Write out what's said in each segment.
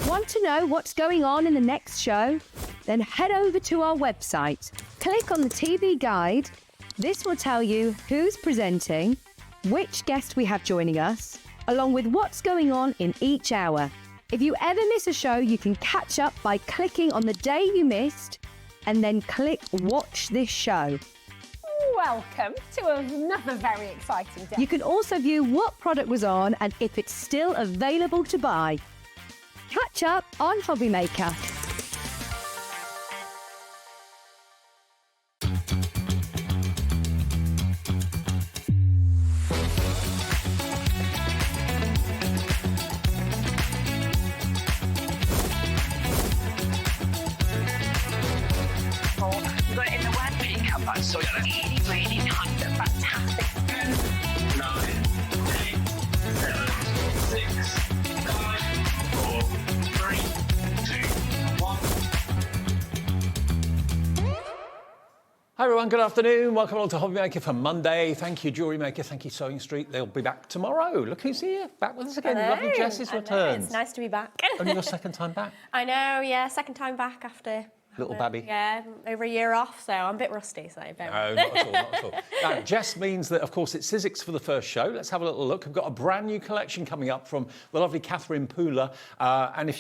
Want to know what's going on in the next show? Then head over to our website. Click on the TV guide. This will tell you who's presenting, which guest we have joining us, along with what's going on in each hour. If you ever miss a show, you can catch up by clicking on the day you missed and then click Watch This Show. Welcome to another very exciting day. You can also view what product was on and if it's still available to buy. Catch up on HobbyMaker. You got it in the word pickup, so really, really nice and fantastic. 10, 9, 8, 7, 6, 5, 4, 3, 2, 1. Hi everyone, good afternoon. Welcome along to HobbyMaker for Monday. Thank you, Jewellery Maker. Thank you, Sewing Street. They'll be back tomorrow. Look who's here, back with us again. Lovely Jess's returns. It's nice to be back. Only your second time back. I know, yeah, second time back after... Little babby. Yeah, over a year off, so I'm a bit rusty, so... No, not at all, not at all. Now, Jess means that, of course, it's Sizzix for the first show. Let's have a little look. We've got a brand new collection coming up from the lovely Catherine Pooler. And if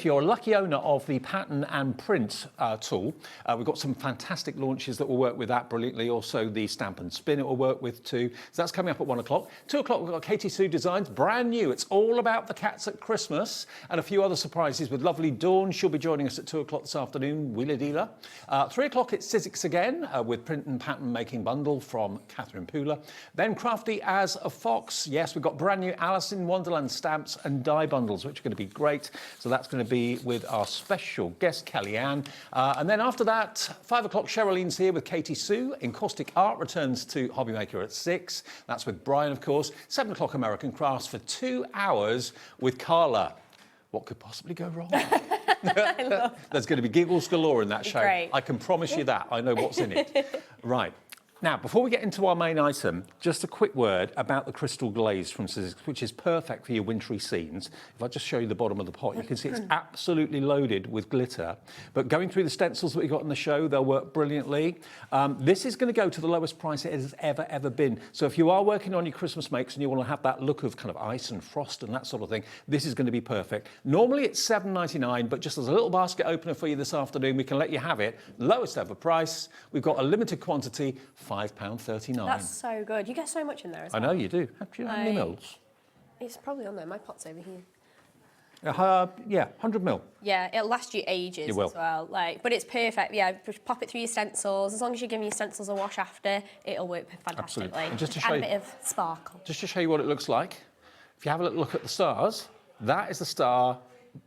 you're a lucky owner of the pattern and print tool, we've got some fantastic launches that will work with that brilliantly. Also, the stamp and spin it will work with too. So that's coming up at 1 o'clock. 2 o'clock, we've got Katy Sue Designs, brand new. It's all about the cats at Christmas and a few other surprises with lovely Dawn. She'll be joining us at 2 o'clock this afternoon, Wheeler Dealer. 3 o'clock, it's Sizzix again with print and pattern making bundle from Catherine Pooler. Then Crafty As A Fox. Yes, we've got brand new Alice in Wonderland stamps and die bundles, which are going to be great. So that's going to be with our special guest, Kellyanne. And then after that, 5 o'clock, Cheryllene's here with Katy Sue. Encaustic Art returns to HobbyMaker at 6. That's with Brian, of course. 7 o'clock, American Crafts for 2 hours with Carla. What could possibly go wrong? There's going to be giggles galore in that show. Great. I can promise you that. I know what's in it. Right. Now, before we get into our main item, just a quick word about the crystal glaze from Sizzix, which is perfect for your wintry scenes. If I just show you the bottom of the pot, you can see it's absolutely loaded with glitter. But going through the stencils that we got in the show, they'll work brilliantly. This is going to go to the lowest price it has ever been. So if you are working on your Christmas makes and you want to have that look of kind of ice and frost and that sort of thing, this is going to be perfect. Normally it's $7.99, but just as a little basket opener for you this afternoon, we can let you have it. Lowest ever price. We've got a limited quantity. £5.39. That's so good. You get so much in there as well. I know you do. Do you know how many mils? It's probably on there. My pot's over here. Yeah, 100 mil. Yeah, it'll last you ages It will. as well. But it's perfect. Yeah, just pop it through your stencils. As long as you give your stencils a wash after, it'll work fantastically. Absolutely. And just to Add show a you- bit of sparkle. Just to show you what it looks like, if you have a little look at the stars, that is the star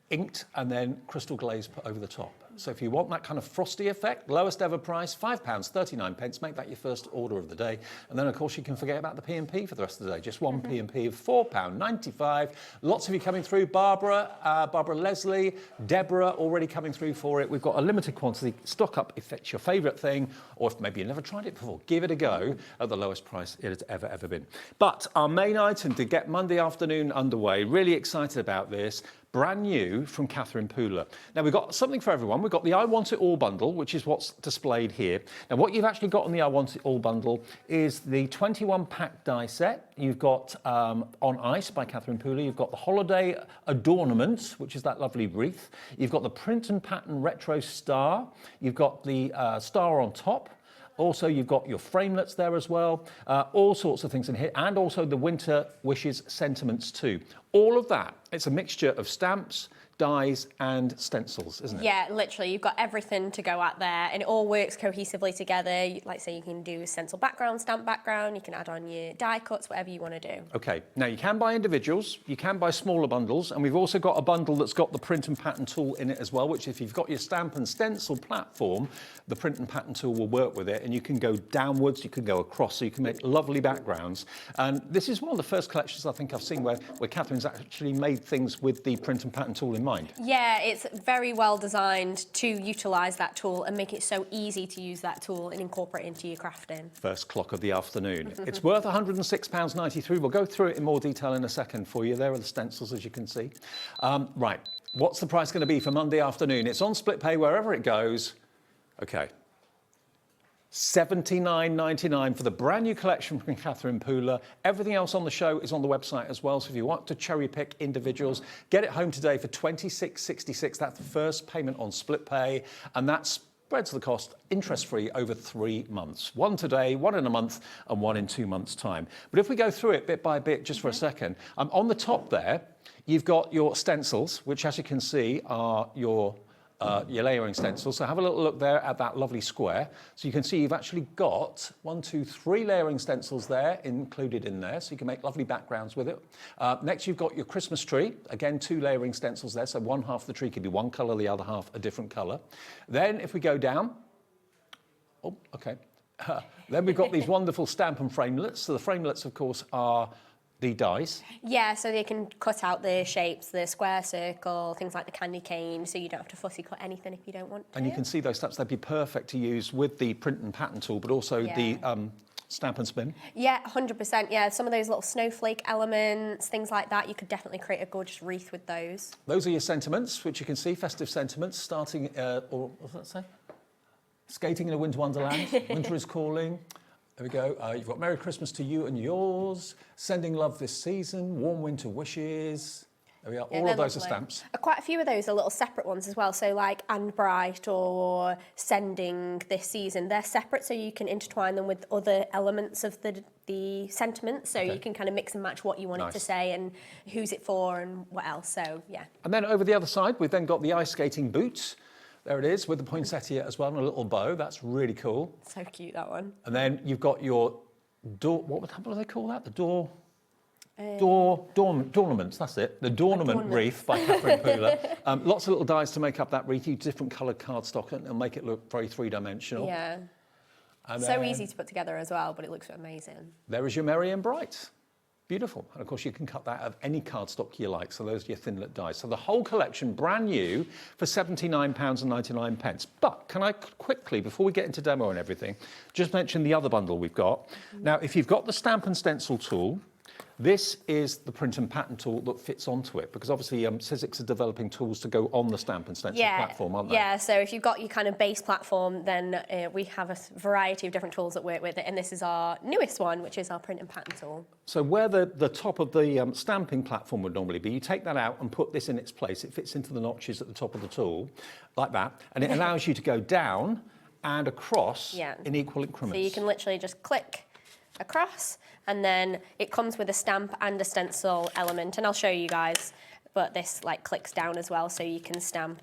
inked and then crystal glaze put over the top. So if you want that kind of frosty effect, lowest ever price, £5.39. Make that your first order of the day. And then, of course, you can forget about the P&P for the rest of the day. Just one P&P of £4.95. Lots of you coming through. Barbara Leslie, Deborah already coming through for it. We've got a limited quantity. Stock up if it's your favourite thing, or if maybe you've never tried it before, give it a go at the lowest price it has ever been. But our main item to get Monday afternoon underway, really excited about this. Brand new from Catherine Pooler. Now, we've got something for everyone. We've got the I Want It All bundle, which is what's displayed here. Now, what you've actually got on the I Want It All bundle is the 21-pack die set. You've got On Ice by Catherine Pooler. You've got the Holiday Adornment, which is that lovely wreath. You've got the Print and Pattern Retro Star. You've got the star on top. Also, you've got your framelets there as well, all sorts of things in here, and also the Winter Wishes sentiments too. All of that, it's a mixture of stamps, dies and stencils, isn't it? Yeah, literally, you've got everything to go at there, and it all works cohesively together. Like, say, you can do stencil background, stamp background, you can add on your die cuts, whatever you want to do. Okay, now you can buy individuals, you can buy smaller bundles, and we've also got a bundle that's got the print and pattern tool in it as well, which if you've got your stamp and stencil platform, the print and pattern tool will work with it, and you can go downwards, you can go across, so you can make lovely backgrounds. And this is one of the first collections I think I've seen where Catherine's actually made things with the print and pattern tool in mind. Yeah, it's very well designed to utilise that tool and make it so easy to use that tool and incorporate into your crafting. First clock of the afternoon. It's worth £106.93. We'll go through it in more detail in a second for you. There are the stencils, as you can see. Right. What's the price going to be for Monday afternoon? It's on split pay wherever it goes. Okay. $79.99 for the brand new collection from Catherine Pooler. Everything else on the show is on the website as well. So if you want to cherry pick individuals, get it home today for $26.66. That's the first payment on split pay, and that spreads the cost interest-free over 3 months. One today, one in a month, and one in 2 months' time. But if we go through it bit by bit, just for a second, on the top there, you've got your stencils, which, as you can see, are your layering stencils. So have a little look there at that lovely square. So you can see you've actually got 1, 2, 3 layering stencils there included in there. So you can make lovely backgrounds with it. Next, you've got your Christmas tree. Again, 2 layering stencils there. So one half of the tree could be one colour, the other half a different colour. Then if we go down, oh, okay. Then we've got these wonderful stamp and framelets. So the framelets, of course, are the dies. Yeah, so they can cut out the shapes, the square, circle, things like the candy cane, so you don't have to fussy cut anything if you don't want to. And you can see those stamps, they'd be perfect to use with the print and pattern tool, but also the stamp and spin. Yeah, 100%. Yeah, some of those little snowflake elements, things like that, you could definitely create a gorgeous wreath with those. Those are your sentiments, which you can see, festive sentiments, starting, or what does that say? Skating in a winter wonderland, winter is calling. There we go. You've got Merry Christmas to you and yours, sending love this season, warm winter wishes. There we are. Yeah, all of those lovely. are stamps. Quite a few of those are little separate ones as well. So like And Bright or Sending this season, they're separate, so you can intertwine them with other elements of the sentiment. So you can kind of mix and match what you want it to say and who's it for and what else. So yeah. And then over the other side, we've then got the ice skating boots. There it is, with the poinsettia as well, and a little bow. That's really cool. So cute, that one. And then you've got your door, what do they call that? The ornaments, that's it. The Dornament Wreath by Catherine Pooler. Lots of little dies to make up that wreath, different coloured cardstock, and make it look very three-dimensional. Yeah. And so easy to put together as well, but it looks amazing. There is your Merry and Bright. Beautiful. And of course, you can cut that out of any cardstock you like. So those are your thin-lit dies. So the whole collection, brand new, for £79.99. But can I quickly, before we get into demo and everything, just mention the other bundle we've got. Now, if you've got the stamp and stencil tool, this is the print and pattern tool that fits onto it, because obviously Sizzix are developing tools to go on the stamp and stencil platform, aren't they? Yeah, so if you've got your kind of base platform, then we have a variety of different tools that work with it, and this is our newest one, which is our print and pattern tool. So where the top of the stamping platform would normally be, you take that out and put this in its place. It fits into the notches at the top of the tool, like that, and it allows you to go down and across in equal increments. So you can literally just click across, and then it comes with a stamp and a stencil element, and I'll show you guys, but this like clicks down as well, so you can stamp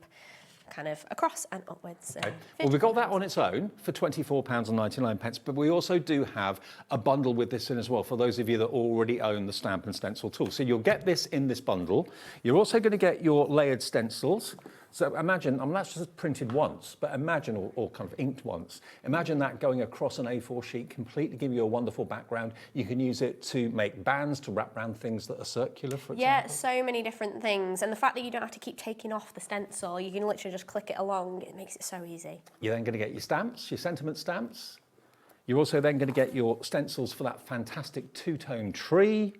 kind of across and upwards. Okay. Well, we've got that on its own for £24.99, but we also do have a bundle with this in as well for those of you that already own the stamp and stencil tool. So you'll get this in this bundle. You're also going to get your layered stencils. So imagine, that's just printed once, but imagine, or kind of inked once, imagine that going across an A4 sheet, completely give you a wonderful background. You can use it to make bands, to wrap around things that are circular, for example. Yeah, so many different things. And the fact that you don't have to keep taking off the stencil, you can literally just click it along, it makes it so easy. You're then going to get your stamps, your sentiment stamps. You're also then going to get your stencils for that fantastic two-tone tree.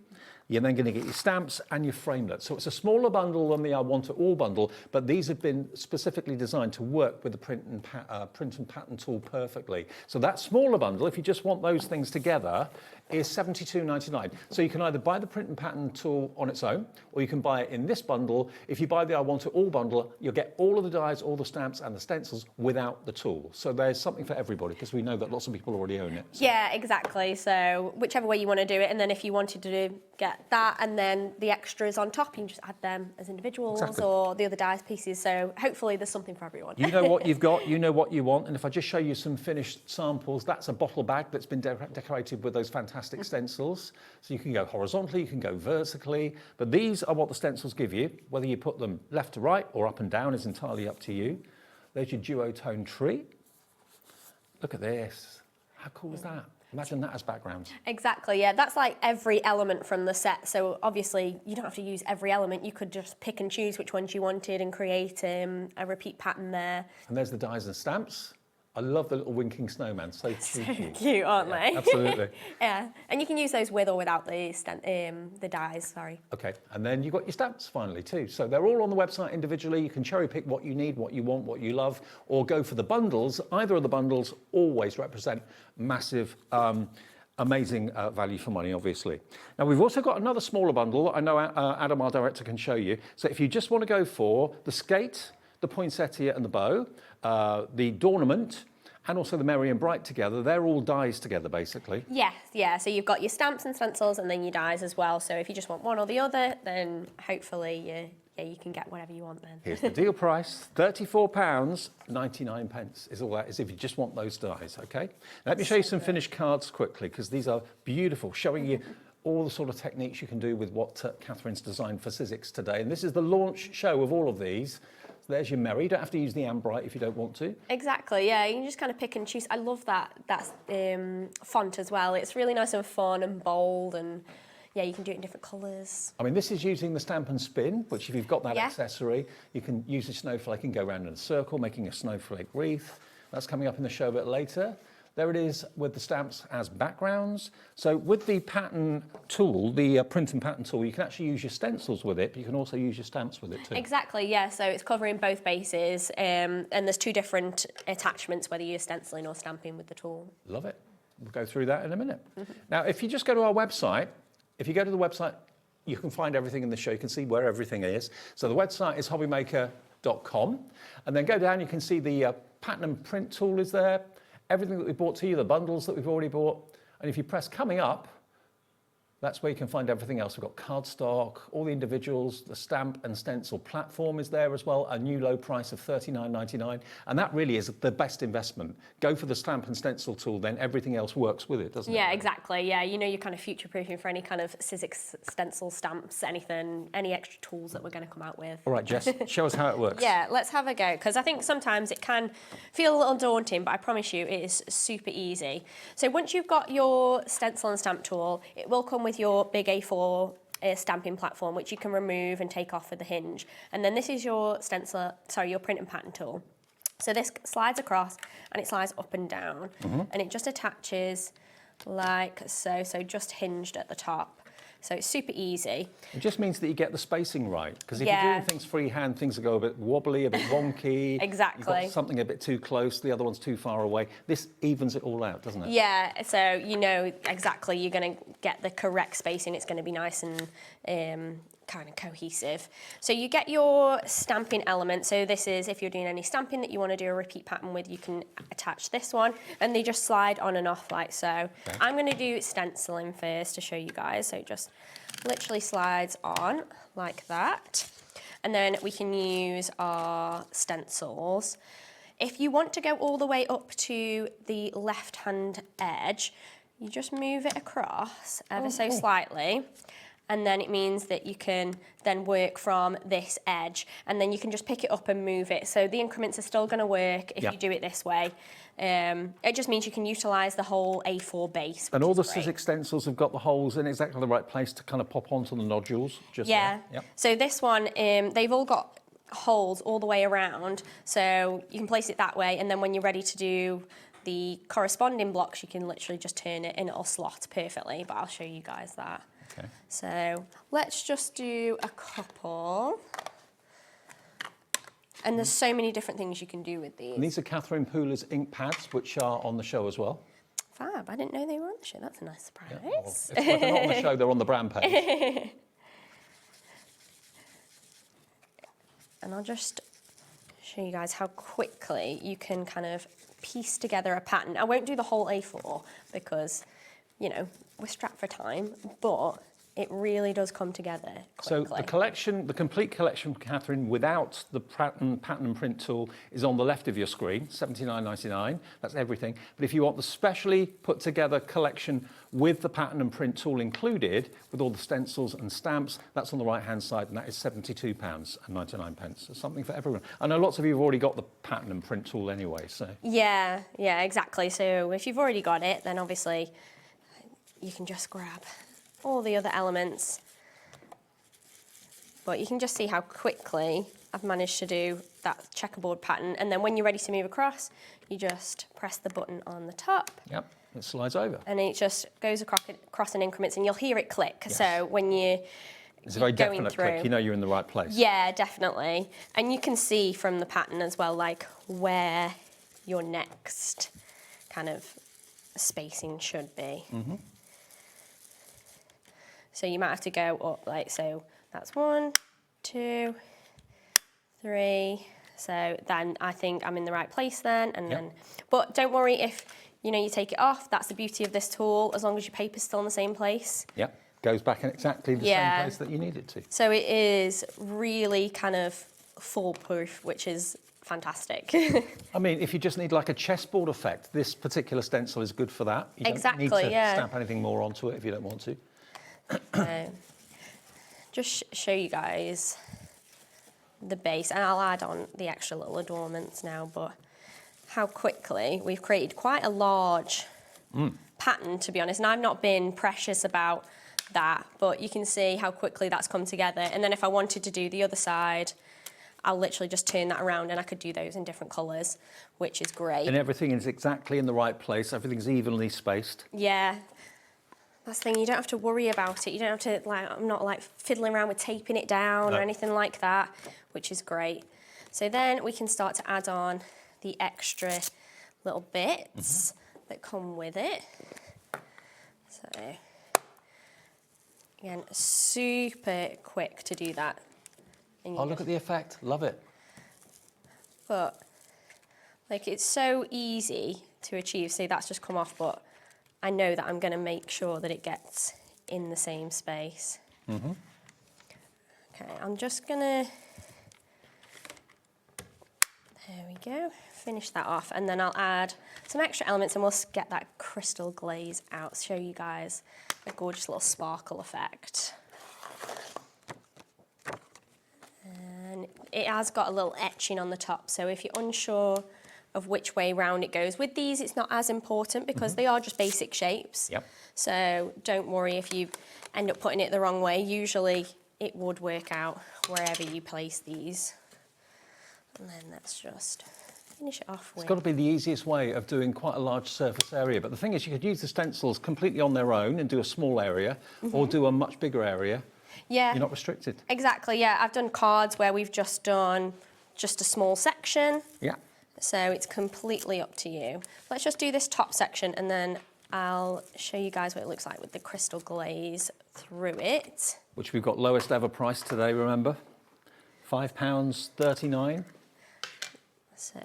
You're then going to get your stamps and your framelits. So it's a smaller bundle than the I Want It All bundle, but these have been specifically designed to work with the print and pattern tool perfectly. So that smaller bundle, if you just want those things together, is £72.99. So you can either buy the print and pattern tool on its own, or you can buy it in this bundle. If you buy the I Want It All bundle, you'll get all of the dies, all the stamps and the stencils without the tool. So there's something for everybody, because we know that lots of people already own it. So. Yeah, exactly. So whichever way you want to do it, and then if you wanted to get that and then the extras on top, you can just add them as individuals or the other dies pieces. So hopefully there's something for everyone. You know what you've got, you know what you want. And if I just show you some finished samples, that's a bottle bag that's been decorated with those fantastic stencils. So you can go horizontally, you can go vertically, but these are what the stencils give you. Whether you put them left to right or up and down is entirely up to you. There's your duotone tree. Look at this. How cool is that? Imagine that as background. Exactly, yeah. That's like every element from the set. So obviously you don't have to use every element. You could just pick and choose which ones you wanted and create a repeat pattern there. And there's the dies and stamps. I love the little winking snowman. So cheeky. Cute, aren't they? Absolutely. Yeah, and you can use those with or without the dies, sorry. Okay, and then you've got your stamps finally too. So they're all on the website individually. You can cherry pick what you need, what you want, what you love, or go for the bundles. Either of the bundles always represent massive, amazing value for money, obviously. Now we've also got another smaller bundle. I know Adam, our director, can show you. So if you just want to go for the skate, the poinsettia and the bow, the ornament, and also the merry and bright together, they're all dies together, basically. Yes, yeah, so you've got your stamps and stencils and then your dies as well. So if you just want one or the other, then hopefully you can get whatever you want then. Here's the deal price, £34.99 is all that is if you just want those dies, okay? Let me show you some finished cards quickly, because these are beautiful, showing you all the sort of techniques you can do with what Catherine's designed for Sizzix today. And this is the launch show of all of these. There's your merry. You don't have to use the Ambrite if you don't want to. Exactly, yeah. You can just kind of pick and choose. I love that font as well. It's really nice and fun and bold, and yeah, you can do it in different colours. I mean, this is using the Stamp and Spin, which if you've got that accessory, you can use a snowflake and go around in a circle, making a snowflake wreath. That's coming up in the show a bit later. There it is with the stamps as backgrounds. So with the pattern tool, the print and pattern tool, you can actually use your stencils with it, but you can also use your stamps with it too. Exactly, yeah. So it's covering both bases, and there's two different attachments, whether you're stenciling or stamping with the tool. Love it. We'll go through that in a minute. Now, if you just go to our website, if you go to the website, you can find everything in the show. You can see where everything is. So the website is hobbymaker.com, and then go down, you can see the pattern and print tool is there. Everything that we brought to you, the bundles that we've already bought. And if you press coming up, that's where you can find everything else. We've got cardstock, all the individuals, the stamp and stencil platform is there as well, a new low price of $39.99. And that really is the best investment. Go for the stamp and stencil tool, then everything else works with it, doesn't it? Yeah, exactly. Yeah, you know, you're kind of future-proofing for any kind of Sizzix stencil stamps, anything, any extra tools that we're going to come out with. All right, Jess, show us how it works. Yeah, let's have a go, because I think sometimes it can feel a little daunting, but I promise you it is super easy. So once you've got your stencil and stamp tool, it will come with your big A4 stamping platform, which you can remove and take off with the hinge. And then this is your your print and pattern tool. So this slides across and it slides up and down, and it just attaches like so, so just hinged at the top. So it's super easy. It just means that you get the spacing right, because if you're doing things freehand, things will go a bit wobbly, a bit wonky. Exactly. You've got something a bit too close, the other one's too far away. This evens it all out, doesn't it? Yeah, so you know exactly you're going to get the correct spacing. It's going to be nice and kind of cohesive. So you get your stamping element. So this is, if you're doing any stamping that you want to do a repeat pattern with, you can attach this one, and they just slide on and off like so. Okay. I'm going to do stenciling first to show you guys. So it just literally slides on like that. And then we can use our stencils. If you want to go all the way up to the left-hand edge, you just move it across ever so slightly. And then it means that you can then work from this edge, and then you can just pick it up and move it. So the increments are still going to work if you do it this way. It just means you can utilise the whole A4 base. And all the Sizzix stencils have got the holes in exactly the right place to kind of pop onto the nodules. Just there. Yep. So this one, they've all got holes all the way around, so you can place it that way, and then when you're ready to do the corresponding blocks, you can literally just turn it and it'll slot perfectly, but I'll show you guys that. Okay. So let's just do a couple. And there's so many different things you can do with these. And these are Catherine Pooler's ink pads, which are on the show as well. Fab, I didn't know they were on the show. That's a nice surprise. Yeah, well, if they're not on the show, they're on the brand page. And I'll just show you guys how quickly you can kind of piece together a pattern. I won't do the whole A4 because, you know, we're strapped for time, but it really does come together quickly. So the collection, the complete collection, Catherine, without the pattern and print tool is on the left of your screen, $79.99. That's everything. But if you want the specially put together collection with the pattern and print tool included, with all the stencils and stamps, that's on the right-hand side, and that is £72.99. So something for everyone. I know lots of you have already got the pattern and print tool anyway, so. Yeah, exactly. So if you've already got it, then obviously you can just grab all the other elements. But you can just see how quickly I've managed to do that checkerboard pattern. And then when you're ready to move across, you just press the button on the top. Yep, it slides over. And it just goes across in increments, and you'll hear it click. Yes. So when you're It's a very going definite through, click. You know you're in the right place. yeah, definitely. And you can see from the pattern as well, like where your next kind of spacing should be. So you might have to go up, like, so that's 1, 2, 3. So then I think I'm in the right place then, and then, but don't worry if, you know, you take it off. That's the beauty of this tool, as long as your paper's still in the same place. Yep, goes back in exactly the same place that you need it to. So it is really kind of foolproof, which is fantastic. I mean, if you just need like a chessboard effect, this particular stencil is good for that. You Exactly, don't need to yeah. stamp anything more onto it if you don't want to. Just show you guys the base, and I'll add on the extra little adornments now, but how quickly we've created quite a large pattern, to be honest, and I've not been precious about that, but you can see how quickly that's come together. And then if I wanted to do the other side, I'll literally just turn that around and I could do those in different colours, which is great. And everything is exactly in the right place. Everything's evenly spaced. Yeah. That's the thing, you don't have to worry about it. You don't have to, like, I'm not like fiddling around with taping it down or anything like that, which is great. So then we can start to add on the extra little bits that come with it. So, again, super quick to do that. Oh, look at the effect. Love it. But, like, it's so easy to achieve. See, that's just come off, but I know that I'm going to make sure that it gets in the same space. Okay, I'm just going to, there we go, finish that off, and then I'll add some extra elements and we'll get that crystal glaze out, show you guys a gorgeous little sparkle effect. And it has got a little etching on the top, so if you're unsure of which way round it goes. With these, it's not as important because they are just basic shapes. Yep. So don't worry if you end up putting it the wrong way. Usually it would work out wherever you place these. And then let's just finish it off with... It's got to be the easiest way of doing quite a large surface area. But the thing is, you could use the stencils completely on their own and do a small area or do a much bigger area. Yeah. You're not restricted. Exactly, yeah. I've done cards where we've just done just a small section. Yeah. So it's completely up to you. Let's just do this top section and then I'll show you guys what it looks like with the crystal glaze through it. Which we've got lowest ever price today, remember? £5.39. So...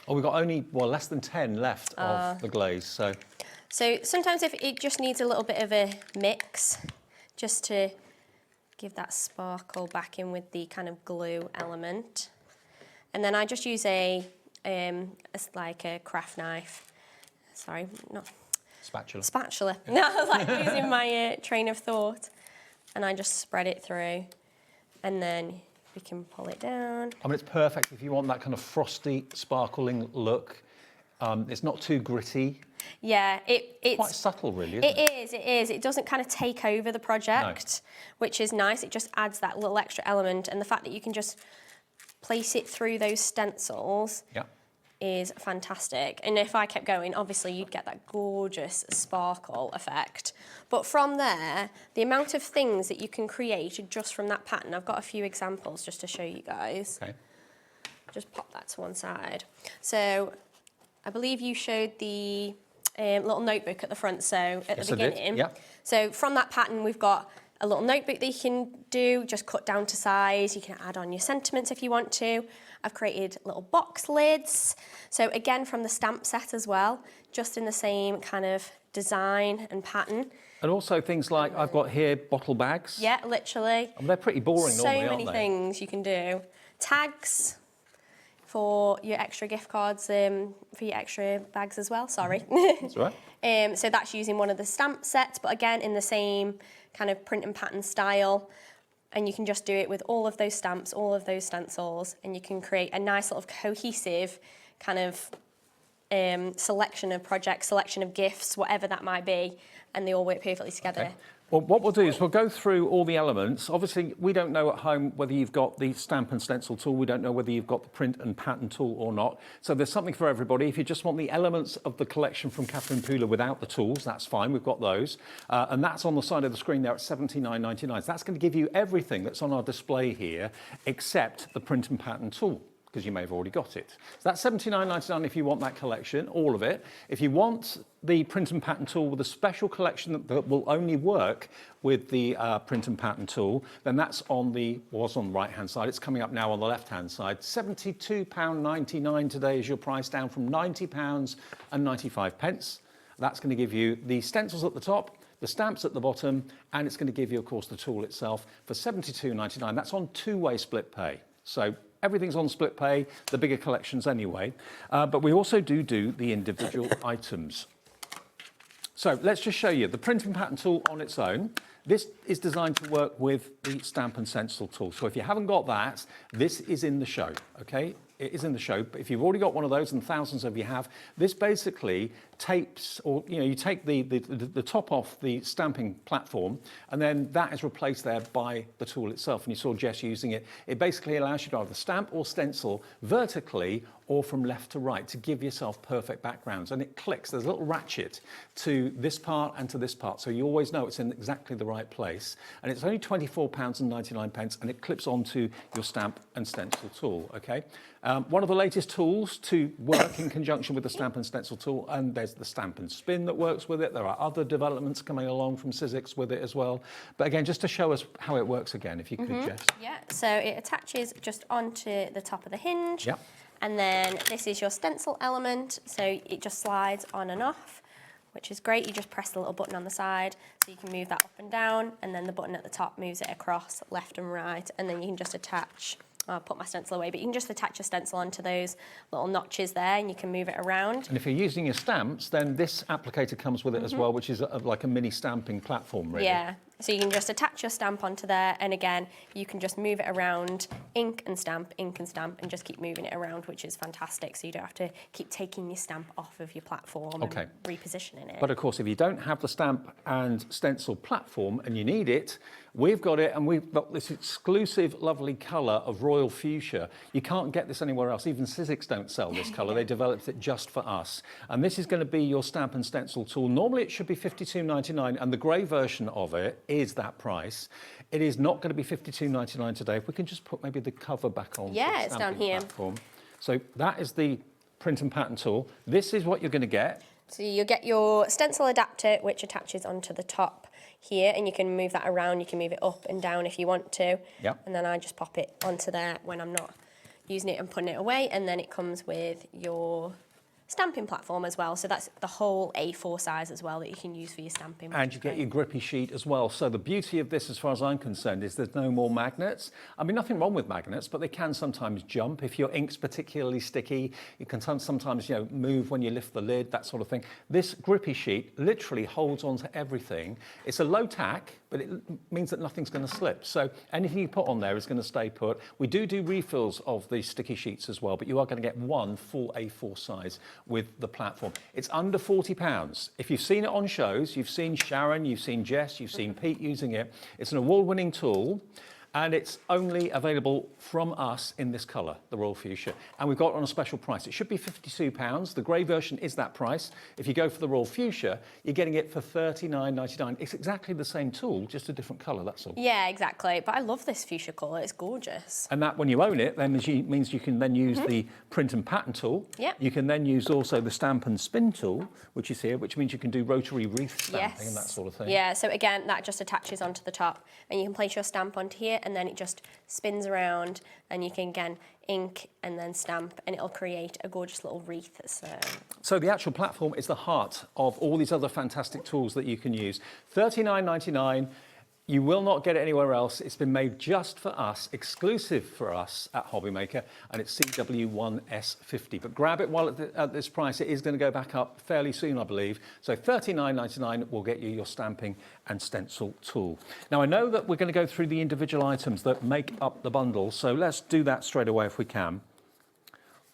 Oh, we've got only, well, less than 10 left of the glaze, so... So sometimes if it just needs a little bit of a mix, just to give that sparkle back in with the kind of glue element. And then I just use like a craft knife. Sorry, not... Spatula. Spatula. No, I was like using my train of thought. And I just spread it through. And then we can pull it down. I mean, it's perfect if you want that kind of frosty, sparkling look. It's not too gritty. Yeah, it's... Quite subtle, really, isn't it? It is. It doesn't kind of take over the project, which is nice. It just adds that little extra element. And the fact that you can just place it through those stencils is fantastic. And if I kept going, obviously you'd get that gorgeous sparkle effect. But from there, the amount of things that you can create just from that pattern, I've got a few examples just to show you guys. Okay. Just pop that to one side. So I believe you showed the little notebook at the front, so at the beginning. I did. Yeah. So from that pattern, we've got a little notebook that you can do, just cut down to size. You can add on your sentiments if you want to. I've created little box lids. So again, from the stamp set as well, just in the same kind of design and pattern. And also things like, I've got here bottle bags. Yeah, literally. And they're pretty boring normally, So aren't many they? things you can do. Tags for your extra gift cards, for your extra bags as well, sorry. That's all right. So that's using one of the stamp sets, but again, in the same kind of print and pattern style. And you can just do it with all of those stamps, all of those stencils, and you can create a nice sort of cohesive kind of selection of projects, selection of gifts, whatever that might be, and they all work perfectly together. Okay. Well, what we'll do is we'll go through all the elements. Obviously, we don't know at home whether you've got the stamp and stencil tool. We don't know whether you've got the print and pattern tool or not. So there's something for everybody. If you just want the elements of the collection from Catherine Pooler without the tools, that's fine. We've got those. And that's on the side of the screen there at $79.99. So that's going to give you everything that's on our display here, except the print and pattern tool, because you may have already got it. So that's $79.99 if you want that collection, all of it. If you want the print and pattern tool with a special collection that will only work with the print and pattern tool, then that's was on the right-hand side. It's coming up now on the left-hand side. £72.99 today is your price, down from £90.95. That's going to give you the stencils at the top, the stamps at the bottom, and it's going to give you, of course, the tool itself for £72.99. That's on two-way split pay. So everything's on split pay, the bigger collections anyway. But we also do the individual items. So let's just show you the print and pattern tool on its own. This is designed to work with the stamp and stencil tool. So if you haven't got that, this is in the show, okay? It is in the show, but if you've already got one of those, and thousands of you have, this basically tapes, or you take the top off the stamping platform, and then that is replaced there by the tool itself. And you saw Jess using it. It basically allows you to either stamp or stencil vertically or from left to right to give yourself perfect backgrounds. And it clicks. There's a little ratchet to this part and to this part, so you always know it's in exactly the right place. And it's only £24.99, and it clips onto your stamp and stencil tool, okay? One of the latest tools to work in conjunction with the stamp and stencil tool, and there's the stamp and spin that works with it. There are other developments coming along from Sizzix with it as well. But again, just to show us how it works again, if you could, Jess. Yeah, so it attaches just onto the top of the hinge. Yep. And then this is your stencil element, so it just slides on and off, which is great. You just press the little button on the side, so you can move that up and down, and then the button at the top moves it across left and right, and then you can just attach, I'll put my stencil away, but you can just attach your stencil onto those little notches there, and you can move it around. And if you're using your stamps, then this applicator comes with it as well, which is like a mini stamping platform, really. Yeah. So you can just attach your stamp onto there, and again, you can just move it around, ink and stamp, and just keep moving it around, which is fantastic. So you don't have to keep taking your stamp off of your platform and repositioning it. But of course, if you don't have the stamp and stencil platform and you need it, we've got it, and we've got this exclusive, lovely colour of royal fuchsia. You can't get this anywhere else. Even Sizzix don't sell this colour. They developed it just for us. And this is going to be your stamp and stencil tool. Normally, it should be £52.99, and the grey version of it is that price. It is not going to be £52.99 today. If we can just put maybe the cover back on. Yeah, it's down here. Platform. So that is the print and pattern tool. This is what you're going to get. So you'll get your stencil adapter, which attaches onto the top here, and you can move that around. You can move it up and down if you want to. Yep. And then I just pop it onto there when I'm not using it and putting it away. And then it comes with your stamping platform as well, so that's the whole A4 size as well that you can use for your stamping. And you get your grippy sheet as well. So the beauty of this, as far as I'm concerned, is there's no more magnets. I mean, nothing wrong with magnets, but they can sometimes jump. If your ink's particularly sticky, it can sometimes, move when you lift the lid, that sort of thing. This grippy sheet literally holds on to everything. It's a low tack, but it means that nothing's going to slip. So anything you put on there is going to stay put. We do refills of the sticky sheets as well, but you are going to get one full A4 size with the platform. It's under £40. If you've seen it on shows, you've seen Sharon, you've seen Jess, you've seen Pete using it. It's an award-winning tool, and it's only available from us in this colour, the Royal Fuchsia. And we've got it on a special price. It should be £52. The grey version is that price. If you go for the Royal Fuchsia, you're getting it for £39.99. It's exactly the same tool, just a different colour, that's all. Yeah, exactly. But I love this fuchsia colour. It's gorgeous. And that, when you own it, then means you can then use the print and pattern tool. Yep. You can then use also the stamp and spin tool, which is here, which means you can do rotary wreath stamping and that sort of thing. Yeah, so again, that just attaches onto the top, and you can place your stamp onto here, and then it just spins around, and you can again ink and then stamp, and it'll create a gorgeous little wreath. So the actual platform is the heart of all these other fantastic tools that you can use. $39.99. You will not get it anywhere else. It's been made just for us, exclusive for us at HobbyMaker, and it's CW1S50. But grab it while at this price. It is going to go back up fairly soon, I believe. So $39.99 will get you your stamping and stencil tool. Now, I know that we're going to go through the individual items that make up the bundle, so let's do that straight away if we can.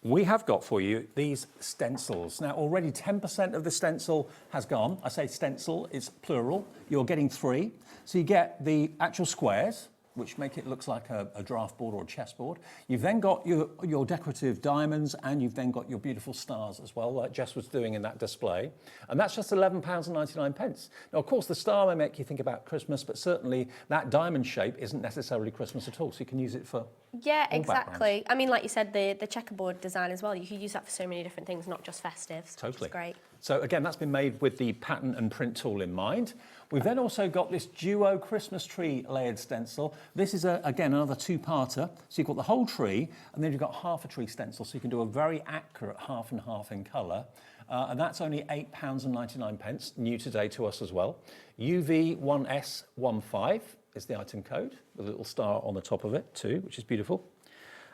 we have got for you these stencils. Now, already 10% of the stencil has gone. I say stencil, it's plural. You're getting 3. So you get the actual squares, which make it look like a draft board or a chessboard. You've then got your decorative diamonds, and you've then got your beautiful stars as well, like Jess was doing in that display. And that's just £11.99. Now, of course, the star may make you think about Christmas, but certainly that diamond shape isn't necessarily Christmas at all, so you can use it for Yeah, all exactly. backgrounds. I mean, like you said, the checkerboard design as well, you could use that for so many different things, not just festives. Totally. Which is great. So again, that's been made with the pattern and print tool in mind. We've then also got this duo Christmas tree layered stencil. This is, again, another 2-parter. So you've got the whole tree, and then you've got half a tree stencil, so you can do a very accurate half and half in colour. And that's only £8.99, new today to us as well. UV1S15 is the item code, with a little star on the top of it too, which is beautiful.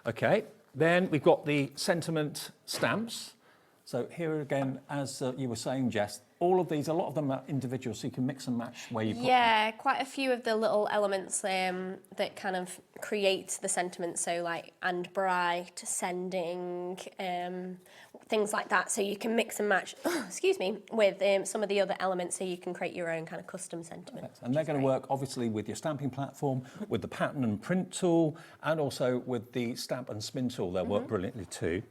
Okay, then we've got the sentiment stamps. So here again, as you were saying, Jess, all of these, a lot of them are individual, so you can mix and match where you put them. Yeah, quite a few of the little elements that kind of create the sentiment, so like and bright, sending, things like that. So you can mix and match, excuse me, with some of the other elements, so you can create your own kind of custom sentiment. And they're going to work obviously with your stamping platform, with the pattern and print tool, and also with the stamp and spin tool. They'll work brilliantly too.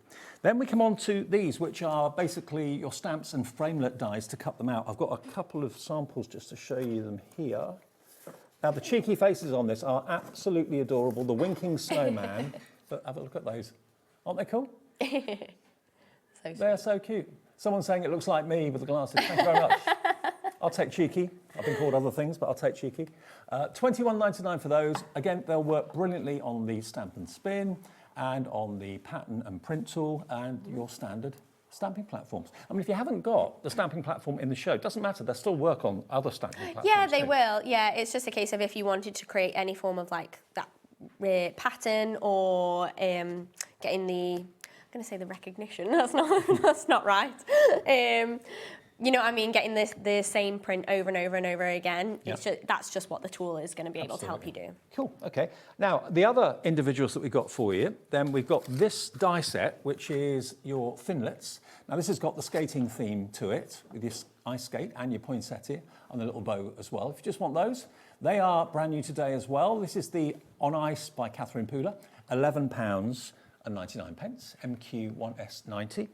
Then we come on to these, which are basically your stamps and framelit dies to cut them out. I've got a couple of samples just to show you them here. Now, the cheeky faces on this are absolutely adorable. The winking snowman, but have a look at those. Aren't they cool? So They're so cute. Someone's saying it looks like me with the glasses. Thank you very much. I'll take cheeky. I've been called other things, but I'll take cheeky. £21.99 for those. Again, they'll work brilliantly on the stamp and spin, and on the pattern and print tool, and your standard stamping platforms. I mean, if you haven't got the stamping platform in the show, it doesn't matter. They'll still work on other stamping platforms. yeah, they too. will. Yeah, it's just a case of if you wanted to create any form of like that pattern, or getting the, I'm going to say the recognition. That's not right. You know what I mean? Getting the same print over and over and over again. Yep. It's just, that's just what the tool is going to be able to help you do. Cool, okay. Now, the other individuals that we've got for you, then we've got this die set, which is your Finlets. Now, this has got the skating theme to it, with your ice skate and your poinsettia, and the little bow as well. If you just want those, they are brand new today as well. This is the On Ice by Catherine Pooler, £11.99, MQ1S90.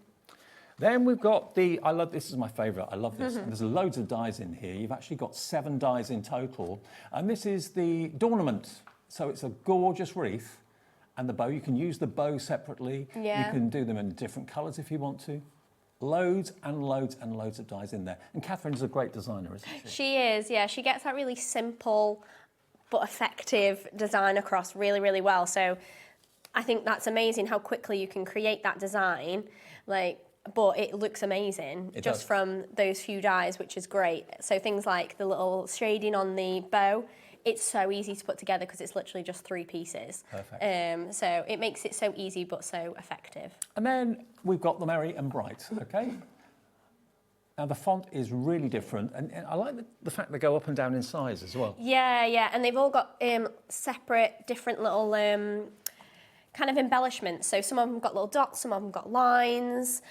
Then we've got the, this is my favourite, I love this. And there's loads of dies in here. You've actually got 7 dies in total. And this is the Dornament. So it's a gorgeous wreath. And the bow, you can use the bow separately. Yeah. You can do them in different colours if you want to. Loads and loads and loads of dies in there. And Catherine's a great designer, isn't she? She is, yeah. She gets that really simple but effective design across really, really well. So I think that's amazing how quickly you can create that design. But it looks amazing just from those few dies, which is great. So things like the little shading on the bow, it's so easy to put together because it's literally just 3 pieces. Perfect. So it makes it so easy but so effective. And then we've got the Merry and Bright, okay? Now the font is really different, and I like the fact they go up and down in size as well. Yeah, and they've all got separate, different little kind of embellishments. So some of them got little dots, some of them got lines,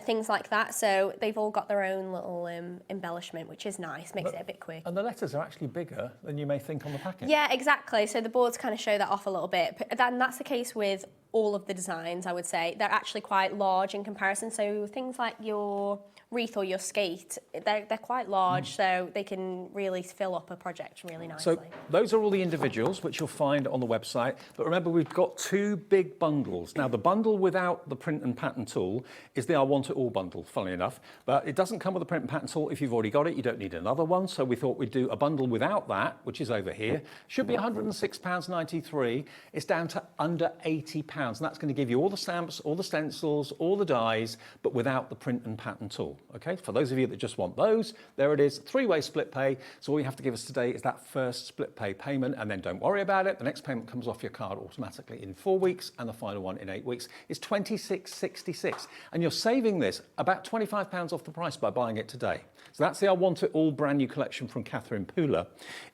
things like that. So they've all got their own little embellishment, which is nice, makes it a bit quick. And the letters are actually bigger than you may think on the packet. Yeah, exactly. So the boards kind of show that off a little bit. But then that's the case with all of the designs, I would say. They're actually quite large in comparison. So things like your wreath or your skate, they're quite large, so they can really fill up a project really nicely. So those are all the individuals, which you'll find on the website. But remember, we've got 2 big bundles. Now, the bundle without the print and pattern tool is the I Want It All bundle, funnily enough. But it doesn't come with a print and pattern tool. If you've already got it, you don't need another one. So we thought we'd do a bundle without that, which is over here. Should be £106.93. It's down to under £80. And that's going to give you all the stamps, all the stencils, all the dies, but without the print and pattern tool. Okay, for those of you that just want those, there it is, 3-way split pay. So all you have to give us today is that first split pay payment, and then don't worry about it. The next payment comes off your card automatically in 4 weeks, and the final one in 8 weeks is £26.66. And you're saving this about £25 off the price by buying it today. So that's the I Want It All brand new collection from Catherine Pooler.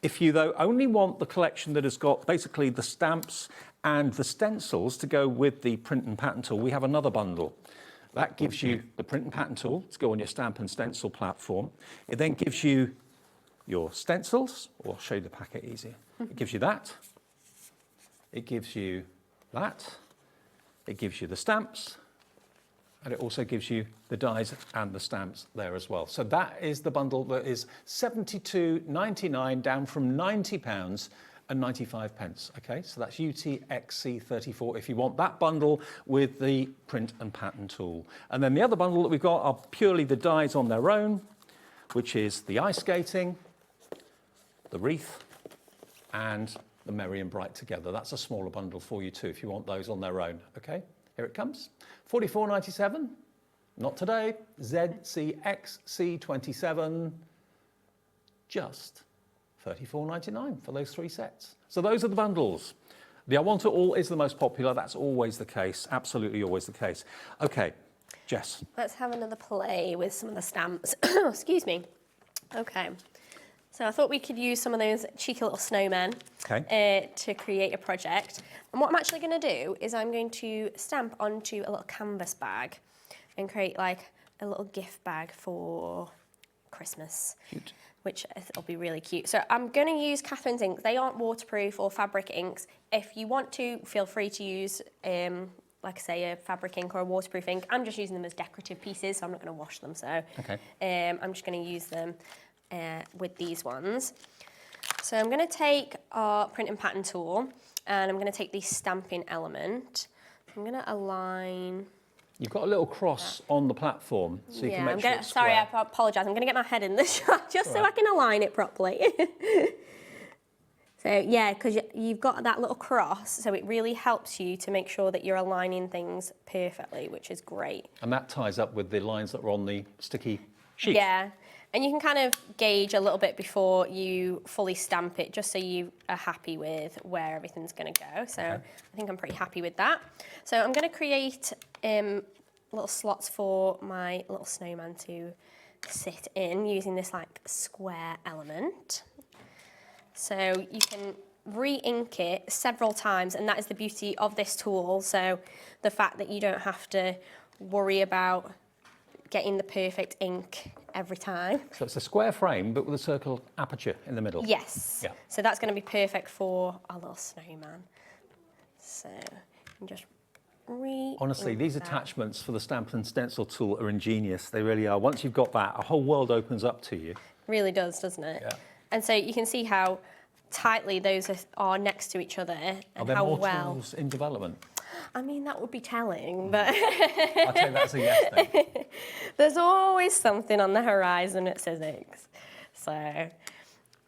If you, though, only want the collection that has got basically the stamps And the stencils to go with the print and pattern tool, we have another bundle. That gives you the print and pattern tool to go on your stamp and stencil platform. It then gives you your stencils, or I'll show you the packet easier. It gives you that. It gives you that. It gives you the stamps. And it also gives you the dies and the stamps there as well. So that is the bundle that is £72.99 down from £90 and 95 pence. Okay, so that's UTXC34 if you want that bundle with the print and pattern tool. And then the other bundle that we've got are purely the dies on their own, which is the ice skating, the wreath, and the merry and bright together. That's a smaller bundle for you too if you want those on their own. Okay, here it comes. £44.97. Not today. ZCXC27. Just £34.99 for those 3 sets. So those are the bundles. The I Want It All is the most popular. That's always the case. Absolutely always the case. Okay, Jess. Let's have another play with some of the stamps. Excuse me. Okay. So I thought we could use some of those cheeky little snowmen to create a project. And what I'm actually going to do is I'm going to stamp onto a little canvas bag and create like a little gift bag for Christmas. Cute. Which will be really cute. So I'm going to use Catherine's inks. They aren't waterproof or fabric inks. If you want to, feel free to use, like I say, a fabric ink or a waterproof ink. I'm just using them as decorative pieces, so I'm not going to wash them. So I'm just going to use them with these ones. So I'm going to take our print and pattern tool, and I'm going to take the stamping element. I'm going to align. You've got a little cross on the platform, so you can make sure it's square. Sorry, I apologise. I'm going to get my head in the shot just so I can align it properly. So yeah, because you've got that little cross, so it really helps you to make sure that you're aligning things perfectly, which is great. And that ties up with the lines that are on the sticky sheet. Yeah, and you can kind of gauge a little bit before you fully stamp it, just so you are happy with where everything's going to go. So I think I'm pretty happy with that. So I'm going to create little slots for my little snowman to sit in using this like square element. So you can re-ink it several times, and that is the beauty of this tool. So the fact that you don't have to worry about getting the perfect ink every time. So it's a square frame, but with a circle aperture in the middle. Yes. Yeah. So that's going to be perfect for our little snowman. So you can just honestly, these attachments for the stamp and stencil tool are ingenious. They really are. Once you've got that, a whole world opens up to you. Really does, doesn't it? Yeah. And so you can see how tightly those are next to each other, and are there how more well. tools in development? I mean, that would be telling, but I'll take that as a yes then. There's always something on the horizon at Sizzix. So,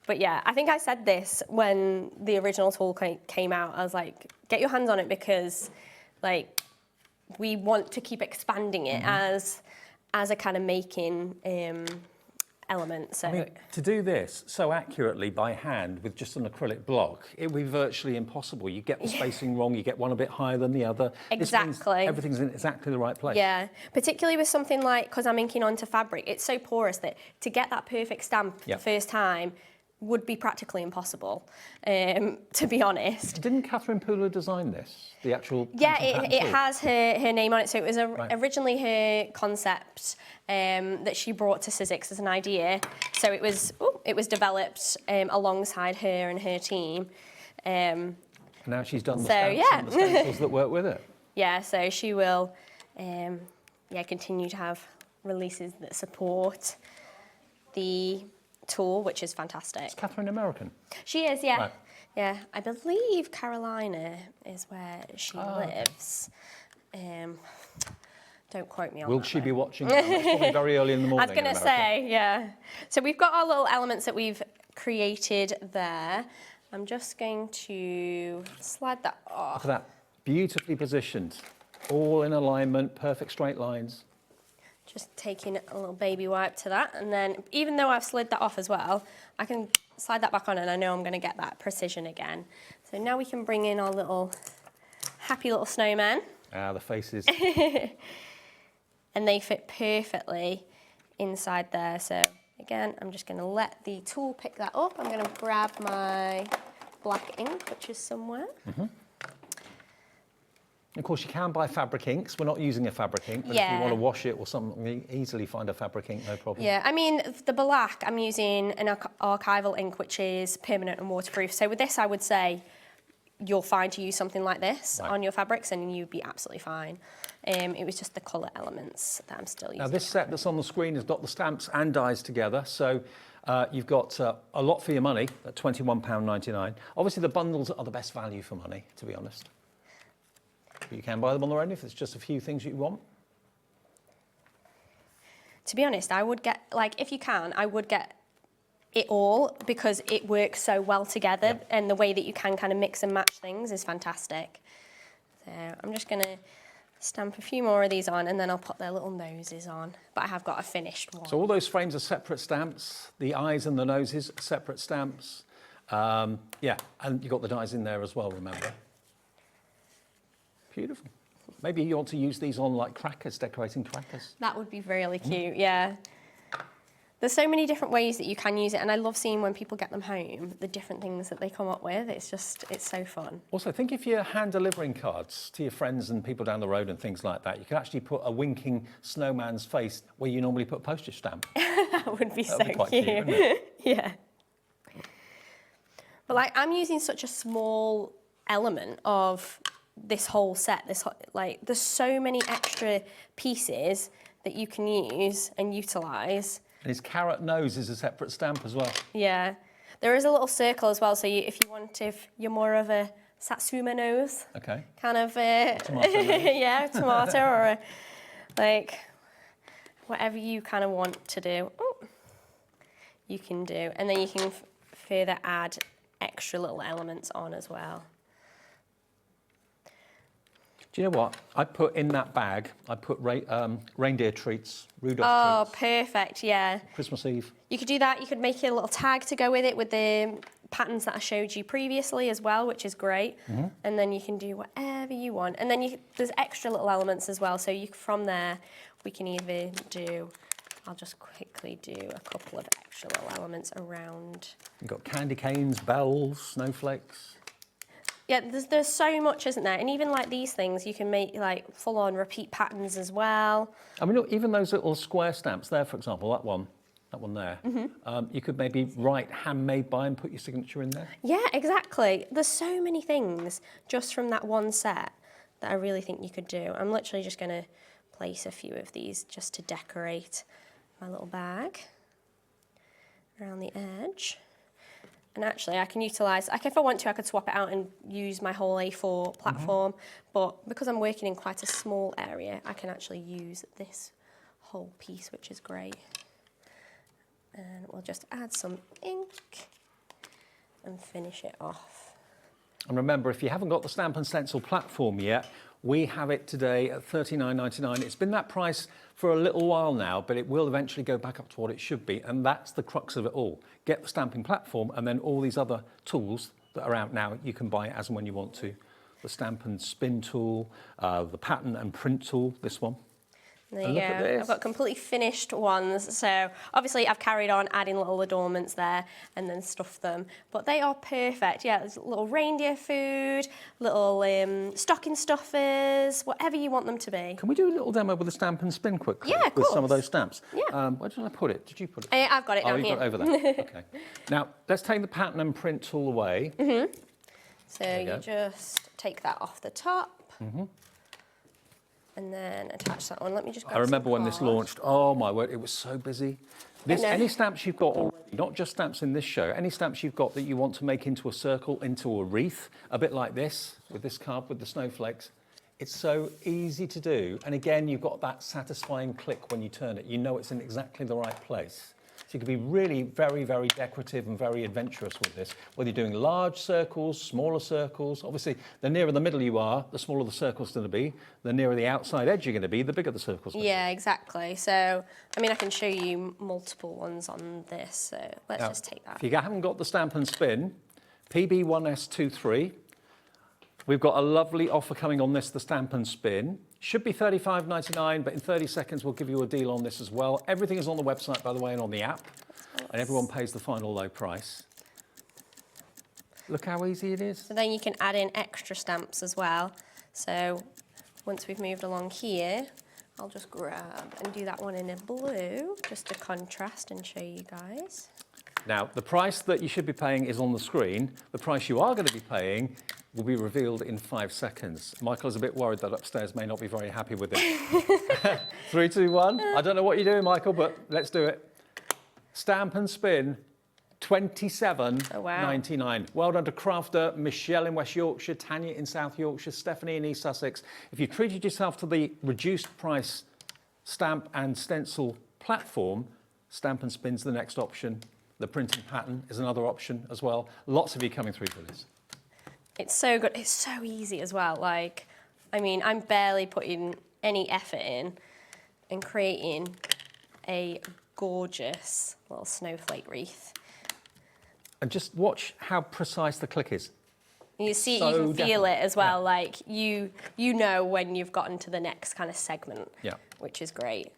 but yeah, I think I said this when the original tool came out. I was like, get your hands on it, because like we want to keep expanding it as a kind of making element. So I mean, to do this so accurately by hand with just an acrylic block, it would be virtually impossible. You get the spacing wrong, you get one a bit higher than the other. Exactly. Everything's in exactly the right place. Yeah, particularly with something like, because I'm inking onto fabric, it's so porous that to get that perfect stamp the first time would be practically impossible, to be honest. Didn't Catherine Pooler design this? The actual... Yeah, it has her name on it. So it was originally her concept that she brought to Sizzix as an idea. So it was developed alongside her and her team. And now she's done the stamps and the stencils that work with it. Yeah, so she will continue to have releases that support the tool, which is fantastic. Is Catherine American? She is, yeah. Right. Yeah, I believe Carolina is where she lives. Don't quote me on that. Will she be watching? It's probably very early in the morning. I was going to say, yeah. So we've got our little elements that we've created there. I'm just going to slide that off. Look at that, beautifully positioned, all in alignment, perfect straight lines. Just taking a little baby wipe to that, and then even though I've slid that off as well, I can slide that back on, and I know I'm going to get that precision again. So now we can bring in our little happy little snowmen. Ah, the faces. And they fit perfectly inside there. So again, I'm just going to let the tool pick that up. I'm going to grab my black ink, which is somewhere. Of course, you can buy fabric inks. We're not using a fabric ink, but if you want to wash it or something, you easily find a fabric ink, no problem. Yeah, I mean, the black, I'm using an archival ink, which is permanent and waterproof. So with this, I would say you're fine to use something like this on your fabrics and you'd be absolutely fine. It was just the colour elements that I'm still using. Now, this set that's on the screen has got the stamps and dies together, so you've got a lot for your money at £21.99. Obviously, the bundles are the best value for money, to be honest. But you can buy them on their own if it's just a few things you want. To be honest, I would get, like, if you can, I would get it all because it works so well together and the way that you can kind of mix and match things is fantastic. So I'm just going to stamp a few more of these on and then I'll put their little noses on. But I have got a finished one. So all those frames are separate stamps. The eyes and the noses are separate stamps. Yeah, and you've got the dies in there as well, remember. Beautiful. Maybe you want to use these on like crackers, decorating crackers. That would be really cute, yeah. There's so many different ways that you can use it, and I love seeing when people get them home, the different things that they come up with. It's so fun. Also, think if you're hand delivering cards to your friends and people down the road and things like that, you could actually put a winking snowman's face where you normally put a postage stamp. That would be so quite cute. cute, wouldn't it? Yeah. But like, I'm using such a small element of this whole set. There's so many extra pieces that you can use and utilise. And his carrot nose is a separate stamp as well. Yeah. There is a little circle as well, so if you're more of a Satsuma nose. Okay. Kind of Tomato nose. yeah, tomato or like whatever you kind of want to do. Oh, you can do. And then you can further add extra little elements on as well. Do you know what? I put in that bag, I put reindeer treats, Rudolph treats. Oh, perfect, yeah. Christmas Eve. You could do that. You could make a little tag to go with it with the patterns that I showed you previously as well, which is great. Mm-hmm. And then you can do whatever you want. And then there's extra little elements as well. So from there, we can either do, I'll just quickly do a couple of extra little elements around. You've got candy canes, bells, snowflakes. Yeah, there's so much, isn't there? And even like these things, you can make like full-on repeat patterns as well. I mean, look, even those little square stamps there, for example, that one there, you could maybe write handmade by and put your signature in there. Yeah, exactly. There's so many things just from that one set that I really think you could do. I'm literally just going to place a few of these just to decorate my little bag around the edge. And actually, I can utilise, like if I want to, I could swap it out and use my whole A4 platform. But because I'm working in quite a small area, I can actually use this whole piece, which is great. And we'll just add some ink and finish it off. And remember, if you haven't got the Stamp and Stencil platform yet, we have it today at $39.99. It's been that price for a little while now, but it will eventually go back up to what it should be, and that's the crux of it all. Get the stamping platform, and then all these other tools that are out now, you can buy as and when you want to. The stamp and spin tool, the pattern and print tool, this one. There you go. I've got completely finished ones. So obviously I've carried on adding little adornments there and then stuffed them. But they are perfect. Yeah, there's little reindeer food, little stocking stuffers, whatever you want them to be. Can we do a little demo with the stamp and spin quickly? Yeah, of with course. some of those stamps? Yeah. Where did I put it? Did you put it? I've got it down you've here. got it over there. Okay. Now, let's take the pattern and print tool away. So you just take that off the top. And then attach that one. Let me just grab I remember some when this card. launched, oh my word, it was so busy. Any stamps you've got already, not just stamps in this show, any stamps you've got that you want to make into a circle, into a wreath, a bit like this, with this card with the snowflakes, it's so easy to do. And again, you've got that satisfying click when you turn it. You know it's in exactly the right place. So you can be really very, very decorative and very adventurous with this, whether you're doing large circles, smaller circles. Obviously, the nearer the middle you are, the smaller the circle's going to be. The nearer the outside edge you're going to be, the bigger the circle's going to be. Yeah, exactly. So, I mean, I can show you multiple ones on this. So let's just take that. If you haven't got the stamp and spin, PB1S23, we've got a lovely offer coming on this, the stamp and spin. Should be $35.99, but in 30 seconds we'll give you a deal on this as well. Everything is on the website, by the way, and on the app, and everyone pays the final low price. Look how easy it is. So then you can add in extra stamps as well. So once we've moved along here, I'll just grab and do that one in a blue, just to contrast and show you guys. Now, the price that you should be paying is on the screen. The price you are going to be paying will be revealed in 5 seconds. Michael's a bit worried that upstairs may not be very happy with it. 3, 2, 1. I don't know what you're doing, Michael, but let's do it. Stamp and spin, £27.99. Well done to Crafter, Michelle in West Yorkshire, Tanya in South Yorkshire, Stephanie in East Sussex. If you treated yourself to the reduced price stamp and stencil platform, stamp and spin's the next option. The print and pattern is another option as well. Lots of you coming through for this. It's so good. It's so easy as well. Like, I mean, I'm barely putting any effort in and creating a gorgeous little snowflake wreath. And just watch how precise the click is. You see, So you can feel definitely. it as well. Yeah. Like you know when you've gotten to the next kind of segment, Yeah. which is great.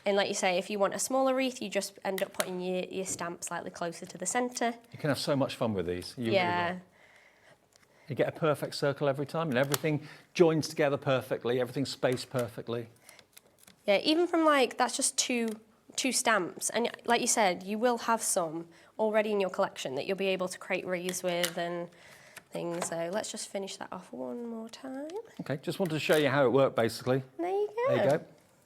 And like you say, if you want a smaller wreath, you just end up putting your stamp slightly closer to the centre. You can have so much fun with these. You really Yeah. will. You get a perfect circle every time, and everything joins together perfectly, everything's spaced perfectly. Yeah, even from like, that's just two stamps. And like you said, you will have some already in your collection that you'll be able to create wreaths with and things. So let's just finish that off one more time. Okay, just wanted to show you how it worked, basically. There you go. There you go.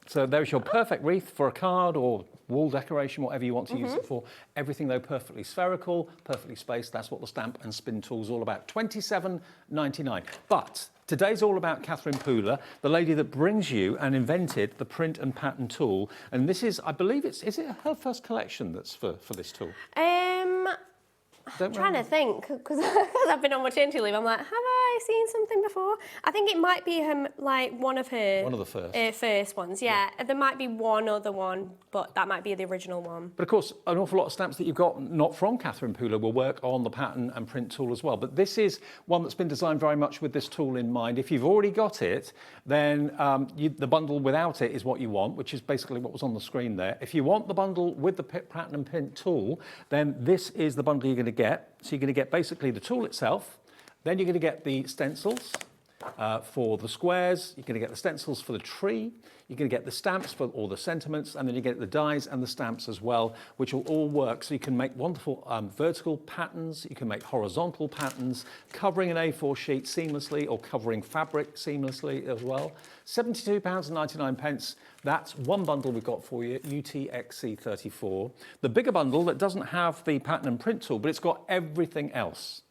So there's your perfect wreath for a card or wall decoration, whatever you want to use it for. Everything, though, perfectly spherical, perfectly spaced. That's what the stamp and spin tool's all about. £27.99. But today's all about Catherine Pooler, the lady that brings you and invented the print and pattern tool. And this is, I believe is it her first collection that's for this tool? I'm trying to think, because I've been on maternity leave. I'm like, have I seen something before? I think it might be one of the first ones. Yeah. There might be one other one, but that might be the original one. But of course, an awful lot of stamps that you've got not from Catherine Pooler will work on the pattern and print tool as well. But this is one that's been designed very much with this tool in mind. If you've already got it, then the bundle without it is what you want, which is basically what was on the screen there. If you want the bundle with the pattern and print tool, then this is the bundle you're going to get. So you're going to get basically the tool itself, then you're going to get the stencils for the squares, you're going to get the stencils for the tree, you're going to get the stamps for all the sentiments, and then you get the dies and the stamps as well, which will all work. So you can make wonderful vertical patterns, you can make horizontal patterns, covering an A4 sheet seamlessly or covering fabric seamlessly as well. £72.99. That's one bundle we've got for you, UTXC34. The bigger bundle that doesn't have the pattern and print tool, but it's got everything else.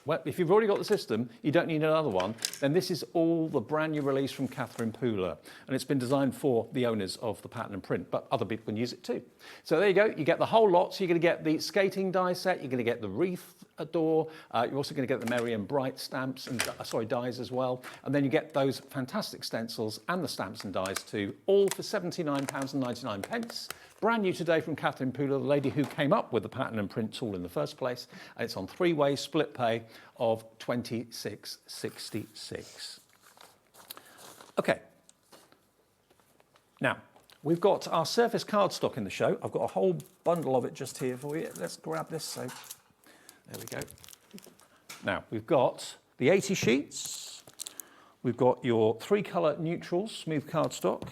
Well, if you've already got the system, you don't need another one, then this is all the brand new release from Catherine Pooler. And it's been designed for the owners of the pattern and print, but other people can use it too. So there you go, you get the whole lot. So you're going to get the skating die set, you're going to get the wreath door, you're also going to get the Merry and Bright stamps and, dies as well. And then you get those fantastic stencils and the stamps and dies too, all for £79.99. Brand new today from Catherine Pooler, the lady who came up with the pattern and print tool in the first place. And it's on 3-way split pay of £26.66. Okay. Now, we've got our surface cardstock in the show. I've got a whole bundle of it just here for you. Let's grab this. So, there we go. Now, we've got the 80 sheets. We've got your 3-colour neutrals, smooth cardstock.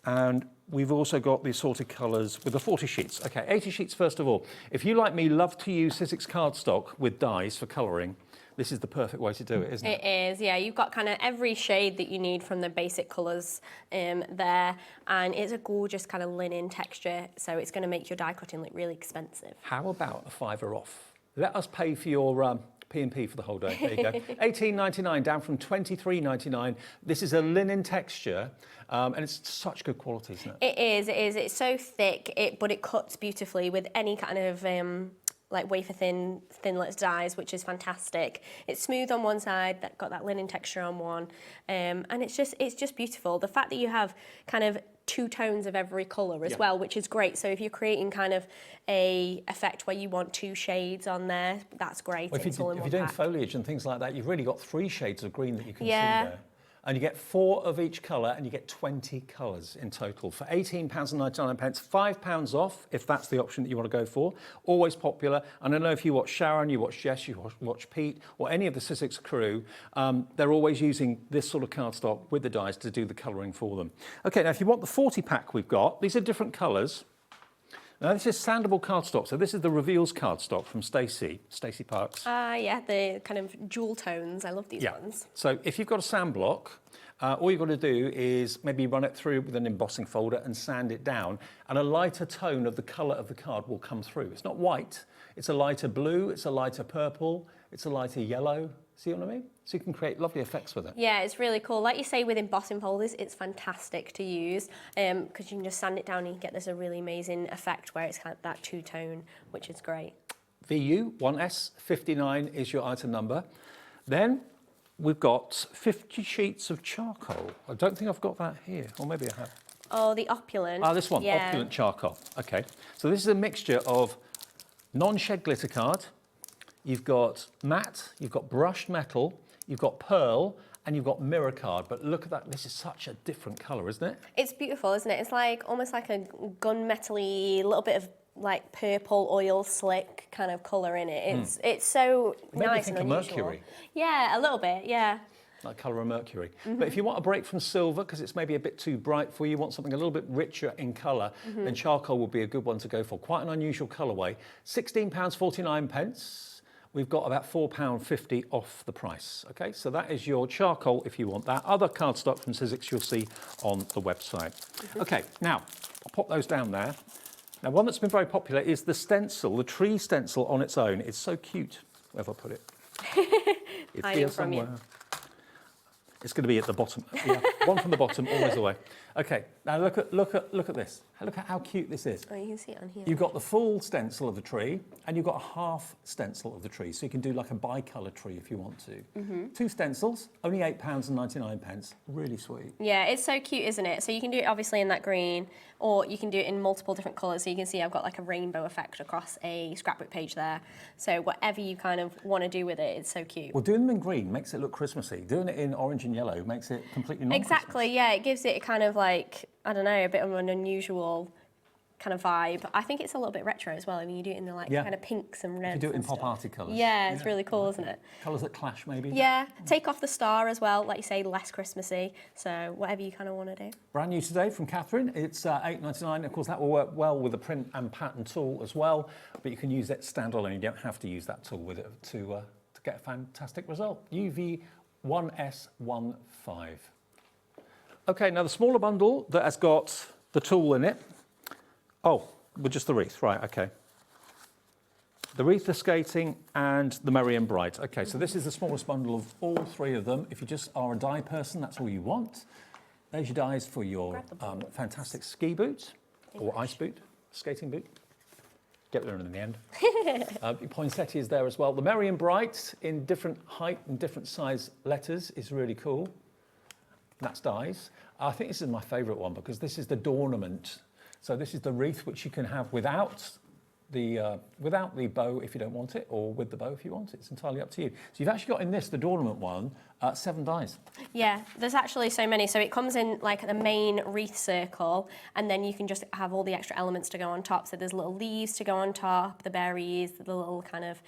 And we've also got the assorted colours with the 40 sheets. Okay, 80 sheets first of all. If you, like me, love to use Sizzix cardstock with dies for colouring, this is the perfect way to do it, isn't it? It is, yeah. You've got kind of every shade that you need from the basic colours there, and it's a gorgeous kind of linen texture, so it's going to make your die cutting look really expensive. How about a £5 off? Let us pay for your P&P for the whole day. There you go. £18.99 down from £23.99. This is a linen texture, and it's such good quality, isn't it? It is. It's so thick, but it cuts beautifully with any kind of like wafer thin thinless dies, which is fantastic. It's smooth on one side, that got that linen texture on one, and it's just beautiful. The fact that you have kind of 2 tones of every colour as well, which is great. So if you're creating kind of a effect where you want 2 shades on there, that's great. Well, if you're doing foliage and things like that, you've really got 3 shades of green that you can see there. and you get 4 of each colour, and you get 20 colours in total for £18.99, £5 off if that's the option that you want to go for. Always popular. And I know if you watch Sharon, you watch Jess, you watch Pete, or any of the Sizzix crew, they're always using this sort of cardstock with the dies to do the colouring for them. Okay, now if you want the 40 pack we've got, these are different colours. Now this is sandable cardstock, so this is the Reveals cardstock from Stacey Parks. Yeah, the kind of jewel tones. I love these ones. So if you've got a sand block, all you've got to do is maybe run it through with an embossing folder and sand it down, and a lighter tone of the colour of the card will come through. It's not white, it's a lighter blue, it's a lighter purple, it's a lighter yellow. See what I mean? So you can create lovely effects with it. Yeah, it's really cool. Like you say, with embossing folders, it's fantastic to use because you can just sand it down and you get this a really amazing effect where it's kind of that two-tone, which is great. VU 1S59 is your item number. Then we've got 50 sheets of charcoal. I don't think I've got that here, or maybe I have. Oh, the opulent. Ah, this one, yeah. opulent charcoal. Okay, so this is a mixture of non-shed glitter card. You've got matte, you've got brushed metal, you've got pearl, and you've got mirror card. But look at that, this is such a different colour, isn't it? It's beautiful, isn't it? It's like almost like a gunmetal-y, little bit of like purple oil slick kind of colour in it. It's so nice and unusual. Think of Mercury. Yeah, a little bit, yeah. Like colour of mercury. But if you want a break from silver, because it's maybe a bit too bright for you, want something a little bit richer in colour, then charcoal would be a good one to go for. Quite an unusual colourway. £16.49. We've got about £4.50 off the price. Okay, so that is your charcoal if you want that. Other cardstock from Sizzix you'll see on the website. Okay, now, I'll pop those down there. Now, one that's been very popular is the stencil, the tree stencil on its own. It's so cute. Where have I put it? It's Hiding here from you. somewhere. It's going to be at the bottom. Yeah, one from the bottom, always away. Okay, now look at this. Look at how cute this is. Oh, you can see it on here. You've got the full stencil of the tree, and you've got a half stencil of the tree, so you can do like a bi-colour tree if you want to. 2 stencils, only £8.99. Really sweet. Yeah, it's so cute, isn't it? So you can do it obviously in that green, or you can do it in multiple different colours. So you can see I've got like a rainbow effect across a scrapbook page there. So whatever you kind of want to do with it, it's so cute. Well, doing them in green makes it look Christmassy. Doing it in orange and yellow makes it completely non-Christmas. Exactly, yeah, it gives it a kind of like, I don't know, a bit of an unusual kind of vibe. I think it's a little bit retro as well. I mean, you do it in the like kind of pinks and reds. You do it in and pop stuff. arty colours. Yeah, it's really cool, isn't it? Colours that clash, maybe. Yeah, take off the star as well, like you say, less Christmassy. So whatever you kind of want to do. Brand new today from Catherine. It's £8.99. Of course, that will work well with the print and pattern tool as well. But you can use it standalone. You don't have to use that tool with it to get a fantastic result. UV1S15. Okay, now the smaller bundle that has got the tool in it. Oh, with just the wreath, right, okay. The wreath, the skating, and the Merry and Bright. Okay, so this is the smallest bundle of all 3 of them. If you just are a die person, that's all you want. There's your dies for your fantastic ski boot, or ice boot, skating boot. Get there in the end. Your poinsettia is there as well. The Merry and Bright in different height and different size letters is really cool. That's dies. I think this is my favourite one because this is the Dornament. So this is the wreath which you can have without the bow if you don't want it, or with the bow if you want it. It's entirely up to you. So you've actually got in this, the Dornament one, 7 dies. Yeah, there's actually so many. So it comes in like the main wreath circle, and then you can just have all the extra elements to go on top. So there's little leaves to go on top, the berries, the little kind of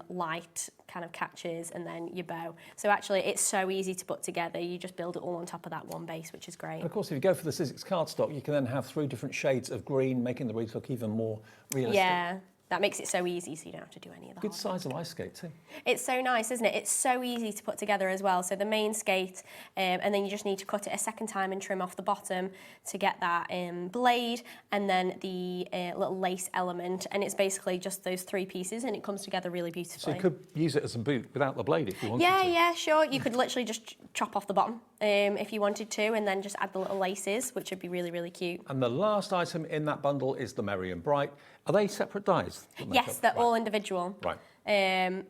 light kind of catches, and then your bow. So actually it's so easy to put together. You just build it all on top of that one base, which is great. And of course, if you go for the Sizzix cardstock, you can then have 3 different shades of green, making the wreath look even more realistic. Yeah, that makes it so easy, so you don't have to do any of that. Good size of ice skate too. It's so nice, isn't it? It's so easy to put together as well. So the main skate, and then you just need to cut it a second time and trim off the bottom to get that blade, and then the little lace element, and it's basically just those 3 pieces, and it comes together really beautifully. So you could use it as a boot without the blade if you wanted to. Yeah, sure. You could literally just chop off the bottom if you wanted to, and then just add the little laces, which would be really, really cute. And the last item in that bundle is the Merry and Bright. Are they separate dies? Yes, they're all individual. Right.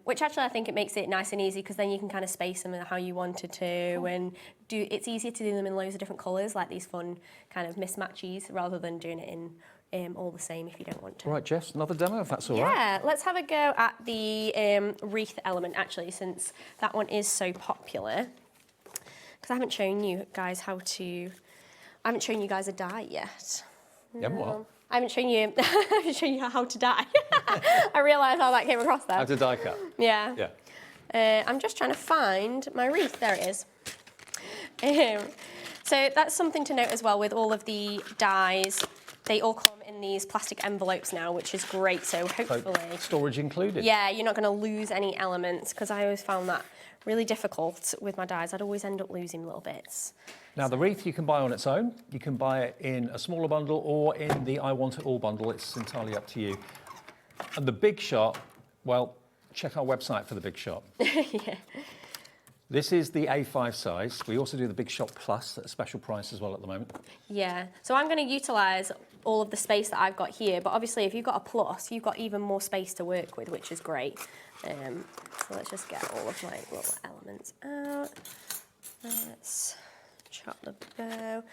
Which actually I think it makes it nice and easy because then you can kind of space them how you wanted to, and it's easier to do them in loads of different colours, like these fun kind of mismatches, rather than doing it in all the same if you don't want to. Right, Jess, another demo if that's all right. Yeah, let's have a go at the wreath element actually, since that one is so popular. because I haven't shown you guys how to. I haven't shown you guys a dye yet. You haven't what? I haven't shown you. I haven't shown you how to dye. I realised how that came across there. How to die cut? Yeah. Yeah. I'm just trying to find my wreath. There it is. So that's something to note as well with all of the dyes. They all come in these plastic envelopes now, which is great. So hopefully, Storage included. yeah, you're not going to lose any elements, because I always found that really difficult with my dyes. I'd always end up losing little bits. Now, the wreath you can buy on its own. You can buy it in a smaller bundle or in the I Want It All bundle. It's entirely up to you. And the big shot, well, check our website for the big shot. Yeah. This is the A5 size. We also do the Big Shot Plus at a special price as well at the moment. Yeah, so I'm going to utilise all of the space that I've got here, but obviously if you've got a plus, you've got even more space to work with, which is great. So let's just get all of my little elements out. Let's chop the bow.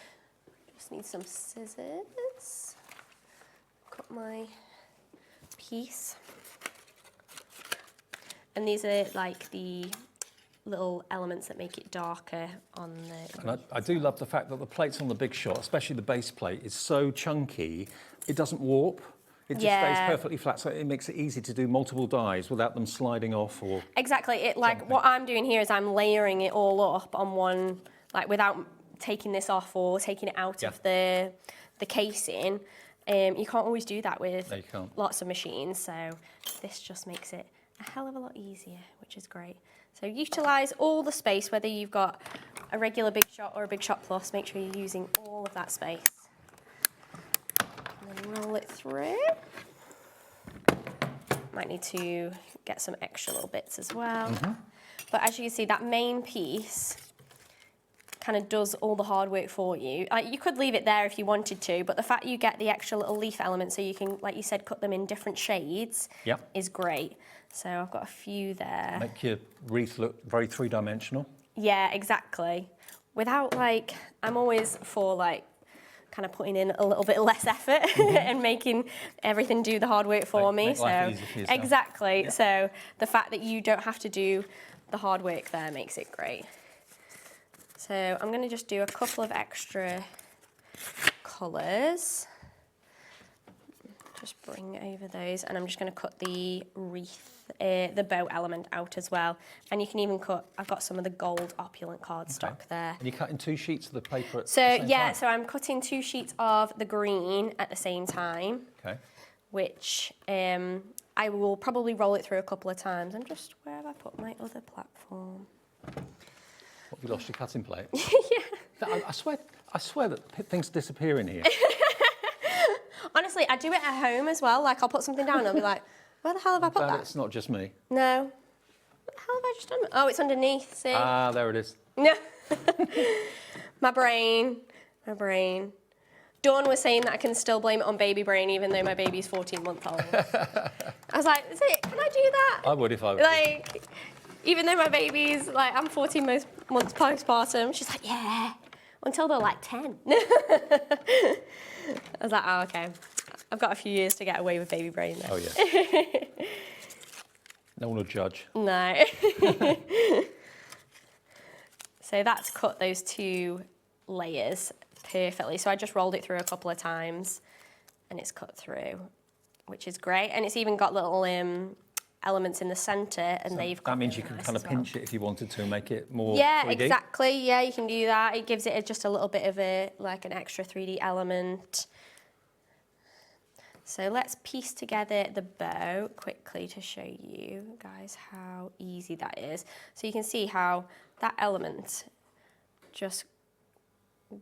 Just need some scissors. Cut my piece. And these are like the little elements that make it darker on the... And I do love the fact that the plates on the Big Shot, especially the base plate, is so chunky, it doesn't warp. It just stays perfectly flat, so it makes it easy to do multiple dyes without them sliding off or... Exactly. What I'm doing here is I'm layering it all up on one, like without taking this off or taking it out of the casing. You can't always do that with lots of machines, so this just makes it a hell of a lot easier, which is great. So utilise all the space, whether you've got a regular Big Shot or a Big Shot Plus, make sure you're using all of that space. And then roll it through. Might need to get some extra little bits as well. But as you can see, that main piece kind of does all the hard work for you. You could leave it there if you wanted to, but the fact you get the extra little leaf elements so you can, like you said, cut them in different shades is great. So I've got a few there. Make your wreath look very three-dimensional. Yeah, exactly. Without I'm always for kind of putting in a little bit less effort and making everything do the hard work for me. Make life easier for yourself. Exactly. Yeah. So the fact that you don't have to do the hard work there makes it great. So I'm going to just do a couple of extra colours. Just bring over those, and I'm just going to cut the wreath, the bow element out as well. And you can even cut, I've got some of the gold opulent cardstock there. And you're cutting 2 sheets of the paper at the So same time? so I'm cutting 2 sheets of the green at the same time. Okay. Which I will probably roll it through a couple of times. And just, where have I put my other platform? What, have you lost your cutting plate? Yeah. I swear that things disappear in here. Honestly, I do it at home as well. I'll put something down and I'll be like, where the hell have I put that? It's not just me. No. What the hell have I just done? Oh, it's underneath, see? Ah, there it is. No. My brain. Dawn was saying that I can still blame it on baby brain even though my baby's 14 months old. I was like, can I do that? I would if I was. Even though my baby's, I'm 14 months postpartum, she's like, yeah, until they're 10. I was like, oh, okay. I've got a few years to get away with baby brain then. Oh, yeah. No one will judge. No. So that's cut those 2 layers perfectly. So I just rolled it through a couple of times and it's cut through, which is great. And it's even got little elements in the centre and they've got... That means you can kind of pinch it if you wanted to and make it more 3D. exactly. Yeah, you can do that. It gives it just a little bit of an extra 3D element. So let's piece together the bow quickly to show you guys how easy that is. So you can see how that element just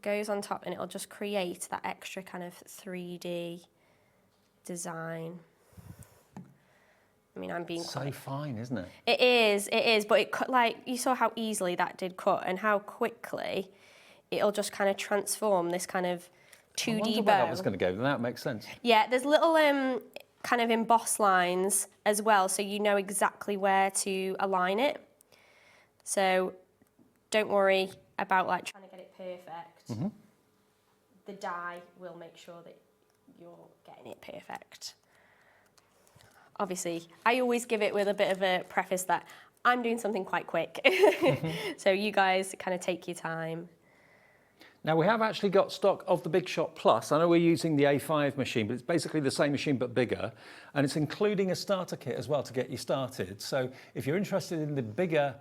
goes on top and it'll just create that extra kind of 3D design. I mean, I'm being so fine, isn't it? It is, but it cut you saw how easily that did cut and how quickly it'll just kind of transform this kind of 2D I wonder bow. where that was going to go. That makes sense. Yeah, there's little kind of emboss lines as well, so you know exactly where to align it. So don't worry about trying to get it perfect. The die will make sure that you're getting it perfect. Obviously, I always give it with a bit of a preface that I'm doing something quite quick. So you guys kind of take your time. Now we have actually got stock of the Big Shot Plus. I know we're using the A5 machine, but it's basically the same machine but bigger. And it's including a starter kit as well to get you started. So if you're interested in the bigger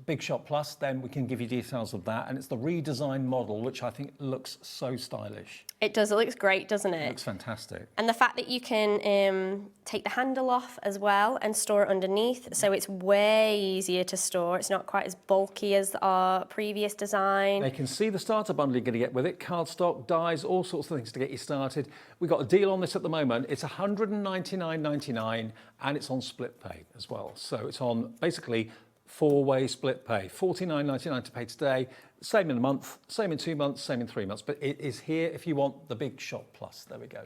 Big Shot Plus, then we can give you details of that. And it's the redesigned model, which I think looks so stylish. It does, it looks great, doesn't it? It looks fantastic. And the fact that you can take the handle off as well and store it underneath, so it's way easier to store. It's not quite as bulky as our previous design. They can see the starter bundle you're going to get with it, cardstock, dies, all sorts of things to get you started. We've got a deal on this at the moment. It's $199.99 and it's on split pay as well. So it's on basically 4-way split pay, $49.99 to pay today, same in a month, same in 2 months, same in 3 months, but it is here if you want the Big Shot Plus. There we go.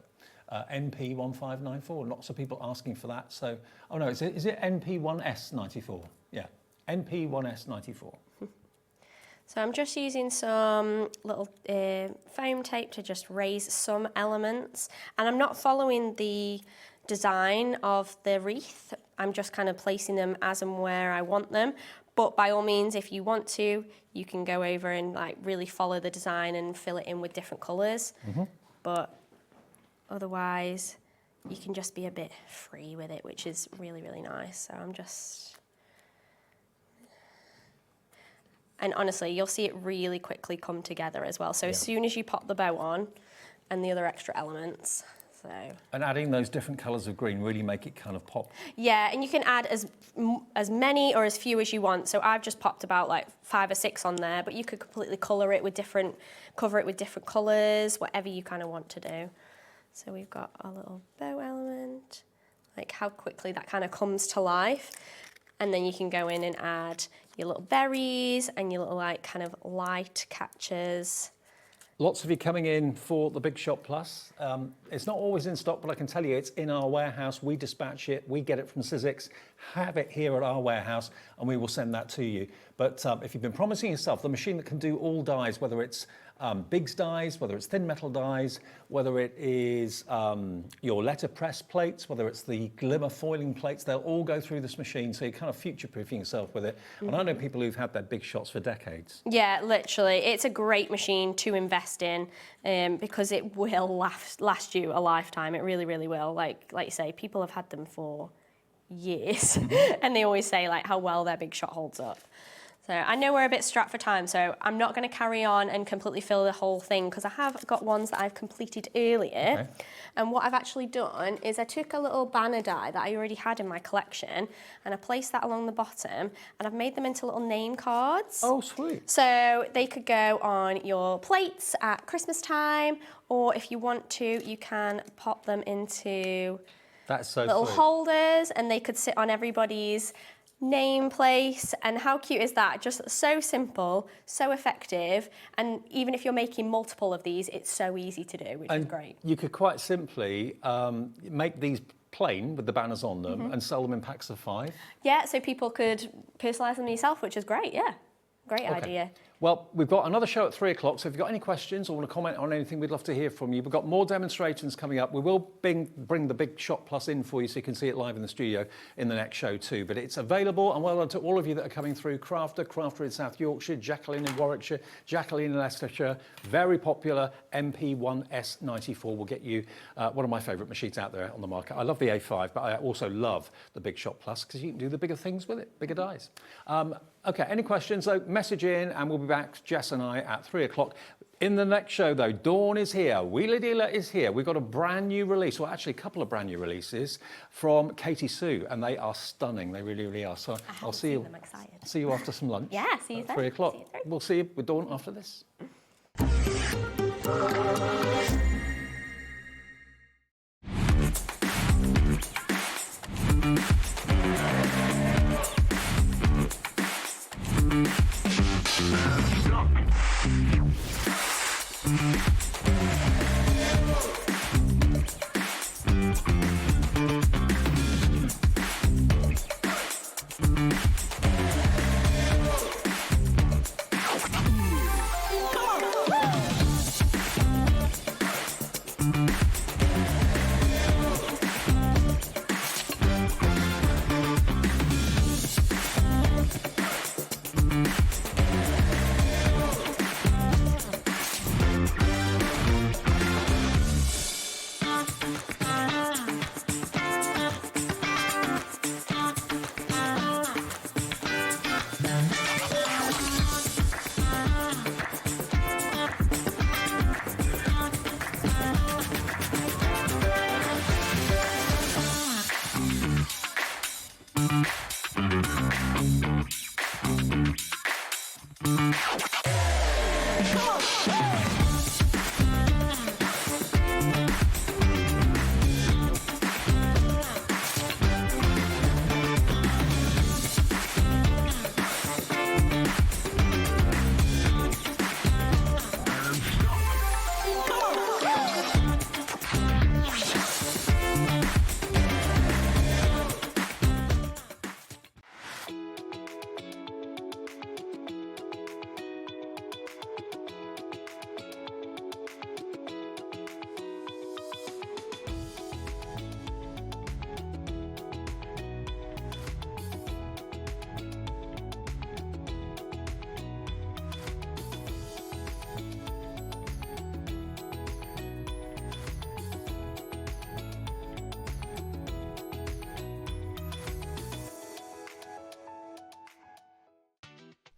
NP1594, lots of people asking for that. So, oh no, is it NP1S94? Yeah, NP1S94. So I'm just using some little foam tape to just raise some elements, and I'm not following the design of the wreath. I'm just kind of placing them as and where I want them. But by all means, if you want to, you can go over and like really follow the design and fill it in with different colours. But otherwise, you can just be a bit free with it, which is really, really nice. So I'm just... And honestly, you'll see it really quickly come together as well. So as soon as you pop the bow on and the other extra elements, so. And adding those different colours of green really make it kind of pop. Yeah, and you can add as many or as few as you want. So I've just popped about like 5 or 6 on there, but you could completely cover it with different colours, whatever you kind of want to do. So we've got our little bow element, like how quickly that kind of comes to life. And then you can go in and add your little berries and your little like kind of light catchers. Lots of you coming in for the Big Shot Plus. It's not always in stock, but I can tell you it's in our warehouse. We dispatch it, we get it from Sizzix, have it here at our warehouse, and we will send that to you. But if you've been promising yourself the machine that can do all dies, whether it's Biggs dies, whether it's thin metal dies, whether it is your letterpress plates, whether it's the glimmer foiling plates, they'll all go through this machine, so you're kind of future-proofing yourself with it. And I know people who've had their Big Shots for decades. Yeah, literally. It's a great machine to invest in because it will last you a lifetime. It really, really will. Like you say, people have had them for years and they always say like how well their Big Shot holds up. So I know we're a bit strapped for time, so I'm not going to carry on and completely fill the whole thing because I have got ones that I've completed earlier. Okay. And what I've actually done is I took a little banner die that I already had in my collection and I placed that along the bottom and I've made them into little name cards. Oh, sweet. So they could go on your plates at Christmas time, or if you want to, you can pop them into little holders and they could sit on everybody's name place. And how cute is that? Just so simple, so effective, and even if you're making multiple of these, it's so easy to do, which is great. You could quite simply make these plain with the banners on them and sell them in packs of 5. Yeah, so people could personalise them yourself, which is great. Yeah, great idea. Well, we've got another show at 3 o'clock, so if you've got any questions or want to comment on anything, we'd love to hear from you. We've got more demonstrations coming up. We will bring the Big Shot Plus in for you so you can see it live in the studio in the next show too. But it's available, and well done to all of you that are coming through. Crafter in South Yorkshire, Jacqueline in Warwickshire, Jacqueline in Leicestershire, very popular MP1S94 will get you one of my favourite machines out there on the market. I love the A5, but I also love the Big Shot Plus because you can do the bigger things with it, bigger dies. Okay, any questions though, message in and we'll be back, Jess and I, at 3 o'clock. In the next show though, Dawn is here, Wheeler Dealer is here. We've got a brand new release, well actually a couple of brand new releases from Katy Sue, and they are stunning, they really, really are. So I'll see you. I'm excited. See you after some lunch. Yeah, see you at then. 3 o'clock. We'll see you with Dawn after this.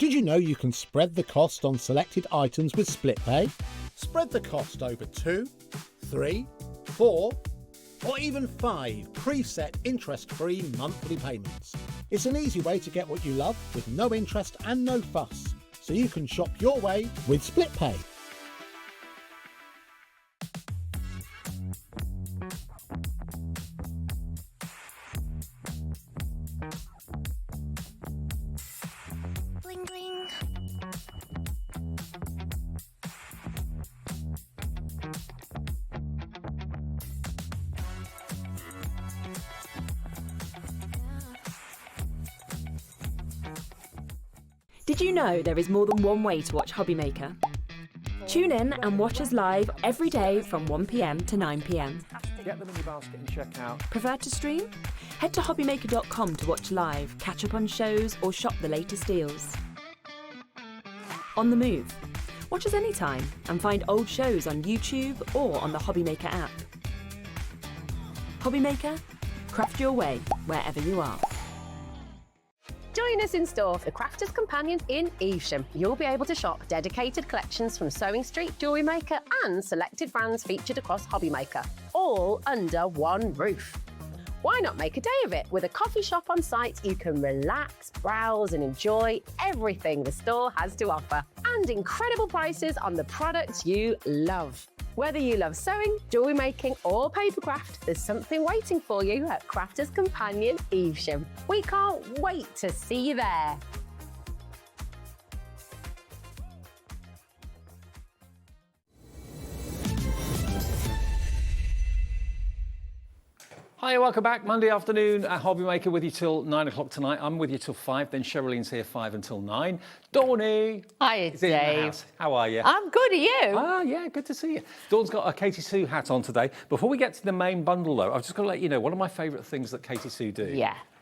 Did you know you can spread the cost on selected items with split pay? Spread the cost over 2, 3, 4, or even 5 preset interest-free monthly payments. It's an easy way to get what you love with no interest and no fuss, so you can shop your way with split pay. Bling bling. Did you know there is more than one way to watch HobbyMaker? Tune in and watch us live every day from 1 PM to 9 PM. Get them in your basket and check out. Prefer to stream? Head to hobbymaker.com to watch live, catch up on shows, or shop the latest deals. On the move. Watch us anytime and find old shows on YouTube or on the HobbyMaker app. HobbyMaker, craft your way wherever you are. Join us in store for the Crafter's Companion in Evesham. You'll be able to shop dedicated collections from Sewing Street, Jewellery Maker and selected brands featured across HobbyMaker, all under one roof. Why not make a day of it? With a coffee shop on site, you can relax, browse and enjoy everything the store has to offer. And incredible prices on the products you love. Whether you love sewing, jewellery making or papercraft, there's something waiting for you at Crafter's Companion Evesham. We can't wait to see you there. Hi, welcome back. Monday afternoon at HobbyMaker with you till 9 o'clock tonight. I'm with you till 5, then Sherilyn's here 5 until 9. Dawny! Hi, is in the Dave. house. How are you? I'm good, are you? Ah, yeah, good to see you. Dawn's got a Katy Sue hat on today. Before we get to the main bundle, though, I've just got to let you know, one of my favourite things that Katy Sue do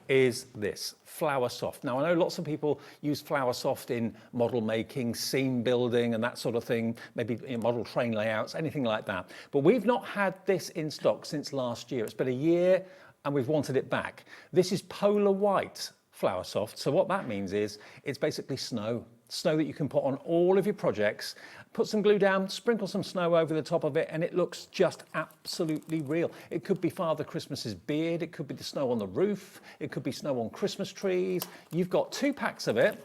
is this, Flower Soft. Now, I know lots of people use Flower Soft in model making, scene building and that sort of thing, maybe in model train layouts, anything like that. But we've not had this in stock since last year. It's been a year and we've wanted it back. This is Polar White Flower Soft. So what that means is it's basically snow that you can put on all of your projects, put some glue down, sprinkle some snow over the top of it, and it looks just absolutely real. It could be Father Christmas's beard, it could be the snow on the roof, it could be snow on Christmas trees. You've got 2 packs of it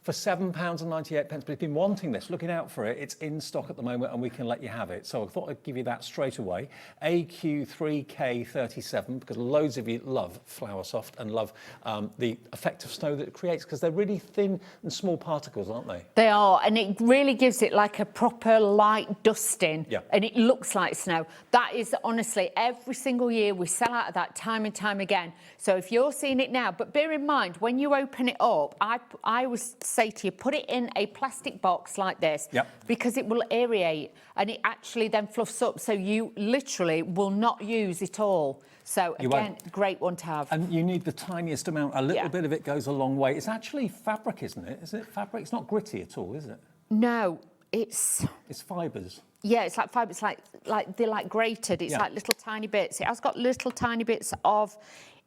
for £7.98, but if you've been wanting this, looking out for it, it's in stock at the moment and we can let you have it. So I thought I'd give you that straight away. AQ3K37, because loads of you love Flower Soft and love the effect of snow that it creates, because they're really thin and small particles, aren't they? They are, and it really gives it like a proper light dusting, and it looks like snow. That is honestly, every single year we sell out of that time and time again. So if you're seeing it now, but bear in mind, when you open it up, I always say to you, put it in a plastic box like this, because it will aerate and it actually then fluffs up, so you literally will not use it all. So again, great one to have. And you need the tiniest amount. A little bit of it goes a long way. It's actually fabric, isn't it? Is it fabric? It's not gritty at all, is it? No, it's fibres. Yeah, it's like fibre. It's like they're like grated. It's like little tiny bits. It has got little tiny bits of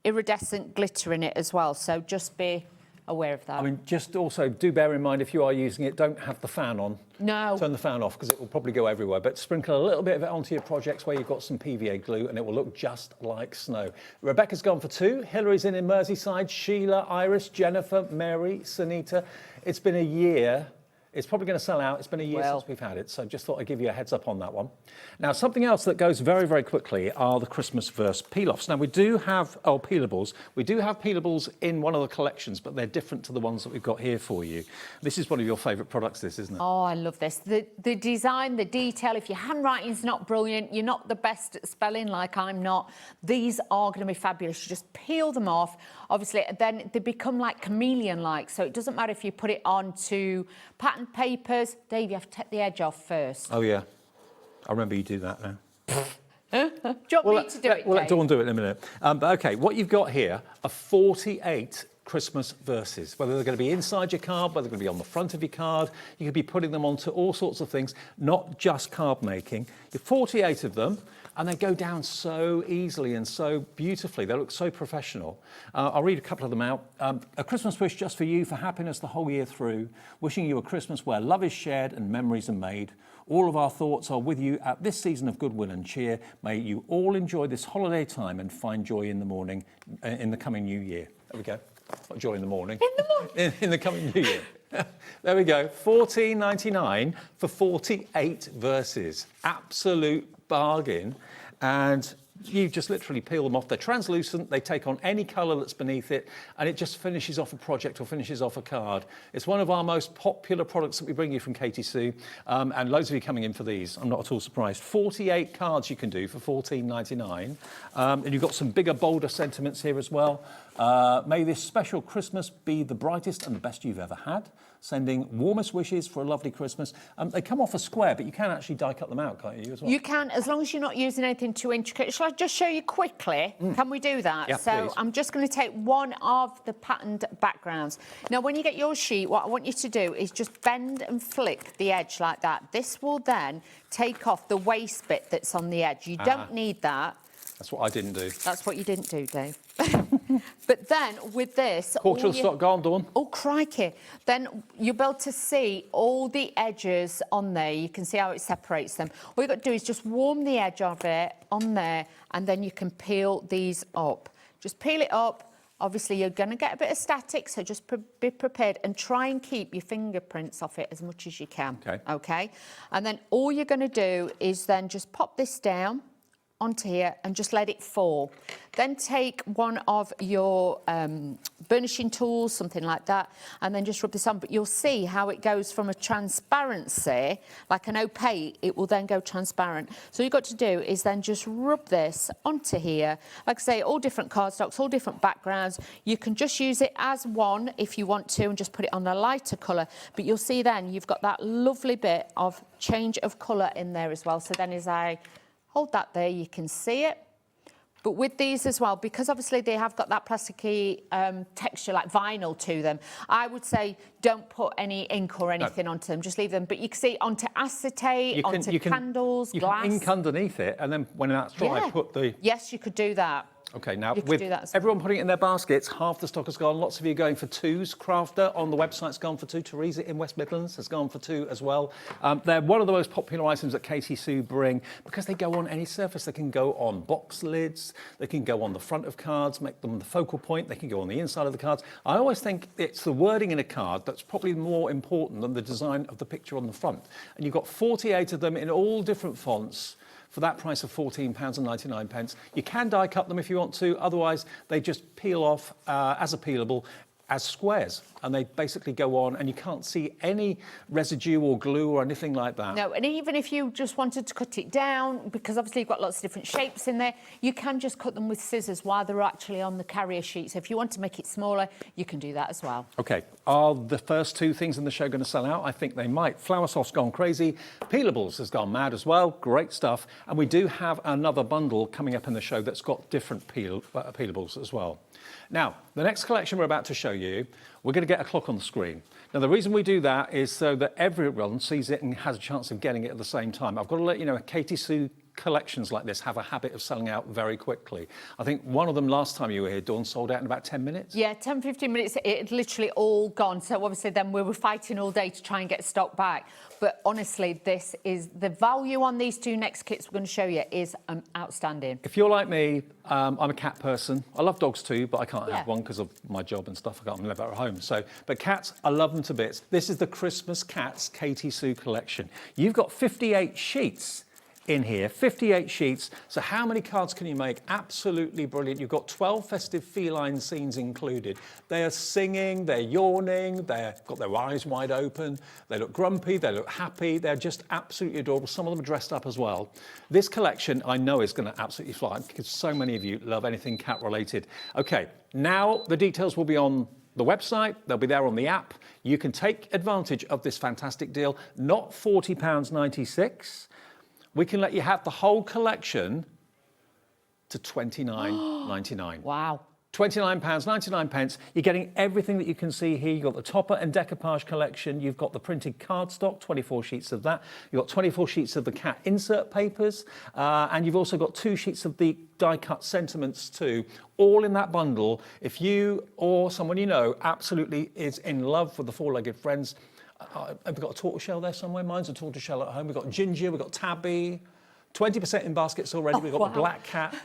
iridescent glitter in it as well. So just be aware of that. I mean, just also do bear in mind, if you are using it, don't have the fan on. No. Turn the fan off, because it will probably go everywhere. But sprinkle a little bit of it onto your projects where you've got some PVA glue and it will look just like snow. Rebecca's gone for 2. Hillary's in Merseyside. Sheila, Iris, Jennifer, Mary, Sunita. It's been a year. It's probably going to sell out. It's been a year since we've had it, so just thought I'd give you a heads up on that one. Now, something else that goes very, very quickly are the Christmas verse peel-offs. Now, we do have, peelables. We do have peelables in one of the collections, but they're different to the ones that we've got here for you. This is one of your favourite products, this, isn't it? Oh, I love this. The design, the detail, if your handwriting's not brilliant, you're not the best at spelling like I'm not, these are going to be fabulous. You just peel them off. Obviously, then they become like chameleon-like, so it doesn't matter if you put it onto pattern papers. Dave, you have to take the edge off first. Oh, yeah. I remember you do that now. Do you want me to do it, We'll let Dave? Dawn do it in a minute. But OK, what you've got here are 48 Christmas verses, whether they're going to be inside your card, whether they're going to be on the front of your card. You could be putting them onto all sorts of things, not just card making. You've 48 of them, and they go down so easily and so beautifully. They look so professional. I'll read a couple of them out. A Christmas wish just for you, for happiness the whole year through. Wishing you a Christmas where love is shared and memories are made. All of our thoughts are with you at this season of goodwill and cheer. May you all enjoy this holiday time and find joy in the morning, in the coming new year. There we go. Not joy in the morning. In the morning. In the coming new year. There we go. $14.99 for 48 verses. Absolute bargain. And you just literally peel them off. They're translucent. They take on any colour that's beneath it, and it just finishes off a project or finishes off a card. It's one of our most popular products that we bring you from Katy Sue, and loads of you coming in for these. I'm not at all surprised. 48 cards you can do for $14.99, and you've got some bigger, bolder sentiments here as well. May this special Christmas be the brightest and the best you've ever had. Sending warmest wishes for a lovely Christmas. They come off a square, but you can actually die cut them out, can't you, as well? You can, as long as you're not using anything too intricate. Shall I just show you quickly? Can we do that? Yeah, so please. I'm just going to take one of the patterned backgrounds. Now, when you get your sheet, what I want you to do is just bend and flick the edge like that. This will then take off the waste bit that's on the edge. You don't need that. That's what I didn't do. That's what you didn't do, Dave. But then with this... Quarter of the stock gone, Dawn. Oh, crikey. Then you'll be able to see all the edges on there. You can see how it separates them. All you've got to do is just warm the edge of it on there, and then you can peel these up. Just peel it up. Obviously, you're going to get a bit of static, so just be prepared and try and keep your fingerprints off it as much as you can. Okay? And then all you're going to do is then just pop this down onto here and just let it fall. Then take one of your burnishing tools, something like that, and then just rub this on. But you'll see how it goes from a transparency, like an opaque, it will then go transparent. So all you've got to do is then just rub this onto here. Like I say, all different cardstocks, all different backgrounds. You can just use it as one if you want to and just put it on a lighter colour. But you'll see then you've got that lovely bit of change of colour in there as well. So then as I hold that there, you can see it. But with these as well, because obviously they have got that plasticky texture like vinyl to them, I would say don't put any ink or anything onto them, just leave them. But you can see onto acetate, onto candles, glass. You can ink underneath it, and then when that's dry, put the... Yes, you could do that. Okay, now with everyone putting it in their baskets, half the stock has gone. Lots of you are going for twos. Crafter on the website's gone for two. Teresa in West Midlands has gone for two as well. They're one of the most popular items that Katy Sue bring because they go on any surface. They can go on box lids. They can go on the front of cards, make them the focal point. They can go on the inside of the cards. I always think it's the wording in a card that's probably more important than the design of the picture on the front. And you've got 48 of them in all different fonts. For that price of £14.99. You can die cut them if you want to, otherwise they just peel off as a peelable as squares, and they basically go on and you can't see any residue or glue or anything like that. No, and even if you just wanted to cut it down, because obviously you've got lots of different shapes in there, you can just cut them with scissors while they're actually on the carrier sheet. So if you want to make it smaller, you can do that as well. Okay, are the first two things in the show going to sell out? I think they might. Flower Soft's gone crazy. Peelables has gone mad as well. Great stuff. And we do have another bundle coming up in the show that's got different peelables as well. Now, the next collection we're about to show you, we're going to get a clock on the screen. Now, the reason we do that is so that everyone sees it and has a chance of getting it at the same time. I've got to let you know, Katy Sue collections like this have a habit of selling out very quickly. I think one of them last time you were here, Dawn, sold out in about 10 minutes. Yeah, 10, 15 minutes, it had literally all gone. So obviously then we were fighting all day to try and get stock back. But honestly, this is the value on these two next kits we're going to show you is outstanding. If you're like me, I'm a cat person. I love dogs too, but I can't have one because of my job and stuff. I can't live at home. But cats, I love them to bits. This is the Christmas Cats Katy Sue collection. You've got 58 sheets in here, 58 sheets. So how many cards can you make? Absolutely brilliant. You've got 12 festive feline scenes included. They are singing, they're yawning, they've got their eyes wide open, they look grumpy, they look happy, they're just absolutely adorable. Some of them are dressed up as well. This collection I know is going to absolutely fly because so many of you love anything cat related. Okay, now the details will be on the website, they'll be there on the app. You can take advantage of this fantastic deal, not £40.96. We can let you have the whole collection to $29.99. Wow. £29.99. You're getting everything that you can see here. You've got the topper and decoupage collection. You've got the printed cardstock, 24 sheets of that. You've got 24 sheets of the cat insert papers. And you've also got 2 sheets of the die-cut sentiments too, all in that bundle. If you or someone you know absolutely is in love with the four-legged friends, have we got a tortoiseshell there somewhere? Mine's a tortoiseshell at home. We've got Ginger, we've got Tabby, 20% in baskets already. We've got the black cat.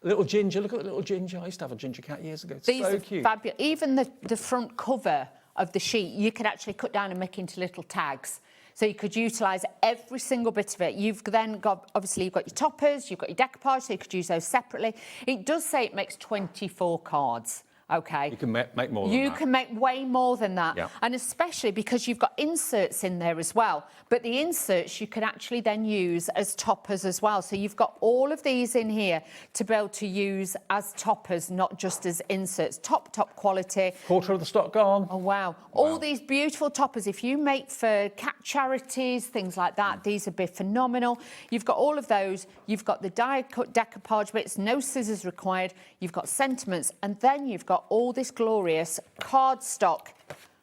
Little Ginger, look at the little Ginger. I used to have a ginger cat years ago. It's so cute. Fabulous. Even the front cover of the sheet, you could actually cut down and make into little tags. So you could utilise every single bit of it. You've then got, obviously, you've got your toppers, you've got your decoupage, so you could use those separately. It does say it makes 24 cards. Okay. You can make more than that. You can make way more than that. Yeah. And especially because you've got inserts in there as well. But the inserts you can actually then use as toppers as well. So you've got all of these in here to be able to use as toppers, not just as inserts. Top quality. Quarter of the stock gone. Oh, wow. All these beautiful toppers. If you make for cat charities, things like that, these would be phenomenal. You've got all of those. You've got the die-cut decoupage bits, no scissors required. You've got sentiments. And then you've got all this glorious cardstock.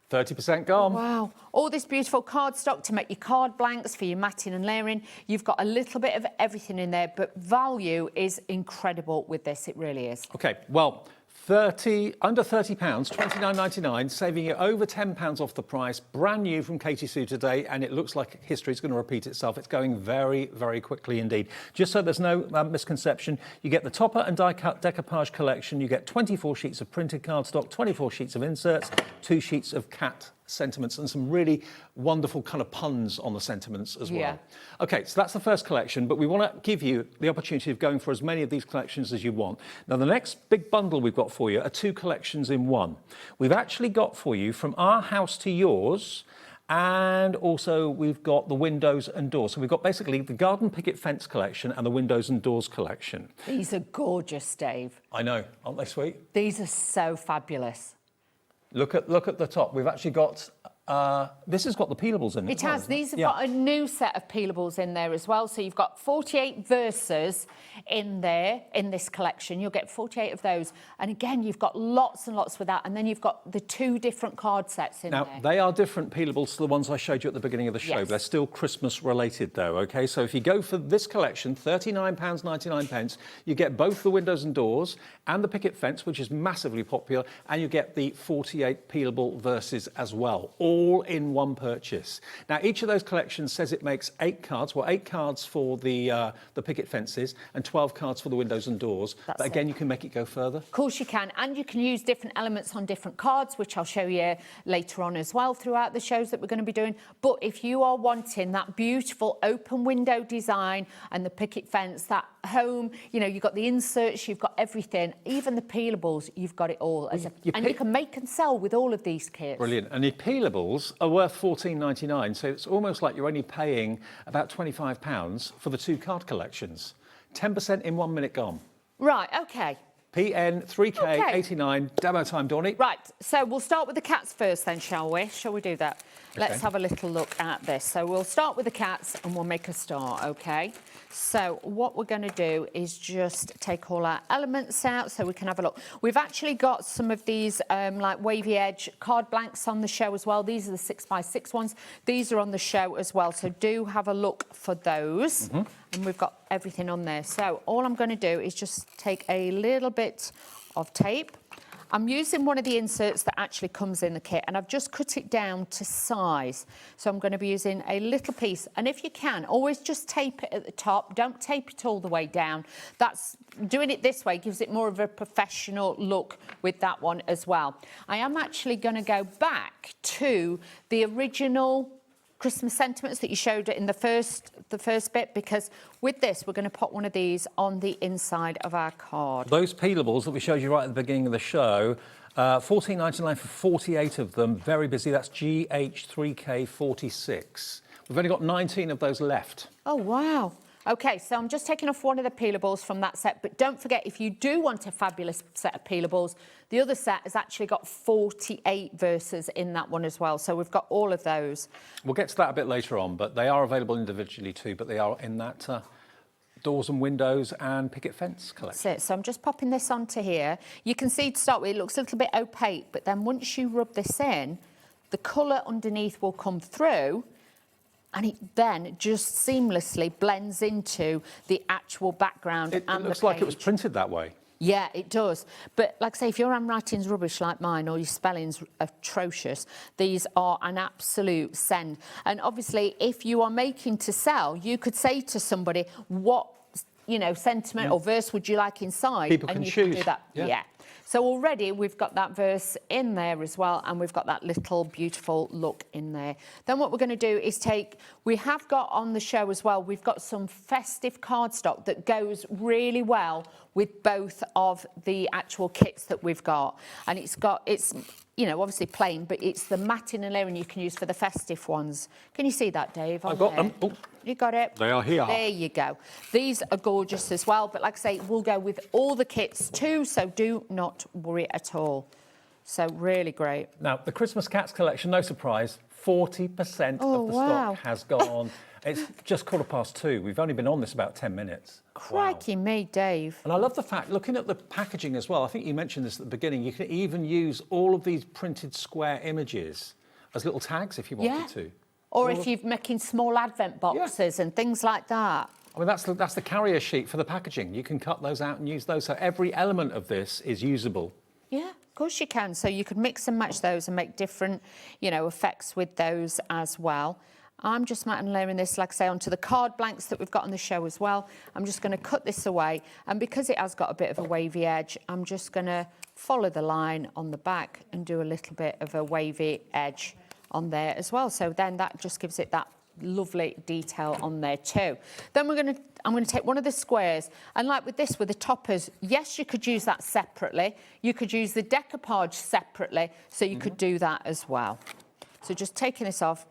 30% gone. Wow. All this beautiful cardstock to make your card blanks for your matting and layering. You've got a little bit of everything in there, but value is incredible with this. It really is. Okay, well, under £30, £29.99, saving you over £10 off the price. Brand new from Katy Sue today, and it looks like history is going to repeat itself. It's going very, very quickly indeed. Just so there's no misconception, you get the topper and die-cut decoupage collection. You get 24 sheets of printed cardstock, 24 sheets of inserts, 2 sheets of cat sentiments, and some really wonderful kind of puns on the sentiments as well. Yeah. Okay, so that's the first collection, but we want to give you the opportunity of going for as many of these collections as you want. Now, the next big bundle we've got for you are 2 collections in one. We've actually got for you From Our House to Yours, and also we've got the windows and doors. So we've got basically the garden picket fence collection and the windows and doors collection. These are gorgeous, Dave. I know, aren't they sweet? These are so fabulous. Look at the top. We've actually got, this has got the peelables in it. It has. These have got a new set of peelables in there as well. So you've got 48 verses in there, in this collection. You'll get 48 of those. And again, you've got lots and lots with that. And then you've got the 2 different card sets in there. Now, they are different peelables to the ones I showed you at the beginning of the show. Yes. They're still Christmas related though, okay? So if you go for this collection, £39.99, you get both the windows and doors and the picket fence, which is massively popular, and you get the 48 peelable verses as well, all in one purchase. Now, each of those collections says it makes 8 cards, well, 8 cards for the picket fences and 12 cards for the windows and doors. But again, you can make it go further. Of course you can, and you can use different elements on different cards, which I'll show you later on as well throughout the shows that we're going to be doing. But if you are wanting that beautiful open window design and the picket fence, that home, you know, you've got the inserts, you've got everything, even the peelables, you've got it all. And you can make and sell with all of these kits. Brilliant. And your peelables are worth $14.99, so it's almost like you're only paying about £25 for the 2 card collections. 10% in 1 minute gone. Right, OK. PN 3K 89, demo time, Dawny. Right, so we'll start with the cats first then, shall we? Shall we do that? Let's have a little look at this. So we'll start with the cats and we'll make a start, OK? So what we're going to do is just take all our elements out so we can have a look. We've actually got some of these like wavy edge card blanks on the show as well. These are the 6x6 ones. These are on the show as well, so do have a look for those. And we've got everything on there. So all I'm going to do is just take a little bit of tape. I'm using one of the inserts that actually comes in the kit, and I've just cut it down to size. So I'm going to be using a little piece. And if you can, always just tape it at the top. Don't tape it all the way down. Doing it this way gives it more of a professional look with that one as well. I am actually going to go back to the original Christmas sentiments that you showed in the first bit, because with this we're going to put one of these on the inside of our card. Those peelables that we showed you right at the beginning of the show, $14.99 for 48 of them. Very busy. That's GH3K46. We've only got 19 of those left. Oh wow. OK, so I'm just taking off one of the peelables from that set, but don't forget, if you do want a fabulous set of peelables, the other set has actually got 48 verses in that one as well, so we've got all of those. We'll get to that a bit later on, but they are available individually too, but they are in that doors and windows and picket fence collection. That's it. So I'm just popping this onto here. You can see to start with, it looks a little bit opaque, but then once you rub this in, the colour underneath will come through, and it then just seamlessly blends into the actual background and the page. It looks like it was printed that way. Yeah, it does. But like I say, if your handwriting's rubbish like mine or your spelling's atrocious, these are an absolute send. And obviously, if you are making to sell, you could say to somebody, what, sentiment or verse would you like inside? People and can you choose. Can do that. Yeah. So already we've got that verse in there as well, and we've got that little beautiful look in there. Then what we're going to do is we have got on the show as well, we've got some festive cardstock that goes really well with both of the actual kits that we've got. And it's obviously plain, but it's the matting and layering you can use for the festive ones. Can you see that, Dave? I've got them. Oh. You got it? They are here. There you go. These are gorgeous as well, but like I say, we'll go with all the kits too, so do not worry at all. So really great. Now, the Christmas Cats collection, no surprise, 40% of the stock has gone. It's just 2:15. We've only been on this about 10 minutes. Crikey me, Dave. And I love the fact, looking at the packaging as well, I think you mentioned this at the beginning, you can even use all of these printed square images as little tags if you wanted to. Or if you're making small advent boxes and things like that. I mean, that's the carrier sheet for the packaging. You can cut those out and use those. So every element of this is usable. Yeah, of course you can. So you could mix and match those and make different, effects with those as well. I'm just mat and layering this, like I say, onto the card blanks that we've got on the show as well. I'm just going to cut this away. And because it has got a bit of a wavy edge, I'm just going to follow the line on the back and do a little bit of a wavy edge on there as well. So then that just gives it that lovely detail on there too. Then I'm going to take one of the squares, and like with this, with the toppers, yes, you could use that separately. You could use the decoupage separately, so you could do that as well. So just taking this off,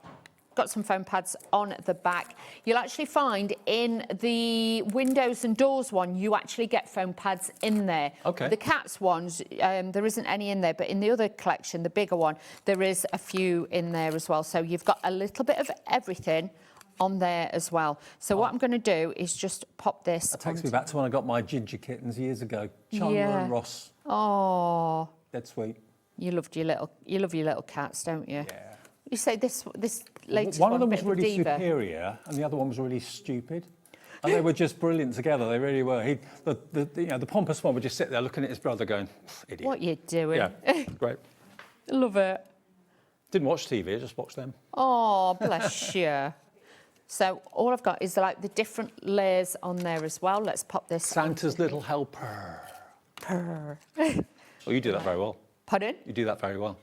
got some foam pads on the back. You'll actually find in the windows and doors one, you actually get foam pads in there. Okay. The cats ones, there isn't any in there, but in the other collection, the bigger one, there is a few in there as well. So you've got a little bit of everything on there as well. So what I'm going to do is just pop this. That takes me back to when I got my ginger kittens years ago. Chandler and Ross. Oh. Dead sweet. You love your little cats, don't you? Yeah. You say this latest one of them was bit of a really diva. superior, and the other one was really stupid. And they were just brilliant together. They really were. The pompous one would just sit there looking at his brother, going, "Idiot." What you doing? Yeah, great. Love it. Didn't watch TV. I just watched them. Oh, bless you. So all I've got is the different layers on there as well. Let's pop this. Santa's little helper. Purr. Oh, you do that very well. Pardon? You do that very well.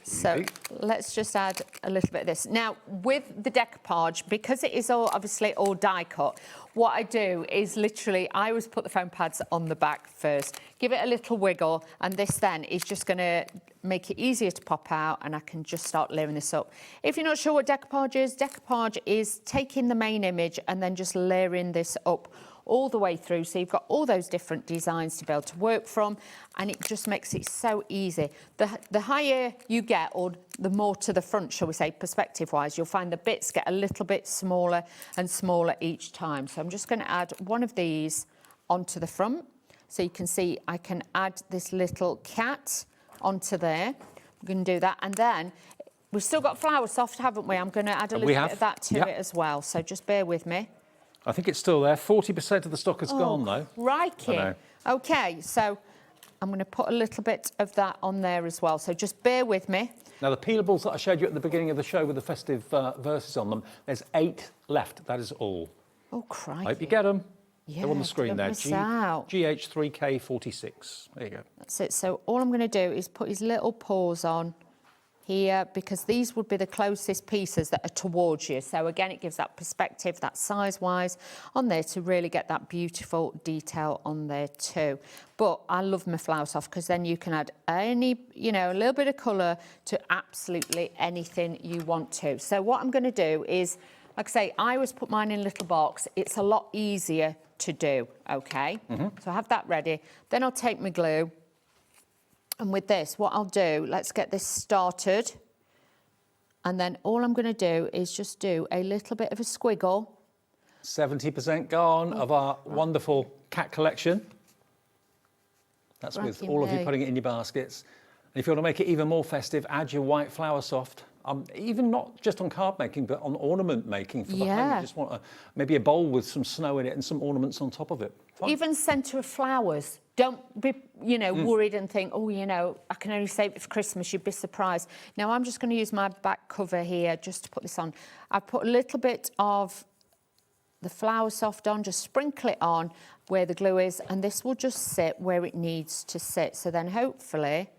So let's just add a little bit of this. Now, with the decoupage, because it is obviously all die cut, what I do is I always put the foam pads on the back first, give it a little wiggle, and this then is just going to make it easier to pop out, and I can just start layering this up. If you're not sure what decoupage is taking the main image and then just layering this up all the way through, so you've got all those different designs to be able to work from, and it just makes it so easy. The higher you get, or the more to the front, shall we say, perspective-wise, you'll find the bits get a little bit smaller and smaller each time. So I'm just going to add one of these onto the front, so you can see I can add this little cat onto there. I'm going to do that, and then we've still got Flower Soft, haven't we? I'm going to add a little bit of that to it as well, so just bear with me. I think it's still there. 40% of the stock has gone, though. Crikey. OK, so I'm going to put a little bit of that on there as well. So just bear with me. Now, the peelables that I showed you at the beginning of the show with the festive verses on them, there's 8 left. That is all. Oh, crikey. I hope you get them. Yeah, they're on the screen there. GH3K46. There you go. That's it. So all I'm going to do is put his little paws on here, because these would be the closest pieces that are towards you. So again, it gives that perspective, that size-wise on there, to really get that beautiful detail on there too. But I love my Flower Soft, because then you can add any, a little bit of colour to absolutely anything you want to. So what I'm going to do is, like I say, I always put mine in a little box. It's a lot easier to do, OK? So I have that ready. Then I'll take my glue. And with this, what I'll do, let's get this started. And then all I'm going to do is just do a little bit of a squiggle 70% gone of our wonderful cat collection. That's with all of you putting it in your baskets. And if you want to make it even more festive, add your white flower soft. Even not just on card making, but on ornament making for the home. You just want maybe a bowl with some snow in it and some ornaments on top of it. Fun. Even centre of flowers. Don't be, worried and think, oh, I can only save it for Christmas. You'd be surprised. Now, I'm just going to use my back cover here just to put this on. I've put a little bit of the flower soft on, just sprinkle it on where the glue is, and this will just sit where it needs to sit. So then hopefully,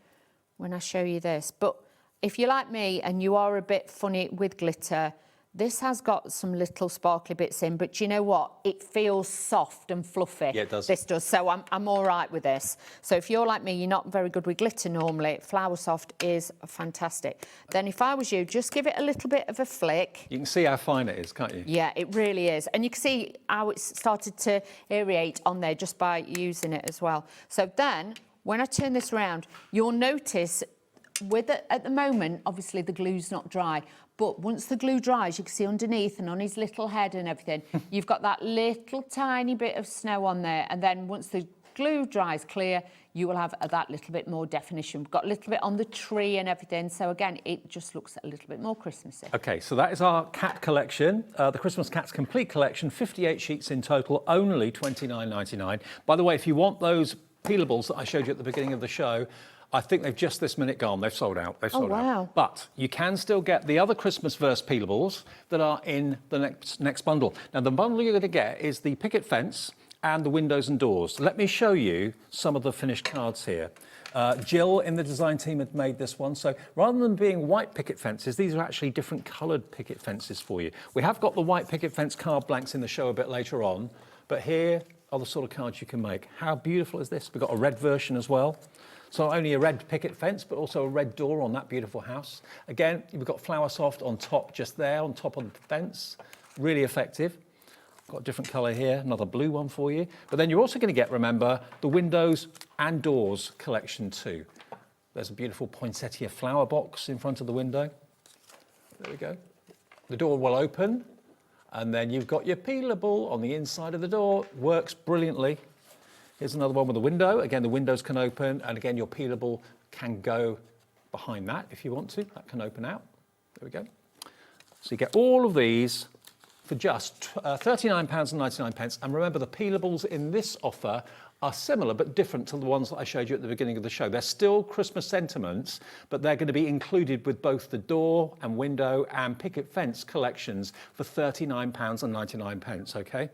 when I show you this, but if you're like me and you are a bit funny with glitter, this has got some little sparkly bits in, but you know what? It feels soft and fluffy. Yeah, it does. This does, so I'm all right with this. So if you're like me, you're not very good with glitter normally, Flower Soft is fantastic. Then if I was you, just give it a little bit of a flick. You can see how fine it is, can't you? Yeah, it really is. And you can see how it's started to aerate on there just by using it as well. So then, when I turn this around, you'll notice at the moment, obviously the glue's not dry, but once the glue dries, you can see underneath and on his little head and everything, you've got that little tiny bit of snow on there. And then once the glue dries clear, you will have that little bit more definition. We've got a little bit on the tree and everything. So again, it just looks a little bit more Christmassy. Okay, so that is our cat collection, the Christmas Cats Complete Collection, 58 sheets in total, only $29.99. By the way, if you want those peelables that I showed you at the beginning of the show, I think they've just this minute gone. They've sold out. They've sold out. But you can still get the other Christmas verse peelables that are in the next bundle. Now, the bundle you're going to get is the picket fence and the windows and doors. Let me show you some of the finished cards here. Jill in the design team had made this one. So rather than being white picket fences, these are actually different coloured picket fences for you. We have got the white picket fence card blanks in the show a bit later on, but here are the sort of cards you can make. How beautiful is this? We've got a red version as well. So not only a red picket fence, but also a red door on that beautiful house. Again, we've got Flower Soft on top, just there, on top of the fence. Really effective. Got a different colour here, another blue one for you. But then you're also going to get, remember, the windows and doors collection too. There's a beautiful poinsettia flower box in front of the window. There we go. The door will open, and then you've got your peelable on the inside of the door. Works brilliantly. Here's another one with a window. Again, the windows can open, and again, your peelable can go behind that if you want to. That can open out. There we go. So you get all of these for just £39.99. And remember, the peelables in this offer are similar but different to the ones that I showed you at the beginning of the show. They're still Christmas sentiments, but they're going to be included with both the door and window and picket fence collections for £39.99, okay?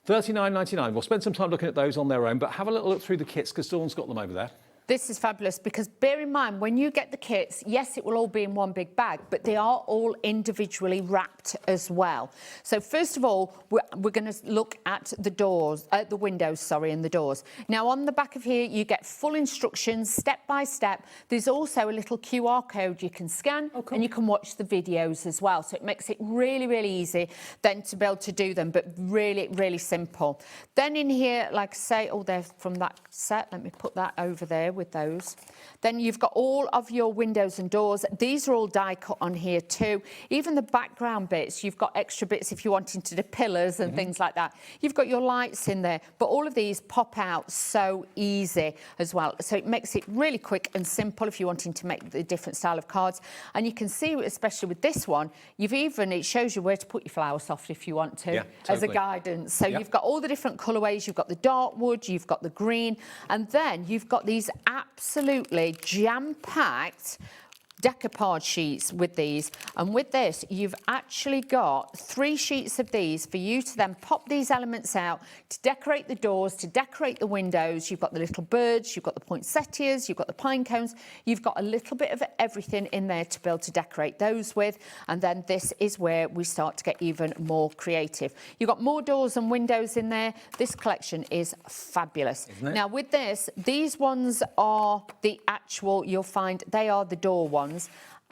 $39.99. We'll spend some time looking at those on their own, but have a little look through the kits because Dawn's got them over there. This is fabulous because bear in mind, when you get the kits, yes, it will all be in one big bag, but they are all individually wrapped as well. So first of all, we're going to look at the doors, the windows, sorry, and the doors. Now on the back of here, you get full instructions, step by step. There's also a little QR code you can scan and you can watch the videos as well. So it makes it really, really easy then to be able to do them, but really, really simple. Then in here, like I say, they're from that set. Let me put that over there with those. Then you've got all of your windows and doors. These are all die cut on here too. Even the background bits, you've got extra bits if you're wanting to do pillars and things like that. You've got your lights in there, but all of these pop out so easy as well. So it makes it really quick and simple if you're wanting to make the different style of cards. And you can see, especially with this one, it shows you where to put your Flower Soft if you want to, as a guidance. So you've got all the different colourways. You've got the dark wood, you've got the green, and then you've got these absolutely jam-packed decoupage sheets with these, and with this you've actually got 3 sheets of these for you to then pop these elements out to decorate the doors, to decorate the windows. You've got the little birds, you've got the poinsettias, you've got the pine cones, you've got a little bit of everything in there to be able to decorate those with. And then this is where we start to get even more creative. You've got more doors and windows in there. This collection is fabulous. Now with this, these ones are the actual, you'll find they are the door ones.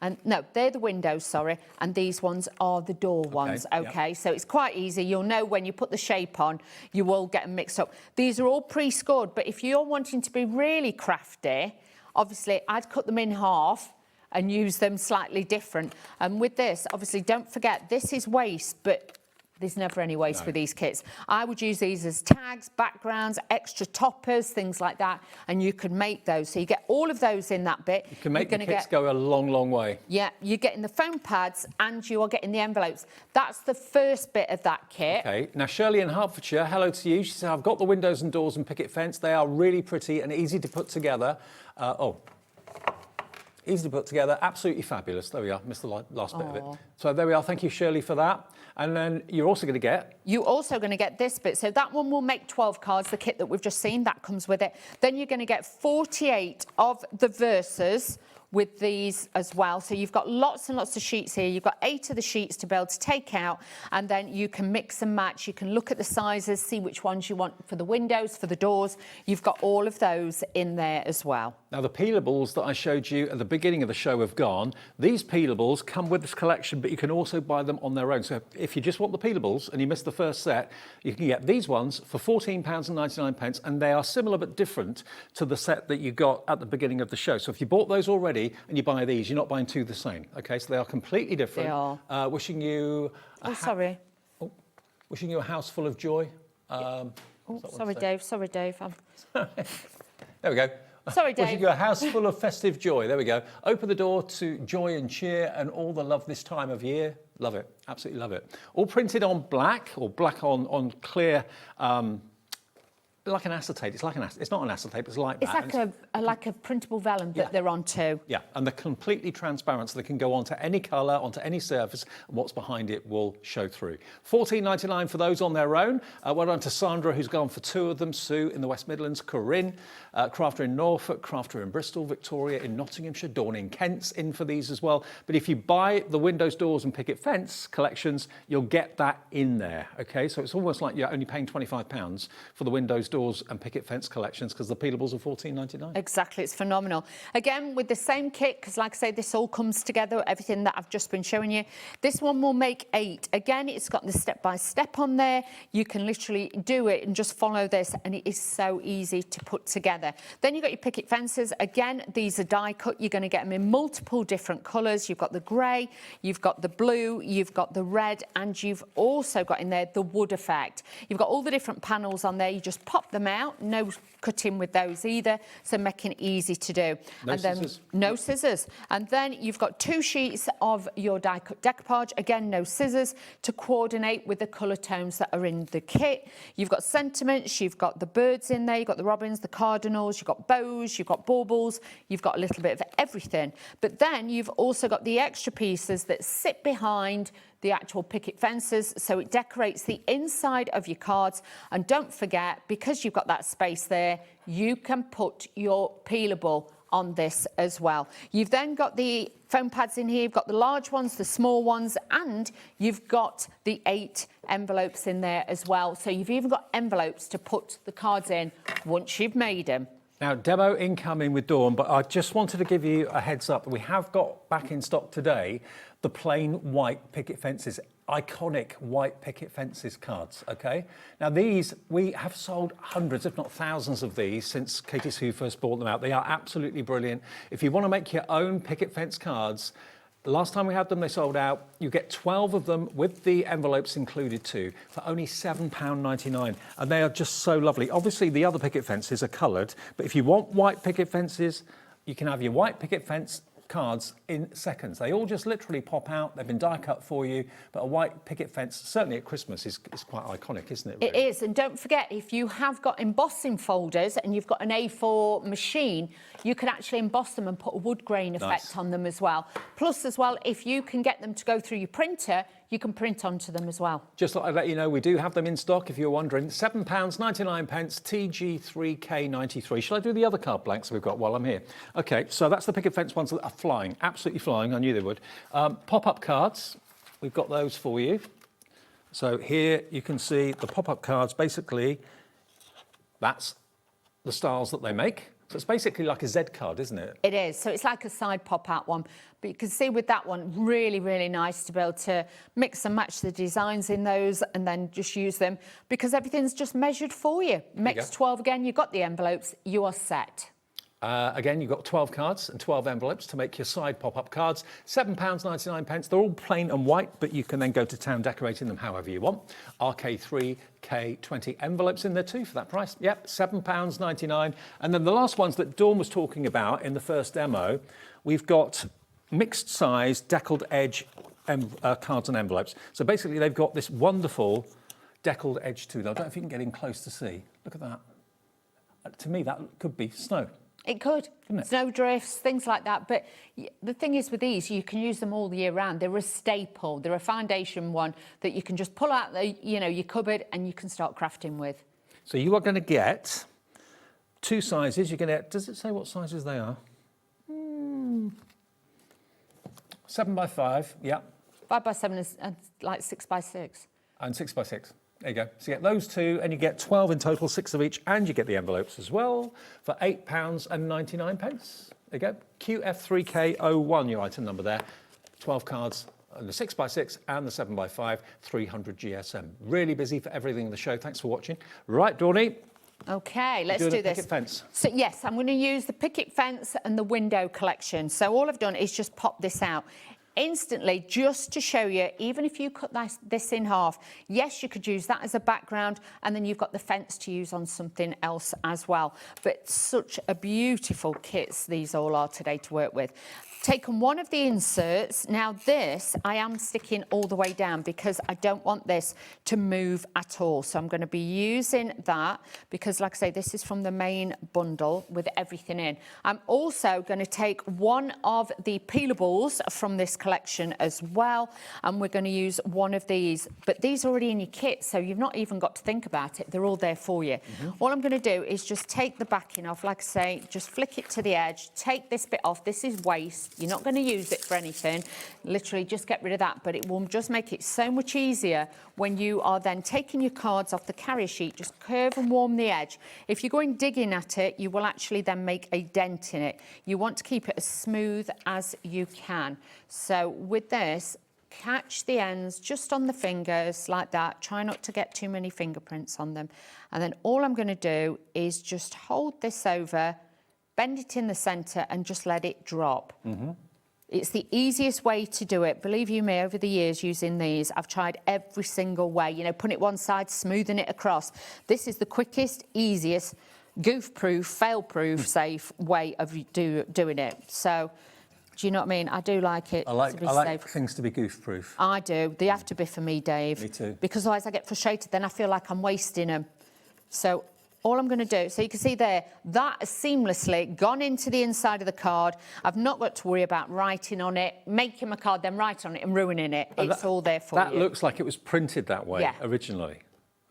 And no, they're the windows, sorry, and these ones are the door ones, okay? So it's quite easy. You'll know when you put the shape on, you will get them mixed up. These are all pre-scored, but if you're wanting to be really crafty, obviously I'd cut them in half and use them slightly different. And with this, obviously, don't forget, this is waste, but there's never any waste with these kits. I would use these as tags, backgrounds, extra toppers, things like that, and you could make those. So you get all of those in that bit. You can make the kits go a long, long way. Yeah, you're getting the foam pads and you are getting the envelopes. That's the first bit of that kit. Okay, now Shirley in Hertfordshire, hello to you. She said, I've got the windows and doors and picket fence. They are really pretty and easy to put together. Easy to put together, absolutely fabulous. There we are, missed the last bit of it. So there we are, thank you Shirley for that. And then you're also going to get... You're also going to get this bit. So that one will make 12 cards, the kit that we've just seen, that comes with it. Then you're going to get 48 of the verses with these as well. So you've got lots and lots of sheets here. You've got 8 of the sheets to be able to take out, and then you can mix and match. You can look at the sizes, see which ones you want for the windows, for the doors. You've got all of those in there as well. Now the peelables that I showed you at the beginning of the show have gone. These peelables come with this collection, but you can also buy them on their own. So if you just want the peelables and you missed the first set, you can get these ones for £14.99, and they are similar but different to the set that you got at the beginning of the show. So if you bought those already and you buy these, you're not buying two the same. Okay, so they are completely different. They are. Wishing you... wishing you a house full of joy. Sorry, Dave. Sorry, Dave. There we go. Sorry, Dave. Wishing you a house full of festive joy. There we go. Open the door to joy and cheer and all the love this time of year. Love it. Absolutely love it. All printed on black, or black on clear... like an acetate. It's like it's not an acetate, but it's like that. It's like a printable vellum that they're on too. Yeah, and they're completely transparent, so they can go onto any colour, onto any surface, and what's behind it will show through. £14.99 for those on their own. Well done to Sandra, who's gone for 2 of them. Sue in the West Midlands, Corinne, Crafter in Norfolk, Crafter in Bristol, Victoria in Nottinghamshire, Dawn in Kent's in for these as well. But if you buy the windows, doors and picket fence collections, you'll get that in there, okay? So it's almost like you're only paying £25 for the windows, doors and picket fence collections, because the peelables are £14.99. Exactly, it's phenomenal. Again, with the same kit, because like I say, this all comes together, everything that I've just been showing you. This one will make 8. Again, it's got the step-by-step on there. You can literally do it and just follow this, and it is so easy to put together. Then you've got your picket fences. Again, these are die cut. You're going to get them in multiple different colours. You've got the grey, you've got the blue, you've got the red, and you've also got in there the wood effect. You've got all the different panels on there. You just pop them out. No cutting with those either, so making it easy to do. No scissors. And then you've got 2 sheets of your die cut decoupage. Again, no scissors, to coordinate with the colour tones that are in the kit. You've got sentiments, you've got the birds in there, you've got the robins, the cardinals, you've got bows, you've got baubles, you've got a little bit of everything. But then you've also got the extra pieces that sit behind the actual picket fences, so it decorates the inside of your cards. And don't forget, because you've got that space there, you can put your peelable on this as well. You've then got the foam pads in here, you've got the large ones, the small ones, and you've got the 8 envelopes in there as well. So you've even got envelopes to put the cards in once you've made them. Now, demo incoming with Dawn, but I just wanted to give you a heads up that we have got back in stock today the plain white picket fences, iconic white picket fences cards, okay? Now these, we have sold hundreds, if not thousands of these since Katy Sue first brought them out. They are absolutely brilliant. If you want to make your own picket fence cards, the last time we had them, they sold out. You get 12 of them with the envelopes included too for only £7.99. And they are just so lovely. Obviously, the other picket fences are coloured, but if you want white picket fences, you can have your white picket fence cards in seconds. They all just literally pop out. They've been die cut for you, but a white picket fence, certainly at Christmas, is quite iconic, isn't it? Really? It is, and don't forget, if you have got embossing folders and you've got an A4 machine, you can actually emboss them and put a wood grain effect on them as well. Plus, as well, if you can get them to go through your printer, you can print onto them as well. Just thought I'd let you know, we do have them in stock, if you're wondering. £7.99, TG3K93. Shall I do the other card blanks we've got while I'm here? OK, so that's the picket fence ones that are flying, absolutely flying. I knew they would. Pop-up cards, we've got those for you. So here you can see the pop-up cards. Basically, that's the styles that they make. So it's basically like a Z card, isn't it? It is. So it's like a side pop-out one. But you can see with that one, really, really nice to be able to mix and match the designs in those and then just use them, because everything's just measured for you. Mix 12 again, you've got the envelopes, you are set. Again, you've got 12 cards and 12 envelopes to make your side pop-up cards. £7.99. They're all plain and white, but you can then go to town decorating them however you want. RK3, K20 envelopes in there too for that price. Yep, £7.99. And then the last ones that Dawn was talking about in the first demo, we've got mixed size deckled edge cards and envelopes. So basically they've got this wonderful deckled edge to them. I don't know if you can get in close to see. Look at that. To me, that could be snow. It could. Snow drifts, things like that. But the thing is with these, you can use them all the year round. They're a staple. They're a foundation one that you can just pull out your cupboard and you can start crafting with. So you are going to get 2 sizes. You're going to get, does it say what sizes they are? 7 by 5, yeah. 5 by 7 is like 6 by 6. And 6 by 6. There you go. So you get those 2 and you get 12 in total, 6 of each, and you get the envelopes as well for £8.99. There you go. QF3K01, your item number there. 12 cards, and the 6 by 6 and the 7 by 5, 300 GSM. Really busy for everything in the show. Thanks for watching. Right, Dawny. Okay, let's do this. Picket fence. So yes, I'm going to use the picket fence and the window collection. So all I've done is just pop this out. Instantly, just to show you, even if you cut this in half, yes, you could use that as a background, and then you've got the fence to use on something else as well. But such a beautiful kits these all are today to work with. Taken one of the inserts. Now this, I am sticking all the way down because I don't want this to move at all. So I'm going to be using that because, like I say, this is from the main bundle with everything in. I'm also going to take one of the peelables from this collection as well, and we're going to use one of these. But these are already in your kit, so you've not even got to think about it. They're all there for you. All I'm going to do is just take the backing off, like I say, just flick it to the edge, take this bit off. This is waste. You're not going to use it for anything. Literally just get rid of that, but it will just make it so much easier when you are then taking your cards off the carrier sheet. Just curve and warm the edge. If you're going digging at it, you will actually then make a dent in it. You want to keep it as smooth as you can. So with this, catch the ends just on the fingers like that. Try not to get too many fingerprints on them. And then all I'm going to do is just hold this over, bend it in the centre and just let it drop. It's the easiest way to do it. Believe you me, over the years using these, I've tried every single way. You know, putting it one side, smoothing it across. This is the quickest, easiest, goof-proof, fail-proof, safe way of doing it. So, do you know what I mean? I do like it to be safe. I like things to be goof-proof. I do. They have to be for me, Dave. Me too. Because otherwise I get frustrated. Then I feel like I'm wasting them. So all I'm going to do, so you can see there, that has seamlessly gone into the inside of the card. I've not got to worry about writing on it, making my card, then write on it and ruining it. It's all there for you. That looks like it was printed that way originally.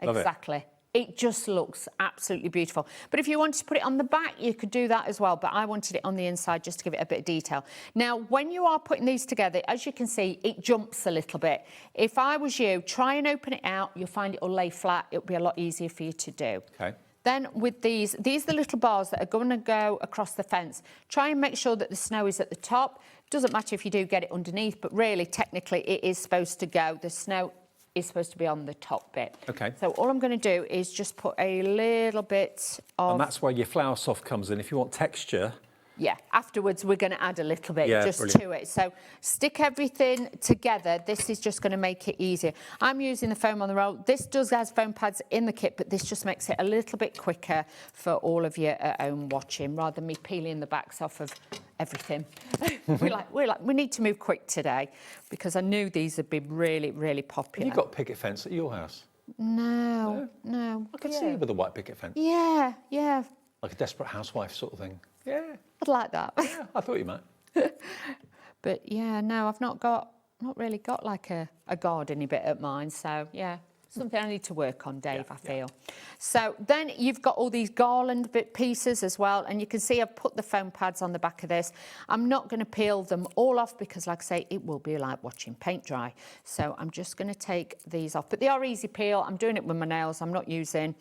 Love exactly. It just looks absolutely beautiful. But if you wanted to put it on the back, you could do that as well. But I wanted it on the inside just to give it a bit of detail. Now, when you are putting these together, as you can see, it jumps a little bit. If I was you, try and open it out. You'll find it'll lay flat. It'll be a lot easier for you to do. Okay. Then with these are the little bars that are going to go across the fence. Try and make sure that the snow is at the top. Doesn't matter if you do get it underneath, but really, technically, it is supposed to go. The snow is supposed to be on the top bit. Okay. So all I'm going to do is just put a little bit of... And that's where your flour soft comes in. If you want texture... Yeah, afterwards we're going to add a little bit brilliant. to it. So stick everything together. This is just going to make it easier. I'm using the foam on the roll. This does have foam pads in the kit, but this just makes it a little bit quicker for all of you at home watching, rather than me peeling the backs off of everything. we need to move quick today because I knew these would be really, really popular. Have you got picket fence at your house? No. I can see you with a white picket fence. Yeah. Like a Desperate Housewife sort of thing. Yeah. I'd like that. Yeah, I thought you might. But yeah, no, I've not really got like a gardeny bit at mine. So yeah, something I need to work on, Dave, I feel. So then you've got all these garland bit pieces as well. And you can see I've put the foam pads on the back of this. I'm not going to peel them all off because, like I say, it will be like watching paint dry. So I'm just going to take these off. But they are easy peel. I'm doing it with my nails. I'm not using,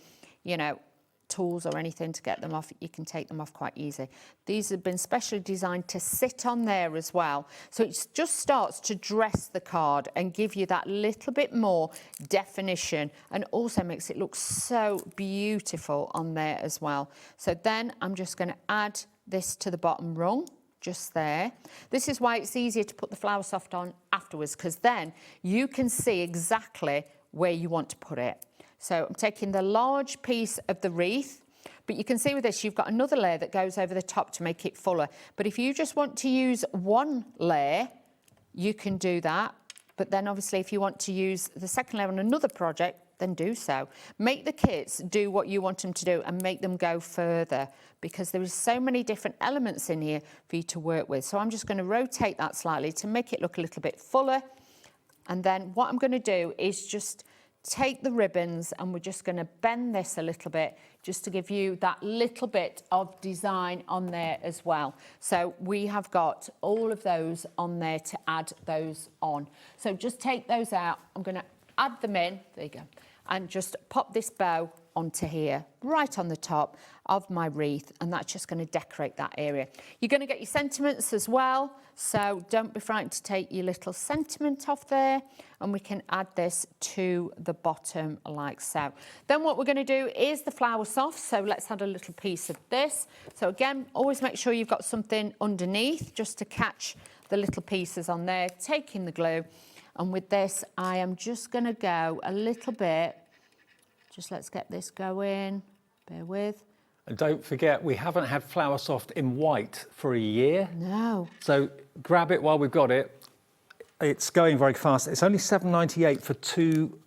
tools or anything to get them off. You can take them off quite easy. These have been specially designed to sit on there as well. So it just starts to dress the card and give you that little bit more definition, and also makes it look so beautiful on there as well. So then I'm just going to add this to the bottom rung, just there. This is why it's easier to put the flower soft on afterwards, because then you can see exactly where you want to put it. So I'm taking the large piece of the wreath, but you can see with this, you've got another layer that goes over the top to make it fuller. But if you just want to use one layer, you can do that. But then obviously if you want to use the second layer on another project, then do so. Make the kits do what you want them to do and make them go further, because there is so many different elements in here for you to work with. So I'm just going to rotate that slightly to make it look a little bit fuller. And then what I'm going to do is just take the ribbons and we're just going to bend this a little bit just to give you that little bit of design on there as well. So we have got all of those on there to add those on. So just take those out. I'm going to add them in. There you go. And just pop this bow onto here, right on the top of my wreath, and that's just going to decorate that area. You're going to get your sentiments as well, so don't be frightened to take your little sentiment off there, and we can add this to the bottom like so. Then what we're going to do is the flower soft, so let's add a little piece of this. So again, always make sure you've got something underneath just to catch the little pieces on there, taking the glue. And with this, I am just going to go a little bit. Just let's get this going. Bear with. And don't forget, we haven't had Flower Soft in white for a year. No. So grab it while we've got it. It's going very fast. It's only £7.98 for 2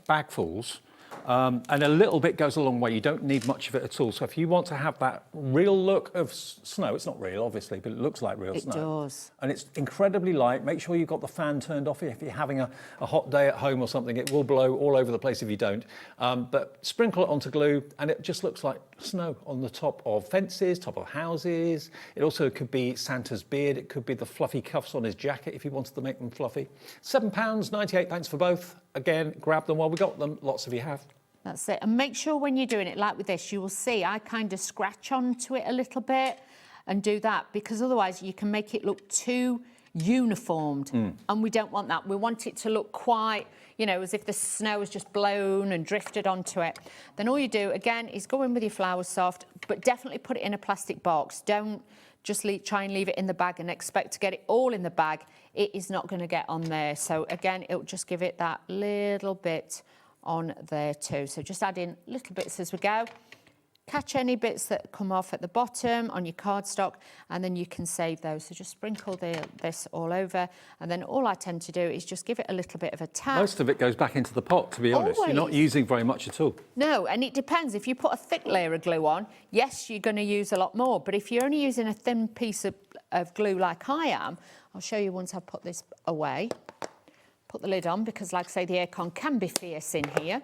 bagfuls. And a little bit goes a long way. You don't need much of it at all. So if you want to have that real look of snow, it's not real, obviously, but it looks like real snow. It does. And it's incredibly light. Make sure you've got the fan turned off. If you're having a hot day at home or something, it will blow all over the place if you don't. But sprinkle it onto glue, and it just looks like snow on the top of fences, top of houses. It also could be Santa's beard. It could be the fluffy cuffs on his jacket if you wanted to make them fluffy. £7.98 for both. Again, grab them while we got them. Lots of you have. That's it. And make sure when you're doing it like with this, you will see I kind of scratch onto it a little bit and do that, because otherwise you can make it look too uniformed. And we don't want that. We want it to look quite, you know, as if the snow has just blown and drifted onto it. Then all you do, again, is go in with your flower soft, but definitely put it in a plastic box. Don't just try and leave it in the bag and expect to get it all in the bag. It is not going to get on there. So again, it'll just give it that little bit on there too. So just add in little bits as we go. Catch any bits that come off at the bottom on your cardstock, and then you can save those. So just sprinkle this all over, and then all I tend to do is just give it a little bit of a tap. Most of it goes back into the pot, to be honest. Always. You're not using very much at all. No, and it depends. If you put a thick layer of glue on, yes, you're going to use a lot more. But if you're only using a thin piece of glue like I am, I'll show you once I've put this away. Put the lid on, because like I say, the aircon can be fierce in here.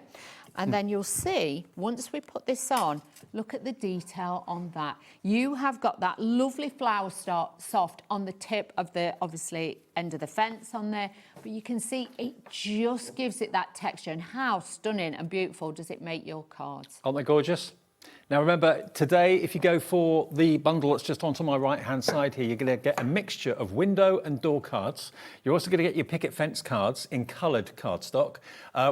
And then you'll see, once we put this on, look at the detail on that. You have got that lovely flower soft on the tip of the, obviously, end of the fence on there. But you can see it just gives it that texture. And how stunning and beautiful does it make your cards? Aren't they gorgeous? Now remember, today, if you go for the bundle that's just onto my right-hand side here, you're going to get a mixture of window and door cards. You're also going to get your picket fence cards in coloured cardstock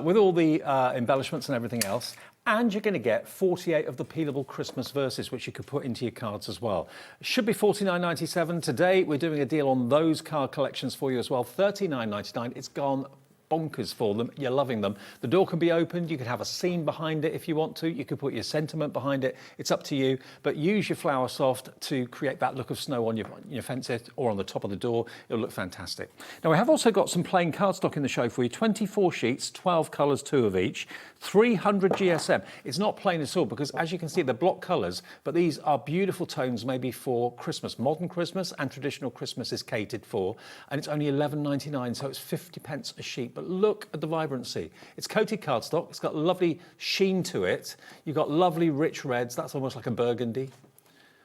with all the embellishments and everything else. And you're going to get 48 of the peelable Christmas verses, which you could put into your cards as well. It should be $49.97. Today, we're doing a deal on those card collections for you as well, $39.99. It's gone bonkers for them. You're loving them. The door can be opened. You could have a scene behind it if you want to. You could put your sentiment behind it. It's up to you. But use your flower soft to create that look of snow on your fences or on the top of the door. It'll look fantastic. Now, we have also got some plain cardstock in the show for you. 24 sheets, 12 colours, 2 of each, 300 GSM. It's not plain at all, because as you can see, they're block colours, but these are beautiful tones maybe for Christmas. Modern Christmas and traditional Christmas is catered for, and it's only £11.99, so it's 50p a sheet. But look at the vibrancy. It's coated cardstock. It's got lovely sheen to it. You've got lovely rich reds. That's almost like a burgundy.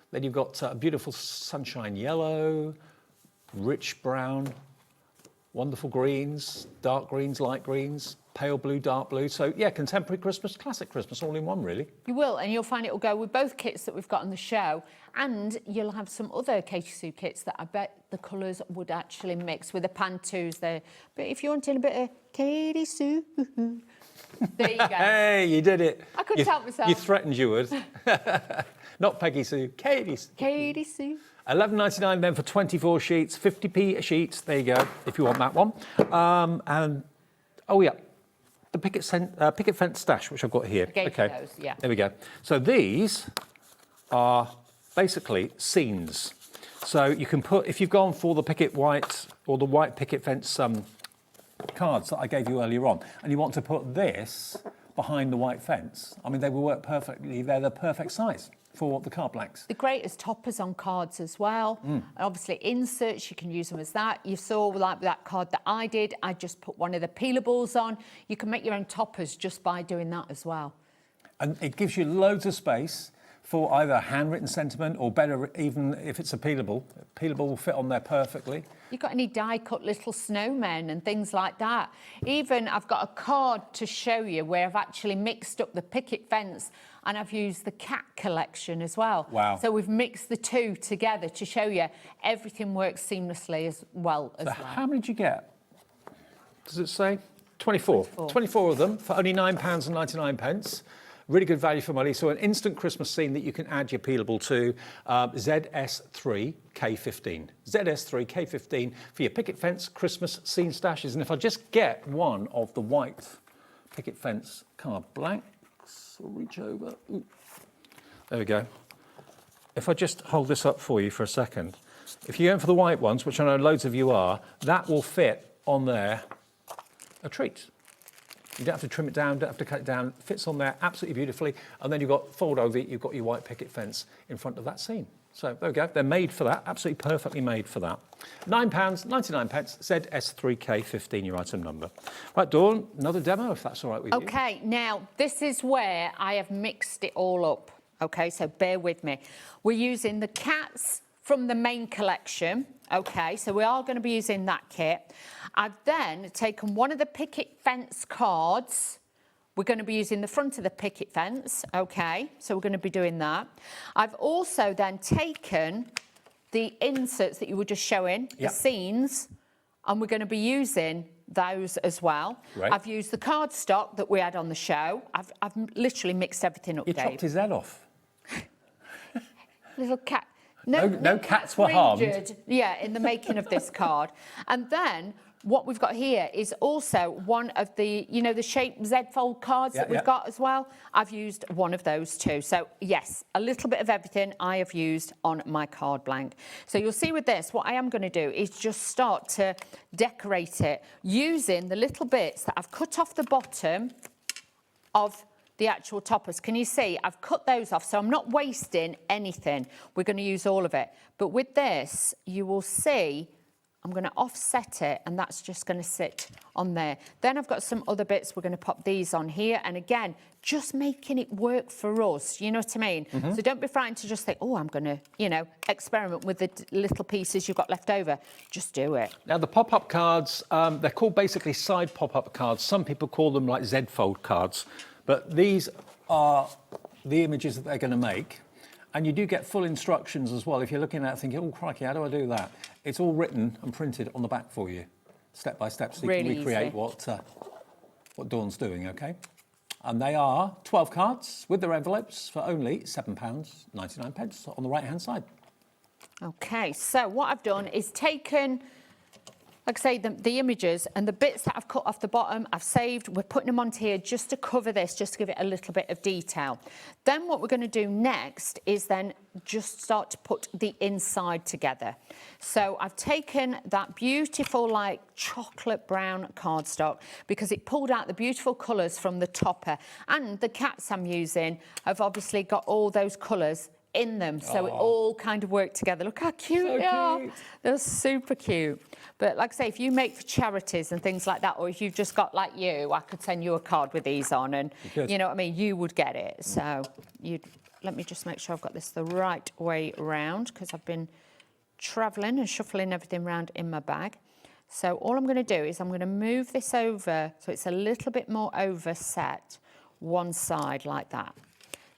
Then you've got a beautiful sunshine yellow, rich brown, wonderful greens, dark greens, light greens, pale blue, dark blue. So yeah, contemporary Christmas, classic Christmas, all in one really. You will, and you'll find it will go with both kits that we've got on the show, and you'll have some other Katy Sue kits that I bet the colours would actually mix with the Pantus there. But if you wanted a bit of Katy Sue, there you go. Hey, you did it. I couldn't help myself. You threatened you would. Not Peggy Sue, Katy Sue. Katy Sue. $11.99 then for 24 sheets, 50p a sheet. There you go, if you want that one. And oh yeah, the picket fence stash, which I've got here. I gave you those, yeah. There we go. So these are basically scenes. So you can put, if you've gone for the picket white or the white picket fence cards that I gave you earlier on, and you want to put this behind the white fence, I mean, they will work perfectly. They're the perfect size for the card blanks. The great as toppers on cards as well. And obviously inserts, you can use them as that. You saw like that card that I did, I just put one of the peelables on. You can make your own toppers just by doing that as well. And it gives you loads of space for either a handwritten sentiment or better, even if it's a peelable. A peelable will fit on there perfectly. You've got any die-cut little snowmen and things like that. Even I've got a card to show you where I've actually mixed up the picket fence and I've used the cat collection as well. Wow. So we've mixed the two together to show you everything works seamlessly as well. How many did you get? Does it say? 24. 24 of them for only £9.99. Really good value for money. So an instant Christmas scene that you can add your peelable to, ZS3 K15. ZS3 K15 for your picket fence Christmas scene stashes. And if I just get one of the white picket fence card blanks, I'll reach over. Ooh. There we go. If I just hold this up for you for a second, if you're going for the white ones, which I know loads of you are, that will fit on there a treat. You don't have to trim it down, don't have to cut it down. It fits on there absolutely beautifully. And then you've got, fold over it, you've got your white picket fence in front of that scene. So there we go. They're made for that, absolutely perfectly made for that. £9.99, ZS3K15, your item number. Right, Dawn, another demo, if that's all right with you. Okay, now this is where I have mixed it all up. Okay, so bear with me. We're using the cats from the main collection. Okay, so we are going to be using that kit. I've then taken one of the picket fence cards. We're going to be using the front of the picket fence. Okay, so we're going to be doing that. I've also then taken the inserts that you were just showing, the scenes, and we're going to be using those as well. Right. I've used the cardstock that we had on the show. I've literally mixed everything up, You Dave. chopped his head off. Little cat. No cats were harmed. Yeah, in the making of this card. And then what we've got here is also one of the, you know, the shape Z fold cards that we've got as well. I've used one of those too. So yes, a little bit of everything I have used on my card blank. So you'll see with this, what I am going to do is just start to decorate it using the little bits that I've cut off the bottom of the actual toppers. Can you see? I've cut those off, so I'm not wasting anything. We're going to use all of it. But with this, you will see I'm going to offset it, and that's just going to sit on there. Then I've got some other bits. We're going to pop these on here. And again, just making it work for us. You know what I mean? So don't be frightened to just think, oh, I'm going to, you know, experiment with the little pieces you've got left over. Just do it. Now, the pop-up cards, they're called basically side pop-up cards. Some people call them like Z-fold cards. But these are the images that they're going to make. And you do get full instructions as well. If you're looking at it thinking, oh, crikey, how do I do that? It's all written and printed on the back for you, step by step, so you Really can recreate easy. what Dawn's doing, OK? And they are 12 cards with their envelopes for only £7.99 on the right-hand side. OK, so what I've done is taken, like I say, the images and the bits that I've cut off the bottom, I've saved. We're putting them onto here just to cover this, just to give it a little bit of detail. Then what we're going to do next is then just start to put the inside together. So I've taken that beautiful, like, chocolate brown cardstock because it pulled out the beautiful colours from the topper. And the cats I'm using have obviously got all those colours in them, so it all kind of worked together. Look how cute they are. They're super cute. But like I say, if you make for charities and things like that, or if you've just got, like you, I could send you a card with these on, and you know what I mean, you would get it. So let me just make sure I've got this the right way round, because I've been travelling and shuffling everything around in my bag. So all I'm going to do is I'm going to move this over so it's a little bit more overset one side like that.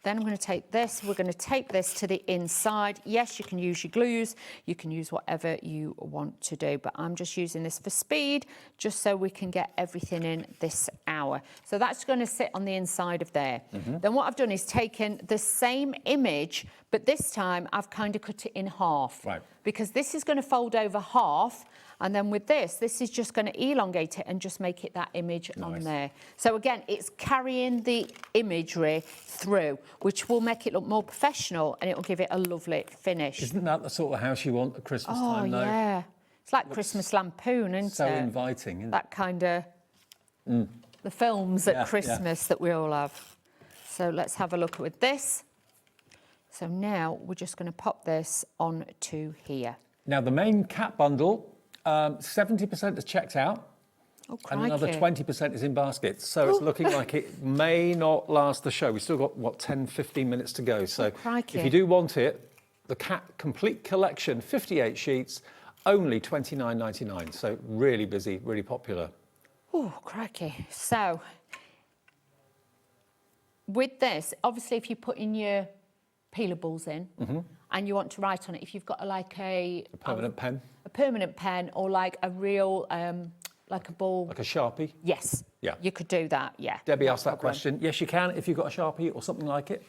Then I'm going to take this, we're going to tape this to the inside. Yes, you can use your glues, you can use whatever you want to do, but I'm just using this for speed, just so we can get everything in this hour. So that's going to sit on the inside of there. Then what I've done is taken the same image, but this time I've kind of cut it in half. Right. Because this is going to fold over half, and then with this is just going to elongate it and just make it that image on there. So again, it's carrying the imagery through, which will make it look more professional, and it will give it a lovely finish. Isn't that the sort of house you want at Christmas time, though? Oh, yeah. It's like Christmas Lampoon, isn't So it? inviting, isn't it? That kind of, the films at Christmas that we all have. So let's have a look with this. So now we're just going to pop this onto here. Now, the main cat bundle, 70% is checked out. Oh, and another 20% is in baskets. So it's looking like it may not last the show. We've still got, what, 10, 15 minutes to go. So if you do want it, the cat complete collection, 58 sheets, only $29.99. So really busy, really popular. Oh, crikey. So with this, obviously, if you put in your peelables in and you want to write on it, if you've got like a permanent pen. A permanent pen, or like a real, like a ball. Like a Sharpie? Yes. Yeah. You could do that, yeah. Debbie asked that question. Yes, you can if you've got a Sharpie or something like it.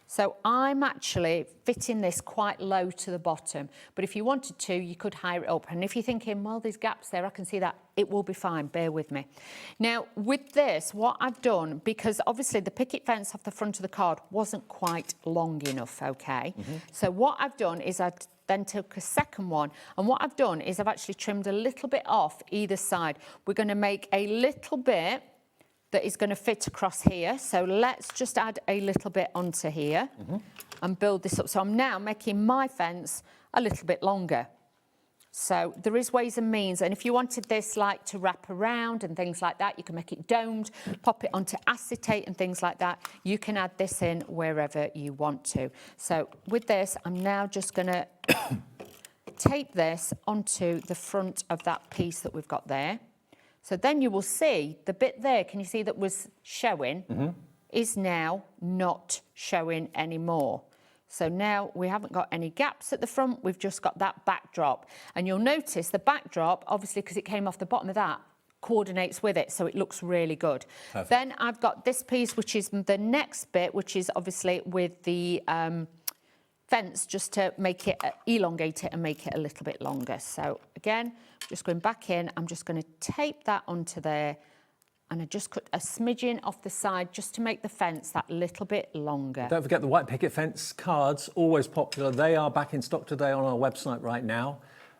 So I'm actually fitting this quite low to the bottom, but if you wanted to, you could higher it up. And if you're thinking, well, there's gaps there, I can see that, it will be fine, bear with me. Now, with this, what I've done, because obviously the picket fence off the front of the card wasn't quite long enough, okay? So what I've done is I then took a second one, and what I've done is I've actually trimmed a little bit off either side. We're going to make a little bit that is going to fit across here. So let's just add a little bit onto here and build this up. So I'm now making my fence a little bit longer. So there is ways and means, and if you wanted this like to wrap around and things like that, you can make it domed, pop it onto acetate and things like that. You can add this in wherever you want to. So with this, I'm now just going to tape this onto the front of that piece that we've got there. So then you will see the bit there, can you see that was showing, is now not showing anymore. So now we haven't got any gaps at the front, we've just got that backdrop. And you'll notice the backdrop, obviously because it came off the bottom of that, coordinates with it, so it looks really good. Perfect. Then I've got this piece, which is the next bit, which is obviously with the fence, just to make it, elongate it and make it a little bit longer. So again, just going back in, I'm just going to tape that onto there, and I just cut a smidgen off the side just to make the fence that little bit longer. Don't forget the white picket fence cards, always popular. They are back in stock today on our website right now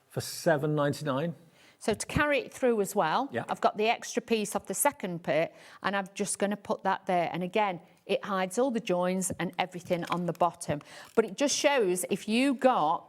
for $7.99. So to carry it through as well, I've got the extra piece off the second bit, and I'm just going to put that there. And again, it hides all the joins and everything on the bottom. But it just shows if you got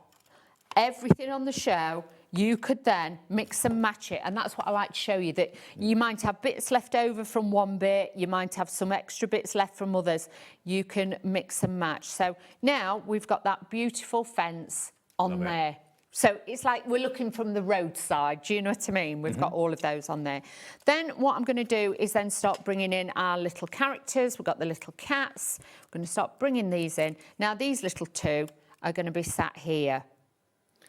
everything on the show, you could then mix and match it. And that's what I like to show you, that you might have bits left over from one bit, you might have some extra bits left from others. You can mix and match. So now we've got that beautiful fence on there. So it's like we're looking from the roadside, do you know what I mean? We've got all of those on there. Then what I'm going to do is then start bringing in our little characters. We've got the little cats. We're going to start bringing these in. Now, these little two are going to be sat here,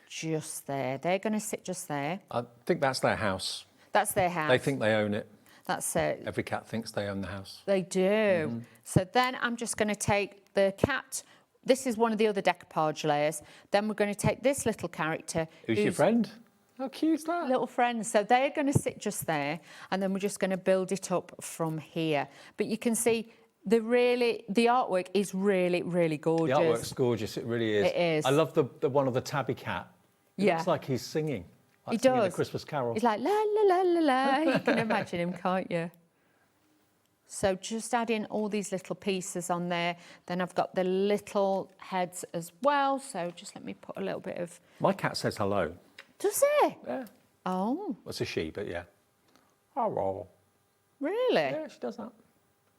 just there. They're going to sit just there. I think that's their house. That's their house. They think they own it. That's it. Every cat thinks they own the house. They do. So then I'm just going to take the cat. This is one of the other decoupage layers. Then we're going to take this little character. Who's your friend? How cute is that? Little friend. So they're going to sit just there, and then we're just going to build it up from here. But you can see the artwork is really, really gorgeous. The artwork's gorgeous. It really is. It is. I love the one of the tabby cat. It looks like he's singing. Like he singing does. The Christmas Carol. He's like la la la la la. You can imagine him, can't you? So just adding all these little pieces on there. Then I've got the little heads as well. So just let me put a little bit of... My cat says hello. Does it? Yeah. Oh. Well, it's a she, but yeah. Hello. Really? Yeah, she does that.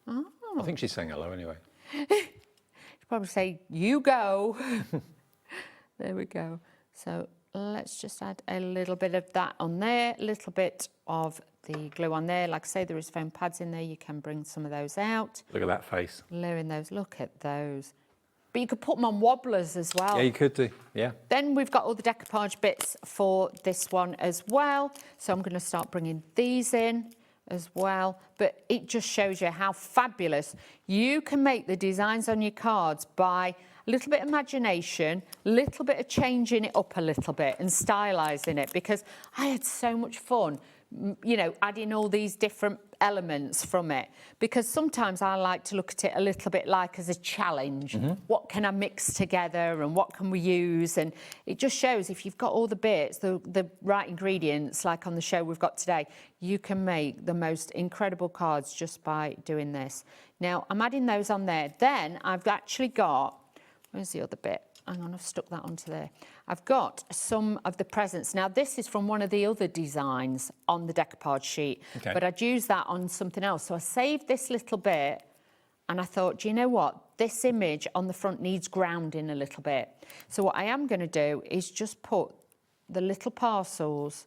Oh. I think she's saying hello anyway. She'd probably say, you go. There we go. So let's just add a little bit of that on there, a little bit of the glue on there. Like I say, there is foam pads in there. You can bring some of those out. Look at that face. Layering those, look at those. But you could put them on wobblers as well. Yeah, you could do, yeah. Then we've got all the decoupage bits for this one as well. So I'm going to start bringing these in as well. But it just shows you how fabulous you can make the designs on your cards by a little bit of imagination, a little bit of changing it up a little bit and stylising it, because I had so much fun, you know, adding all these different elements from it, because sometimes I like to look at it a little bit like as a challenge. What can I mix together and what can we use? And it just shows if you've got all the bits, the right ingredients, like on the show we've got today, you can make the most incredible cards just by doing this. Now I'm adding those on there. Then I've actually got, where's the other bit? Hang on, I've stuck that onto there. I've got some of the presents. Now, this is from one of the other designs on the decoupage sheet, but I'd use that on something else. So I saved this little bit, and I thought, do you know what? This image on the front needs grounding a little bit. So what I am going to do is just put the little parcels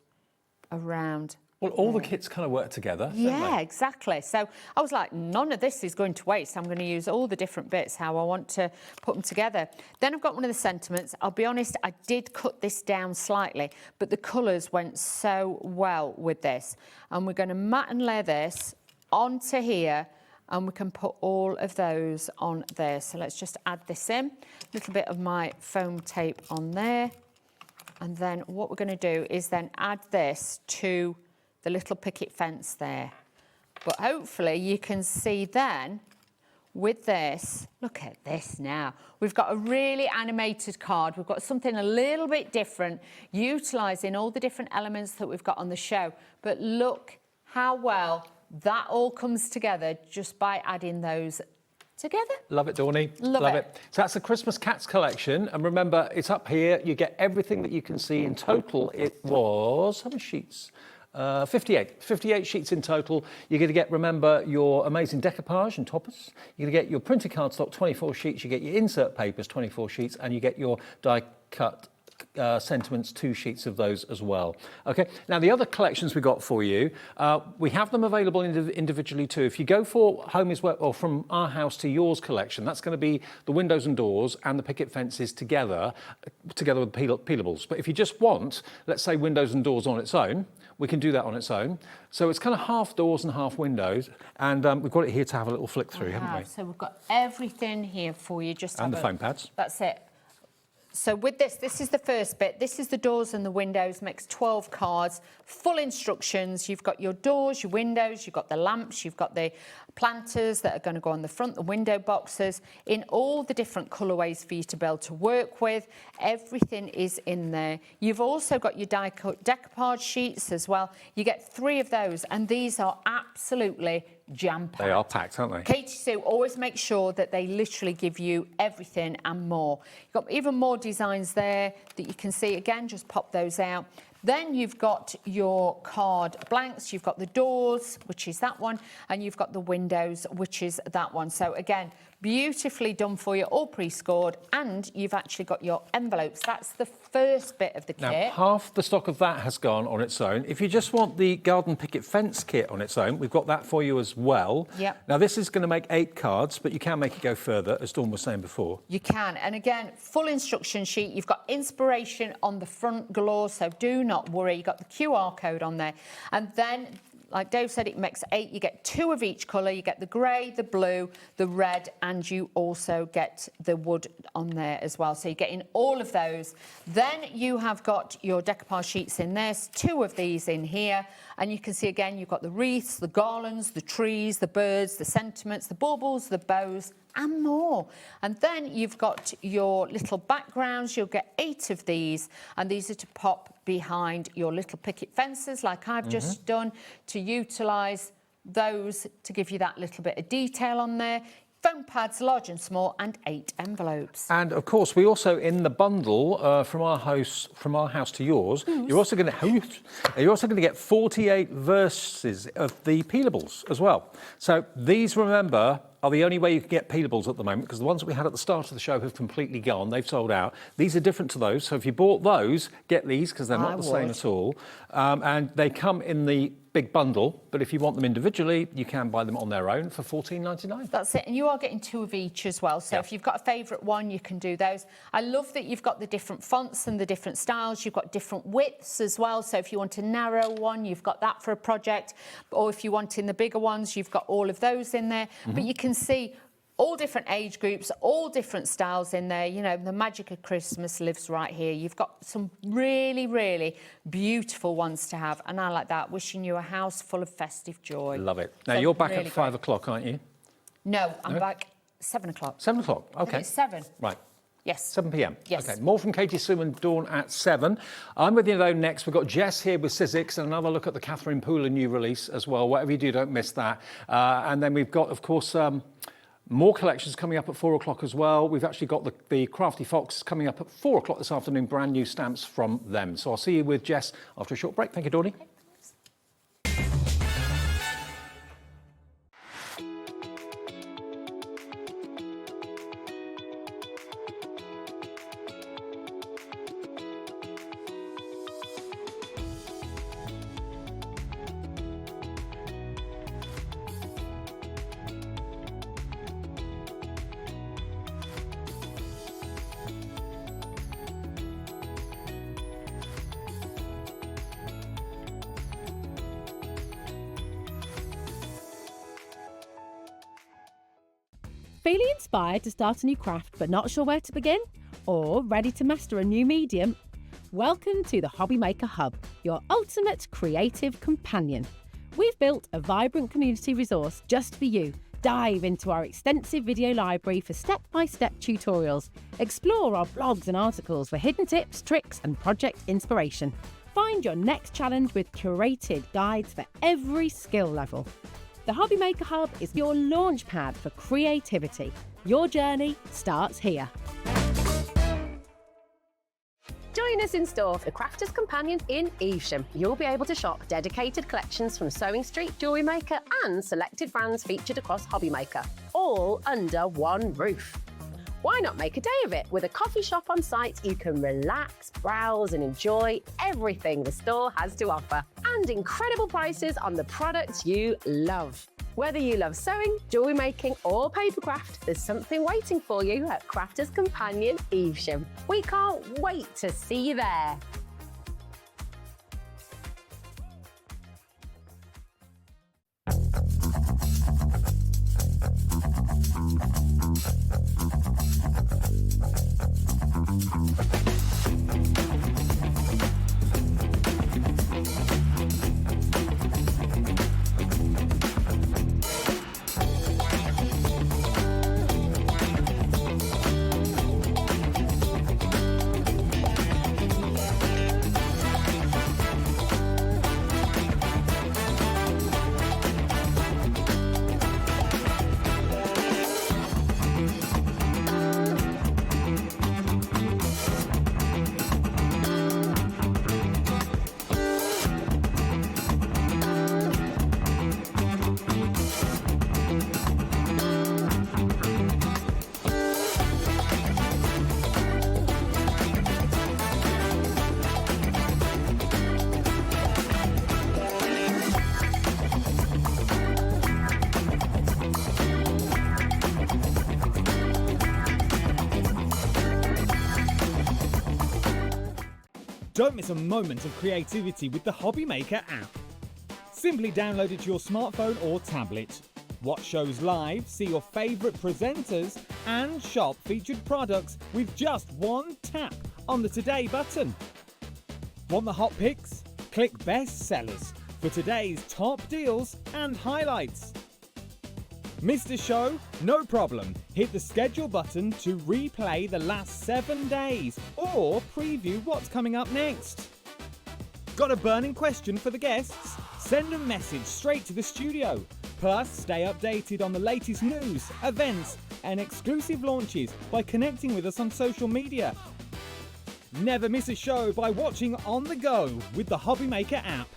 around. Well, all the kits kind of work together. Yeah, exactly. So I was like, none of this is going to waste. I'm going to use all the different bits, how I want to put them together. Then I've got one of the sentiments. I'll be honest, I did cut this down slightly, but the colours went so well with this. And we're going to mat and layer this onto here, and we can put all of those on there. So let's just add this in. A little bit of my foam tape on there. And then what we're going to do is then add this to the little picket fence there. But hopefully you can see then with this, look at this now. We've got a really animated card. We've got something a little bit different, utilising all the different elements that we've got on the show. But look how well that all comes together just by adding those together. Love it, Dawny. Love it. So that's the Christmas Cats collection. And remember, it's up here. You get everything that you can see. In total, it was, how many sheets? 58 sheets in total. You're going to get, remember, your amazing decoupage and toppers. You're going to get your printed cardstock, 24 sheets. You get your insert papers, 24 sheets, and you get your die cut sentiments, 2 sheets of those as well. Okay, now the other collections we got for you, we have them available individually too. If you go for Home is Where, or From Our House to Yours collection, that's going to be the windows and doors and the picket fences together with peelables. But if you just want, let's say, windows and doors on its own, we can do that on its own. So it's kind of half doors and half windows, and we've got it here to have a little flick through, haven't we? So we've got everything here for you. Just and the foam pads. That's it. So with this is the first bit. This is the doors and the windows. Makes 12 cards, full instructions. You've got your doors, your windows, you've got the lamps, you've got the planters that are going to go on the front, the window boxes, in all the different colourways for you to be able to work with. Everything is in there. You've also got your decoupage sheets as well. You get 3 of those, and these are absolutely jam-packed. They are packed, aren't they? Katy Sue always makes sure that they literally give you everything and more. You've got even more designs there that you can see. Again, just pop those out. Then you've got your card blanks, you've got the doors, which is that one, and you've got the windows, which is that one. So again, beautifully done for you, all pre-scored, and you've actually got your envelopes. That's the first bit of the kit. Now, half the stock of that has gone on its own. If you just want the garden picket fence kit on its own, we've got that for you as well. Yep. Now, this is going to make 8 cards, but you can make it go further, as Dawn was saying before. You can, and again, full instruction sheet. You've got inspiration on the front galore, so do not worry. You've got the QR code on there. And then, like Dave said, it makes 8. You get 2 of each colour. You get the grey, the blue, the red, and you also get the wood on there as well. So you're getting all of those. Then you have got your decoupage sheets in there. 2 of these in here. And you can see, again, you've got the wreaths, the garlands, the trees, the birds, the sentiments, the baubles, the bows, and more. And then you've got your little backgrounds. You'll get 8 of these, and these are to pop behind your little picket fences like I've just done, to utilise those to give you that little bit of detail on there. Foam pads, large and small, and 8 envelopes. And of course, we also, in the bundle from our house to yours, you're also going to get 48 verses of the peelables as well. So these, remember, are the only way you can get peelables at the moment, because the ones that we had at the start of the show have completely gone. They've sold out. These are different to those. So if you bought those, get these, because they're not the same at all. And they come in the big bundle, but if you want them individually, you can buy them on their own for $14.99. That's it, and you are getting 2 of each as well. So if you've got a favourite one, you can do those. I love that you've got the different fonts and the different styles. You've got different widths as well. So if you want a narrow one, you've got that for a project. Or if you want in the bigger ones, you've got all of those in there. But you can see all different age groups, all different styles in there. You know, the magic of Christmas lives right here. You've got some really, really beautiful ones to have. And I like that. Wishing you a house full of festive joy. Love it. Now, So you're back really at 5 o'clock, aren't you? No, I'm back 7 o'clock. 7 o'clock, I think okay. it's 7. Right. Yes. 7 p.m. Yes. Okay. More from Katy Sue and Dawn at 7. I'm with you though next. We've got Jess here with Sizzix and another look at the Catherine Pooler new release as well. Whatever you do, don't miss that. And then we've got, of course, more collections coming up at 4 o'clock as well. We've actually got the Crafty Fox coming up at 4 o'clock this afternoon. Brand new stamps from them. So I'll see you with Jess after a short break. Thank you, Dawny. Feeling inspired to start a new craft but not sure where to begin? Or ready to master a new medium? Welcome to the HobbyMaker Hub, your ultimate creative companion. We've built a vibrant community resource just for you. Dive into our extensive video library for step-by-step tutorials. Explore our blogs and articles for hidden tips, tricks and project inspiration. Find your next challenge with curated guides for every skill level. The HobbyMaker Hub is your launch pad for creativity. Your journey starts here. Join us in store for the Crafter's Companion in Evesham. You'll be able to shop dedicated collections from Sewing Street, Jewellery Maker and selected brands featured across HobbyMaker, all under one roof. Why not make a day of it? With a coffee shop on site, you can relax, browse and enjoy everything the store has to offer. And incredible prices on the products you love. Whether you love sewing, jewellery making or papercraft, there's something waiting for you at Crafter's Companion Evesham. We can't wait to see you there. Don't miss a moment of creativity with the HobbyMaker app. Simply download it to your smartphone or tablet. Watch shows live, see your favourite presenters, and shop featured products with just one tap on the Today button. Want the hot picks? Click Best Sellers for today's top deals and highlights. Missed a show? No problem. Hit the schedule button to replay the last 7 days or preview what's coming up next. Got a burning question for the guests? Send a message straight to the studio. Plus, stay updated on the latest news, events, and exclusive launches by connecting with us on social media. Never miss a show by watching on the go with the HobbyMaker app.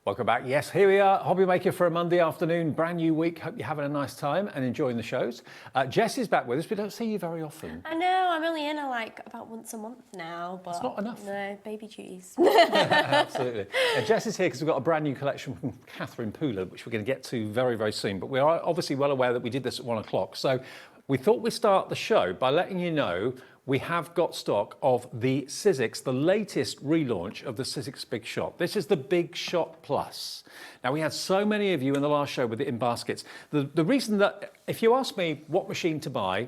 Welcome back. Yes, here we are, HobbyMaker for a Monday afternoon, brand new week. Hope you're having a nice time and enjoying the shows. Jess is back with us. We don't see you very often. I know, I'm only in like about once a month now, but it's not enough. No, baby duties. Absolutely. And Jess is here because we've got a brand new collection from Catherine Pooler, which we're going to get to very, very soon. But we are obviously well aware that we did this at 1 o'clock. So we thought we'd start the show by letting you know we have got stock of the Sizzix, the latest relaunch of the Sizzix Big Shot. This is the Big Shot Plus. Now, we had so many of you in the last show with it in baskets. The reason that, if you ask me what machine to buy,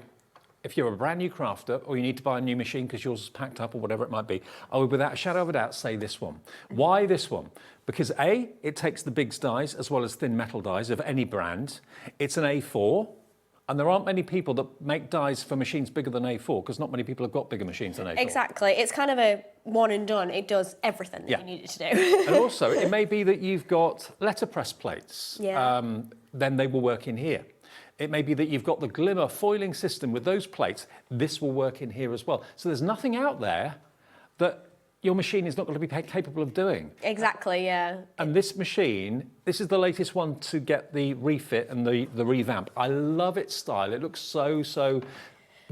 if you're a brand new crafter or you need to buy a new machine because yours is packed up or whatever it might be, I would without a shadow of a doubt say this one. Why this one? Because A, it takes the big dies as well as thin metal dies of any brand. It's an A4. And there aren't many people that make dies for machines bigger than A4 because not many people have got bigger machines than A4. Exactly. It's kind of a one and done. It does everything that you need it to do. And also, it may be that you've got letterpress plates. Yeah. Then they will work in here. It may be that you've got the glimmer foiling system with those plates. This will work in here as well. So there's nothing out there that your machine is not going to be capable of doing. Exactly, yeah. And this machine, this is the latest one to get the refit and the revamp. I love its style. It looks so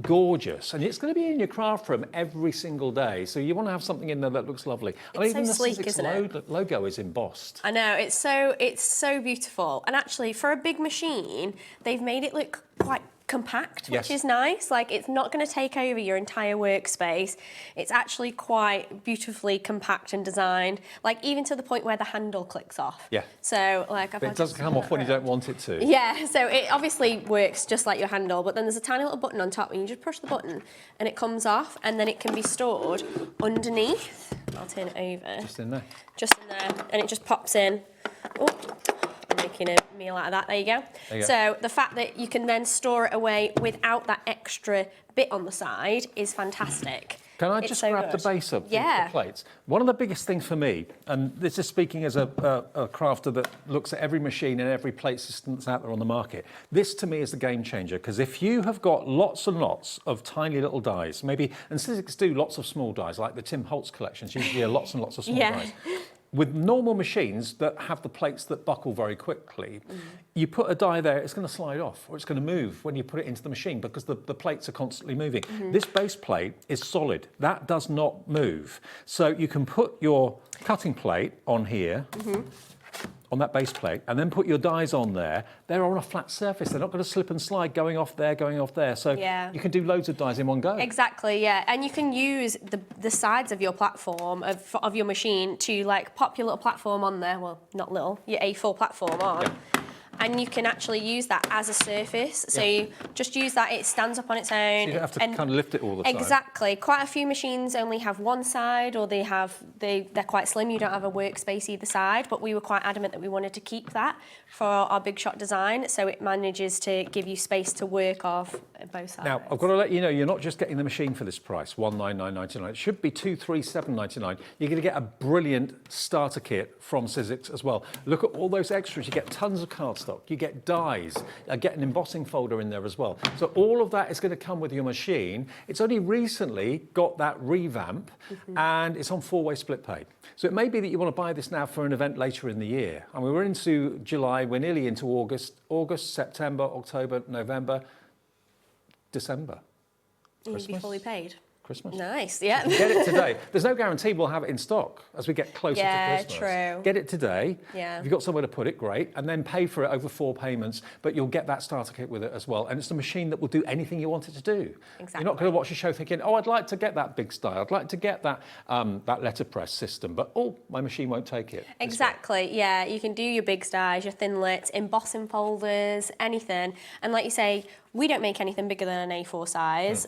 gorgeous. And it's going to be in your craft room every single day. So you want to have something in there that looks lovely. It's so sleek, isn't it? Logo is embossed. I know, it's so beautiful. And actually, for a big machine, they've made it look quite compact, which is nice. Like, it's not going to take over your entire workspace. It's actually quite beautifully compact and designed, like even to the point where the handle clicks off. Yeah. So like, but it doesn't come off when you don't want it to. Yeah, so it obviously works just like your handle, but then there's a tiny little button on top and you just push the button and it comes off, and then it can be stored underneath. I'll turn it over. Just in there. Just in there, and it just pops in. Oh, I'm making a meal out of that. There you go. So the fact that you can then store it away without that extra bit on the side is fantastic. Can I just grab the base of the plates? One of the biggest things for me, and this is speaking as a crafter that looks at every machine and every plate system that's out there on the market, this to me is the game changer, because if you have got lots and lots of tiny little dies, maybe, and Sizzix do lots of small dies, like the Tim Holtz collections, usually are lots and lots of small dies. With normal machines that have the plates that buckle very quickly, you put a die there, it's going to slide off, or it's going to move when you put it into the machine because the plates are constantly moving. This base plate is solid. That does not move. So you can put your cutting plate on here, on that base plate, and then put your dies on there. They're on a flat surface. They're not going to slip and slide going off there, going off there. So you can do loads of dies in one go. Exactly, yeah. And you can use the sides of your platform, of your machine, to like pop your little platform on there. Well, not little, your A4 platform on. And you can actually use that as a surface. So you just use that, it stands up on its own. So you don't have to kind of lift it all the time. Exactly. Quite a few machines only have one side, or they're quite slim. You don't have a workspace either side, but we were quite adamant that we wanted to keep that for our Big Shot design, so it manages to give you space to work off both sides. Now, I've got to let you know, you're not just getting the machine for this price, $199.99. It should be $237.99. You're going to get a brilliant starter kit from Sizzix as well. Look at all those extras. You get tons of cardstock. You get dies. You get an embossing folder in there as well. So all of that is going to come with your machine. It's only recently got that revamp, and it's on 4-way split pay. So it may be that you want to buy this now for an event later in the year. And we're into July, we're nearly into August, September, October, November, December. You'll be fully paid. Christmas. Nice, yeah. Get it today. There's no guarantee we'll have it in stock as we get closer to Christmas. Yeah, true. Get it today. Yeah. If you've got somewhere to put it, great. And then pay for it over 4 payments, but you'll get that starter kit with it as well. And it's a machine that will do anything you want it to do. Exactly. You're not going to watch a show thinking, oh, I'd like to get that big style. I'd like to get that that letterpress system, but oh, my machine won't take it. Exactly, yeah. You can do your big styles, your thin lits, embossing folders, anything. And like you say, we don't make anything bigger than an A4 size.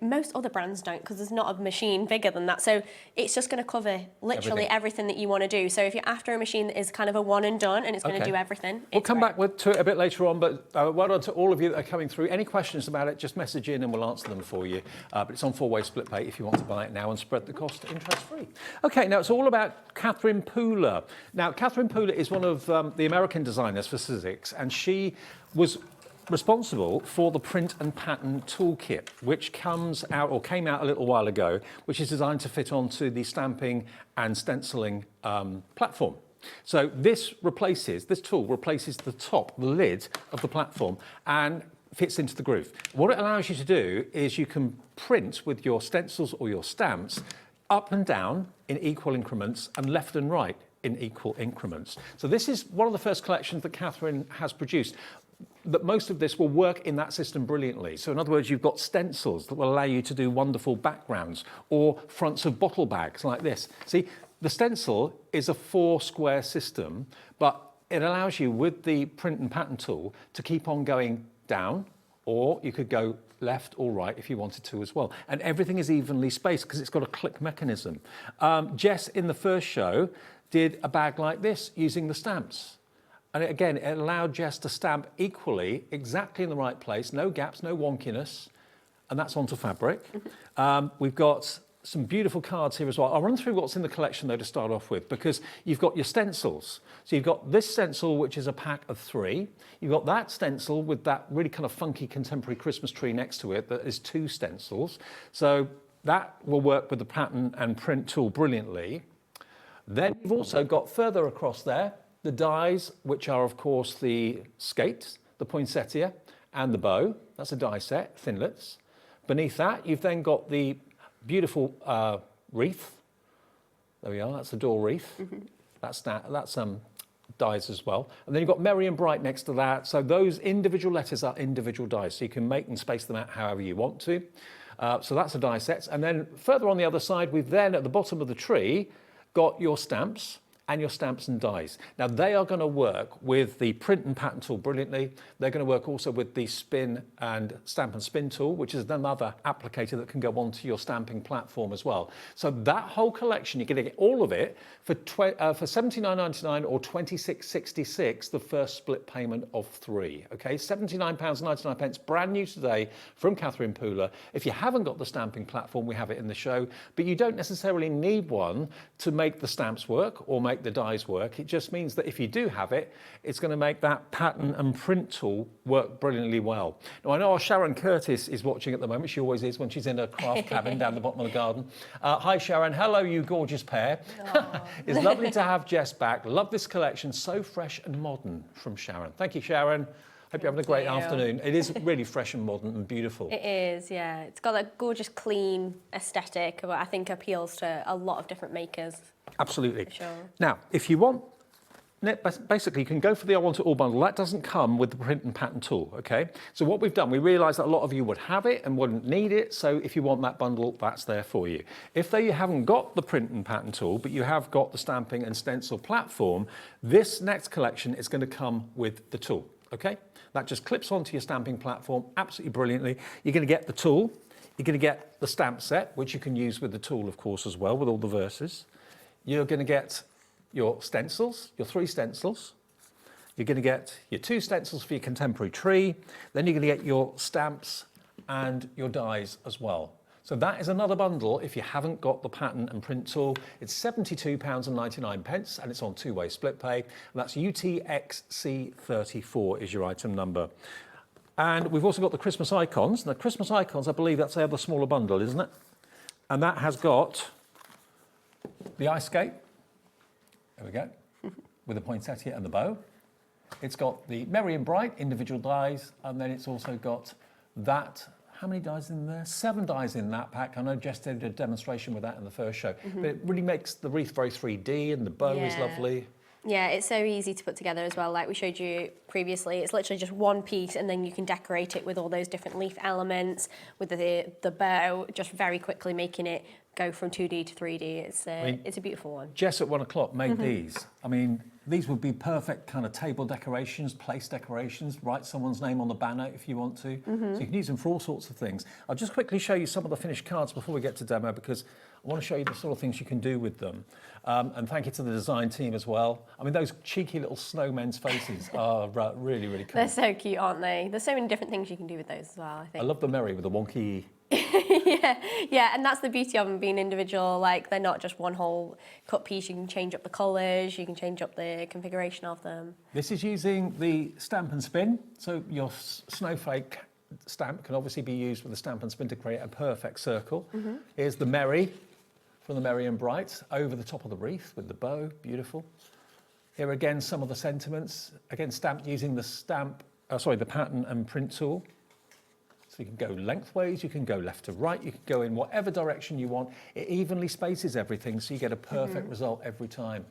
Most other brands don't, because there's not a machine bigger than that. So it's just going to cover literally everything that you want to do. So if you're after a machine that is kind of a one and done and it's going to do everything, we'll come back to it a bit later on, but well done to all of you that are coming through. Any questions about it, just message in and we'll answer them for you. But it's on 4-way split pay if you want to buy it now and spread the cost interest-free. Okay, now it's all about Catherine Pooler. Now, Catherine Pooler is one of the American designers for Sizzix, and she was responsible for the print and pattern toolkit, which comes out or came out a little while ago, which is designed to fit onto the stamping and stenciling platform. So this tool replaces the top, the lid of the platform, and fits into the groove. What it allows you to do is you can print with your stencils or your stamps up and down in equal increments and left and right in equal increments. So this is one of the first collections that Catherine has produced. That most of this will work in that system brilliantly. So in other words, you've got stencils that will allow you to do wonderful backgrounds or fronts of bottle bags like this. See, the stencil is a 4 square system, but it allows you with the print and pattern tool to keep on going down, or you could go left or right if you wanted to as well. And everything is evenly spaced because it's got a click mechanism. Jess in the first show did a bag like this using the stamps. And again, it allowed Jess to stamp equally, exactly in the right place, no gaps, no wonkiness, and that's onto fabric. We've got some beautiful cards here as well. I'll run through what's in the collection though to start off with, because you've got your stencils. So you've got this stencil, which is a pack of 3. You've got that stencil with that really kind of funky contemporary Christmas tree next to it that is 2 stencils. So that will work with the pattern and print tool brilliantly. Then you've also got further across there, the dies, which are of course the skates, the poinsettia and the bow. That's a die set, thinlits. Beneath that, you've then got the beautiful wreath. There we are, that's the door wreath. That's dies as well. And then you've got Merry and Bright next to that. So those individual letters are individual dies. So you can make and space them out however you want to. So that's a die set. And then further on the other side, we've then at the bottom of the tree got your stamps and your stamps and dies. Now they are going to work with the print and pattern tool brilliantly. They're going to work also with the spin and stamp and spin tool, which is another applicator that can go onto your stamping platform as well. So that whole collection, you're going to get all of it for £79.99 or £26.66, the first split payment of 3. Okay, £79.99, brand new today from Catherine Pooler. If you haven't got the stamping platform, we have it in the show, but you don't necessarily need one to make the stamps work or make the dies work. It just means that if you do have it, it's going to make that pattern and print tool work brilliantly well. Now I know our Sharon Curtis is watching at the moment. She always is when she's in her craft cabin down the bottom of the garden. Hi Sharon, hello you gorgeous pair. It's lovely to have Jess back. Love this collection, so fresh and modern from Sharon. Thank you Sharon. Hope you're having a great afternoon. It is really fresh and modern and beautiful. It is, yeah. It's got a gorgeous, clean aesthetic that I think appeals to a lot of different makers. Absolutely. For sure. Now, if you want, basically you can go for the I Want It All bundle. That doesn't come with the print and pattern tool, okay? So what we've done, we realised that a lot of you would have it and wouldn't need it, so if you want that bundle, that's there for you. If though you haven't got the print and pattern tool, but you have got the stamping and stencil platform, this next collection is going to come with the tool, okay? That just clips onto your stamping platform absolutely brilliantly. You're going to get the tool, you're going to get the stamp set, which you can use with the tool, of course, as well, with all the verses. You're going to get your stencils, your 3 stencils. You're going to get your 2 stencils for your contemporary tree. Then you're going to get your stamps and your dies as well. So that is another bundle if you haven't got the pattern and print tool. It's £72.99 and it's on 2-way split pay. And that's UTXC34 is your item number. And we've also got the Christmas icons. Now, Christmas icons, I believe that's the other smaller bundle, isn't it? And that has got the ice skate. There we go. With the poinsettia and the bow. It's got the Merry and Bright individual dies, and then it's also got that. How many dies in there? 7 dies in that pack. I know Jess did a demonstration with that in the first show. But it really makes the wreath very 3D and the bow is lovely. Yeah, it's so easy to put together as well. Like we showed you previously, it's literally just one piece and then you can decorate it with all those different leaf elements, with the bow, just very quickly making it go from 2D to 3D. It's a beautiful one. Jess at 1 o'clock made these. I mean, these would be perfect kind of table decorations, place decorations, write someone's name on the banner if you want to. So you can use them for all sorts of things. I'll just quickly show you some of the finished cards before we get to demo, because I want to show you the sort of things you can do with them. And thank you to the design team as well. I mean, those cheeky little snowmen's faces are really, really cool. They're so cute, aren't they? There's so many different things you can do with those as well, I think. I love the Merry with the wonky... yeah, and that's the beauty of them being individual. Like, they're not just one whole cut piece. You can change up the colours, you can change up the configuration of them. This is using the stamp and spin. So your snowflake stamp can obviously be used with the stamp and spin to create a perfect circle. Here's the Merry from the Merry and Bright over the top of the wreath with the bow, beautiful. Here again, some of the sentiments. Again, stamped using the pattern and print tool. So you can go lengthways, you can go left to right, you can go in whatever direction you want. It evenly spaces everything, so you get a perfect result every time.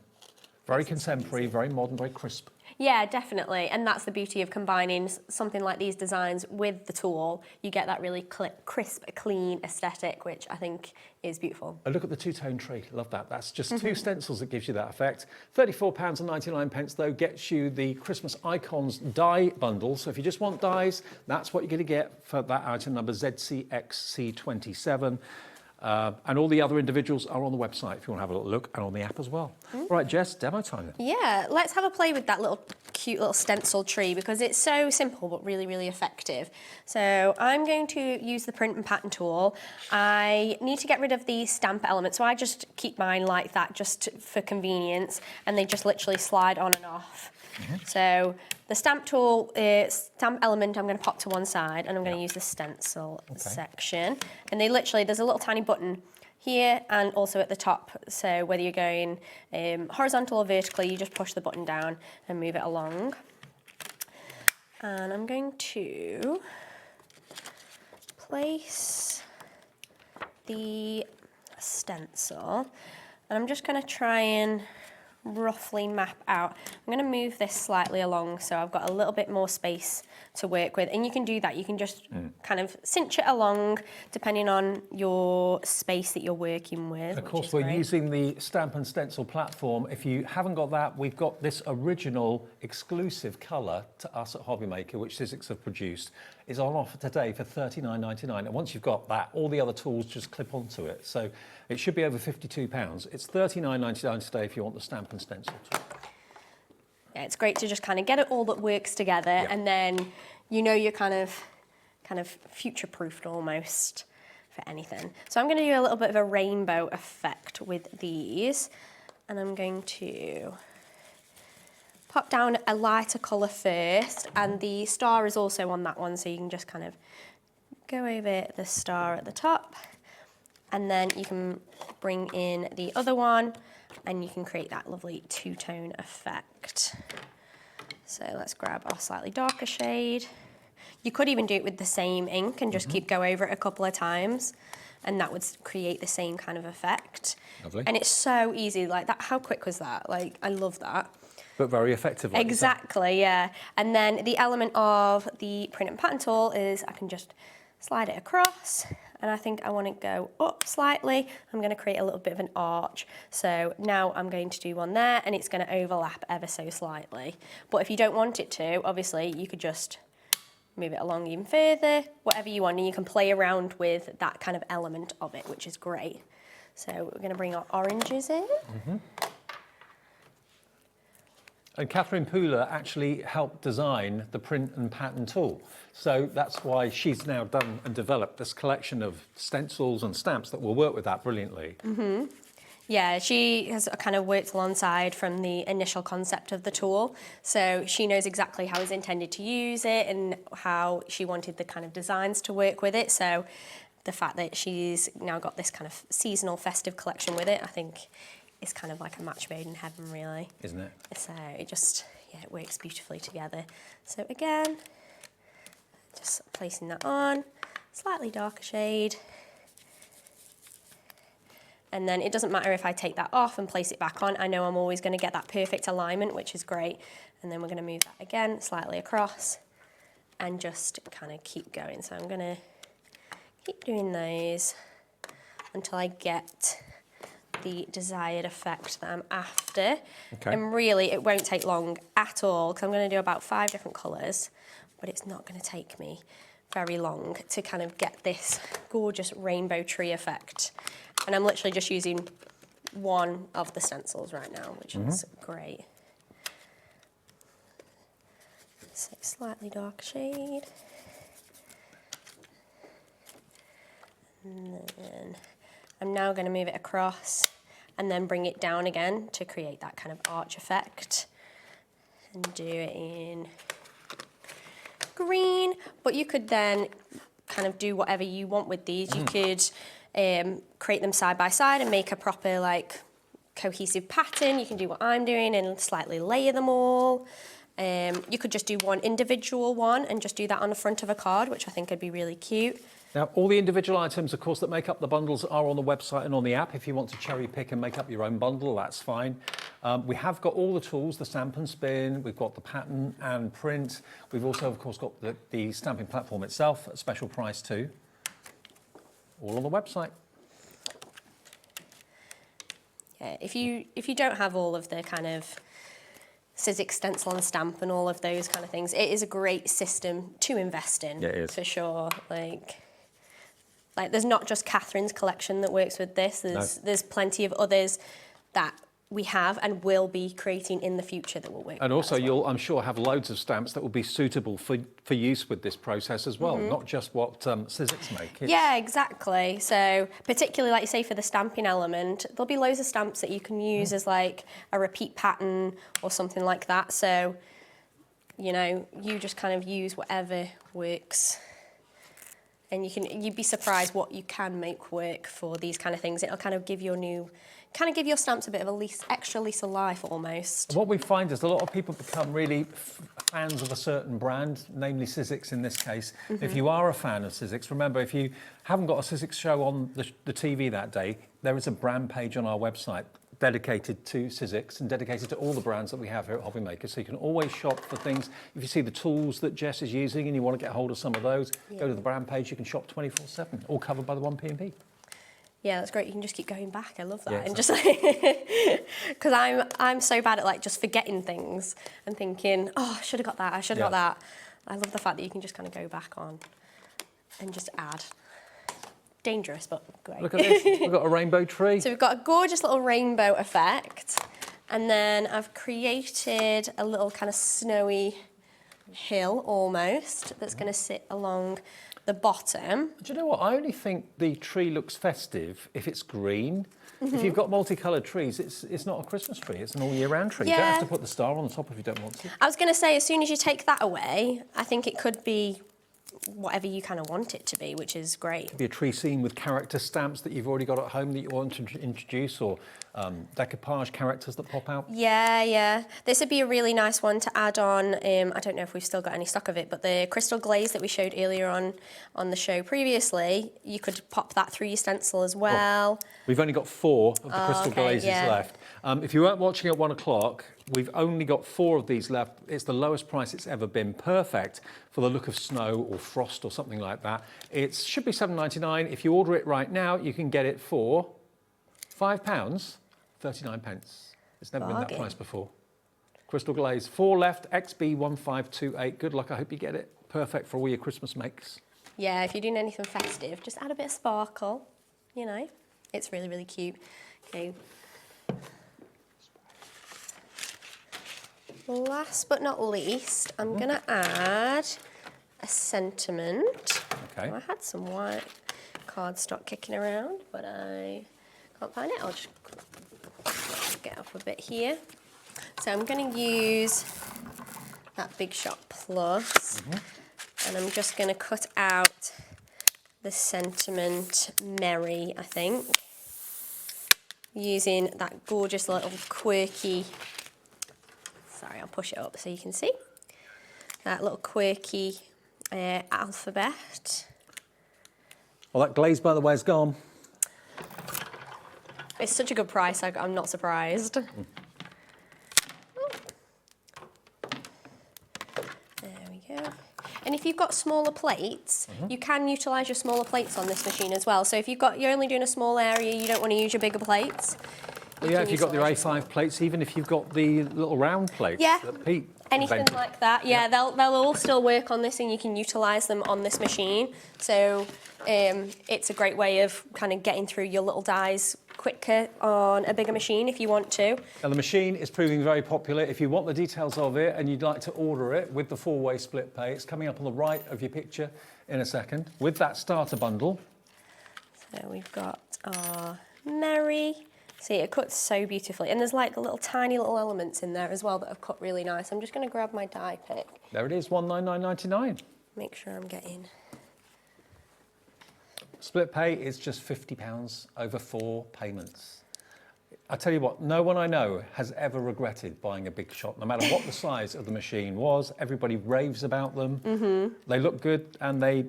Very contemporary, very modern, very crisp. Yeah, definitely. And that's the beauty of combining something like these designs with the tool. You get that really crisp, clean aesthetic, which I think is beautiful. Oh, look at the two-tone tree. Love that. That's just two stencils that gives you that effect. £34.99 though gets you the Christmas Icons die bundle. So if you just want dies, that's what you're going to get for that item number ZCXC27. And all the other individuals are on the website if you want to have a little look, and on the app as well. All right, Jess, demo time then. Yeah, let's have a play with that cute little stencil tree because it's so simple but really, really effective. So I'm going to use the print and pattern tool. I need to get rid of the stamp element, so I just keep mine like that just for convenience, and they just literally slide on and off. So the stamp tool, stamp element, I'm going to pop to one side, and I'm going to use the stencil section. And they literally, there's a little tiny button here and also at the top. So whether you're going horizontal or vertically, you just push the button down and move it along. And I'm going to place the stencil, and I'm just going to try and roughly map out. I'm going to move this slightly along so I've got a little bit more space to work with, and you can do that. You can just kind of cinch it along depending on your space that you're working with. Of course, we're using the Stamp and Stencil platform. If you haven't got that, we've got this original exclusive colour to us at HobbyMaker, which Sizzix have produced. Is on offer today for £39.99, and once you've got that, all the other tools just clip onto it. So it should be over £52. It's £39.99 today if you want the Stamp and Stencil tool. Yeah, it's great to just kind of get it all that works together, and then you know you're kind of future-proofed almost for anything. So I'm going to do a little bit of a rainbow effect with these, and I'm going to pop down a lighter colour first, and the star is also on that one, so you can just kind of go over the star at the top, and then you can bring in the other one, and you can create that lovely two-tone effect. So let's grab our slightly darker shade. You could even do it with the same ink and just go over it a couple of times, and that would create the same kind of effect. Lovely. And it's so easy, like that. How quick was that? Like, I love that. But very effective. Like exactly, yeah. And then the element of the print and pattern tool is I can just slide it across, and I think I want to go up slightly. I'm going to create a little bit of an arch. So now I'm going to do one there, and it's going to overlap ever so slightly. But if you don't want it to, obviously you could just move it along even further, whatever you want, and you can play around with that kind of element of it, which is great. So we're going to bring our oranges in. And Catherine Pooler actually helped design the print and pattern tool. So that's why she's now done and developed this collection of stencils and stamps that will work with that brilliantly. Yeah, she has kind of worked alongside from the initial concept of the tool. So she knows exactly how it's intended to use it and how she wanted the kind of designs to work with it. So the fact that she's now got this kind of seasonal festive collection with it, I think it's kind of like a match made in heaven, really. Isn't it? So it just, it works beautifully together. So again, just placing that on, slightly darker shade. And then it doesn't matter if I take that off and place it back on. I know I'm always going to get that perfect alignment, which is great. And then we're going to move that again slightly across and just kind of keep going. So I'm going to keep doing those until I get the desired effect that I'm after. And really, it won't take long at all, because I'm going to do about 5 different colours, but it's not going to take me very long to kind of get this gorgeous rainbow tree effect. And I'm literally just using one of the stencils right now, which is great. So slightly dark shade. And then I'm now going to move it across and then bring it down again to create that kind of arch effect. And do it in green, but you could then kind of do whatever you want with these. You could create them side by side and make a proper like cohesive pattern, you can do what I'm doing and slightly layer them all. You could just do one individual one and just do that on the front of a card, which I think would be really cute. Now, all the individual items, of course, that make up the bundles are on the website and on the app. If you want to cherry pick and make up your own bundle, that's fine. We have got all the tools, the stamp and spin, we've got the pattern and print. We've also, of course, got the stamping platform itself at special price too. All on the website. Yeah, if you don't have all of the kind of Sizzix stencil and stamp and all of those kind of things, it is a great system to invest in. Yeah, it is. For sure. Like there's not just Catherine's collection that works with this. There's plenty of others that we have and will be creating in the future that will work. And also you'll, I'm sure, have loads of stamps that will be suitable for use with this process as well, not just what Sizzix make. Yeah, exactly. So particularly, like you say, for the stamping element, there'll be loads of stamps that you can use as like a repeat pattern or something like that. So, you know, you just kind of use whatever works. And you'd be surprised what you can make work for these kind of things. It'll kind of give your give your stamps a bit of a extra lease of life almost. What we find is a lot of people become really fans of a certain brand, namely Sizzix in this case. If you are a fan of Sizzix, remember, if you haven't got a Sizzix show on the TV that day, there is a brand page on our website dedicated to Sizzix and dedicated to all the brands that we have here at HobbyMaker. So you can always shop for things. If you see the tools that Jess is using and you want to get hold of some of those, go to the brand page, you can shop 24/7, all covered by the 1P&P. Yeah, that's great. You can just keep going back. I love that. Yeah, and just like, because I'm so bad at like just forgetting things and thinking, oh, I should have got that. I should have got that. I love the fact that you can just kind of go back on and just add. Dangerous, but great. Look at this. We've got a rainbow tree. So we've got a gorgeous little rainbow effect. And then I've created a little kind of snowy hill almost that's going to sit along the bottom. Do you know what? I only think the tree looks festive if it's green. If you've got multicoloured trees, it's not a Christmas tree, it's an all year round tree. You don't have to put the star on the top if you don't want to. I was going to say, as soon as you take that away, I think it could be whatever you kind of want it to be, which is great. It could be a tree scene with character stamps that you've already got at home that you want to introduce, or decoupage characters that pop out. Yeah. This would be a really nice one to add on. I don't know if we've still got any stock of it, but the crystal glaze that we showed earlier on the show previously, you could pop that through your stencil as well. We've only got 4 of the crystal glazes left. If you weren't watching at 1 o'clock, we've only got 4 of these left. It's the lowest price it's ever been. Perfect for the look of snow or frost or something like that. It should be £7.99. If you order it right now, you can get it for £5, 39 pence. It's never been that price before. Crystal glaze, 4 left, XB1528. Good luck, I hope you get it. Perfect for all your Christmas makes. Yeah, if you're doing anything festive, just add a bit of sparkle, you know. It's really, really cute. Okay. Last but not least, I'm going to add a sentiment. Okay. I had some white cardstock kicking around, but I can't find it. I'll just get off a bit here. So I'm going to use that Big Shot Plus, and I'm just going to cut out the sentiment Merry, I think, using that gorgeous little quirky. Sorry, I'll push it up so you can see. That little quirky alphabet. Well, that glaze, by the way, is gone. It's such a good price, I'm not surprised. There we go. And if you've got smaller plates, you can utilise your smaller plates on this machine as well. So if you're only doing a small area, you don't want to use your bigger plates. Yeah, if you've got your A5 plates, even if you've got the little round plates. That Pete anything like that. Yeah, they'll all still work on this, and you can utilise them on this machine. So it's a great way of kind of getting through your little dies quicker on a bigger machine if you want to. And the machine is proving very popular. If you want the details of it and you'd like to order it with the 4-way split pay, it's coming up on the right of your picture in a second with that starter bundle. So we've got our Merry. See, it cuts so beautifully. And there's like tiny little elements in there as well that have cut really nice. I'm just going to grab my die pick. There it is, $199.99. Make sure I'm getting... Split pay is just £50 over 4 payments. I tell you what, no one I know has ever regretted buying a big shot, no matter what the size of the machine was. Everybody raves about them. They look good and they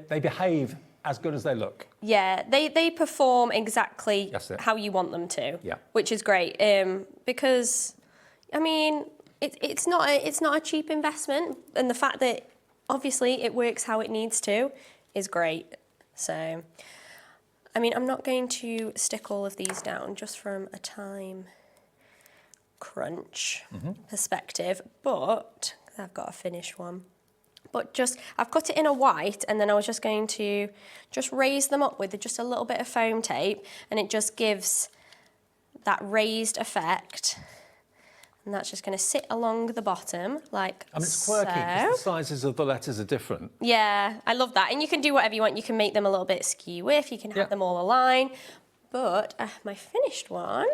behave as good as they look. Yeah, they perform exactly how you want them to, which is great. Because, I mean, it's not a cheap investment, and the fact that obviously it works how it needs to is great. So, I mean, I'm not going to stick all of these down just from a time crunch perspective, but I've got a finished one. But I've cut it in a white, and then I was just going to just raise them up with just a little bit of foam tape, and it just gives that raised effect. And that's just going to sit along the bottom like so. It's quirky because the sizes of the letters are different. Yeah, I love that. And you can do whatever you want. You can make them a little bit skew-if, you can have them all align. But my finished one...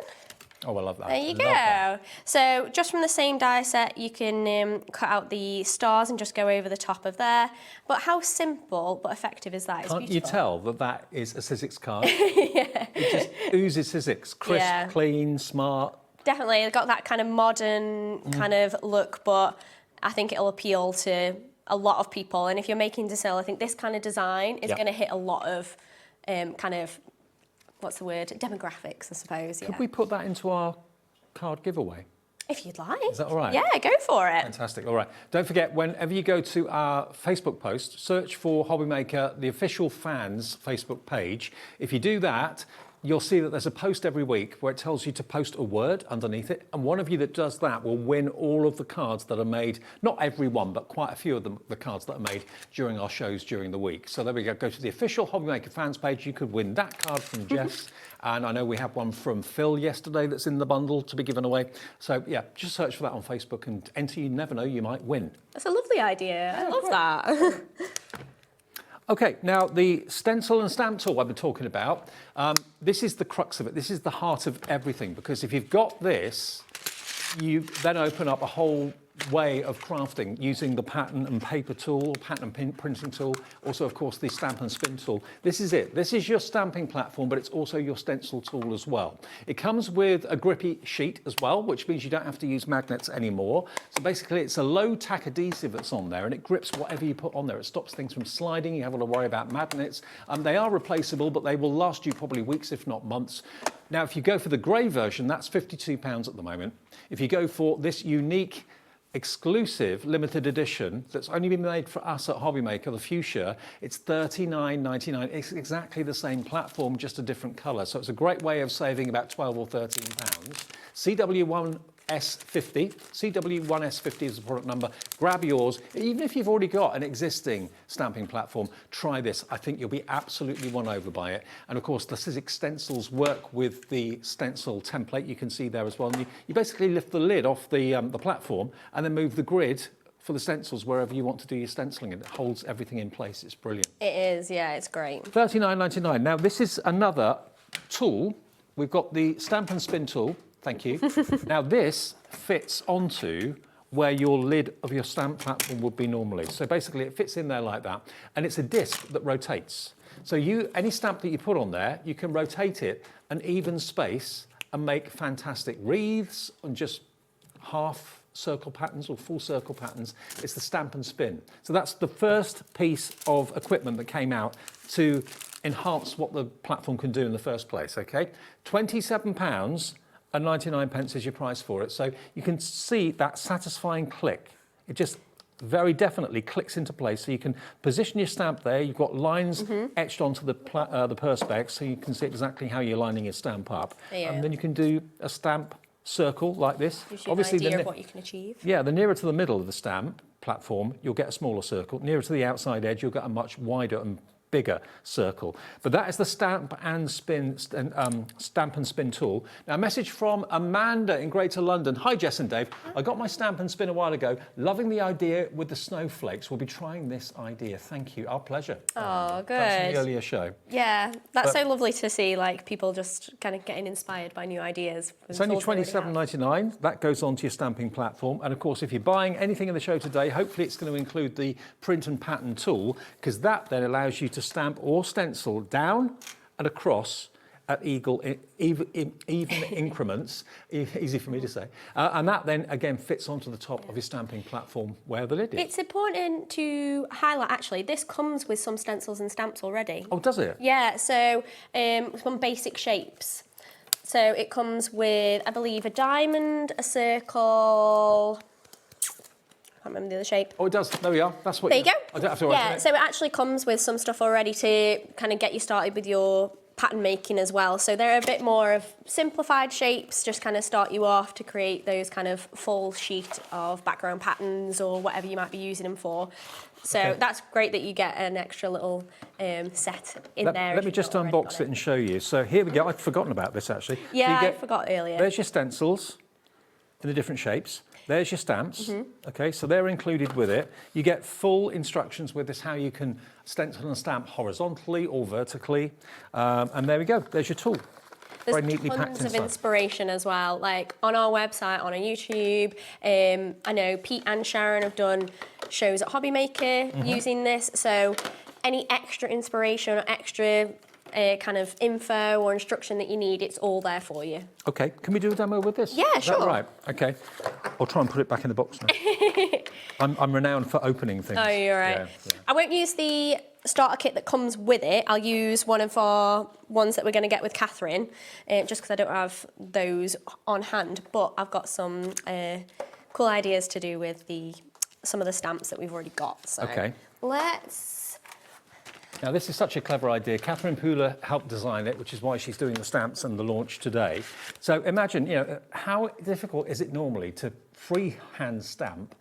Oh, I love that. There you go. So just from the same die set, you can cut out the stars and just go over the top of there. But how simple but effective is that? It's Can't beautiful. you tell that that is a Sizzix card? It just oozes Sizzix. Crisp, clean, smart. Definitely. It's got that kind of modern kind of look, but I think it'll appeal to a lot of people. And if you're making to sell, I think this kind of design is going to hit a lot of kind of, what's the word? Demographics, I suppose. Could we put that into our card giveaway? If you'd like. Is that all right? Yeah, go for it. Fantastic. All right. Don't forget, whenever you go to our Facebook post, search for HobbyMaker, the official fans Facebook page. If you do that, you'll see that there's a post every week where it tells you to post a word underneath it. And one of you that does that will win all of the cards that are made, not every one, but quite a few of the cards that are made during our shows during the week. So there we go. Go to the official HobbyMaker fans page. You could win that card from Jess. And I know we have one from Phil yesterday that's in the bundle to be given away. So yeah, just search for that on Facebook and enter. You never know, you might win. That's a lovely idea. I love that. Okay, now the stencil and stamp tool I've been talking about, this is the crux of it. This is the heart of everything, because if you've got this, you then open up a whole way of crafting using the pattern and paper tool, pattern and printing tool, also of course the stamp and spin tool. This is it. This is your stamping platform, but it's also your stencil tool as well. It comes with a grippy sheet as well, which means you don't have to use magnets anymore. So basically it's a low tack adhesive that's on there, and it grips whatever you put on there. It stops things from sliding. You haven't got to worry about magnets. They are replaceable, but they will last you probably weeks, if not months. Now, if you go for the grey version, that's £52 at the moment. If you go for this unique exclusive limited edition that's only been made for us at HobbyMaker, the fuchsia, it's $39.99. It's exactly the same platform, just a different colour. So it's a great way of saving about £12 or £13. CW1S50. CW1S50 is the product number. Grab yours. Even if you've already got an existing stamping platform, try this. I think you'll be absolutely won over by it. And of course, the Sizzix stencils work with the stencil template. You can see there as well. And you basically lift the lid off the platform and then move the grid for the stencils wherever you want to do your stenciling, and it holds everything in place. It's brilliant. It is, yeah, it's great. $39.99. Now, this is another tool. We've got the stamp and spin tool. Thank you. Now this fits onto where your lid of your stamp platform would be normally. So basically it fits in there like that, and it's a disc that rotates. So any stamp that you put on there, you can rotate it an even space and make fantastic wreaths and just half circle patterns or full circle patterns. It's the stamp and spin. So that's the first piece of equipment that came out to enhance what the platform can do in the first place, okay? £27 and 99 pence is your price for it. So you can see that satisfying click. It just very definitely clicks into place. So you can position your stamp there. You've got lines etched onto the perspex, so you can see exactly how you're lining your stamp up. Yeah. And then you can do a stamp circle like this. Gives you an idea of what you can achieve. Yeah, the nearer to the middle of the stamp platform, you'll get a smaller circle. Nearer to the outside edge, you'll get a much wider and bigger circle. But that is the stamp and spin tool. Now, a message from Amanda in Greater London. Hi, Jess and Dave. I got my stamp and spin a while ago. Loving the idea with the snowflakes. We'll be trying this idea. Thank you. Our pleasure. Oh, good. That's in the earlier show. Yeah, that's so lovely to see, like, people just kind of getting inspired by new ideas. It's only $27.99. That goes onto your stamping platform. And of course, if you're buying anything in the show today, hopefully it's going to include the print and pattern tool, because that then allows you to stamp or stencil down and across at even increments, easy for me to say, and that then again fits onto the top of your stamping platform where the lid is. It's important to highlight, actually, this comes with some stencils and stamps already. Oh, does it? Yeah, so some basic shapes. So it comes with, I believe, a diamond, a circle. I can't remember the other shape. Oh, it does. There we are. That's what. There you go. I don't have to open Yeah, it. so it actually comes with some stuff already to kind of get you started with your pattern making as well. So they're a bit more of simplified shapes, just kind of start you off to create those kind of full sheet of background patterns or whatever you might be using them for. So that's great that you get an extra little set in there. Let me just unbox it and show you. So here we go. I'd forgotten about this actually. Yeah, So I forgot earlier. There's your stencils in the different shapes. There's your stamps. Okay, so they're included with it. You get full instructions with this, how you can stencil and stamp horizontally or vertically. And there we go. There's your tool. Very neatly packed Tons of inside. inspiration as well, like on our website, on our YouTube. I know Pete and Sharon have done shows at HobbyMaker using this, so any extra inspiration or extra kind of info or instruction that you need, it's all there for you. Okay, can we do a demo with this? Yeah, Is that sure. right? Okay. I'll try and put it back in the box now. I'm renowned for opening things. Oh, you're right. Yeah. I won't use the starter kit that comes with it. I'll use one of our ones that we're going to get with Catherine, just because I don't have those on hand. But I've got some cool ideas to do with some of the stamps that we've already got. So Okay. let's... Now, this is such a clever idea. Catherine Pooler helped design it, which is why she's doing the stamps and the launch today. So imagine, how difficult is it normally to freehand stamp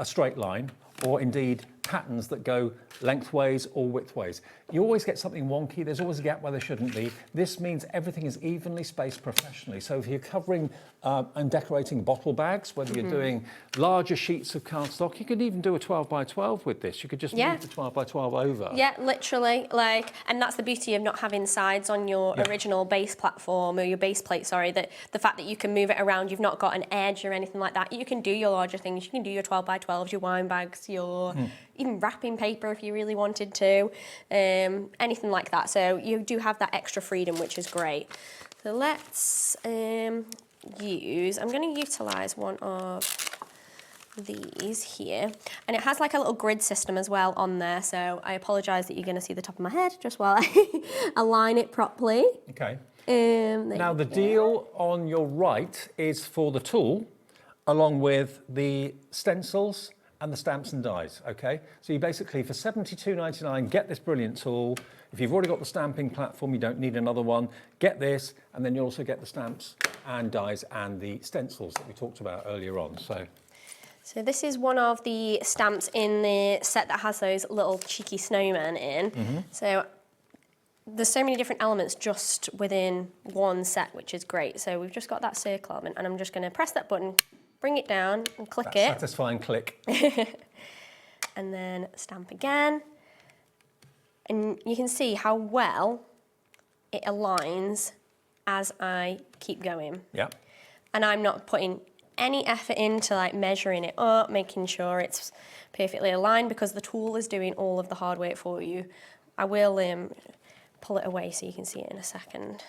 a straight line or indeed patterns that go lengthways or widthways? You always get something wonky. There's always a gap where there shouldn't be. This means everything is evenly spaced professionally. So if you're covering and decorating bottle bags, whether you're doing larger sheets of cardstock, you could even do a 12 by 12 with this. You could just move the 12 by 12 over. Yeah, literally, and that's the beauty of not having sides on your original base platform, or your base plate, sorry, that the fact that you can move it around, you've not got an edge or anything like that. You can do your larger things, you can do your 12 by 12s, your wine bags, your even wrapping paper if you really wanted to, anything like that. So you do have that extra freedom, which is great. So let's I'm going to utilise one of these here, and it has like a little grid system as well on there, so I apologise that you're going to see the top of my head just while I align it properly. Okay. Now the deal on your right is for the tool along with the stencils and the stamps and dies, okay? So you basically, for $72.99, get this brilliant tool. If you've already got the stamping platform, you don't need another one. Get this, and then you also get the stamps and dies and the stencils that we talked about earlier on. So this is one of the stamps in the set that has those little cheeky snowmen in. So there's so many different elements just within one set, which is great. So we've just got that circle element, and I'm just going to press that button, bring it down and click it. Satisfying click. And then stamp again. And you can see how well it aligns as I keep going. Yeah. And I'm not putting any effort into like measuring it up, making sure it's perfectly aligned, because the tool is doing all of the hard work for you. I will pull it away so you can see it in a second.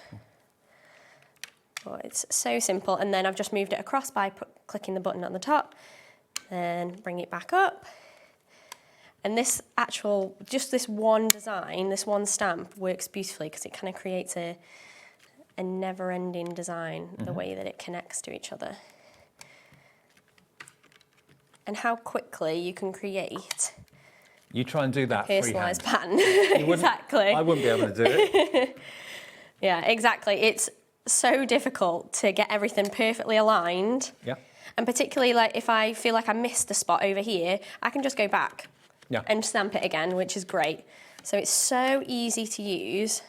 But it's so simple, and then I've just moved it across by clicking the button on the top, then bring it back up. And this just this one design, this one stamp works beautifully because it kind of creates a never-ending design, the way that it connects to each other. And how quickly you can create You try and do that personalised freehand. pattern. Exactly. I wouldn't be able to do it. Yeah, exactly. It's so difficult to get everything perfectly aligned. Yeah. And particularly like if I feel like I missed a spot over here, I can just go back and stamp it again, which is great. So it's so easy to use.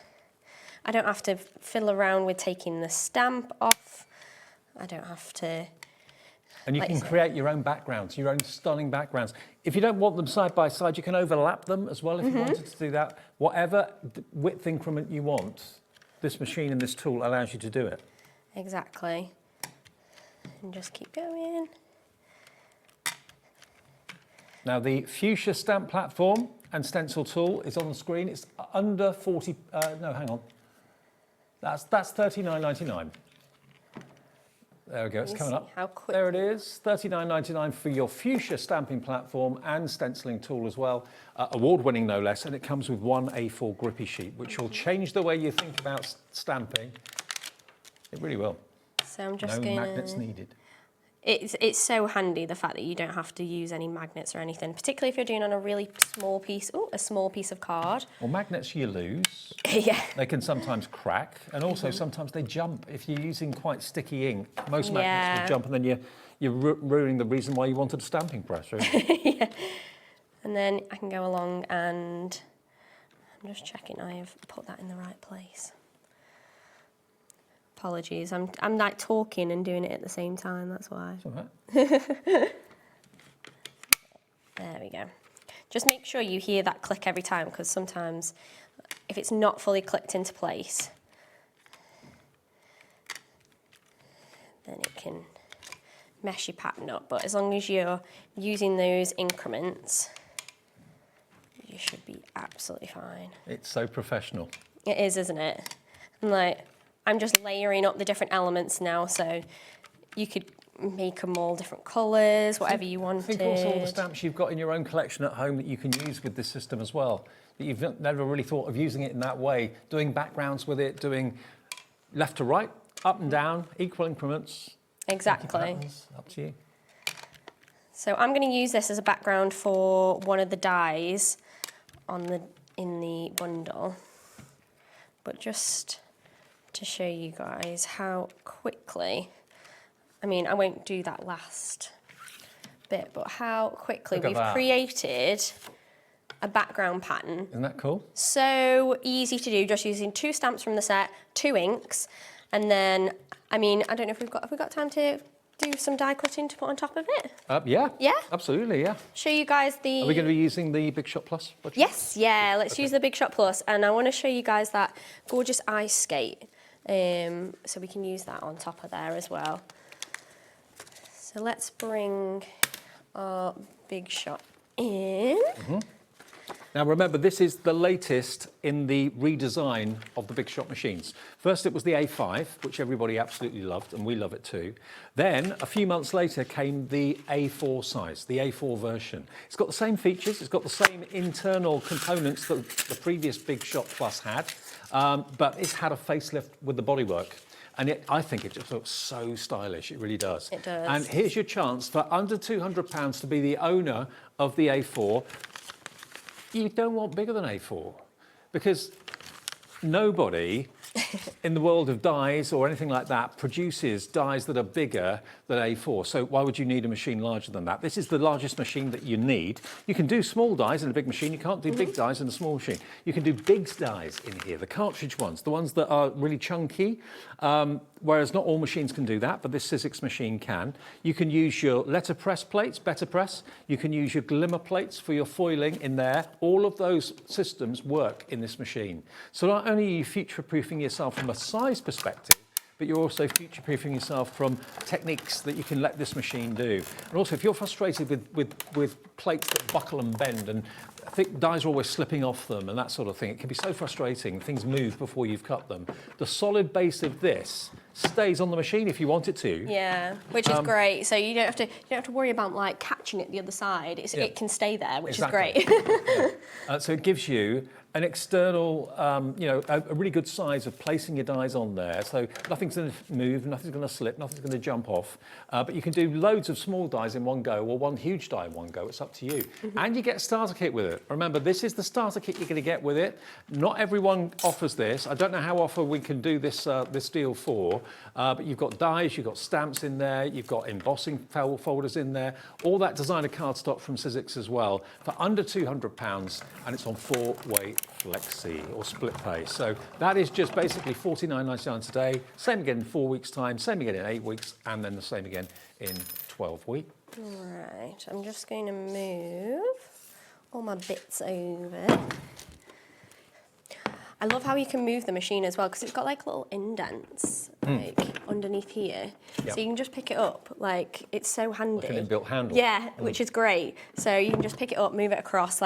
I don't have to fiddle around with taking the stamp off. I don't have to... And you can create your own backgrounds, your own stunning backgrounds. If you don't want them side by side, you can overlap them as well if you wanted to do that. Whatever width increment you want, this machine and this tool allows you to do it. Exactly. And just keep going. Now the Fuchsia stamp platform and stencil tool is on the screen. It's under 40, no, hang on. That's $39.99. There we go, it's coming up. How quick. There it is, $39.99 for your fuchsia stamping platform and stenciling tool as well. Award-winning no less, and it comes with one A4 grippy sheet, which will change the way you think about stamping. It really will. So I'm just no magnets needed. It's so handy, the fact that you don't have to use any magnets or anything, particularly if you're doing on a really small piece, a small piece of card. Well, magnets you lose. Yeah. They can sometimes crack, and also sometimes they jump. If you're using quite sticky ink, most magnets will jump, and then you're ruining the reason why you wanted a stamping press, really. Yeah. And then I can go along and I'm just checking I have put that in the right place. Apologies, I'm like talking and doing it at the same time, that's why. It's all right. There we go. Just make sure you hear that click every time, because sometimes if it's not fully clicked into place, then it can mess your pattern up. But as long as you're using those increments, you should be absolutely fine. It's so professional. It is, isn't it? And like, I'm just layering up the different elements now, so you could make them all different colours, whatever you wanted. Think also all the stamps you've got in your own collection at home that you can use with this system as well. That you've never really thought of using it in that way, doing backgrounds with it, doing left to right, up and down, equal increments. Exactly. Patterns, up to you. So I'm going to use this as a background for one of the dies in the bundle, but just to show you guys how quickly, I mean, I won't do that last bit, but how quickly we've created a background pattern. Isn't that cool? So easy to do, just using 2 stamps from the set, 2 inks, and then, I mean, I don't know if have we got time to do some die cutting to put on top of it? Yeah. Yeah? Absolutely, yeah. Show you guys the... Are we going to be using the Big Shot Plus budget? Yes, yeah, let's use the Big Shot Plus, and I want to show you guys that gorgeous ice skate. So we can use that on top of there as well. So let's bring our Big Shot in. Now remember, this is the latest in the redesign of the Big Shot machines. First it was the A5, which everybody absolutely loved, and we love it too. Then, a few months later, came the A4 size, the A4 version. It's got the same features, it's got the same internal components that the previous Big Shot Plus had, but it's had a facelift with the bodywork. And I think it just looks so stylish, it really does. It does. And here's your chance for under £200 to be the owner of the A4. You don't want bigger than A4, because nobody in the world of dies or anything like that produces dies that are bigger than A4. So why would you need a machine larger than that? This is the largest machine that you need. You can do small dies in a big machine. You can't do big dies in a small machine. You can do big dies in here, the cartridge ones, the ones that are really chunky, whereas not all machines can do that, but this Sizzix machine can. You can use your letterpress plates, better press. You can use your glimmer plates for your foiling in there. All of those systems work in this machine. So not only are you future-proofing yourself from a size perspective, but you're also future-proofing yourself from techniques that you can let this machine do. And also, if you're frustrated with plates that buckle and bend, and I think dies are always slipping off them and that sort of thing, it can be so frustrating. Things move before you've cut them. The solid base of this stays on the machine if you want it to. Yeah, which is great. So you don't have to worry about like catching it the other side. It can stay there, which is great. So it gives you an external, a really good size of placing your dies on there. So nothing's going to move, nothing's going to slip, nothing's going to jump off. But you can do loads of small dies in one go, or one huge die in one go. It's up to you. And you get a starter kit with it. Remember, this is the starter kit you're going to get with it. Not everyone offers this. I don't know how often we can do this this deal for. But you've got dies, you've got stamps in there, you've got embossing folders in there, all that designer cardstock from Sizzix as well, for under £200, and it's on 4-way flexi or split pay. So that is just basically $49.99 today, same again in 4 weeks' time, same again in 8 weeks, and then the same again in 12 weeks. Right, I'm just going to move all my bits over. I love how you can move the machine as well because it's got like little indents like underneath here. Yep. So you can just pick it up. Like it's so handy. Like an inbuilt handle. Yeah, which is great. So you can just pick it up, move it across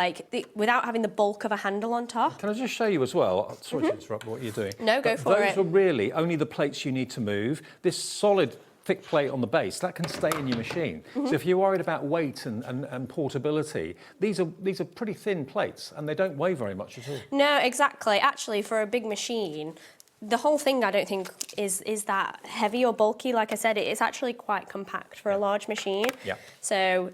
without having the bulk of a handle on top. Can I just show you as well? Sorry to interrupt what you're doing. No, go for it. Those are really only the plates you need to move. This solid thick plate on the base, that can stay in your machine. So if you're worried about weight and portability, these are pretty thin plates and they don't weigh very much at all. No, exactly. Actually, for a big machine, the whole thing I don't think is that heavy or bulky. Like I said, it's actually quite compact for a large machine. Yeah. So,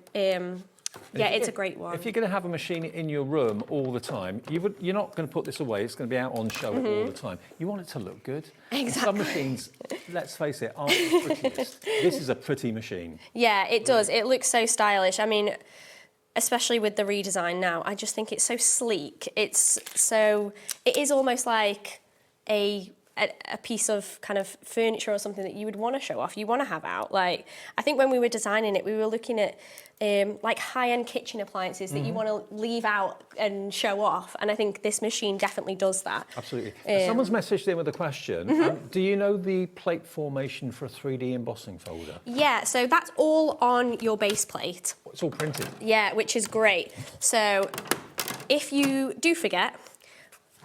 yeah, it's a great one. If you're going to have a machine in your room all the time, you're not going to put this away. It's going to be out on show all the time. You want it to look good. Exactly. Some machines, let's face it, aren't the prettiest. This is a pretty machine. Yeah, it does. It looks so stylish. I mean, especially with the redesign now, I just think it's so sleek. It is almost like a piece of kind of furniture or something that you would want to show off, you want to have out. Like, I think when we were designing it, we were looking at like high-end kitchen appliances that you want to leave out and show off. And I think this machine definitely does that. Absolutely. Someone's messaged in with a question. Do you know the plate formation for a 3D embossing folder? Yeah, so that's all on your base plate. It's all printed. Yeah, which is great. So if you do forget,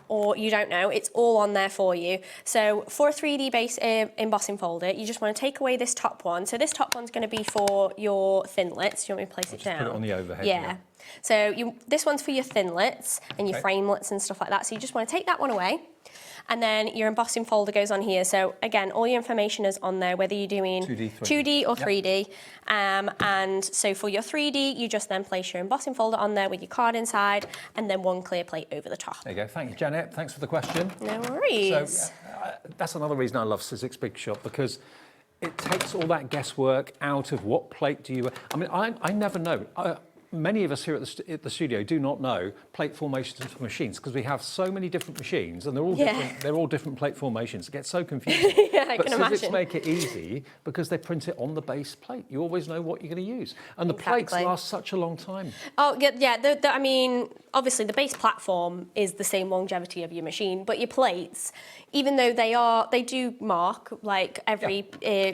or you don't know, it's all on there for you. So for a 3D base embossing folder, you just want to take away this top one. So this top one's going to be for your thinlits. Do you want me to place it down? Put it on the overhead. Yeah. So this one's for your thinlits and your framelits and stuff like that. So you just want to take that one away. And then your embossing folder goes on here. So again, all your information is on there, whether you're doing 2D or 3D. And so for your 3D, you just then place your embossing folder on there with your card inside and then one clear plate over the top. There you go. Thank you, Janet. Thanks for the question. No worries. So that's another reason I love Sizzix Big Shot, because it takes all that guesswork out of what plate do you... I mean, I never know. Many of us here at the studio do not know plate formations for machines because we have so many different machines and they're all different. They're all different plate formations. It gets so confusing. I but can Sizzix imagine. make it easy because they print it on the base plate. You always know what you're going to use, and the plates last such a long time. Oh yeah. I mean, obviously the base platform is the same longevity of your machine, but your plates, even though they do mark like every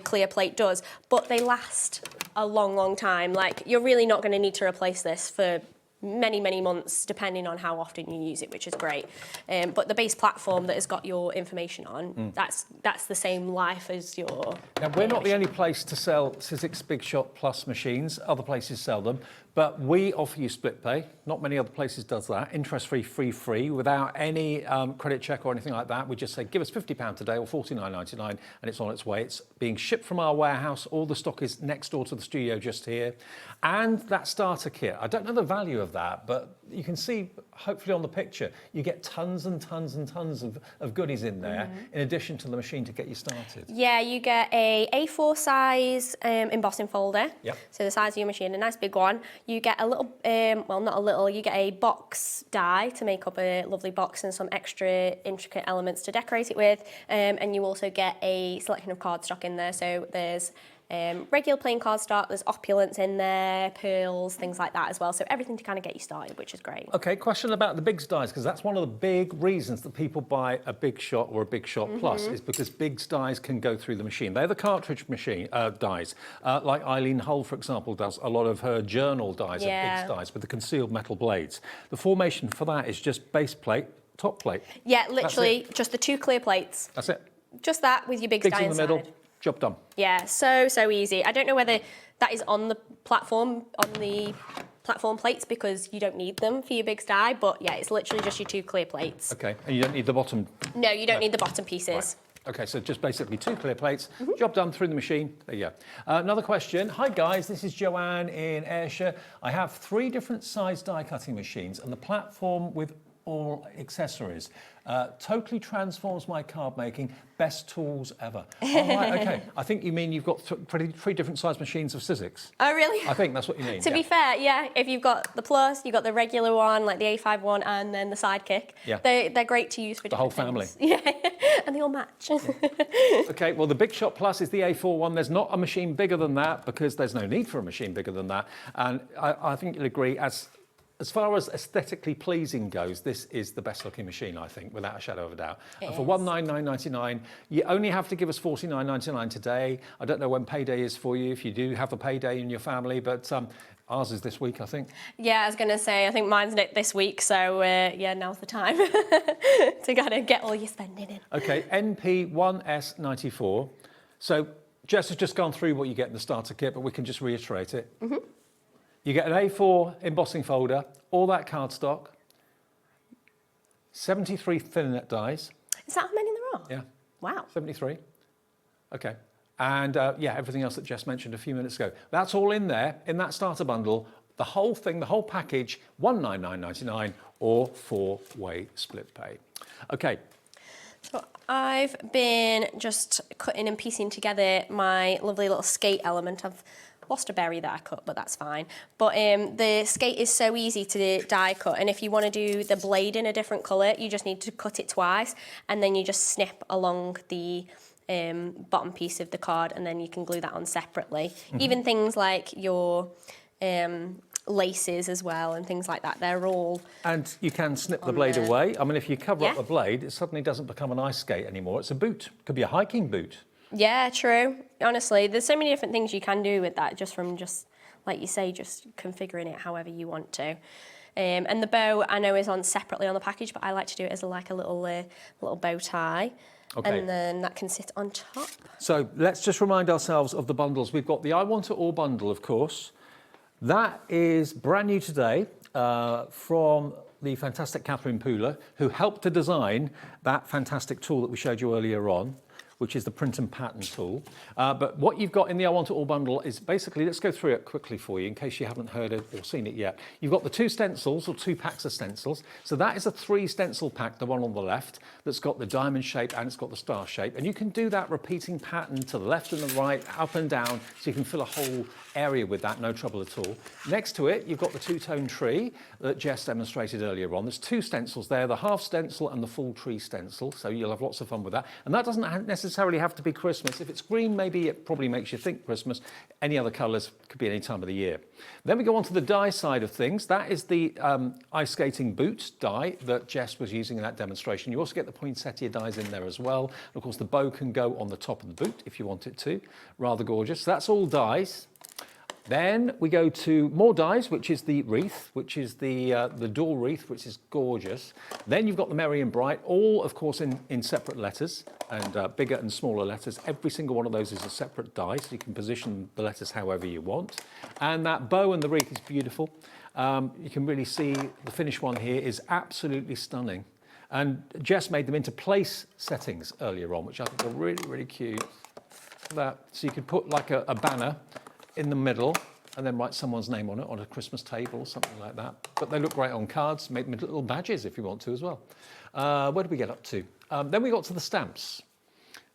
clear plate does, but they last a long time. Like, you're really not going to need to replace this for many months, depending on how often you use it, which is great. But the base platform that has got your information on, that's the same life as your... Now, we're not the only place to sell Sizzix Big Shot Plus machines. Other places sell them. But we offer you split pay. Not many other places does that. Interest-free, free, without any credit check or anything like that. We just say, give us £50 today or $49.99, and it's on its way. It's being shipped from our warehouse. All the stock is next door to the studio just here. And that starter kit, I don't know the value of that, but you can see, hopefully on the picture, you get tons and tons and tons of goodies in there, in addition to the machine to get you started. Yeah, you get a A4 size embossing folder. Yep. So the size of your machine, a nice big one. You get a little, well, not a little, you get a box die to make up a lovely box and some extra intricate elements to decorate it with. And you also get a selection of cardstock in there. So there's regular plain cardstock, there's opulence in there, pearls, things like that as well. So everything to kind of get you started, which is great. Okay, question about the Biggs dies, because that's one of the big reasons that people buy a Big Shot or a Big Shot Plus, is because Biggs dies can go through the machine. They're the cartridge machine dies. Like Eileen Hull, for example, does a lot of her journal dies of Biggs dies with the concealed metal blades. The formation for that is just base plate, top plate. Yeah, literally just the two clear plates. That's it. Just that with your Biggs die in the inside. middle, job done. Yeah, so easy. I don't know whether that is on the platform plates because you don't need them for your Biggs die, but yeah, it's literally just your two clear plates. Okay, and you don't need the bottom? No, you don't need the bottom pieces. Right. Okay, so just basically two clear plates, job done through the machine. There you go. Another question. Hi guys, this is Joanne in Ayrshire. I have 3 different size die cutting machines and the platform with all accessories. Totally transforms my card making. Best tools ever. All right, okay. I think you mean you've got 3 different size machines of Sizzix. Oh, really? I think that's what you mean. To be fair, yeah, if you've got the Plus, you've got the regular one, like the A5 one, and then the Sidekick. Yeah. They're great to use for different whole family. things. Yeah, and they all match. Okay, well, the Big Shot Plus is the A4 one. There's not a machine bigger than that because there's no need for a machine bigger than that. And I think you'll agree, as as far as aesthetically pleasing goes, this is the best looking machine, I think, without a shadow of a doubt. And for $199.99, you only have to give us $49.99 today. I don't know when payday is for you, if you do have a payday in your family, but ours is this week, I think. Yeah, I was going to say, I think mine's this week, so yeah, now's the time to kind of get all your spending in. Okay, NP1S94. So Jess has just gone through what you get in the starter kit, but we can just reiterate it. You get an A4 embossing folder, all that cardstock, 73 thin-net dies. Is that how many there are? Yeah. Wow. 73. Okay. And yeah, everything else that Jess mentioned a few minutes ago. That's all in there, in that starter bundle. The whole thing, the whole package, $199.99 or 4-way split pay. Okay. So I've been just cutting and piecing together my lovely little skate element. I've lost a berry that I cut, but that's fine. But the skate is so easy to die cut, and if you want to do the blade in a different colour, you just need to cut it twice, and then you just snip along the bottom piece of the card, and then you can glue that on separately. Even things like your laces as well and things like that, they're all... And you can snip the blade away. I mean, if you cover up the blade, it suddenly doesn't become an ice skate anymore. It's a boot. It could be a hiking boot. Yeah, true. Honestly, there's so many different things you can do with that, just from like you say, just configuring it however you want to. And the bow, I know, is on separately on the package, but I like to do it as like a little bow tie. Okay. And then that can sit on top. So let's just remind ourselves of the bundles. We've got the I Want It All bundle, of course. That is brand new today from the fantastic Catherine Pooler, who helped to design that fantastic tool that we showed you earlier on, which is the print and pattern tool. But what you've got in the I Want It All bundle is basically, let's go through it quickly for you in case you haven't heard it or seen it yet. You've got the 2 stencils or 2 packs of stencils. So that is a 3 stencil pack, the one on the left, that's got the diamond shape and it's got the star shape. And you can do that repeating pattern to the left and the right, up and down, so you can fill a whole area with that, no trouble at all. Next to it, you've got the 2-tone tree that Jess demonstrated earlier on. There's 2 stencils there, the half stencil and the full tree stencil, so you'll have lots of fun with that. And that doesn't necessarily have to be Christmas. If it's green, maybe it probably makes you think Christmas. Any other colours could be any time of the year. Then we go on to the die side of things. That is the ice skating boot die that Jess was using in that demonstration. You also get the poinsettia dies in there as well. And of course, the bow can go on the top of the boot if you want it to. Rather gorgeous. So that's all dies. Then we go to more dies, which is the wreath, which is the door wreath, which is gorgeous. Then you've got the Merry and Bright, all, of course, in separate letters and bigger and smaller letters. Every single one of those is a separate die, so you can position the letters however you want. And that bow and the wreath is beautiful. You can really see the finished one here is absolutely stunning. And Jess made them into place settings earlier on, which I think are really, really cute. So you could put like a banner in the middle and then write someone's name on it on a Christmas table or something like that. But they look great on cards, make them into little badges if you want to as well. Where did we get up to? Then we got to the stamps.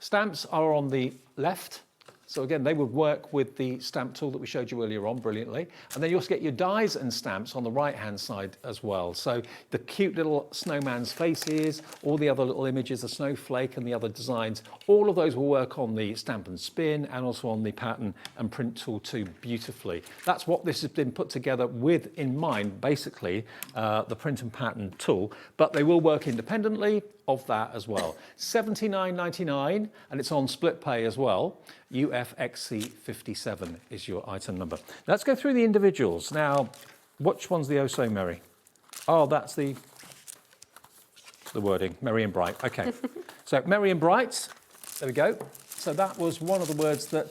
Stamps are on the left. So again, they would work with the stamp tool that we showed you earlier on brilliantly. And then you also get your dies and stamps on the right-hand side as well. So the cute little snowman's faces, all the other little images, the snowflake and the other designs, all of those will work on the stamp and spin and also on the pattern and print tool too beautifully. That's what this has been put together with in mind, basically, the print and pattern tool, but they will work independently of that as well. $79.99, and it's on split pay as well. UFXC57 is your item number. Let's go through the individuals. Now, which one's the Oh So Merry? Oh, that's the wording, Merry and Bright. Okay, so Merry and Bright, there we go. So that was one of the words that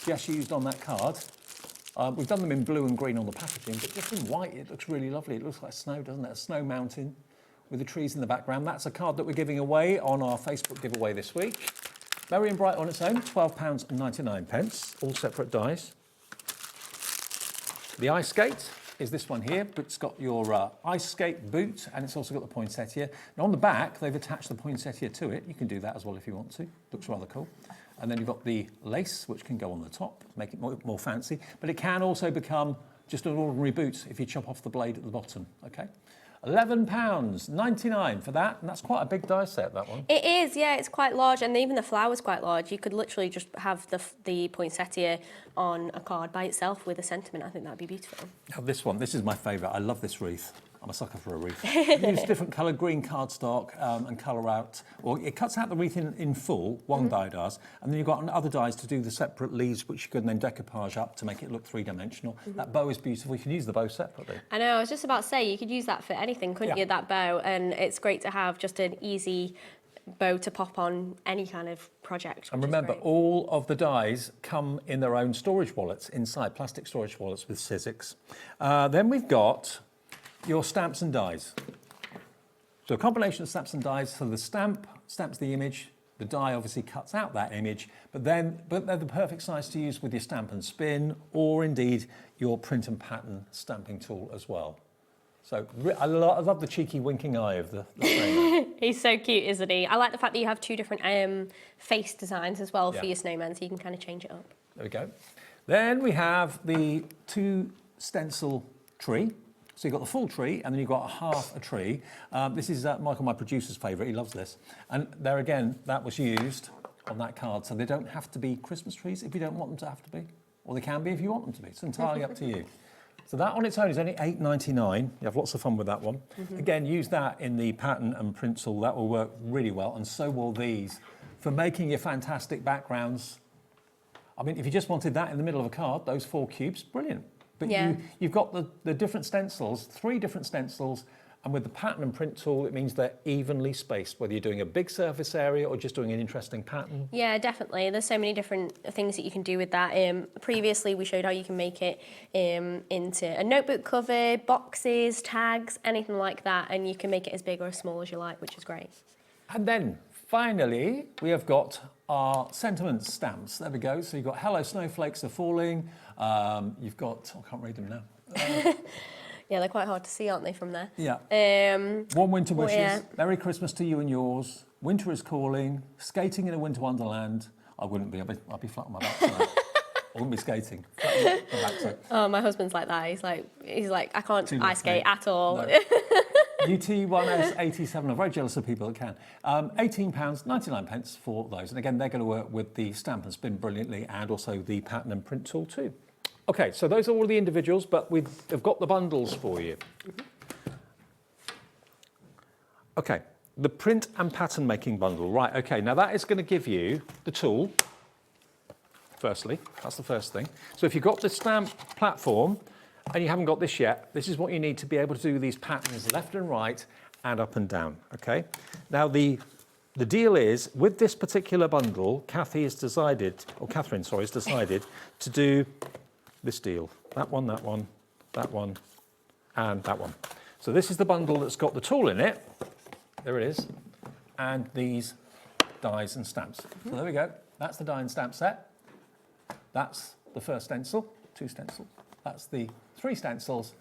Jess used on that card. We've done them in blue and green on the packaging, but just in white, it looks really lovely. It looks like snow, doesn't it? A snow mountain with the trees in the background. That's a card that we're giving away on our Facebook giveaway this week. Merry and Bright on its own, £12.99, all separate dies. The ice skate is this one here, but it's got your ice skate boot, and it's also got the poinsettia. And on the back, they've attached the poinsettia to it. You can do that as well if you want to. Looks rather cool. And then you've got the lace, which can go on the top, make it more fancy. But it can also become just an ordinary boot if you chop off the blade at the bottom, okay? £11.99 for that, and that's quite a big die set, that one. It is, yeah, it's quite large, and even the flower's quite large. You could literally just have the poinsettia on a card by itself with a sentiment. I think that'd be beautiful. Now this is my favourite. I love this wreath. I'm a sucker for a wreath. Use different colour green cardstock and colour out, or it cuts out the wreath in full, one die does, and then you've got other dies to do the separate leaves, which you can then decoupage up to make it look three-dimensional. That bow is beautiful. You can use the bow separately. I know, I was just about to say, you could use that for anything, couldn't you, that bow? And it's great to have just an easy bow to pop on any kind of project. And remember, all of the dies come in their own storage wallets inside, plastic storage wallets with Sizzix. Then we've got your stamps and dies. So a combination of stamps and dies. So the stamp stamps the image, the die obviously cuts out that image, but they're the perfect size to use with your stamp and spin, or indeed your print and pattern stamping tool as well. So I love the cheeky winking eye of the snowman. He's so cute, isn't he? I like the fact that you have two different face designs as well for your snowman, so you can kind of change it up. There we go. Then we have the 2 stencil tree. So you've got the full tree, and then you've got half a tree. This is Michael, my producer's favourite. He loves this. And there again, that was used on that card. So they don't have to be Christmas trees if you don't want them to have to be. Or they can be if you want them to be. It's entirely up to you. So that on its own is only £8.99. You have lots of fun with that one. Again, use that in the pattern and print tool. That will work really well, and so will these for making your fantastic backgrounds. I mean, if you just wanted that in the middle of a card, those 4 cubes, brilliant. But you've got the different stencils, 3 different stencils, and with the pattern and print tool, it means they're evenly spaced, whether you're doing a big surface area or just doing an interesting pattern. Yeah, definitely. There's so many different things that you can do with that. Previously, we showed how you can make it into a notebook cover, boxes, tags, anything like that, and you can make it as big or as small as you like, which is great. And then, finally, we have got our sentiment stamps. There we go. So you've got Hello, Snowflakes Are Falling. You've got, I can't read them now. Yeah, they're quite hard to see, aren't they, from there? Yeah. Warm Winter Wishes. Yeah. Merry Christmas to you and yours. Winter is Calling. Skating in a Winter Wonderland. I wouldn't be. I'd be flat on my back tonight. I wouldn't be skating. Flat on my back, so. Oh, my husband's like that. He's like I can't ice skate at all. No. UT1S87, I'm very jealous of people that can. £18.99 for those. And again, they're going to work with the stamp and spin brilliantly, and also the pattern and print tool too. Okay, so those are all the individuals, but we've got the bundles for you. Okay, the print and pattern making bundle. Right, okay, now that is going to give you the tool, firstly. That's the first thing. So if you've got the stamp platform, and you haven't got this yet, this is what you need to be able to do these patterns left and right and up and down, okay? Now, the deal is, with this particular bundle, Catherine has decided to do this deal. That one, that one, that one, and that one. So this is the bundle that's got the tool in it. There it is. And these dies and stamps. So there we go. That's the die and stamp set. That's the first stencil, 2 stencils. That's the 3 stencils,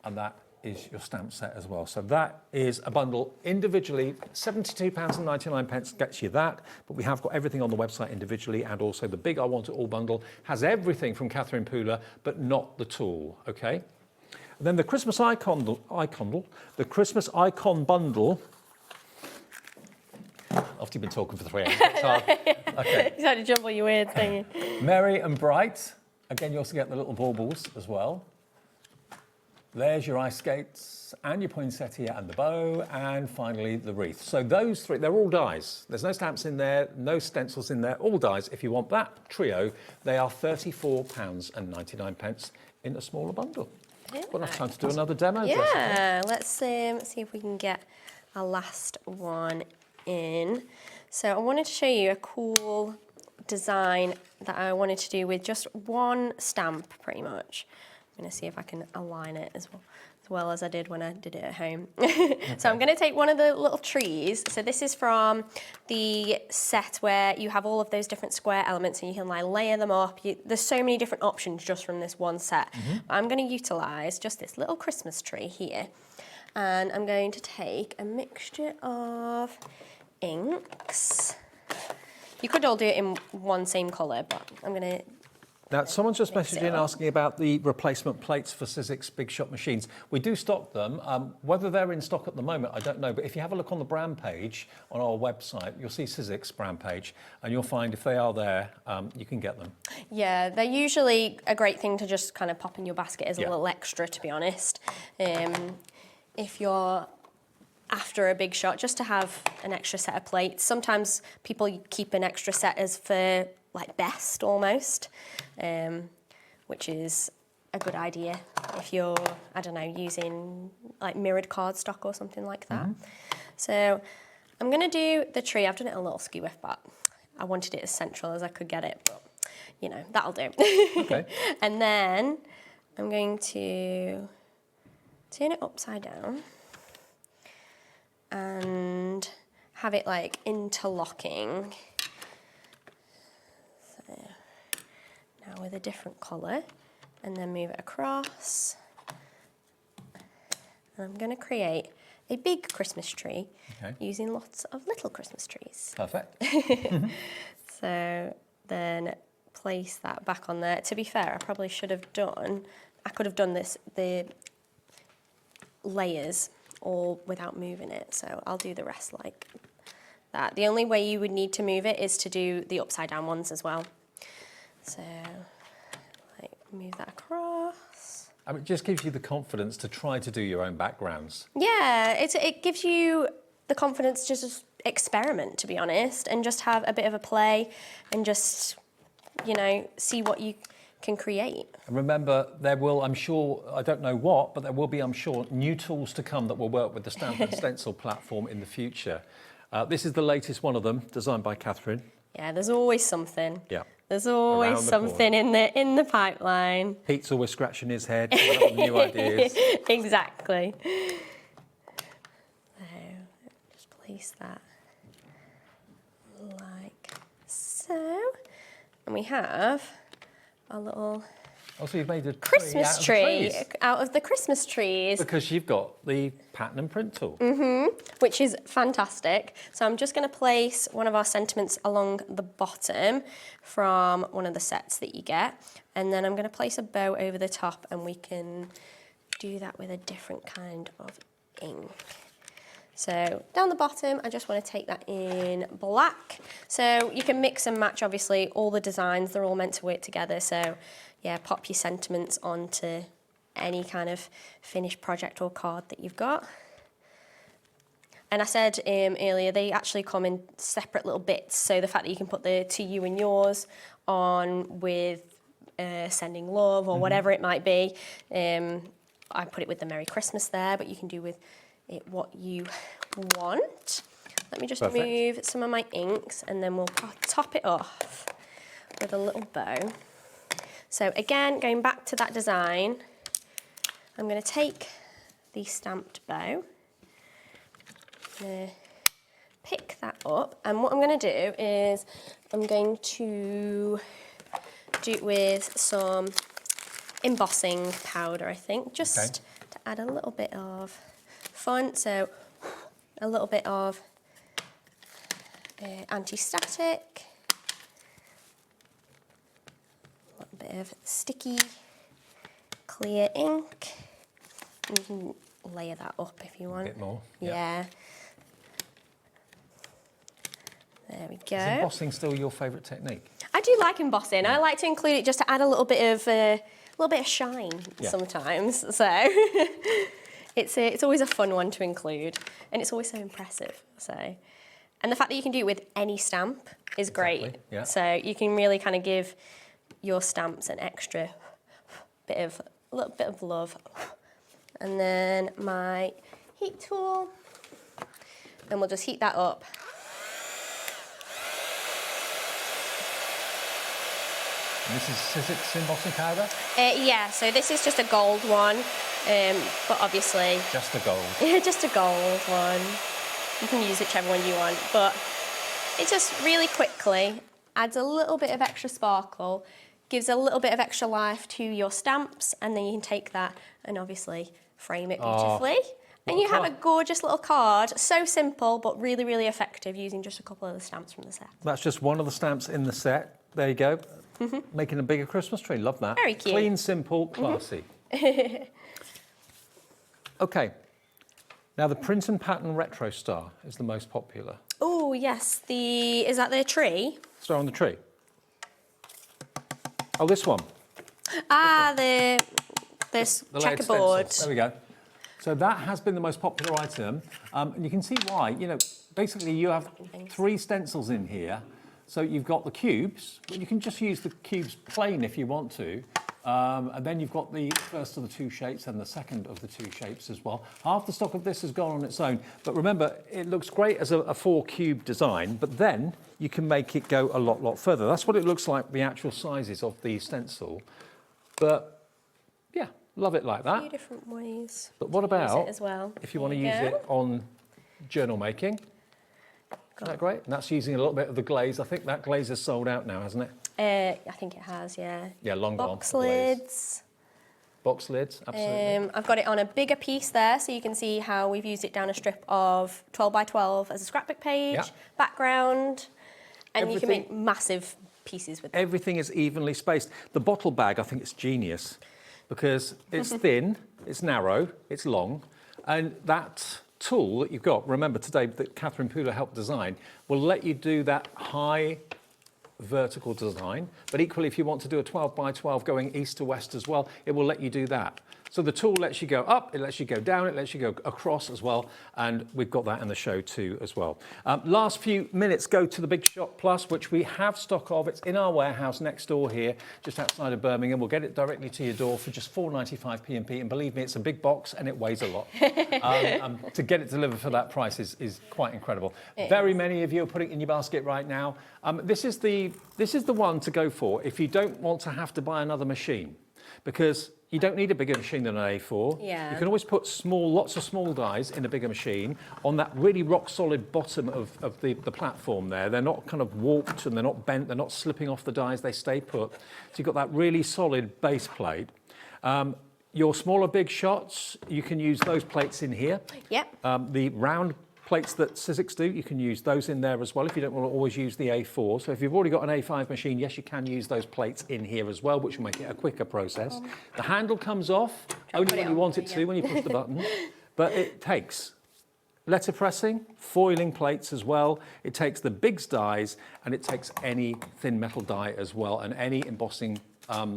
and that is your stamp set as well. So that is a bundle individually. £72.99 gets you that, but we have got everything on the website individually, and also the big I Want It All bundle has everything from Catherine Pooler, but not the tool, okay? And then the Christmas the Christmas icon bundle. After you've been talking for 3 hours, it's hard. Okay. You had to jumble your words, don't you? Merry and Bright. Again, you also get the little baubles as well. There's your ice skates and your poinsettia and the bow, and finally the wreath. So those 3, they're all dies. There's no stamps in there, no stencils in there, all dies. If you want that trio, they are £34.99 in a smaller bundle. Got enough time to do another demo. Yeah, let's see if we can get our last one in. So I wanted to show you a cool design that I wanted to do with just one stamp, pretty much. I'm going to see if I can align it as well as I did when I did it at home. Okay. So I'm going to take one of the little trees. So this is from the set where you have all of those different square elements and you can like layer them up. There's so many different options just from this one set. I'm going to utilise just this little Christmas tree here. And I'm going to take a mixture of inks. You could all do it in one same colour, but I'm going to Now, someone's just messaged in asking about the replacement plates for Sizzix Big Shot machines. We do stock them. Whether they're in stock at the moment, I don't know. But if you have a look on the brand page on our website, you'll see Sizzix brand page, and you'll find if they are there, you can get them. Yeah, they're usually a great thing to just kind of pop in your basket as a little extra, to be honest. If you're after a big shot, just to have an extra set of plates. Sometimes people keep an extra set as for like best almost, which is a good idea if you're, I don't know, using like mirrored cardstock or something like that. So I'm gonna do the tree. I've done it a little skew with, but I wanted it as central as I could get it, but you know, that'll do. Okay. And then I'm going to turn it upside down and have it like interlocking. So now with a different colour, and then move it across. And I'm going to create a big Christmas tree using lots of little Christmas trees. Perfect. So then place that back on there. To be fair, I could have done the layers all without moving it, so I'll do the rest like that. The only way you would need to move it is to do the upside down ones as well. So like move that across. I mean, it just gives you the confidence to try to do your own backgrounds. Yeah, it gives you the confidence to just experiment, to be honest, and just have a bit of a play and just, you know, see what you can create. And remember, there will, I'm sure, I don't know what, but there will be, I'm sure, new tools to come that will work with the Stamp and Stencil platform in the future. This is the latest one of them, designed by Catherine. Yeah, there's always something. Yeah. There's always something in the pipeline. Pete's always scratching his head, coming up with new ideas. Exactly. So, just place that like so. And we have a little Also, you've made a Christmas tree out of the Christmas trees. Because you've got the pattern and print tool. Which is fantastic. So I'm just going to place one of our sentiments along the bottom from one of the sets that you get. And then I'm going to place a bow over the top, and we can do that with a different kind of ink. So down the bottom, I just want to take that in black. So you can mix and match, obviously, all the designs. They're all meant to work together. So yeah, pop your sentiments onto any kind of finished project or card that you've got. And I said earlier, they actually come in separate little bits. So the fact that you can put the to you and yours on with sending love or whatever it might be. I put it with the Merry Christmas there, but you can do with it what you want. Let me just move some of my inks, and then we'll top it off with a little bow. So again, going back to that design, I'm going to take the stamped bow, I'm going to pick that up, and what I'm going to do is I'm going to do it with some embossing powder, I think, just to add a little bit of fun. So a little bit of anti-static, a little bit of sticky clear ink. You can layer that up if you want. A bit more. Yeah. There we go. Is embossing still your favourite technique? I do like embossing. I like to include it just to add a little bit of shine sometimes. So it's always a fun one to include, and it's always so impressive. So, and the fact that you can do it with any stamp is great. Yeah. So you can really kind of give your stamps an extra little bit of love. And then my heat tool, and we'll just heat that up. And this is Sizzix embossing powder? Yeah, so this is just a gold one, but obviously... Just a gold. Just a gold one. You can use whichever one you want, but it just really quickly adds a little bit of extra sparkle, gives a little bit of extra life to your stamps, and then you can take that and obviously frame it beautifully. And you have a gorgeous little card, so simple, but really, really effective, using just a couple of the stamps from the set. That's just one of the stamps in the set. There you go. Making a bigger Christmas tree. Love that. Very cute. Clean, simple, classy. Okay. Now the print and pattern retro star is the most popular. Oh yes, is that the tree? Star on the tree. Oh, this one. This The Layered checkerboard. Stencils. There we go. So that has been the most popular item, and you can see why. You know, basically you have 3 stencils in here. So you've got the cubes, but you can just use the cubes plain if you want to. And then you've got the first of the 2 shapes and the second of the 2 shapes as well. Half the stock of this has gone on its own. But remember, it looks great as a 4-cube design, but then you can make it go a lot further. That's what it looks like, the actual sizes of the stencil. But yeah, love it like A that. few different ways. But what to use about it as well? if you want to use it on journal making? Isn't that great? And that's using a little bit of the glaze. I think that glaze is sold out now, hasn't it? I think it has, yeah. Yeah, long gone. Box lids. Box lids, absolutely. I've got it on a bigger piece there, so you can see how we've used it down a strip of 12 by 12 as a scrapbook page, background, and you can make massive pieces with it. Everything is evenly spaced. The bottle bag, I think it's genius because it's thin, it's narrow, it's long, and that tool that you've got, remember today that Catherine Pooler helped design, will let you do that high vertical design, but equally if you want to do a 12 by 12 going east to west as well, it will let you do that. So the tool lets you go up, it lets you go down, it lets you go across as well, and we've got that in the show too as well. Last few minutes go to the Big Shot Plus, which we have stock of. It's in our warehouse next door here, just outside of Birmingham. We'll get it directly to your door for just £4.95 P&P, and believe me, it's a big box and it weighs a lot. To get it delivered for that price is quite incredible. Very many of you are putting it in your basket right now. This is the one to go for if you don't want to have to buy another machine, because you don't need a bigger machine than an A4. Yeah. You can always put lots of small dies in a bigger machine on that really rock solid bottom of the platform there. They're not kind of warped and they're not bent, they're not slipping off the dies, they stay put. So you've got that really solid base plate. Your smaller Big Shots, you can use those plates in here. Yep. The round plates that Sizzix do, you can use those in there as well if you don't want to always use the A4. So if you've already got an A5 machine, yes, you can use those plates in here as well, which will make it a quicker process. The handle comes off only when you want it to, when you push the button, but it takes letterpressing, foiling plates as well. It takes the Biggs dies, and it takes any thin metal die as well, and any embossing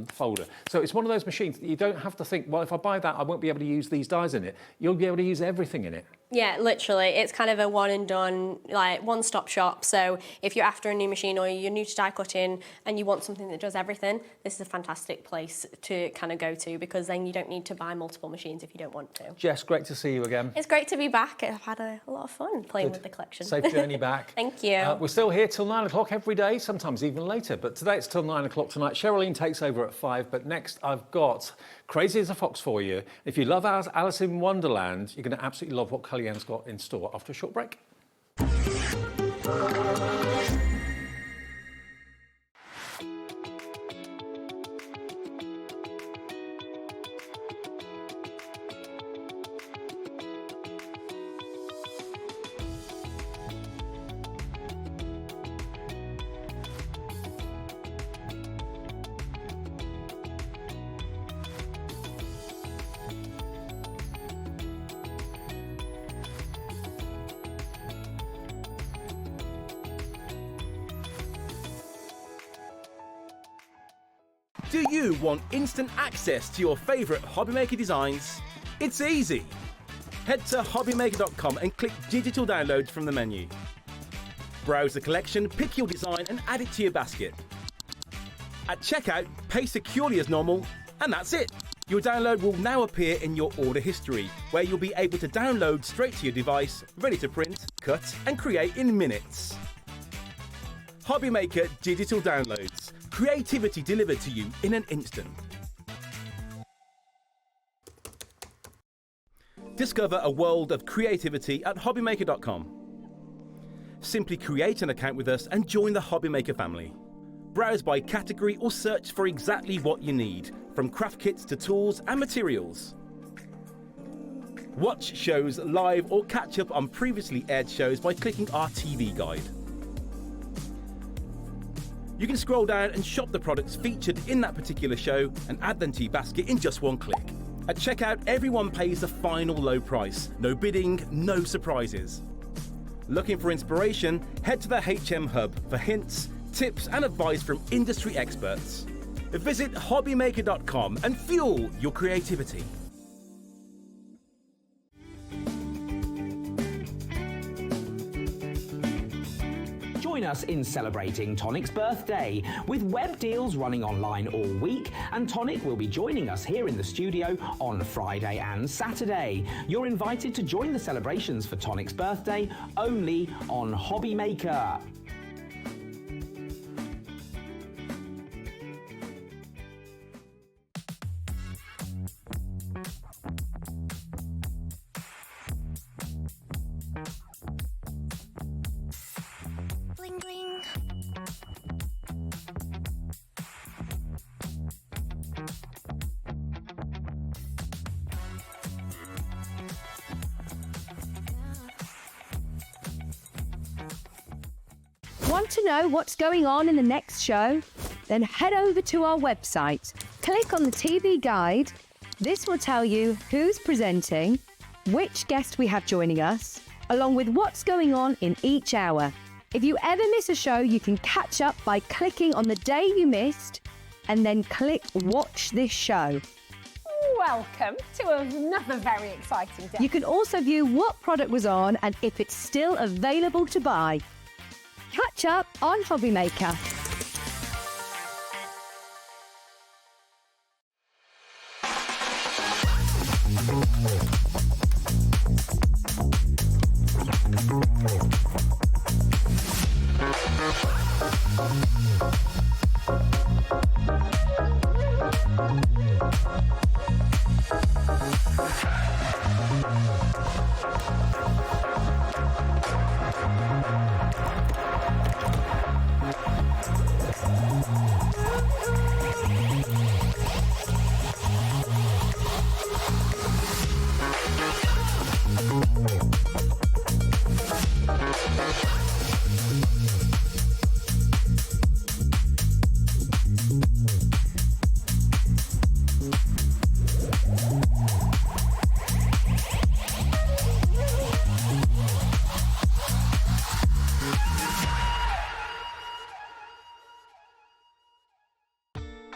folder. So it's one of those machines that you don't have to think, well, if I buy that, I won't be able to use these dies in it. You'll be able to use everything in it. Yeah, literally. It's kind of a one and done, like one-stop shop. So if you're after a new machine or you're new to die cutting and you want something that does everything, this is a fantastic place to kind of go to, because then you don't need to buy multiple machines if you don't want to. Jess, great to see you again. It's great to be back. I've had a lot of fun playing with the collection. Safe journey back. Thank you. We're still here till 9 o'clock every day, sometimes even later, but today it's till 9 o'clock tonight. Sherilyn takes over at 5, but next I've got Crazy as a Fox for you. If you love Alice in Wonderland, you're going to absolutely love what Kellyanne's got in store after a short break. Do you want instant access to your favourite HobbyMaker designs? It's easy. Head to HobbyMaker.com and click Digital Downloads from the menu. Browse the collection, pick your design and add it to your basket. At checkout, pay securely as normal, and that's it. Your download will now appear in your order history, where you'll be able to download straight to your device, ready to print, cut and create in minutes. HobbyMaker Digital Downloads. Creativity delivered to you in an instant. Discover a world of creativity at HobbyMaker.com. Simply create an account with us and join the HobbyMaker family. Browse by category or search for exactly what you need, from craft kits to tools and materials. Watch shows live or catch up on previously aired shows by clicking our TV guide. You can scroll down and shop the products featured in that particular show and add them to your basket in just one click. At checkout, everyone pays the final low price. No bidding, no surprises. Looking for inspiration? Head to the HM Hub for hints, tips and advice from industry experts. Visit HobbyMaker.com and fuel your creativity. Join us in celebrating Tonic's birthday with web deals running online all week, and Tonic will be joining us here in the studio on Friday and Saturday. You're invited to join the celebrations for Tonic's birthday only on HobbyMaker. Bling bling. Want to know what's going on in the next show? Then head over to our website. Click on the TV guide. This will tell you who's presenting, which guest we have joining us, along with what's going on in each hour. If you ever miss a show, you can catch up by clicking on the day you missed and then click Watch This Show. Welcome to another very exciting day. You can also view what product was on and if it's still available to buy. Catch up on HobbyMaker.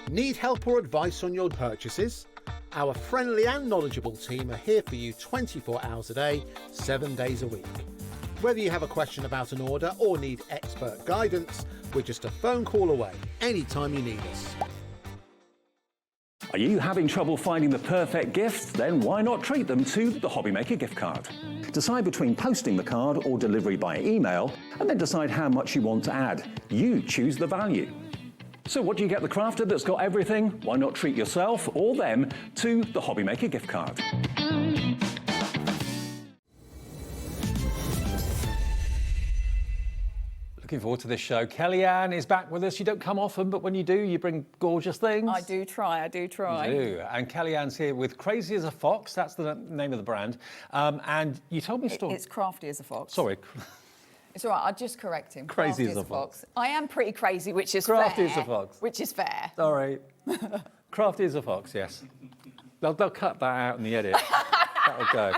Need help or advice on your purchases? Our friendly and knowledgeable team are here for you 24 hours a day, 7 days a week. Whether you have a question about an order or need expert guidance, we're just a phone call away anytime you need us. Are you having trouble finding the perfect gift? Then why not treat them to the HobbyMaker gift card? Decide between posting the card or delivery by email, and then decide how much you want to add. You choose the value. So what do you get the crafter that's got everything? Why not treat yourself or them to the HobbyMaker gift card? Looking forward to this show. Kellyanne is back with us. You don't come often, but when you do, you bring gorgeous things. I do try. You do. And Kellyanne's here with Crazy as a Fox. That's the name of the brand. And you told me a story. It's Crafty as a Fox. Sorry. It's all right. I'll just correct him. Crazy as a fox. I am pretty crazy, which is Crafty fair. as a fox. Which is fair. Sorry. Crafty as a fox, yes. They'll cut that out in the edit. That'll go.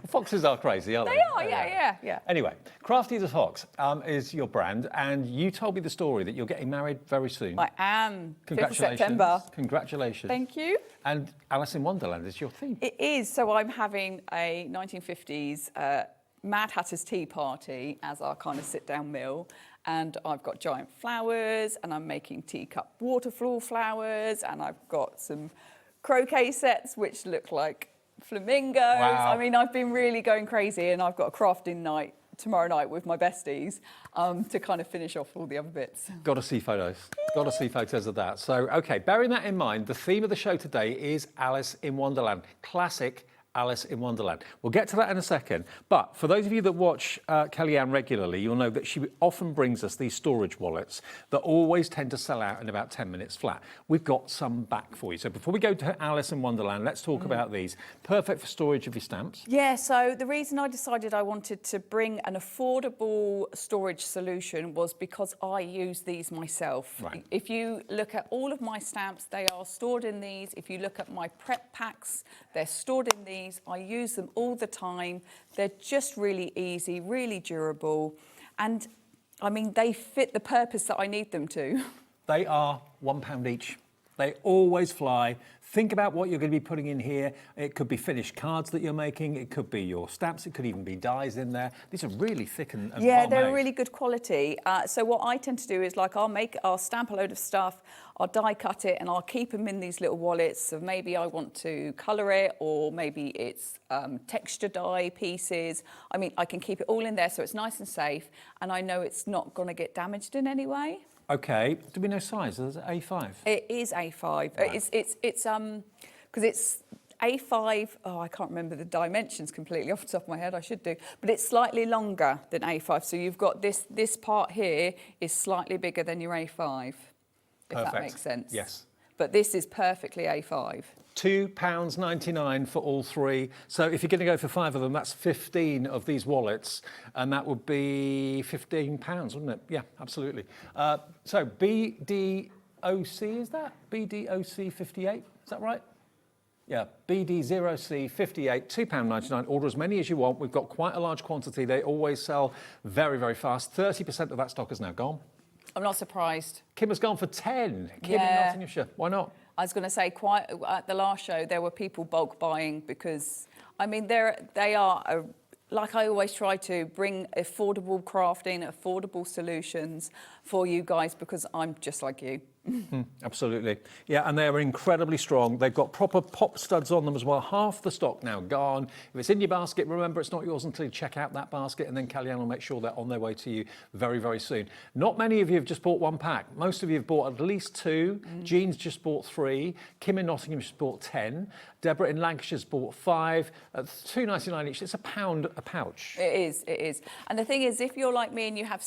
Foxes are crazy, aren't they? They are, yeah. Anyway, Crafty as a Fox is your brand, and you told me the story that you're getting married very soon. I am. 5th of Congratulations. September. Congratulations. Thank you. And Alice in Wonderland is your theme. It is. So I'm having a 1950s Mad Hatter's Tea Party as our kind of sit-down meal. And I've got giant flowers, and I'm making teacup waterfall flowers, and I've got some croquet sets which look like flamingos. Wow. I mean, I've been really going crazy, and I've got a crafting night tomorrow night with my besties to kind of finish off all the other bits. Got to see photos. Got to see photos of that. So, okay, bearing that in mind, the theme of the show today is Alice in Wonderland. Classic Alice in Wonderland. We'll get to that in a second. But for those of you that watch Kellyanne regularly, you'll know that she often brings us these storage wallets that always tend to sell out in about 10 minutes flat. We've got some back for you. So before we go to Alice in Wonderland, let's talk about these. Perfect for storage of your stamps. Yeah, so the reason I decided I wanted to bring an affordable storage solution was because I use these myself. Right. If you look at all of my stamps, they are stored in these. If you look at my prep packs, they're stored in these. I use them all the time. They're just really easy, really durable. And I mean, they fit the purpose that I need them to. They are £1 each. They always fly. Think about what you're going to be putting in here. It could be finished cards that you're making. It could be your stamps. It could even be dies in there. These are really thick and yeah, well they're made. really good quality. So what I tend to do is like I'll stamp a load of stuff, I'll die cut it, and I'll keep them in these little wallets. So maybe I want to colour it, or maybe it's texture die pieces. I mean, I can keep it all in there so it's nice and safe, and I know it's not going to get damaged in any way. Okay, do we know size? Is it A5? It is A5. Right. It's because it's A5. Oh, I can't remember the dimensions completely off the top of my head. I should do, but it's slightly longer than A5. So you've got this part here is slightly bigger than your A5. If Perfect. that makes sense. Yes. But this is perfectly A5. £2.99 for all three. So if you're going to go for 5 of them, that's 15 of these wallets, and that would be £15, wouldn't it? Yeah, absolutely. So BDOC, is that? BDOC 58, is that right? Yeah, BD0C 58, £2.99. Order as many as you want. We've got quite a large quantity. They always sell very, very fast. 30% of that stock is now gone. I'm not surprised. Kim has gone for 10. Kim in Nottinghamshire. Why not? I was going to say, quite at the last show, there were people bulk buying because, I mean, they are, like I always try to bring affordable crafting, affordable solutions for you guys because I'm just like you. Absolutely. Yeah, and they're incredibly strong. They've got proper pop studs on them as well. Half the stock now gone. If it's in your basket, remember it's not yours until you check out that basket, and then Kellyanne will make sure they're on their way to you very, very soon. Not many of you have just bought one pack. Most of you have bought at least 2. Jean's just bought 3. Kim in Nottingham just bought 10. Deborah in Lancashire's bought 5. At £2.99 each. It's £1 a pouch. It is, it is. And the thing is, if you're like me and you have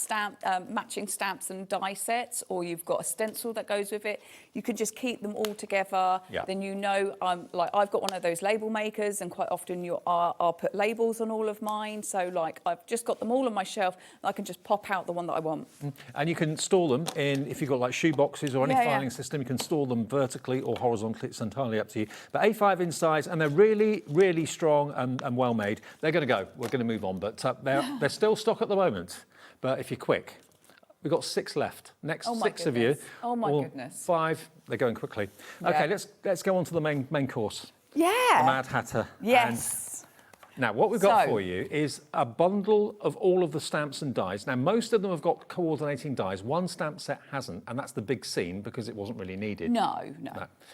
matching stamps and die sets, or you've got a stencil that goes with it, you can just keep them all together. Yeah. Then you know, like I've got one of those label makers, and quite often I'll put labels on all of mine. So like I've just got them all on my shelf. I can just pop out the one that I want. And you can store them in, if you've got like shoe boxes or any filing system, you can store them vertically or horizontally. It's entirely up to you. But A5 in size, and they're really, really strong and well made. They're going to go. We're going to move on, but they're still stock at the moment. But if you're quick, we've got 6 left. Next 6 of you. Oh my goodness. 5. They're going quickly. Okay, let's go on to the main course. Yeah. The Mad Hatter. Yes. Now, what we've got for you is a bundle of all of the stamps and dies. Now, most of them have got coordinating dies. One stamp set hasn't, and that's the big scene because it wasn't really needed. No.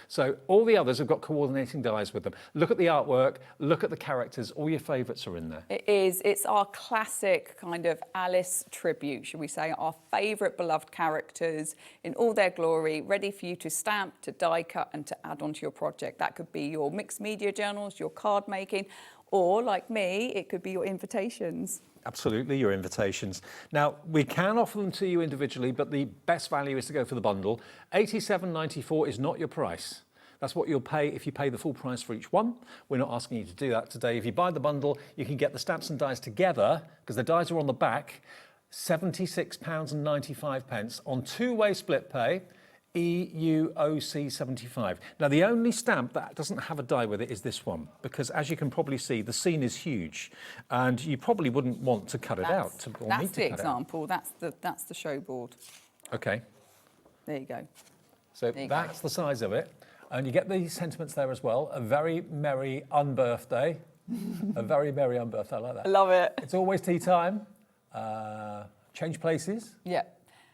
So all the others have got coordinating dies with them. Look at the artwork, look at the characters. All your favourites are in there. It is. It's our classic kind of Alice tribute, should we say, our favourite beloved characters in all their glory, ready for you to stamp, to die cut and to add onto your project. That could be your mixed media journals, your card making, or, like me, it could be your invitations. Absolutely, your invitations. Now, we can offer them to you individually, but the best value is to go for the bundle. £87.94 is not your price. That's what you'll pay if you pay the full price for each one. We're not asking you to do that today. If you buy the bundle, you can get the stamps and dies together, because the dies are on the back, £76.95 on 2-way split pay. EUOC 75. Now, the only stamp that doesn't have a die with it is this one, because as you can probably see, the scene is huge, and you probably wouldn't want to cut it out. That's the example. That's the show board. Okay. There you go. So that's the size of it, and you get the sentiments there as well. A very merry unbirthday. A very merry unbirthday. I like that. I love it. It's always tea time. Change places. Yeah.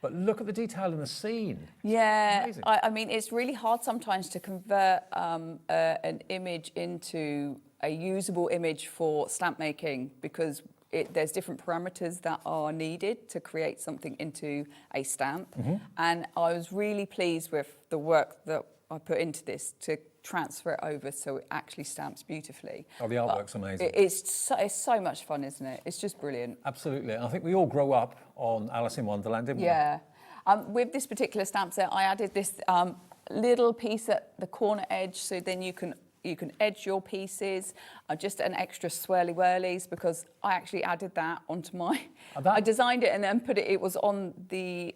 But look at the detail in the scene. Yeah, I mean, it's really hard sometimes to convert an image into a usable image for stamp making, because there's different parameters that are needed to create something into a stamp. And I was really pleased with the work that I put into this to transfer it over so it actually stamps beautifully. Oh, the artwork's amazing. It's so much fun, isn't it? It's just brilliant. Absolutely. I think we all grow up on Alice in Wonderland, didn't we? Yeah. With this particular stamp set, I added this little piece at the corner edge, so then you can edge your pieces, just an extra swirly whirlies, because I actually added that onto my. I designed it and then put it. It was on the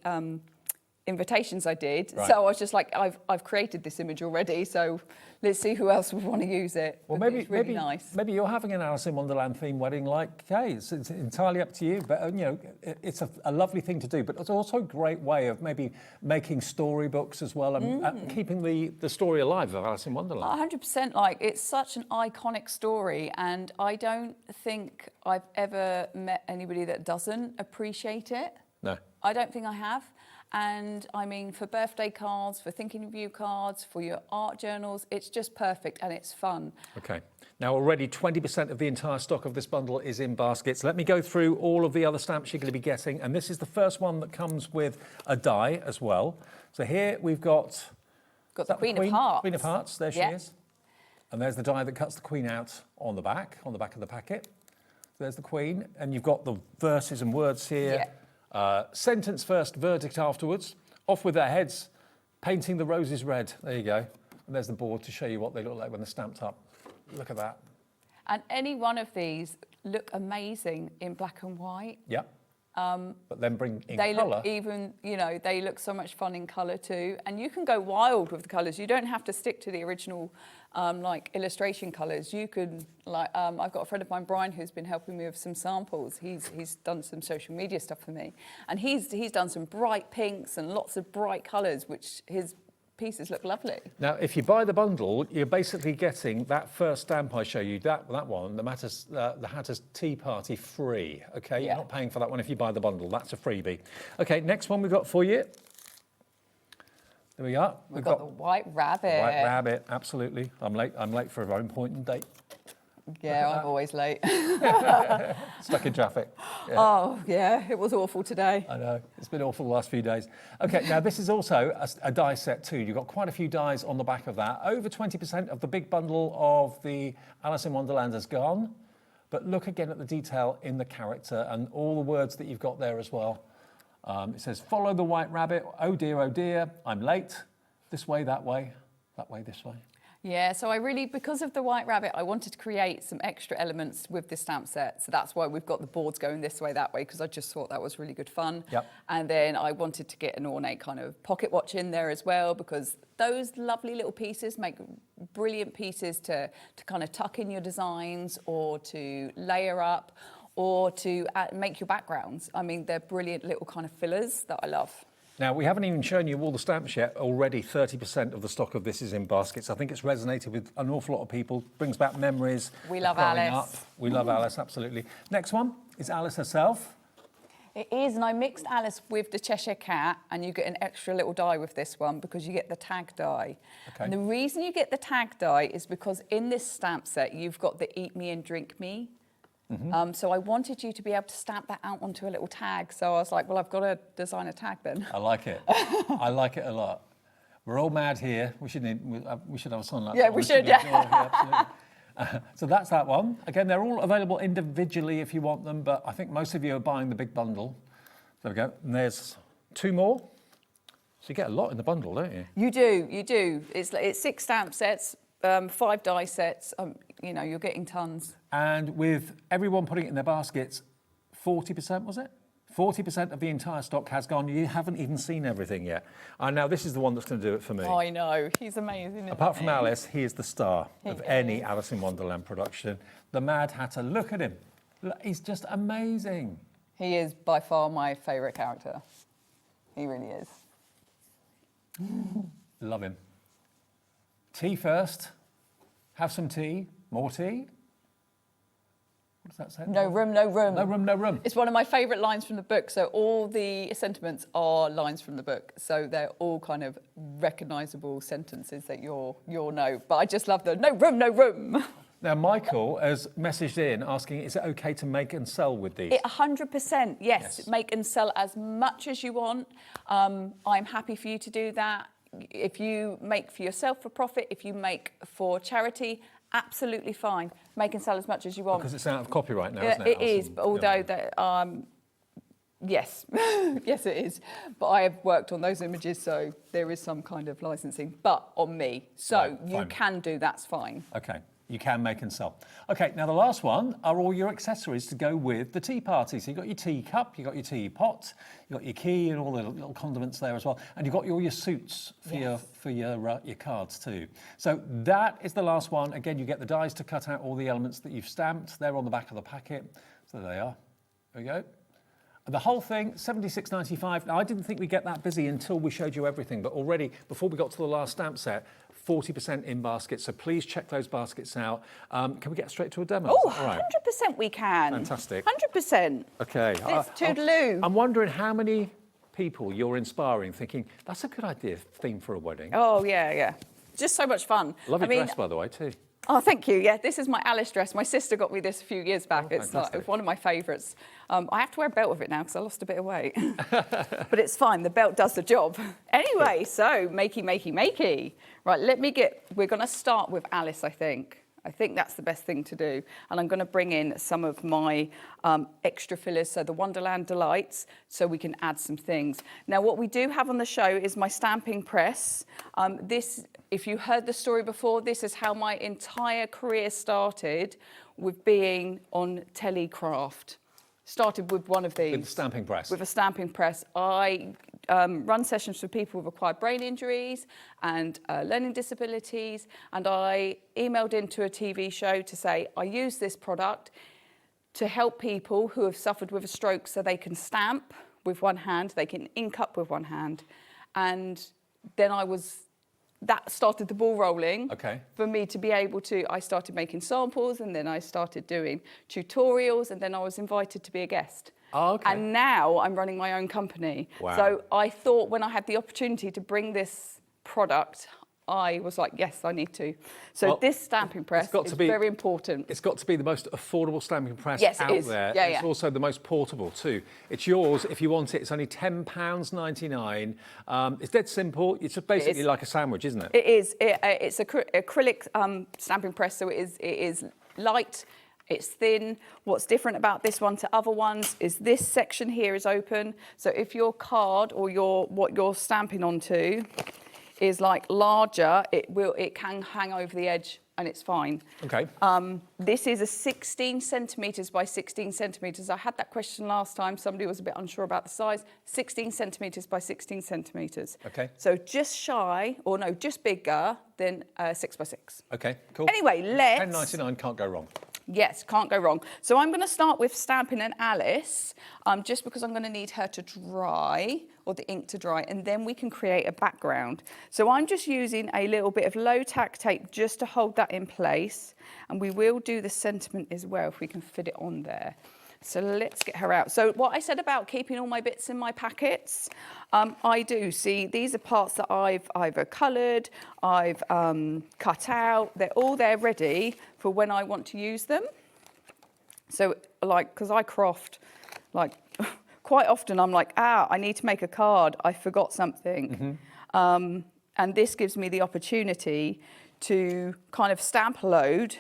invitations I did. Right. So I was just like, I've created this image already, so let's see who else would want to use it. Well, It's really nice. Maybe you're having an Alice in Wonderland theme wedding like Kay. It's entirely up to you, but you know, it's a lovely thing to do. But it's also a great way of maybe making storybooks as well and keeping the story alive of Alice in Wonderland. 100%. Like, it's such an iconic story, and I don't think I've ever met anybody that doesn't appreciate it. No. I don't think I have. And I mean, for birthday cards, for thinking of you cards, for your art journals, it's just perfect and it's fun. Okay. Now already 20% of the entire stock of this bundle is in baskets. Let me go through all of the other stamps you're going to be getting. And this is the first one that comes with a die as well. So here we've got the Queen of Hearts. Queen of Hearts, there she is. And there's the die that cuts the Queen out on the back of the packet. There's the Queen. And you've got the verses and words here. Yeah. Sentence first, verdict afterwards. Off with their heads, painting the roses red. There you go. And there's the board to show you what they look like when they're stamped up. Look at that. And any one of these look amazing in black and white. Yeah. But then bring in they colour. look even, you know, they look so much fun in colour too. And you can go wild with the colours. You don't have to stick to the original, like, illustration colours. You could, like, I've got a friend of mine, Brian, who's been helping me with some samples. He's done some social media stuff for me. And he's done some bright pinks and lots of bright colours, which his pieces look lovely. Now, if you buy the bundle, you're basically getting that first stamp I show you, that one, the Hatter's Tea Party free, okay? Yeah. You're not paying for that one if you buy the bundle. That's a freebie. Okay, next one we've got for you. There we are. We've got the White Rabbit. White Rabbit, absolutely. I'm late for a very important date. Yeah, I'm always late. Stuck in traffic. Yeah. Oh, yeah, it was awful today. I know, it's been awful the last few days. Okay, now this is also a die set too. You've got quite a few dies on the back of that. Over 20% of the big bundle of the Alice in Wonderland has gone. But look again at the detail in the character and all the words that you've got there as well. It says, follow the White Rabbit. Oh dear, I'm late. This way, that way, this way. Yeah, so I really, because of the White Rabbit, I wanted to create some extra elements with this stamp set. So that's why we've got the boards going this way, that way, because I just thought that was really good fun. Yep. And then I wanted to get an ornate kind of pocket watch in there as well, because those lovely little pieces make brilliant pieces to kind of tuck in your designs or to layer up or to make your backgrounds. I mean, they're brilliant little kind of fillers that I love. Now, we haven't even shown you all the stamps yet. Already 30% of the stock of this is in baskets. I think it's resonated with an awful lot of people. Brings back memories. We love growing Alice. Up. We love Alice, absolutely. Next one is Alice herself. It is, and I mixed Alice with the Cheshire Cat, and you get an extra little die with this one because you get the tag die. Okay. And the reason you get the tag die is because in this stamp set, you've got the Eat Me and Drink Me. So I wanted you to be able to stamp that out onto a little tag. So I was like, well, I've got to design a tag then. I like it. I like it a lot. We're all mad here. We should have a song like that. Yeah, we should, yeah. Absolutely. So that's that one. Again, they're all available individually if you want them, but I think most of you are buying the big bundle. There we go. And there's two more. So you get a lot in the bundle, don't you? You do. It's 6 stamp sets, 5 die sets. You know, you're getting tons. And with everyone putting it in their baskets, 40%, was it? 40% of the entire stock has gone. You haven't even seen everything yet. And now this is the one that's going to do it for me. I know. He's amazing. Apart from Alice, he is the star of any Alice in Wonderland production. The Mad Hatter, look at him. He's just amazing. He is by far my favourite character. He really is. Love him. Tea first. Have some tea. More tea. What does that say? No room, no room. No room, no room. It's one of my favourite lines from the book. So all the sentiments are lines from the book. So they're all kind of recognisable sentences that you'll know. But I just love the no room, no room. Now, Michael has messaged in asking, is it okay to make and sell with these? 100%, yes. Make and sell as much as you want. I'm happy for you to do that. if you make for yourself for profit, if you make for charity, absolutely fine. Make and sell as much as you want. Because it's out of copyright now, isn't it? It is, but although yes, yes it is. But I have worked on those images, so there is some kind of licensing, but on me. So Right, you fine. can do, that's fine. Okay, you can make and sell. Okay, now the last one are all your accessories to go with the tea party. So you've got your teacup, you've got your teapot, you've got your key and all the little condiments there as well. And you've got all your suits for your cards too. So that is the last one. Again, you get the dies to cut out all the elements that you've stamped. They're on the back of the packet. So there they are. There we go. The whole thing, $76.95. Now, I didn't think we'd get that busy until we showed you everything, but already, before we got to the last stamp set, 40% in baskets, so please check those baskets out. Can we get straight to a demo? Oh, All right. 100% we can. Fantastic. 100%. Okay. It's toodaloo. I'm wondering how many people you're inspiring, thinking, that's a good idea, theme for a wedding. Oh, yeah. Just so much fun. Lovely dress, by the way, too. Oh, thank you. Yeah, this is my Alice dress. My sister got me this a few years back. It's one of my favourites. I have to wear a belt with it now because I lost a bit of weight. But it's fine. The belt does the job. Anyway, so makey. Right, we're going to start with Alice, I think. I think that's the best thing to do. And I'm going to bring in some of my extra fillers, so the Wonderland Delights, so we can add some things. Now, what we do have on the show is my stamping press. If you heard the story before, this is how my entire career started, with being on Telecraft. Started with one of these. With a stamping press. With a stamping press. I run sessions for people with acquired brain injuries and learning disabilities, and I emailed into a TV show to say, I use this product to help people who have suffered with a stroke so they can stamp with one hand, they can ink up with one hand. And then that started the ball rolling for me to be able to, I started making samples, and then I started doing tutorials, and then I was invited to be a guest. Oh, okay. And now I'm running my own company. Wow. So I thought when I had the opportunity to bring this product, I was like, yes, I need to. So this stamping press is very important. It's got to be the most affordable stamping press out there. Yeah, it's also the most portable too. It's yours if you want it. It's only £10.99. It's dead simple. It's basically like a sandwich, isn't it? It is. It's acrylic stamping press, so it is light. It's thin. What's different about this one to other ones is this section here is open. So if your card or what you're stamping onto is like larger, it can hang over the edge and it's fine. Okay. This is a 16 centimetres by 16 centimetres. I had that question last time. Somebody was a bit unsure about the size. 16 centimetres by 16 centimetres. Okay. So just bigger than 6 by 6. Okay, cool. Anyway, let's... £10.99, can't go wrong. Yes, can't go wrong. So I'm going to start with stamping an Alice, just because I'm going to need her to dry, or the ink to dry, and then we can create a background. So I'm just using a little bit of low tack tape just to hold that in place, and we will do the sentiment as well if we can fit it on there. So let's get her out. So what I said about keeping all my bits in my packets, I do. See, these are parts that I've either coloured, I've cut out. They're all there ready for when I want to use them. So, because I craft, quite often I'm like, I need to make a card. I forgot something. Mm-hmm. And this gives me the opportunity to kind of stamp a load,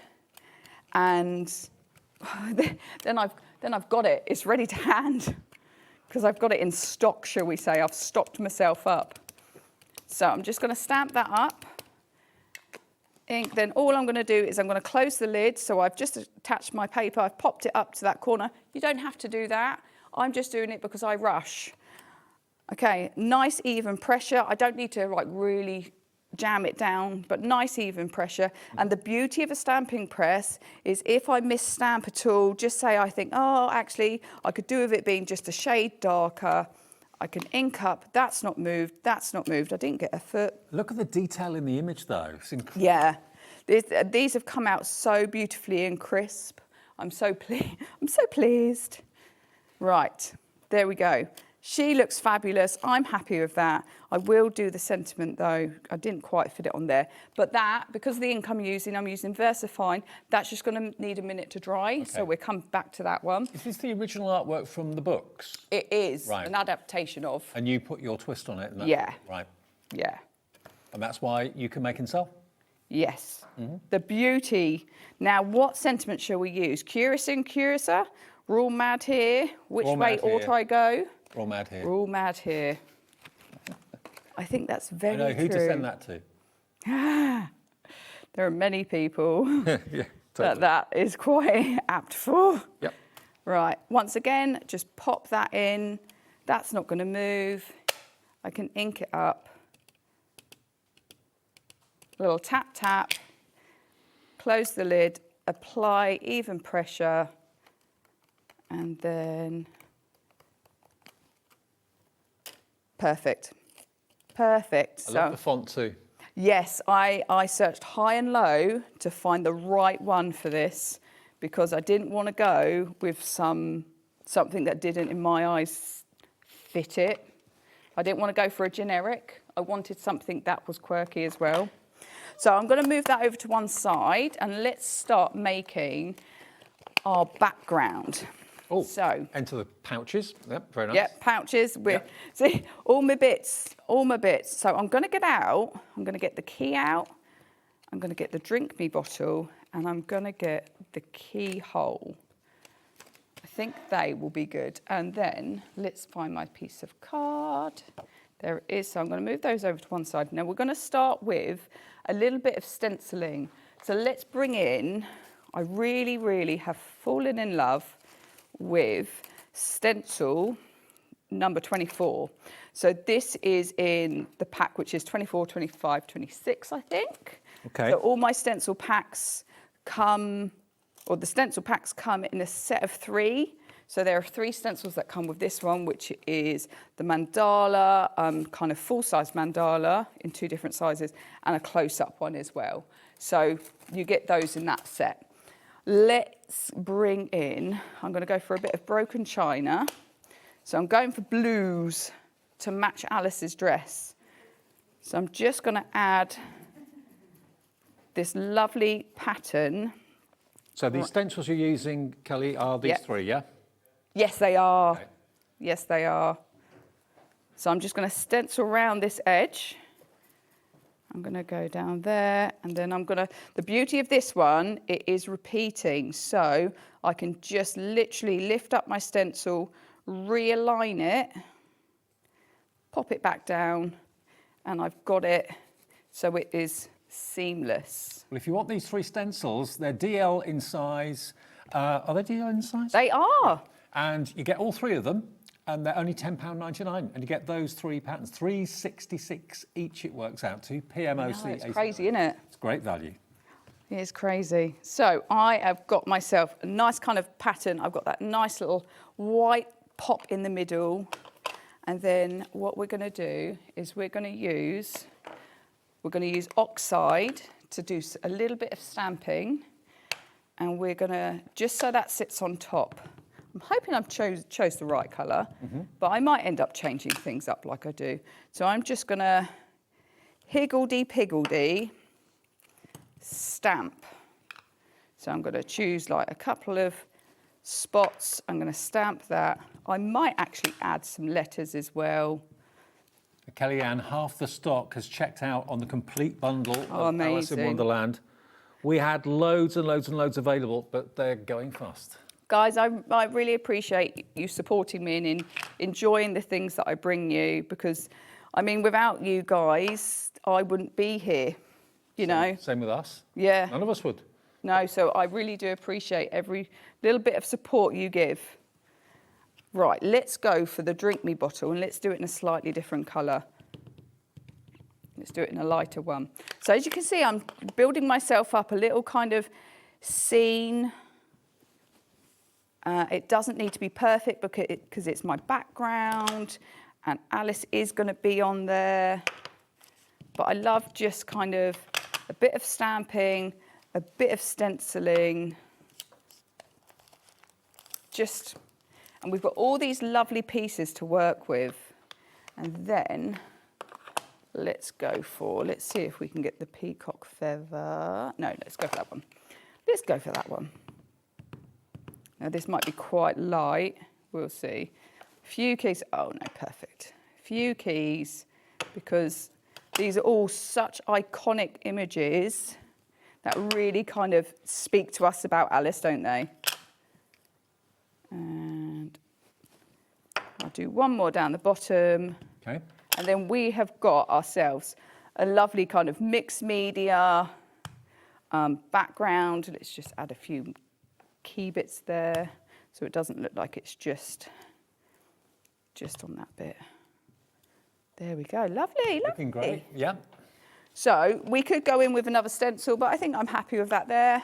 and then I've got it. It's ready to hand because I've got it in stock, shall we say. I've stocked myself up. So I'm just going to stamp that up. Ink. Then all I'm going to do is I'm going to close the lid. So I've just attached my paper. I've popped it up to that corner. You don't have to do that. I'm just doing it because I rush. Okay, nice even pressure. I don't need to really jam it down, but nice even pressure. And the beauty of a stamping press is if I miss stamp at all, just say I think, actually, I could do with it being just a shade darker. I can ink up. That's not moved. That's not moved. I didn't get a foot. Look at the detail in the image, though. It's incredible. Yeah, these have come out so beautifully and crisp. I'm so pleased. Right, there we go. She looks fabulous. I'm happy with that. I will do the sentiment though. I didn't quite fit it on there. But that, because of the ink I'm using VersaFine, that's just going to need a minute to dry. Okay. So we'll come back to that one. Is this the original artwork from the books? It is, an adaptation of. And you put your twist on it? Yeah. Right. Yeah. And that's why you can make and sell. Yes. The beauty. Now, what sentiment shall we use? Curious and Curiouser? Rule mad here. Which Raw way mad ought here. I go? Raw mad here. Rule mad here. I think that's very I know who true. to send that to. There are many people Yeah, totally. that is quite apt for. Yep. Right, once again, just pop that in. That's not going to move. I can ink it up. Little tap, tap. Close the lid, apply even pressure, and then perfect. Perfect. I love the font too. Yes, I searched high and low to find the right one for this because I didn't want to go with something that didn't, in my eyes, fit it. I didn't want to go for a generic. I wanted something that was quirky as well. So I'm going to move that over to one side and let's start making our background. Oh, so enter the pouches. Yep, very nice. Yep, pouches. See, all my bits. So I'm going to get out. I'm going to get the key out. I'm going to get the drink me bottle, and I'm going to get the keyhole. I think they will be good. And then let's find my piece of card. There it is. So I'm going to move those over to one side. Now we're going to start with a little bit of stenciling. So let's bring in. I really, really have fallen in love with stencil number 24. So this is in the pack, which is 24, 25, 26, I think. Okay. So all my stencil packs come, or the stencil packs come in a set of 3. So there are 3 stencils that come with this one, which is the mandala, kind of full-size mandala in 2 different sizes, and a close-up one as well. So you get those in that set. Let's bring in, I'm going to go for a bit of broken china. So I'm going for blues to match Alice's dress. So I'm just going to add this lovely pattern. So these stencils you're using, Kelly, are these 3, yeah? Yes, they are. Okay. Yes, they are. So I'm just going to stencil around this edge. I'm going to go down there, and then I'm going to, the beauty of this one, it is repeating. So I can just literally lift up my stencil, realign it, pop it back down, and I've got it so it is seamless. Well, if you want these 3 stencils, they're DL in size. Are they DL in size? They are. And you get all 3 of them, and they're only £10.99. And you get those 3 patterns, $3.66 each it works out to, PMOC. It's crazy, isn't it? It's great value. It is crazy. So I have got myself a nice kind of pattern. I've got that nice little white pop in the middle. And then what we're going to do is we're going to use oxide to do a little bit of stamping. And we're going to, just so that sits on top. I'm hoping I've chose the right colour, but I might end up changing things up like I do. So I'm just going to higgledy-piggledy stamp. So I'm going to choose like a couple of spots. I'm going to stamp that. I might actually add some letters as well. Kellyanne, half the stock has checked out on the complete bundle of Alice in amazing. Wonderland. We had loads and loads and loads available, but they're going fast. Guys, I really appreciate you supporting me and enjoying the things that I bring you, because, I mean, without you guys, I wouldn't be here, you know. Same with us. Yeah. None of us would. No, so I really do appreciate every little bit of support you give. Right, let's go for the drink me bottle, and let's do it in a slightly different colour. Let's do it in a lighter one. So as you can see, I'm building myself up a little kind of scene. It doesn't need to be perfect because it's my background, and Alice is going to be on there. But I love just kind of a bit of stamping, a bit of stenciling. And we've got all these lovely pieces to work with. And then let's see if we can get the peacock feather. No, let's go for that one. Let's go for that one. Now this might be quite light, we'll see. Few keys, oh no, perfect. Few keys, because These are all such iconic images that really kind of speak to us about Alice, don't they? And I'll do one more down the bottom. Okay. And then we have got ourselves a lovely kind of mixed media background. Let's just add a few key bits there so it doesn't look like it's just on that bit. There we go. Lovely, lovely. Looking great. Yeah. So we could go in with another stencil, but I think I'm happy with that there.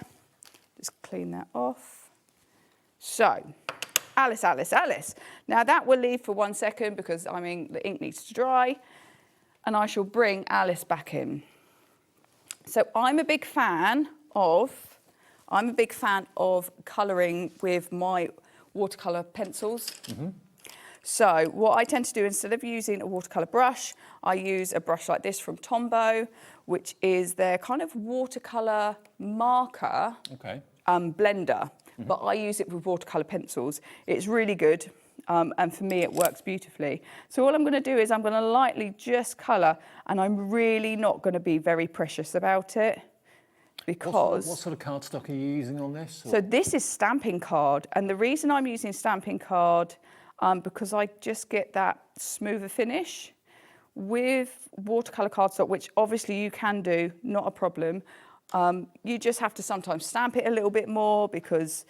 Just clean that off. So, Alice, Alice, Alice. Now that will leave for 1 second because, I mean, the ink needs to dry. And I shall bring Alice back in. So I'm a big fan of colouring with my watercolour pencils. Mm-hmm. So what I tend to do, instead of using a watercolour brush, I use a brush like this from Tombow, which is their kind of watercolour marker blender. Mm-hmm. But I use it with watercolour pencils. It's really good. And for me, it works beautifully. So all I'm going to do is I'm going to lightly just colour, and I'm really not going to be very precious about it because... What sort of cardstock are you using on this? So this is stamping card, and the reason I'm using stamping card because I just get that smoother finish. With watercolour cardstock, which obviously you can do, not a problem, you just have to sometimes stamp it a little bit more because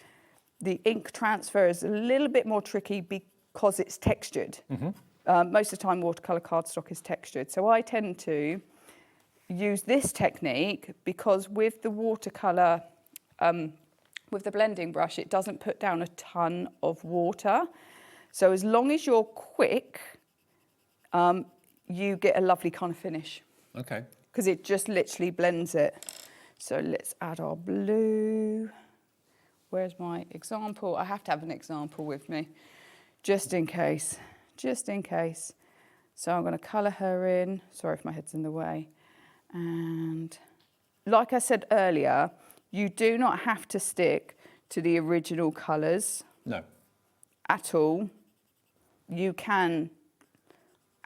the ink transfer is a little bit more tricky because it's textured. Mm-hmm. Most of the time watercolour cardstock is textured. So I tend to use this technique because with the watercolour, with the blending brush, it doesn't put down a ton of water. So as long as you're quick, you get a lovely kind of finish. Okay. Because it just literally blends it. So let's add our blue. Where's my example? I have to have an example with me, just in case, just in case. So I'm going to colour her in. Sorry if my head's in the way. And like I said earlier, you do not have to stick to the original colours. No. At all. You can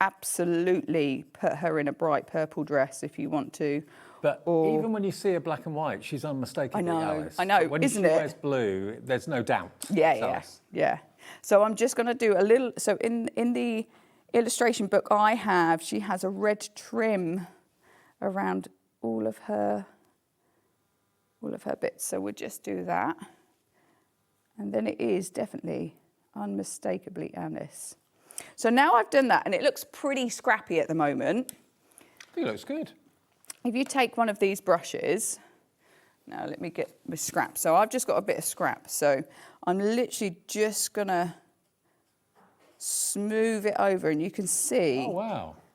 absolutely put her in a bright purple dress if you want to. But even when you see her black and white, she's unmistakably Alice. I know, but when isn't she it? wears blue, there's no doubt. Yeah. So I'm just going to do a little. So in the illustration book I have, she has a red trim around all of her bits. So we'll just do that, and then it is definitely unmistakably Alice. So now I've done that, and it looks pretty scrappy at the moment. I think it looks good. If you take one of these brushes, now let me get my scrap. So I've just got a bit of scrap. So I'm literally just gonna smooth it over, and you can see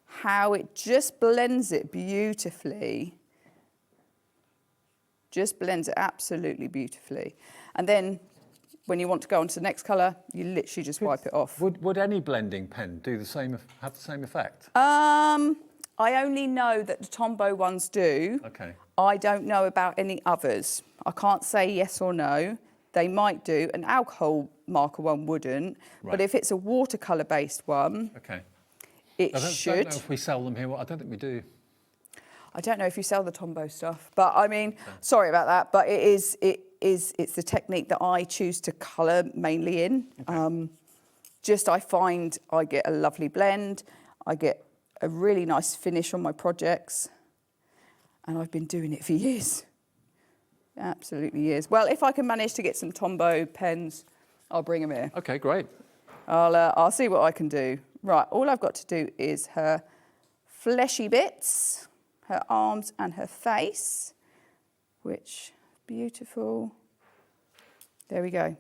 how it just blends it beautifully. Just blends it absolutely beautifully. And then when you want to go on to the next colour, you literally just wipe it off. Would any blending pen do have the same effect? I only know that the Tombow ones do. Okay. I don't know about any others. I can't say yes or no. They might do. An alcohol marker one wouldn't. Right. But if it's a watercolour based one, it should. I don't know if we sell them here. I don't think we do. I don't know if you sell the Tombow stuff, but I mean, sorry about that. But it's the technique that I choose to colour mainly in. Okay. I find I get a lovely blend. I get a really nice finish on my projects, and I've been doing it for years. Absolutely years. Well, if I can manage to get some Tombow pens, I'll bring them here. Okay, great. I'll see what I can do. Right, all I've got to do is her fleshy bits, her arms and her face, which beautiful. There we go.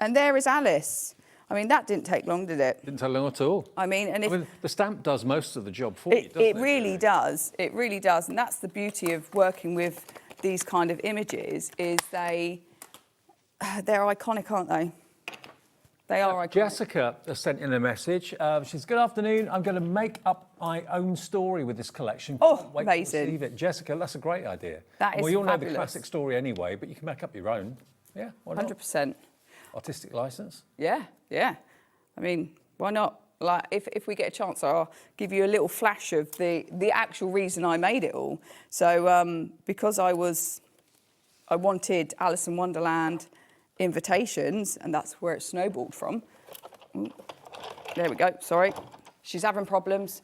And there is Alice. I mean, that didn't take long, did it? Didn't take long at all. I mean, the stamp does most of the job for you, doesn't it? It really does. It really does. And that's the beauty of working with these kind of images, is they're iconic, aren't they? They are iconic. Jessica has sent in a message. She says, good afternoon. I'm going to make up my own story with this collection. Oh, wait amazing. To receive it. Jessica, that's a great idea. That is we all fabulous. know the classic story anyway, but you can make up your own. Yeah, why not? 100%. Artistic licence. Yeah. I mean, why not? Like, if we get a chance, I'll give you a little flash of the actual reason I made it all. So because I wanted Alice in Wonderland invitations, and that's where it snowballed from. Ooh, there we go, sorry. She's having problems.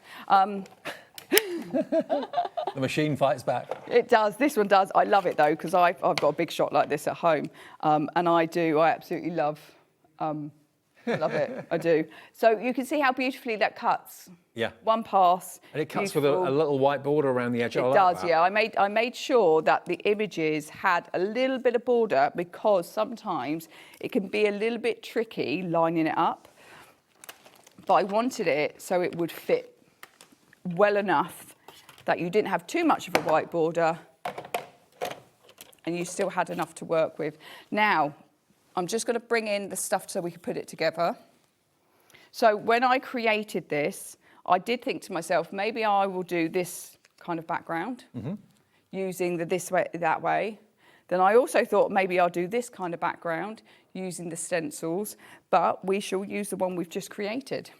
The machine fights back. It does, this one does. I love it though, because I've got a big shot like this at home. And I absolutely love it, I do. So you can see how beautifully that cuts. Yeah. One pass. And it cuts with a little white border around the edge. It does, yeah. I made sure that the images had a little bit of border, because sometimes it can be a little bit tricky lining it up. But I wanted it so it would fit well enough that you didn't have too much of a white border and you still had enough to work with. Now, I'm just going to bring in the stuff so we can put it together. So when I created this, I did think to myself, maybe I will do this kind of background using the this way, that way. Then I also thought maybe I'll do this kind of background using the stencils, but we shall use the one we've just created,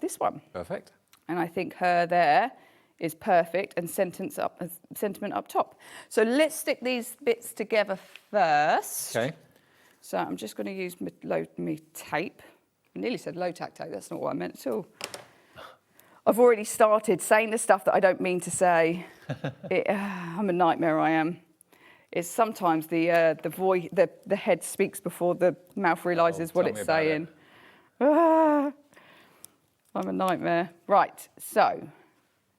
this one. Perfect. And I think her there is perfect, and sentiment up top. So let's stick these bits together first. Okay. So I'm just going to use me tape. I nearly said low-tack tape, that's not what I meant at all. I've already started saying the stuff that I don't mean to say. I'm a nightmare, I am. It's sometimes the head speaks before the mouth realises what it's saying. I'm a nightmare. Right, so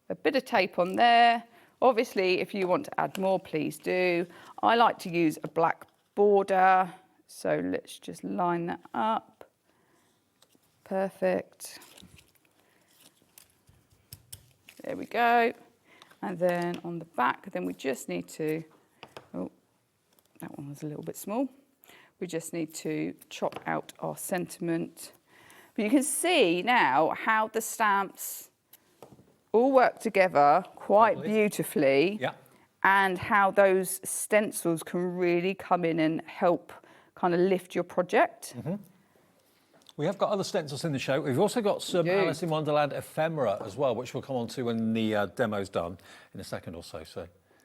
a bit of tape on there. Obviously, if you want to add more, please do. I like to use a black border, so let's just line that up. Perfect. There we go. And then on the back, then we just need to, oh, that one was a little bit small. We just need to chop out our sentiment. But you can see now how the stamps all work together quite beautifully, and how those stencils can really come in and help kind of lift your project. We have got other stencils in the show. We've also got some Alice in Wonderland ephemera as well, which we'll come on to when the demo's done in a second or so.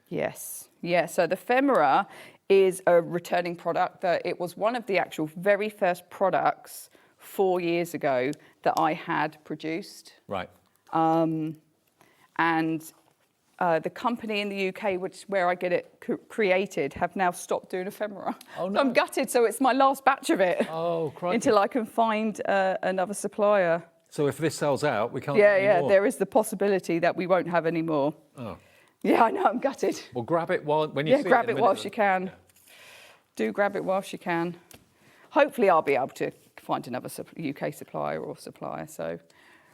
Yes, yeah, so the ephemera is a returning product. That it was one of the actual very first products 4 years ago that I had produced. Right. And the company in the UK, where I get it created, have now stopped doing ephemera. Oh, no. So I'm gutted, so it's my last batch of it. Oh, crikey. Until I can find another supplier. So if this sells out, we can't get any more? There is the possibility that we won't have any more. Oh. Yeah, I know, I'm gutted. Well, grab it when you see it. Yeah, grab it whilst you can. Yeah. Do grab it whilst you can. Hopefully I'll be able to find another UK supplier or supplier, so...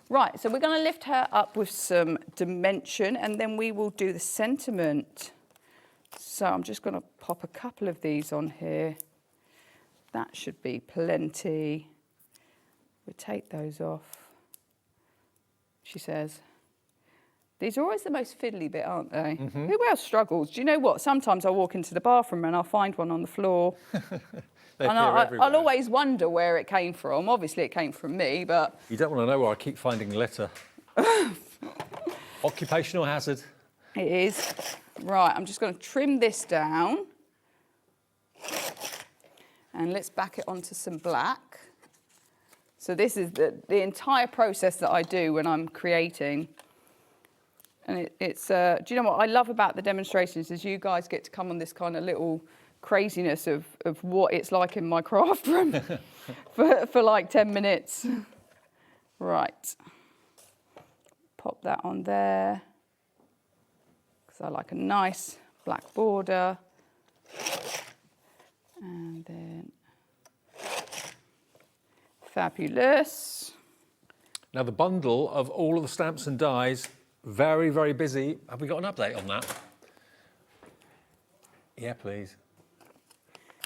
Right, so we're going to lift her up with some dimension, and then we will do the sentiment. So I'm just going to pop a couple of these on here. That should be plenty. We'll take those off, she says. These are always the most fiddly bit, aren't they? Who else struggles? Do you know what? Sometimes I walk into the bathroom and I'll find one on the floor. And I'll always wonder where it came from. Obviously, it came from me, but... You don't want to know where I keep finding litter. Occupational hazard. It is. Right, I'm just going to trim this down. And let's back it onto some black. So this is the entire process that I do when I'm creating. And it's do you know what I love about the demonstrations is you guys get to come on this kind of little craziness of what it's like in my craft room for like 10 minutes. Right. Pop that on there. Because I like a nice black border. And then fabulous. Now the bundle of all of the stamps and dies, very, very busy. Have we got an update on that? Yeah, please.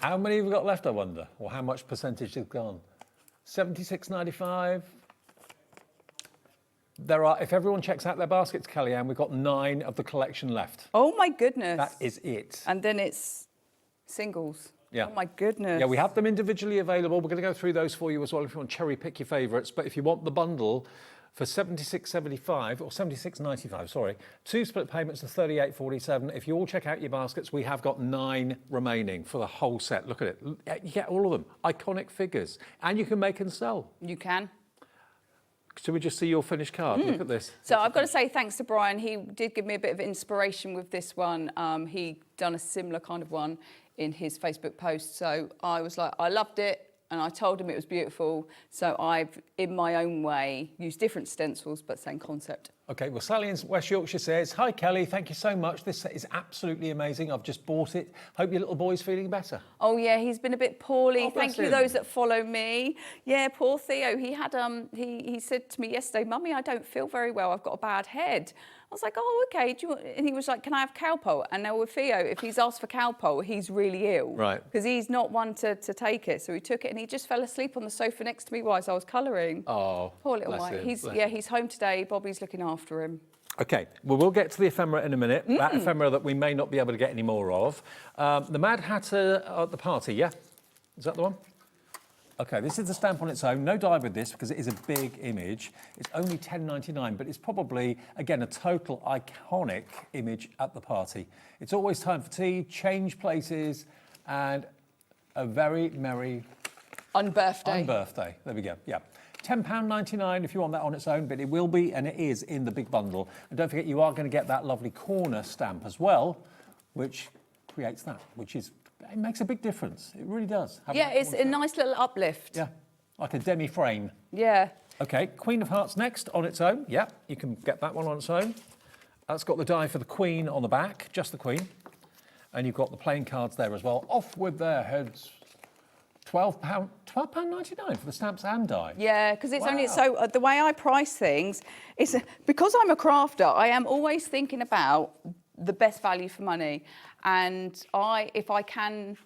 How many have we got left, I wonder? Or how much percentage has gone? 76.95. There are, if everyone checks out their baskets, Kellyanne, we've got 9 of the collection left. Oh my goodness. That is it. And then it's singles. Yeah. Oh my goodness. Yeah, we have them individually available. We're going to go through those for you as well if you want to cherry pick your favourites. But if you want the bundle, for $76.75 or $76.95, sorry. 2 split payments of $38.47. If you all check out your baskets, we have got 9 remaining for the whole set. Look at it. You get all of them. Iconic figures. And you can make and sell. You can. Should we just see your finished card? Look at this. So I've got to say thanks to Brian. He did give me a bit of inspiration with this one. He done a similar kind of one in his Facebook post. So I was like, I loved it. And I told him it was beautiful. So I've, in my own way, used different stencils, but same concept. Okay, well, Sally in West Yorkshire says, hi, Kelly, thank you so much. This set is absolutely amazing. I've just bought it. Hope your little boy's feeling better. Oh, yeah, he's been a bit poorly. Oh, thank you, him. those that follow me. Yeah, poor Theo. He had, he said to me yesterday, Mummy, I don't feel very well. I've got a bad head. I was like, oh, okay. Do you want... And he was like, can I have Calpol? And now with Theo, if he's asked for Calpol, he's really ill. Right. Because he's not one to take it. So he took it and he just fell asleep on the sofa next to me whilst I was colouring. Oh, poor little bless Mike. him, He's home today. Bobby's looking after him. Okay, well, we'll get to the ephemera in a minute. That ephemera that we may not be able to get any more of. The Mad Hatter at the party, yeah? Is that the one? Okay, this is the stamp on its own. No die with this because it is a big image. It's only $10.99, but it's probably, again, a total iconic image at the party. It's always time for tea, change places, and a very merry... Unbirthday. Unbirthday, there we go, yeah. £10.99 if you want that on its own, but it will be, and it is, in the big bundle. And don't forget, you are going to get that lovely corner stamp as well, which creates that, which is... It makes a big difference. It really does. Yeah, it's a nice little uplift. Yeah, like a demi-frame. Yeah. Okay, Queen of Hearts next on its own. Yeah, you can get that one on its own. That's got the die for the Queen on the back, just the Queen. And you've got the playing cards there as well. Off with their heads. £12.99 for the stamps and die. Yeah, because it's only so the way I price things is because I'm a crafter. I am always thinking about the best value for money, and if I can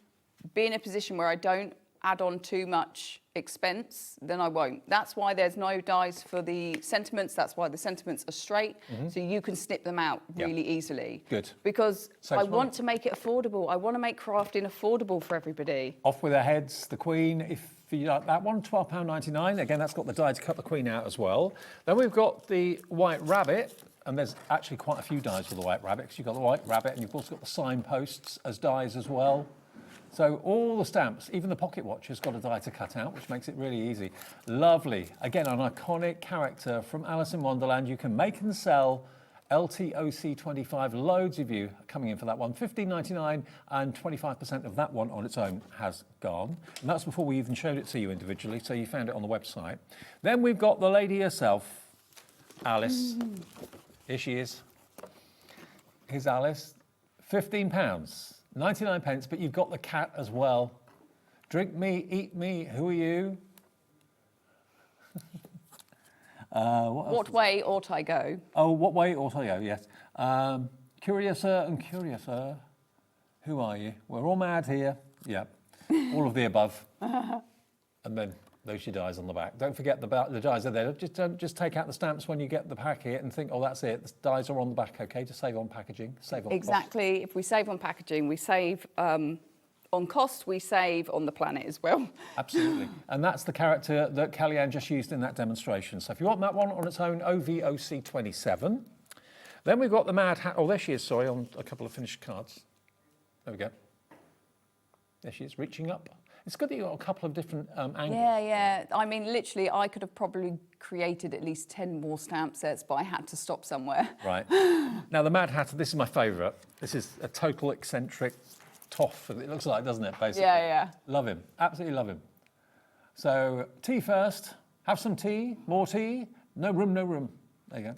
be in a position where I don't add on too much expense, then I won't. That's why there's no dies for the sentiments. That's why the sentiments are straight, so you can snip them out really easily. Good. Because Saves I want to make it affordable. I want to make crafting affordable for everybody. Off with their heads, the Queen. If you like that one, £12.99. Again, that's got the die to cut the Queen out as well. Then we've got the White Rabbit. And there's actually quite a few dies for the White Rabbit, because you've got the White Rabbit and you've also got the signposts as dies as well. So all the stamps, even the pocket watch has got a die to cut out, which makes it really easy. Lovely. Again, an iconic character from Alice in Wonderland. You can make and sell LTOC25. Loads of you coming in for that one. $15.99, and 25% of that one on its own has gone. And that's before we even showed it to you individually, so you found it on the website. Then we've got the lady herself, Alice. Here she is. Here's Alice. £15, 99 pence, but you've got the cat as well. Drink me, eat me, who are you? What way ought I go? Oh, what way ought I go, yes. Curiouser and curiouser, who are you? We're all mad here. Yeah, all of the above. And then those your dies on the back. Don't forget the dies are there. Just take out the stamps when you get the packet and think, oh, that's it. The dies are on the back, okay? To save on packaging, save on Exactly. cost. If we save on packaging, we save on cost, we save on the planet as well. Absolutely. And that's the character that Kellyanne just used in that demonstration. So if you want that one on its own, OVOC27. Then we've got the Mad Hat. Oh, there she is, sorry, on a couple of finished cards. There we go. There she is, reaching up. It's good that you've got a couple of different angles. Yeah. I mean, literally, I could have probably created at least 10 more stamp sets, but I had to stop somewhere. Right. Now, the Mad Hatter, this is my favourite. This is a total eccentric toff, it looks like, doesn't it, basically? Yeah. Love him. Absolutely love him. So, tea first. Have some tea. More tea. No room, no room. There you go.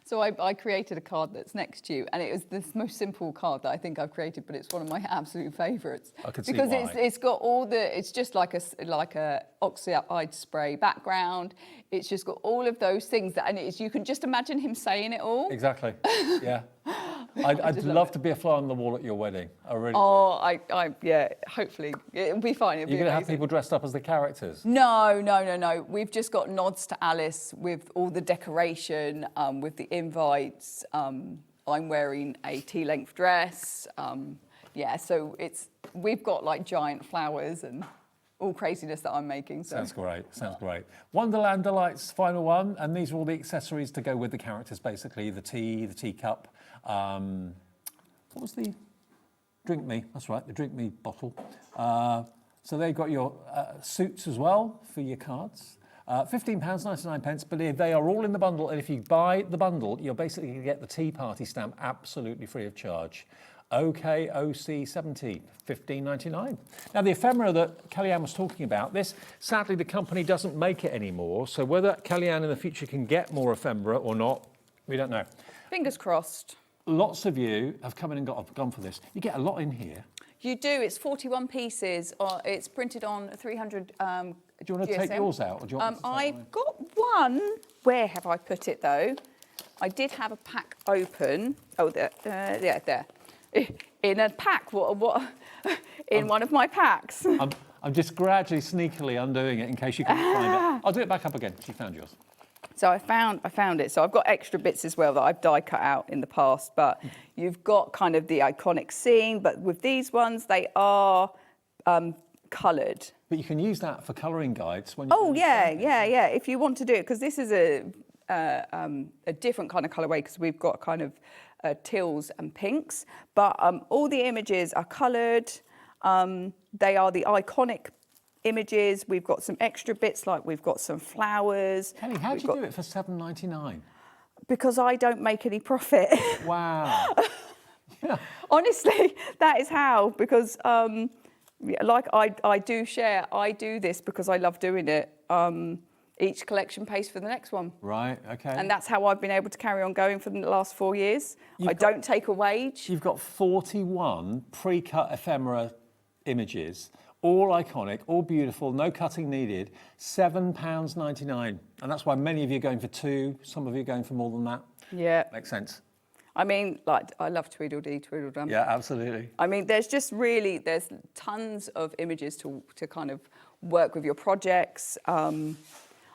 So I created a card that's next to you, and it was the most simple card that I think I've created, but it's one of my absolute favourites. I can see because why. it's got all the. It's just like a oxide spray background. It's just got all of those things that, and you can just imagine him saying it all. Exactly. Yeah. I'd love to be a fly on the wall at your wedding. I really. Oh, yeah. Hopefully, it'll be fine. You're going to have people dressed up as the characters. No. We've just got nods to Alice with all the decoration, with the invites. I'm wearing a tea-length dress. So we've got like giant flowers and all craziness that I'm making. So. Sounds great, sounds great. Wonderland Delights, final one, and these are all the accessories to go with the characters, basically. The tea, the teacup. What was the... Drink Me, that's right, the Drink Me bottle. So they've got your suits as well for your cards. £15.99, but they are all in the bundle, and if you buy the bundle, you're basically going to get the Tea Party stamp absolutely free of charge. OKOC70, $15.99. Now, the ephemera that Kellyanne was talking about, this, sadly, the company doesn't make it anymore, so whether Kellyanne in the future can get more ephemera or not, we don't know. Fingers crossed. Lots of you have come in and gone for this. You get a lot in here. You do. It's 41 pieces. It's printed on 300 Do you want to GSM. take yours out? Or do you want me to take I've mine? got one. Where have I put it, though? I did have a pack open. Oh, there. There. In a pack. What? In one of my packs. I'm just gradually, sneakily undoing it in case you can't find it. I'll do it back up again. She found yours. So I found it. So I've got extra bits as well that I've die cut out in the past, but you've got kind of the iconic scene, but with these ones, they are coloured. But you can use that for colouring guides when you... Oh, yeah. If you want to do it, because this is a different kind of colourway, because we've got kind of teals and pinks, but all the images are coloured. They are the iconic images. We've got some extra bits, like we've got some flowers. Kelly, how do you do it for $7.99? Because I don't make any profit. Wow. Yeah. Honestly, that is how, because like I do share, I do this because I love doing it. Each collection pays for the next one. Right, okay. And that's how I've been able to carry on going for the last 4 years. I don't take a wage. You've got 41 pre-cut ephemera images, all iconic, all beautiful, no cutting needed, £7.99. And that's why many of you are going for two, some of you are going for more than that. Yeah. Makes sense. I mean, like, I love Tweedledee, Tweedledum. Yeah, absolutely. I mean, there's tons of images to kind of work with your projects.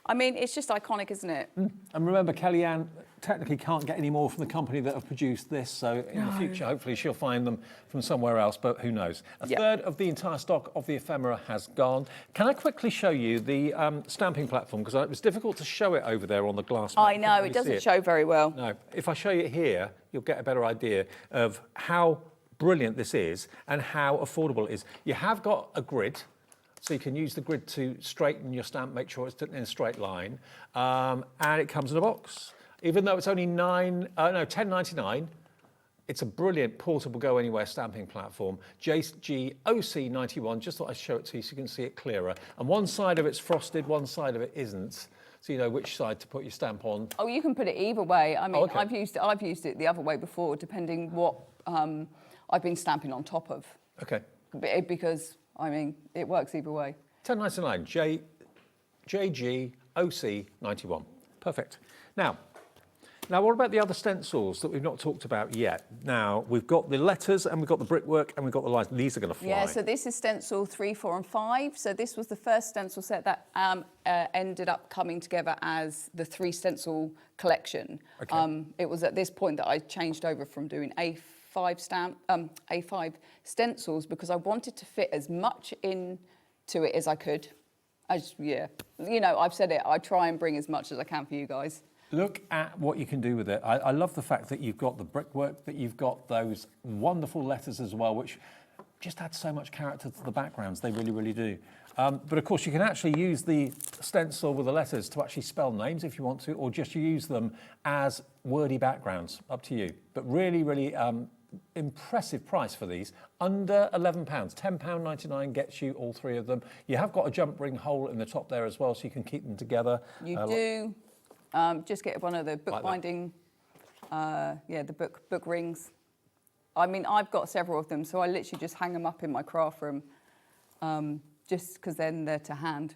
I mean, it's just iconic, isn't it? And remember, Kellyanne technically can't get any more from the company that have produced this, so in the future, hopefully she'll find them from somewhere else, but who knows. A third of the entire stock of the ephemera has gone. Can I quickly show you the stamping platform? Because it was difficult to show it over there on the glass. I know, it doesn't show very well. No, if I show you here, you'll get a better idea of how brilliant this is and how affordable it is. You have got a grid, so you can use the grid to straighten your stamp, make sure it's in a straight line. And it comes in a box. Even though it's only $10.99, it's a brilliant portable go anywhere stamping platform. JGOC91, just thought I'd show it to you so you can see it clearer. And one side of it's frosted, one side of it isn't. So you know which side to put your stamp on. Oh, you can put it either way. I mean, okay. I've used it the other way before, depending what I've been stamping on top of. Okay. Because, I mean, it works either way. $10.99, JGOC91. Perfect. Now, what about the other stencils that we've not talked about yet? Now, we've got the letters and we've got the brickwork and we've got the lines. These are going to fly. Yeah, so this is stencil 3, 4 and 5. So this was the first stencil set that ended up coming together as the 3 stencil collection. Okay. It was at this point that I changed over from doing A5 stencils because I wanted to fit as much into it as I could. You know, I've said it, I try and bring as much as I can for you guys. Look at what you can do with it. I love the fact that you've got the brickwork, that you've got those wonderful letters as well, which just add so much character to the backgrounds. They really, really do. But of course, you can actually use the stencil with the letters to actually spell names if you want to, or just use them as wordy backgrounds. Up to you. But really, really impressive price for these. Under £11, £10.99 gets you all 3 of them. You have got a jump ring hole in the top there as well, so you can keep them together. You do. Just get one of the bookbinding, the book rings. I mean, I've got several of them, so I literally just hang them up in my craft room, just because then they're to hand,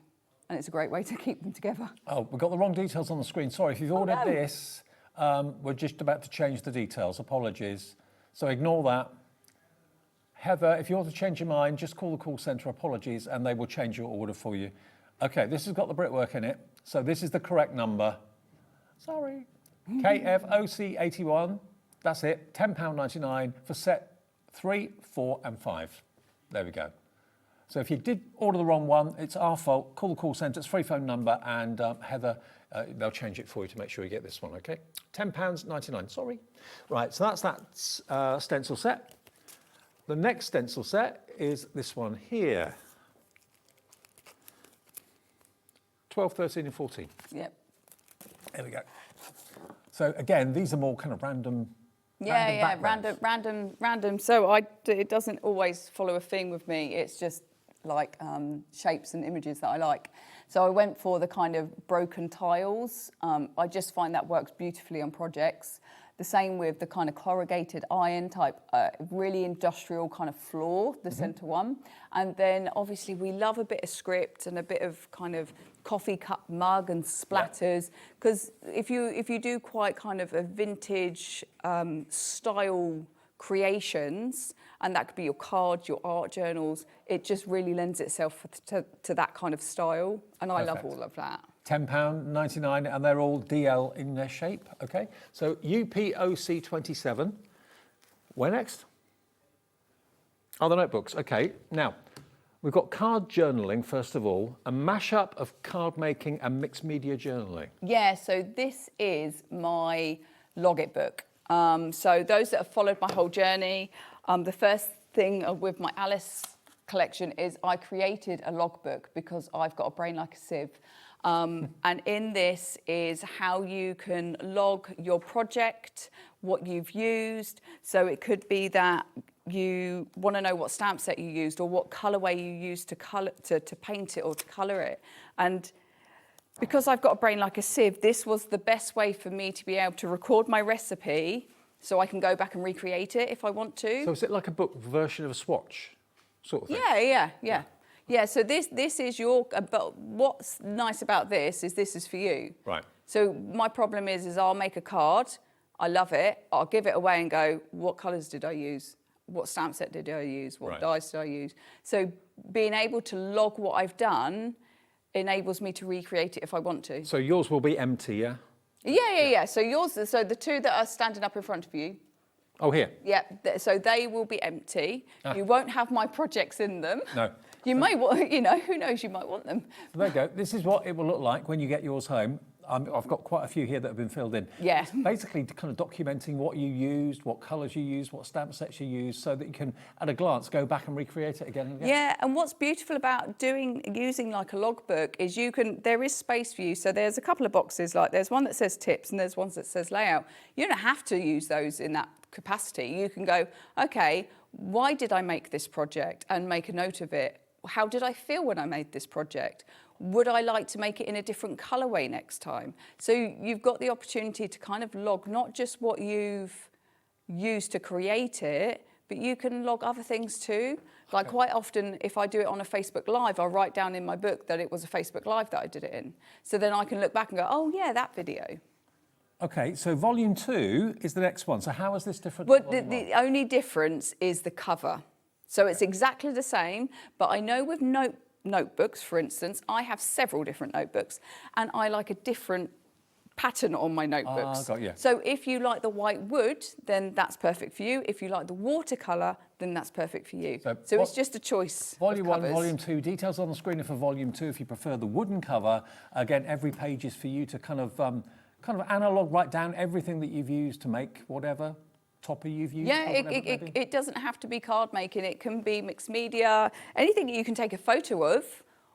and it's a great way to keep them together. Oh, we've got the wrong details on the screen. Sorry, if you've ordered this, we're just about to change the details. Apologies. So ignore that. Heather, if you want to change your mind, just call the call centre. Apologies, and they will change your order for you. Okay, this has got the brickwork in it, so this is the correct number. Sorry. KFOC81, that's it, £10.99 for set 3, 4 and 5. There we go. So if you did order the wrong one, it's our fault. Call the call centre, it's free phone number, and Heather, they'll change it for you to make sure you get this one, okay? £10.99, sorry. Right, so that's that stencil set. The next stencil set is this one here. 12, 13 and 14. Yep. There we go. So again, these are more kind of random. Random. So it doesn't always follow a theme with me. It's just like shapes and images that I like. So I went for the kind of broken tiles. I just find that works beautifully on projects. The same with the kind of corrugated iron type, really industrial kind of floor, the centre one. And then obviously we love a bit of script and a bit of kind of coffee cup mug and splatters. Because if you do quite kind of a vintage style creations, and that could be your cards, your art journals, it just really lends itself to that kind of style. And I love all of that. £10.99, and they're all DL in their shape, okay? So UPOC 27. Where next? Oh, the notebooks, okay. Now, we've got card journaling, first of all, a mashup of card making and mixed media journaling. Yeah, so this is my Logit book. So those that have followed my whole journey, the first thing with my Alice collection is I created a logbook because I've got a brain like a sieve. And in this is how you can log your project, what you've used. So it could be that you want to know what stamp set you used or what colourway you used to paint it or to colour it. And because I've got a brain like a sieve, this was the best way for me to be able to record my recipe so I can go back and recreate it if I want to. So is it like a book version of a swatch sort of thing? Yeah, so this is your, but what's nice about this is for you. Right. So my problem is I'll make a card, I love it, I'll give it away and go, what colours did I use? What stamp set did I use? What dies did I use? So being able to log what I've done enables me to recreate it if I want to. So yours will be empty, yeah? Yeah. So so the two that are standing up in front of you. Oh, here? Yeah, so they will be empty. You won't have my projects in them. No. You may want, who knows, you might want them. So there you go. This is what it will look like when you get yours home. I've got quite a few here that have been filled in. Yeah. It's basically kind of documenting what you used, what colours you used, what stamp sets you used, so that you can, at a glance, go back and recreate it again and again. Yeah, and what's beautiful about using like a logbook is there is space for you. So there's a couple of boxes, like there's one that says tips and there's one that says layout. You don't have to use those in that capacity. You can go, okay, why did I make this project, and make a note of it? How did I feel when I made this project? Would I like to make it in a different colourway next time? So you've got the opportunity to kind of log not just what you've used to create it, but you can log other things too. Like quite often, if I do it on a Facebook Live, I'll write down in my book that it was a Facebook Live that I did it in. So then I can look back and go, oh yeah, that video. Okay, so volume 2 is the next one. So how is this different? Well, the only difference is the cover. So it's exactly the same, but I know with notebooks, for instance, I have several different notebooks, and I like a different pattern on my notebooks. Got you. So if you like the white wood, then that's perfect for you. If you like the watercolour, then that's perfect for you. So it's just a choice. Volume of 1, colours. Volume 2, details on the screen for Volume 2 if you prefer the wooden cover. Again, every page is for you to kind of analogue, write down everything that you've used to make whatever topper you've used. Yeah, it doesn't have to be card making. It can be mixed media. Anything that you can take a photo of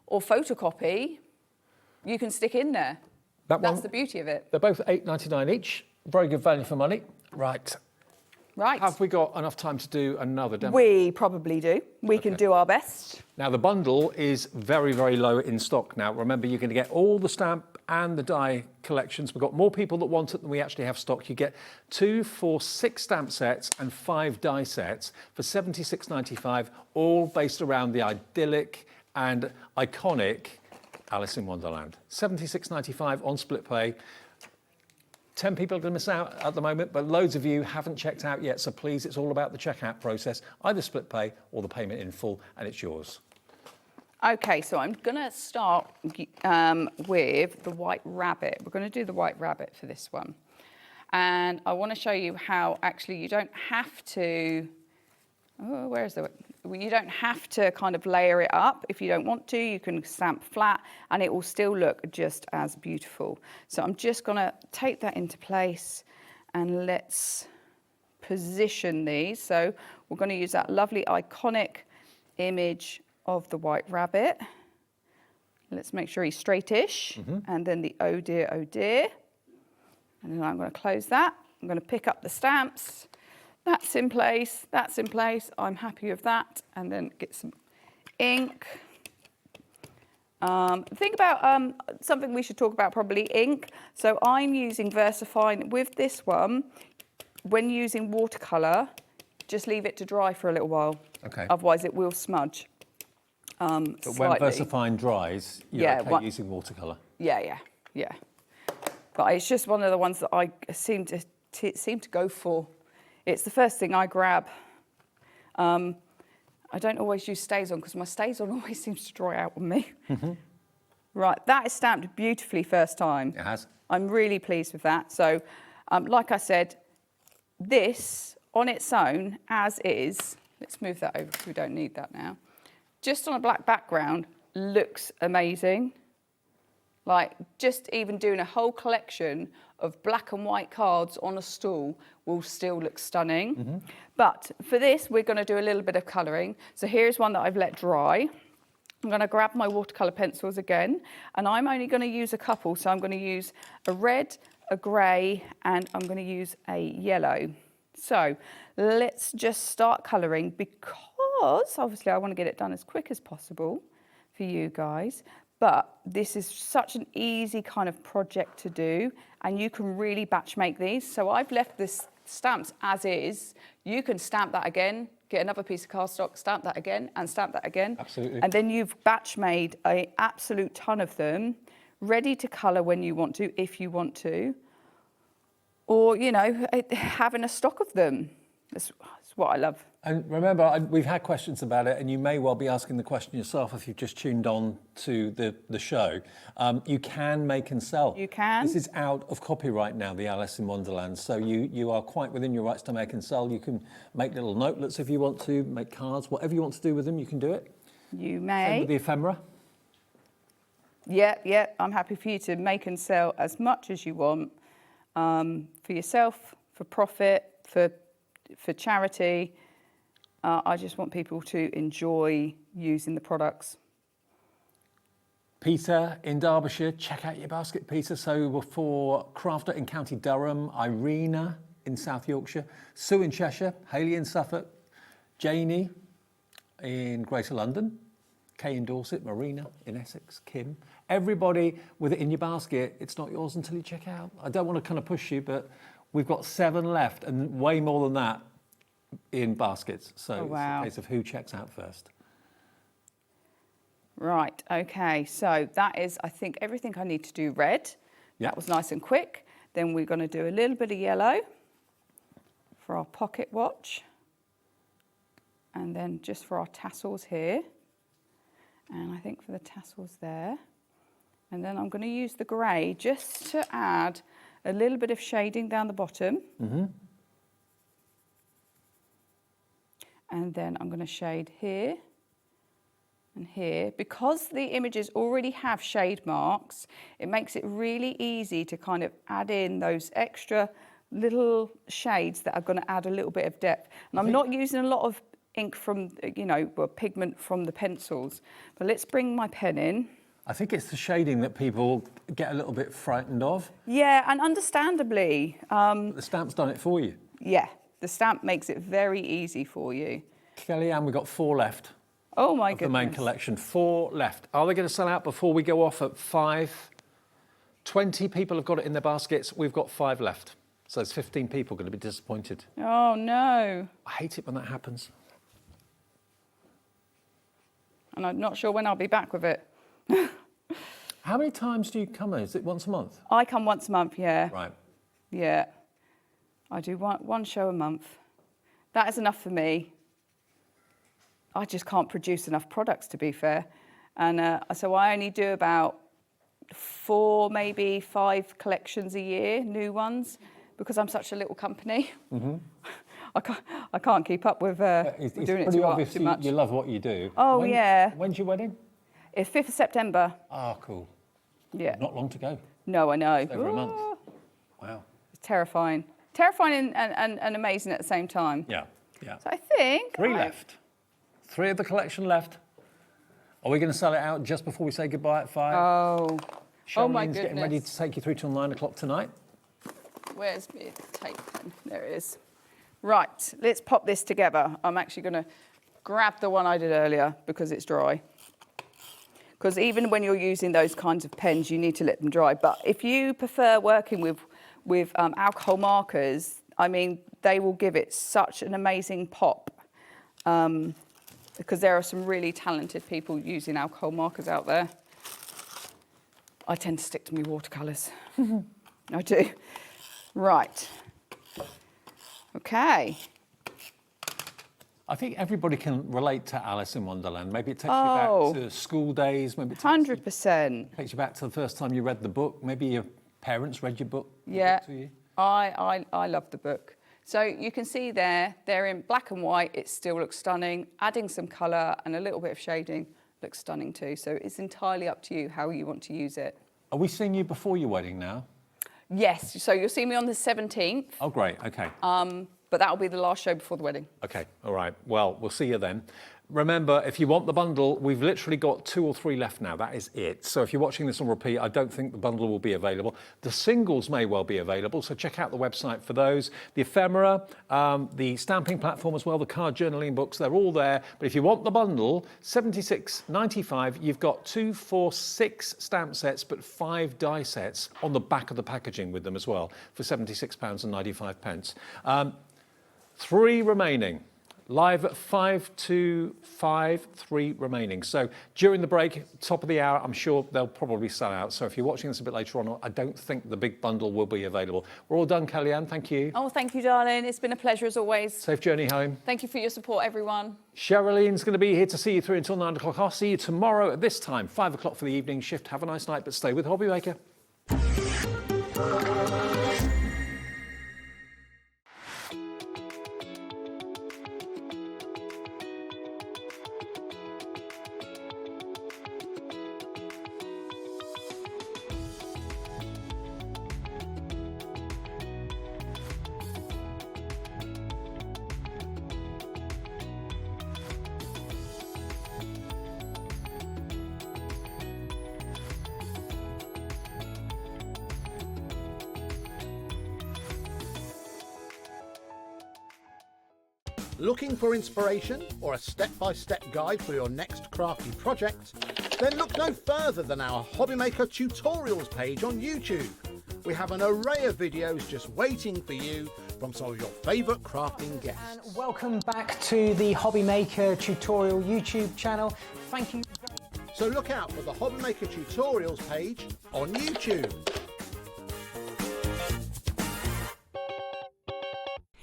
or photocopy, you can stick in there. That's the beauty of it. They're both £8.99 each. Very good value for money. Right. Have we got enough time to do another demo? We probably do. We can do our best. Now, the bundle is very, very low in stock now. Remember, you're going to get all the stamp and the die collections. We've got more people that want it than we actually have stock. You get 2 for 6 stamp sets and 5 die sets for £76.95, all based around the idyllic and iconic Alice in Wonderland. £76.95 on split pay. 10 people are going to miss out at the moment, but loads of you haven't checked out yet, so please, it's all about the checkout process, either split pay or the payment in full, and it's yours. Okay, so I'm going to start with the White Rabbit. We're going to do the White Rabbit for this one. And I want to show you how actually you don't have to... Oh, where is the... You don't have to kind of layer it up. If you don't want to, you can stamp flat and it will still look just as beautiful. So I'm just going to take that into place and let's position these. So we're going to use that lovely iconic image of the white rabbit. Let's make sure he's straightish. And then the oh dear, oh dear. And then I'm going to close that. I'm going to pick up the stamps. That's in place, that's in place. I'm happy with that. And then get some ink. Think about something we should talk about, probably ink. So I'm using VersaFine with this one. When using watercolour, just leave it to dry for a little while. Okay. Otherwise it will smudge. But when Slightly. VersaFine dries, you're okay using watercolour. Yeah. But it's just one of the ones that I seem to go for. It's the first thing I grab. I don't always use StazOn because my StazOn always seems to dry out on me. Right, that is stamped beautifully first time. It has. I'm really pleased with that. So, like I said, this on its own, as is, let's move that over because we don't need that now. Just on a black background, looks amazing. Like, just even doing a whole collection of black and white cards on a stool will still look stunning. But for this, we're going to do a little bit of colouring. So here's one that I've let dry. I'm going to grab my watercolour pencils again, and I'm only going to use a couple. So I'm going to use a red, a grey, and I'm going to use a yellow. So let's just start colouring because obviously I want to get it done as quick as possible for you guys. But this is such an easy kind of project to do, and you can really batch make these. So I've left this stamps as is. You can stamp that again, get another piece of cardstock, stamp that again, and stamp that again. Absolutely. And then you've batch made an absolute ton of them, ready to colour when you want to, if you want to, or, you know, having a stock of them. That's what I love. And remember, we've had questions about it, and you may well be asking the question yourself if you've just tuned on to the show. You can make and sell. You can. This is out of copyright now, the Alice in Wonderland. So you are quite within your rights to make and sell. You can make little notelets if you want to, make cards, whatever you want to do with them, you can do it. You may. Same with the ephemera. Yeah, I'm happy for you to make and sell as much as you want, for yourself, for profit, for charity. I just want people to enjoy using the products. Peter in Derbyshire, check out your basket, Peter. So for Crafter in County Durham, Irina in South Yorkshire, Sue in Cheshire, Hayley in Suffolk, Janie in Greater London, Kay in Dorset, Marina in Essex, Kim. Everybody with it in your basket, it's not yours until you check out. I don't want to kind of push you, but we've got 7 left and way more than that in baskets. So wow. It's a case of who checks out first. Right, okay, so that is, I think, everything I need to do red. Yeah. That was nice and quick. Then we're going to do a little bit of yellow for our pocket watch. And then just for our tassels here. And I think for the tassels there. And then I'm going to use the grey just to add a little bit of shading down the bottom. And then I'm going to shade here and here. Because the images already have shade marks, it makes it really easy to kind of add in those extra little shades that are going to add a little bit of depth. And I'm not using a lot of ink from, pigment from the pencils. But let's bring my pen in. I think it's the shading that people get a little bit frightened of. Yeah, and understandably. The stamp's done it for you. Yeah, the stamp makes it very easy for you. Kellyanne, we've got 4 left. Oh my of goodness. The main collection, 4 left. Are they going to sell out before we go off at 5? 20 people have got it in their baskets. We've got 5 left. So there's 15 people going to be disappointed. Oh no. I hate it when that happens. And I'm not sure when I'll be back with it. How many times do you come in? Is it once a month? I come once a month, yeah. Right. Yeah. I do one show a month. That is enough for me. I just can't produce enough products, to be fair. And so I only do about 4, maybe 5 collections a year, new ones, because I'm such a little company. I can't keep up with It's doing it pretty too obvious much. you love what you do. Oh, yeah. When's your wedding? It's 5th of September. Oh, cool. Yeah. Not long to go. No, I know. It's over a month. Wow. It's terrifying. Terrifying and amazing at the same time. Yeah, yeah. So I think... 3 left. 3 of the collection left. Are we going to sell it out just before we say goodbye at 5? Oh. Oh, my Charlene's getting ready to take you through till 9 o'clock tonight. Where's my tape pen? There it is. Right, let's pop this together. I'm actually going to grab the one I did earlier because it's dry. Because even when you're using those kinds of pens, you need to let them dry. But if you prefer working with alcohol markers, I mean, they will give it such an amazing pop. Because there are some really talented people using alcohol markers out there. I tend to stick to my watercolours. I do. Right. Okay. I think everybody can relate to Alice in Wonderland. Maybe it takes you back to school days. Maybe it takes 100%. Takes you back to the first time you read the book. Maybe your parents read your book. Yeah. To you. I love the book. So you can see there, they're in black and white. It still looks stunning. Adding some colour and a little bit of shading looks stunning too. So it's entirely up to you how you want to use it. Are we seeing you before your wedding now? Yes. So you'll see me on the 17th. Oh, great. Okay. But that'll be the last show before the wedding. Okay. All right. Well, we'll see you then. Remember, if you want the bundle, we've literally got 2 or 3 left now. That is it. So if you're watching this on repeat, I don't think the bundle will be available. The singles may well be available, so check out the website for those. The ephemera, the stamping platform as well, the card journaling books, they're all there. But if you want the bundle, $76.95, you've got 2, 4, 6 stamp sets, but 5 die sets on the back of the packaging with them as well for £76.95. 3 remaining. Live at 5 to 5, 3 remaining. So during the break, top of the hour, I'm sure they'll probably sell out. So if you're watching this a bit later on, I don't think the big bundle will be available. We're all done, Kellyanne. Thank you. Oh, thank you, darling. It's been a pleasure as always. Safe journey home. Thank you for your support, everyone. Sherilyn's going to be here to see you through until 9 o'clock. I'll see you tomorrow at this time, 5 o'clock for the evening shift. Have a nice night, but stay with HobbyMaker. Looking for inspiration or a step-by-step guide for your next crafty project? Then look no further than our HobbyMaker tutorials page on YouTube. We have an array of videos just waiting for you from some of your favourite crafting guests. And welcome back to the HobbyMaker tutorial YouTube channel. Thank you. So look out for the HobbyMaker tutorials page on YouTube.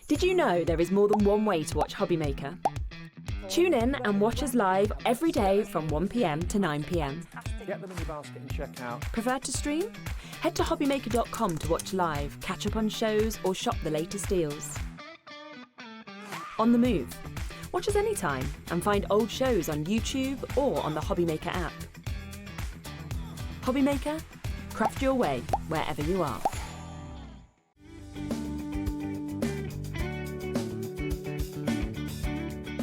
Did you know there is more than one way to watch HobbyMaker? Tune in and watch us live every day from 1 PM to 9 PM. Get them in your basket and check out. Prefer to stream? Head to HobbyMaker.com to watch live, catch up on shows or shop the latest deals. On the move? Watch us anytime and find old shows on YouTube or on the HobbyMaker app. HobbyMaker? Craft your way wherever you are.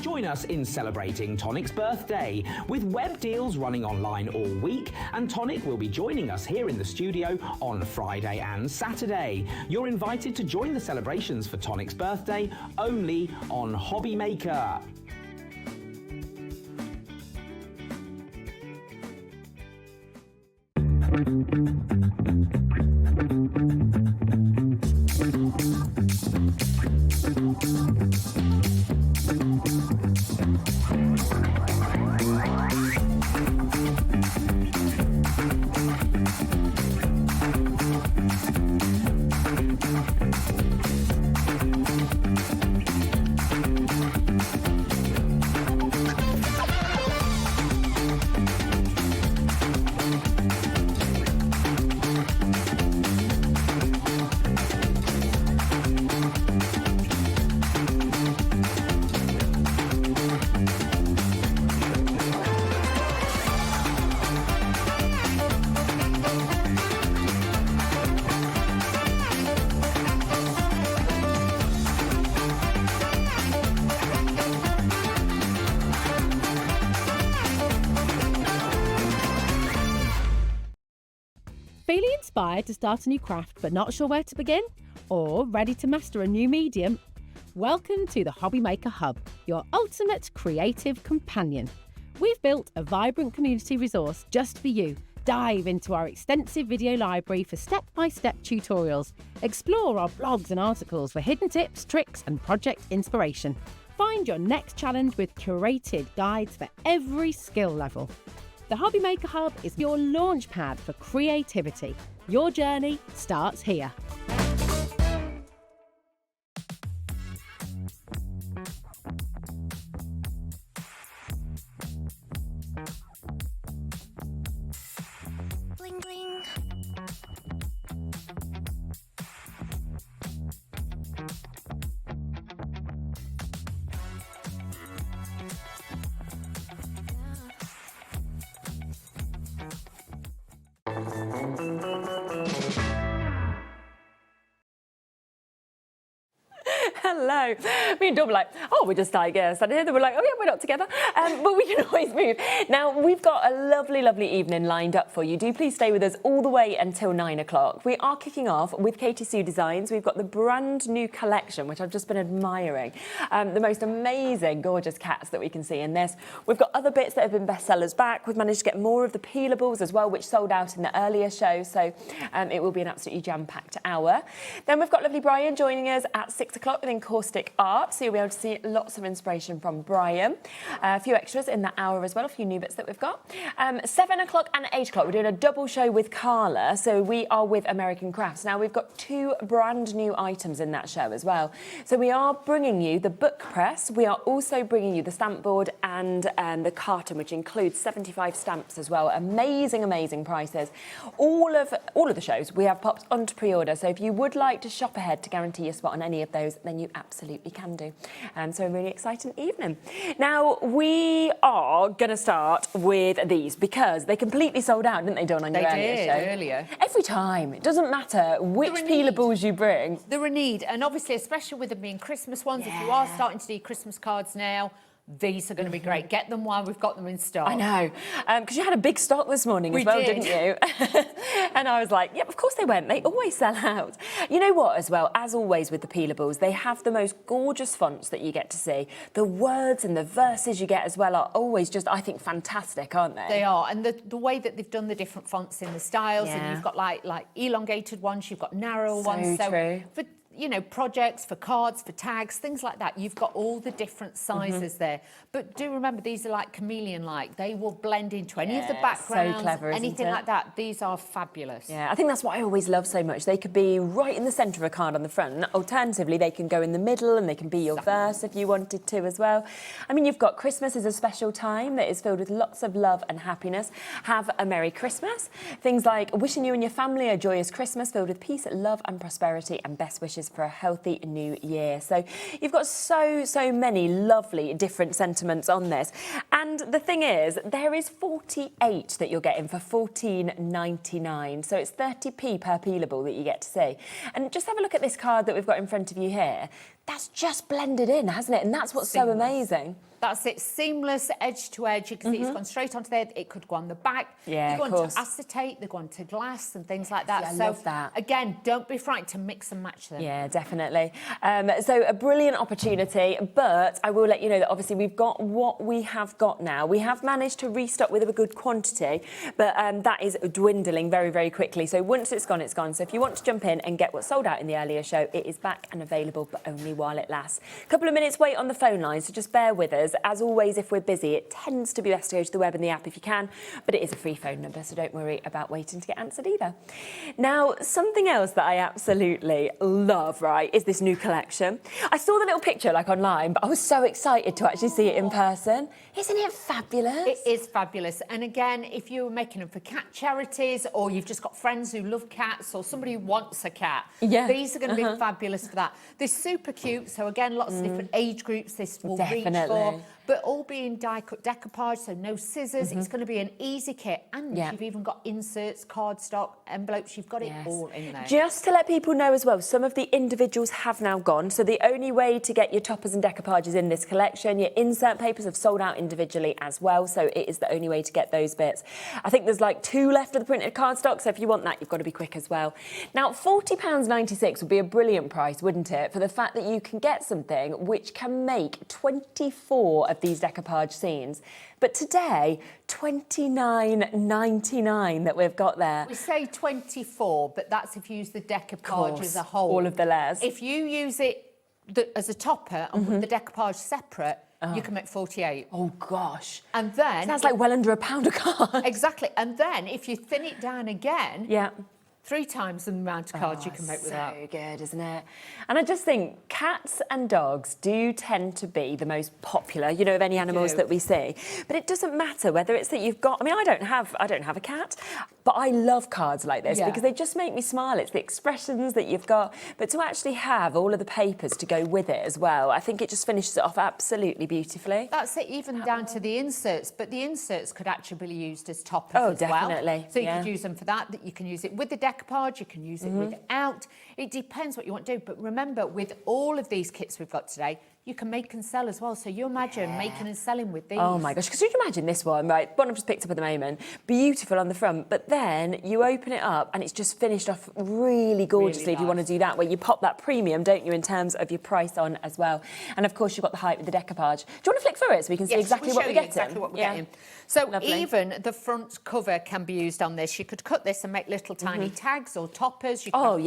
Join us in celebrating Tonic's birthday with web deals running online all week, and Tonic will be joining us here in the studio on Friday and Saturday. You're invited to join the celebrations for Tonic's birthday only on HobbyMaker. Feeling inspired to start a new craft but not sure where to begin? Or ready to master a new medium? Welcome to the HobbyMaker Hub, your ultimate creative companion. We've built a vibrant community resource just for you. Dive into our extensive video library for step-by-step tutorials. Explore our blogs and articles for hidden tips, tricks and project inspiration. Find your next challenge with curated guides for every skill level. The HobbyMaker Hub is your launch pad for creativity. Your journey starts here. Bling bling. Hello. Me and Dawn were like, oh, we're just starting here. Then we're like, oh yeah, we're not together. But we can always move. Now, we've got a lovely, lovely evening lined up for you. Do please stay with us all the way until 9 o'clock. We are kicking off with Katy Sue Designs. We've got the brand new collection, which I've just been admiring. The most amazing, gorgeous cats that we can see in this. We've got other bits that have been bestsellers back. We've managed to get more of the peelables as well, which sold out in the earlier show. So it will be an absolutely jam-packed hour. Then we've got lovely Brian joining us at 6 o'clock with Encaustic Art, so you'll be able to see lots of inspiration from Brian. A few extras in that hour as well, a few new bits that we've got. 7 o'clock and 8 o'clock, we're doing a double show with Carla, so we are with American Crafts. Now, we've got 2 brand new items in that show as well. So we are bringing you the book press, we are also bringing you the stamp board and the carton, which includes 75 stamps as well. Amazing, amazing prices. All of the shows we have popped onto pre-order, so if you would like to shop ahead to guarantee your spot on any of those, then you absolutely can do. So a really exciting evening. Now, we are going to start with these because they completely sold out, didn't they, Dawn, on your earlier show? They did, earlier. Every time. It doesn't matter which peelables you bring. They're a need, and obviously, especially with them being Christmas ones, if you are starting to do Christmas cards now, these are going to be great. Get them while we've got them in stock. I know, because you had a big stock this morning as well, didn't you? And I was like, yep, of course they went. They always sell out. You know what, as well, as always with the peelables, they have the most gorgeous fonts that you get to see. The words and the verses you get as well are always just, I think, fantastic, aren't they? They are, and the way that they've done the different fonts in the styles, and you've got like elongated ones, you've got narrow ones. So true. For, you know, projects, for cards, for tags, things like that. You've got all the different sizes there. But do remember, these are like chameleon-like. They will blend into any of the backgrounds, so clever, anything like that. These are fabulous. Yeah, I think that's what I always love so much. They could be right in the centre of a card on the front. Alternatively, they can go in the middle and they can be your verse if you wanted to as well. I mean, you've got Christmas is a special time that is filled with lots of love and happiness. Have a Merry Christmas. Things like wishing you and your family a joyous Christmas filled with peace, love and prosperity, and best wishes for a healthy new year. So you've got so many lovely different sentiments on this. And the thing is, there is 48 that you're getting for $14.99. So it's 30p per peelable that you get to see. And just have a look at this card that we've got in front of you here. That's just blended in, hasn't it? And that's what's so amazing. That's it, seamless, edge to edge. You can see it's gone straight onto there. It could go on the back. Yeah, they go on to acetate, they go on to glass and things like that. I love that. Again, don't be frightened to mix and match them. Yeah, definitely. So a brilliant opportunity, but I will let you know that obviously we've got what we have got now. We have managed to restock with a good quantity, but that is dwindling very, very quickly. So once it's gone, it's gone. So if you want to jump in and get what's sold out in the earlier show, it is back and available, but only while it lasts. A couple of minutes wait on the phone line, so just bear with us. As always, if we're busy, it tends to be best to go to the web and the app if you can, but it is a free phone number, so don't worry about waiting to get answered either. Now, something else that I absolutely love, right, is this new collection. I saw the little picture like online, but I was so excited to actually see it in person. Isn't it fabulous? It is fabulous. And again, if you're making them for cat charities, or you've just got friends who love cats, or somebody who wants a cat, these are going to be fabulous for that. They're super cute, so again, lots of different age groups this will reach for. but all being die-cut decoupage, so no scissors. It's going to be an easy kit. And you've even got inserts, cardstock, envelopes. You've got it all in there. Just to let people know as well, some of the individuals have now gone. So the only way to get your toppers and decoupages in this collection, your insert papers have sold out individually as well. So it is the only way to get those bits. I think there's like 2 left of the printed cardstock. So if you want that, you've got to be quick as well. Now, £40.96 would be a brilliant price, wouldn't it? For the fact that you can get something which can make 24 of these decoupage scenes. But today, £29.99 that we've got there. We say 24, but that's if you use the decoupage as a whole. All of the layers. If you use it as a topper and put the decoupage separate, you can make 48. Oh, gosh. And then... Sounds like well under £1 a card. Exactly. And then if you thin it down again... 3 times the amount of cards you can make with that. So good, isn't it? And I just think cats and dogs do tend to be the most popular, you know, of any animals that we see. But it doesn't matter whether it's that you've got... I mean, I don't have a cat, but I love cards like this because they just make me smile. It's the expressions that you've got. But to actually have all of the papers to go with it as well, I think it just finishes it off absolutely beautifully. That's it, even down to the inserts. But the inserts could actually be used as toppers as well. Oh, definitely. So you could use them for that. You can use it with the decoupage, you can use it without. It depends what you want to do. But remember, with all of these kits we've got today, you can make and sell as well. So you imagine making and selling with these. Oh my gosh, because could you imagine this one, right? One I've just picked up at the moment, beautiful on the front, but then you open it up and it's just finished off really gorgeously if you want to do that, where you pop that premium, don't you, in terms of your price on as well. And of course, you've got the height with the decoupage. Do you want to flick through it so we can see exactly what we're getting? Exactly what we're getting. So even the front cover can be used on this. You could cut this and make little tiny tags or toppers. You don't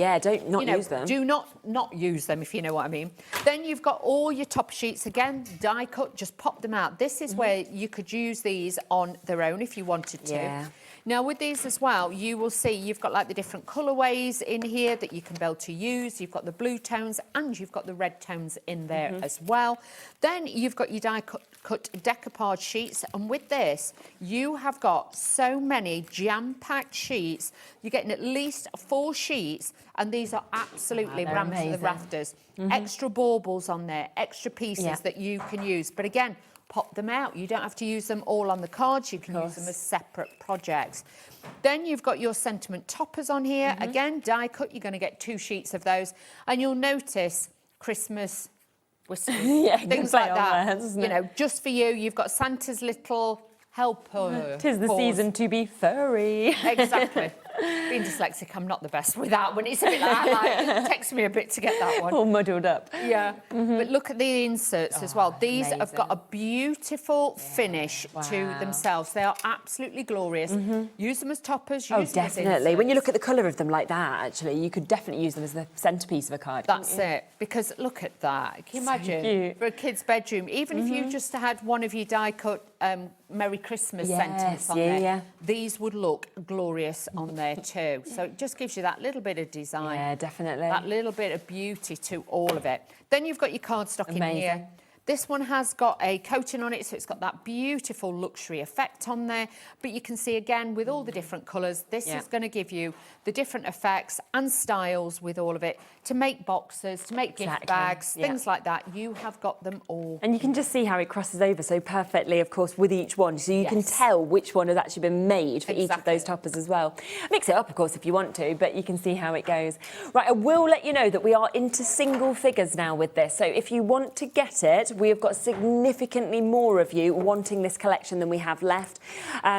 use them. Do not use them, if you know what I mean. Then you've got all your top sheets again, die cut, just pop them out. This is where you could use these on their own if you wanted to. Now with these as well, you will see you've got like the different colourways in here that you can be able to use. You've got the blue tones and you've got the red tones in there as well. Then you've got your die cut decoupage sheets, and with this you have got so many jam-packed sheets. You're getting at least 4 sheets, and these are absolutely rammed to the rafters. Extra baubles on there, extra pieces that you can use. But again, pop them out. You don't have to use them all on the cards. You can use them as separate projects. Then you've got your sentiment toppers on here. Again, die cut. You're going to get 2 sheets of those, and you'll notice Christmas whistles, things like that. You know, just for you. You've got Santa's little helper. 'Tis the season to be furry. Exactly. Being dyslexic, I'm not the best with that one. It's a bit like it takes me a bit to get that one. All muddled up. Yeah. But look at the inserts as well. These have got a beautiful finish to themselves. They are absolutely glorious. Use them as toppers. Use them as definitely. When you look at the colour of them like that, actually, you could definitely use them as the centrepiece of a card. That's it. Because look at that. Can you imagine? For a kid's bedroom, even if you just had one of your die-cut Merry Christmas sentiments on there, these would look glorious on there too. So it just gives you that little bit of design. Yeah, definitely. That little bit of beauty to all of it. Then you've got your cardstock in here. This one has got a coating on it, so it's got that beautiful luxury effect on there. But you can see, again, with all the different colours, this is going to give you the different effects and styles with all of it to make boxes, to make gift bags, things like that. You have got them all. And you can just see how it crosses over so perfectly, of course, with each one. So you can tell which one has actually been made for each of those toppers as well. Mix it up, of course, if you want to, but you can see how it goes. Right, I will let you know that we are into single figures now with this. So if you want to get it, we have got significantly more of you wanting this collection than we have left.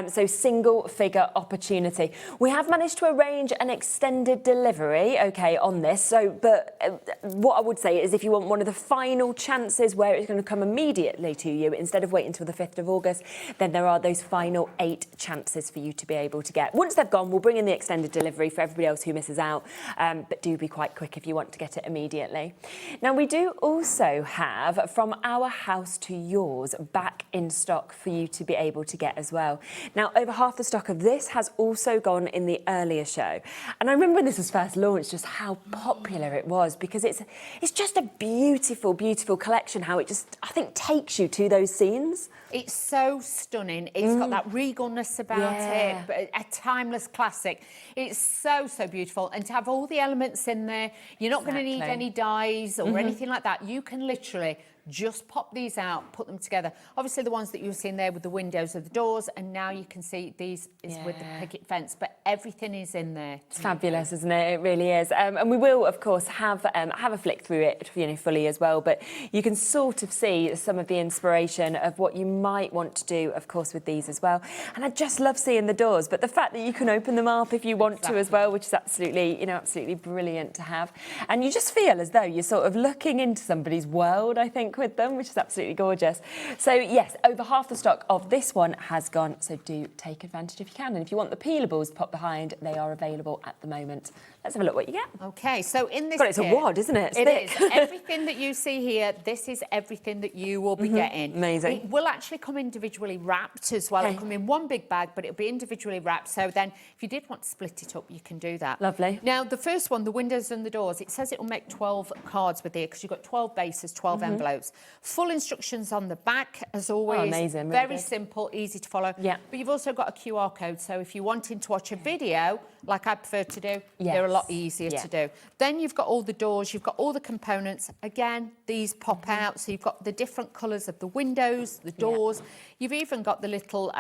So single figure opportunity. We have managed to arrange an extended delivery, on this. So, but what I would say is if you want one of the final chances where it's going to come immediately to you instead of waiting until the 5th of August, then there are those final 8 chances for you to be able to get. Once they've gone, we'll bring in the extended delivery for everybody else who misses out. But do be quite quick if you want to get it immediately. Now, we do also have from our house to yours back in stock for you to be able to get as well. Now, over half the stock of this has also gone in the earlier show. And I remember when this was first launched, just how popular it was, because it's just a beautiful, beautiful collection, how it just, I think, takes you to those scenes. It's so stunning. It's got that regalness about it, but a timeless classic. It's so, so beautiful. And to have all the elements in there, you're not going to need any dyes or anything like that. You can literally just pop these out, put them together. Obviously the ones that you've seen there with the windows of the doors, and now you can see these is with the picket fence, but everything is in there. It's fabulous, isn't it? It really is. And we will, of course, have a flick through it, fully as well, but you can sort of see some of the inspiration of what you might want to do, of course, with these as well. And I just love seeing the doors, but the fact that you can open them up if you want to as well, which is absolutely, absolutely brilliant to have. And you just feel as though you're sort of looking into somebody's world, I think, with them, which is absolutely gorgeous. So yes, over half the stock of this one has gone, so do take advantage if you can. And if you want the peelables pop behind, they are available at the moment. Let's have a look what you get. Okay, so in this God, it's a wad, isn't it? It is. Everything that you see here, this is everything that you will be getting. Amazing. It will actually come individually wrapped as well. It'll come in one big bag, but it'll be individually wrapped. So then if you did want to split it up, you can do that. Lovely. Now, the first one, the windows and the doors, it says it will make 12 cards with it because you've got 12 bases, 12 envelopes. Full instructions on the back, as always. Oh, amazing. Really Very good. simple, easy to follow. Yeah. But you've also got a QR code. So if you're wanting to watch a video, like I prefer to do, they're a lot easier to do. Then you've got all the doors, you've got all the components. Again, these pop out. So you've got the different colours of the windows, the doors. You've even got the little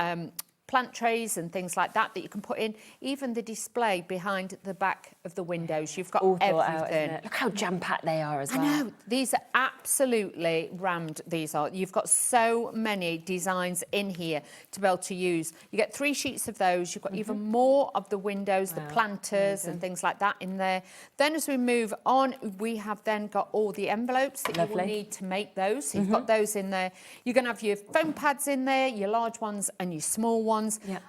plant trays and things like that that you can put in. Even the display behind the back of the windows. You've got all thought everything. out, isn't it? Look how jam-packed they are as well. I know. These are absolutely rammed, these are. You've got so many designs in here to be able to use. You get 3 sheets of those. You've got even more of the windows, the planters and things like that in there. Then as we move on, we have then got all the envelopes that you will need to make those. So you've got those in there. You're going to have your foam pads in there, your large ones and your small ones.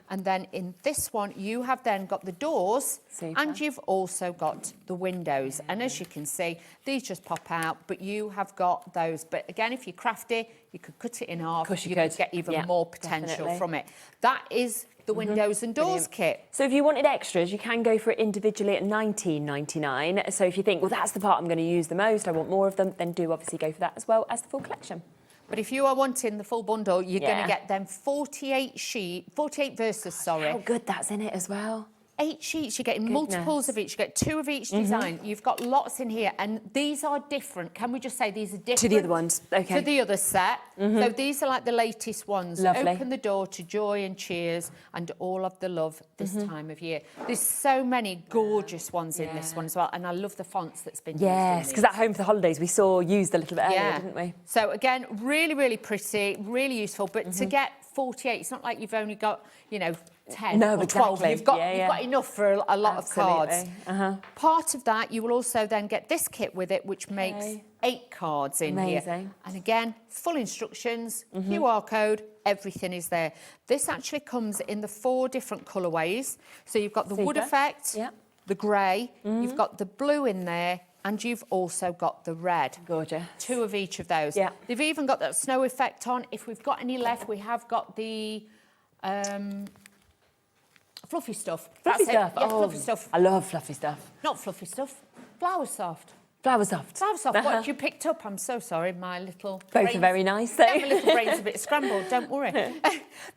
And then in this one, you have then got the doors and you've also got the windows. And as you can see, these just pop out, but you have got those. But again, if you're crafty, you could cut it in half. You could get even more potential from it. That is the windows and doors kit. So if you wanted extras, you can go for it individually at $19.99. So if you think, well, that's the part I'm going to use the most, I want more of them, then do obviously go for that as well as the full collection. But if you are wanting the full bundle, you're going to get them 48 verses, sorry. How good that's in it as well. 8 sheets, you're getting multiples of each, you get 2 of each design. You've got lots in here, and these are different. Can we just say these are different? To the other ones, okay. To the other set. So these are like the latest ones. Lovely. Open the door to joy and cheers and all of the love this time of year. There's so many gorgeous ones in this one as well, and I love the fonts that's been used. Yes, because at Home for the Holidays we saw used a little bit earlier, didn't we? So again, really, really pretty, really useful, but to get 48, it's not like you've only got, 10 or 12. You've got enough for a lot of cards. Part of that, you will also then get this kit with it, which makes 8 cards in here. And again, full instructions, QR code, everything is there. This actually comes in the 4 different colourways. So you've got the wood effect, the grey, you've got the blue in there, and you've also got the red. Gorgeous. 2 of each of those. They've even got that snow effect on. If we've got any left, we have got the fluffy stuff. Fluffy stuff. Yes, fluffy stuff. I love fluffy stuff. Not fluffy stuff. Flower soft. Flower soft. Flower soft. What have you picked up? I'm so sorry. My little Both are very nice, though. My little brain's a bit scrambled. Don't worry.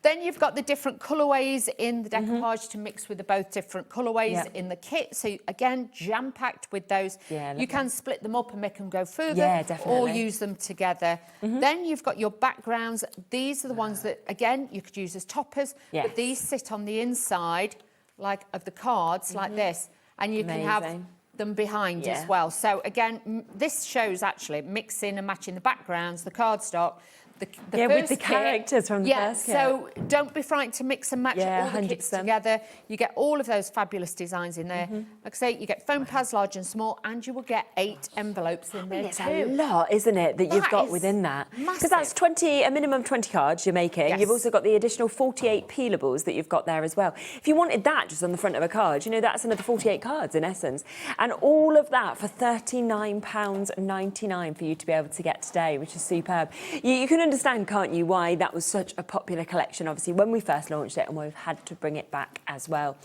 Then you've got the different colourways in the decoupage to mix with the both different colourways in the kit. So again, jam-packed with those. You can split them up and make them go further, or use them together. Then you've got your backgrounds. These are the ones that, again, you could use as toppers, but these sit on the inside, like of the cards, like this, and you can have them behind as well. So again, this shows actually mixing and matching the backgrounds, the cardstock, the first with the characters from the first kit. So don't be frightened to mix and match all the kits together. You get all of those fabulous designs in there. Like I say, you get foam pads large and small, and you will get 8 envelopes in there it's too. a lot, isn't it, that you've got within that? Because that's a minimum 20 cards you're making. You've also got the additional 48 peelables that you've got there as well. If you wanted that just on the front of a card, that's another 48 cards in essence. And all of that for £39.99 for you to be able to get today, which is superb. You can understand, can't you, why that was such a popular collection, obviously, when we first launched it, and we've had to bring it back as well.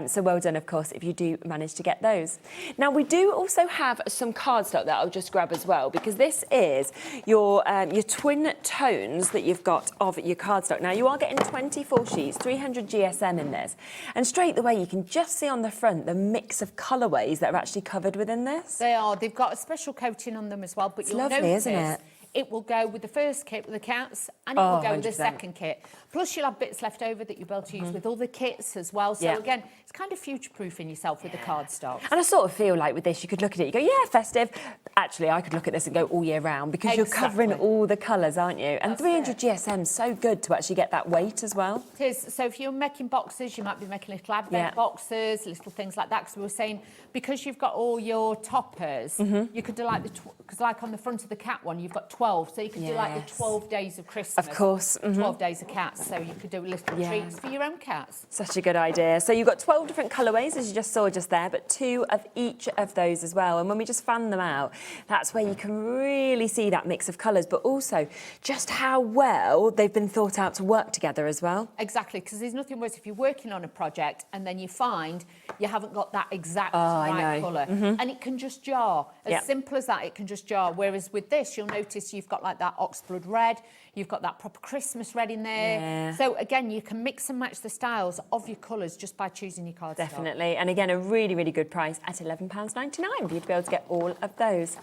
So well done, of course, if you do manage to get those. Now, we do also have some cardstock that I'll just grab as well, because this is your twin tones that you've got of your cardstock. Now, you are getting 24 sheets, 300 GSM in this, and straight away you can just see on the front the mix of colourways that are actually covered within this. They are. They've got a special coating on them as well, but It's you'll lovely, notice isn't it? it will go with the first kit with the cats, and it will go with the 100%. second kit. Plus, you'll have bits left over that you'll be able to use with all the kits as well. So Yeah. again, it's kind of future-proofing yourself with the cardstock. And I sort of feel like with this, you could look at it, you go, yeah, festive. Actually, I could look at this and go all year round, because you're covering all the colours, aren't you? And 300 GSM is so good to actually get that weight as well. It is. So if you're making boxes, you might be making little advent boxes, little things like that. Because we were saying, because you've got all your toppers, you could do like because like on the front of the cat one, you've got 12. So you could do like the 12 days of Christmas. Of course. 12 days of cats. So you could do little treats for your own cats. Such a good idea. So you've got 12 different colourways, as you just saw just there, but 2 of each of those as well. And when we just fan them out, that's where you can really see that mix of colours, but also just how well they've been thought out to work together as well. Exactly, because there's nothing worse if you're working on a project and then you find you haven't got that exact I right know. colour. And it can just jar. As simple as that, it can just jar. Whereas with this, you'll notice you've got like that oxblood red, you've got that proper Christmas red in there. Yeah. So again, you can mix and match the styles of your colours just by choosing your cardstock. Definitely. And again, a really, really good price at £11.99 for you to be able to get all of those.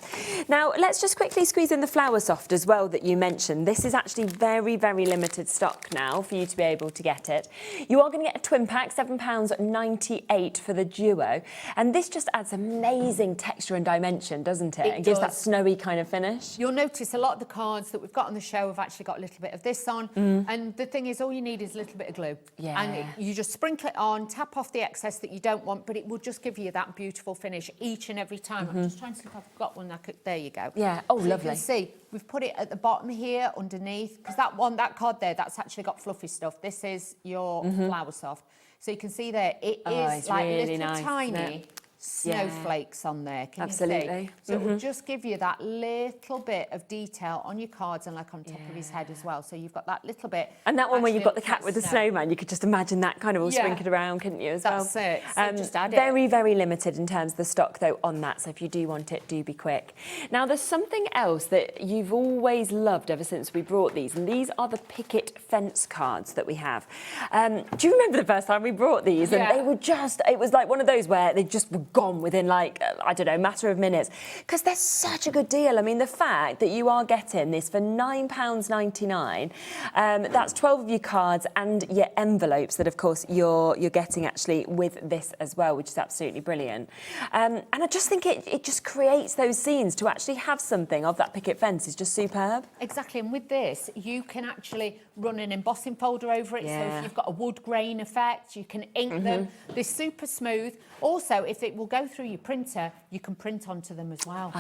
Now, let's just quickly squeeze in the Flower Soft as well that you mentioned. This is actually very, very limited stock now for you to be able to get it. You are going to get a twin pack, £7.98 for the duo. And this just adds amazing texture and dimension, doesn't it? It gives that snowy kind of finish. You'll notice a lot of the cards that we've got on the show have actually got a little bit of this on. And the thing is, all you need is a little bit of glue. Yeah. And you just sprinkle it on, tap off the excess that you don't want, but it will just give you that beautiful finish each and every time. I'm just trying to see if I've got one. There you go. Yeah. Oh, so lovely. You can see we've put it at the bottom here underneath, because that card there, that's actually got fluffy stuff. This is your Flower Soft. So you can see there, it is like really little nice, tiny snowflakes on there. Can you see? So it will just give you that little bit of detail on your cards and like on top of his head as well. So you've got that little bit. And that one where you've got the cat actually with the snowman, you could just imagine that kind of all sprinkled around, couldn't you, as well? That's it. So just add it. Very, very limited in terms of the stock, though, on that. So if you do want it, do be quick. Now, there's something else that you've always loved ever since we brought these, and these are the picket fence cards that we have. Do you remember the first time we brought these? And they were just, it was like one of those where they just were gone within like, I don't know, a matter of minutes, because they're such a good deal. I mean, the fact that you are getting this for £9.99, that's 12 of your cards and your envelopes that, of course, you're getting actually with this as well, which is absolutely brilliant. And I just think it just creates those scenes. To actually have something of that picket fence is just superb. Exactly, and with this, you can actually run an embossing folder over it. So if you've got a wood grain effect, you can ink them. They're super smooth. Also, if it will go through your printer, you can print onto them as well.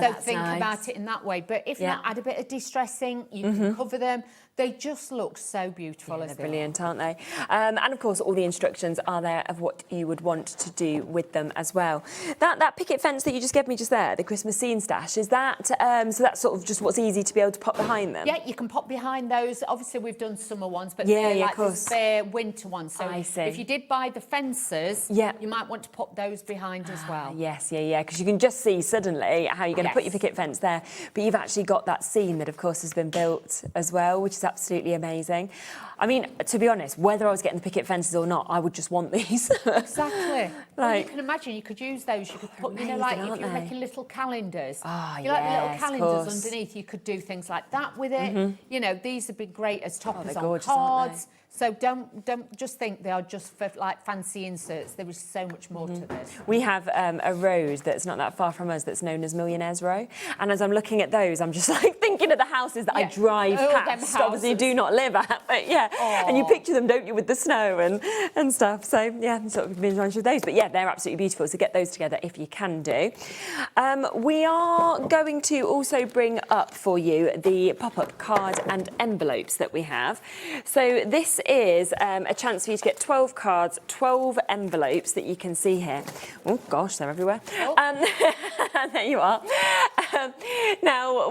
So think about it in that way. But if not, add a bit of distressing, you can cover them. They just look so beautiful. They're brilliant, aren't they? And of course, all the instructions are there of what you would want to do with them as well. That picket fence that you just gave me just there, the Christmas scene stash, is that, so that's sort of just what's easy to be able to pop behind them? Yeah, you can pop behind those. Obviously, we've done summer ones, but of course. the spare winter ones. So I see. if you did buy the fences, you might want to pop those behind as well. Yes, because you can just see suddenly how you're going to put your picket fence there, but you've actually got that scene that, of course, has been built as well, which is absolutely amazing. I mean, to be honest, whether I was getting the picket fences or not, I would just want these. Exactly. Well, you can imagine you could use those. You could put, amazing, like aren't if you're they? making little calendars. Ah, you like the little yes, calendars underneath. You could do things like that with it. You know, these would be great as toppers they're on gorgeous, aren't cards. So don't just think they are just for like fancy inserts. There is so much more to this. We have a road that's not that far from us that's known as Millionaires Row, and as I'm looking at those, I'm just like thinking of the houses that I drive past. Obviously, do not live at, but and you picture them, don't you, with the snow and stuff. So sort of been with those, but they're absolutely beautiful. So get those together if you can do. We are going to also bring up for you the pop-up card and envelopes that we have. So this is a chance for you to get 12 cards, 12 envelopes that you can see here. Oh gosh, they're everywhere. There you are. Now,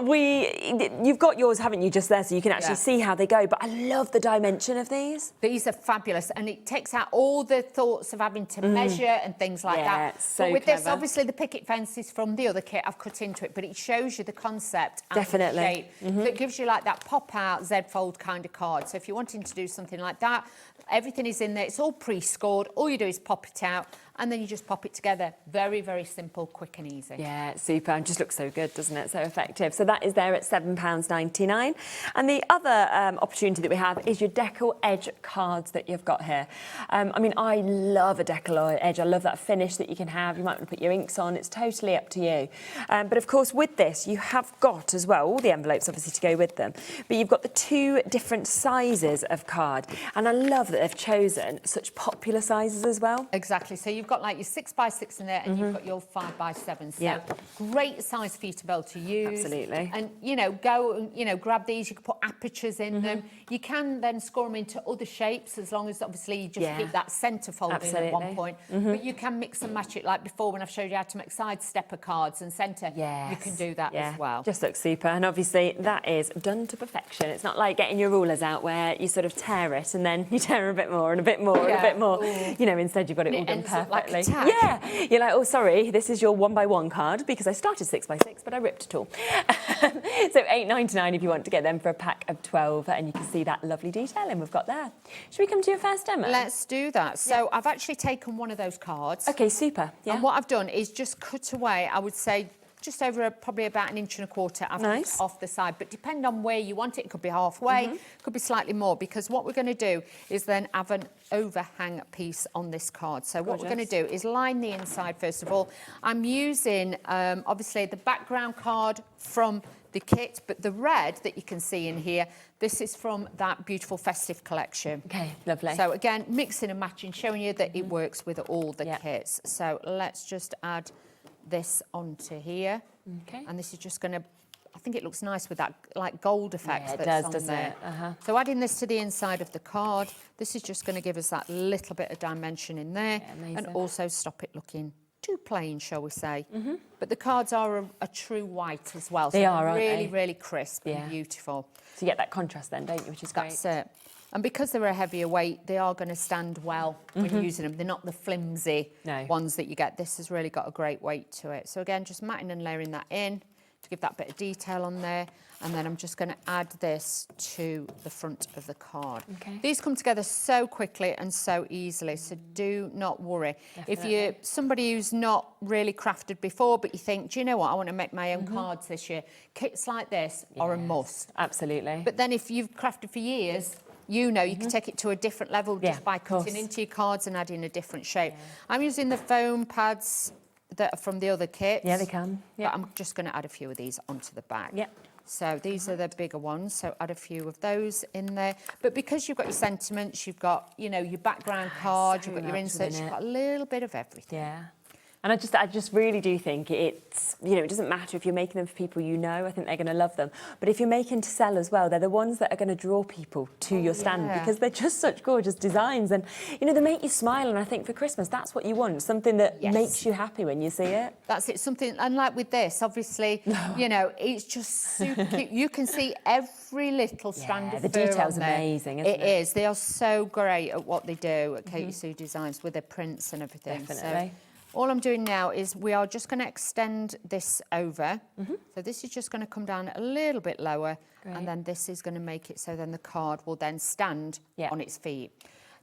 you've got yours, haven't you, just there, so you can actually see how they go. But I love the dimension of these. These are fabulous, and it takes out all the thoughts of having to measure and things like that. So but with this, clever. obviously, the picket fence is from the other kit. I've cut into it, but it shows you the concept and Definitely. the shape. So it gives you like that pop-out Z-fold kind of card. So if you're wanting to do something like that, everything is in there. It's all pre-scored. All you do is pop it out, and then you just pop it together. Very, very simple, quick and easy. Yeah, it's super. And just looks so good, doesn't it? So effective. So that is there at £7.99. And the other opportunity that we have is your decal edge cards that you've got here. I mean, I love a decal edge. I love that finish that you can have. You might want to put your inks on. It's totally up to you. But of course, with this, you have got as well all the envelopes, obviously, to go with them. But you've got the 2 different sizes of card. And I love that they've chosen such popular sizes as well. Exactly. So you've got like your 6x6 in there, and you've got your 5x7. So great size for you to be able to use. Absolutely. And go and grab these. You can put apertures in them. You can then score them into other shapes, as long as obviously you just keep that centre fold in at one point. But you can mix and match it, like before when I've showed you how to make side stepper cards and centre. You can do that as well. Just looks super. And obviously that is done to perfection. It's not like getting your rulers out where you sort of tear it and then you tear a bit more and a bit more and a bit more. You know, instead you've got it all done perfectly. Like you're like, oh, sorry, this is your 1x1 card because I started 6x6, but I ripped it all. So £8.99 if you want to get them for a pack of 12, and you can see that lovely detailing we've got there. Should we come to your first demo? Let's do that. So I've actually taken one of those cards. Okay, super. And what I've done is just cut away, I would say, just over probably about 1.25 inches off the side, but depend on where you want it. It could be halfway, could be slightly more, because what we're going to do is then have an overhang piece on this card. So what we're going to do is line the inside first of all. I'm using obviously the background card from the kit, but the red that you can see in here, this is from that beautiful festive collection. Okay, lovely. So again, mixing and matching, showing you that it works with all the kits. So let's just add this onto here. Okay. And this is just going to, I think it looks nice with that like gold effect that's on there. So adding this to the inside of the card, this is just going to give us that little bit of dimension in there, and also stop it looking too plain, shall we say. But the cards are a true white as well. So they are, aren't really, they? really crisp and beautiful. So you get that contrast then, don't you, which is great. That's it. And because they're a heavier weight, they are going to stand well when you're using them. They're not the flimsy ones that you get. This has really got a great weight to it. So again, just matting and layering that in to give that bit of detail on there. And then I'm just going to add this to the front of the card. Okay. These come together so quickly and so easily, so do not worry. Definitely. If you're somebody who's not really crafted before, but you think, do you know what, I want to make my own cards this year, kits like this are a must. Absolutely. But then if you've crafted for years, you know, you can take it to a different level just by cutting into your cards and adding a different shape. I'm using the foam pads that are from the other kits. Yeah, they can. But I'm just going to add a few of these onto the back. So these are the bigger ones, so add a few of those in there. But because you've got your sentiments, you've got, you know, your background card, you've got your inserts, you've got a little bit of everything. Yeah. And I just really do think it's, you know, it doesn't matter if you're making them for people you know, I think they're going to love them. But if you're making to sell as well, they're the ones that are going to draw people to your stand because they're just such gorgeous designs. And, you know, they make you smile. And I think for Christmas, that's what you want, something that makes you happy when you see it. That's it, something, and like with this, obviously, you know, it's just super cute. You can see every little strand of fur the detail's on there. Amazing, isn't it? It is. They are so great at what they do at Katy Sue Designs with their prints and everything. Definitely. So, all I'm doing now is we are just going to extend this over. So this is just going to come down a little bit lower, and then this is going to make it so then the card will then stand on its feet.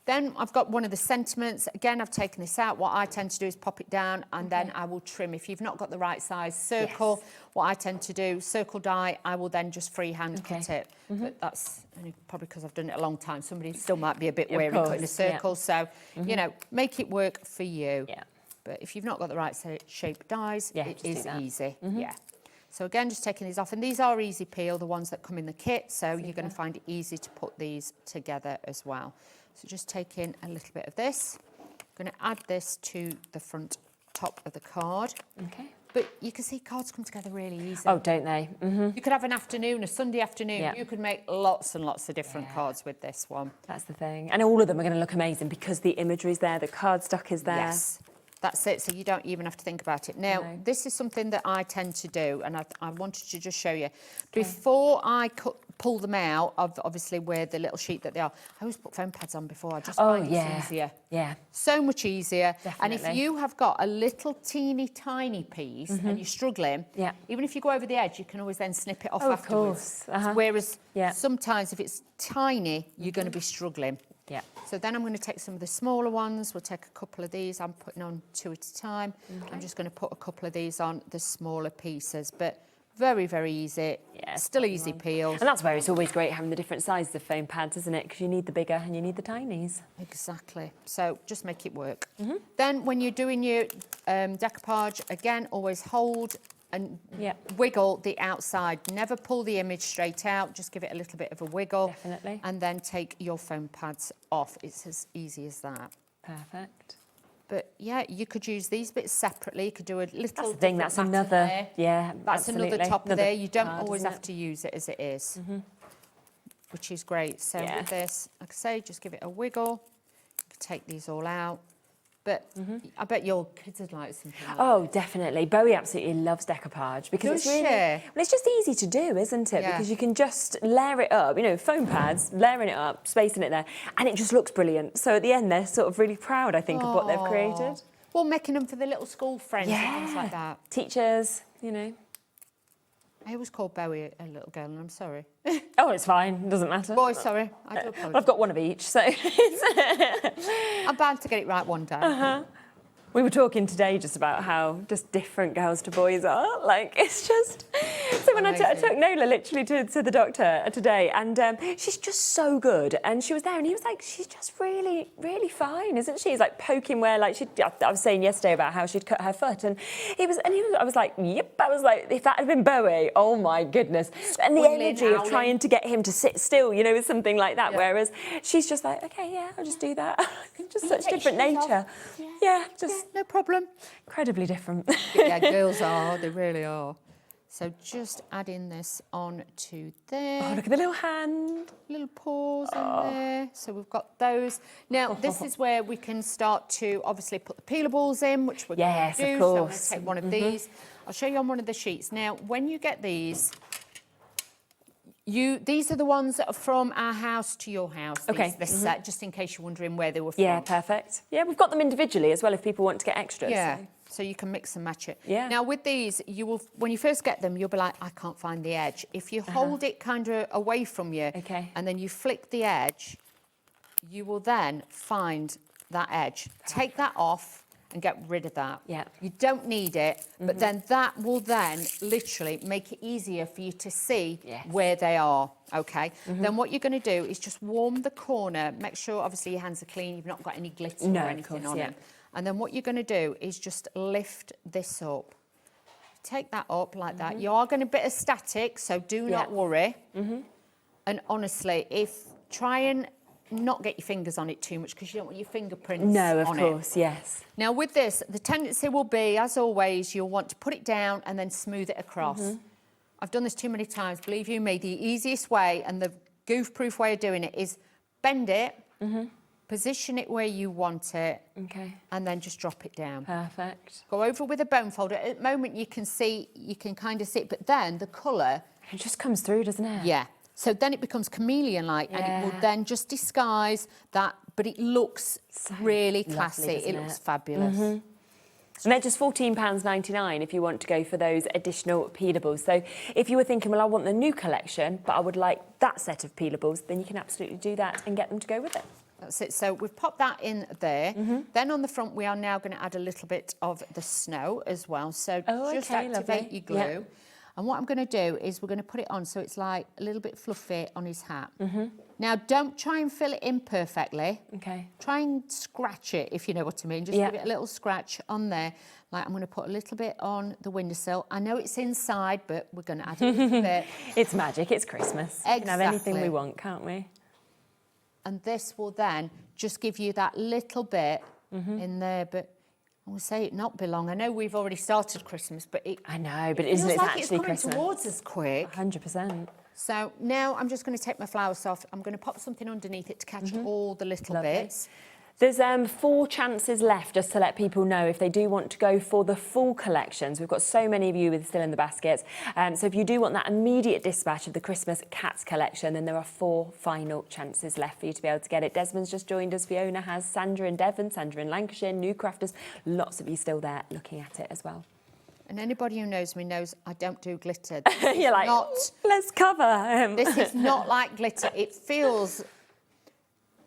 Then I've got one of the sentiments. Again, I've taken this out. What I tend to do is pop it down, and then I will trim. If you've not got the right size circle, what I tend to do, circle die, I will then just freehand cut it. But that's only probably because I've done it a long time. Somebody still might be a bit wary cutting a circle. So, you know, make it work for you. But if you've not got the right shape dies, it is easy. So again, just taking these off. And these are easy peel, the ones that come in the kit. So you're going to find it easy to put these together as well. So just taking a little bit of this. I'm going to add this to the front top of the card. Okay. But you can see cards come together really easy. Oh, don't they? You could have an afternoon, a Sunday afternoon. You could make lots and lots of different cards with this one. That's the thing. And all of them are going to look amazing because the imagery's there, the cardstock is there. Yes. That's it, so you don't even have to think about it. Now, this is something that I tend to do, and I wanted to just show you. Before I pull them out of, obviously, where the little sheet that they are, I always put foam pads on before. I just find it's easier. Yeah. So much easier. Definitely. And if you have got a little teeny tiny piece and you're struggling, even if you go over the edge, you can always then snip it off afterwards. Of course. Whereas sometimes if it's tiny, you're going to be struggling. Yeah. So then I'm going to take some of the smaller ones. We'll take a couple of these. I'm putting on 2 at a time. I'm just going to put a couple of these on the smaller pieces, but very, very easy. Yeah, still easy peels. And that's where it's always great having the different sizes of foam pads, isn't it? Because you need the bigger and you need the tinies. Exactly. So just make it work. Then when you're doing your decoupage, again, always hold and wiggle the outside. Never pull the image straight out. Just give it a little bit of a wiggle. Definitely. And then take your foam pads off. It's as easy as that. Perfect. But yeah, you could use these bits separately. You could do a little. That's the thing. That's another. There. Yeah. That's absolutely. another topper there. You don't card, always isn't have to use it as it is, which is great. So with this, like I say, just give it a wiggle. You can take these all out. But I bet your kids would like something like Oh, definitely. Bowie absolutely loves decoupage because it's really... Well, it's just easy to do, isn't it? Yeah. Because you can just layer it up, you know, foam pads, layering it up, spacing it there, and it just looks brilliant. So at the end, they're sort of really proud, I think, of what they've created. Well, making them for the little school friends and things like that. Teachers, you know. I always call Bowie a little girl, and I'm sorry. Oh, it's fine. It doesn't matter. Boy, sorry. I do apologise. I've got one of each, so... I'm bound to get it right one day. We were talking today just about how just different girls to boys are. Like, it's just... So when I took Nola literally to the doctor today, and she's just so good. And she was there, and he was like, she's just really, really fine, isn't she? He's like poking where, like, I was saying yesterday about how she'd cut her foot, and I was like, yep. I was like, if that had been Bowie, oh my goodness. And the energy of trying to get him to sit still, you know, with something like that. Whereas she's just like, okay, yeah, I'll just do that. Just such different nature. Yeah, just no problem. Incredibly different. Yeah, girls are. They really are. So just adding this on to there. Oh, look at the little hand. Little paws in there. So we've got those. Now, this is where we can start to obviously put the peelables in, which we're going to do. Of course. So I'm going to take one of these. I'll show you on one of the sheets. Now, when you get these, these are the ones that are from our house to your house. This set, just in case you're wondering where they were from. Yeah, perfect. Yeah, we've got them individually as well if people want to get extras. Yeah. So you can mix and match it. Yeah. Now with these, you will, when you first get them, you'll be like, I can't find the edge. If you hold it kind of away from you, and then you flick the edge, you will then find that edge. Take that off and get rid of that. Yeah. You don't need it, but then that will then literally make it easier for you to see where they are, okay? Then what you're going to do is just warm the corner. Make sure, obviously, your hands are clean. You've not got any glitter or anything on it. And then what you're going to do is just lift this up. Take that up like that. You are going to be a bit static, so do not worry. And honestly, try and not get your fingers on it too much because you don't want your fingerprints on it. No, of course, yes. Now with this, the tendency will be, as always, you'll want to put it down and then smooth it across. I've done this too many times. Believe you me, the easiest way and the goof-proof way of doing it is bend it, position it where you want it, and then just drop it down. Perfect. Go over with a bone folder. At the moment, you can kind of see it, but then the colour... It just comes through, doesn't it? Yeah. So then it becomes chameleon-like, and it will then just disguise that, but it looks really classy. It looks fabulous. And they're just £14.99 if you want to go for those additional peelables. So if you were thinking, well, I want the new collection, but I would like that set of peelables, then you can absolutely do that and get them to go with it. That's it. So we've popped that in there. Then on the front, we are now going to add a little bit of the snow as well. So just activate your glue. Yeah. And what I'm going to do is we're going to put it on so it's like a little bit fluffy on his hat. Now, don't try and fill it in perfectly. Try and scratch it, if you know what I mean. Just give it a little scratch on there. Like, I'm going to put a little bit on the windowsill. I know it's inside, but we're going to add a little bit. It's magic. It's Christmas. Exactly. We can have anything we want, can't we? And this will then just give you that little bit in there, but I will say it not be long. I know we've already started Christmas, but I know, but isn't it like actually it's coming Christmas? towards us quick. 100%. So now I'm just going to take my flour soft. I'm going to pop something underneath it to catch all the little bits. There's 4 chances left, just to let people know if they do want to go for the full collections. We've got so many of you with still in the baskets. So if you do want that immediate dispatch of the Christmas Cats collection, then there are 4 final chances left for you to be able to get it. Desmond's just joined us. Fiona has. Sandra in Devon, Sandra in Lancashire, new crafters. Lots of you still there looking at it as well. And anybody who knows me knows I don't do glitter. You're like, let's cover. This is not like glitter. It feels...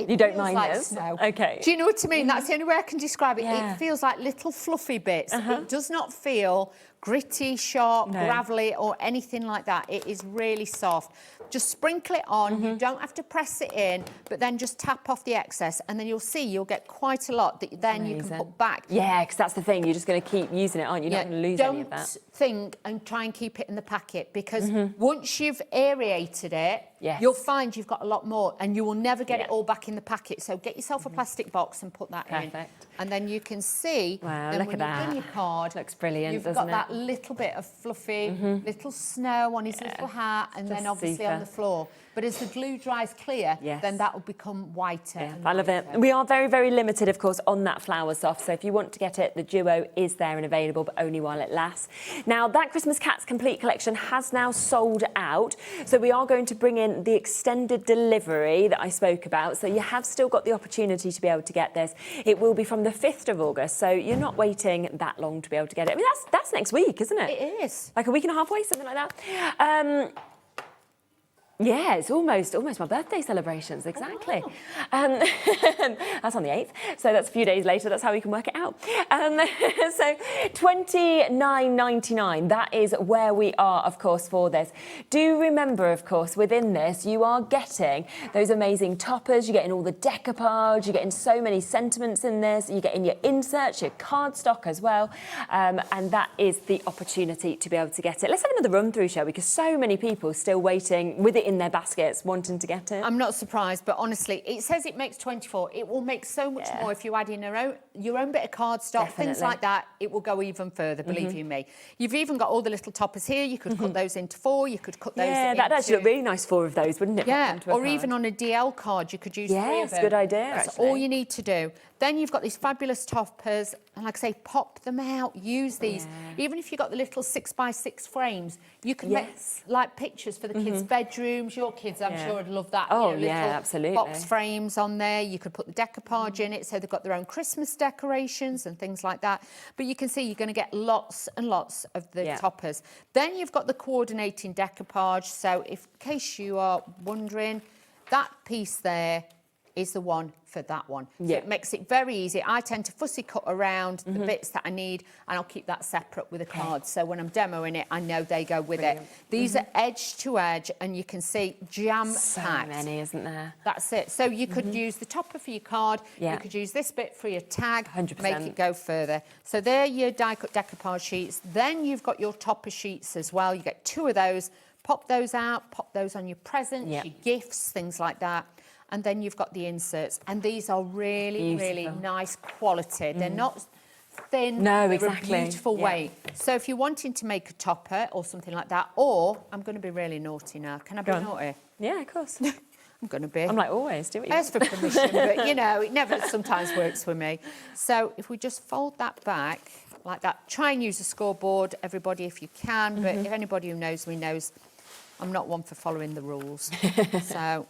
You don't feels mind like this? snow. Okay. Do you know what I mean? That's the only way I can describe it. Yeah. It feels like little fluffy bits. It does not feel gritty, sharp, gravelly or anything like that. It is really soft. Just sprinkle it on. You don't have to press it in, but then just tap off the excess and then you'll see you'll get quite a lot that then you can put back. Yeah, because that's the thing. You're just going to keep using it, aren't you? You're not going to lose any of that. Don't think and try and keep it in the packet because once you've aerated it, you'll find you've got a lot more and you will never get it all back in the packet. So get yourself a plastic box and put that in. And then you can see, wow, then look when at you've that. done your card, Looks brilliant, you've doesn't got that little bit of fluffy, little snow on his little hat and then obviously on the floor. But as the glue dries clear, then that will become whiter. Yeah, I love it. We are very, very limited, of course, on that flower soft. So if you want to get it, the duo is there and available, but only while it lasts. Now, that Christmas Cats Complete collection has now sold out. So we are going to bring in the extended delivery that I spoke about. So you have still got the opportunity to be able to get this. It will be from the 5th of August. So you're not waiting that long to be able to get it. I mean, that's next week, isn't it? It is. Like a week and a half away, something like that. Yeah, it's almost my birthday celebrations, exactly. Oh, wow. That's on the 8th, so that's a few days later. That's how we can work it out. So $29.99, that is where we are, of course, for this. Do remember, of course, within this, you are getting those amazing toppers, you're getting all the decoupage, you're getting so many sentiments in this, you're getting your inserts, your cardstock as well, and that is the opportunity to be able to get it. Let's have another run through, shall we? Because so many people still waiting with it in their baskets, wanting to get it. I'm not surprised, but honestly, it says it makes 24. It will make so much more if you add in your own bit of cardstock, things like that. It will go even further, believe you me. You've even got all the little toppers here. You could cut those into 4. You could cut those into... Yeah, that'd actually look really nice, 4 of those, wouldn't it? Yeah, or even on a DL card, you could use 3 of them. Yes, good idea, That's actually. all you need to do. Then you've got these fabulous toppers, and like I say, pop them out, use these. Even if you've got the little 6x6 frames, you can make like pictures for the kids' bedrooms. Your kids, I'm sure, would love that. Oh, little absolutely. box frames on there. You could put the decoupage in it, so they've got their own Christmas decorations and things like that. But you can see you're going to get lots and lots of the toppers. Then you've got the coordinating decoupage. So in case you are wondering, that piece there is the one for that one. So it makes it very easy. I tend to fussy cut around the bits that I need, and I'll keep that separate with a card. So when I'm demoing it, I know they go with it. These are edge to edge, and you can see jam-packed. So many, isn't there? That's it. So you could use the topper for your card. You could use this bit for your tag. 100%. Make it go further. So there are your die-cut decoupage sheets. Then you've got your topper sheets as well. You get 2 of those. Pop those out. Pop those on your presents, your gifts, things like that. And then you've got the inserts, and these are really, really nice quality. They're not thin. No, they're exactly. a beautiful weight. So if you're wanting to make a topper or something like that, or I'm going to be really naughty now. Can I be naughty? Yeah, of course. I'm going to be. I'm like always, do it. Ask for permission, but you know, it never sometimes works with me. So if we just fold that back like that, try and use a scoreboard, everybody, if you can. But if anybody who knows me knows I'm not one for following the rules. So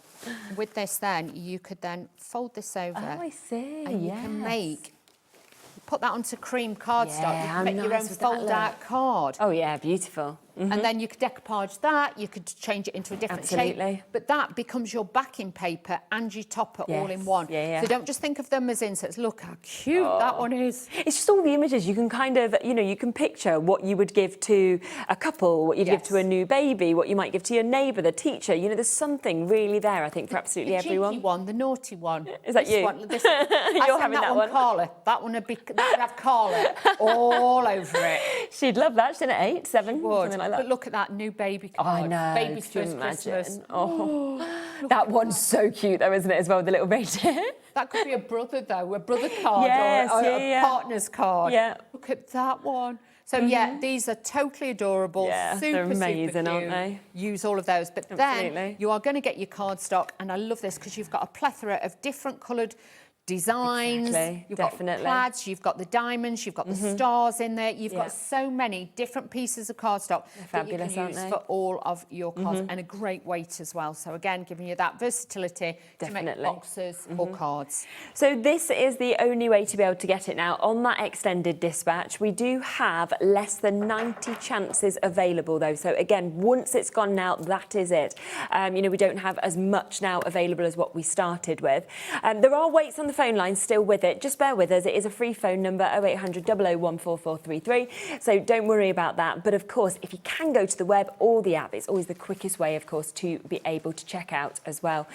with this then, you could then fold this over. Oh, I see, and you can put that onto cream cardstock. You can make your own with that fold-out card. Oh, yeah, beautiful. And then you could decoupage that, you could change it into a different Absolutely. shape. But that becomes your backing paper and your topper all in one. So don't just think of them as inserts. Look how cute that one is. It's just all the images. You can kind of, you know, you can picture what you would give to a couple, what you'd give to a new baby, what you might give to your neighbour, the teacher. You know, there's something really there, I think, for absolutely everyone. The cheeky one, the naughty one. Is that you? You're having that one? Carla. That one would have Carla all over it. She'd love that. She's in at 8, 7, something like that. But look at that new baby card. I know. Baby's can you first imagine? Christmas. Oh, that one's so cute, though, isn't it, as well, with the little baby? That could be a brother, though, a brother card Yes, or a partner's card. Yeah. Look at that one. So, yeah, these are totally adorable, they're amazing, super aren't cute. they? Use all of those. But then you are going to get your cardstock, and I love this because you've got a plethora of different coloured designs, you've definitely. got plaids, you've got the diamonds, you've got the stars in there, you've got so many different pieces of cardstock that you can use for all of your cards, and a great weight as well. So again, giving you that versatility to make boxes or cards. So this is the only way to be able to get it now. On that extended dispatch, we do have less than 90 chances available though. So again, once it's gone now, that is it. You know, we don't have as much now available as what we started with. There are waits on the phone line still with it. Just bear with us. It is a free phone number, 0800 0014433. So don't worry about that. But of course, if you can go to the web or the app, it's always the quickest way, of course, to be able to check out as well.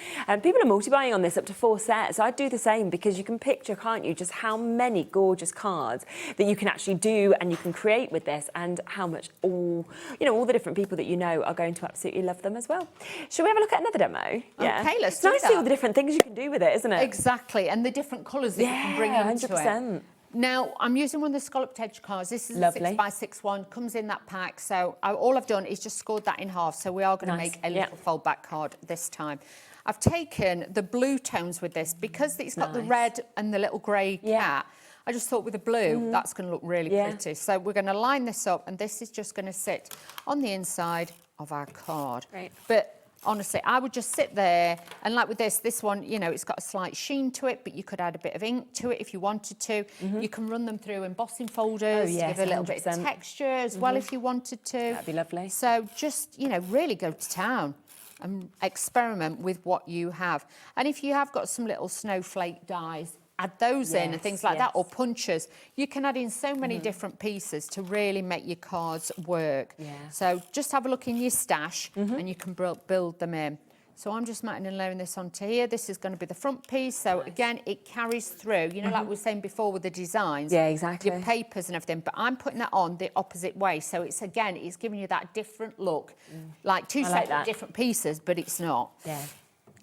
People are multi-buying on this up to 4 sets. I'd do the same because you can picture, can't you, just how many gorgeous cards that you can actually do and you can create with this, and how much all the different people that you know are going to absolutely love them as well. Shall we have a look at another demo? Yeah. Okay, let's It's do nice to see all the different things you can do with it, isn't it? Exactly, and the different colours that you can bring into 100%. it. Now, I'm using one of the scalloped edge cards. This is a 6x6 one, comes in that pack. So all I've done is just scored that in half. So we are going to make a little fold-back card this time. I've taken the blue tones with this because it's got the red and the little grey cat. I just thought with the blue, that's going to look really pretty. So we're going to line this up, and this is just going to sit on the inside of our card. Right. But honestly, I would just sit there, and like with this one, you know, it's got a slight sheen to it, but you could add a bit of ink to it if you wanted to. You can run them through embossing folders, to give a little bit of texture as well if you wanted to. That'd be lovely. So just, you know, really go to town and experiment with what you have. And if you have got some little snowflake dies, add those in and things like that, or punchers. You can add in so many different pieces to really make your cards work. So just have a look in your stash and you can build them in. So I'm just matting and layering this onto here. This is going to be the front piece. So again, it carries through, you know, like we were saying before with the designs. Yeah, exactly. Your papers and everything. But I'm putting that on the opposite way. So it's, again, it's giving you that different look. Like two separate different pieces, but it's not. Yeah.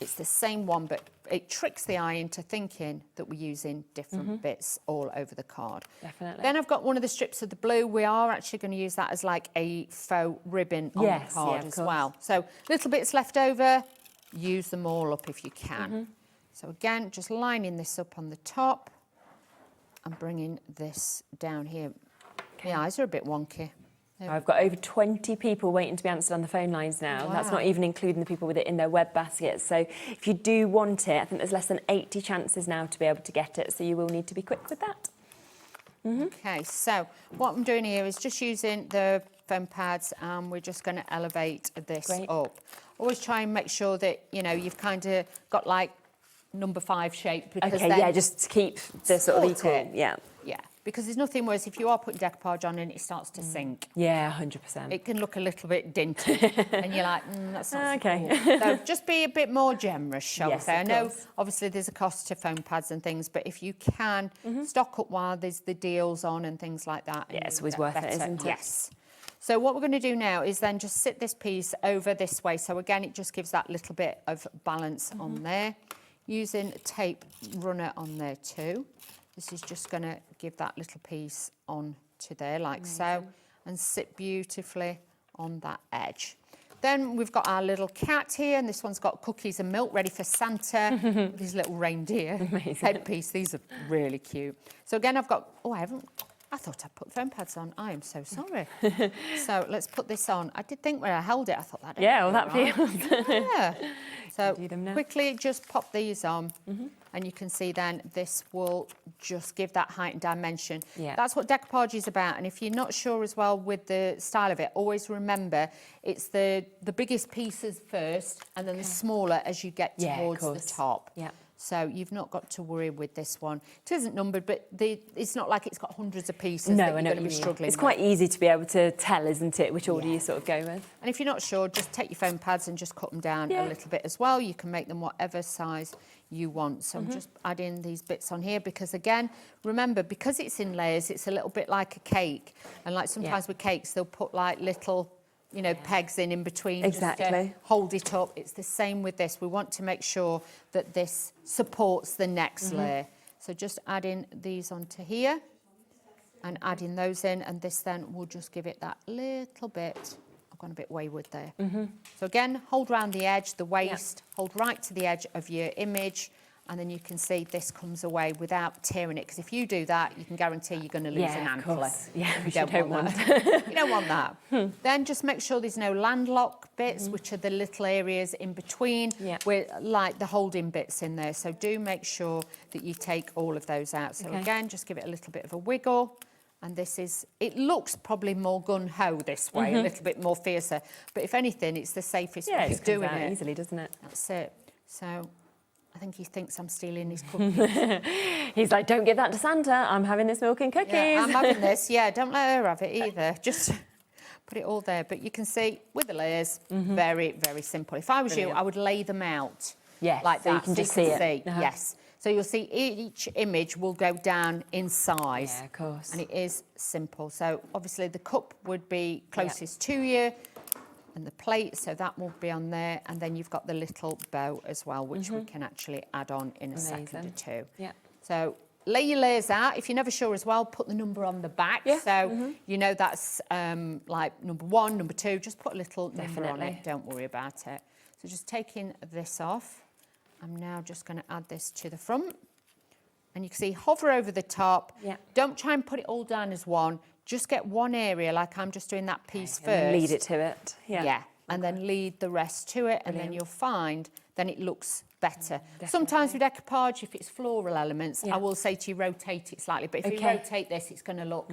It's the same one, but it tricks the eye into thinking that we're using different bits all over the card. Definitely. Then I've got one of the strips of the blue. We are actually going to use that as like a faux ribbon on the card as well. So little bits left over, use them all up if you can. So again, just lining this up on the top and bringing this down here. My eyes are a bit wonky. I've got over 20 people waiting to be answered on the phone lines now. Wow. That's not even including the people with it in their web baskets. So if you do want it, I think there's less than 80 chances now to be able to get it. So you will need to be quick with that. Okay, so what I'm doing here is just using the foam pads, and we're just going to elevate this up. Always try and make sure that, you know, you've kind of got like number 5 shape. Because Okay, just to keep the sort of equal. Yeah. Because there's nothing worse if you are putting decoupage on and it starts to sink. Yeah, 100%. It can look a little bit dinty, and you're like, that's not okay. So, cool. So just be a bit more generous, shall we Yes, say? I of know, course. obviously, there's a cost to foam pads and things, but if you can stock up while there's the deals on and things like that. Yeah, it's always worth it, isn't it? Yes. So what we're going to do now is then just sit this piece over this way. So again, it just gives that little bit of balance on there. Using a tape runner on there too. This is just going to give that little piece on to there like so, and sit beautifully on that edge. Then we've got our little cat here, and this one's got cookies and milk ready for Santa. These little reindeer headpiece. These are really cute. So again, I've got, I thought I'd put foam pads on. I am so sorry. So let's put this on. I did think when I held it, I thought that. That feels. Yeah. So quickly just pop these on, and you can see then this will just give that height and dimension. Yeah. That's what decoupage is about. And if you're not sure as well with the style of it, always remember it's the biggest pieces first, and then the smaller as you get towards the top. Yeah. So you've not got to worry with this one. It isn't numbered, but it's not like it's got hundreds of pieces that you're going to be struggling It's with. quite easy to be able to tell, isn't it, which order you sort of go with. And if you're not sure, just take your foam pads and just cut them down a little bit as well. You can make them whatever size you want. So I'm just adding these bits on here because, again, remember, because it's in layers, it's a little bit like a cake. And like sometimes with cakes, they'll put like little, you know, pegs in between just to hold it up. It's the same with this. We want to make sure that this supports the next layer. So just adding these onto here and adding those in, and this then will just give it that little bit. I've gone a bit wayward there. So again, hold around the edge, the waist, hold right to the edge of your image, and then you can see this comes away without tearing it, because if you do that, you can guarantee you're going to lose an antler. Yeah, you don't want that. You don't want that. Then just make sure there's no landlock bits, which are the little areas in between, with like the holding bits in there. So do make sure that you take all of those out. So again, just give it a little bit of a wiggle. And this is, it looks probably more gun-ho this way, a little bit more fiercer. But if anything, it's the safest way of doing it. Easily, doesn't it? That's it. So I think he thinks I'm stealing his cookies. He's like, don't give that to Santa. I'm having this milk and cookies. Yeah, I'm having this. Yeah, don't let her have it either. Just put it all there. But you can see with the layers, very, very simple. If I was you, I would lay them out like that. So you can just see it. Yes. So you'll see each image will go down in size. Yeah, of course. And it is simple. So obviously the cup would be closest to you, and the plate, so that will be on there. And then you've got the little bow as well, which we can actually add on in a second or two. Yeah. So lay your layers out. If you're never sure as well, put the number on the back. So you know that's like number 1, number 2. Just put a little number on it. Don't worry about it. So just taking this off. I'm now just going to add this to the front. And you can see, hover over the top. Don't try and put it all down as one. Just get one area, like I'm just doing that piece first. And lead it to it. And then lead the rest to it. And then you'll find, then it looks better. Sometimes with decoupage, if it's floral elements, I will say to you, rotate it slightly. But if you rotate this, it's going to look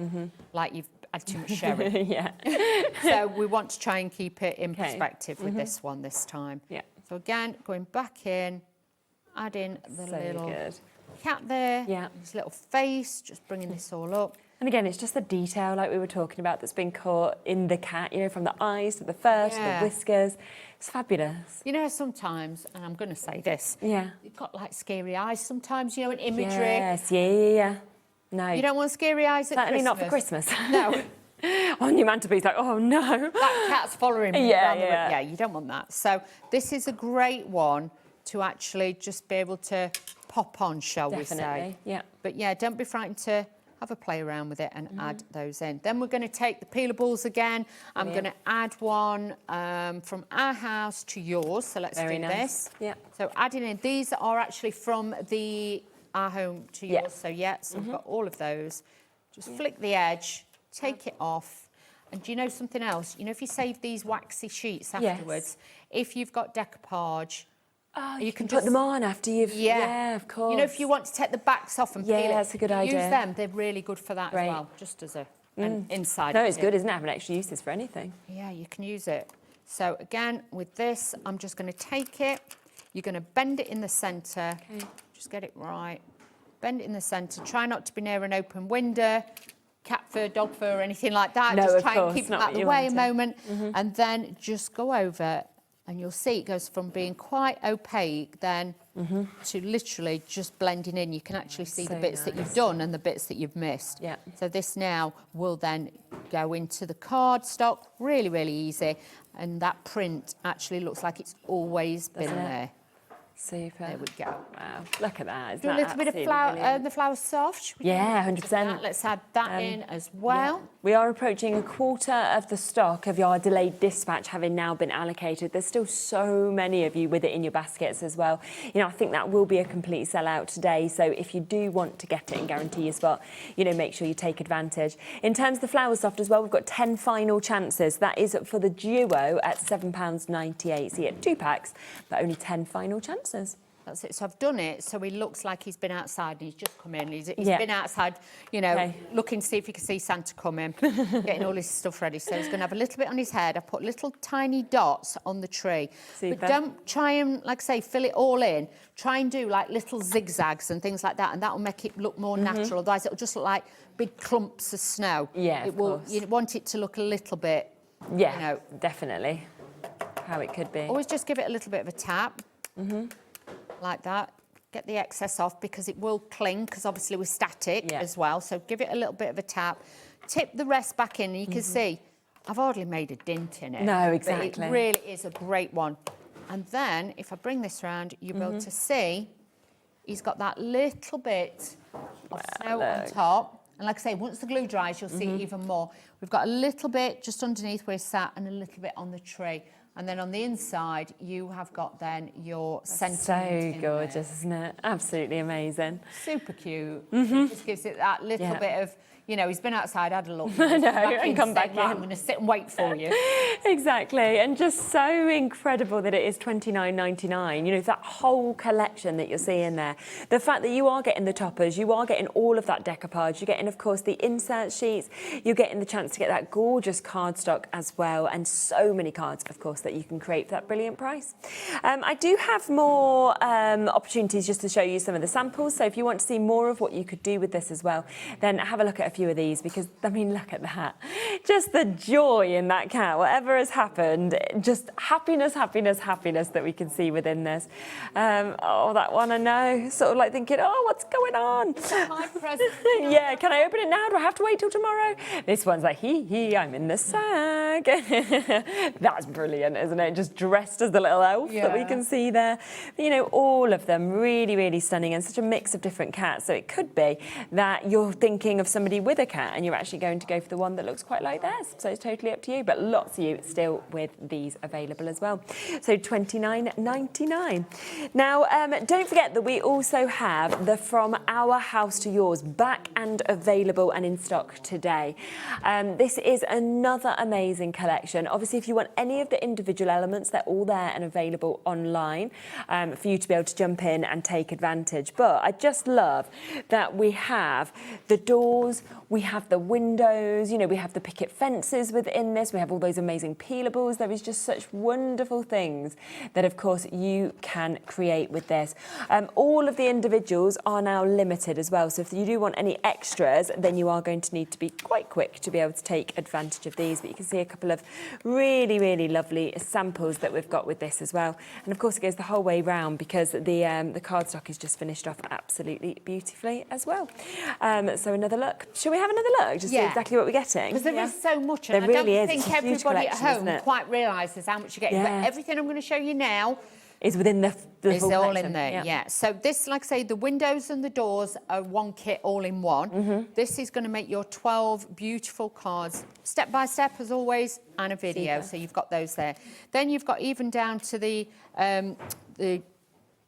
like you've had too much sherry. So we want to try and keep it in perspective with this one this time. So again, going back in, add in the little cat there, his little face, just bringing this all up. And again, it's just the detail, like we were talking about, that's been caught in the cat, you know, from the eyes to the fur to the whiskers. It's fabulous. You know, sometimes, and I'm going to say this, you've got like scary eyes sometimes, you know, in imagery. Yes, No. You don't want scary eyes at Certainly Christmas. not for Christmas. No. On your mantelpiece, like, oh no. That cat's following me around the room. Yeah. Yeah, you don't want that. So this is a great one to actually just be able to pop on, shall we say. But yeah, don't be frightened to have a play around with it and add those in. Then we're going to take the peelables again. I'm going to add one from our house to yours. So let's do this. So adding in, these are actually from the our home to yours. So so we've got all of those. Just flick the edge, take it off. And do you know something else? You know, if you save these waxy sheets afterwards, if you've got decoupage, you can put them on after you've... Yeah, of course. You know, if you want to take the backs off and peel it, that's a good idea. Use them. They're really good for that as well, just as an inside. No, it's good, isn't it? Having extra uses for anything. Yeah, you can use it. So again, with this, I'm just going to take it. You're going to bend it in the centre. Just get it right. Bend it in the centre. Try not to be near an open window, cat fur, dog fur, or anything like that. No, just try and keep it out the way a moment. And then just go over, and you'll see it goes from being quite opaque then to literally just blending in. You can actually see the bits that you've done and the bits that you've missed. So this now will then go into the cardstock, really, really easy. And that print actually looks like it's always been there. Super. There we go. Wow, look at that. Isn't Do a little bit of flour, the flour soft. Yeah, 100%. Let's add that in as well. We are approaching a quarter of the stock of your delayed dispatch having now been allocated. There's still so many of you with it in your baskets as well. You know, I think that will be a complete sellout today. So if you do want to get it and guarantee your spot, you know, make sure you take advantage. In terms of the flour soft as well, we've got 10 final chances. That is for the duo at £7.98. So you get 2 packs, but only 10 final chances. That's it. So I've done it. So he looks like he's been outside and he's just come in. He's been outside, you know, looking to see if he can see Santa come in, getting all his stuff ready. So he's going to have a little bit on his head. I put little tiny dots on the tree. But don't try and, like I say, fill it all in. Try and do like little zigzags and things like that, and that will make it look more natural. Otherwise, it'll just look like big clumps of snow. Yeah, it will. You want it to look a little bit. Yeah, you know, definitely. How it could be. Always just give it a little bit of a tap. Like that. Get the excess off because it will cling, because obviously we're static as well. So give it a little bit of a tap. Tip the rest back in and you can see I've hardly made a dint in it. No, exactly. But it really is a great one. And then if I bring this round, you'll be able to see he's got that little bit of snow on top. And like I say, once the glue dries, you'll see even more. We've got a little bit just underneath where he's sat and a little bit on the tree. And then on the inside, you have got then your sentiment. So gorgeous, isn't it? Absolutely amazing. Super cute. It just gives it that little bit of, you know, he's been outside, had a look. I know, and come back in. I'm going to sit and wait for you. Exactly, and just so incredible that it is $29.99. You know, that whole collection that you're seeing there. The fact that you are getting the toppers, you are getting all of that decoupage, you're getting, of course, the insert sheets, you're getting the chance to get that gorgeous cardstock as well, and so many cards, of course, that you can create for that brilliant price. I do have more opportunities just to show you some of the samples, so if you want to see more of what you could do with this as well, then have a look at a few of these, because, I mean, look at that. Just the joy in that cat, whatever has happened, just happiness, happiness, happiness that we can see within this. Oh, that one, I know, sort of like thinking, oh, what's going on? My present. Yeah, can I open it now? Do I have to wait till tomorrow? This one's like, I'm in the sack. That's brilliant, isn't it? Just dressed as the little elf that we can see there. You know, all of them really, really stunning, and such a mix of different cats. So it could be that you're thinking of somebody with a cat and you're actually going to go for the one that looks quite like theirs. So it's totally up to you, but lots of you still with these available as well. So $29.99. Now, don't forget that we also have the From Our House to Yours back and available and in stock today. This is another amazing collection. Obviously, if you want any of the individual elements, they're all there and available online for you to be able to jump in and take advantage. But I just love that we have the doors, we have the windows, you know, we have the picket fences within this, we have all those amazing peelables. There is just such wonderful things that, of course, you can create with this. All of the individuals are now limited as well, so if you do want any extras, then you are going to need to be quite quick to be able to take advantage of these. But you can see a couple of really, really lovely samples that we've got with this as well. And of course, it goes the whole way round because the cardstock is just finished off absolutely beautifully as well. So another look. Shall we have another look? Just see exactly what we're getting. Because there is so much, and I don't really think everybody at home quite realises how much you're getting. But everything I'm going to show you now is within the is full all collection. in there, yeah. So this, like I say, the windows and the doors are one kit all in one. This is going to make your 12 beautiful cards, step by step as always, and a video. So you've got those there. Then you've got even down to the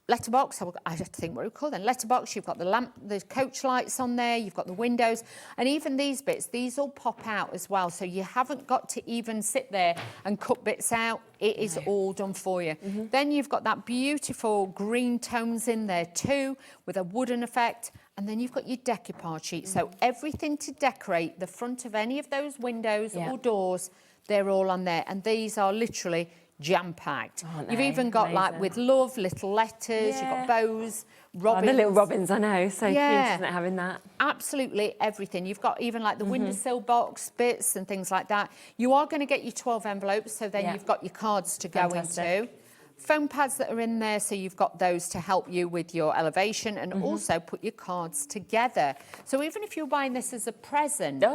letterbox, I have to think what we call them. Letterbox, you've got the lamp, the coach lights on there, you've got the windows, and even these bits, these all pop out as well. So you haven't got to even sit there and cut bits out. It is all done for you. Then you've got that beautiful green tones in there too, with a wooden effect. And then you've got your decoupage sheet. So everything to decorate the front of any of those windows or doors, they're all on there. And these are literally jam-packed. You've even got like with love, little letters, you've got bows, robins. Oh, the little robins, I know, so cute, isn't it, having that? Absolutely everything. You've got even like the windowsill box bits and things like that. You are going to get your 12 envelopes, so then you've got your cards to go into. Foam pads that are in there, so you've got those to help you with your elevation and also put your cards together. So even if you're buying this as a present,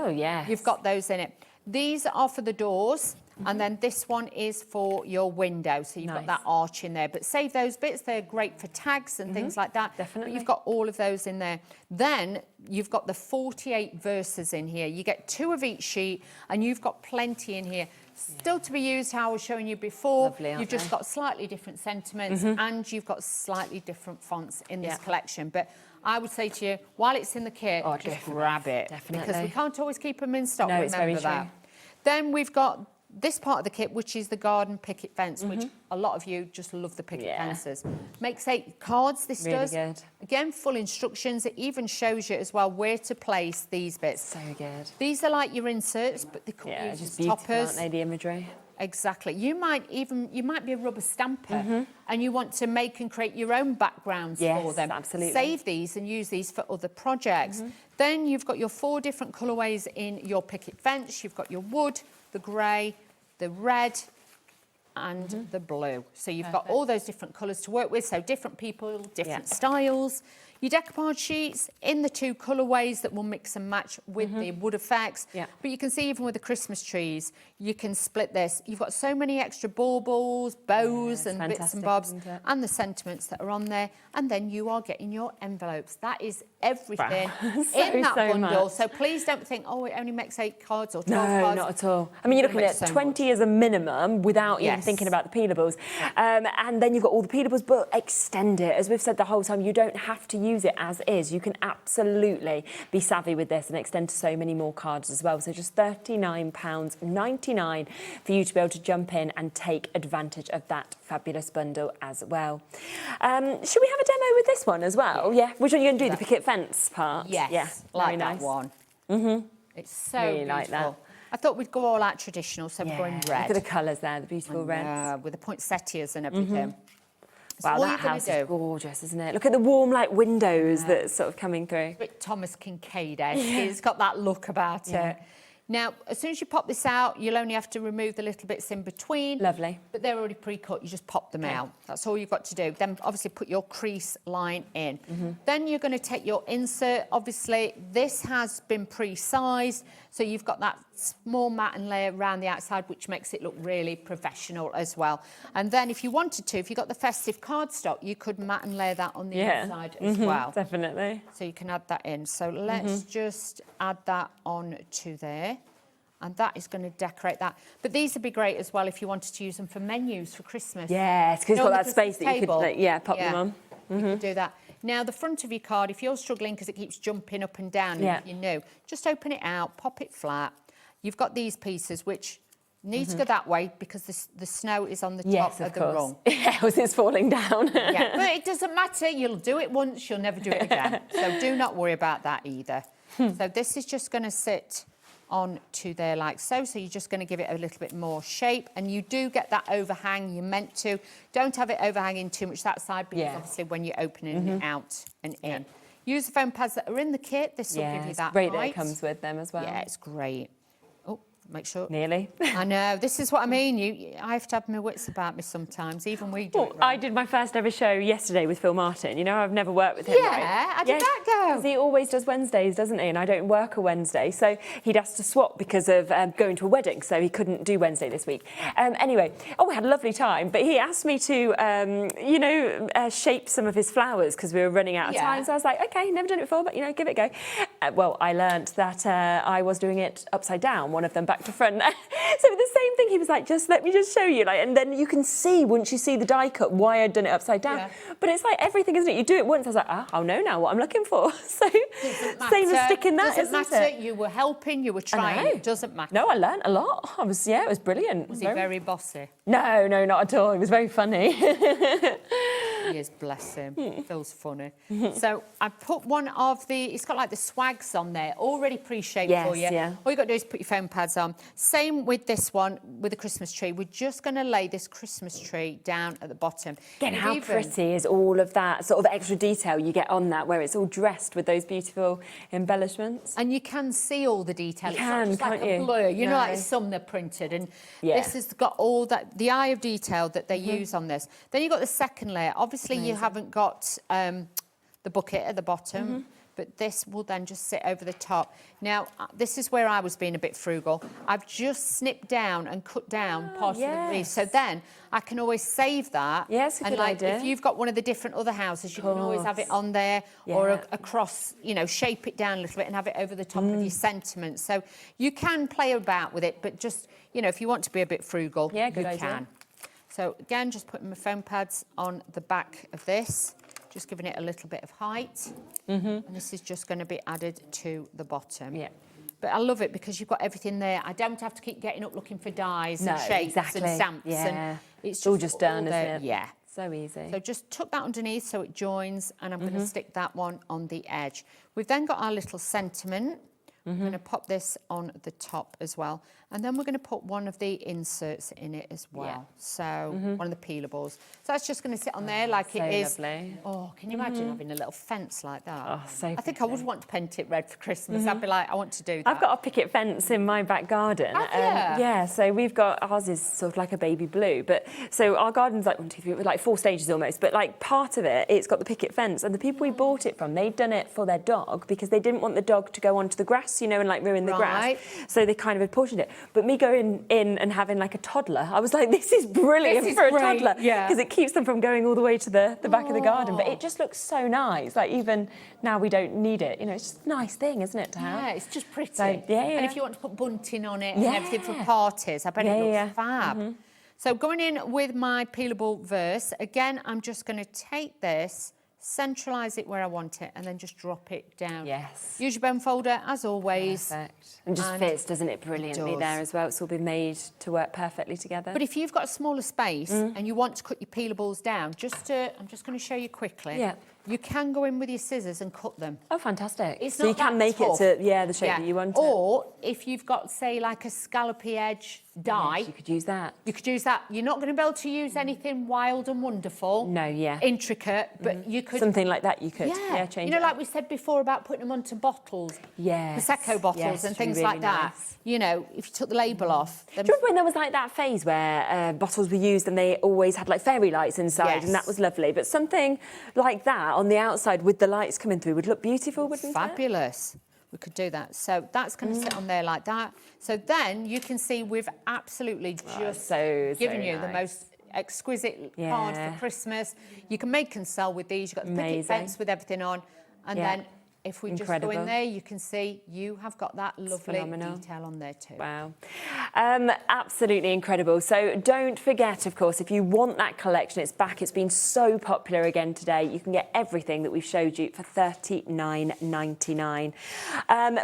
you've got those in it. These are for the doors. And then this one is for your window. So you've got that arch in there. But save those bits. They're great for tags and things like that. Definitely. But you've got all of those in there. Then you've got the 48 verses in here. You get 2 of each sheet and you've got plenty in here. Still to be used how I was showing you before. Lovely, you've just got slightly different sentiments and you've got slightly different fonts in this collection. But I would say to you, while it's in the kit, just grab it. Definitely. Because we can't always keep them in stock. No, it's very Remember that. true. Then we've got this part of the kit, which is the garden picket fence, which a lot of you just love the picket fences. Makes 8 cards, this does. Good. Again, full instructions. It even shows you as well where to place these bits. So good. These are like your inserts, but they could be used just as toppers. aren't they, the imagery? Exactly. You might be a rubber stamper and you want to make and create your own backgrounds for them. Absolutely. Save these and use these for other projects. Then you've got your 4 different colourways in your picket fence. You've got your wood, the grey, the red and the blue. So you've got all those different colours to work with. So different people, different styles. Your decoupage sheets in the 2 colourways that will mix and match with the wood effects. Yeah. But you can see even with the Christmas trees, you can split this. You've got so many extra baubles, bows and bits and bobs and the sentiments that are on there. And then you are getting your envelopes. That is everything in that bundle. Much. So please don't think, oh, it only makes 8 cards or 12 cards. No, not at all. I mean, you're looking at 20 as a minimum without even thinking about the peelables. And then you've got all the peelables, but extend it. As we've said the whole time, you don't have to use it as is. You can absolutely be savvy with this and extend to so many more cards as well. So just £39.99 for you to be able to jump in and take advantage of that fabulous bundle as well. Should we have a demo with this one as well? Yeah. Which one are you going to do? The picket fence part? Yes. Yeah. Like Very that nice. one. Mm-hmm. It's so really beautiful. like that. I thought we'd go all out traditional, so we're going red. Look at the colours there, the beautiful reds. With the poinsettias and everything. So Wow, all that you're gonna house do, is gorgeous, isn't it? Look at the warm, like, windows that's sort of coming through. bit Thomas Kincaid-esque. It's got that look about it. Now, as soon as you pop this out, you'll only have to remove the little bits in between. Lovely. But they're already pre-cut. You just pop them out. That's all you've got to do. Then, obviously, put your crease line in. Then you're going to take your insert. Obviously, this has been pre-sized, so you've got that small matting layer around the outside, which makes it look really professional as well. And then, if you wanted to, if you've got the festive cardstock, you could mat and layer that on the inside as well. Definitely. So you can add that in. So let's just add that on to there. And that is going to decorate that. But these would be great as well if you wanted to use them for menus for Christmas. Yes, because you've got that space that you could, pop them on. You could do that. Now, the front of your card, if you're struggling because it keeps jumping up and down, and if you know, just open it out, pop it flat. You've got these pieces which need to go that way because the snow is on the top of the rung. Yeah, it's falling down. But it doesn't matter. You'll do it once, you'll never do it again. So do not worry about that either. So this is just going to sit on to there like so. So you're just going to give it a little bit more shape, and you do get that overhang. You're meant to. Don't have it overhanging too much that side because obviously when you're opening it out and in. Use the foam pads that are in the kit. This will give you that great height. that it comes with them as well. Yeah, it's great. Oh, make sure. Nearly. I know. This is what I mean. I have to have my wits about me sometimes. Even we do. Well, I did my first ever show yesterday with Phil Martin. You know, I've never worked with him. Yeah, how did that go? Because he always does Wednesdays, doesn't he? And I don't work a Wednesday. So he'd asked to swap because of going to a wedding. So he couldn't do Wednesday this week. Anyway, we had a lovely time. But he asked me to, shape some of his flowers because we were running out of time. So I was like, OK, never done it before, but, give it a go. Well, I learnt that I was doing it upside down, one of them back to front. So the same thing, he was like, let me just show you. And then you can see, once you see the die cut, why I'd done it upside down. But it's like everything, isn't it? You do it once, I was like, I'll know now what I'm looking for. So same as sticking that, doesn't isn't matter. it? You were helping, you were trying. It doesn't matter. No, I learnt a lot. It was brilliant. Was he very bossy? No, not at all. It was very funny. He is, bless him. Feels funny. So I put one of it's got like the swags on there, already pre-shaped for you. All you got to do is put your foam pads on. Same with this one, with the Christmas tree. We're just going to lay this Christmas tree down at the bottom. Again, how pretty is all of that sort of extra detail you get on that, where it's all dressed with those beautiful embellishments. And you can see all the detail. You it's not just like a blur. You know, like some they're printed. And this has got all that, the eye of detail that they use on this. Then you've got the second layer. Obviously, you haven't got the bucket at the bottom. But this will then just sit over the top. Now, this is where I was being a bit frugal. I've just snipped down and cut down part of the leaf. So then I can always save that. Yes, a good idea. If you've got one of the different other houses, you can always have it on there or across, shape it down a little bit and have it over the top of your sentiments. So you can play about with it, but just, if you want to be a bit frugal, you can. So again, just putting my foam pads on the back of this. Just giving it a little bit of height. And this is just going to be added to the bottom. But I love it because you've got everything there. I don't have to keep getting up looking for dies and shapes and stamps. And it's all just done, isn't it? Yeah. So easy. So just tuck that underneath so it joins, and I'm going to stick that one on the edge. We've then got our little sentiment. I'm going to pop this on the top as well. And then we're going to put one of the inserts in it as well. So one of the peelables. So that's just going to sit on there like so it is. Lovely. Oh, can you imagine having a little fence like that? Oh, so I think I would want to paint it red for Christmas. I'd be like, I want to do that. I've got a picket fence in my back garden. Yeah, so we've got, ours is sort of like a baby blue, but so our garden's like 1, 2, 3, like 4 stages almost, but like part of it, it's got the picket fence, and the people we bought it from, they'd done it for their dog because they didn't want the dog to go onto the grass, you know, and like ruin the grass. So they kind of had portioned it. But me going in and having like a toddler, I was like, this is brilliant for a toddler, because it keeps them from going all the way to the back of the garden. But it just looks so nice. Like even now we don't need it, you know, it's just a nice thing, isn't it, to have? Yeah, it's just pretty. So, And if you want to put bunting on it and everything for parties, I bet it looks fab. So going in with my peelable verse, again, I'm just going to take this, centralise it where I want it, and then just drop it down. Yes. Use your bone folder, as always. Perfect. And just fits, doesn't it, brilliantly there as well. It's all been made to work perfectly together. But if you've got a smaller space and you want to cut your peelables down, I'm just going to show you quickly. Yeah. You can go in with your scissors and cut them. Oh, fantastic. It's so not you can that make tough. it to, the shape that you want it. Or if you've got, say, like a scallopy edge die. Yes, you could use that. You could use that. You're not going to be able to use anything wild and wonderful. No, intricate, but you could... Something like that you could, change You know, it like up. we said before about putting them onto bottles. Yes. Prosecco bottles and things like that. You know, if you took the label off. Do you remember when there was like that phase where bottles were used and they always had like fairy lights inside and that was lovely, but something like that on the outside with the lights coming through would look beautiful, wouldn't it? Fabulous. We could do that. So that's going to sit on there like that. So then you can see we've absolutely just given you the most exquisite card for Christmas. You can make and sell with these. You've got the picket fence with everything on. And then if we just go in there, you can see you have got that lovely detail on there too. Wow. Absolutely incredible. So don't forget, of course, if you want that collection, it's back. It's been so popular again today. You can get everything that we've showed you for $39.99.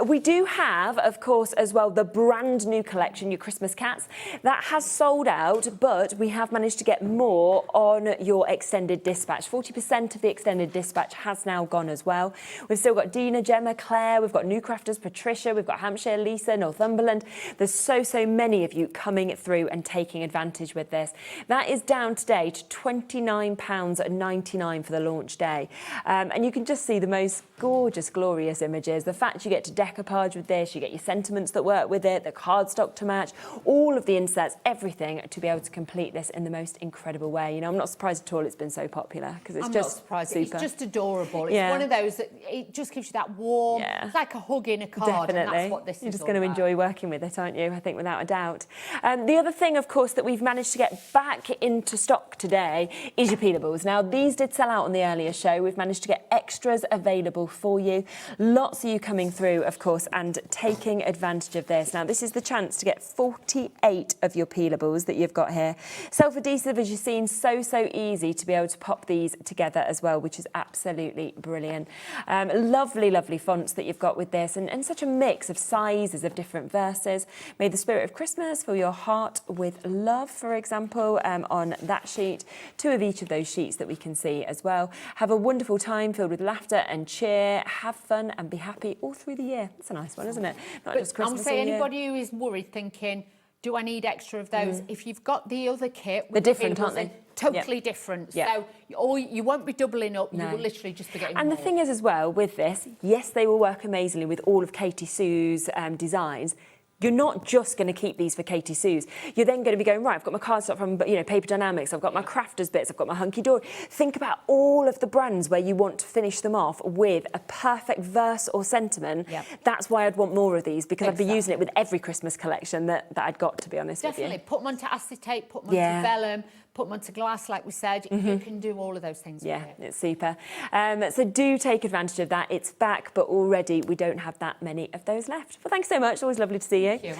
We do have, of course, as well, the brand new collection, your Christmas cats. That has sold out, but we have managed to get more on your extended dispatch. 40% of the extended dispatch has now gone as well. We've still got Dina, Gemma, Claire, we've got New Crafters, Patricia, we've got Hampshire, Lisa, Northumberland. There's so many of you coming through and taking advantage with this. That is down today to £29.99 for the launch day. And you can just see the most gorgeous, glorious images. The fact you get to decoupage with this, you get your sentiments that work with it, the cardstock to match, all of the inserts, everything to be able to complete this in the most incredible way. You know, I'm not surprised at all it's been so popular because it's just super. It's just adorable. It's one of those that it just gives you that warm, it's like a hug in a card. Definitely. And that's what this is. You're just going to enjoy working with it, aren't you? I think without a doubt. The other thing, of course, that we've managed to get back into stock today is your peelables. Now, these did sell out on the earlier show. We've managed to get extras available for you. Lots of you coming through, of course, and taking advantage of this. Now, this is the chance to get 48 of your peelables that you've got here. Self-adhesive, as you've seen, so easy to be able to pop these together as well, which is absolutely brilliant. Lovely fonts that you've got with this, and such a mix of sizes of different verses. May the spirit of Christmas fill your heart with love, for example, on that sheet. 2 of each of those sheets that we can see as well. Have a wonderful time filled with laughter and cheer. Have fun and be happy all through the year. It's a nice one, isn't it? Not just Christmas. I would say anybody who is worried thinking, do I need extra of those? If you've got the other kit, they're different, aren't they? Totally different. So, or you won't be doubling up. You will literally just be getting more. And the thing is, as well, with this, yes, they will work amazingly with all of Katy Sue's designs. You're not just going to keep these for Katy Sue's. You're then going to be going, right, I've got my cardstock from, Paper Dynamics, I've got my Crafters bits, I've got my Hunky Dory. Think about all of the brands where you want to finish them off with a perfect verse or sentiment. That's why I'd want more of these, because I'd be using it with every Christmas collection that I'd got, to be honest with you. Definitely. Put them onto acetate, put them onto vellum, put them onto glass, like we said. You can do all of those things. Yeah, it's super. So do take advantage of that. It's back, but already we don't have that many of those left. Well, thanks so much. Always lovely to see you. Thank you.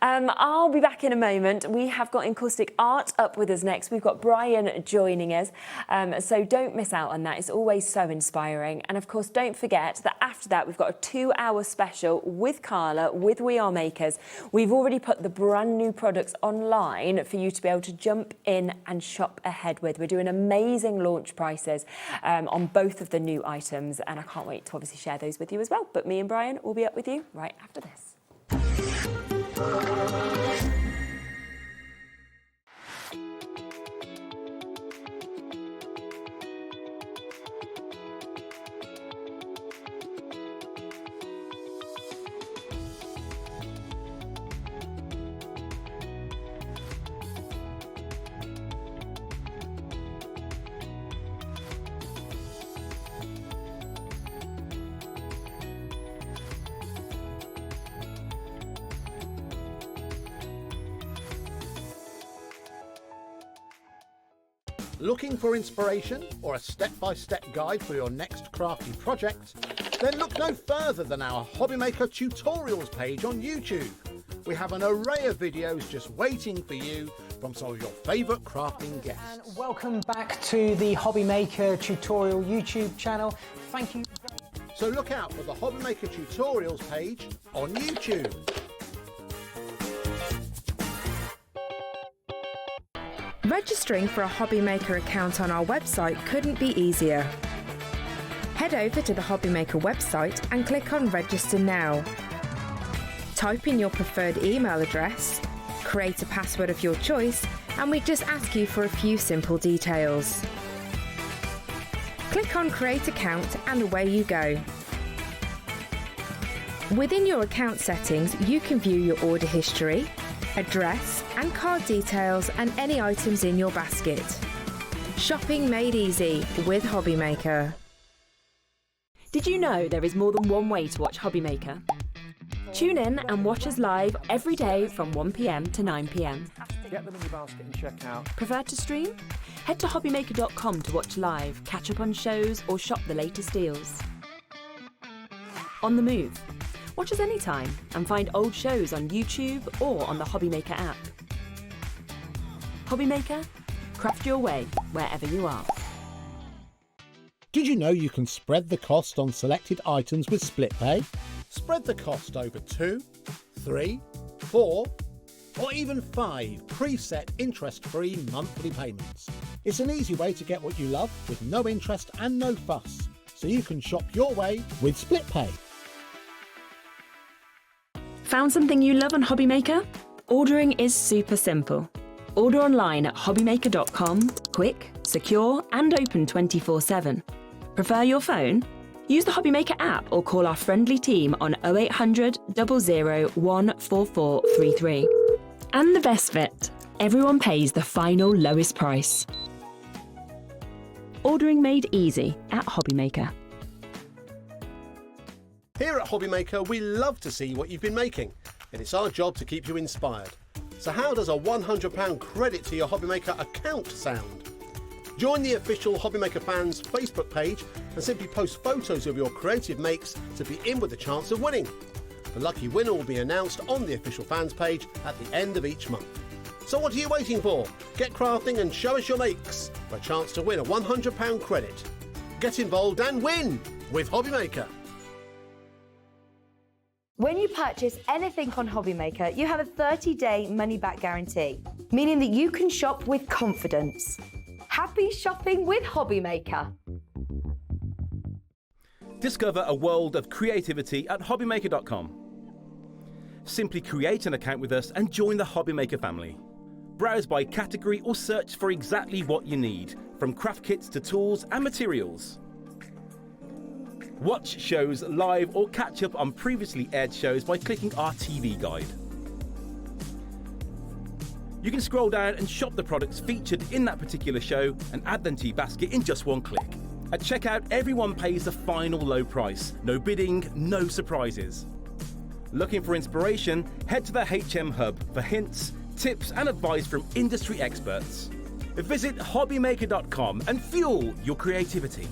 I'll be back in a moment. We have got Encaustic Art up with us next. We've got Brian joining us. So don't miss out on that. It's always so inspiring. And of course, don't forget that after that, we've got a 2-hour special with Carla, with We Are Makers. We've already put the brand new products online for you to be able to jump in and shop ahead with. We're doing amazing launch prices on both of the new items, and I can't wait to obviously share those with you as well. But me and Brian will be up with you right after this. Looking for inspiration or a step-by-step guide for your next crafty project? Then look no further than our HobbyMaker tutorials page on YouTube. We have an array of videos just waiting for you from some of your favourite crafting guests. And welcome back to the HobbyMaker tutorial YouTube channel. Thank you. So look out for the HobbyMaker tutorials page on YouTube. Registering for a HobbyMaker account on our website couldn't be easier. Head over to the HobbyMaker website and click on Register Now. Type in your preferred email address, create a password of your choice, and we just ask you for a few simple details. Click on Create Account and away you go. Within your account settings, you can view your order history, address and card details and any items in your basket. Shopping made easy with HobbyMaker. Did you know there is more than one way to watch HobbyMaker? Tune in and watch us live every day from 1 PM to 9 PM. Get them in your basket and check out. Prefer to stream? Head to HobbyMaker.com to watch live, catch up on shows or shop the latest deals. On the move. Watch us anytime and find old shows on YouTube or on the HobbyMaker app. HobbyMaker, craft your way wherever you are. Did you know you can spread the cost on selected items with split pay? Spread the cost over 2, 3, 4, or even 5 preset interest-free monthly payments. It's an easy way to get what you love with no interest and no fuss, so you can shop your way with split pay. Found something you love on HobbyMaker? Ordering is super simple. Order online at hobbymaker.com, quick, secure and open 24/7. Prefer your phone? Use the HobbyMaker app or call our friendly team on 0800 00 14433. And the best bit, everyone pays the final lowest price. Ordering made easy at HobbyMaker. Here at HobbyMaker, we love to see what you've been making, and it's our job to keep you inspired. So how does a £100 credit to your HobbyMaker account sound? Join the official HobbyMaker fans Facebook page and simply post photos of your creative makes to be in with a chance of winning. The lucky winner will be announced on the official fans page at the end of each month. So what are you waiting for? Get crafting and show us your makes for a chance to win a £100 credit. Get involved and win with HobbyMaker. When you purchase anything on HobbyMaker, you have a 30-day money-back guarantee, meaning that you can shop with confidence. Happy shopping with HobbyMaker. Discover a world of creativity at hobbymaker.com. Simply create an account with us and join the HobbyMaker family. Browse by category or search for exactly what you need, from craft kits to tools and materials. Watch shows live or catch up on previously aired shows by clicking our TV guide. You can scroll down and shop the products featured in that particular show and add them to your basket in just one click. At checkout, everyone pays the final low price. No bidding, no surprises. Looking for inspiration? Head to the HM Hub for hints, tips and advice from industry experts. Visit hobbymaker.com and fuel your creativity.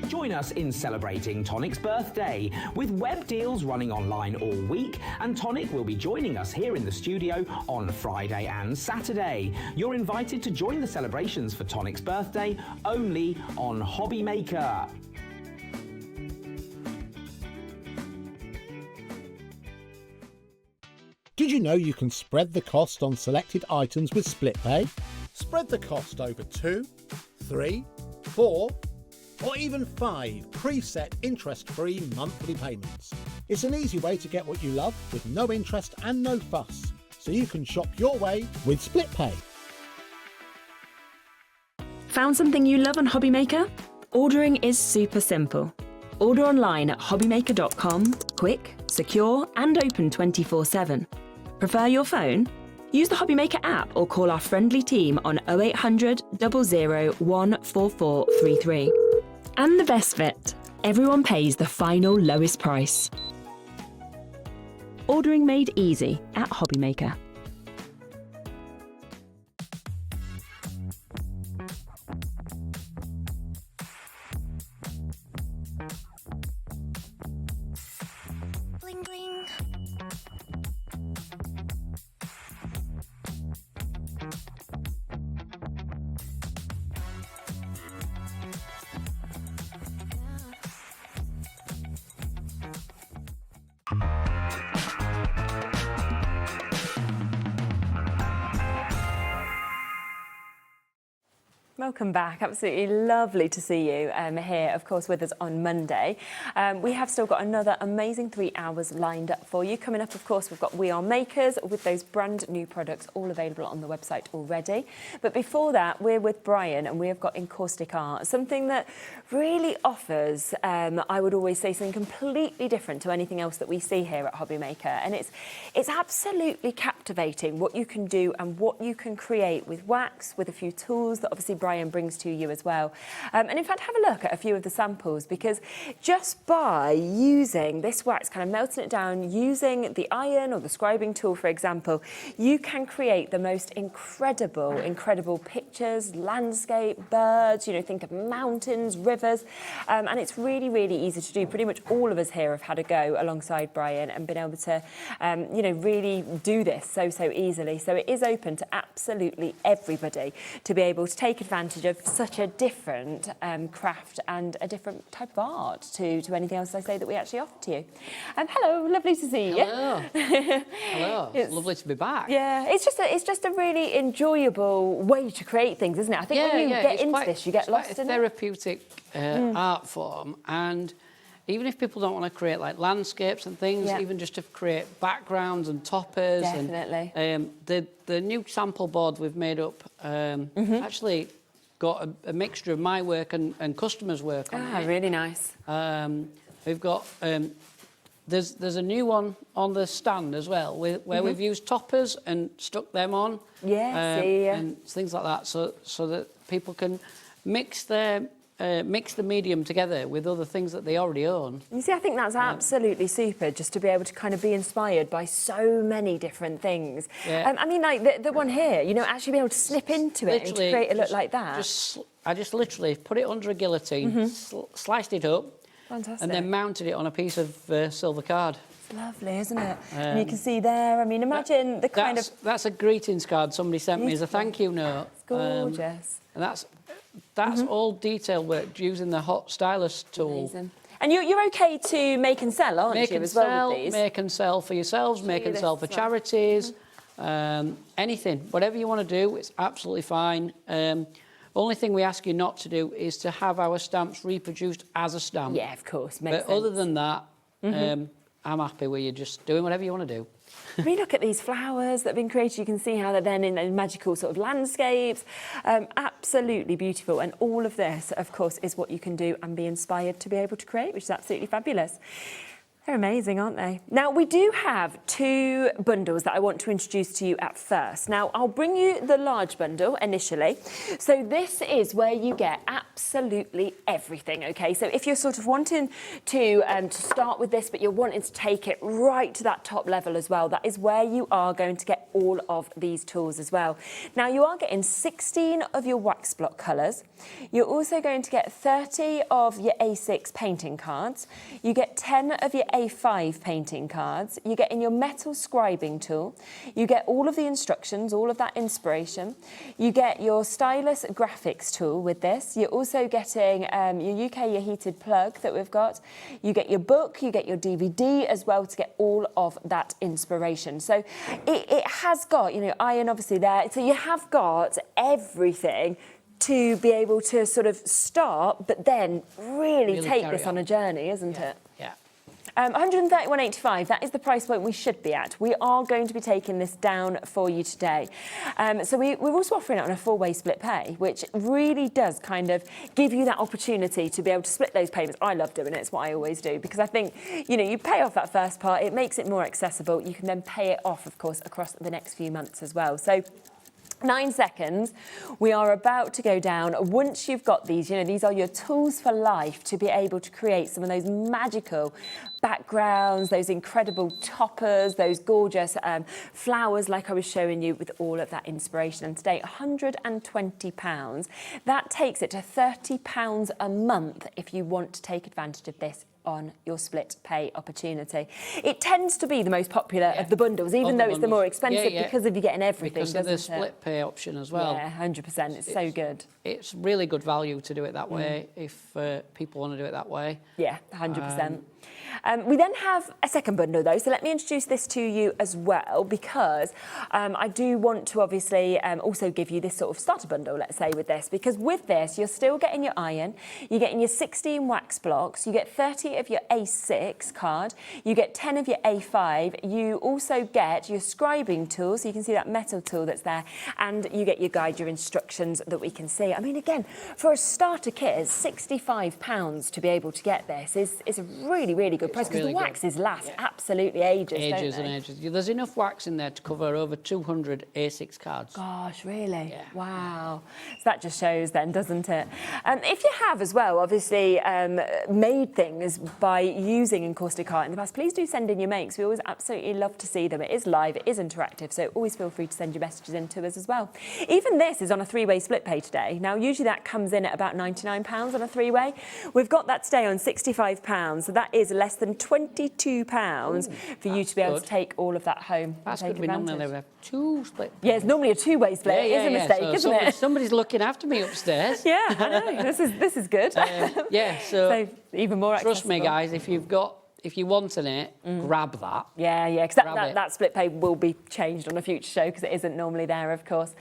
Join us in celebrating Tonic's birthday with web deals running online all week, and Tonic will be joining us here in the studio on Friday and Saturday. You're invited to join the celebrations for Tonic's birthday only on HobbyMaker. Did you know you can spread the cost on selected items with split pay? Spread the cost over 2, 3, 4, or even 5 preset interest-free monthly payments. It's an easy way to get what you love with no interest and no fuss, so you can shop your way with SplitPay. Found something you love on HobbyMaker? Ordering is super simple. Order online at hobbymaker.com, quick, secure and open 24/7. Prefer your phone? Use the HobbyMaker app or call our friendly team on 0800 00 14433. And the best bit, everyone pays the final lowest price. Ordering made easy at HobbyMaker. Bling bling. Welcome back. Absolutely lovely to see you here, of course, with us on Monday. We have still got another amazing 3 hours lined up for you. Coming up, of course, we've got We Are Makers with those brand new products all available on the website already. But before that, we're with Brian and we have got Encaustic Art, something that really offers, I would always say, something completely different to anything else that we see here at HobbyMaker. And it's absolutely captivating what you can do and what you can create with wax, with a few tools that obviously Brian brings to you as well. And in fact, have a look at a few of the samples, because just by using this wax, kind of melting it down, using the iron or the scribing tool, for example, you can create the most incredible pictures, landscape, birds, you know, think of mountains, rivers, and it's really, really easy to do. Pretty much all of us here have had a go alongside Brian and been able to, you know, really do this so easily. So it is open to absolutely everybody to be able to take advantage of such a different craft and a different type of art to anything else I say that we actually offer to you. Hello, lovely to see you. Hello. Hello. It's lovely to be back. Yeah, it's just a really enjoyable way to create things, isn't it? I think when you get into this, you get lost in it. It's therapeutic art form, and even if people don't want to create like landscapes and things, even just to create backgrounds and toppers. Definitely. And the new sample board we've made up actually got a mixture of my work and customers' work on it. Really nice. We've got there's a new one on the stand as well, where we've used toppers and stuck them on. And things like that, so that people can mix the medium together with other things that they already own. You see, I think that's absolutely super, just to be able to kind of be inspired by so many different things. I mean, like the one here, you know, actually be able to slip into it and to create a look like that. I just literally put it under a guillotine, sliced it up, fantastic, and then mounted it on a piece of silver card. It's lovely, isn't it? And you can see there, I mean, imagine the kind of... That's a greetings card somebody sent me as a thank you note. It's gorgeous. And that's all detail work using the hot stylus tool. Amazing. And you're okay to make and sell, aren't you, as well with these? Make and sell for yourselves, make and sell for charities, anything. Whatever you want to do, it's absolutely fine. Only thing we ask you not to do is to have our stamps reproduced as a stamp. Yeah, of course, makes sense. Other than that, I'm happy with you just doing whatever you want to do. Really look at these flowers that have been created. You can see how they're then in magical sort of landscapes. Absolutely beautiful. And all of this, of course, is what you can do and be inspired to be able to create, which is absolutely fabulous. They're amazing, aren't they? Now, we do have 2 bundles that I want to introduce to you at first. Now, I'll bring you the large bundle initially. So this is where you get absolutely everything, okay? So if you're sort of wanting to start with this, but you're wanting to take it right to that top level as well, that is where you are going to get all of these tools as well. Now, you are getting 16 of your wax block colours. You're also going to get 30 of your A6 painting cards. You get 10 of your A5 painting cards. You get in your metal scribing tool. You get all of the instructions, all of that inspiration. You get your stylus graphics tool with this. You're also getting your UK, your heated plug that we've got. You get your book, you get your DVD as well to get all of that inspiration. So it has got, you know, iron obviously there. So you have got everything to be able to sort of start, but then really take carry this on a journey, isn't it? Yeah. 131.85, that is the price point we should be at. We are going to be taking this down for you today. So we're also offering it on a 4-way split pay, which really does kind of give you that opportunity to be able to split those payments. I love doing it, it's what I always do, because I think, you know, you pay off that first part, it makes it more accessible. You can then pay it off, of course, across the next few months as well. So 9 seconds, we are about to go down. Once you've got these, you know, these are your tools for life to be able to create some of those magical backgrounds, those incredible toppers, those gorgeous flowers like I was showing you with all of that inspiration. And today, £120. That takes it to £30 a month if you want to take advantage of this on your split pay opportunity. It tends to be the most popular of the bundles, even though it's the more expensive because of you getting everything, because of the split pay option as well. Yeah, 100%. It's so good. It's really good value to do it that way if people want to do it that way. Yeah, 100%. We then have a second bundle though, so let me introduce this to you as well, because I do want to obviously also give you this sort of starter bundle, let's say, with this, because with this you're still getting your iron, you're getting your 16 wax blocks, you get 30 of your A6 card, you get 10 of your A5, you also get your scribing tool, so you can see that metal tool that's there, and you get your guide, your instructions that we can see. I mean, again, for a starter kit, it's £65 to be able to get this. Is a really, really good price, because really the waxes last absolutely ages, Ages don't and they? ages. There's enough wax in there to cover over 200 A6 cards. Gosh, really? Yeah. Wow. So that just shows then, doesn't it? If you have as well, obviously, made things by using Encaustic Art in the past, please do send in your makes. We always absolutely love to see them. It is live, it is interactive, so always feel free to send your messages in to us as well. Even this is on a 3-way split pay today. Now, usually that comes in at about £99 on a 3-way. We've got that today on £65, so that is less than £22 for you to be able to take all of that home. That's good. We normally have 2 split. Yeah, it's normally a 2-way split. It is a mistake, so isn't it? Somebody's looking after me upstairs. Yeah, I know. This is good. Yeah, so even more trust accessible. me, guys. If you wanted it, grab that. Yeah, because that split pay will be changed on a future show, because it isn't normally there, of course.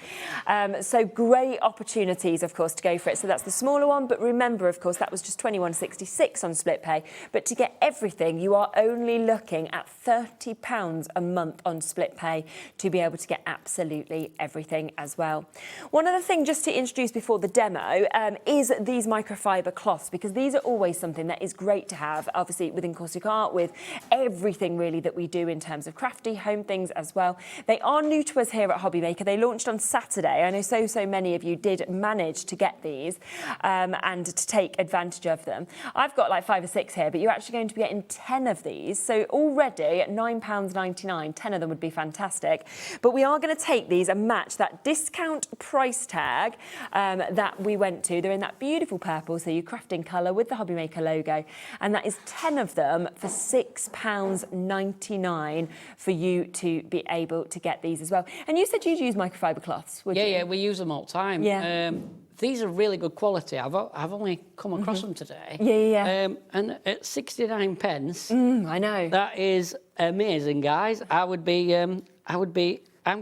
So great opportunities, of course, to go for it. So that's the smaller one, but remember, of course, that was just £21.66 on split pay. But to get everything, you are only looking at £30 a month on split pay to be able to get absolutely everything as well. One other thing just to introduce before the demo is these microfiber cloths, because these are always something that is great to have, obviously, with Encaustic Art, with everything really that we do in terms of crafty home things as well. They are new to us here at HobbyMaker. They launched on Saturday. I know so many of you did manage to get these and to take advantage of them. I've got like 5 or 6 here, but you're actually going to be getting 10 of these. So already at £9.99, 10 of them would be fantastic. But we are going to take these and match that discount price tag that we went to. They're in that beautiful purple, so your crafting colour with the HobbyMaker logo. And that is 10 of them for £6.99 for you to be able to get these as well. And you said you'd use microfiber cloths, would you? Yeah, we use them all the time. Yeah. These are really good quality. I've only come across them today. Yeah. And at 69 pence, I know. That is amazing, guys. I'm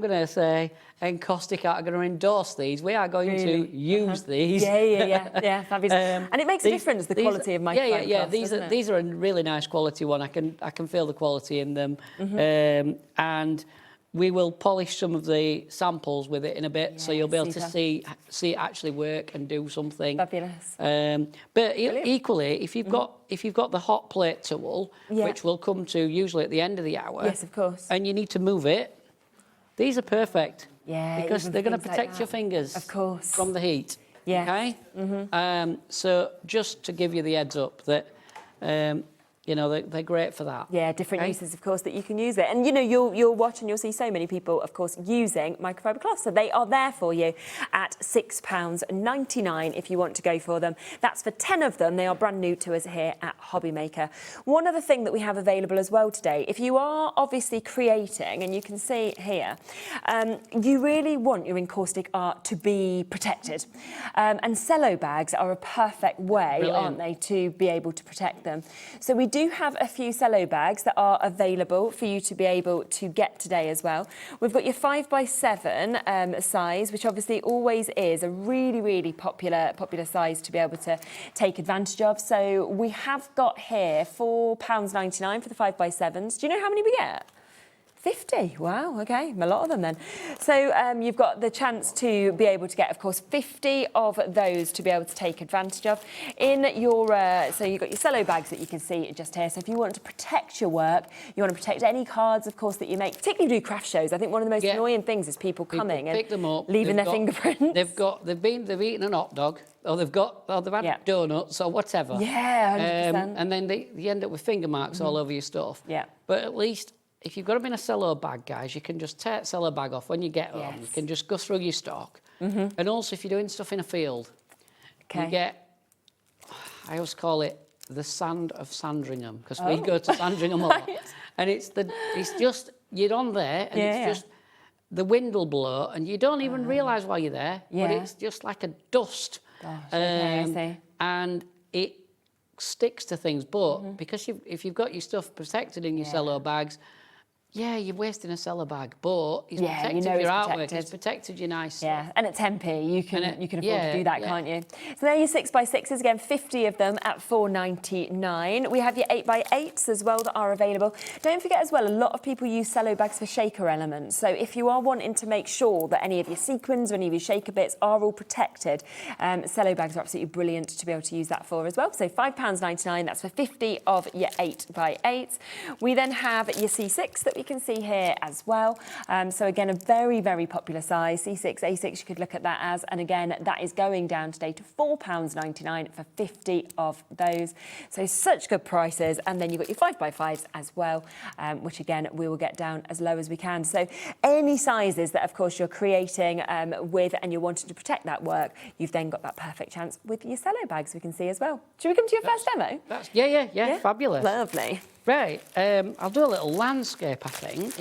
going to say Encaustic Art are going to endorse these. We are going to use these. Yeah, fabulous. And it makes a difference, the quality of microfiber cloths, These are a really nice quality one. I can feel the quality in them. And we will polish some of the samples with it in a bit, so you'll be able to see it actually work and do something. Fabulous. But equally, if you've got the hot plate tool, which we'll come to usually at the end of the hour, yes, of course, and you need to move it, these are perfect. Yeah, because they're going to things protect like your that. fingers, of course, from the heat. Yeah. Okay. So just to give you the heads up that. They're great for that. Yeah, different uses, of course, that you can use it. And, you'll watch and you'll see so many people, of course, using microfiber cloths. So they are there for you at £6.99 if you want to go for them. That's for 10 of them. They are brand new to us here at HobbyMaker. One other thing that we have available as well today, if you are obviously creating, and you can see here, you really want your Encaustic Art to be protected. And cello bags are a perfect way, aren't they, to be able to protect them. So we do have a few cello bags that are available for you to be able to get today as well. We've got your 5x7 size, which obviously always is a really, really popular size to be able to take advantage of. So we have got here £4.99 for the 5x7s. Do you know how many we get? 50. Wow, okay, a lot of them then. So you've got the chance to be able to get, of course, 50 of those to be able to take advantage of. In your, so you've got your cello bags that you can see just here. So if you want to protect your work, you want to protect any cards, of course, that you make, particularly if you do craft shows. I think one of the most annoying things is people coming pick and them up, leaving their fingerprints. They've eaten an hot dog, or they've had donuts or whatever. Yeah, 100%. And then they end up with finger marks all over your stuff. Yeah. But at least, if you've got them in a cello bag, guys, you can just tear the cello bag off when you get home. You can just go through your stock. And also, if you're doing stuff in a field, you get, I always call it the sand of Sandringham, because we go to Sandringham a lot. And it's just, you're on there, and it's just, the wind will blow, and you don't even realise while you're there, but it's just like a dust. Gosh, I see. And it sticks to things, but because if you've got your stuff protected in your cello bags, you're wasting a cello bag, but it's protected your artwork. It's protected you nice. Yeah, and at 10p, you can afford to do that, can't you? So there are your 6x6s, again, 50 of them at £4.99. We have your 8x8s as well that are available. Don't forget as well, a lot of people use cello bags for shaker elements. So if you are wanting to make sure that any of your sequins or any of your shaker bits are all protected, cello bags are absolutely brilliant to be able to use that for as well. So £5.99, that's for 50 of your 8x8s. We then have your C6 that we can see here as well. So again, a very, very popular size. C6, A6, you could look at that as, and again, that is going down today to £4.99 for 50 of those. So such good prices. And then you've got your 5x5s as well, which again, we will get down as low as we can. So any sizes that, of course, you're creating with and you're wanting to protect that work, you've then got that perfect chance with your cello bags we can see as well. Should we come to your first demo? Yeah, fabulous. Lovely. Right, I'll do a little landscape, I think,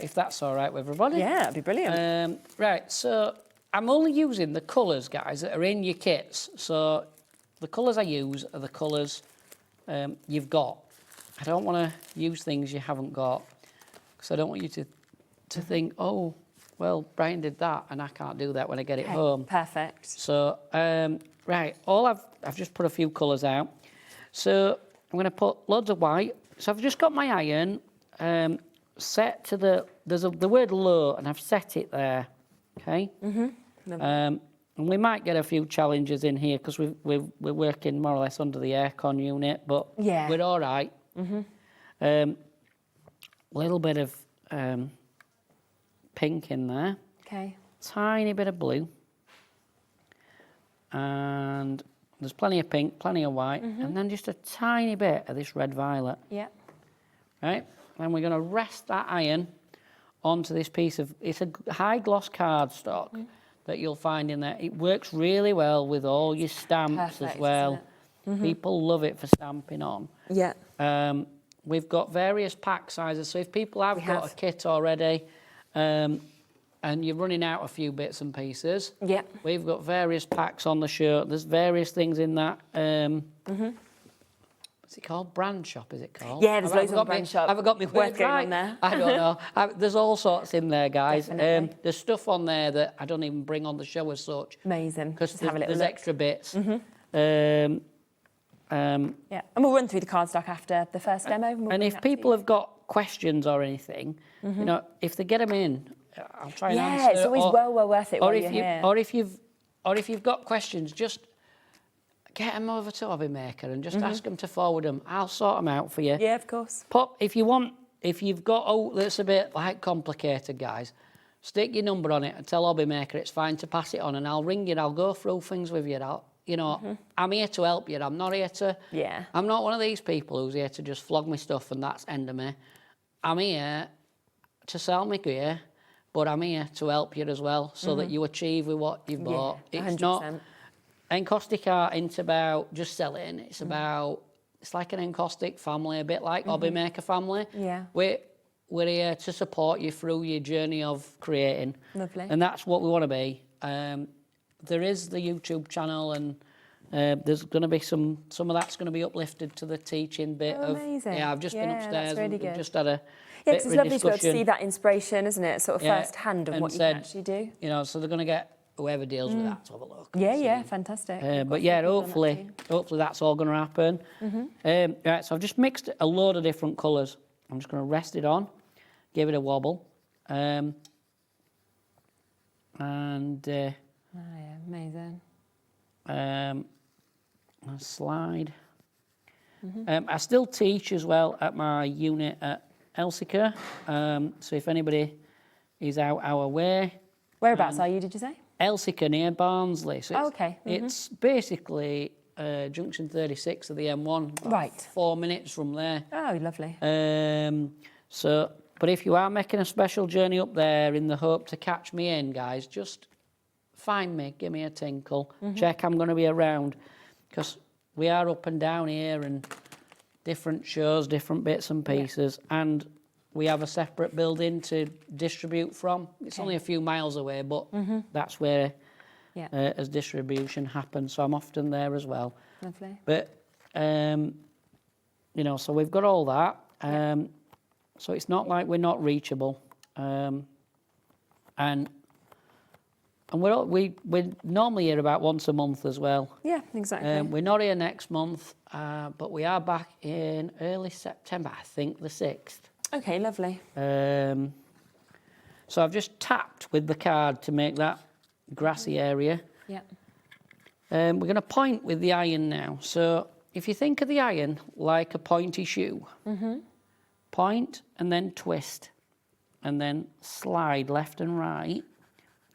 if that's all right with everybody. Yeah, that'd be brilliant. Right, so I'm only using the colours, guys, that are in your kits. So the colours I use are the colours you've got. I don't want to use things you haven't got, because I don't want you to think, oh, well, Brian did that, and I can't do that when I get it home. Perfect. So, right, I've just put a few colours out. So I'm going to put loads of white. So I've just got my iron set to the word low, and I've set it there, okay? And we might get a few challenges in here because we're working more or less under the aircon unit, but we're all right. Little bit of pink in there. Okay. Tiny bit of blue. And there's plenty of pink, plenty of white, and then just a tiny bit of this red violet. Yeah. Right? And we're going to rest that iron onto this piece of, it's a high gloss cardstock that you'll find in there. It works really well with all your stamps as well. People love it for stamping on. Yeah. We've got various pack sizes, so if people have got a kit already, and you're running out a few bits and pieces. Yep. We've got various packs on the shirt. There's various things in that. What's it called? Brand shop, is it called? Yeah, there's loads of brand shop. Have I got my words right? On there. I don't know. There's all sorts in there, guys. There's stuff on there that I don't even bring on the show as such. Amazing. Because there's extra bits. Yeah, and we'll run through the cardstock after the first demo. And if people have got questions or anything, you know, if they get them in, I'll try and answer. Yeah, it's always well worth it while you're here. Or if you've got questions, just get them over to HobbyMaker and just ask them to forward them. I'll sort them out for you. Yeah, of course. If you've got that's a bit like complicated, guys, stick your number on it and tell HobbyMaker it's fine to pass it on, and I'll ring you. I'll go through things with you. I'm here to help you. I'm not here to. Yeah. I'm not one of these people who's here to just flog me stuff and that's end of me. I'm here to sell me gear, but I'm here to help you as well, so that you achieve with what you've bought. It's 100%. not. Encaustic Art ain't about just selling. It's about. It's like an encaustic family, a bit like HobbyMaker family. Yeah. We're here to support you through your journey of creating. Lovely. And that's what we want to be. There is the YouTube channel and There's going to be some of that's going to be uplifted to the teaching bit of. Amazing. Yeah, I've just been upstairs that's really and good. we've just had a. Yeah, bit because of it's a lovely to be able to discussion. see that inspiration, isn't it? Sort of Yeah, first hand of and what you said, can actually do. You know, so they're going to get whoever deals with that to have a look. Yeah, fantastic. But yeah, hopefully that's all going to happen. Right, so I've just mixed a load of different colours. I'm just going to rest it on, give it a wobble, and yeah, amazing. A slide. I still teach as well at my unit at Elsica. So if anybody is out our way. Whereabouts are you, did you say? Elsica near Barnsley. So okay. It's basically junction 36 of the M1. Right. 4 minutes from there. Oh, lovely. But if you are making a special journey up there in the hope to catch me in, guys, just find me, give me a tinkle, check I'm going to be around, because we are up and down here and different shows, different bits and pieces, and we have a separate building to distribute from. It's only a few miles away, but that's where as distribution happens, so I'm often there as well. Lovely. But, you know, so we've got all that. So it's not like we're not reachable. And we're normally here about once a month as well. Yeah, exactly. We're not here next month, but we are back in early September, I think the 6th. Okay, lovely. So I've just tapped with the card to make that grassy area. Yeah. We're going to point with the iron now. So if you think of the iron like a pointy shoe, point and then twist and then slide left and right,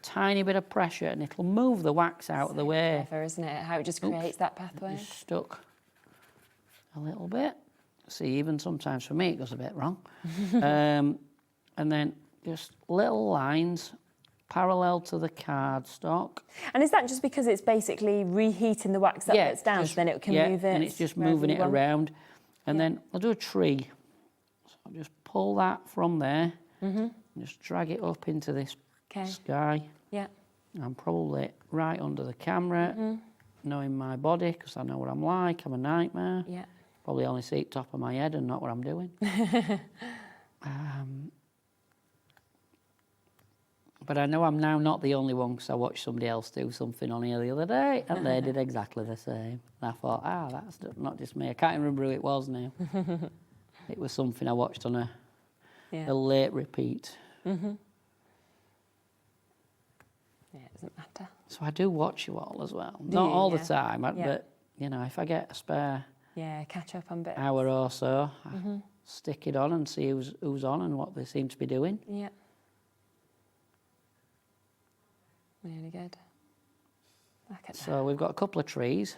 tiny bit of pressure and it'll move the wax out of the way. Clever, isn't it? How it just creates that pathway. Just stuck a little bit. See, even sometimes for me it goes a bit wrong. And then just little lines parallel to the cardstock. And is that just because it's basically reheating the wax up that's down, so then it can move it? And it's just moving it around. And then I'll do a tree. So I'll just pull that from there and just drag it up into this sky. Yeah. I'm probably right under the camera, knowing my body, because I know what I'm like. I'm a nightmare. Yeah. Probably only see it top of my head and not what I'm doing. But I know I'm now not the only one, because I watched somebody else do something on here the other day and they did exactly the same. And I thought, that's not just me. I can't remember who it was now. It was something I watched on a late repeat. Yeah, it doesn't matter. So I do watch you all as well. Not all the time, but, you know, if I get a spare catch up on bits. hour or so, I stick it on and see who's on and what they seem to be doing. Yeah. Really good. Look at So we've got a couple of trees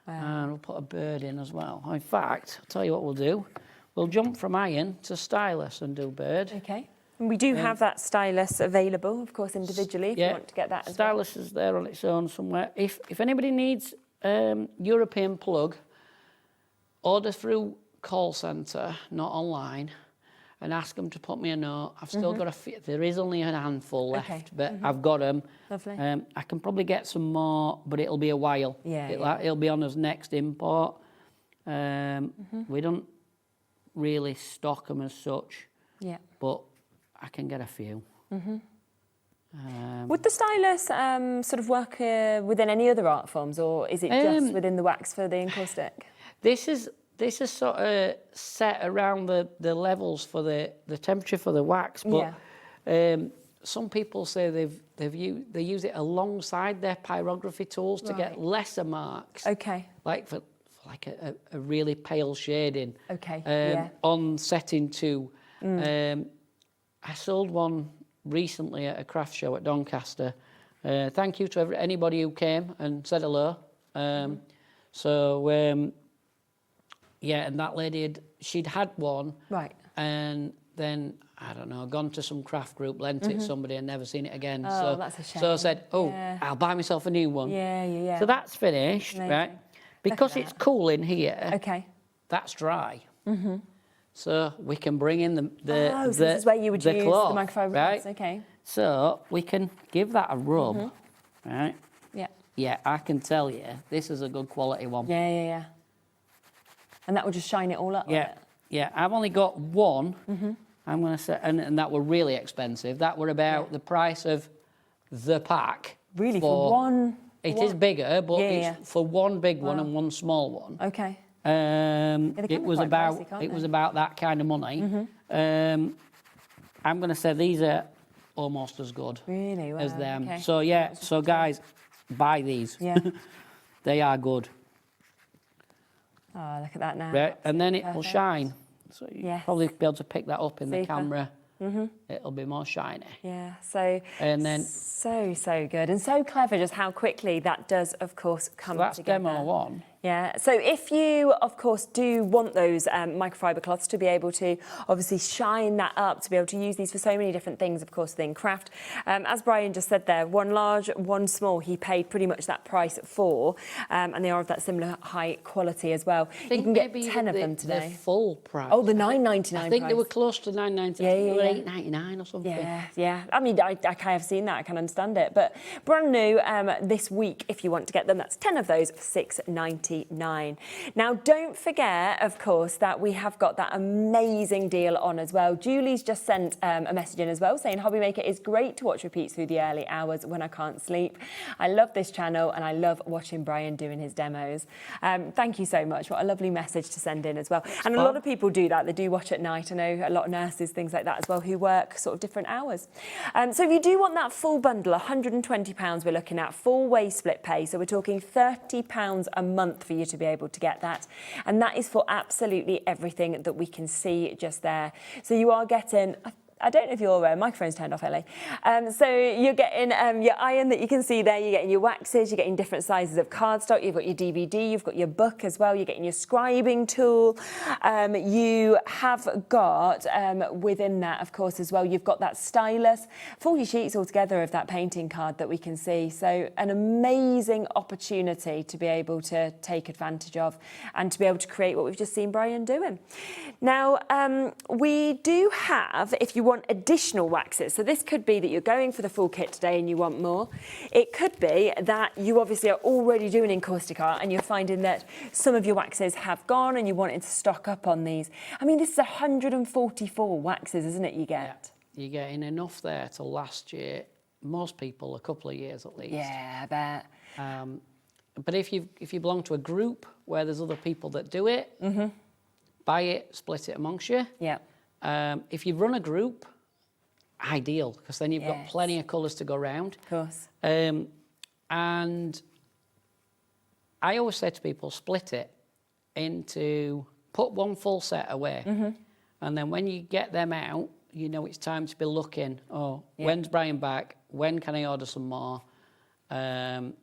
and we'll put a bird in as well. In fact, I'll tell you what we'll do. We'll jump from iron to stylus and do bird. Okay. And we do have that stylus available, of course, individually, if you want to get that as well. Stylus is there on its own somewhere. If anybody needs European plug, order through call centre, not online, and ask them to put me a note. I've still got there is only a handful left, but I've got them. Lovely. I can probably get some more, but it'll be a while. It'll be on us next import. We don't really stock them as such, but I can get a few. Would the stylus sort of work within any other art forms, or is it just within the wax for the encaustic? This is sort of set around the levels for the temperature for the wax, but some people say they use it alongside their pyrography tools to get lesser marks. Okay. Like for like a really pale shading. Okay. On setting 2. I sold one recently at a craft show at Doncaster. Thank you to anybody who came and said hello. And that lady, she'd had one. Right. And then, I don't know, gone to some craft group, lent it somebody and never seen it again. Oh, that's a shame. So I said, I'll buy myself a new one. Yeah. So that's finished, right? Because it's cool in here, that's dry. So we can bring in the so this is where you would use cloth, the microfiber right? cloths, okay. So we can give that a rub, right? Yeah. Yeah, I can tell you, this is a good quality one. Yeah. And that will just shine it all up. Yeah, yeah. I've only got one. I'm going to say, and that were really expensive. That were about the price of the pack. Really, for one? It is bigger, but it's for one big one and one small one. Okay. It was about about that kind of money. I'm going to say these are almost as good as them. Okay. So yeah, so guys, buy these. Yeah. They are good. Oh, look at that now. Right, and then it will Perfect. shine. So you'll probably be able to pick that up in the camera. Mm-hmm. It'll be more shiny. Yeah, so and then so good and so clever just how quickly that does, of course, come that's together. demo one. Yeah, so if you, of course, do want those microfiber cloths to be able to obviously shine that up, to be able to use these for so many different things, of course, within craft. As Brian just said there, one large, one small, he paid pretty much that price for, and they are of that similar high quality as well. You can get 10 of them today. The full price. Oh, the $9.99 I think they were close to $9.99. They were $8.99 or something. Yeah. I mean, I have seen that. I can understand it. But brand new this week, if you want to get them, that's 10 of those for $6.99. Now, don't forget, of course, that we have got that amazing deal on as well. Julie's just sent a message in as well saying HobbyMaker is great to watch repeats through the early hours when I can't sleep. I love this channel and I love watching Brian doing his demos. Thank you so much. What a lovely message to send in as well. And a lot of people do that. They do watch at night. I know a lot of nurses, things like that as well, who work sort of different hours. So if you do want that full bundle, £120 we're looking at, full way split pay. So we're talking £30 a month for you to be able to get that. And that is for absolutely everything that we can see just there. So you are getting... I don't know if your microphone's turned off, Ellie. So you're getting your iron that you can see there, you're getting your waxes, you're getting different sizes of cardstock, you've got your DVD, you've got your book as well, you're getting your scribing tool. You have got, within that, of course, as well, you've got that stylus, 40 sheets altogether of that painting card that we can see. So an amazing opportunity to be able to take advantage of and to be able to create what we've just seen Brian doing. Now, we do have, if you want additional waxes, so this could be that you're going for the full kit today and you want more. It could be that you obviously are already doing Encaustic Art and you're finding that some of your waxes have gone and you wanted to stock up on these. I mean, this is 144 waxes, isn't it, you get? Yeah. You're getting enough there to last you, most people, a couple of years at least. Yeah, I bet. But if you belong to a group where there's other people that do it, buy it, split it amongst you. Yeah. If you run a group, ideal, because then you've got plenty of colours to go around. Of course. And I always say to people, split it into, put one full set away. And then when you get them out, you know it's time to be looking, when's Brian back? When can I order some more? And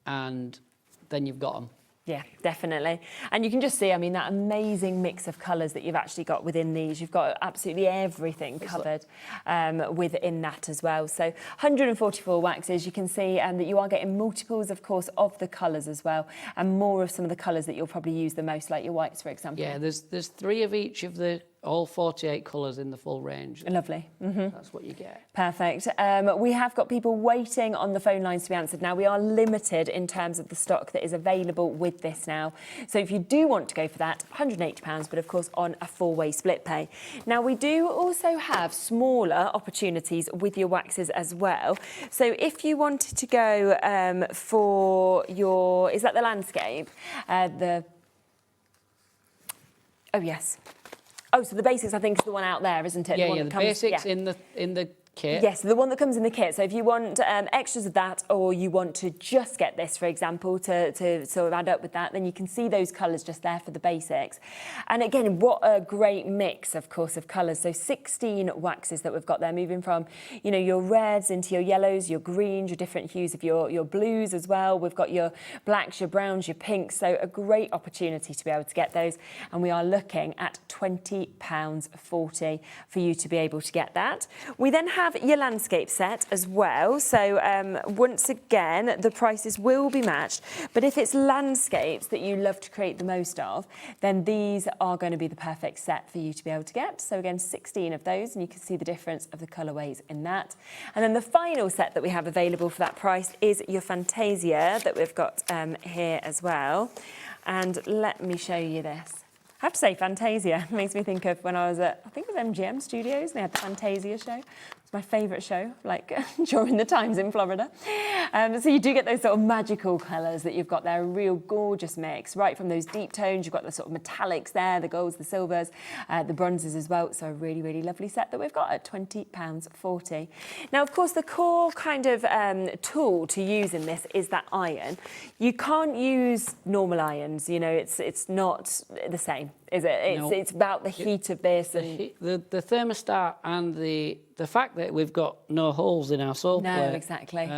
then you've got them. Yeah, definitely. And you can just see, I mean, that amazing mix of colours that you've actually got within these. You've got absolutely everything covered within that as well. So 144 waxes. You can see that you are getting multiples, of course, of the colours as well, and more of some of the colours that you'll probably use the most, like your whites, for example. Yeah, there's 3 of each of the all 48 colours in the full range. Lovely. That's what you get. Perfect. We have got people waiting on the phone lines to be answered now. We are limited in terms of the stock that is available with this now. So if you do want to go for that, £180, but of course on a 4-way split pay. Now we do also have smaller opportunities with your waxes as well. So if you wanted to go for your, is that the landscape? Oh yes. Oh, so the basics, I think, is the one out there, isn't it? Yeah, the basics in the kit. Yes, the one that comes in the kit. So if you want extras of that, or you want to just get this, for example, to sort of add up with that, then you can see those colours just there for the basics. And again, what a great mix, of course, of colours. So 16 waxes that we've got there, moving from, you know, your reds into your yellows, your greens, your different hues of your blues as well. We've got your blacks, your browns, your pinks. So a great opportunity to be able to get those. And we are looking at £20.40 for you to be able to get that. We then have have your landscape set as well. So once again, the prices will be matched. But if it's landscapes that you love to create the most of, then these are going to be the perfect set for you to be able to get. So again, 16 of those, and you can see the difference of the colourways in that. And then the final set that we have available for that price is your Fantasia that we've got here as well. And let me show you this. I have to say, Fantasia makes me think of when I was at, I think it was MGM Studios, and they had the Fantasia show. It's my favourite show, like during the times in Florida. So you do get those sort of magical colours that you've got there, a real gorgeous mix, right from those deep tones. You've got the sort of metallics there, the golds, the silvers, the bronzes as well. So a really, really lovely set that we've got at £20.40. Now, of course, the core kind of tool to use in this is that iron. You can't use normal irons, you know, it's not the same, is it? It's about the heat of this. The thermostat and the fact that we've got no holes in our sole plate. No, exactly.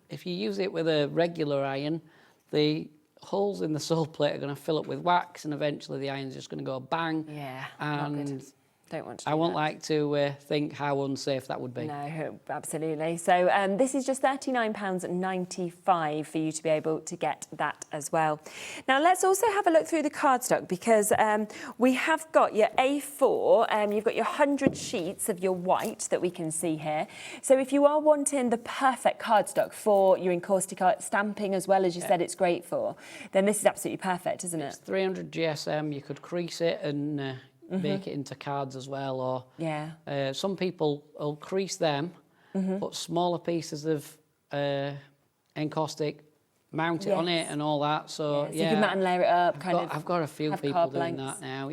If you use it with a regular iron, the holes in the sole plate are going to fill up with wax, and eventually the iron's just going to go bang. Yeah, and not good. Don't want to do I won't that. like to think how unsafe that would be. No, absolutely. So this is just £39.95 for you to be able to get that as well. Now, let's also have a look through the cardstock, because we have got your A4, you've got your 100 sheets of your white that we can see here. So if you are wanting the perfect cardstock for your Encaustic Art stamping, as well as you said it's great for, then this is absolutely perfect, isn't it? It's 300 GSM, you could crease it and make it into cards as well, or some people will crease them, put smaller pieces of encaustic, mount it on it and all that. So so you can mat and layer it up. I've got a few people doing that now.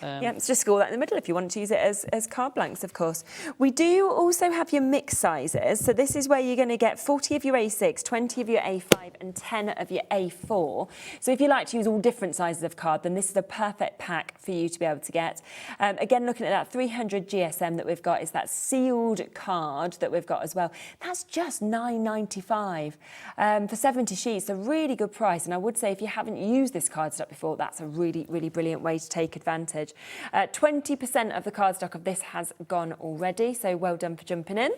It's just all that in the middle if you want to use it as card blanks, of course. We do also have your mix sizes. So this is where you're going to get 40 of your A6, 20 of your A5 and 10 of your A4. So if you like to use all different sizes of card, then this is the perfect pack for you to be able to get. Again, looking at that 300 GSM that we've got is that sealed card that we've got as well. That's just £9.95 for 70 sheets. A really good price. And I would say if you haven't used this cardstock before, that's a really, really brilliant way to take advantage. 20% of the cardstock of this has gone already, so well done for jumping in.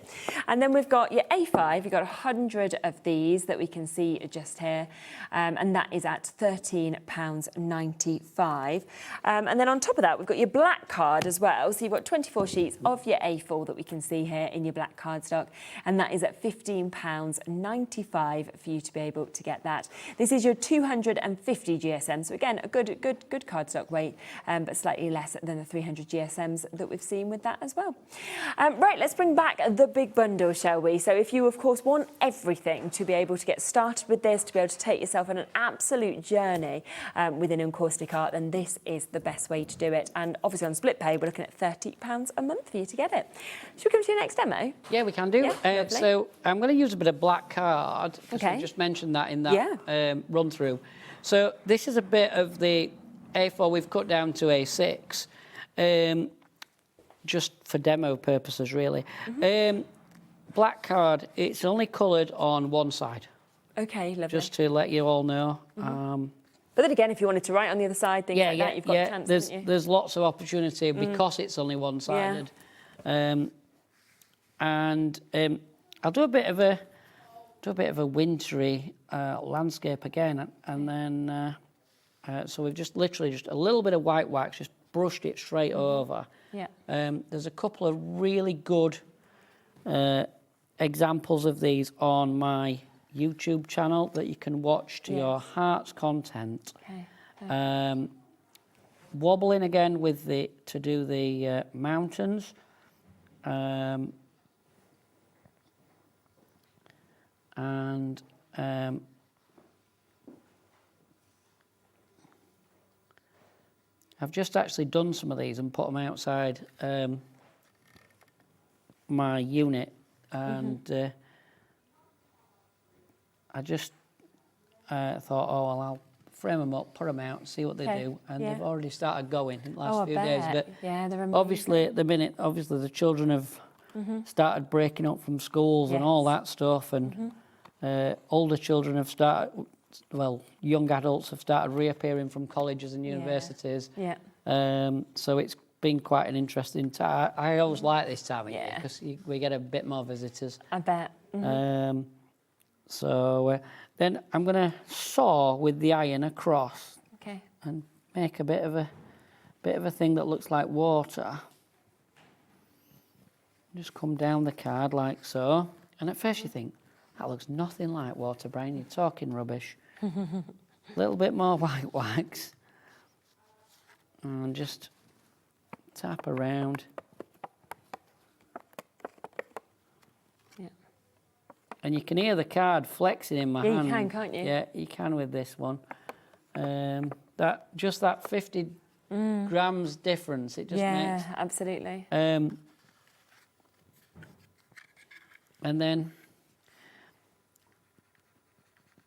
And then we've got your A5, you've got 100 of these that we can see just here, and that is at £13.95. And then on top of that, we've got your black card as well, so you've got 24 sheets of your A4 that we can see here in your black cardstock, and that is at £15.95 for you to be able to get that. This is your 250 GSM, so again, a good cardstock weight, but slightly less than the 300 GSMs that we've seen with that as well. Right, let's bring back the big bundle, shall we? So if you, of course, want everything to be able to get started with this, to be able to take yourself on an absolute journey within Encaustic Art, then this is the best way to do it. And obviously on split pay, we're looking at £30 a month for you to get it. Should we come to your next demo? Yeah, we can do. So I'm going to use a bit of black card, because we just mentioned that in that run through. So this is a bit of the A4 we've cut down to A6, just for demo purposes, really. Black card, it's only coloured on one side. Okay, lovely. Just to let you all know. But then again, if you wanted to write on the other side, things like that, you've got a chance, haven't you? There's lots of opportunity because it's only one-sided. And I'll do a bit of a wintry landscape again, and then. So we've just literally just a little bit of white wax, just brushed it straight over. There's a couple of really good examples of these on my YouTube channel that you can watch to your heart's content. Wobbling again with to do the mountains. I've just actually done some of these and put them outside my unit, and I just thought, oh, well, I'll frame them up, put them out, and see what they do. And they've already started going in the last few days. But they're amazing. obviously, at the minute, the children have started breaking up from schools and all that stuff, and older children have started. Well, young adults have started reappearing from colleges and universities. So it's been quite an interesting time. I always like this time of year because we get a bit more visitors. I bet. Mm-hmm. So then I'm going to saw with the iron across. Okay. And make a bit of a thing that looks like water. Just come down the card like so. And at first you think, that looks nothing like water, Brian. You're talking rubbish. A little bit more white wax. And just tap around. Yeah. And you can hear the card flexing in my hand. You can, can't you? Yeah, you can with this one. That 50 grams difference, it just makes. Yeah, absolutely. And then,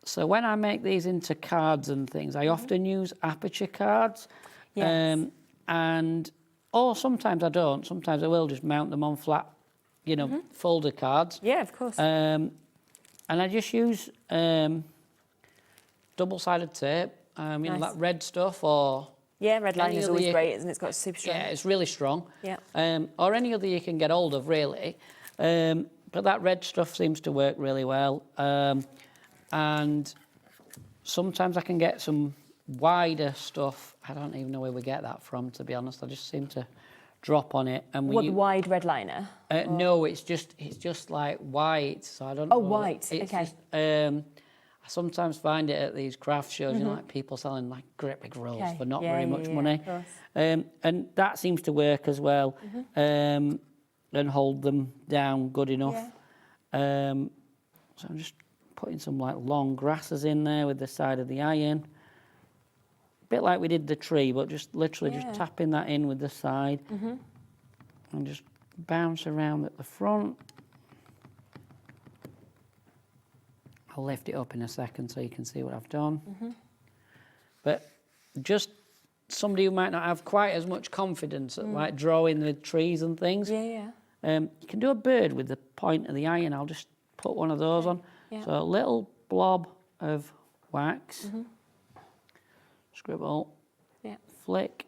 so when I make these into cards and things, I often use aperture cards. Yes. Or sometimes I don't. Sometimes I will just mount them on flat, folder cards. Yeah, of course. And I just use double-sided tape. Nice. That red stuff or... Yeah, red line any is other always great, isn't it? It's got super strong. Yeah, it's really strong. Yeah. Or any other you can get hold of, really. But that red stuff seems to work really well. And sometimes I can get some wider stuff. I don't even know where we get that from, to be honest. I just seem to drop on it. And Wide red liner? No, it's just like white. So I don't know. Oh, white. It's okay. Just, I sometimes find it at these craft shows, like people selling like great big rolls for not very much money. And that seems to work as well, and hold them down good enough. So I'm just putting some like long grasses in there with the side of the iron. A bit like we did the tree, but just literally just tapping that in with the side. And just bounce around at the front. I'll lift it up in a second so you can see what I've done. But just somebody who might not have quite as much confidence at like drawing the trees and things. Yeah. You can do a bird with the point of the iron. I'll just put one of those on. Yeah. So a little blob of wax. Scribble. Yeah. Flick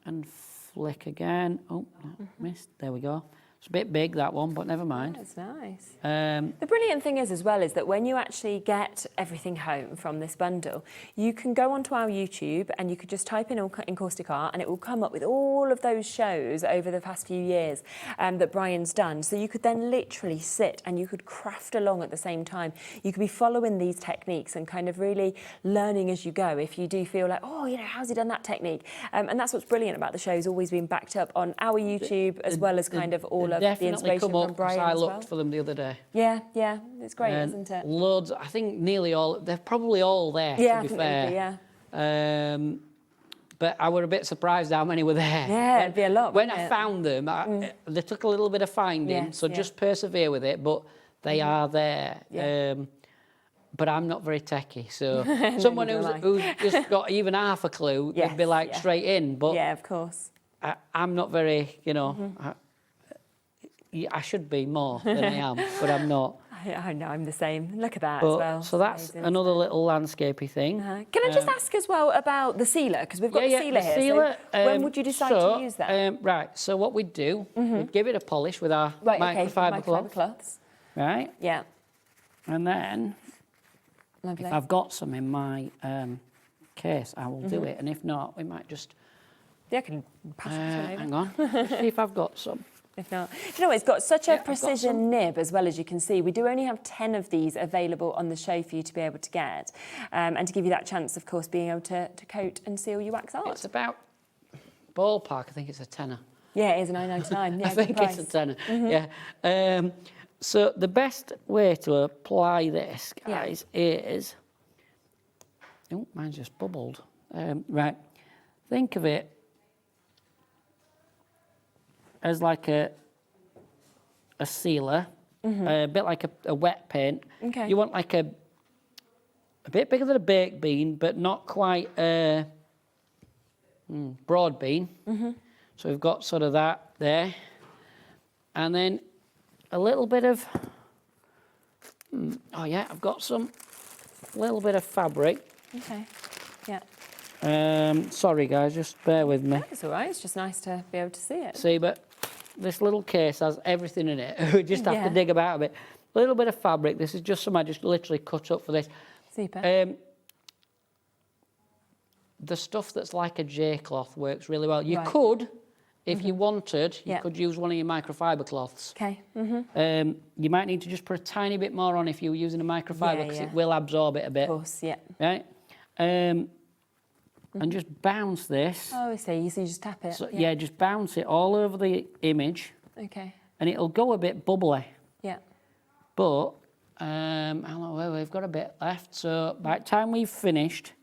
and flick again. Oh, no, missed. There we go. It's a bit big, that one, but never mind. That's nice. The brilliant thing is, as well, is that when you actually get everything home from this bundle, you can go onto our YouTube and you could just type in Encaustic Art and it will come up with all of those shows over the past few years that Brian's done. So you could then literally sit and you could craft along at the same time. You could be following these techniques and kind of really learning as you go if you do feel like, oh, how's he done that technique? And that's what's brilliant about the show, is always being backed up on our YouTube as well as kind of all of the inspiration from Brian I as looked well. for them the other day. Yeah, it's great, isn't it? Loads. I think nearly all. They're probably all there. Yeah, to be I think fair. they'd be, But I were a bit surprised how many were there. Yeah, it'd be a lot. When I found them, they took a little bit of finding. So just persevere with it. But they are there. Yeah. But I'm not very techie, so someone who's just got even half a clue, they'd be like straight in. But yeah, of course. I'm not very, I should be more than I am, but I'm not. I know, I'm the same. Look at that But, as well. So that's another little landscapey thing. Can I just ask as well about the sealer? Because we've got the sealer here. Sealer, so when would you decide to use that? Right, so what we'd do, we'd give it a polish with our microfiber cloths. Right? Yeah. And then, Lovely. if I've got some in my case, I will do it. And if not, we might just... Yeah, I can pass it hang on, let's see if I've got some. If not, it's got such a precision nib as well, as you can see. We do only have 10 of these available on the show for you to be able to get, and to give you that chance, of course, being able to coat and seal your wax art. It's about ballpark. I think it's a tenner. Yeah, it is a $9.99. Yeah, I think it's a tenner. Yeah. So the best way to apply this, guys, is. Oh, mine's just bubbled. Right. Think of it as like a sealer, a bit like a wet paint. Okay. You want like a bit bigger than a baked bean, but not quite a broad bean. So we've got sort of that there. And then a little bit of, Oh, yeah, I've got some little bit of fabric. Okay, yeah. Sorry, guys, just bear with me. That's all right. It's just nice to be able to see it. See, but this little case has everything in it. We just have to dig about a bit. A little bit of fabric. This is just some I just literally cut up for this. Super. The stuff that's like a J-cloth works really well. You could, if you wanted, you could use one of your microfiber cloths. Okay. You might need to just put a tiny bit more on if you're using a microfiber because it will absorb it a bit. Of course, yeah. Right? And just bounce this. Oh, I see. So you just tap it. So, yeah, just bounce it all over the image. Okay. And it'll go a bit bubbly. Yeah. But well, we've got a bit left. So by the time we've finished,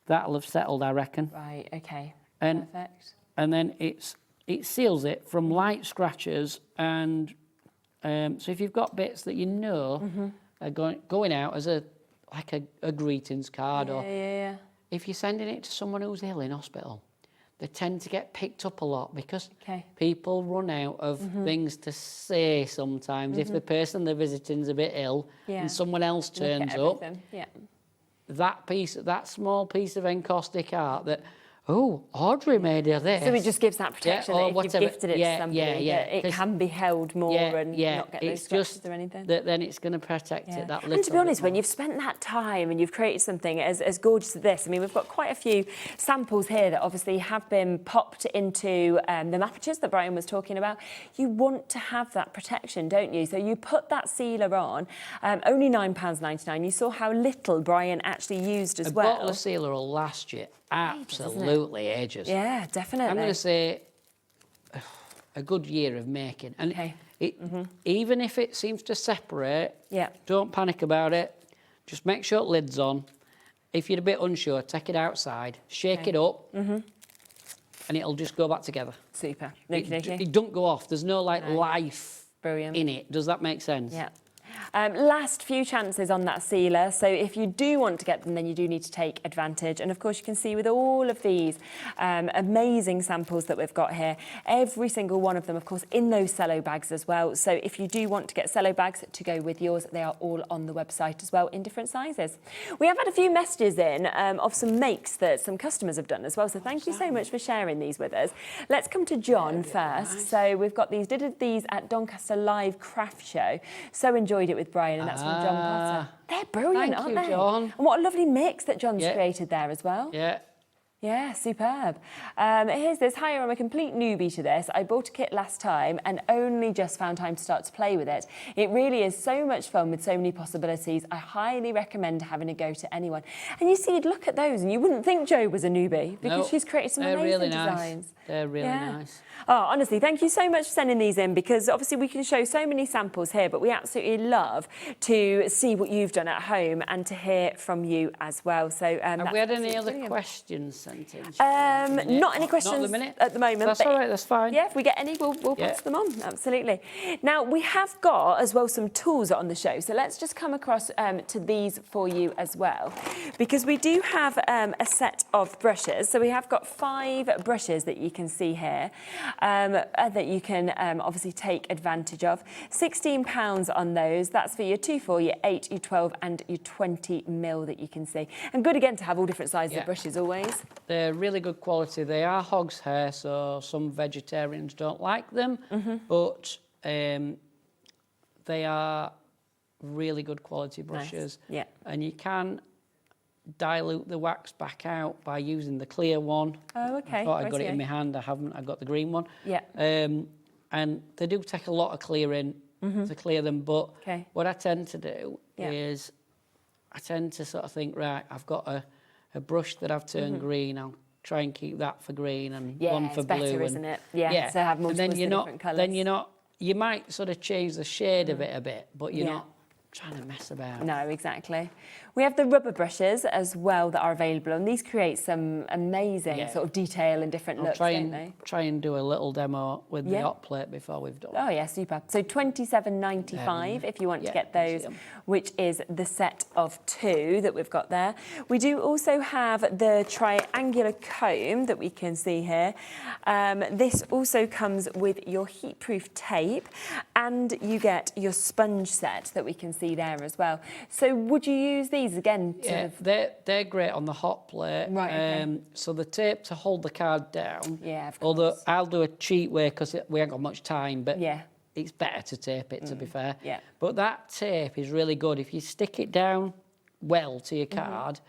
that'll have settled, I reckon. Right, okay. Perfect. And then it seals it from light scratches. And so if you've got bits that you know are going out as a greetings card, or if you're sending it to someone who's ill in hospital, they tend to get picked up a lot because people run out of things to say sometimes. If the person they're visiting is a bit ill and someone else turns up, that small piece of encaustic art that, oh, Audrey made her this. So it just gives that protection that if you've gifted it to somebody, that it can be held more and not get those scratches or anything. Then it's going to protect it that little. And to be honest, when you've spent that time and you've created something as gorgeous as this, I mean, we've got quite a few samples here that obviously have been popped into the mappages that Brian was talking about. You want to have that protection, don't you? So you put that sealer on, only £9.99. You saw how little Brian actually used as well. A bottle of sealer will last you absolutely ages. Yeah, definitely. I'm going to say a good year of making. And even if it seems to separate, don't panic about it. Just make sure the lid's on. If you're a bit unsure, take it outside, shake it up, and it'll just go back together. Super. It don't go off. There's no life in it. Does that make sense? Yeah. Last few chances on that sealer, so if you do want to get them, then you do need to take advantage. And of course you can see with all of these amazing samples that we've got here, every single one of them of course in those cello bags as well. So if you do want to get cello bags to go with yours, they are all on the website as well in different sizes. We have had a few messages in of some makes that some customers have done as well, so thank you so much for sharing these with us. Let's come to John first. Nice. So we've got did these at Doncaster Live Craft Show, so enjoyed it with Brian, and that's from John Potter. They're brilliant, aren't they? John. And what a lovely mix that John's created there as well. Yeah. Yeah, superb. Here's this. Hi, I'm a complete newbie to this. I bought a kit last time and only just found time to start to play with it. It really is so much fun with so many possibilities. I highly recommend having a go to anyone. And you see, you'd look at those and you wouldn't think Jo was a newbie because she's created some amazing designs. They're really nice. Oh, honestly, thank you so much for sending these in, because obviously we can show so many samples here, but we absolutely love to see what you've done at home and to hear from you as well. So have we had any other questions sent in? Not any questions at the moment. That's all right, that's fine. Yeah, if we get any, we'll pass them on, absolutely. Now, we have got as well some tools on the show, so let's just come across to these for you as well, because we do have a set of brushes. So we have got 5 brushes that you can see here. That you can obviously take advantage of. £16 on those. That's for your 2/4, your 8, your 12 and your 20mm that you can see. And good again to have all different sizes of brushes always. They're really good quality. They are hog's hair, so some vegetarians don't like them, but they are really good quality brushes. Nice. Yeah. And you can dilute the wax back out by using the clear one. Oh, okay. I thought I got it in my hand. I haven't. I got the green one. Yeah. And they do take a lot of clearing to clear them, but what I tend to do is I tend to sort of think, right, I've got a brush that I've turned green. I'll try and keep that for green and one for blue. Yeah, it's better, isn't it? Yeah, to have multiple different colours. Then you're not, you might sort of change the shade of it a bit, but you're not trying to mess about. No, exactly. We have the rubber brushes as well that are available, and these create some amazing sort of detail and different looks, don't they? Try and do a little demo with the hot plate before we've done. Oh yeah, super. So £27.95 if you want to get those, which is the set of 2 that we've got there. We do also have the triangular comb that we can see here. This also comes with your heat-proof tape, and you get your sponge set that we can see there as well. So would you use these these again? Yeah, they're great on the hot plate. Right, okay. So the tape to hold the card down. Yeah, of Although course. I'll do a cheat way because we haven't got much time, but yeah. it's better to tape it, to be fair. Yeah. But that tape is really good. If you stick it down well to your card,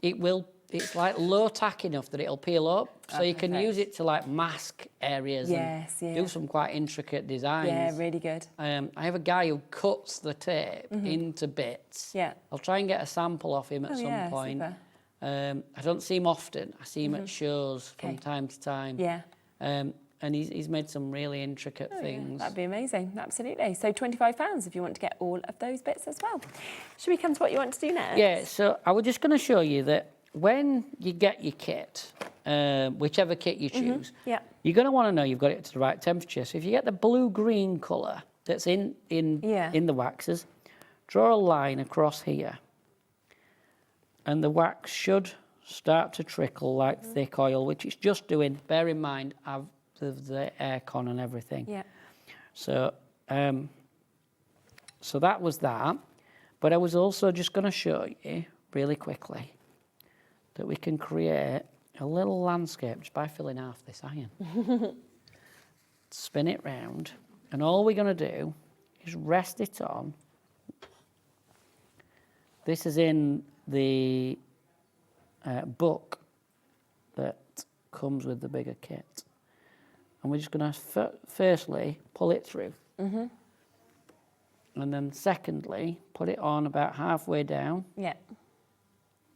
it's like low tack enough that it'll peel up. So you can use it to like mask areas and do some quite intricate designs. Yeah, really good. I have a guy who cuts the tape into bits. Yeah. I'll try and get a sample off him at some point. I don't see him often. I see him at shows from time to time. Yeah. And he's made some really intricate things. Yeah, that'd be amazing, absolutely. So £25 if you want to get all of those bits as well. Should we come to what you want to do next? Yeah, so I was just going to show you that when you get your kit, whichever kit you choose, you're going to want to know you've got it to the right temperature. So if you get the blue-green colour that's in the waxes, draw a line across here. And the wax should start to trickle like thick oil, which it's just doing. Bear in mind, I've the aircon and everything. Yeah. So, so that was that. But I was also just going to show you really quickly that we can create a little landscape just by filling half this iron. Spin it round, and all we're going to do is rest it on. This is in the book that comes with the bigger kit. And we're just going to firstly pull it through. And then secondly, put it on about halfway down. Yeah.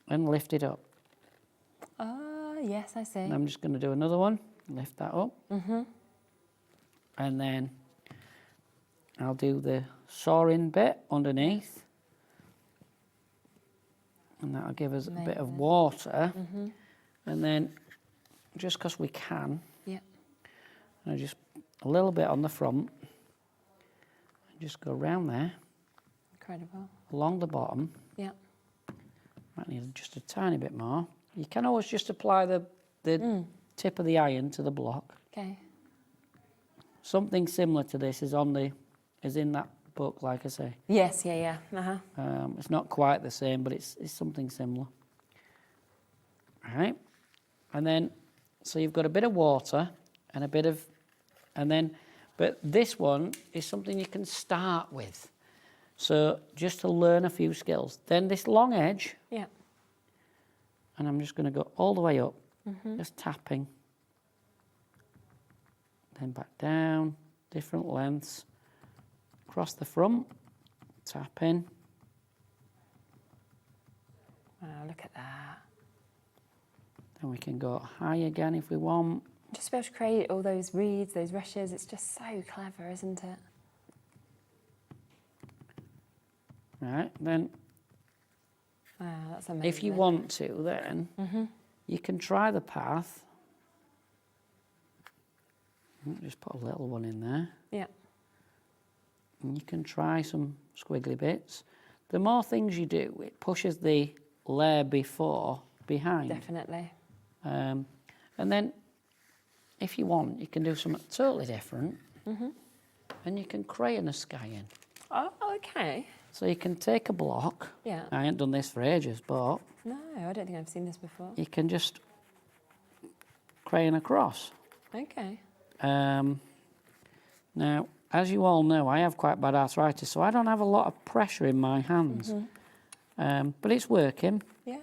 And lift it up. Yes, I see. And I'm just going to do another one. Lift that up. And then I'll do the sawing bit underneath. And that'll give us a bit of water. And then, just because we can, and just a little bit on the front, and just go around there. Incredible. Along the bottom. Yeah. Might need just a tiny bit more. You can always just apply the tip of the iron to the block. Okay. Something similar to this is in that book, like I say. Yes, yeah. It's not quite the same, but it's something similar. All right. And then, so you've got a bit of water and a bit of, but this one is something you can start with. So just to learn a few skills. Then this long edge. Yeah. And I'm just going to go all the way up, just tapping. Then back down, different lengths. Across the front, tapping. Wow, look at that. Then we can go high again if we want. Just be able to create all those reeds, those rushes. It's just so clever, isn't it? Right, then wow, that's amazing. if you want to, then you can try the path. Just put a little one in there. Yeah. And you can try some squiggly bits. The more things you do, it pushes the layer behind. Definitely. And then, if you want, you can do something totally different. And you can crayon a sky in. Oh, okay. So you can take a block. Yeah. I ain't done this for ages, but No, I don't think I've seen this before. you can just crayon across. Okay. Now, as you all know, I have quite bad arthritis, so I don't have a lot of pressure in my hands. But it's working. Yeah.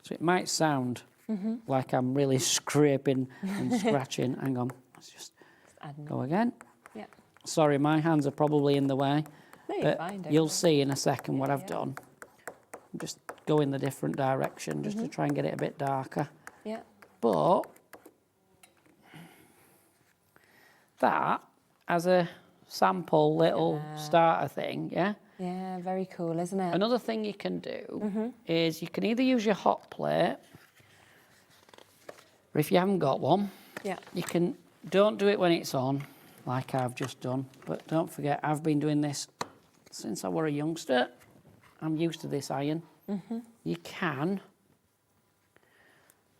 So it might sound like I'm really scraping and scratching. Hang on, let's just go again. Yeah. Sorry, my hands are probably in the way. No, you're but fine, don't you'll worry. see in a second what I've done. Just go in the different direction just to try and get it a bit darker. Yeah. But that as a sample little starter thing, yeah? Yeah, very cool, isn't it? Another thing you can do is you can either use your hot plate, or if you haven't got one, you can, don't do it when it's on, like I've just done, but don't forget, I've been doing this since I were a youngster. I'm used to this iron. You can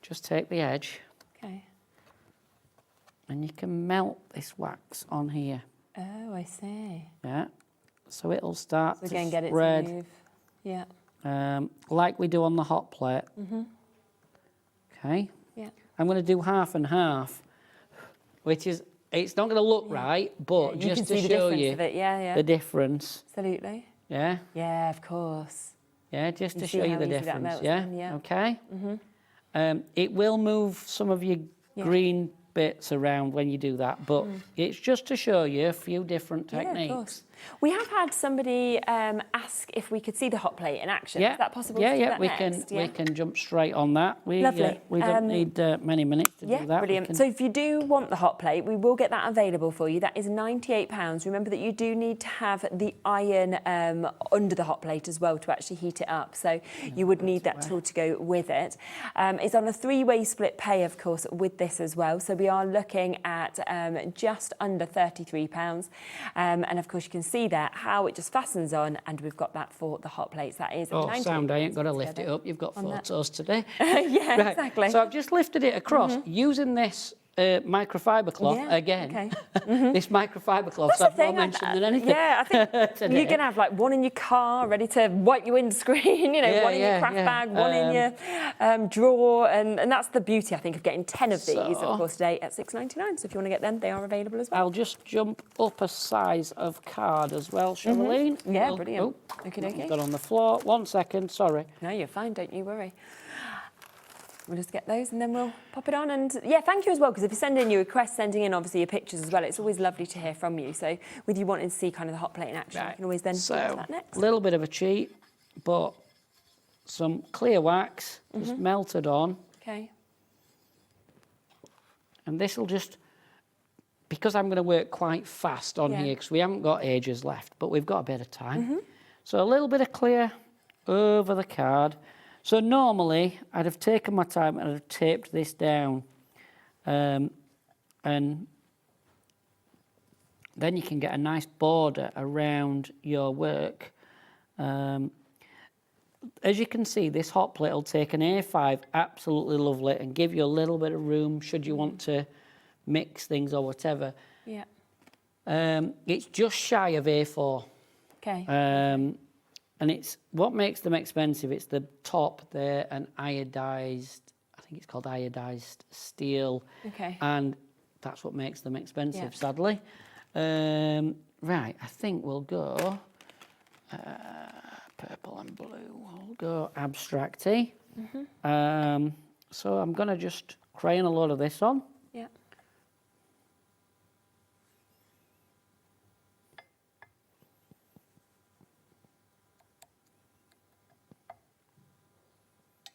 just take the edge, and you can melt this wax on here. Oh, I see. Yeah. So it'll start So again, get it spread. to move. Yeah. Like we do on the hot plate. Okay. Yeah. I'm going to do half and half, which is, it's not going to look right, but You just can to see the show difference you of it. Yeah, the difference. Absolutely. Yeah. Yeah, of course. Yeah, just You to see show you how the easy that difference. melts Yeah. then, yeah. Okay. It will move some of your green bits around when you do that, but it's just to show you a few different Yeah, of techniques. course. We have had somebody ask if we could see the hot plate in action. Yeah. Is that possible Yeah, to do yeah, that we next? can we can jump straight on that. Lovely. We don't need many minutes to do that. Brilliant. So if you do want the hot plate, we will get that available for you. That is £98. Remember that you do need to have the iron under the hot plate as well to actually heat it up. So you would need that tool to go with it. It's on a 3-way split pay, of course, with this as well. So we are looking at just under £33. And of course, you can see there how it just fastens on, and we've got that for the hot plates. That is Oh, sound, I ain't got to lift it up. You've got photos today. Yeah, Right. exactly. So I've just lifted it across using this microfiber cloth again. Okay. This microfiber cloth, That's so the I've thing. not mentioned in anything. Yeah, I think today. you're going to have like one in your car ready to wipe your windscreen, you know, Yeah, one in your yeah, craft yeah. bag, one in your drawer. And that's the beauty, I think, of getting 10 of these, So- of course, today at $6.99. So if you want to get them, they are available as well. I'll just jump up a size of card as well, Charlene. Yeah, brilliant. Oh, Okay. got on the floor. 1 second, sorry. No, you're fine, don't you worry. We'll just get those and then we'll pop it on. And yeah, thank you as well, because if you send in your requests, sending in obviously your pictures as well, it's always lovely to hear from you. So with you wanting to see kind of the hot plate in action, you can always then do that next. A little bit of a cheat, but some clear wax just melted on. Okay. And this will just, because I'm going to work quite fast on here, because we haven't got ages left, but we've got a bit of time. So a little bit of clear over the card. So normally I'd have taken my time and I'd have taped this down, and then you can get a nice border around your work. As you can see, this hot plate will take an A5, absolutely lovely, and give you a little bit of room should you want to mix things or whatever. Yeah. It's just shy of A4. Okay. And it's what makes them expensive. It's the top there and iodized, I think it's called iodized steel. Okay. And that's what makes them expensive, Yeah. sadly. Right, I think we'll go purple and blue. We'll go abstracty. So I'm going to just crayon a lot of this on. Yeah.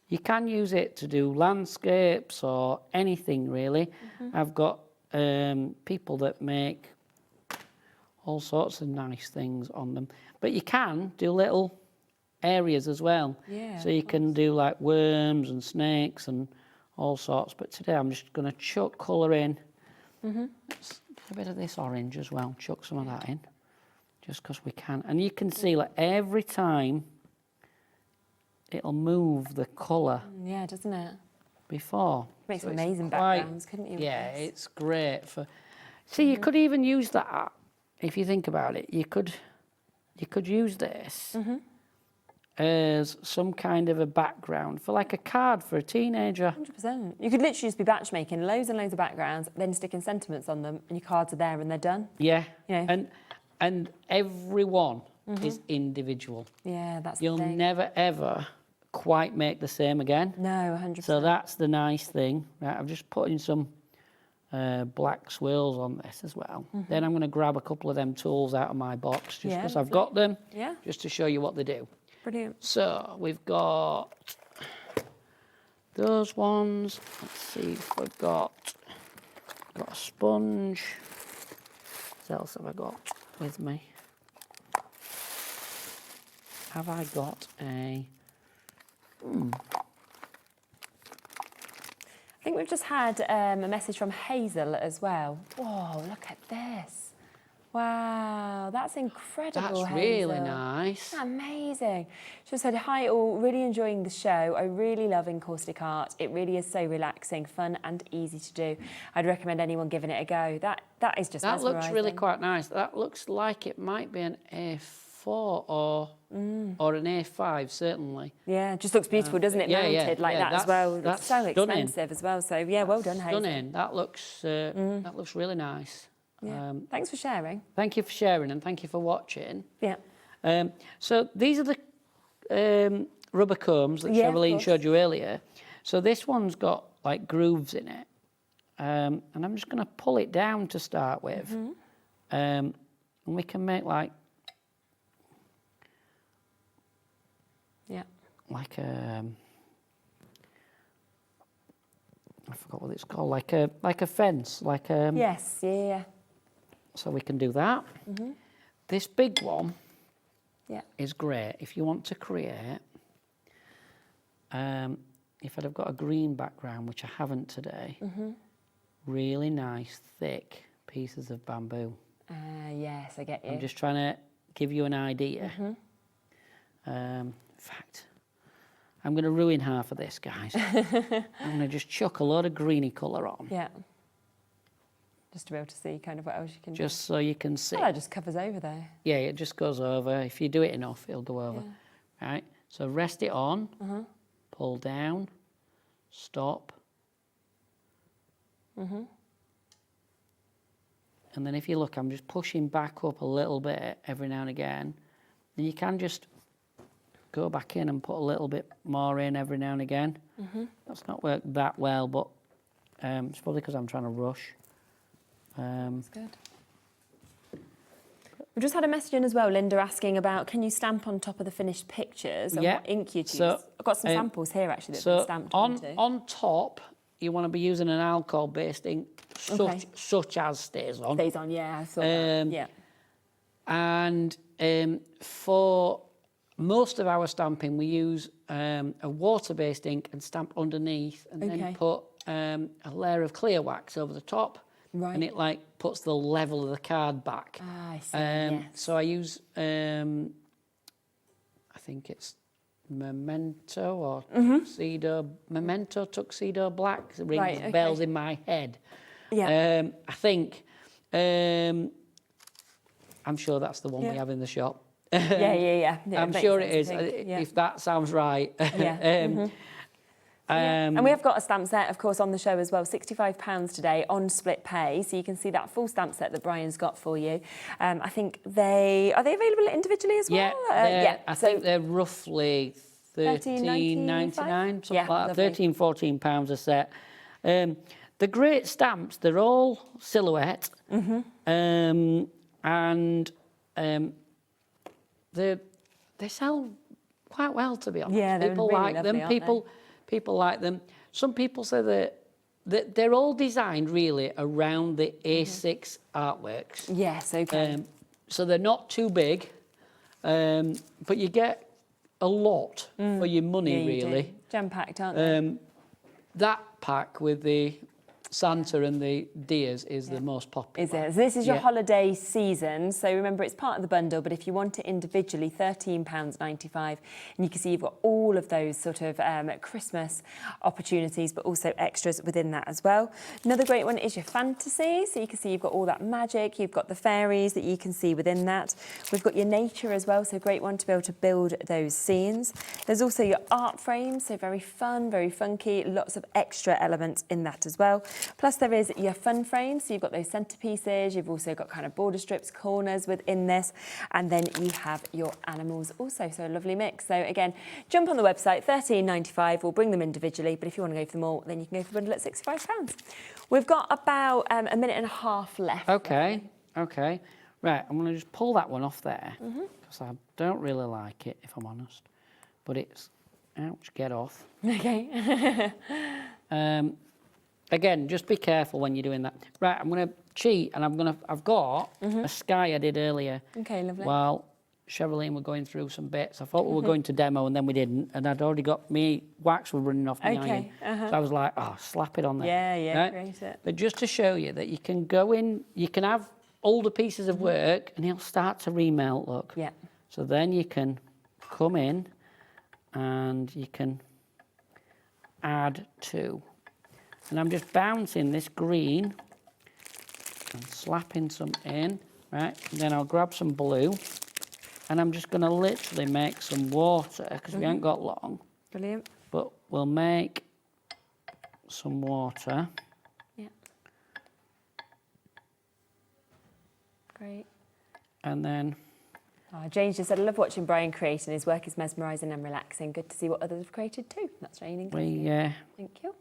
You can use it to do landscapes or anything really. I've got people that make all sorts of nice things on them. But you can do little areas as well. Yeah, so you can do like worms and snakes and all sorts. But today I'm just going to chuck colour in. A bit of this orange as well. Chuck some of that in. Just because we can. And you can see like every time it'll move the colour Yeah, doesn't it? before. Makes So it's amazing quite- backgrounds, couldn't you? with Yeah, this? it's great for. See, you could even use that if you think about it. You could use this as some kind of a background for like a card for a teenager. 100%. You could literally just be batch making loads and loads of backgrounds, then sticking sentiments on them, and your cards are there and they're done. Yeah, You know. and every one is individual. Yeah, that's You'll the thing. never ever quite make the same again. No, 100%. So that's the nice thing. Right, I'm just putting some black swirls on this as well. Then I'm going to grab a couple of them tools out of my box just Yeah, because I've lovely. got them, Yeah. just to show you what they do. Brilliant. So we've got those ones. Let's see if we've got a sponge. What else have I got with me? Have I got a... I think we've just had a message from Hazel as well. Whoa, look at this. Wow, that's incredible. That's really Hazel. nice. Amazing. She said, hi all, really enjoying the show. I really love Encaustic Art. It really is so relaxing, fun and easy to do. I'd recommend anyone giving it a go. That is just That looks really mesmerising. quite nice. That looks like it might be an A4 or an A5, certainly. Yeah, it just looks beautiful, doesn't it? Mounted like that as well. It's so expensive as well. So yeah, well done, Hazel. Stunning. That looks really nice. Yeah. Thanks for sharing. Thank you for sharing and thank you for watching. Yeah. So these are the rubber combs that Sherilyn showed you earlier. So this one's got like grooves in it. And I'm just going to pull it down to start with. And we can make like a I forgot what it's called, like a fence, like a Yes, yeah. So we can do that. This big one is great if you want to create. If I'd have got a green background, which I haven't today, really nice thick pieces of bamboo. Yes, I get you. I'm just trying to give you an idea. In fact, I'm going to ruin half of this, guys. I'm going to just chuck a load of greeny colour on. Yeah. Just to be able to see kind of what else you can do. Just so you can see. Oh, that just covers over there. Yeah, it just goes over. If you do it enough, it'll go over. Right, so rest it on, pull down, stop. And then if you look, I'm just pushing back up a little bit every now and again. Then you can just go back in and put a little bit more in every now and again. That's not worked that well, but it's probably because I'm trying to rush. That's good. We've just had a message in as well, Linda, asking about can you stamp on top of the finished pictures and what ink you'd use? I've got some samples here actually that have been stamped onto. On top, you want to be using an alcohol-based ink, such as Stays On. Stays On, yeah, I saw that. Yeah. And for most of our stamping, we use a water-based ink and stamp underneath, and then put a layer of clear wax over the top. Right. And it like puts the level of the card back. I see, yes. So I use, I think it's Memento or Tuxedo, Memento Tuxedo Black. It rings bells in my head. Yeah. I think, I'm sure that's the one we have in the shop. Yeah, I'm sure it is, if that sounds right. Yeah. And we have got a stamp set, of course, on the show as well, £65 today on split pay. So you can see that full stamp set that Brian's got for you. I think are they available individually as well? I think they're roughly $13.99, something like that, £13, £14 a set. The great stamps, they're all silhouette. And they sell quite well, to be honest. Yeah, they're people really like lovely, them. People like them. Some people say that they're all designed really around the A6 artworks. Yes, okay. So they're not too big, but you get a lot for your money, really. Jam-packed, aren't they? That pack with the Santa and the deers is the most popular. Is it? So this is your holiday season. So remember, it's part of the bundle, but if you want it individually, £13.95. And you can see you've got all of those sort of Christmas opportunities, but also extras within that as well. Another great one is your fantasy. So you can see you've got all that magic. You've got the fairies that you can see within that. We've got your nature as well. So a great one to be able to build those scenes. There's also your art frames. So very fun, very funky. Lots of extra elements in that as well. Plus there is your fun frames, so you've got those centerpieces, you've also got kind of border strips, corners within this, and then you have your animals also, so a lovely mix. So again, jump on the website, $13.95, we'll bring them individually, but if you want to go for them all, then you can go for the bundle at £65. We've got about a minute and a half left. Okay. Right, I'm going to just pull that one off there, because I don't really like it, if I'm honest, but it's, ouch, get off. Okay. Again, just be careful when you're doing that. Right, I'm going to cheat, and I've got a sky I did earlier. Okay, lovely. While Sherilyn were going through some bits. I thought we were going to demo, and then we didn't, and I'd already got wax were running off my iron. So I was like, oh, slap it on there. Yeah, right? Great it. But just to show you that you can go in, you can have older pieces of work and he'll start to remelt, look. Yeah. So then you can come in and you can add to. And I'm just bouncing this green and slapping some in, right? And then I'll grab some blue and I'm just going to literally make some water because we haven't got long. Brilliant. But we'll make some water. Yeah. Great. And then... Oh, James just said, I love watching Brian create and his work is mesmerising and relaxing. Good to see what others have created too. That's raining. Thank you.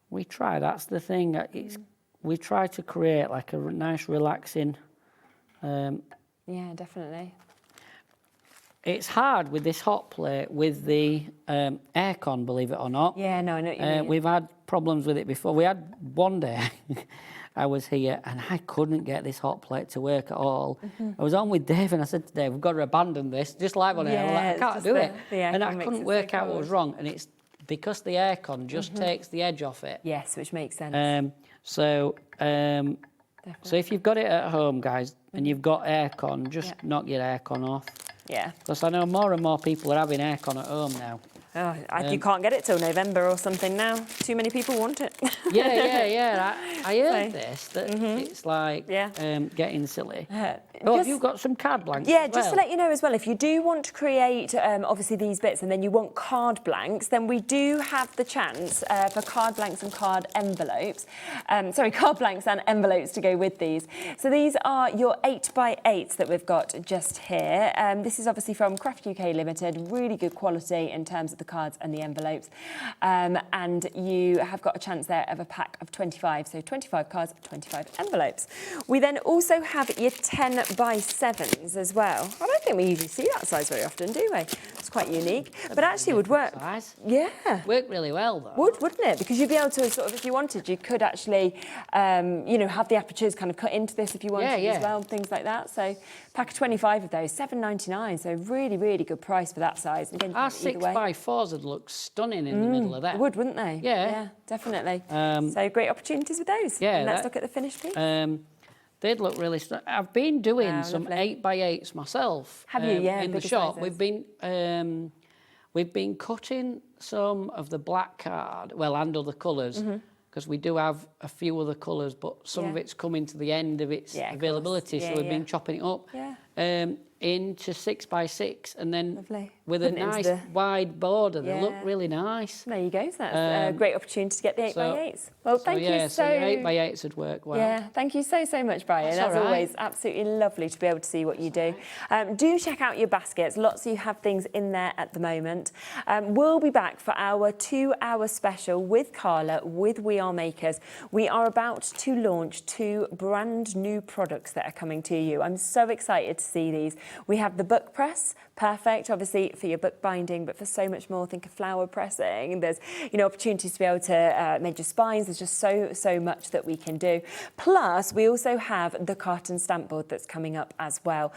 We try, that's the thing. We try to create like a nice relaxing... yeah, definitely. It's hard with this hot plate with the aircon, believe it or not. Yeah, no, I know what you mean. We've had problems with it before. We had one day, I was here and I couldn't get this hot plate to work at all. I was on with Dave and I said to Dave, we've got to abandon this, just live on air. I'm like, I can't do it. And I couldn't work out what was wrong. And it's because the aircon just takes the edge off it. Yes, which makes sense. So if you've got it at home, guys, and you've got aircon, just knock your aircon off. Yeah. Because I know more and more people are having aircon at home now. Oh, you can't get it till November or something now. Too many people want it. Yeah. I heard this, that it's like getting silly. Have you got some card blanks? Yeah, just to let you know as well, if you do want to create, obviously, these bits and then you want card blanks, then we do have the chance for card blanks and card envelopes. Card blanks and envelopes to go with these. So these are your 8x8s that we've got just here. This is obviously from Crafty UK Limited, really good quality in terms of the cards and the envelopes. And you have got a chance there of a pack of 25, so 25 cards, 25 envelopes. We then also have your 10x7s as well. I don't think we usually see that size very often, do we? It's quite unique, but actually would work. Size. Yeah. Work really well, though. Wouldn't it? Because you'd be able to sort of, if you wanted, you could actually, have the apertures kind of cut into this if you wanted as well, things like that. So pack of 25 of those, $7.99. So really, really good price for that size. And again, our 6x4s would look stunning in the middle of that. Would, wouldn't they? Yeah. Definitely. So great opportunities with those. Yeah. And let's look at the finished piece. They'd look really stunning. I've been doing some 8x8s myself. Have you? Yeah. In the shop, we've been cutting some of the black card, and other colours, because we do have a few other colours, but some of it's coming to the end of its availability, so we've been chopping it up. Into 6x6 and then with a nice wide border. They look really nice. There you go. So that's a great opportunity to get the 8x8s. Well, thank you so your 8x8s would work well. Yeah, thank you so much, Brian. As always, absolutely lovely to be able to see what you do. Do check out your baskets. Lots of you have things in there at the moment. We'll be back for our 2-hour special with Carla, with We Are Makers. We are about to launch 2 brand new products that are coming to you. I'm so excited to see these. We have the book press, perfect, obviously, for your book binding, but for so much more. Think of flower pressing. There's, opportunities to be able to make your spines. There's just so much that we can do. Plus, we also have the carton stamp board that's coming up as well.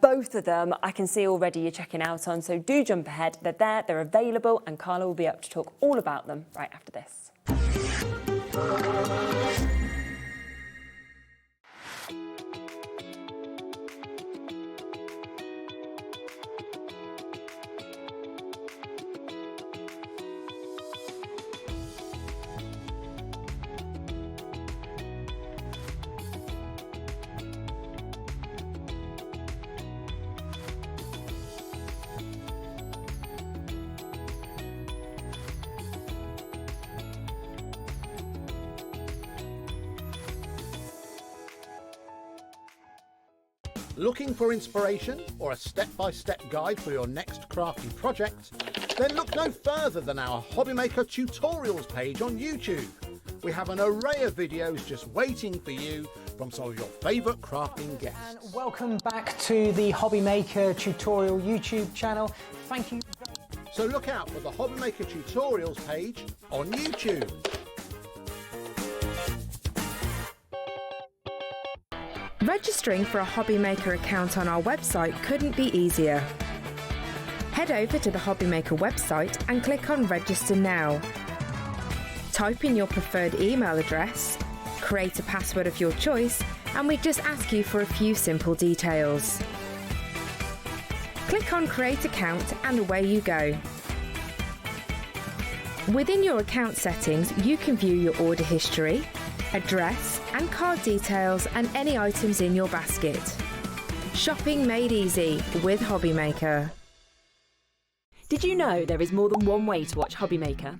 Both of them, I can see already you're checking out on, so do jump ahead. They're there, they're available, and Carla will be up to talk all about them right after this. Looking for inspiration or a step-by-step guide for your next crafty project? Then look no further than our HobbyMaker tutorials page on YouTube. We have an array of videos just waiting for you from some of your favourite crafting guests. And welcome back to the HobbyMaker tutorial YouTube channel. Thank you. So look out for the HobbyMaker tutorials page on YouTube. Registering for a HobbyMaker account on our website couldn't be easier. Head over to the HobbyMaker website and click on Register Now. Type in your preferred email address, create a password of your choice, and we just ask you for a few simple details. Click on Create Account and away you go. Within your account settings, you can view your order history, address and card details and any items in your basket. Shopping made easy with HobbyMaker. Did you know there is more than one way to watch HobbyMaker?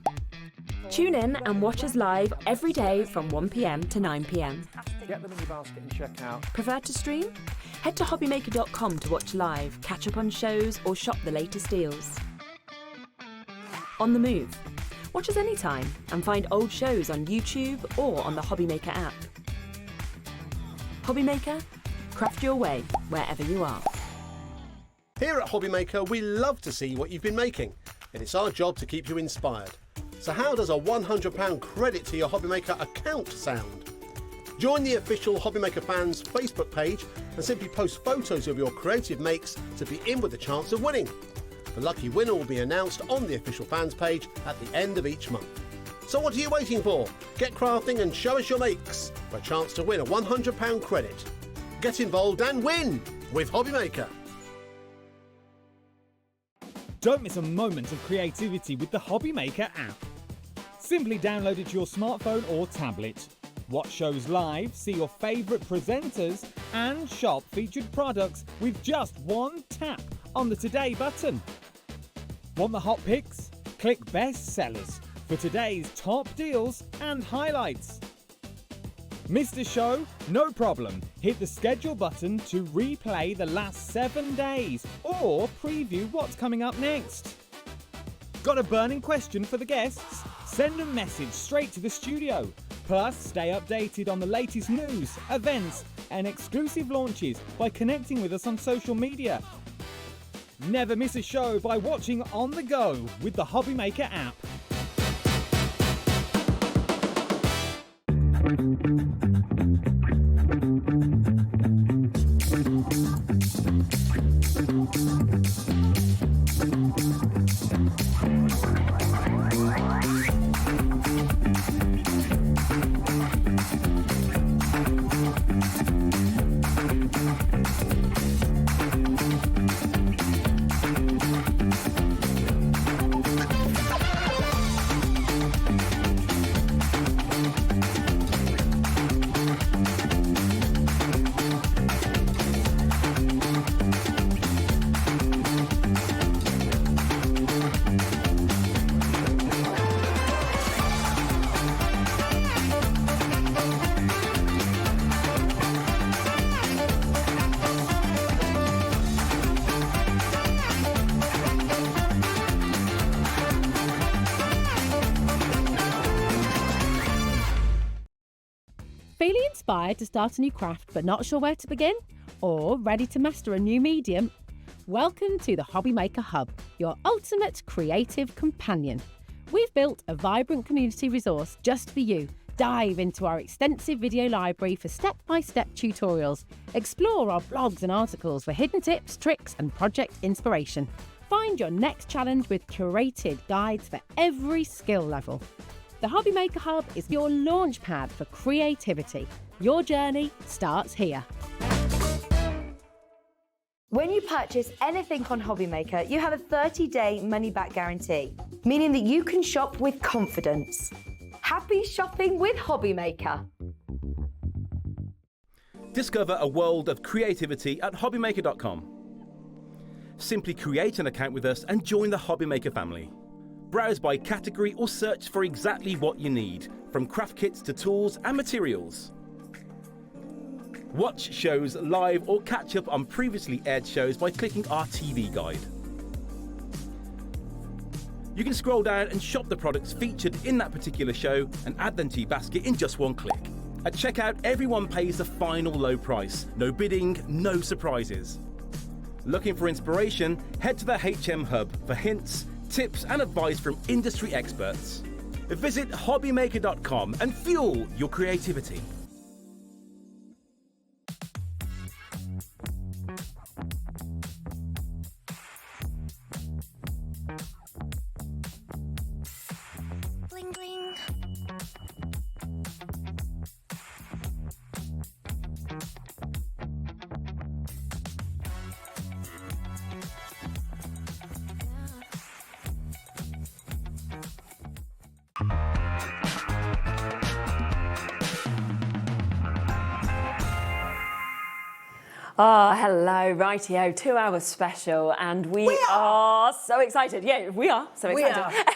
Tune in and watch us live every day from 1 p.m. to 9 p.m. Get them in your basket and check out. Prefer to stream? Head to hobbymaker.com to watch live, catch up on shows or shop the latest deals. On the move. Watch us anytime and find old shows on YouTube or on the HobbyMaker app. HobbyMaker, craft your way wherever you are. Here at HobbyMaker, we love to see what you've been making, and it's our job to keep you inspired. So how does a £100 credit to your HobbyMaker account sound? Join the official HobbyMaker fans Facebook page and simply post photos of your creative makes to be in with a chance of winning. The lucky winner will be announced on the official fans page at the end of each month. So what are you waiting for? Get crafting and show us your makes for a chance to win a £100 credit. Get involved and win with HobbyMaker. Don't miss a moment of creativity with the HobbyMaker app. Simply download it to your smartphone or tablet. Watch shows live, see your favourite presenters, and shop featured products with just one tap on the Today button. Want the hot picks? Click Best Sellers for today's top deals and highlights. Missed a show? No problem. Hit the schedule button to replay the last 7 days or preview what's coming up next. Got a burning question for the guests? Send a message straight to the studio. Plus, stay updated on the latest news, events, and exclusive launches by connecting with us on social media. Never miss a show by watching on the go with the HobbyMaker app. Feeling inspired to start a new craft but not sure where to begin? Or ready to master a new medium? Welcome to the HobbyMaker Hub, your ultimate creative companion. We've built a vibrant community resource just for you. Dive into our extensive video library for step-by-step tutorials. Explore our blogs and articles for hidden tips, tricks and project inspiration. Find your next challenge with curated guides for every skill level. The HobbyMaker Hub is your launch pad for creativity. Your journey starts here. When you purchase anything on HobbyMaker, you have a 30-day money-back guarantee, meaning that you can shop with confidence. Happy shopping with HobbyMaker. Discover a world of creativity at hobbymaker.com. Simply create an account with us and join the HobbyMaker family. Browse by category or search for exactly what you need, from craft kits to tools and materials. Watch shows live or catch up on previously aired shows by clicking our TV guide. You can scroll down and shop the products featured in that particular show and add them to your basket in just one click. At checkout, everyone pays the final low price. No bidding, no surprises. Looking for inspiration? Head to the HM Hub for hints, tips and advice from industry experts. Visit hobbymaker.com and fuel your creativity. Bling bling. Oh, hello, rightio, 2 hour special, and we are so excited. Yeah, we are so excited.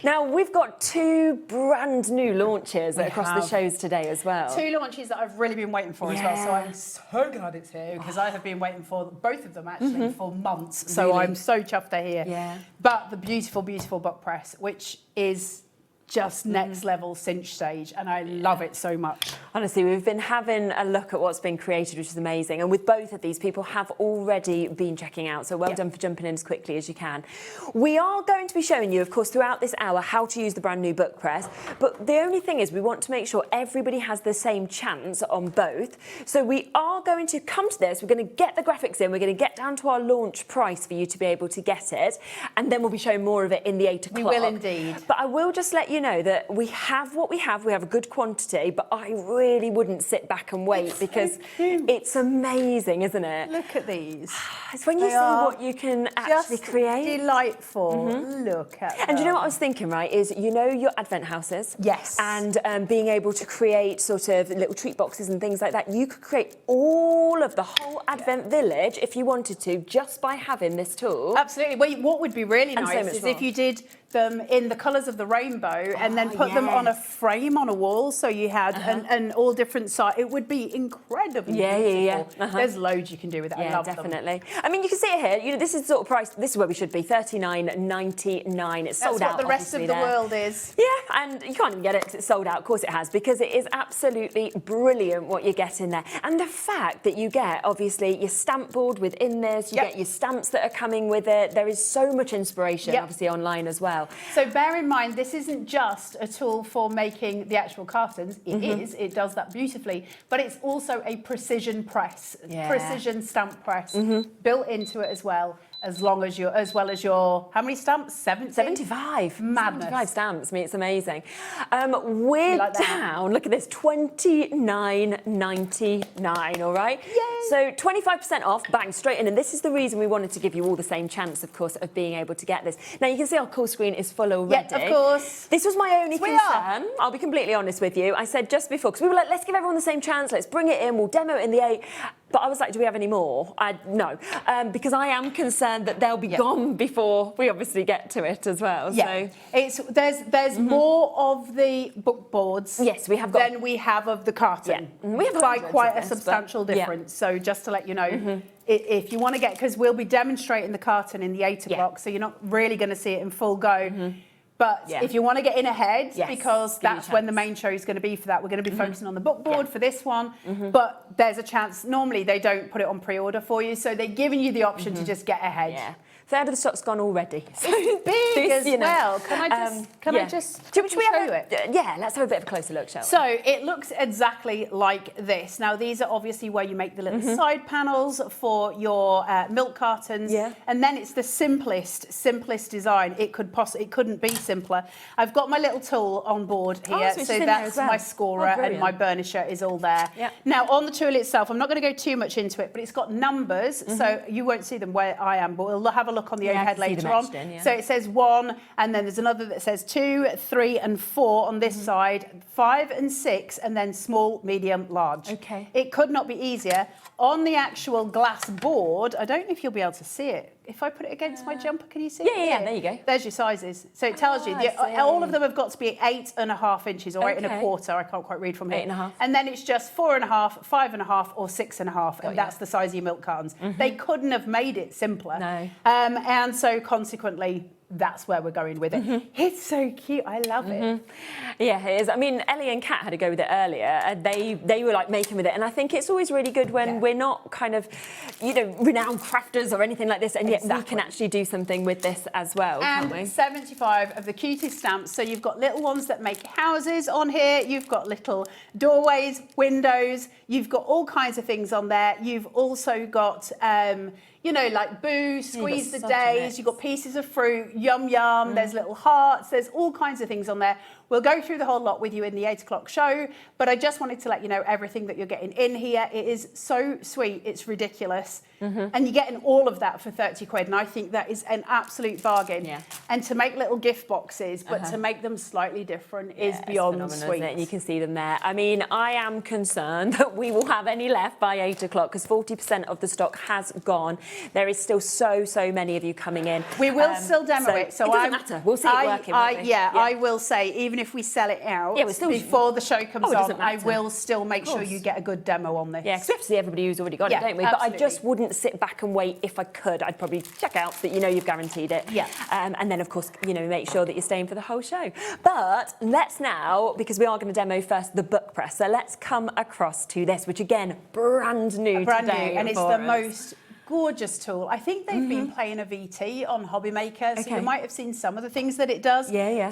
Now, we've got 2 brand new launches across the shows today as well. 2 launches that I've really been waiting for as well, so I'm so glad it's here, because I have been waiting for both of them actually for months, so I'm so chuffed they're here. Yeah. But the beautiful, beautiful book press, which is just next level cinch stage, and I love it so much. Honestly, we've been having a look at what's been created, which is amazing. And with both of these, people have already been checking out. So well done for jumping in as quickly as you can. We are going to be showing you, of course, throughout this hour, how to use the brand new book press. But the only thing is, we want to make sure everybody has the same chance on both. So we are going to come to this. We're going to get the graphics in. We're going to get down to our launch price for you to be able to get it. And then we'll be showing more of it in the 8 o'clock. We will indeed. But I will just let you know that we have what we have. We have a good quantity, but I really wouldn't sit back and wait because it's amazing, isn't it? Look at these. It's when you see what you can actually create. Delightful. Look at them. And you know what I was thinking, right, is you know your advent houses? Yes. And being able to create sort of little treat boxes and things like that. You could create all of the whole advent village if you wanted to, just by having this tool. Absolutely. Well, what would be really And so nice much is more. if you did them in the colours of the rainbow and then put them on a frame on a wall, so you had an all different size. It would be incredibly beautiful. There's loads you can do with it. I love definitely. I mean, you can see it here. You know, this is the sort of price. This is where we should be. $39.99. It's sold out. That's what the rest of the world is. Yeah, and you can't even get it because it's sold out. Of course it has, because it is absolutely brilliant what you get in there. And the fact that you get, obviously, your stamp board within this, you get your stamps that are coming with it. There is so much inspiration, obviously, online as well. So bear in mind, this isn't just a tool for making the actual cartons. It is. It does that beautifully. But it's also a precision press, precision stamp press built into it as well. As well as your, how many stamps? 75. Madness. 75 stamps. I mean, it's amazing. We're down, look at this, $29.99, all right? Yay! So 25% off, bang, straight in. And this is the reason we wanted to give you all the same chance, of course, of being able to get this. Now, you can see our call screen is full already. Yeah, of course. This was my only concern. I'll be completely honest with you. I said just before, because we were like, let's give everyone the same chance. Let's bring it in. We'll demo it in the 8. But I was like, do we have any more? No, because I am concerned that they'll be gone before we obviously get to it as well. Yeah, so. There's more of the book boards. Yes, we have got. Than we have of the carton. Yeah. We have by quite a substantial difference. So just to let you know, if you want to get, because we'll be demonstrating the carton in the 8 o'clock, so you're not really going to see it in full go. But if you want to get in ahead, because that's when the main show is going to be for that, we're going to be focusing on the book board for this one. But there's a chance, normally they don't put it on pre-order for you, so they're giving you the option to just get ahead. Yeah. Third of the stock's gone already. So it's big as well. Can I just show you it? Yeah, let's have a bit of a closer look, shall we? So it looks exactly like this. Now, these are obviously where you make the little side panels for your milk cartons. And then it's the simplest design. It couldn't be simpler. I've got my little tool on board here. So that's my scorer and my burnisher is all there. Now, on the tool itself, I'm not going to go too much into it, but it's got numbers. So you won't see them where I am, but we'll have a look on the overhead later on. So it says 1, and then there's another that says 2, 3, and 4 on this side, 5 and 6, and then small, medium, large. Okay. It could not be easier. On the actual glass board, I don't know if you'll be able to see it. If I put it against my jumper, can you see it? Yeah, there you go. There's your sizes. So it tells you, all of them have got to be 8.5 inches or 8 1/4. I can't quite read from here. 8.5. And then it's just 4.5, 5.5, or 6.5, and that's the size of your milk cartons. They couldn't have made it simpler. No. And so consequently, that's where we're going with it. It's so cute. I love it. Yeah, it is. I mean, Ellie and Kat had a go with it earlier. They were like making with it, and I think it's always really good when we're not kind of, renowned crafters or anything like this, and yet we can actually do something with this as well, can't we? And 75 of the cutest stamps. So you've got little ones that make houses on here. You've got little doorways, windows. You've got all kinds of things on there. You've also got you know, like boo, squeeze the such a days, mix. you've got pieces of fruit, yum yum, there's little hearts, there's all kinds of things on there. We'll go through the whole lot with you in the 8 o'clock show, but I just wanted to let you know everything that you're getting in here. It is so sweet, it's ridiculous. And you're getting all of that for 30 quid, and I think that is an absolute bargain. And to make little gift boxes, but to make them slightly different is beyond sweet. Isn't it? And you can see them there. I mean, I am concerned that we will have any left by 8 o'clock because 40% of the stock has gone. There is still so many of you coming in. We will still demo it, so it doesn't matter. We'll see it working. won't we? I will say, even if we sell it out before the show comes on, I will still make sure you get a good demo on this. Yeah, because we have to see everybody who's already got it, don't we? Absolutely. But I just wouldn't sit back and wait. If I could, I'd probably check out so that you know you've guaranteed it. Yeah. And then, of course, you know, make sure that you're staying for the whole show. But let's now, because we are going to demo first the book press, so let's come across to this, which again, brand new today. And it's the most gorgeous tool. I think they've been playing a VT on HobbyMaker, so you might have seen some of the things that it does.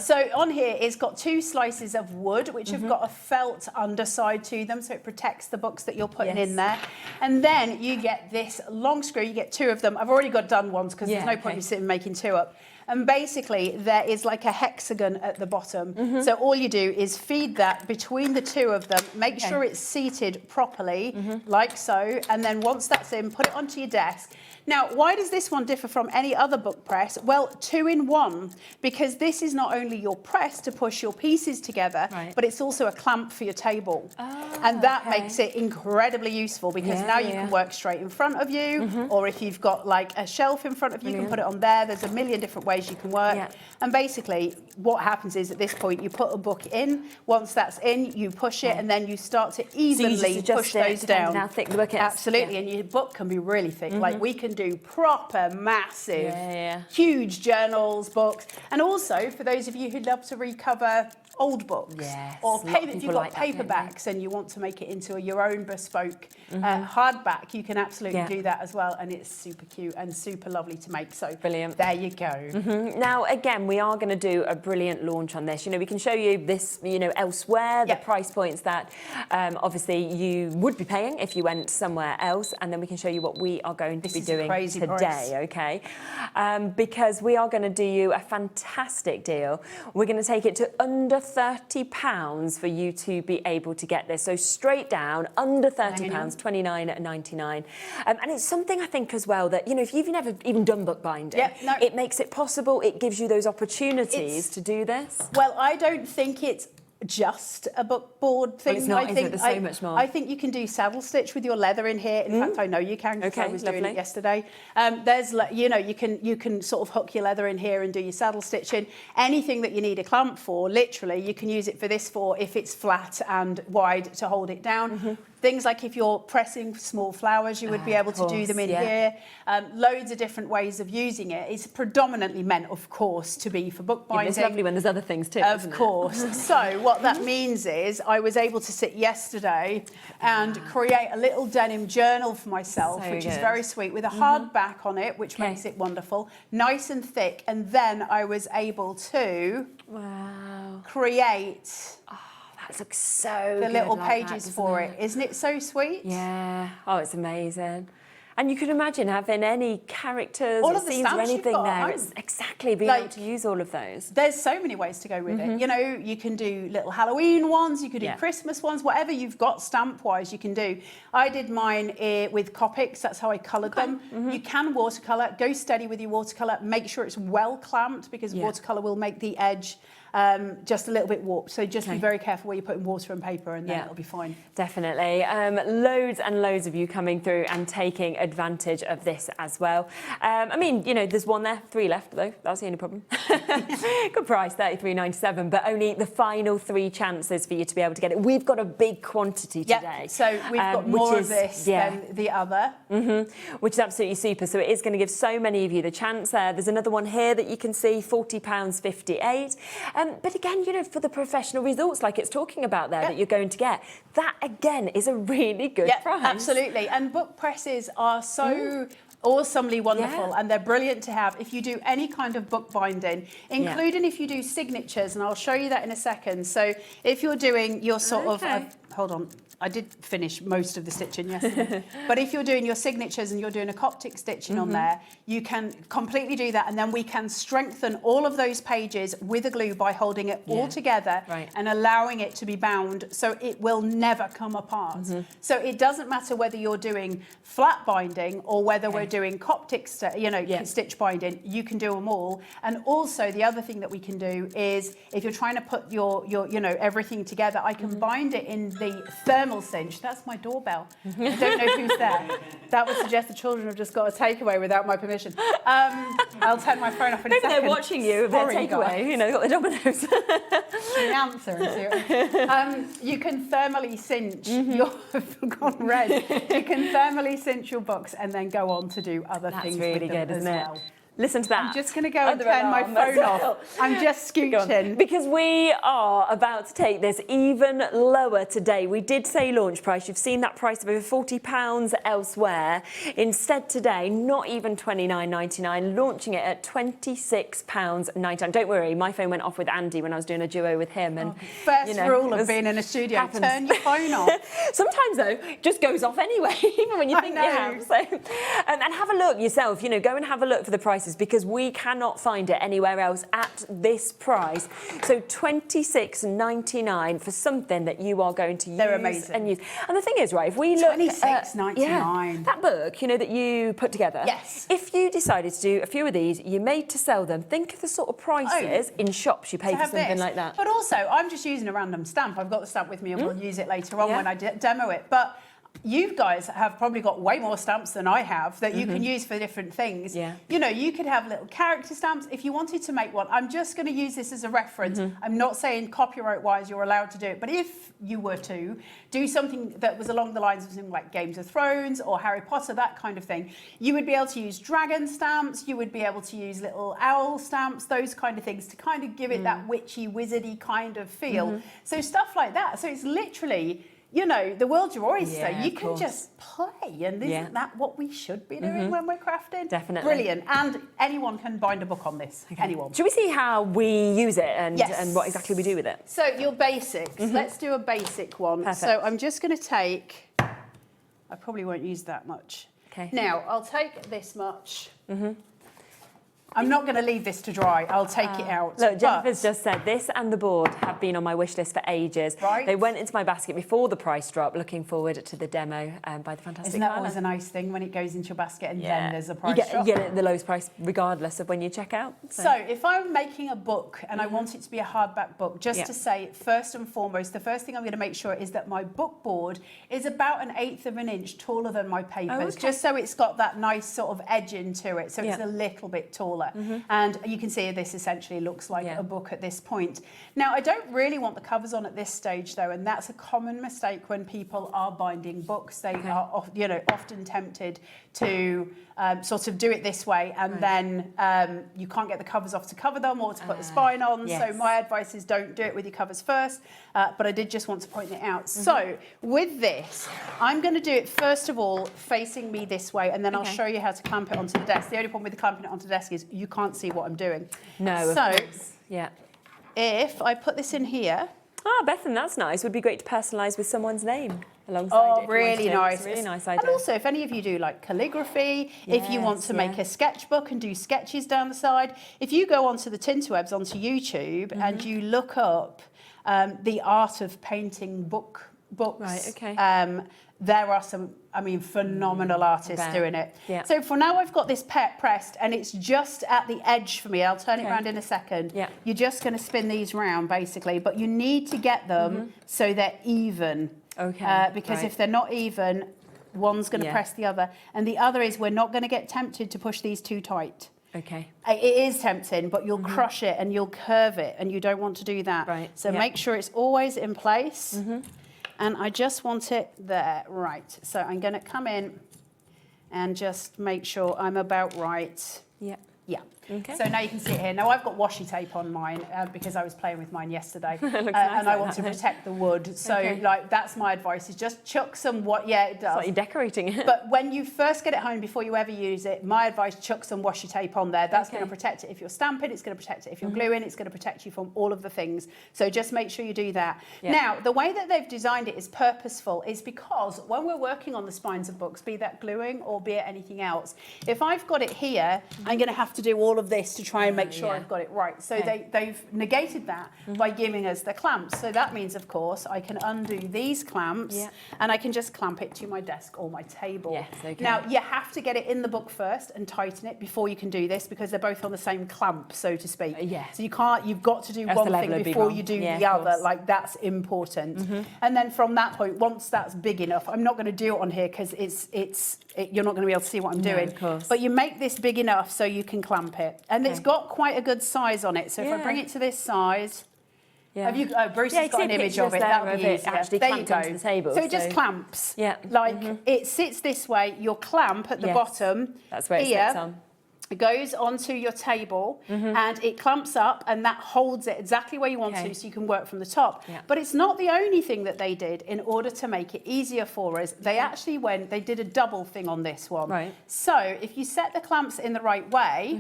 So on here, it's got 2 slices of wood, which have got a felt underside to them, so it protects the books that you're putting in there. And then you get this long screw, you get 2 of them. I've already got done ones because there's no point in sitting making 2 up. And basically, there is like a hexagon at the bottom. So all you do is feed that between the 2 of them, make sure it's seated properly, like so. And then once that's in, put it onto your desk. Now, why does this one differ from any other book press? Well, 2-in-1, because this is not only your press to push your pieces together, but it's also a clamp for your table. And that makes it incredibly useful because now you can work straight in front of you, or if you've got like a shelf in front of you, you can put it on there. There's a million different ways you can work. And basically, what happens is at this point, you put a book in. Once that's in, you push it, and then you start to evenly push those down. How thick the book is. Absolutely, and your book can be really thick. Like we can do proper, massive, huge journals, books, and also for those of you who love to recover old books or if you've got paperbacks and you want to make it into your own bespoke hardback, you can absolutely do that as well, and it's super cute and super lovely to make. So brilliant. There you go. Now again, we are going to do a brilliant launch on this. You know, we can show you this, you know, elsewhere, the price points that obviously you would be paying if you went somewhere else, and then we can show you what we are going to be doing today, price. okay? Because we are going to do you a fantastic deal. We're going to take it to under £30 for you to be able to get this. So straight down, under £30, £29.99. And it's something I think as well that, you know, if you've never even done bookbinding, it makes it possible. It gives you those opportunities to do this. Well, I don't think it's just a book board thing. Well, it's not, I think there's so much more. I think you can do saddle stitch with your leather in here. In fact, I know you can because I was doing it yesterday. There's, you know, you can sort of hook your leather in here and do your saddle stitching. Anything that you need a clamp for, literally, you can use it for this for if it's flat and wide to hold it down. Things like if you're pressing small flowers, you would be able to do them in here. Loads of different ways of using it. It's predominantly meant, of course, to be for bookbinding. It's lovely when there's other things too, Of course. So what that means is I was able to sit yesterday and create a little denim journal for myself, which is very sweet, with a hard back on it, which makes it wonderful, nice and thick. And then I was able to create that looks so the good little like pages that, for it. Isn't it so sweet? Yeah. Oh, it's amazing. And you can imagine having any characters all or of the scenes or stamps you've anything got there. at home. It's exactly being able to use all of those. There's so many ways to go with it. You know, you can do little Halloween ones, you could do Christmas ones, whatever you've got stamp-wise you can do. I did mine with Copics, that's how I coloured them. You can watercolour, go steady with your watercolour, make sure it's well clamped because watercolour will make the edge just a little bit warped. So just be very careful where you're putting water and paper, and then it'll be fine. Definitely. Loads and loads of you coming through and taking advantage of this as well. I mean, you know, there's one there, 3 left though. That's the only problem. Good price, $33.97, but only the final 3 chances for you to be able to get it. We've got a big quantity today. So we've got more of this than the other. Which is absolutely super. So it is going to give so many of you the chance there. There's another one here that you can see, £40.58. But again, you know, for the professional results like it's talking about there that you're going to get, that again is a really good price. Absolutely. And book presses are so awesomely wonderful, and they're brilliant to have if you do any kind of bookbinding, including if you do signatures, and I'll show you that in a second. So if you're doing your sort of, hold on. I did finish most of the stitching yesterday. But if you're doing your signatures and you're doing a Coptic stitching on there, you can completely do that. And then we can strengthen all of those pages with a glue by holding it all together and allowing it to be bound so it will never come apart. So it doesn't matter whether you're doing flat binding or whether we're doing Coptic, stitch binding, you can do them all. And also the other thing that we can do is if you're trying to put your everything together, I can bind it in the thermal cinch. That's my doorbell. I don't know who's there. That would suggest the children have just got a takeaway without my permission. I'll turn my phone off in a second. Maybe they're watching you with their takeaway, you know, they've got the Dominoes. The answer is you can thermally cinch your gone red. You can thermally cinch your books and then go on to do other things really with them good, isn't as it? well. Listen to that. I'm just going to go and turn my phone off. I'm just scooching. Because we are about to take this even lower today. We did say launch price. You've seen that price of over £40 elsewhere. Instead today, not even £29.99, launching it at £26.99. Don't worry, my phone went off with Andy when I was doing a duo with him. And First rule of being in a studio, turn your phone off. Sometimes, though, it just goes off anyway, even when you think you have. So, and have a look yourself, go and have a look for the price, because we cannot find it anywhere else at this price. So £26.99 for something that you are going to use and use. And the thing is, right, if we look at £26.99. that book, that you put together. Yes. If you decided to do a few of these, you made to sell them. Think of the sort of prices in shops you pay for something like that. But also, I'm just using a random stamp. I've got the stamp with me, and we'll use it later on when I demo it. But you guys have probably got way more stamps than I have that you can use for different things. You could have little character stamps if you wanted to make one. I'm just going to use this as a reference. I'm not saying copyright-wise you're allowed to do it, but if you were to do something that was along the lines of something like Games of Thrones or Harry Potter, that kind of thing, you would be able to use dragon stamps, you would be able to use little owl stamps, those kind of things to kind of give it that witchy, wizardy kind of feel. So stuff like that. So it's literally, the world's your oyster. You can just play, and isn't that what we should be doing when we're crafting? Definitely. Brilliant. And anyone can bind a book on this. Anyone. Should we see how we use it and what exactly we do with it? So your basics. Let's do a basic one. Perfect. So I'm just going to take, I probably won't use that much. Okay. Now, I'll take this much. I'm not going to leave this to dry. I'll take it out. Look, Jennifer's just said this and the board have been on my wish list for ages. Right. They went into my basket before the price drop. Looking forward to the demo by the fantastic. Isn't that Anna. always a nice thing when it goes into your basket and then there's a price drop? You get it the lowest price regardless of when you check out. So if I'm making a book and I want it to be a hardback book, just to say, first and foremost, the first thing I'm going to make sure is that my book board is about 1/8 of an inch taller than my papers, just so it's got that nice sort of edge into it, so it's a little bit taller. And you can see this essentially looks like a book at this point. Now, I don't really want the covers on at this stage, though, and that's a common mistake when people are binding books. They are, often tempted to sort of do it this way, and then you can't get the covers off to cover them or to put the spine on. So my advice is don't do it with your covers first. But I did just want to point it out. So with this, I'm going to do it first of all facing me this way, and then I'll show you how to clamp it onto the desk. The only problem with clamping it onto the desk is you can't see what I'm doing. No, so of course. if I put this in here. Bethan, that's nice. Would be great to personalise with someone's name alongside it. Really nice. It's a really nice idea. And also, if any of you do like calligraphy, if you want to make a sketchbook and do sketches down the side, if you go onto the Tinterwebs, onto YouTube, and you look up the art of painting books, there are some, phenomenal artists doing it. So for now, I've got this pressed, and it's just at the edge for me. I'll turn it around in a second. You're just going to spin these round, basically, but you need to get them so they're even. Because if they're not even, one's going to press the other. And the other is we're not going to get tempted to push these too tight. It is tempting, but you'll crush it and you'll curve it, and you don't want to do that. So make sure it's always in place. And I just want it there. Right. So I'm going to come in and just make sure I'm about right. Yeah. Okay. So now you can see it here. Now I've got washi tape on mine because I was playing with mine yesterday, and nice I want to protect the wood. So like that's my advice: is just chuck some what? Yeah, it does. It's like you're decorating it. But when you first get it home, before you ever use it, my advice: chuck some washi tape on there. That's going to protect it. If you're stamping, it's going to protect it. If you're gluing, it's going to protect you from all of the things. So just make sure you do that. Yeah. Now the way that they've designed it is purposeful. Is because when we're working on the spines of books, be that gluing or be it anything else, if I've got it here, I'm going to have to do all of this to try and make sure I've got it right. So they've negated that by giving us the clamps. So that means, of course, I can undo these clamps and I can just clamp it to my desk or my table. Yes, okay. Now, you have to get it in the book first and tighten it before you can do this because they're both on the same clamp, so to speak. So you can't, you've got to do one thing before you do the other. Like, that's important. And then from that point, once that's big enough, I'm not going to do it on here because you're not going to be able to see what I'm doing. Of course. But you make this big enough so you can clamp it. And it's got quite a good size on it. So if I bring it to this size, have you? Oh, Bruce has got an image of it. That would be easier. Actually there clamped you go. onto the table. So it just clamps. Yeah. Like it sits this way. Your clamp at the bottom. That's where it sits on. It goes onto your table and it clamps up and that holds it exactly where you want to so you can work from the top. But it's not the only thing that they did in order to make it easier for us. They actually they did a double thing on this one. Right. So if you set the clamps in the right way,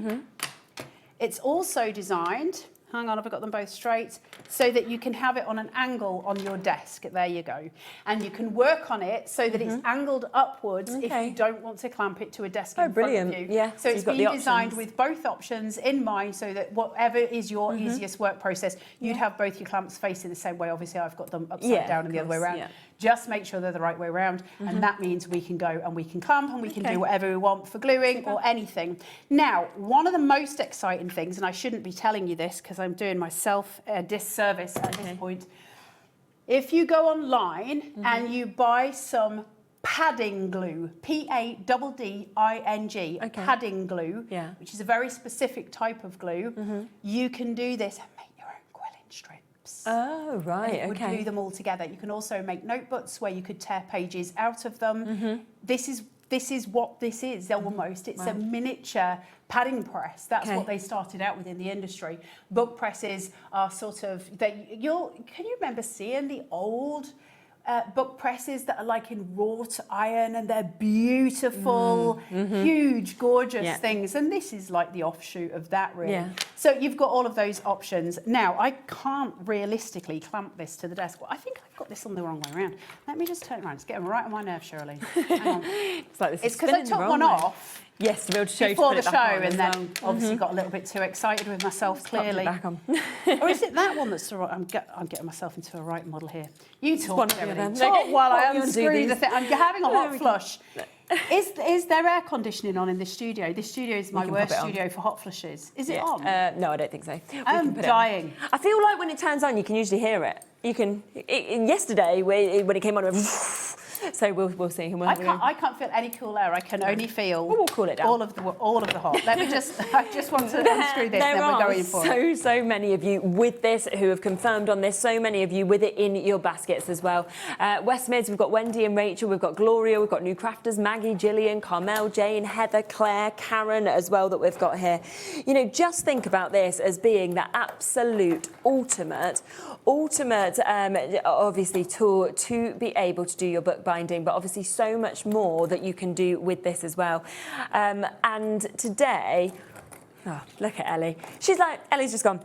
it's also designed, hang on, have I got them both straight? So that you can have it on an angle on your desk. There you go. And you can work on it so that it's angled upwards if you don't want to clamp it to a desk in front of you. Yeah. So it's been designed with both options in mind so that whatever is your easiest work process, you'd have both your clamps facing the same way. Obviously, I've got them upside down and the other way around. Just make sure they're the right way around. And that means we can go and we can clamp and we can do whatever we want for gluing or anything. Now, one of the most exciting things, and I shouldn't be telling you this because I'm doing myself a disservice at this point. If you go online and you buy some padding glue, Padding, padding glue, which is a very specific type of glue, you can do this and make your own quilling strips. Oh, right, and it would glue them all together. You can also make notebooks where you could tear pages out of them. This is what this is almost. It's a miniature padding press. That's what they started out with in the industry. Book presses are sort of, can you remember seeing the old book presses that are like in wrought iron and they're beautiful, huge, gorgeous things. And this is like the offshoot of that, really. So you've got all of those options. Now, I can't realistically clamp this to the desk. Well, I think I've got this on the wrong way around. Let me just turn it around. It's getting right on my nerves, Shirley. Hang on. It's because I took one off. Yes, to be able to show before the show, and then obviously got a little bit too excited with myself. Clearly, back on. Or is it that one that's the right? I'm getting myself into a right model here. You talk, one talk while I unscrew the thing. I'm having a hot flush. Is there air conditioning on in this studio? This studio is my worst studio for hot flushes. Is it on? No, I don't think so. I'm dying. I feel like when it turns on, you can usually hear it. You can. Yesterday, when it came on, it went. So we'll see. I can't feel any cool air. I can only feel we'll cool it down. all of the hot. Let me just. I just want to unscrew this. Then we're going for it. So many of you with this who have confirmed on this. So many of you with it in your baskets as well. West Mids, we've got Wendy and Rachel. We've got Gloria. We've got new crafters: Maggie, Gillian, Carmel, Jane, Heather, Claire, Karen as well that we've got here. You know, just think about this as being the absolute ultimate, obviously tool to be able to do your book binding, but obviously so much more that you can do with this as well. And today, oh, look at Ellie. Ellie's just gone,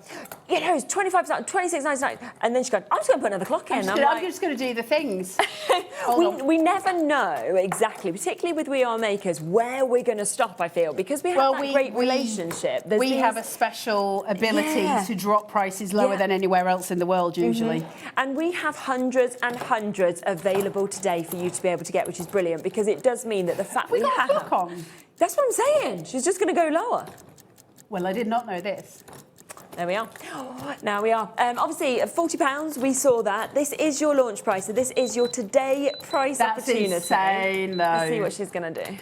you know, it's 25%, 26.99. And then she's gone, I'm just going to put another clock in. I'm just going to do the things. we never know exactly, particularly with We Are Makers, where we're going to stop, I feel, because we have that great relationship. We have a special ability to drop prices lower than anywhere else in the world, usually. And we have hundreds and hundreds available today for you to be able to get, which is brilliant, because it does mean that the fact we have... Clock on. That's what I'm saying. She's just going to go lower. Well, I did not know this. There we are. Now we are. Obviously, £40, we saw that. This is your launch price, so this is your today price opportunity. That's insane, though. Let's see what she's going to do.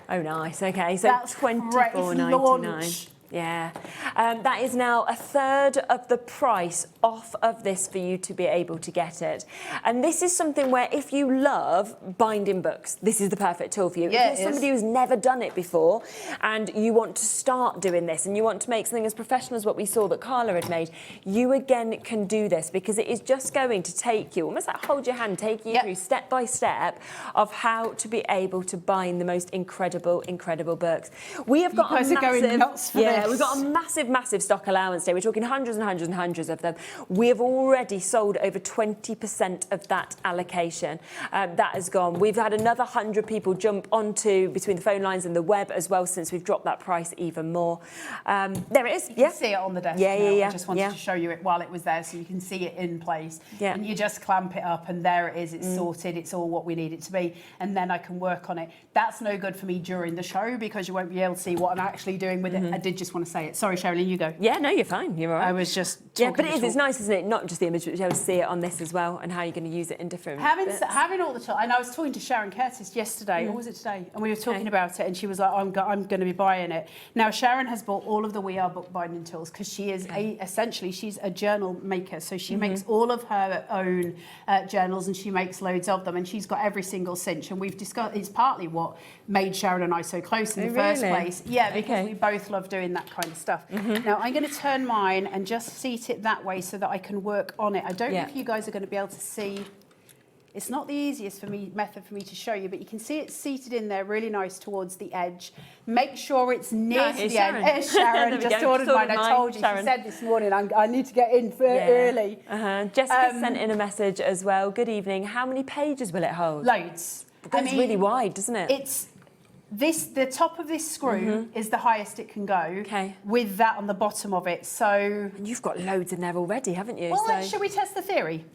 Oh, nice. OK, so that's £24.99. Yeah, that is now a third of the price off of this for you to be able to get it. And this is something where if you love binding books, this is the perfect tool for you. Yeah, if you're somebody who's never done it before and you want to start doing this and you want to make something as professional as what we saw that Carla had made, you again can do this because it is just going to take you, almost like hold your hand, take you through step by step of how to be able to bind the most incredible books. We have got you guys a are going nuts for this. we've got a massive stock allowance day. We're talking hundreds and hundreds of them. We have already sold over 20% of that allocation. That has gone. We've had another 100 people jump onto between the phone lines and the web as well since we've dropped that price even more. There it is. You can see it on the desk now. I just wanted yeah. to show you it while it was there so you can see it in place. Yeah. And you just clamp it up and there it is. It's sorted. It's all what we need it to be. And then I can work on it. That's no good for me during the show because you won't be able to see what I'm actually doing with it. I did just want to say it. Sorry, Sherilyn, you go. Yeah, no, you're fine. You're all right. I was just yeah, but it's nice, isn't it? Not just the image, but you're able to see it on this as well and how you're going to use it in different bits. Having all the tools. And I was talking to Sharon Curtis yesterday, or was it today? And we were talking about it and she was like, I'm going to be buying it. Now, Sharon has bought all of the We Are bookbinding tools because she is essentially, she's a journal maker. So she makes all of her own journals and she makes loads of them and she's got every single cinch. And we've discussed, it's partly what made Sharon and I so close in the first place. Yeah, because we both love doing that kind of stuff. Now, I'm going to turn mine and just seat it that way so that I can work on it. I don't know if you guys are going to be able to see. It's not the easiest method for me to show you, but you can see it's seated in there really nice towards the edge. Make sure it's near to the end. There's Sharon, just ordered mine. I told you. Sharon. She said this morning, I need to get in early. Jessica sent in a message as well. Good evening. How many pages will it hold? Loads. It's really wide, doesn't it? It's the top of this screw is the highest it can go. With that on the bottom of it. So and you've got loads in there already, haven't you? Well, shall we test the theory?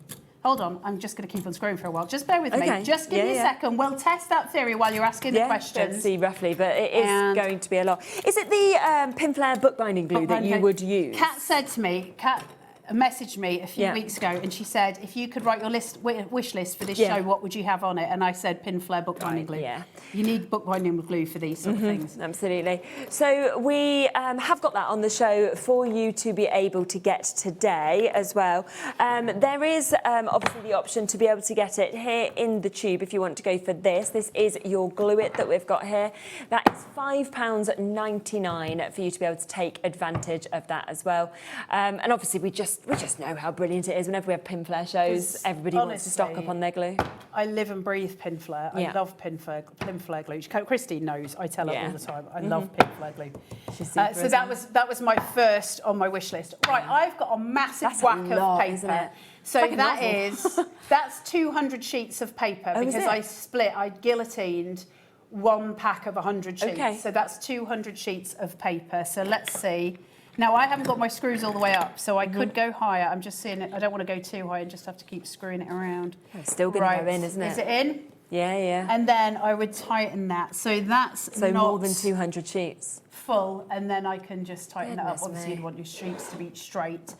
Hold on, I'm just going to keep on screwing for a while. Just bear with me. Just give me a second. We'll test that theory while you're asking the questions. Let's see roughly, but it is going to be a lot. Is it the Pinflair bookbinding glue that you would use? Kat said to me, Kat messaged me a few weeks ago and she said, if you could write your wish list for this show, what would you have on it? And I said Pinflair bookbinding glue. You need bookbinding glue for these sort of things. Absolutely. So we have got that on the show for you to be able to get today as well. There is obviously the option to be able to get it here in the tube if you want to go for this. This is your glue it that we've got here. That is £5.99 for you to be able to take advantage of that as well. And obviously we just know how brilliant it is. Whenever we have Pinflair shows, everybody wants to stock up on their glue. I live and breathe Pinflair. I love Pinflair glue. Christine knows. I tell her all the time. I love Pinflair glue. So that was my first on my wish list. Right, I've got a massive whack of paper. Isn't it? So that's 200 sheets of paper because I guillotined one pack of 100 sheets. So that's 200 sheets of paper. So let's see. Now, I haven't got my screws all the way up, so I could go higher. I'm just seeing it. I don't want to go too high and just have to keep screwing it around. It's still going to go in, isn't it? Is it in? Yeah. And then I would tighten that. So that's not more than 200 sheets. Full, and then I can just tighten it up. Obviously, you'd want your sheets to be straight.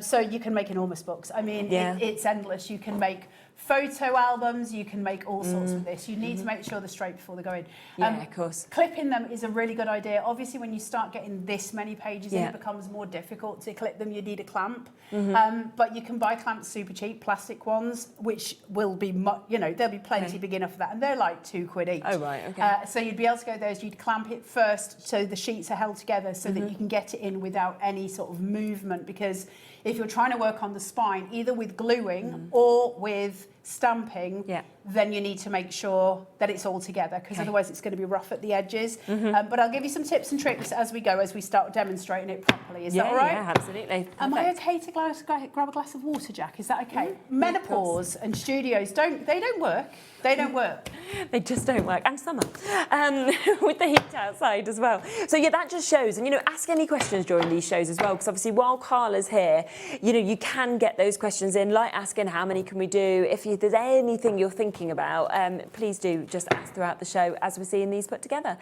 So you can make enormous books. I mean, it's endless. You can make photo albums, you can make all sorts with this. You need to make sure they're straight before they go in. Of course. Clipping them is a really good idea. Obviously, when you start getting this many pages in, it becomes more difficult to clip them. You need a clamp. But you can buy clamps super cheap, plastic ones, which will be, there'll be plenty big enough for that. And they're like £2 each. Oh, right, okay. So you'd be able to go those. You'd clamp it first so the sheets are held together so that you can get it in without any sort of movement. Because if you're trying to work on the spine, either with gluing or with stamping, then you need to make sure that it's all together because otherwise it's going to be rough at the edges. But I'll give you some tips and tricks as we go, as we start demonstrating it properly. Is that all right? Yeah, absolutely. Am I okay to grab a glass of water, Jack? Is that okay? Menopause and studios don't work. They don't work. They just don't work. And summer. With the heat outside as well. So that just shows. And, ask any questions during these shows as well, because obviously while Carla's here, you can get those questions in, like asking how many can we do. If there's anything you're thinking about, please do just ask throughout the show as we're seeing these put together.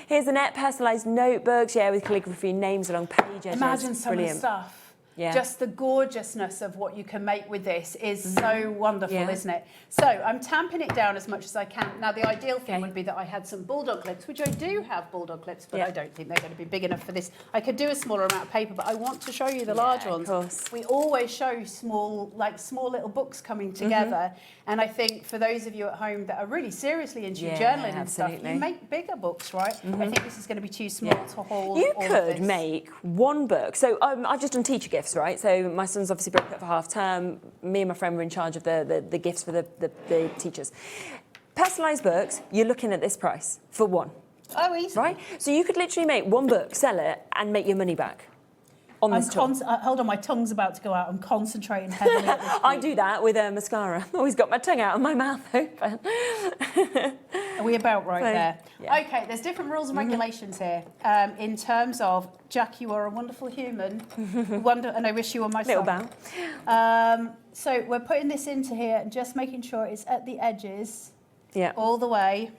Here's Annette, personalised notebooks, with calligraphy, names along page edges. Imagine some Brilliant. of the stuff Yeah. Just the gorgeousness of what you can make with this is so wonderful, isn't it? So I'm tamping it down as much as I can. Now, the ideal thing would be that I had some bulldog clips, which I do have bulldog clips, but I don't think they're going to be big enough for this. I could do a smaller amount of paper, but I want to show you the large ones. Of course. We always show small little books coming together. And I think for those of you at home that are really seriously into journaling and stuff, you make bigger books, right? I think this is going to be too small to hold You all of could this. make one book. So I've just done teacher gifts, right? So my son's obviously broke up for half term. Me and my friend were in charge of the gifts for the teachers. Personalised books, you're looking at this price for one. Oh, easy. Right? So you could literally make one book, sell it, and make your money back. On this tool. Hold on, my tongue's about to go out. I'm concentrating heavily at this point. I do that with mascara. Always got my tongue out and my mouth open. Are we about right there? Yeah. Okay, there's different rules and regulations here. In terms of, Jack, you are a wonderful human. And I wish you were my son. Little bow. So we're putting this into here and just making sure it's at the edges. Yeah. All the way.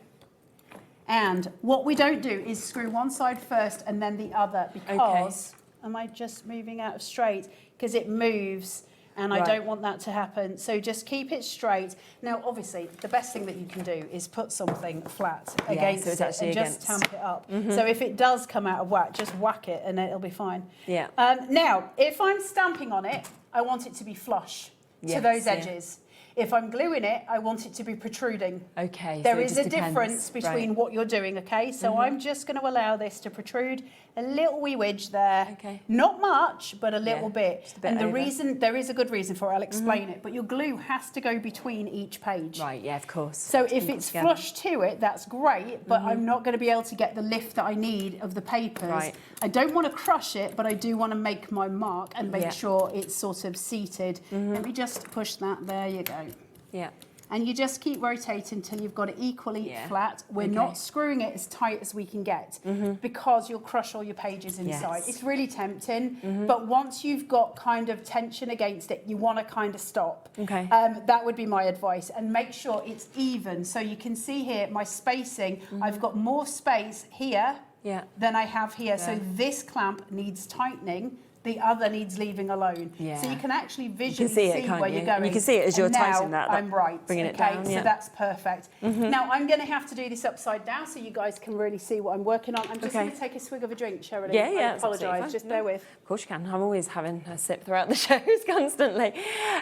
And what we don't do is screw one side first and then the other because... Am I just moving out of straight? Because it moves and I don't want that to happen. So just keep it straight. Now, obviously, the best thing that you can do is put something flat against it and just tamp it up. So if it does come out of whack, just whack it and it'll be fine. Yeah. Now, if I'm stamping on it, I want it to be flush to those edges. If I'm gluing it, I want it to be protruding. Okay. There is a difference between what you're doing, okay? So I'm just going to allow this to protrude a little wee widge there. Okay. Not much, but a little bit. Just a bit and over. there is a good reason for it. I'll explain it. But your glue has to go between each page. Right, yeah, of course. So if it's flush to it, that's great, but I'm not going to be able to get the lift that I need of the papers. Right. I don't want to crush it, but I do want to make my mark and make sure it's sort of seated. Let me just push that. There you go. Yeah. And you just keep rotating until you've got it equally flat. We're not screwing it as tight as we can get because you'll crush all your pages inside. It's really tempting, but once you've got kind of tension against it, you want to kind of stop. Okay. That would be my advice. And make sure it's even. So you can see here my spacing. I've got more space here than I have here. So this clamp needs tightening. The other needs leaving alone. So you can actually visually see where you're going. And you can see it as you're tightening that. I'm right. Bringing it down. So that's perfect. Now I'm going to have to do this upside down so you guys can really see what I'm working on. I'm just going to take a swig of a drink, Sherilyn. I apologise. Just bear with. Of course you can. I'm always having a sip throughout the shows constantly.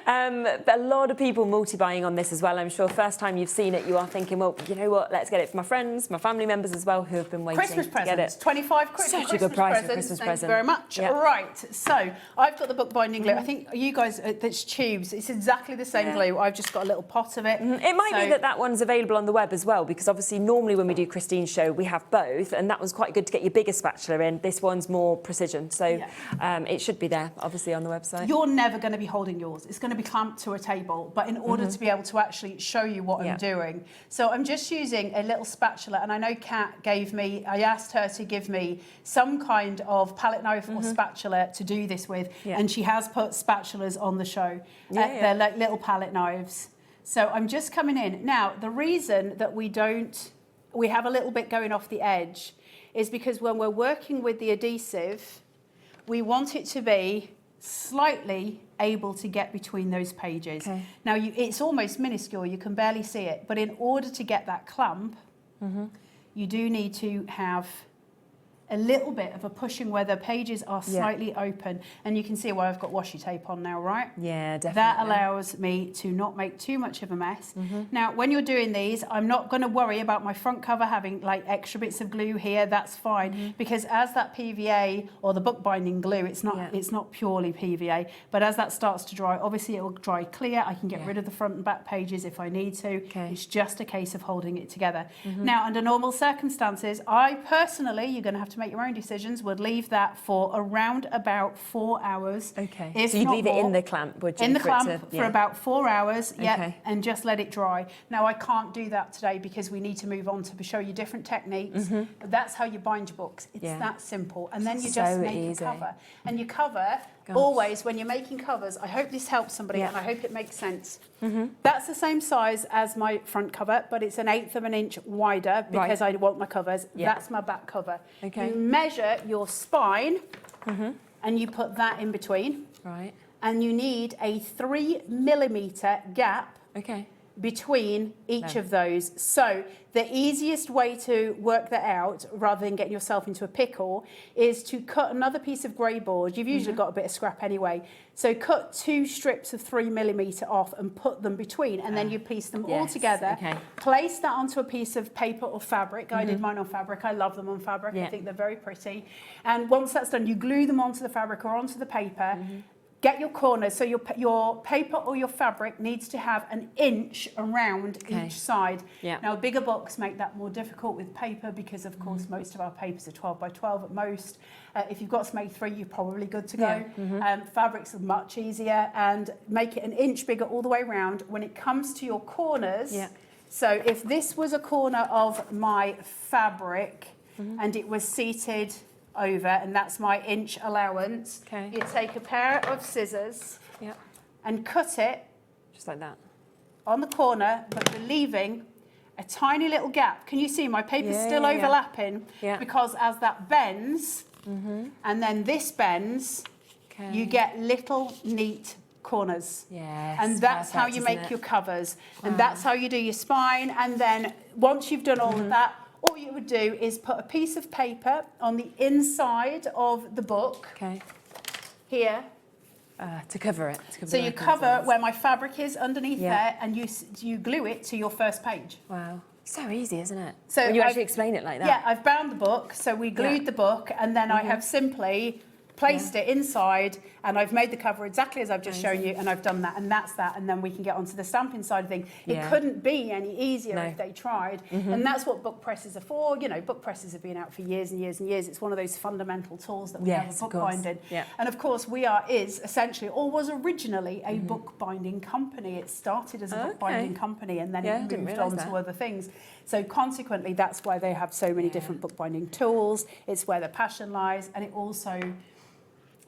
But a lot of people multi-buying on this as well. I'm sure first time you've seen it, you are thinking, well, you know what? Let's get it for my friends, my family members as well who have been waiting Christmas to presents. get it. 25 quid. Such a good price for Christmas Thank present. you very much. Yeah. Right. So I've got the bookbinding glue. I think you guys, it's tubes. It's exactly the same glue. I've just got a little pot of it. It might be that one's available on the web as well, because obviously normally when we do Christine's show, we have both, and that one's quite good to get your bigger spatula in. This one's more precision. So it should be there, obviously, on the website. You're never going to be holding yours. It's going to be clamped to a table. But in order to be able to actually show you what I'm doing. So I'm just using a little spatula. And I know Kat gave me, I asked her to give me some kind of palette knife or spatula to do this with. And she has put spatulas on the show. They're like little palette knives. So I'm just coming in. Now, the reason that we have a little bit going off the edge is because when we're working with the adhesive, we want it to be slightly able to get between those pages. Now, it's almost minuscule. You can barely see it. But in order to get that clamp, you do need to have a little bit of a pushing where the pages are slightly open. And you can see why I've got washi tape on now, right? Yeah, definitely. That allows me to not make too much of a mess. Now, when you're doing these, I'm not going to worry about my front cover having like extra bits of glue here. That's fine, because as that PVA or the bookbinding glue, it's not purely PVA, but as that starts to dry, obviously it will dry clear. I can get rid of the front and back pages if I need to. It's just a case of holding it together. Now, under normal circumstances, I personally, you're going to have to make your own decisions, would leave that for around about 4 hours. If so you'd not leave it more. in the clamp, would you? In the clamp for about 4 hours, and just let it dry. Now, I can't do that today because we need to move on to show you different techniques. But that's how you bind your books. It's that simple. And then you just make a cover. And you cover, always, when you're making covers, I hope this helps somebody and I hope it makes sense. That's the same size as my front cover, but it's 1/8 of an inch wider because I want my covers. That's my back cover. You measure your spine and you put that in between. Right. And you need a 3mm gap between each of those. So the easiest way to work that out, rather than getting yourself into a pickle, is to cut another piece of grey board. You've usually got a bit of scrap anyway. So cut 2 strips of 3mm off and put them between, and then you piece them all together. Place that onto a piece of paper or fabric. I did mine on fabric. I love them on fabric. I think they're very pretty. And once that's done, you glue them onto the fabric or onto the paper. Get your corners, so your paper or your fabric needs to have 1 inch around each side. Now, bigger books make that more difficult with paper because, of course, most of our papers are 12 by 12 at most. If you've got some A3, you're probably good to go. Fabrics are much easier, and make it 1 inch bigger all the way around. When it comes to your corners, so if this was a corner of my fabric and it was seated over, and that's my inch allowance. You take a pair of scissors and cut it just like that on the corner, but leaving a tiny little gap. Can you see my paper's still overlapping? Because as that bends and then this bends, you get little neat corners. And that's how you make your covers. And that's how you do your spine. And then once you've done all of that, all you would do is put a piece of paper on the inside of the book. Here. To cover it. So you cover where my fabric is underneath there, and you glue it to your first page. Wow. So easy, isn't it? So when you actually explain it like that. Yeah, I've bound the book, so we glued the book, and then I have simply placed it inside, and I've made the cover exactly as I've just shown you, and I've done that, and that's that, and then we can get onto the stamping side of things. It couldn't be any easier if they tried, and that's what book presses are for. You know, book presses have been out for years and years and years. It's one of those fundamental tools that we have with bookbinding. And of course, is essentially, or was originally, a bookbinding company. It started as a bookbinding company, and then it moved on to other things. So consequently, that's why they have so many different bookbinding tools. It's where the passion lies, and it also,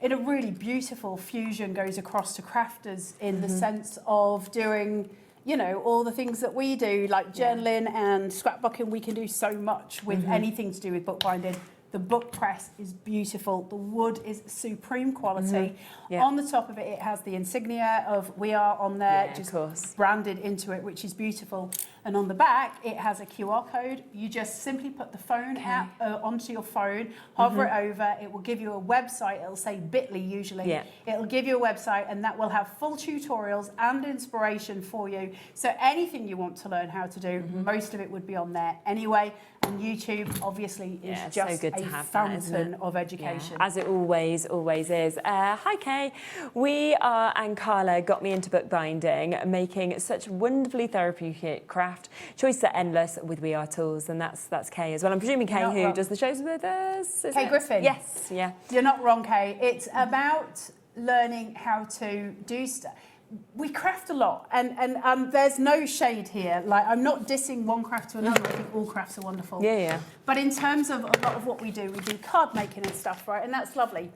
in a really beautiful fusion, goes across to crafters in the sense of doing, you know, all the things that we do, like journaling and scrapbooking. We can do so much with anything to do with bookbinding. The book press is beautiful. The wood is supreme quality. On the top of it, it has the insignia of We Are on there, just branded into it, which is beautiful. And on the back, it has a QR code. You just simply put the phone app onto your phone, hover it over. It will give you a website. It'll say Bitly usually. It'll give you a website, and that will have full tutorials and inspiration for you. So anything you want to learn how to do, most of it would be on there anyway. And YouTube, obviously, is just a fountain of education. As it always is. Hi, Kay. We are, and Carla got me into bookbinding, making such wonderfully therapeutic craft. Choices are endless with We Are tools, and that's Kay as well. I'm presuming Kay, who does the shows with us. Kay Griffin. Yes, yeah. You're not wrong, Kay. It's about learning how to do stuff. We craft a lot, and there's no shade here. Like, I'm not dissing one craft to another. I think all crafts are wonderful. But in terms of a lot of what we do card making and stuff, right? And that's lovely.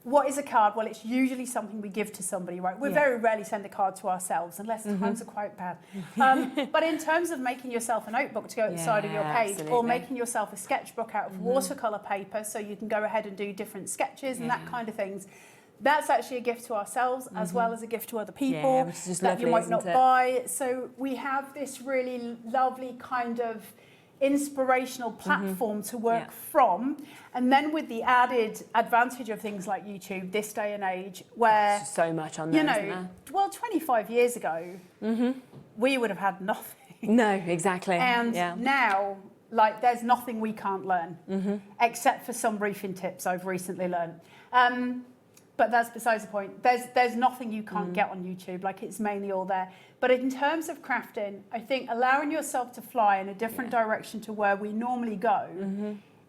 What is a card? Well, it's usually something we give to somebody, right? We very rarely send a card to ourselves, unless times are quite bad. But in terms of making yourself a notebook to go at the side of your page, or making yourself a sketchbook out of watercolour paper so you can go ahead and do different sketches and that kind of things, that's actually a gift to ourselves as well as a gift to other people that you might not buy. So we have this really lovely kind of inspirational platform to work from, and then with the added advantage of things like YouTube this day and age, where so much on there, you know, isn't there? Well, 25 years ago we would have had nothing. No, exactly. And now, like, there's nothing we can't learn except for some briefing tips I've recently learned. But that's besides the point. There's nothing you can't get on YouTube. Like, it's mainly all there. But in terms of crafting, I think allowing yourself to fly in a different direction to where we normally go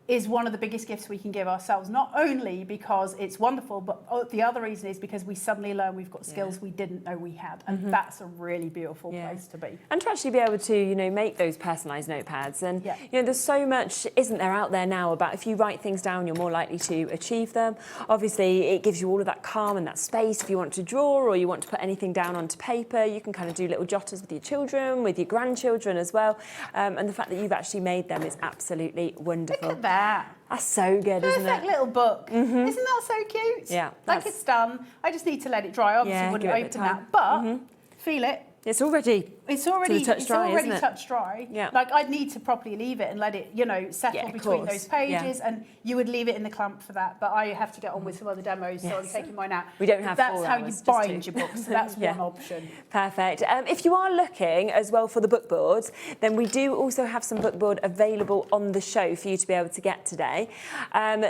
is one of the biggest gifts we can give ourselves. Not only because it's wonderful, but the other reason is because we suddenly learn we've got skills we didn't know we had. And that's a really beautiful place to be. And to actually be able to, you know, make those personalised notepads. And, you know, there's so much, isn't there, out there now about if you write things down, you're more likely to achieve them. Obviously, it gives you all of that calm and that space. If you want to draw or you want to put anything down onto paper, you can kind of do little jotters with your children, with your grandchildren as well. And the fact that you've actually made them is absolutely wonderful. Look at that. that. That's so good, isn't it? Perfect little book. Isn't that so cute? Yeah. Like it's done. I just need to let it dry. Obviously, Yeah, wouldn't give it a bit open of time. that, but feel it. It's already touch dry, isn't it? touch dry. Yeah. Like I'd need to properly leave it and let it, settle Yeah, between course. those pages, Yeah. and you would leave it in the clamp for that. But I have to get on with some other demos, so I'm Yes. taking mine out. We don't have That's 4 how hours, you just bind 2. your books. So that's Yeah. one option. Perfect. If you are looking as well for the book boards, then we do also have some book board available on the show for you to be able to get today.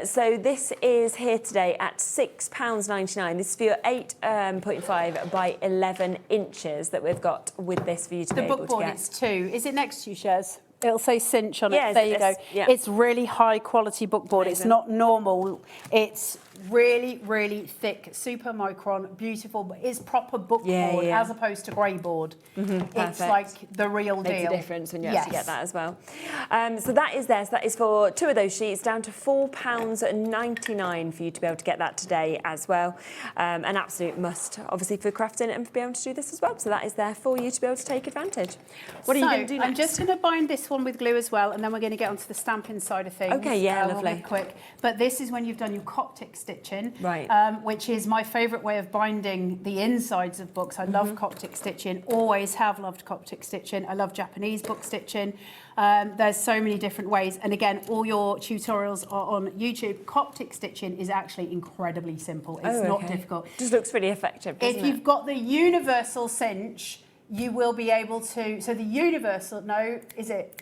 So this is here today at £6.99. This is for your 8.5 by 11 inches that we've got with this for you to be The able book to board, get. it's 2. Is it next to you, Shez? It'll say cinch on it. Yeah, There you go. yeah. It's really high quality book board. It's Amazing. not normal. It's really, really thick, super micron, beautiful, but it's proper book board yeah. as opposed to grey board. It's Perfect. like the real Makes deal. a difference when you Yes. actually get that as well. So that is there. So that is for 2 of those sheets, down to £4.99 for you to be able to get that today as well. An absolute must, obviously, for crafting and for being able to do this as well. So that is there for you to be able to take advantage. What are you going to do next? I'm just going to bind this one with glue as well, and then we're going to get onto the stamping side of things. Okay, yeah, We'll lovely. be quick. But this is when you've done your Coptic stitching, Right. Which is my favourite way of binding the insides of books. I love Coptic stitching, always have loved Coptic stitching. I love Japanese book stitching. There's so many different ways. And again, all your tutorials are on YouTube. Coptic stitching is actually incredibly simple. It's not difficult. Just looks really effective, doesn't If it? you've got the universal cinch, you will be able to, so the universal, no, is it?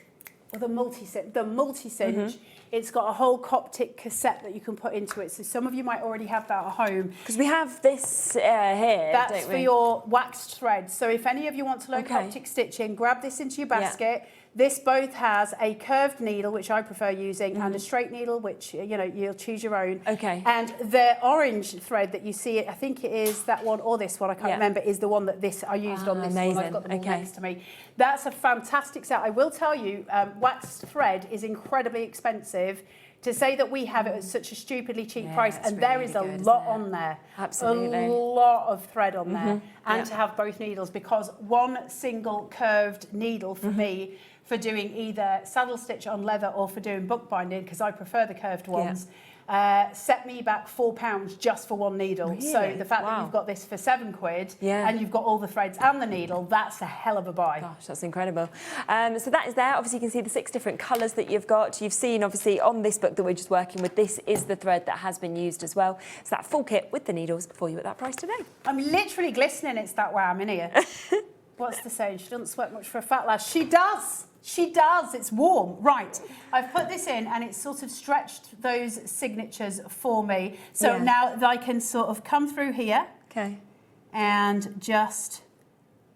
Or the multi-cinch, it's got a whole Coptic cassette that you can put into it. So some of you might already have that at home. Because we have this here, That's don't for we? your waxed thread. So if any of you want to learn Coptic stitching, grab this into your basket. This both has a curved needle, which I prefer using, and a straight needle, which, you'll choose your own. Okay. And the orange thread that you see, I think it is that one or this one, I can't remember, is the one that I used on this one. I've got them all next to me. That's a fantastic set. I will tell you, waxed thread is incredibly expensive. To say that we have it at such a stupidly cheap price, and there is a lot on there. Absolutely. A lot of thread on there. And to have both needles, because one single curved needle for me, for doing either saddle stitch on leather or for doing bookbinding, because I prefer the curved ones, set me back £4 just for one needle. Really? So the fact that you've got this for £7 and you've got all the threads and the needle, that's a hell of a buy. Gosh, that's incredible. So that is there. Obviously, you can see the 6 different colours that you've got. You've seen, obviously, on this book that we're just working with, this is the thread that has been used as well. So that full kit with the needles for you at that price today. I'm literally glistening. It's that way I'm in here. What's the saying? She doesn't sweat much for a fat lass. She does. She does. It's warm. Right. I've put this in and it's sort of stretched those signatures for me. So now I can sort of come through here. Okay. And just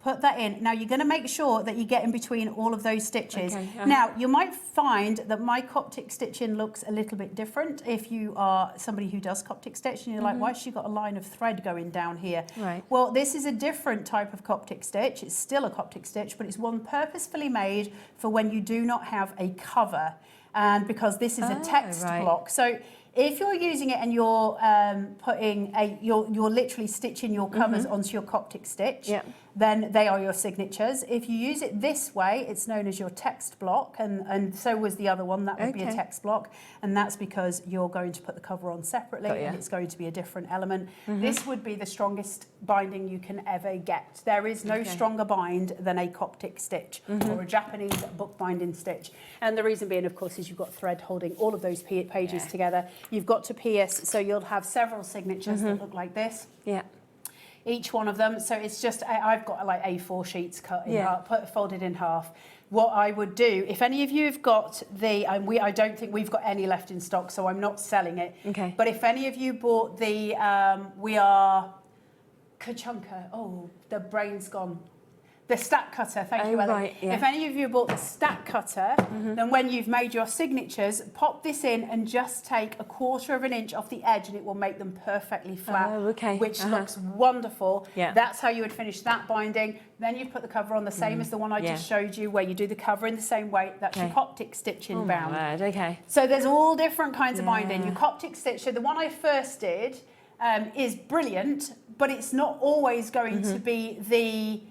put that in. Now you're going to make sure that you get in between all of those stitches. Okay, Now you might find that my Coptic stitching looks a little bit different if you are somebody who does Coptic stitch and you're like, why has she got a line of thread going down here? Right. Well, this is a different type of Coptic stitch. It's still a Coptic stitch, but it's one purposefully made for when you do not have a cover, and because this is a text block. So if you're using it and you're you're literally stitching your covers onto your Coptic stitch, then they are your signatures. If you use it this way, it's known as your text block, and so was the other one. That would be a text block, and that's because you're going to put the cover on separately, and it's going to be a different element. This would be the strongest binding you can ever get. There is no stronger bind than a Coptic stitch or a Japanese bookbinding stitch, and the reason being, of course, is you've got thread holding all of those pages together. You've got to pierce, so you'll have several signatures that look like this. Yeah. Each one of them. So it's just, I've got like A4 sheets cut in half, folded in half. What I would do, if any of you have got the, I don't think we've got any left in stock, so I'm not selling it. Okay. But if any of you bought the, we are Kachunka, the brain's gone. The stack cutter, thank you, Ellen. Right, yeah. If any of you bought the stack cutter, then when you've made your signatures, pop this in and just take 1/4 of an inch off the edge and it will make them perfectly flat, which looks wonderful. Yeah. That's how you would finish that binding. Then you put the cover on the same as the one I just showed you, where you do the cover in the same way. That's your Coptic stitching bound. My word, okay. So there's all different kinds of binding. Your Coptic stitch, so the one I first did is brilliant, but it's not always going to be the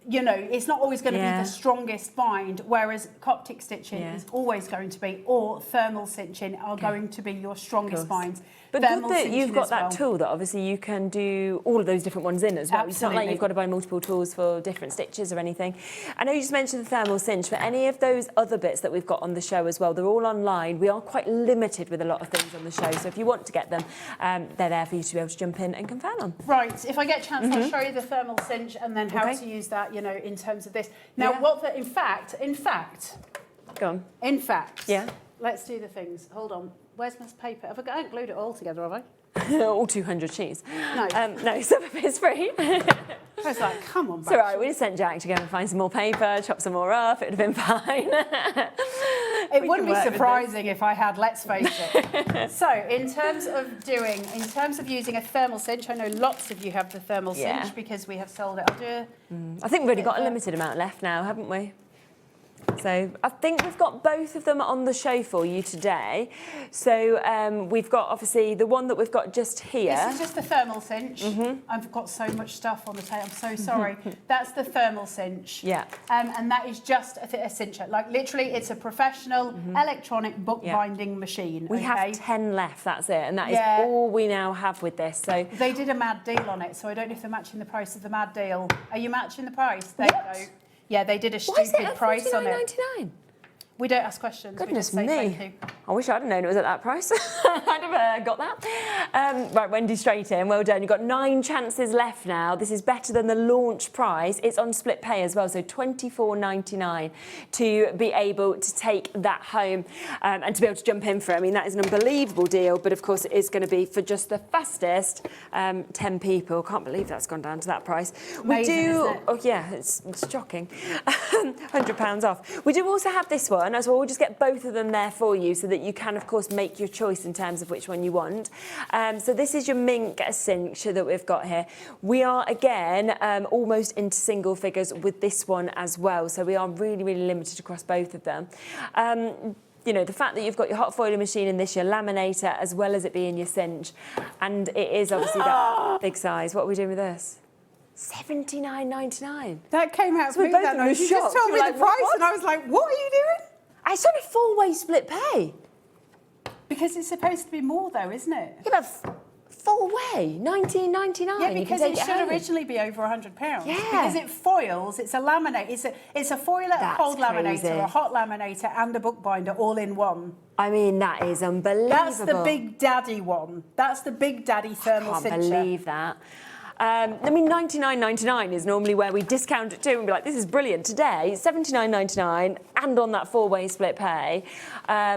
you know, it's not always going to be the strongest bind, whereas Coptic stitching is always going to be, or thermal cinching are going to be your strongest binds. But good that you've got that tool that obviously you can do all of those different ones in as well. It's not like you've got to buy multiple tools for different stitches or anything. I know you just mentioned the thermal cinch, but any of those other bits that we've got on the show as well, they're all online. We are quite limited with a lot of things on the show, so if you want to get them, they're there for you to be able to jump in and confirm them. Right, if I get a chance, I'll show you the thermal cinch and then how to use that, you know, in terms of this. Now, in fact, go on. In fact, let's do the things. Hold on. Where's my paper? I haven't glued it all together, have I? All 200 sheets. No. No, some of it's free. I was like, come on, it's all right, we just sent Jack to go and find some more paper, chop some more up, it would have been fine. It wouldn't be surprising if I had, let's face it. So, in terms of using a thermal cinch, I know lots of you have the thermal cinch because we have sold it. I think we've only got a limited amount left now, haven't we? So I think we've got both of them on the show for you today. So we've got obviously the one that we've got just here. This is just the thermal cinch. I've got so much stuff on the table. I'm so sorry. That's the thermal cinch. Yeah. And that is just a cincher. Like literally, it's a professional electronic bookbinding machine. We have 10 left. That's it, and that is all we now have with this. So they did a mad deal on it. So I don't know if they're matching the price of the mad deal. Are you matching the price? There you go. Yeah, they did a stupid price on it. $49.99? We don't ask questions. Goodness we just say me. thank you. I wish I'd have known it was at that price. I'd have got that. Right, Wendy, straight in. Well done. You've got 9 chances left now. This is better than the launch price. It's on split pay as well, so $24.99 to be able to take that home and to be able to jump in for it. I mean, that is an unbelievable deal, but of course it is going to be for just the fastest 10 people. Can't believe that's gone down to that price. Amazing, isn't it? Oh yeah, it's shocking. £100 off. We do also have this one as well. We'll just get both of them there for you so that you can, of course, make your choice in terms of which one you want. So this is your mink cinch that we've got here. We are, again, almost into single figures with this one as well. So we are really, really limited across both of them. You know, the fact that you've got your hot foiling machine in this, your laminator, as well as it being your cinch. And it is obviously that big size. What are we doing with this? $79.99. That came out So of me that night. You just told me the price and I was like, what are you doing? It's only 4-way split pay. Because it's supposed to be more though, isn't it? Yeah, but 4-way, $19.99. Yeah, because it should originally be over £100. Yeah. Because it foils, it's a laminate, it's a foiler, a cold laminator, a hot laminator and a bookbinder all in one. I mean, that is unbelievable. That's the big daddy one. That's the big daddy thermal cincher. I can't believe that. I mean, $99.99 is normally where we discount it to and be like, this is brilliant. Today, $79.99 and on that 4-way split pay,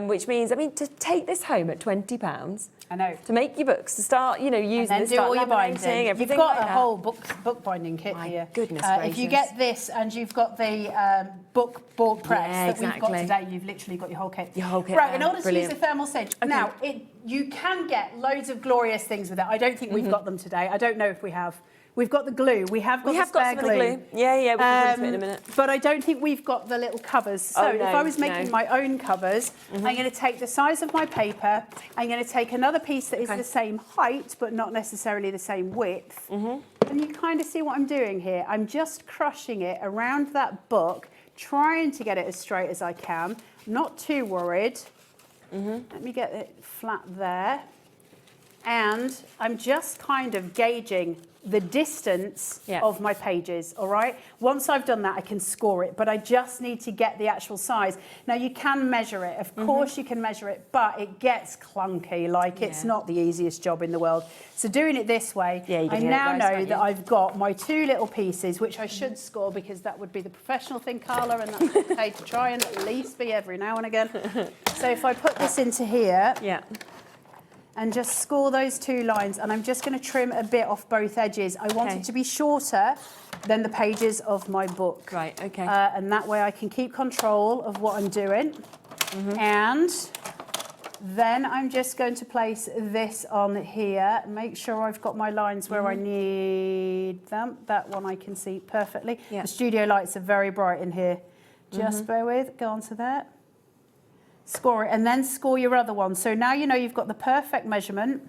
which means, I mean, to take this home at £20. I know. To make your books, to start, you know, using and this, do start all your binding. everything You've got like a that. whole bookbinding kit here. Goodness if you get this and you've got the board press that we've got today, you've literally got your whole kit. Your whole kit. Right, in order to use the thermal cinch. Okay. Now, you can get loads of glorious things with it. I don't think we've got them today. I don't know if we have. We've got the glue. We have got some of the glue. Yeah, we can come into it in a minute. But I don't think we've got the little covers. So if I was making my own covers, I'm going to take the size of my paper. I'm going to take another piece that is the same height, but not necessarily the same width. And you kind of see what I'm doing here. I'm just crushing it around that book, trying to get it as straight as I can. Not too worried. Let me get it flat there. And I'm just kind of gauging the distance of my pages, all right? Once I've done that, I can score it, but I just need to get the actual size. Now, you can measure it. Of course you can measure it, but it gets clunky. Like, it's not the easiest job in the world. So doing it this way, I now know that I've got my 2 little pieces, which I should score because that would be the professional thing, Carla, and that's okay to try and at least be every now and again. So if I put this into here, and just score those 2 lines, and I'm just going to trim a bit off both edges. I want it to be shorter than the pages of my book. Right, okay. And that way I can keep control of what I'm doing. And then I'm just going to place this on here. Make sure I've got my lines where I need them. That one I can see perfectly. The studio lights are very bright in here. Just bear with, go on to that. Score it, and then score your other one. So now you know you've got the perfect measurement.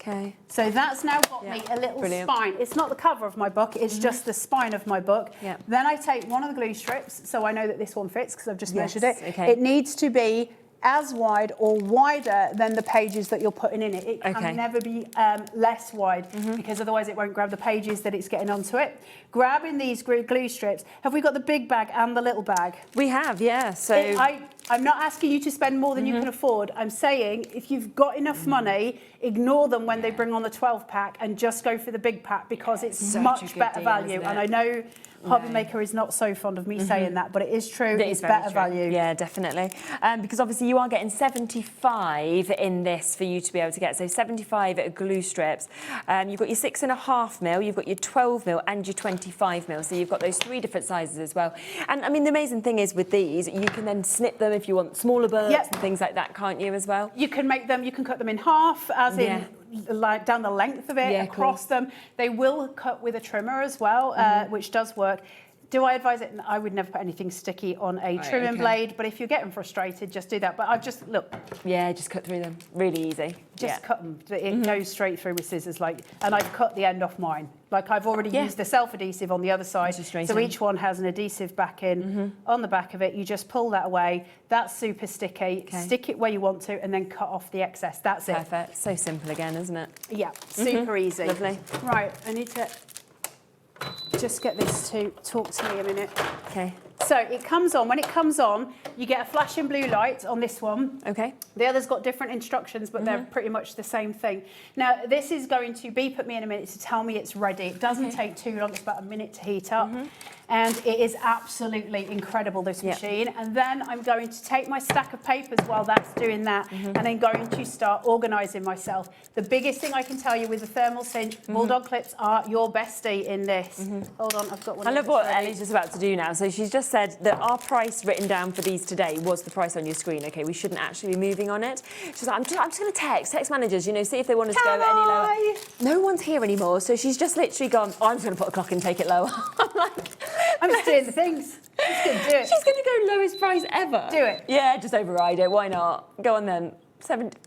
Okay. So that's now got me a little spine. It's not the cover of my book, it's just the spine of my book. Then I take one of the glue strips, so I know that this one fits because I've just measured it. Okay. It needs to be as wide or wider than the pages that you're putting in it. It can never be less wide because otherwise it won't grab the pages that it's getting onto it. Grabbing these glue strips, have we got the big bag and the little bag? We have, yeah. So I'm not asking you to spend more than you can afford. I'm saying if you've got enough money, ignore them when they bring on the 12 pack and just go for the big pack because it's much better value. And I know HobbyMaker is not so fond of me saying that, but it is true. It's better value. Yeah, definitely. Because obviously you are getting 75 in this for you to be able to get. So 75 glue strips. You've got your 6.5 mil, you've got your 12 mil and your 25 mil. So you've got those 3 different sizes as well. And I mean, the amazing thing is with these, you can then snip them if you want smaller birds and things like that, can't you, as well? You can make them, you can cut them in half, as in like down the length of it, across them. They will cut with a trimmer as well, which does work. Do I advise it? I would never put anything sticky on a trimming blade, but if you're getting frustrated, just do that. But I just, look. Yeah, just cut through them. Really easy. Just cut them. It goes straight through with scissors, and I've cut the end off mine. Like I've already used the self-adhesive on the other side, so each one has an adhesive backing on the back of it. You just pull that away. That's super sticky. Stick it where you want to, and then cut off the excess. That's it. Perfect. So simple again, isn't it? Yeah, super easy. Lovely. Right, I need to just get this to talk to me a minute. Okay. So it comes on. When it comes on, you get a flashing blue light on this one. Okay. The other's got different instructions, but they're pretty much the same thing. Now, this is going to beep at me in a minute to tell me it's ready. It doesn't take too long. It's about a minute to heat up. And it is absolutely incredible, this machine. And then I'm going to take my stack of papers while that's doing that, and then going to start organising myself. The biggest thing I can tell you with the thermal cinch, Bulldog clips are your bestie in this. Hold on, I've got one. I love what Ellie's just about to do now. So she's just said that our price written down for these today was the price on your screen. Okay, we shouldn't actually be moving on it. She's like, I'm just going to text managers, you know, see if they want us to go any lower. No one's here anymore, so she's just literally gone, I'm just going to put a clock and take it lower. I'm like, I'm just doing the things. She's going to do it. She's going to go lowest price ever. Do it. Yeah, just override it. Why not? Go on then. 70.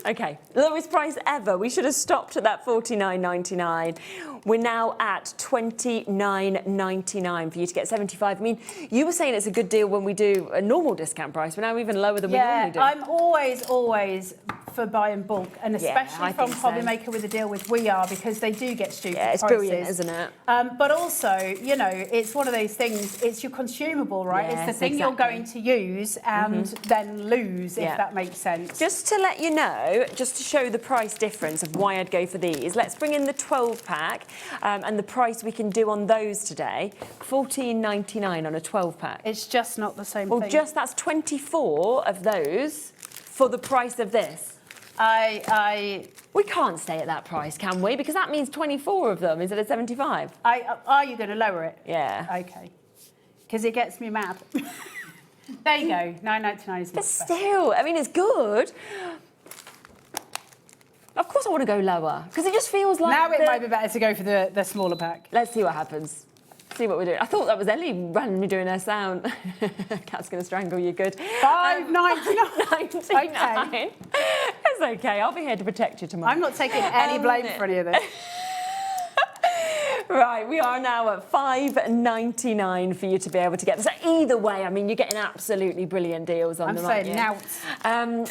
Okay, lowest price ever. We should have stopped at that $49.99. We're now at $29.99 for you to get 75. I mean, you were saying it's a good deal when we do a normal discount price. We're now even lower than we normally do. I'm always for buying bulk, and especially from HobbyMaker with a deal with We Are, because they do get stupid prices. It's brilliant, isn't it? But also, you know, it's one of those things, it's your consumable, right? It's the thing you're going to use and then lose, if that makes sense. Just to let you know, just to show the price difference of why I'd go for these, let's bring in the 12 pack and the price we can do on those today. $14.99 on a 12 pack. It's just not the same thing. Well, just that's 24 of those for the price of this. We can't stay at that price, can we? Because that means 24 of them instead of 75. Are you going to lower it? Yeah. Okay. Because it gets me mad. There you go. $9.99 is But still, I mean, it's good. Of course I want to go lower, because it just feels like... Now it might be better to go for the smaller pack. Let's see what happens. See what we're doing. I thought that was Ellie randomly doing her sound. Cat's going to strangle you good. $5.99. Okay. It's okay. I'll be here to protect you tomorrow. I'm not taking any blame for any of this. Right, we are now at $5.99 for you to be able to get them. So either way, I mean, you're getting absolutely brilliant deals on them, aren't you? I'm saying now.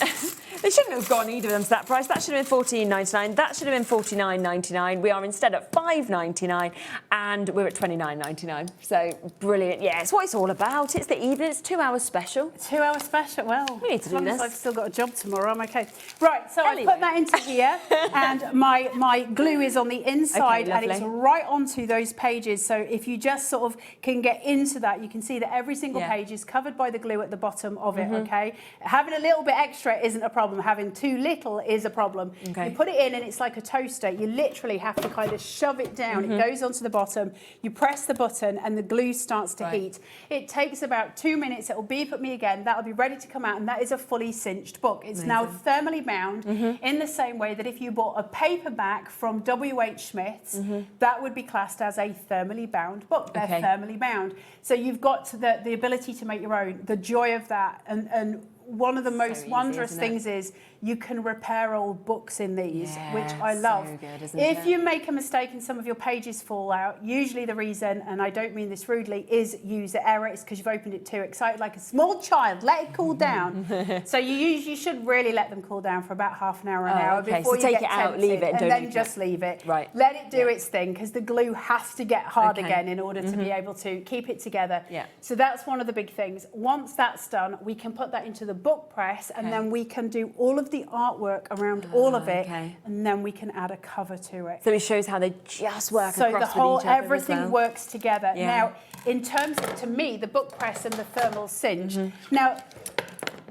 They shouldn't have gone either of them to that price. That should have been $14.99. That should have been $49.99. We are instead at $5.99, and we're at $29.99. So brilliant. Yeah, it's what it's all about. It's the evening. It's 2 hours special. 2 hours special. Well, we need to do this. I've still got a job tomorrow. I'm okay. Right, so I put that into here, and my glue is on the inside, and it's right onto those pages. So if you just sort of can get into that, you can see that every single page is covered by the glue at the bottom of it. Okay, having a little bit extra isn't a problem. Having too little is a problem. You put it in, and it's like a toaster. You literally have to kind of shove it down. It goes onto the bottom. You press the button, and the glue starts to heat. It takes about 2 minutes. It will beep at me again. That'll be ready to come out, and that is a fully cinched book. It's now thermally bound in the same way that if you bought a paperback from W.H. Smith's, that would be classed as a thermally bound book. They're thermally bound. So you've got the ability to make your own, the joy of that, and one of the most wonderful things is You can repair old books in these, Yeah, which I love. so good, isn't If it? you make a mistake and some of your pages fall out, usually the reason, and I don't mean this rudely, is user error. It's because you've opened it too excited, like a small child. Let it cool down. So you should really let them cool down for about half an hour, an hour okay. before So you take get it out, tempted, leave it, and don't then open just leave it. Right. Let it do its thing, because the glue has to get hard Okay. again in order to be able to keep it together. Yeah. So that's one of the big things. Once that's done, we can put that into the book press, and then we can do all of the artwork around all of it, and then we can add a cover to it. So it shows how they just work So across the whole, with each other everything as well. works together. Yeah. Now, in terms of, to me, the book press and the thermal cinch, now,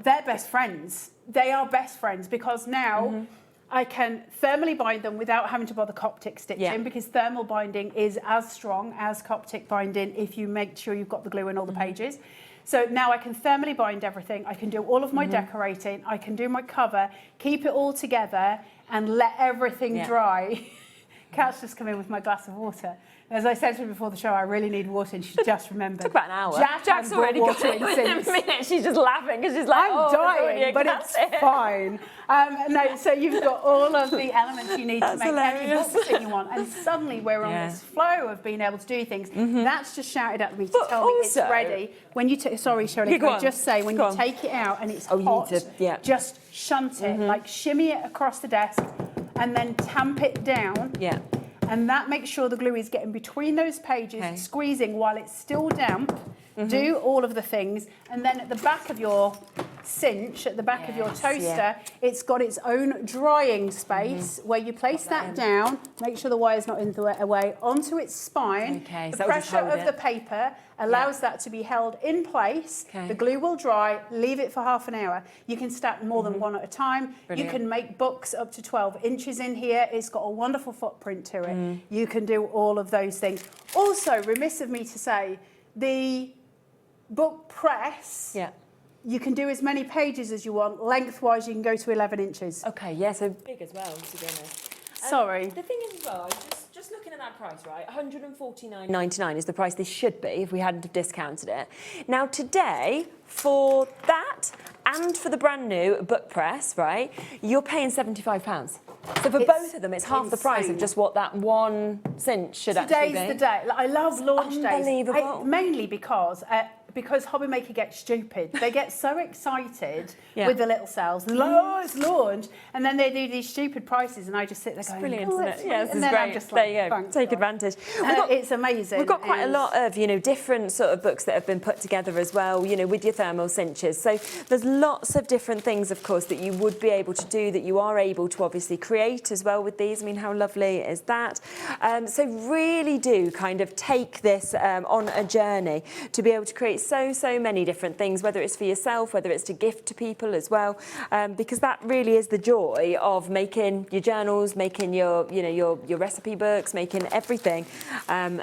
they're best friends. They are best friends, because now I can thermally bind them without having to bother Coptic stitching, because thermal binding is as strong as Coptic binding if you make sure you've got the glue in all the pages. So now I can thermally bind everything. I can do all of my decorating. I can do my cover, keep it all together, and let everything dry. Kat's just come in with my glass of water. As I said to her before the show, I really need water, and she just remembered. Took about an hour. Jack's already got it within a minute. She's just laughing because she's like, I'm dying, but it's fine. No, so you've got all of the elements you need to make any book that you want, and suddenly we're on this flow of being able to do things. That's just shouted at me to tell me it's ready. When you sorry, Shirley, can I just say when you take it out and it's hot, just shunt it, like shimmy it across the desk, and then tamp it down. Yeah. And that makes sure the glue is getting between those pages, squeezing while it's still damp. Do all of the things, and then at the back of your cinch, at the back of your toaster, it's got its own drying space where you place that down, make sure the wire's not in the way, onto its spine. The pressure of the paper allows that to be held in place. The glue will dry, leave it for half an hour. You can stack more than one at a time. Brilliant. You can make books up to 12 inches in here. It's got a wonderful footprint to it. You can do all of those things. Also, remiss of me to say, the book press, you can do as many pages as you want. Lengthwise, you can go to 11 inches. Okay, yeah, so big as well, to be honest. Sorry. The thing is as well, just looking at that price, right, $149.99 is the price this should be if we hadn't have discounted it. Now today, for that and for the brand new book press, right, you're paying £75. So for both of them, it's half the price of just what that one cinch should actually be. Today's the day. Like, I love launch days. Unbelievable. Mainly because HobbyMaker gets stupid. They get so excited with the little sales. Oh, it's launch. And then they do these stupid prices, and I just sit there going, brilliant, oh, isn't it? Yeah, this is then great. I'm just like, there you go. thanks, Take God. advantage. It's amazing. We've got quite a lot of, different sort of books that have been put together as well, with your thermal cinches. So there's lots of different things, of course, that you would be able to do, that you are able to obviously create as well with these. I mean, how lovely is that? So really do kind of take this on a journey to be able to create so many different things, whether it's for yourself, whether it's to gift to people as well, because that really is the joy of making your journals, making your recipe books, making everything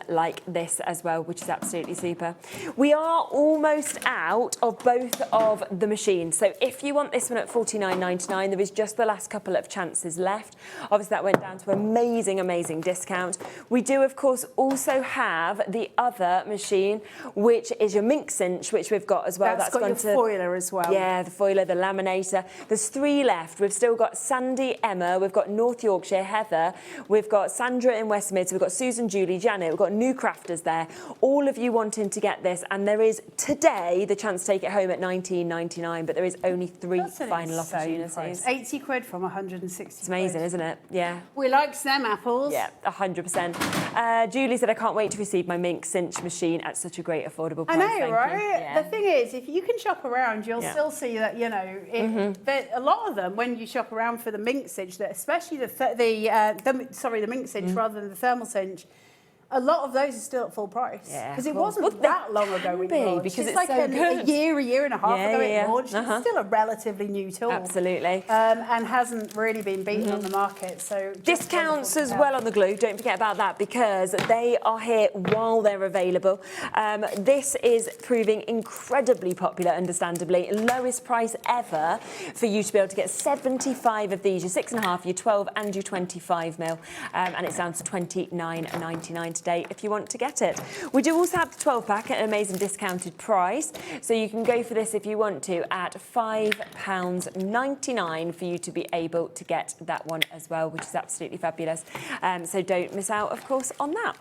like this as well, which is absolutely super. We are almost out of both of the machines, so if you want this one at $49.99, there is just the last couple of chances left. Obviously that went down to amazing discount. We do of course also have the other machine, which is your mink cinch, which we've got as well. That's got your foiler as well. Yeah, the foiler, the laminator. There's 3 left. We've still got Sandy, Emma, we've got North Yorkshire, Heather, we've got Sandra in West Mids, we've got Susan, Julie, Janet, we've got new crafters there, all of you wanting to get this, and there is today the chance to take it home at $19.99, but there is only 3 final opportunities. Price. 80 quid from 160 It's amazing, isn't it? Yeah. We like them apples. Yeah, 100%. Julie said, I can't wait to receive my mink cinch machine at such a great affordable price. I know, Thank you. right? Yeah. The thing is, if you can shop around, you'll still see that, a lot of them, when you shop around for the mink cinch, that especially the mink cinch rather than the thermal cinch, a lot of those are still at full price. Because it wasn't that long ago we launched. Because it's it's like so a good. year and a half ago it launched. Uh-huh. It's still a relatively new tool. Absolutely. And hasn't really been beaten on the market. So discounts as well on the glue, don't forget about that, because they are here while they're available. This is proving incredibly popular, understandably. Lowest price ever for you to be able to get 75 of these, your 6.5, your 12 and your 25 mil. And it's down to $29.99 today. today if you want to get it. We do also have the 12-pack at an amazing discounted price, so you can go for this if you want to at £5.99 for you to be able to get that one as well, which is absolutely fabulous. So don't miss out, of course, on that.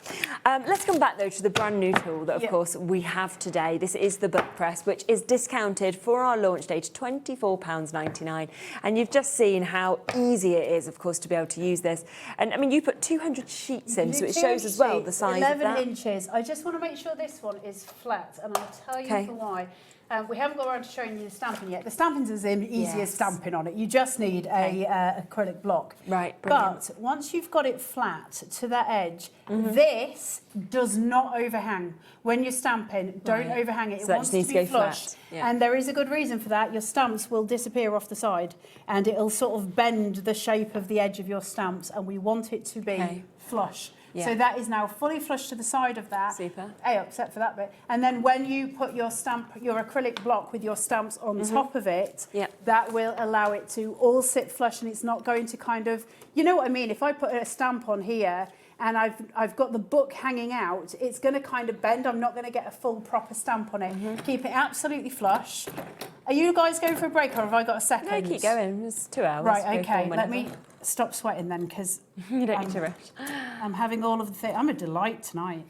Let's come back, though, to the brand new tool that, of course, we have today. This is the book press, which is discounted for our launch day to £24.99. And you've just seen how easy it is, of course, to be able to use this. And, I mean, you put 200 sheets in, so it shows as well the size 11 of that. inches. I just want to make sure this one is flat, and I'll tell you for why. We haven't got around to showing you the stamping yet. The stamping is the easiest stamping on it. You just need a acrylic block. Right, brilliant. But once you've got it flat to that edge, this does not overhang. When you're stamping, don't overhang it. It wants to be flush. And there is a good reason for that. Your stamps will disappear off the side, and it'll sort of bend the shape of the edge of your stamps, and we want it to be flush. Yeah. So that is now fully flush to the side of that. Super. Except for that bit. And then when you put your acrylic block with your stamps on top of it, that will allow it to all sit flush, and it's not going to kind of, you know what I mean? If I put a stamp on here and I've got the book hanging out, it's going to kind of bend. I'm not going to get a full proper stamp on it. Keep it absolutely flush. Are you guys going for a break, or have I got a second? No, keep going. It's 2 hours. Right, okay. Let me stop sweating then, because you don't need to rush. I'm having all of the things. I'm a delight tonight.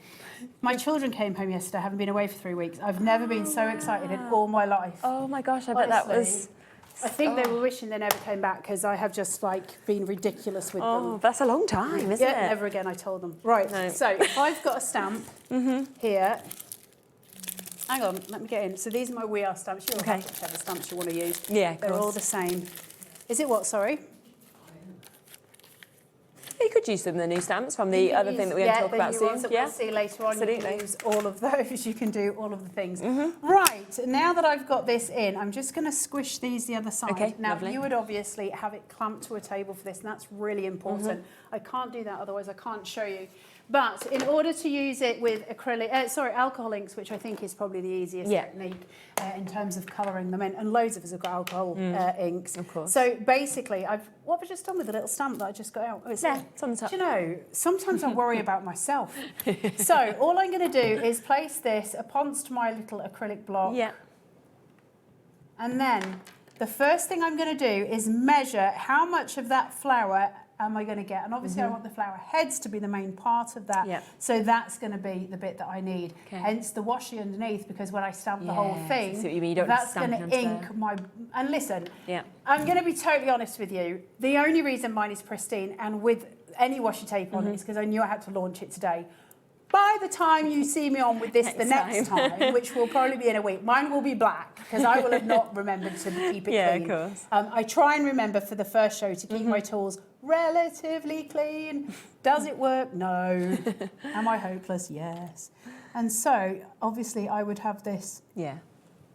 My children came home yesterday, having been away for 3 weeks. I've never been so excited in all my life. Oh my gosh, I bet that was... I think they were wishing they never came back, because I have just like been ridiculous with them. Oh, that's a long time, isn't it? Yeah, never again, I told them. Right, so if I've got a stamp here, hang on, let me get in. So these are my We Are stamps. You'll have whichever stamps you want to use. Yeah, they're all the same. Is it what, sorry? You could use some of the new stamps from the other thing that we're going to talk about soon. That we'll see later on. You can use all of those. You can do all of the things. Right, now that I've got this in, I'm just going to squish these the other side. Okay, now, lovely. you would obviously have it clamped to a table for this, and that's really important. I can't do that, otherwise I can't show you. But in order to use it with alcohol inks, which I think is probably the easiest technique in terms of colouring them in, and loads of us have got alcohol inks. Of course. So basically, what have I just done with the little stamp that I just got out? Oh, it's on the top. Do you know, sometimes I worry about myself. So all I'm going to do is place this upon my little acrylic block. Yeah. And then the first thing I'm going to do is measure how much of that flower am I going to get. And obviously I want the flower heads to be the main part of that. So that's going to be the bit that I need. Hence the washi underneath, because when I stamp the whole thing, that's going to ink my... And listen, I'm going to be totally honest with you. The only reason mine is pristine and with any washi tape on it is because I knew I had to launch it today. By the time you see me on with this next time, which will probably be in a week, mine will be black, because I will have not remembered to keep it clean. Yeah, of course. I try and remember for the first show to keep my tools relatively clean. Does it work? No. Am I hopeless? Yes. And so, obviously, I would have this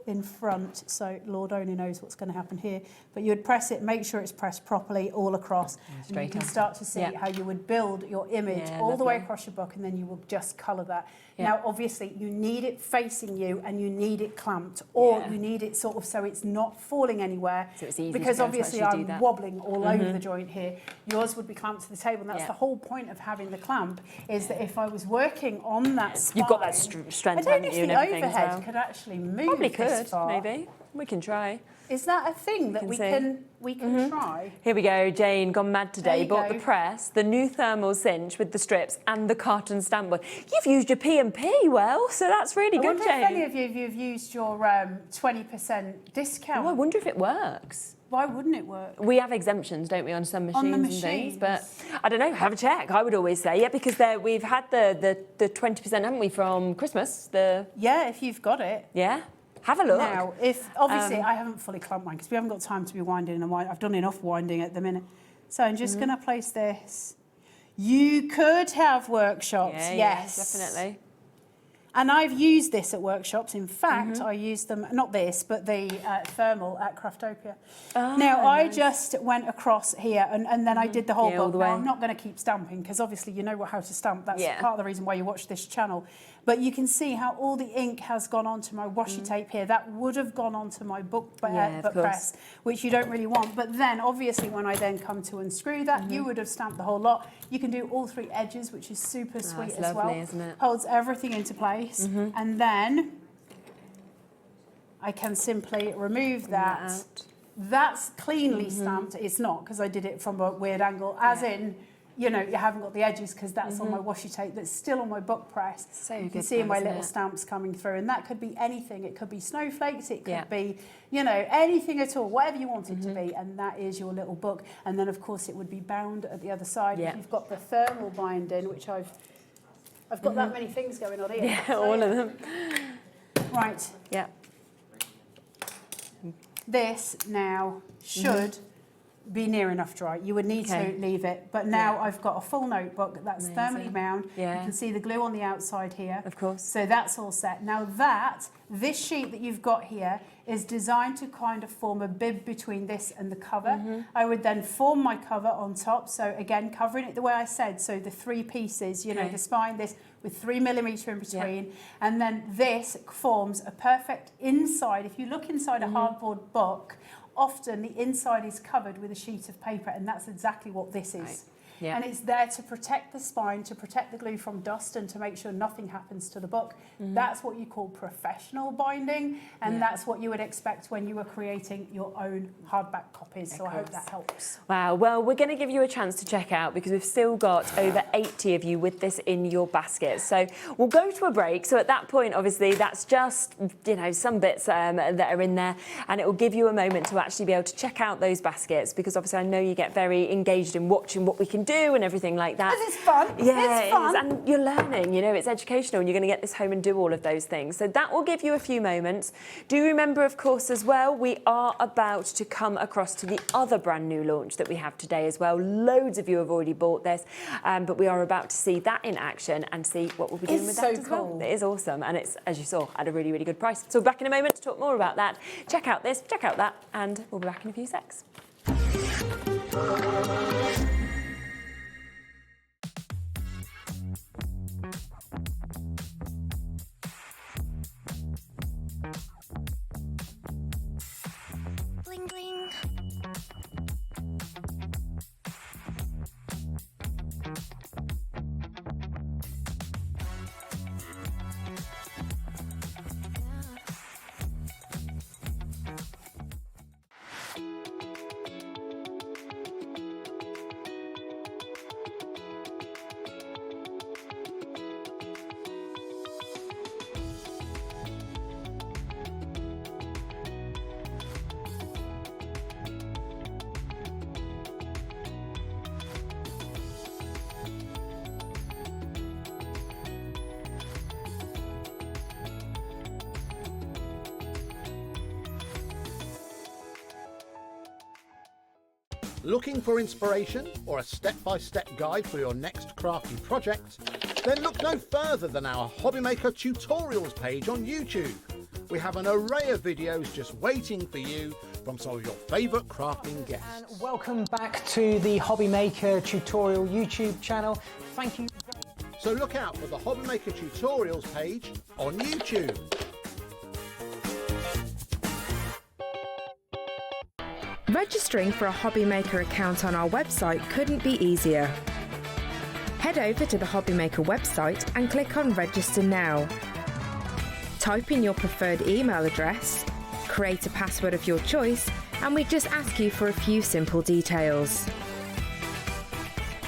in front, so Lord only knows what's going to happen here. But you would press it, make sure it's pressed properly all across, and you can start to see how you would build your image all the way across your book, and then you will just colour that. Now, obviously, you need it facing you, and you need it clamped, or you need it sort of so it's not falling anywhere, so it's easy because obviously I'm wobbling all over the joint here. Yours would be clamped to the table, and that's the whole point of having the clamp, is that if I was working on that spine... You've got that strength, haven't you, and everything I don't know if the as overhead well. could actually move Probably this far. maybe. We can try. Is that a thing that we can try? Here we go. Jane, gone mad today. There Bought you the go. press, the new thermal cinch with the strips, and the carton stamp board. You've used your P&P well, so that's really I good, wonder Jane. if any of you have used your 20% discount. Oh, I wonder if it works. Why wouldn't it work? We have exemptions, don't we, on some machines, On the and machines. things, but I don't know. Have a check. I would always say, because we've had the 20%, haven't we, from Christmas? If you've got it. Yeah. Have a look. Now, if obviously I haven't fully clamped mine because we haven't got time to be winding and winding. I've done enough winding at the minute, so I'm just going to place this. You could have workshops, yes, definitely. And I've used this at workshops. In fact, I used them, not this, but the thermal at Craftopia. Now, I just went across here and then I did the whole book. Now, I'm not going to keep stamping because obviously you know how to stamp. That's part of the reason why you watch this channel. But you can see how all the ink has gone onto my washi tape here. That would have gone onto my book press, which you don't really want. But then, obviously, when I then come to unscrew that, you would have stamped the whole lot. You can do all 3 edges, which is super sweet as well. Isn't it? Holds everything into place. And then I can simply remove that. That's cleanly stamped. It's not, because I did it from a weird angle, as in, you know, you haven't got the edges because that's on my washi tape that's still on my book press. You can see my little stamps coming through, and that could be anything. It could be snowflakes, it could be, you know, anything at all, whatever you want it to be, and that is your little book. And then, of course, it would be bound at the other side. If you've got the thermal binding, which I've got that many things going on here. Yeah, all of them. Right. Yeah. This now should be near enough dry. You would need to leave it, but now I've got a full notebook that's thermally bound. You can see the glue on the outside here. Of course. So that's all set. Now this sheet that you've got here is designed to kind of form a bib between this and the cover. I would then form my cover on top. So again, covering it the way I said. So the 3 pieces, you know, the spine, this with 3mm in between. And then this forms a perfect inside. If you look inside a hardboard book, often the inside is covered with a sheet of paper, and that's exactly what this is. And it's there to protect the spine, to protect the glue from dust, and to make sure nothing happens to the book. That's what you call professional binding, and that's what you would expect when you were creating your own hardback copies. So I hope that helps. Wow, well, we're going to give you a chance to check out because we've still got over 80 of you with this in your basket. So we'll go to a break. So at that point, obviously, that's just, you know, some bits that are in there, and it will give you a moment to actually be able to check out those baskets, because obviously I know you get very engaged in watching what we can do and everything like that. Because it's fun. Yeah, it's fun. And you're learning, you know, it's educational, and you're going to get this home and do all of those things. So that will give you a few moments. Do remember, of course, as well, we are about to come across to the other brand new launch that we have today as well. Loads of you have already bought this, but we are about to see that in action and see what we'll be doing with that as well. It is awesome, and it's, as you saw, at a really, really good price. So we're back in a moment to talk more about that. Check out this, check out that, and we'll be back in a few secs. Bling bling. Looking for inspiration or a step-by-step guide for your next crafty project? Then look no further than our HobbyMaker tutorials page on YouTube. We have an array of videos just waiting for you from some of your favourite crafting guests. And welcome back to the HobbyMaker tutorial YouTube channel. Thank you. So look out for the HobbyMaker tutorials page on YouTube. Registering for a HobbyMaker account on our website couldn't be easier. Head over to the HobbyMaker website and click on Register Now. Type in your preferred email address, create a password of your choice, and we just ask you for a few simple details.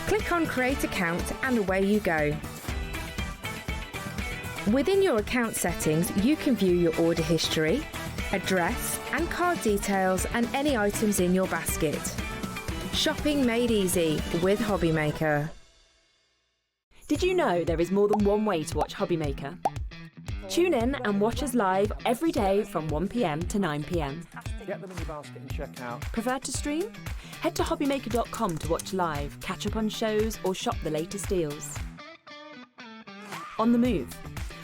Click on Create Account and away you go. Within your account settings, you can view your order history, address and card details, and any items in your basket. Shopping made easy with HobbyMaker. Did you know there is more than one way to watch HobbyMaker? Tune in and watch us live every day from 1 PM to 9 PM. Get them in your basket and check out. Prefer to stream? Head to hobbymaker.com to watch live, catch up on shows, or shop the latest deals. On the move.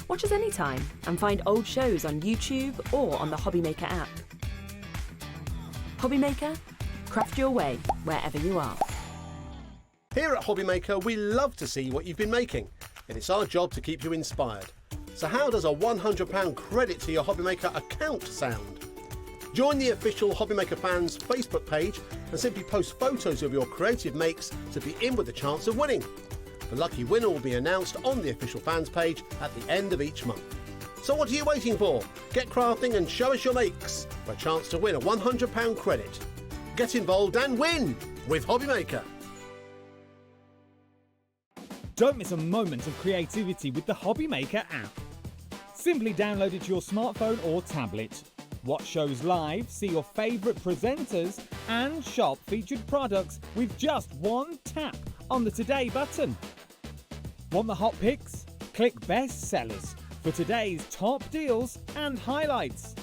Watch us anytime and find old shows on YouTube or on the HobbyMaker app. HobbyMaker, craft your way wherever you are. Here at HobbyMaker, we love to see what you've been making, and it's our job to keep you inspired. So how does a £100 credit to your HobbyMaker account sound? Join the official HobbyMaker fans Facebook page and simply post photos of your creative makes to be in with a chance of winning. The lucky winner will be announced on the official fans page at the end of each month. So what are you waiting for? Get crafting and show us your makes for a chance to win a £100 credit. Get involved and win with HobbyMaker. Don't miss a moment of creativity with the HobbyMaker app. Simply download it to your smartphone or tablet. Watch shows live, see your favourite presenters, and shop featured products with just one tap on the Today button. Want the hot picks? Click Best Sellers for today's top deals and highlights.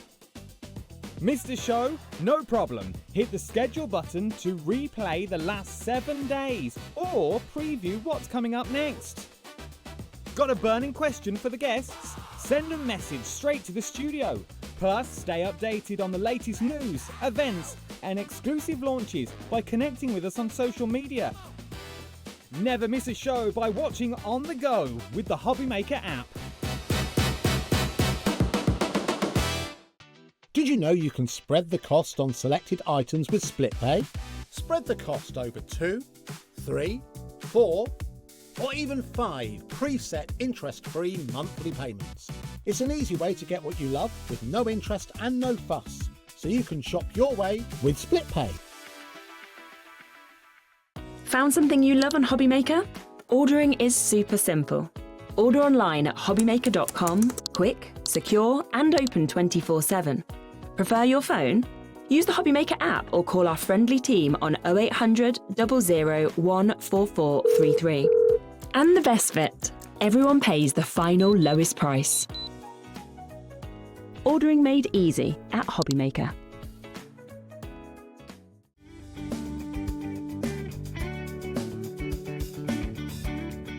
Missed a show? No problem. Hit the schedule button to replay the last 7 days or preview what's coming up next. Got a burning question for the guests? Send a message straight to the studio. Plus, stay updated on the latest news, events, and exclusive launches by connecting with us on social media. Never miss a show by watching on the go with the HobbyMaker app. Did you know you can spread the cost on selected items with split pay? Spread the cost over 2, 3, 4, or even 5 preset interest-free monthly payments. It's an easy way to get what you love with no interest and no fuss, so you can shop your way with split pay. Found something you love on HobbyMaker? Ordering is super simple. Order online at hobbymaker.com, quick, secure, and open 24/7. Prefer your phone? Use the HobbyMaker app or call our friendly team on 0800 00 14433. And the best bit, everyone pays the final lowest price. Ordering made easy at HobbyMaker.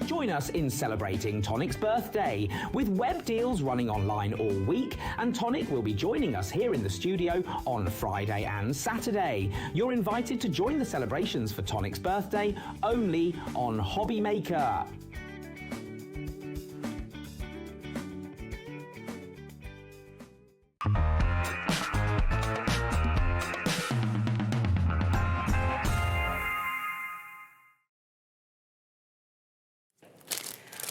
Join us in celebrating Tonic's birthday with web deals running online all week, and Tonic will be joining us here in the studio on Friday and Saturday. You're invited to join the celebrations for Tonic's birthday only on HobbyMaker.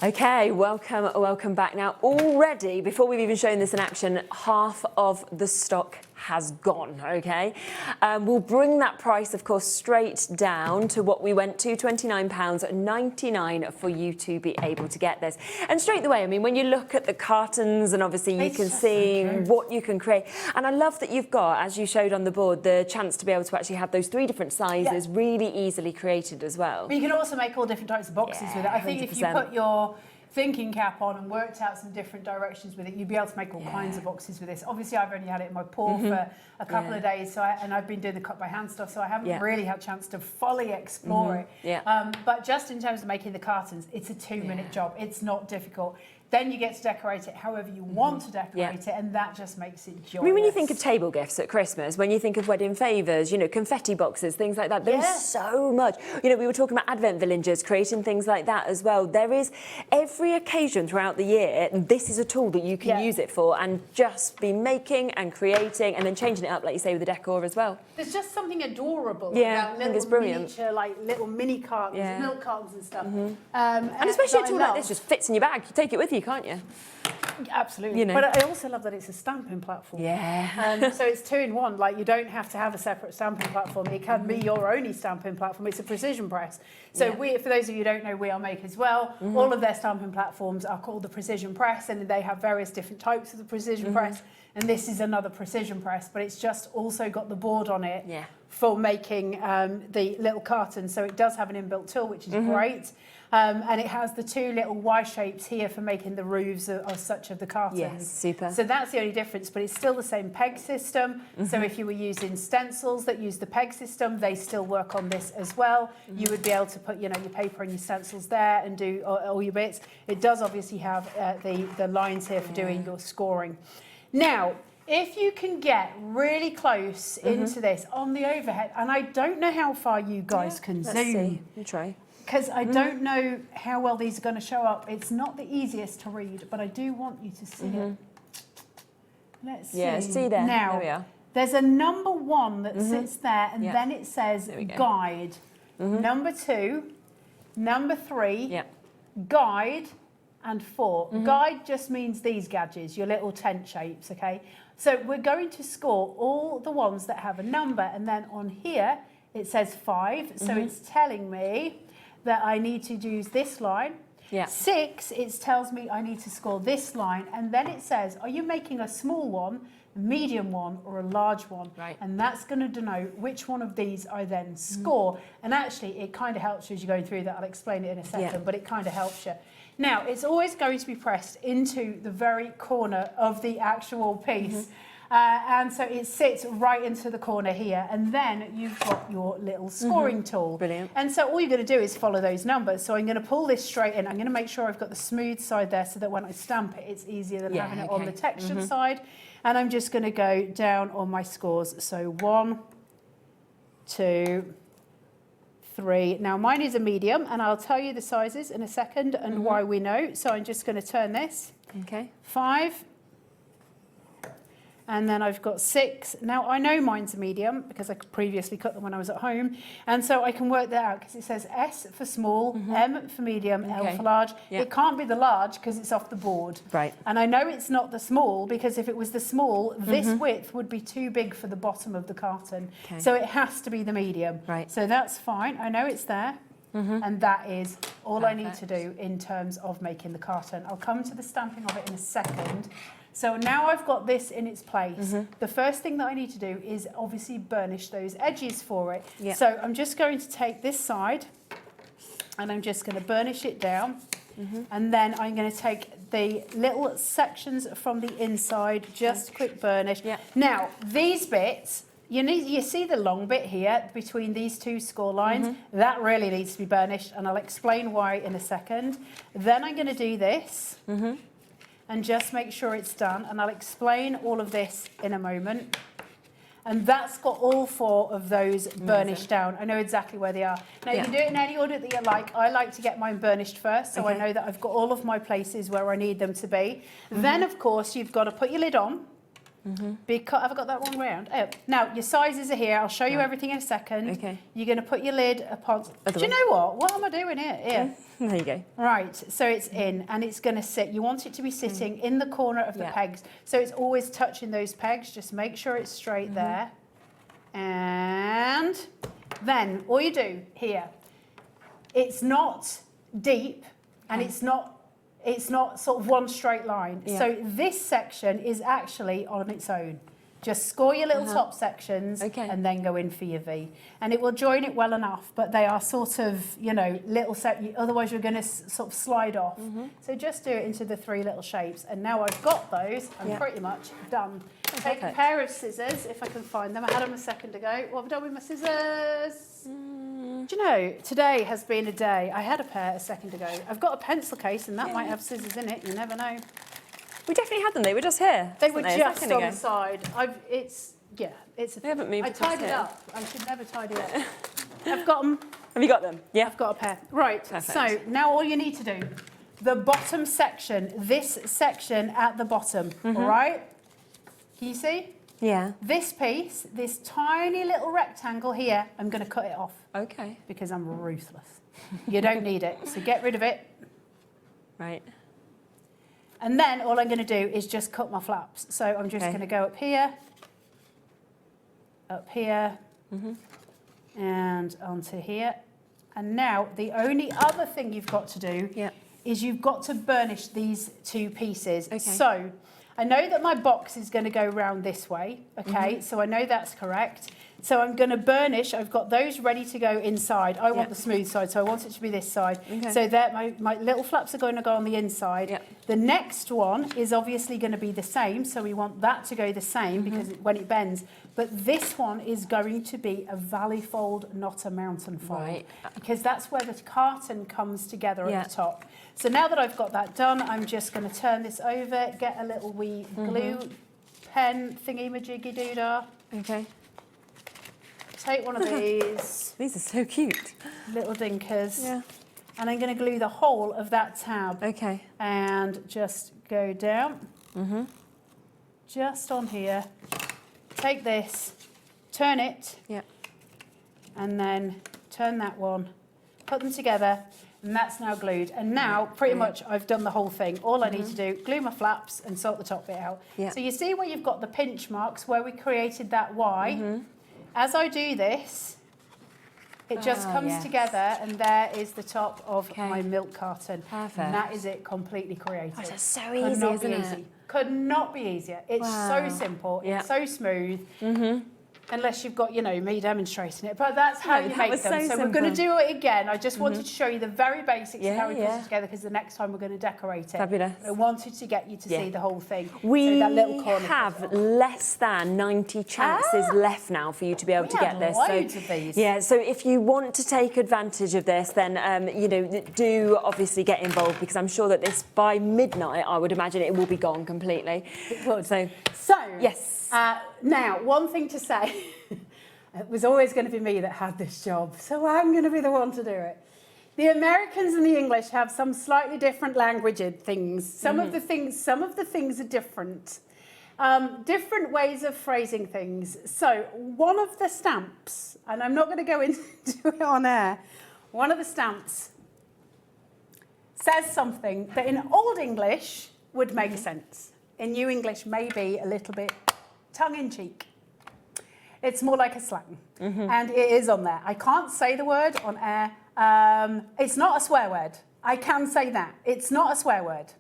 Okay, welcome back. Now, already, before we've even shown this in action, half of the stock has gone, okay? We'll bring that price, of course, straight down to what we went to, £29.99 for you to be able to get this. And straight away, I mean, when you look at the cartons and obviously you can see what you can create. And I love that you've got, as you showed on the board, the chance to be able to actually have those 3 different sizes really easily created as well. But you can also make all different types of boxes with it. I think 100%. If you put your thinking cap on and worked out some different directions with it, you'd be able to make all kinds of boxes with this. Obviously, I've only had it in my paw for a couple of days, so and I've been doing the cut by hand stuff, so I haven't really had a chance to fully explore it. But just in terms of making the cartons, it's a 2-minute job. It's not difficult. Then you get to decorate it however you want to decorate it, and that just makes it joyous. I mean, when you think of table gifts at Christmas, when you think of wedding favours, you know, confetti boxes, things like that, there's so much. You know, we were talking about Advent villagers, creating things like that as well. There is every occasion throughout the year, this is a tool that you can use it for and just be making and creating and then changing it up, like you say, with the decor as well. There's just something adorable about I think it's brilliant. Miniature, like little mini cartons, milk cartons and stuff. And especially a tool like this just fits in your bag. You take it with you, can't you? Absolutely. You know. But I also love that it's a stamping platform. So it's 2-in-1. Like, you don't have to have a separate stamping platform. It can be your only stamping platform. It's a precision press. So for those of you who don't know, we are Make as well. All of their stamping platforms are called the precision press, and they have various different types of the precision press. And this is another precision press, but it's just also got the board on it for making the little cartons. So it does have an inbuilt tool, which is great. And it has the two little Y shapes here for making the roofs of such of the cartons. Yes, super. So that's the only difference, but it's still the same peg system. So if you were using stencils that use the peg system, they still work on this as well. You would be able to put, you know, your paper and your stencils there and do all your bits. It does obviously have the lines here for doing your scoring. Now, if you can get really close into this on the overhead, and I don't know how far you guys can zoom. Let's see. We'll try. Because I don't know how well these are going to show up. It's not the easiest to read, but I do want you to see it. Let's see. Yeah, see there. Now, there we are. there's a number 1 that sits there, and then it says guide. Number 2, number 3, guide, and 4. Guide just means these gadgets, your little tent shapes, okay? So we're going to score all the ones that have a number, and then on here it says 5, so it's telling me that I need to use this line. 6, it tells me I need to score this line, and then it says, are you making a small one, a medium one, or a large one? Right. And that's going to denote which one of these I then score. And actually, it kind of helps you as you're going through that. I'll explain it in a second, but it kind of helps you. Now, it's always going to be pressed into the very corner of the actual piece. And so it sits right into the corner here, and then you've got your little scoring tool. Brilliant. And so all you're going to do is follow those numbers. So I'm going to pull this straight in. I'm going to make sure I've got the smooth side there so that when I stamp it, it's easier than having it on the textured side. And I'm just going to go down on my scores. So 1, 2, 3. Now mine is a medium, and I'll tell you the sizes in a second and why we know. So I'm just going to turn this. 5. And then I've got 6. Now, I know mine's a medium because I previously cut them when I was at home. And so I can work that out because it says S for small, M for medium, L for large. It can't be the large because it's off the board. Right. And I know it's not the small because if it was the small, this width would be too big for the bottom of the carton. So it has to be the medium. Right. So that's fine. I know it's there. And that is all I need to do in terms of making the carton. I'll come to the stamping of it in a second. So now I've got this in its place. The first thing that I need to do is obviously burnish those edges for it. So I'm just going to take this side and I'm just going to burnish it down. And then I'm going to take the little sections from the inside, just quick burnish. Now, these bits, you see the long bit here between these two score lines? That really needs to be burnished, and I'll explain why in a second. Then I'm going to do this. And just make sure it's done. And I'll explain all of this in a moment. And that's got all 4 of those burnished down. I know exactly where they are. Now, you can do it in any order that you like. I like to get mine burnished first, so I know that I've got all of my places where I need them to be. Then, of course, you've got to put your lid on. Because have I got that wrong round? Oh. Now, your sizes are here. I'll show you everything in a second. You're going to put your lid upon... Do you know what? What am I doing here? Here. There you go. Right, so it's in and it's going to sit. You want it to be sitting in the corner of the pegs. So it's always touching those pegs. Just make sure it's straight there. And then all you do here, it's not deep and it's not sort of one straight line. So this section is actually on its own. Just score your little top sections and then go in for your V. And it will join it well enough, but they are sort of, you know, little otherwise you're going to sort of slide off. So just do it into the 3 little shapes. And now I've got those, I'm pretty much done. Take a pair of scissors, if I can find them. I had them a second ago. What have I done with my scissors? Do you know, today has been a day. I had a pair a second ago. I've got a pencil case and that might have scissors in it. You never know. We definitely had them. They were just here. They were just on the side. It's they haven't moved. I tied it up. I should never tidy it up. I've got them. Have you got them? Yeah. I've got a pair. Right. Perfect. So now all you need to do, the bottom section, this section at the bottom. All right. Can you see? Yeah. This piece, this tiny little rectangle here, I'm going to cut it off. Okay. Because I'm ruthless. You don't need it. So get rid of it. Right. And then all I'm going to do is just cut my flaps. So I'm just going to go up here, and onto here. And now the only other thing you've got to do is you've got to burnish these 2 pieces. So I know that my box is going to go round this way, so I know that's correct. So I'm going to burnish. I've got those ready to go inside. I want the smooth side, so I want it to be this side. Okay. So there, my little flaps are going to go on the inside. The next one is obviously going to be the same, so we want that to go the same because when it bends. But this one is going to be a valley fold, not a mountain fold, because that's where the carton comes together at the top. So now that I've got that done, I'm just going to turn this over, get a little wee glue pen thingy-majiggy-doodah. Okay. Take one of these. These are so cute. Little dinkers. Yeah. And I'm going to glue the whole of that tab. Okay. And just go down. Just on here. Take this, turn it. Yeah. And then turn that one. Put them together. And that's now glued. And now, pretty much, I've done the whole thing. All I need to do, glue my flaps and sort the top bit out. Yeah. So you see where you've got the pinch marks where we created that Y? As I do this, it just comes together, and there is the top of my milk carton. Perfect. And that is it, completely creative. Oh, that's so Could easy, not isn't be it? easy. Could not be easier. It's so simple. It's so smooth. Unless you've got, me demonstrating it. But that's how you make them. So we're going to do it again. I just wanted to show you the very basics of how we put it together, because the next time we're going to decorate it. Fabulous. I wanted to get you to see the whole thing. We that little corner have less than 90 chances left now for you to be able to get this. Loads of these. Yeah, so if you want to take advantage of this, then, do obviously get involved, because I'm sure that this, by midnight, I would imagine it will be gone completely. It would. So yes. Now, one thing to say, it was always going to be me that had this job, so I'm going to be the one to do it. The Americans and the English have some slightly different language things. Some of the things are different. Different ways of phrasing things. So one of the stamps, and I'm not going to go into it on air, one of the stamps says something that in Old English would make sense. In New English, maybe a little bit tongue-in-cheek. It's more like a slang, and it is on there. I can't say the word on air. It's not a swear word. I can say that. It's not a swear word.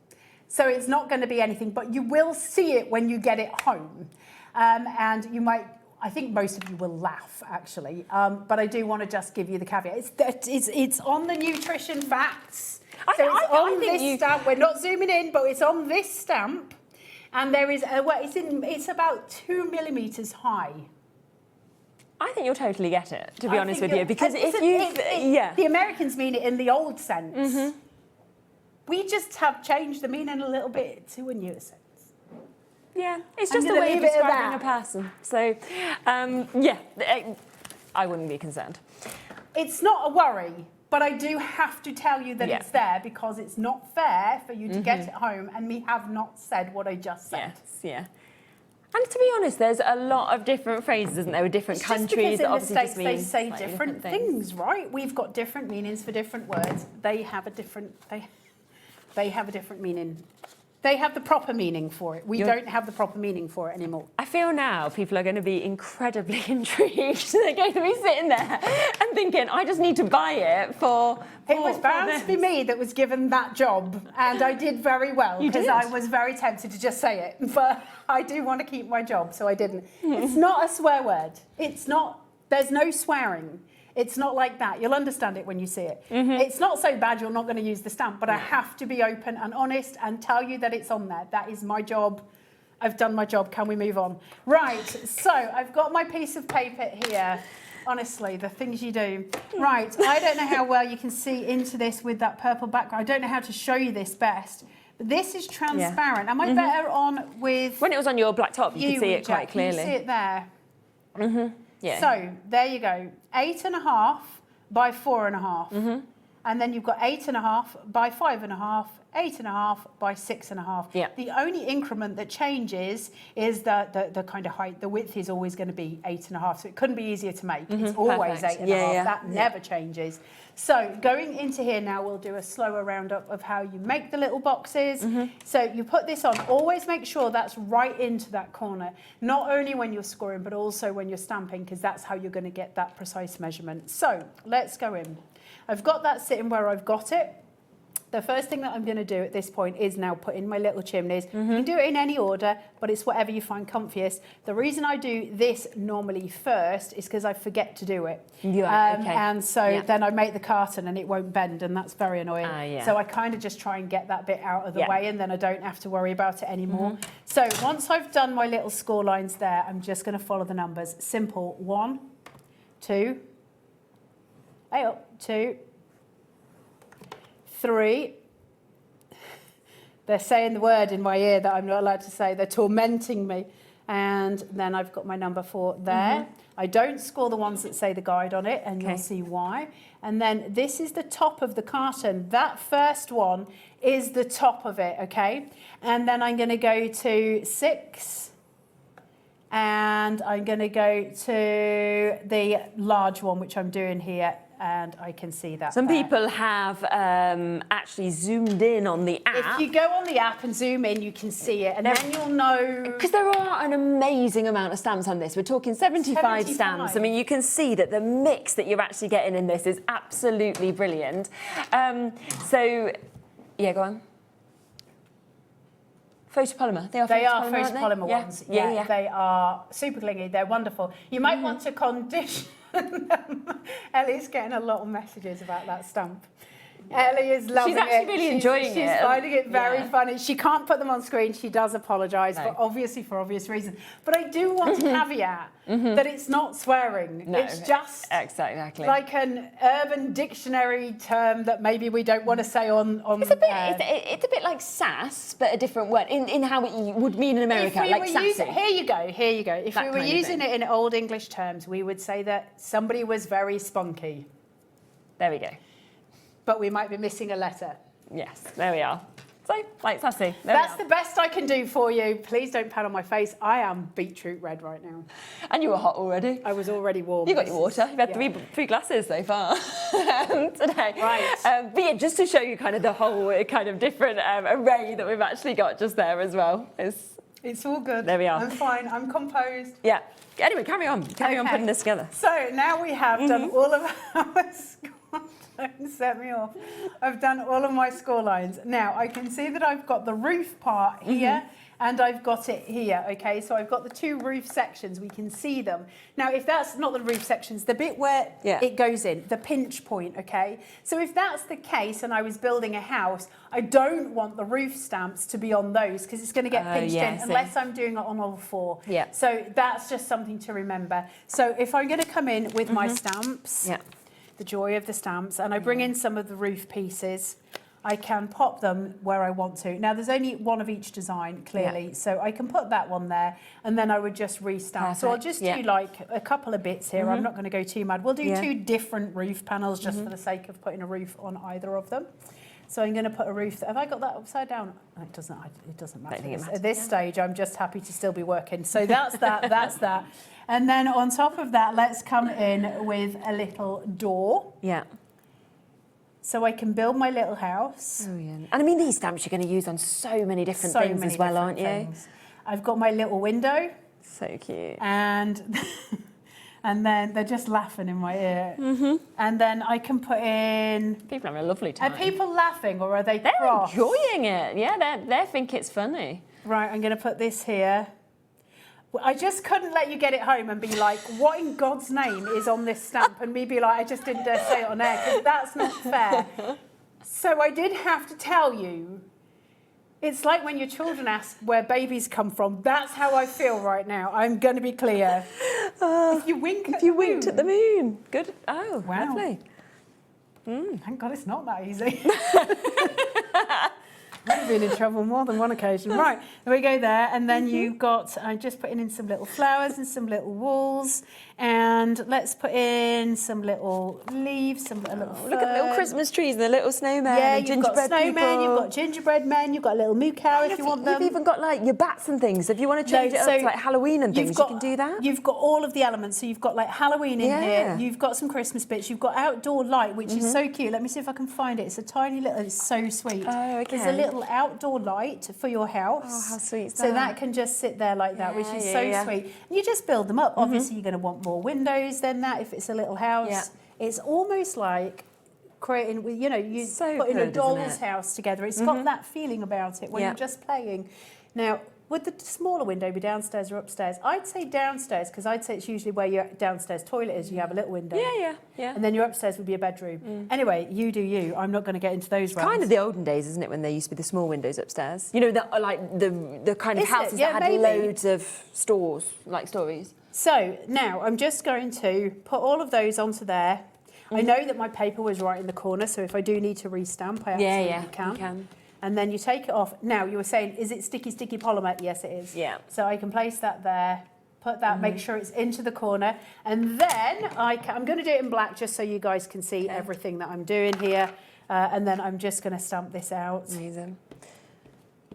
So it's not going to be anything, but you will see it when you get it home. And you might, I think most of you will laugh, actually. But I do want to just give you the caveat. It's on the nutrition facts. So it's on this stamp. We're not zooming in, but it's on this stamp. And there is, it's about 2 millimetres high. I think you'll totally get it, to be honest with you, because if you... The Americans mean it in the old sense. We just have changed the meaning a little bit to a newer sense. Yeah, it's just a way of describing a person. So, I wouldn't be concerned. It's not a worry, but I do have to tell you that it's there, because it's not fair for you to get it home and me have not said what I just said. Yes, yeah. And to be honest, there's a lot of different phrases, isn't there, with different countries that obviously just mean they say different things, right? We've got different meanings for different words. They have a different meaning. They have the proper meaning for it. We don't have the proper meaning for it anymore. I feel now people are going to be incredibly intrigued. They're going to be sitting there and thinking, I just need to buy it for... It was bound to be me that was given that job, and I did very well, because I was very tempted to just say it. But I do want to keep my job, so I didn't. It's not a swear word. It's not... There's no swearing. It's not like that. You'll understand it when you see it. It's not so bad you're not going to use the stamp, but I have to be open and honest and tell you that it's on there. That is my job. I've done my job. Can we move on? Right, so I've got my piece of paper here. Honestly, the things you do. Right, I don't know how well you can see into this with that purple background. I don't know how to show you this best. But this is transparent. Am I better on with... When it was on your black top, you could see it quite clearly. Can you see it there? Yeah. So there you go, 8.5 by 4.5, and then you've got 8.5 by 5.5, 8.5 by 6.5. Yeah. The only increment that changes is the kind of height. The width is always going to be 8.5, so it couldn't be easier to make. It's always 8.5. That never changes. So going into here now, we'll do a slower roundup of how you make the little boxes. So you put this on. Always make sure that's right into that corner, not only when you're scoring, but also when you're stamping, because that's how you're going to get that precise measurement. So let's go in. I've got that sitting where I've got it. the first thing that I'm going to do at this point is now put in my little chimneys. You can do it in any order, but it's whatever you find comfiest. The reason I do this normally first is because I forget to do it. And so then I make the carton and it won't bend, and that's very annoying. So I kind of just try and get that bit out of the way, and then I don't have to worry about it anymore. So once I've done my little score lines there, I'm just going to follow the numbers. Simple. 1, 2, 2, 3. They're saying the word in my ear that I'm not allowed to say. They're tormenting me. And then I've got my number 4 there. I don't score the ones that say the guide on it, and you'll see why. And then this is the top of the carton. That first one is the top of it, okay? And then I'm going to go to 6. And I'm going to go to the large one, which I'm doing here. And I can see that. Some people have actually zoomed in on the app. If you go on the app and zoom in, you can see it, and then you'll know. Because there are an amazing amount of stamps on this. We're talking 75 stamps. I mean, you can see that the mix that you're actually getting in this is absolutely brilliant. So, yeah, go on. Photopolymer. They are photopolymer ones. Yeah, they are super clingy. They're wonderful. You might want to condition. Ellie's getting a lot of messages about that stamp. Ellie is loving it. She's actually really enjoying it. She's finding it very funny. She can't put them on screen. She does apologise, but obviously for obvious reasons. But I do want to caveat that it's not swearing. No, it's just exactly like an urban dictionary term that maybe we don't want to say on. It's a bit like sass, but a different word in how it would mean in America, like sassy. Here you go. If we were using it in Old English terms, we would say that somebody was very spunky. There we go. But we might be missing a letter. Yes, there we are. So, like sassy. That's the best I can do for you. Please don't pat on my face. I am beetroot red right now. And you were hot already. I was already warm. You got your water. You've had three glasses so far today. Right. But yeah, just to show you kind of the whole kind of different array that we've actually got just there as well. It's all good. There we are. I'm fine. I'm composed. Yeah. Anyway, carry on. Carry on putting this together. So now we have done all of our don't set me off. I've done all of my score lines. Now I can see that I've got the roof part here and I've got it here, okay? So I've got the 2 roof sections, we can see them. Now if that's not the roof sections, the bit where it goes in, the pinch point, okay? So if that's the case and I was building a house, I don't want the roof stamps to be on those because it's going to get pinched in unless I'm doing it on all 4. Yeah. So that's just something to remember. So if I'm going to come in with my stamps, the joy of the stamps, and I bring in some of the roof pieces, I can pop them where I want to. Now there's only one of each design, clearly, so I can put that one there, and then I would just restamp. So I'll just do like a couple of bits here. I'm not going to go too mad. We'll do 2 different roof panels just for the sake of putting a roof on either of them. So I'm going to put a roof. Have I got that upside down? It doesn't matter. At this stage, I'm just happy to still be working. So that's that. That's that. And then on top of that, let's come in with a little door. Yeah. So I can build my little house. Brilliant. And I mean, these stamps you're going to use on so many different things as well, aren't you? I've got my little window. So cute. And then they're just laughing in my ear. And then I can put in... People having a lovely time. Are people laughing or are they cross? They're enjoying it. Yeah, they think it's funny. Right, I'm going to put this here. I just couldn't let you get it home and be like, what in God's name is on this stamp? And me be like, I just didn't dare say it on air because that's not fair. So I did have to tell you, it's like when your children ask where babies come from. That's how I feel right now. I'm going to be clear. If you winked at the moon. Good. Oh, wow. Lovely. Thank God it's not that easy. I've been in trouble more than one occasion. Right, there we go there. And then you've got, I'm just putting in some little flowers and some little walls. And let's put in some little leaves, some little look at the little Christmas trees and the little snowman. Yeah, and you've got snowmen, you've got gingerbread men, you've got a little moo cow if you want them. You've even got like your bats and things. If you want to change it up to like Halloween and things, you can do that. You've got all of the elements. So you've got like Halloween in here. You've got some Christmas bits. You've got outdoor light, which is so cute. Let me see if I can find it. It's a tiny little, it's so sweet. Oh, okay. There's a little outdoor light for your house. Oh, how sweet is that? So that can just sit there like that, which is so sweet. And you just build them up. Obviously, you're going to want more windows than that if it's a little house. It's almost like creating, you know, you putting a doll's house together. It's got that feeling about it when you're just playing. Now, would the smaller window be downstairs or upstairs? I'd say downstairs, because I'd say it's usually where your downstairs toilet is. You have a little window. Yeah. And then your upstairs would be a bedroom. Anyway, you do you. I'm not going to get into those. It's kind of the olden days, isn't it, when there used to be the small windows upstairs? You know, the kind of houses that had loads of stores, like stories. So now I'm just going to put all of those onto there. I know that my paper was right in the corner, so if I do need to restamp, I absolutely can. And then you take it off. Now, you were saying, is it sticky polymer? Yes, it is. Yeah. So I can place that there, put that, make sure it's into the corner. And then I'm going to do it in black just so you guys can see everything that I'm doing here. And then I'm just going to stamp this out. Amazing.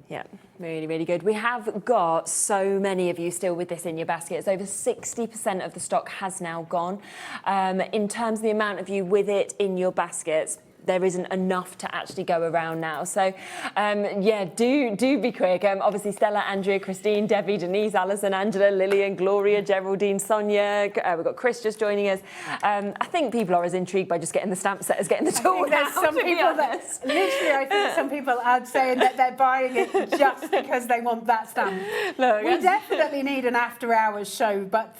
Yeah, really, really good. We have got so many of you still with this in your baskets. Over 60% of the stock has now gone. In terms of the amount of you with it in your baskets, there isn't enough to actually go around now. So, yeah, do be quick. Obviously, Stella, Andrea, Christine, Debbie, Denise, Alison, Angela, Lillian, Gloria, Geraldine, Sonia. We've got Chris just joining us. I think people are as intrigued by just getting the stamp set as getting the tool now, some people that, literally, I think some people are saying that they're buying it just because they want that stamp. Look, we definitely need an after-hours show, but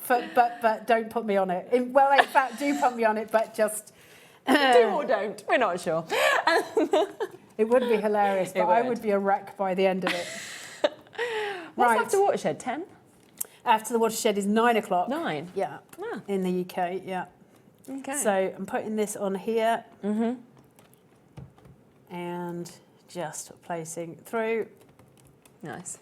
don't put me on it. Well, in fact, do put me on it, but just... do or don't, we're not sure. It would be hilarious, but I would be a wreck by the end of it. What's after Watershed, 10? After the Watershed is 9 o'clock. 9? Yeah, in the UK, yeah. Okay. So I'm putting this on here. And just placing through. Nice.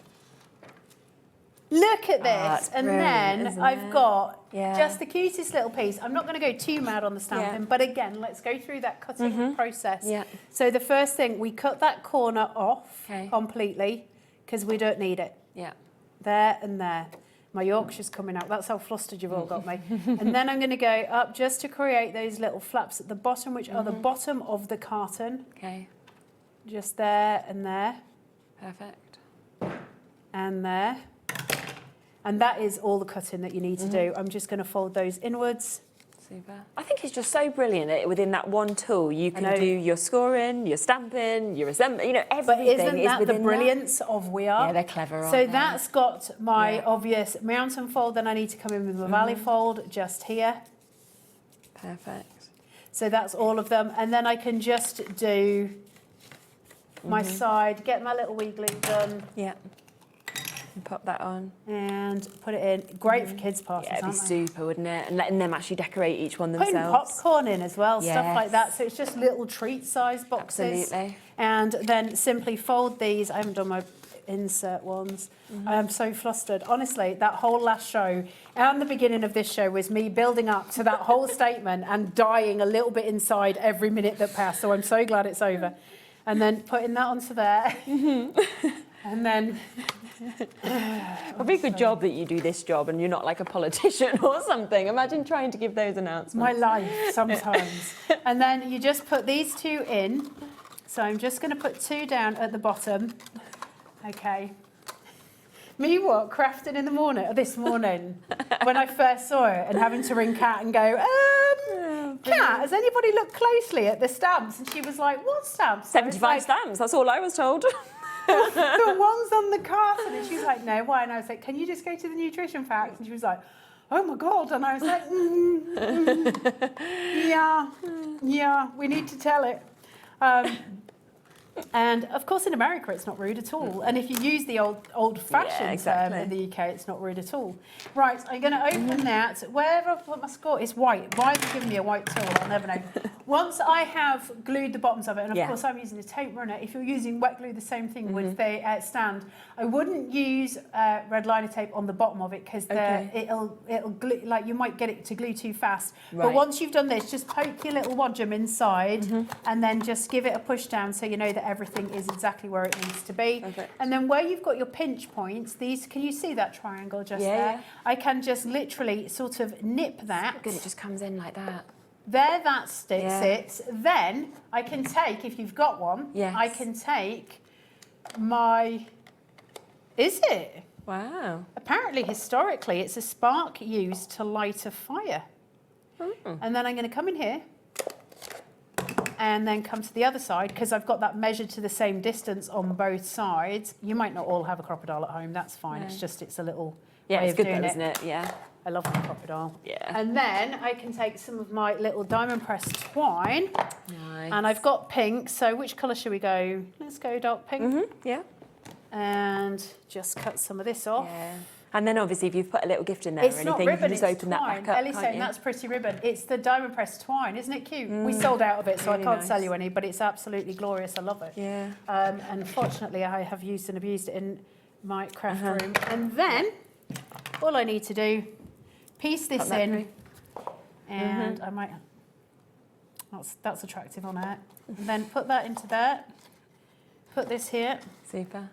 Look at this, and then I've got Yeah. just the cutest little piece. I'm not going to go too mad on the stamping, but again, let's go through that cutting process. Yeah. So the first thing, we cut that corner off completely because we don't need it. Yeah. There and there. My Yorkshire's coming out. That's how flustered you've all got me. And then I'm going to go up just to create those little flaps at the bottom, which are the bottom of the carton. Okay. Just there and there. Perfect. And there. And that is all the cutting that you need to do. I'm just going to fold those inwards. Super. I think it's just so brilliant that within that one tool you can do your scoring, your stamping, your assembly, you know, everything. But isn't is that the within brilliance of We Are? Yeah, they're clever, aren't So they? that's got my obvious mountain fold, then I need to come in with my valley fold just here. Perfect. So that's all of them. And then I can just do my side, get my little wee glue done. Yeah. And pop that on. And put it in. Great for kids' parties, Yeah, it'd be aren't they? super, wouldn't it? And letting them actually decorate each one themselves. Putting popcorn in as well, stuff like Yes. that. So it's just little treat-sized boxes. Absolutely. And then simply fold these. I haven't done my insert ones. I am so flustered. Honestly, that whole last show and the beginning of this show was me building up to that whole statement and dying a little bit inside every minute that passed. So I'm so glad it's over. And then putting that onto there. And then... Probably a good job that you do this job and you're not like a politician or something. Imagine trying to give those announcements. My life sometimes. And then you just put these two in. So I'm just going to put two down at the bottom. Okay. Me what? Crafting in the morning, this morning, when I first saw it and having to ring Kat and go, Kat, has anybody looked closely at the stamps? And she was like, what stamps? 75 stamps, that's all I was told. The ones on the carton. And she was like, no, why? And I was like, can you just go to the nutrition facts? And she was like, oh my God. And I was like, yeah, we need to tell it. And of course, in America, it's not rude at all. And if you use the old-fashioned term in the UK, it's not rude at all. Right, I'm going to open that. Where have I put my score? It's white. Why have you given me a white tool? I'll never know. Once I have glued the bottoms of it, and of course I'm using a tape runner. If you're using wet glue, the same thing with the stand. I wouldn't use red liner tape on the bottom of it because it'll glue, like you might get it to glue too fast. But once you've done this, just poke your little wadgem inside and then just give it a push down so you know that everything is exactly where it needs to be. And then where you've got your pinch points, these, can you see that triangle just there? Yeah. I can just literally sort of nip that. Good, it just comes in like that. There that sits. Then I can take, if you've got one, I can take my, is it? Wow. Apparently, historically, it's a spark used to light a fire. And then I'm going to come in here and then come to the other side, because I've got that measured to the same distance on both sides. You might not all have a crocodile at home, that's fine. No. It's a little Yeah, way it's of good doing though, isn't it? Yeah. I love my crocodile. Yeah. And then I can take some of my little diamond pressed twine. Nice. And I've got pink, so which colour should we go? Let's go dark pink. Yeah. And just cut some of this off. Yeah. And then obviously if you've put a little gift in there It's or not anything, ribbon, you can just it's open twine. that back up, Ellie's can't saying you? that's pretty ribbon. It's the diamond pressed twine, isn't it cute? We sold out of it, so Really I can't nice. sell you any, but it's absolutely glorious. I love it. Yeah. Unfortunately, I have used and abused it in my craft room. And then all I need to do, piece this Put that in, through. and I might. That's attractive on it. And then put that into there. Put this here. Super.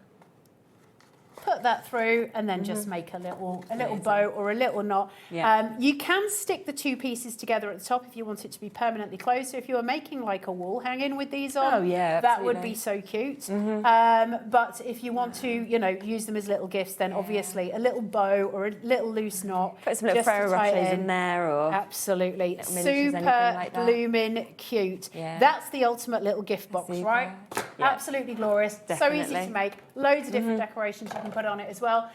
Put that through, and then just make a little bow or a little knot. Yeah. You can stick the two pieces together at the top if you want it to be permanently closed. So if you were making like a wall hanging with these on, Oh, yeah, that would absolutely. be so cute. But if you want to, use them as little gifts, then obviously a little bow or a little loose knot. Put some little just to Ferrero tie it Rochers in there, or absolutely little miniatures, super anything like that. blooming cute. Yeah. That's the ultimate little gift box, Super. right? Yeah. Absolutely glorious. So easy Definitely. to make. Loads of different decorations you can put on it as well.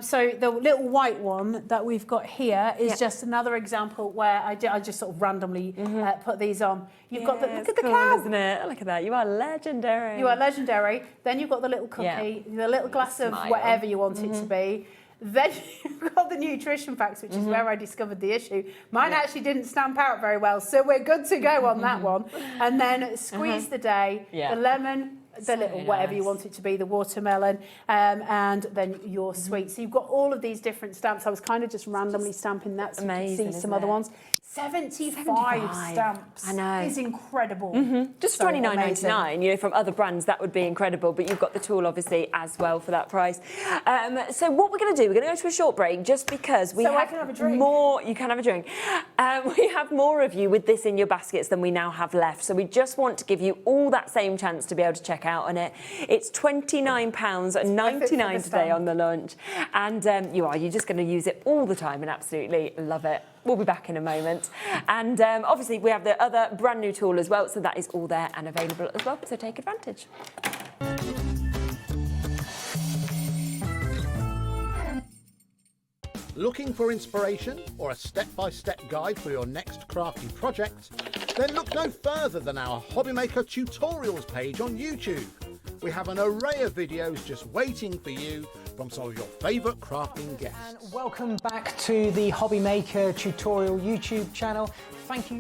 So the little white one that we've got here is just another example where I just sort of randomly put these on. You've got look at the cool, cow, isn't it? Look at that. You are legendary. You are legendary. Then you've got the little cookie, the little glass of Smile. whatever you want it to be. Then you've got the nutrition facts, which is where I discovered the issue. Mine actually didn't stamp out very well, so we're good to go on that one. And then squeeze the day, the lemon, the little whatever you want it to be, the watermelon, and then your sweet. So you've got all of these different stamps. I was kind of just randomly stamping that, so amazing, you can see isn't some other it? ones. 75 stamps. I know. Is incredible. Just So $29.99, from other brands, that would be incredible, but you've got the tool, obviously, as well for that price. So what we're going to do, we're going to go to a short break, just because we So I have, can have a drink. more... You can have a drink. We have more of you with this in your baskets than we now have left, so we just want to give you all that same chance to be able to check out on it. It's £29.99 today on the lunch, and you're just going to use it all the time and absolutely love it. We'll be back in a moment. And obviously we have the other brand new tool as well, so that is all there and available as well, so take advantage. Looking for inspiration or a step-by-step guide for your next crafty project? Then look no further than our HobbyMaker tutorials page on YouTube. We have an array of videos just waiting for you from some of your favourite crafting guests. And welcome back to the HobbyMaker tutorial YouTube channel. Thank you.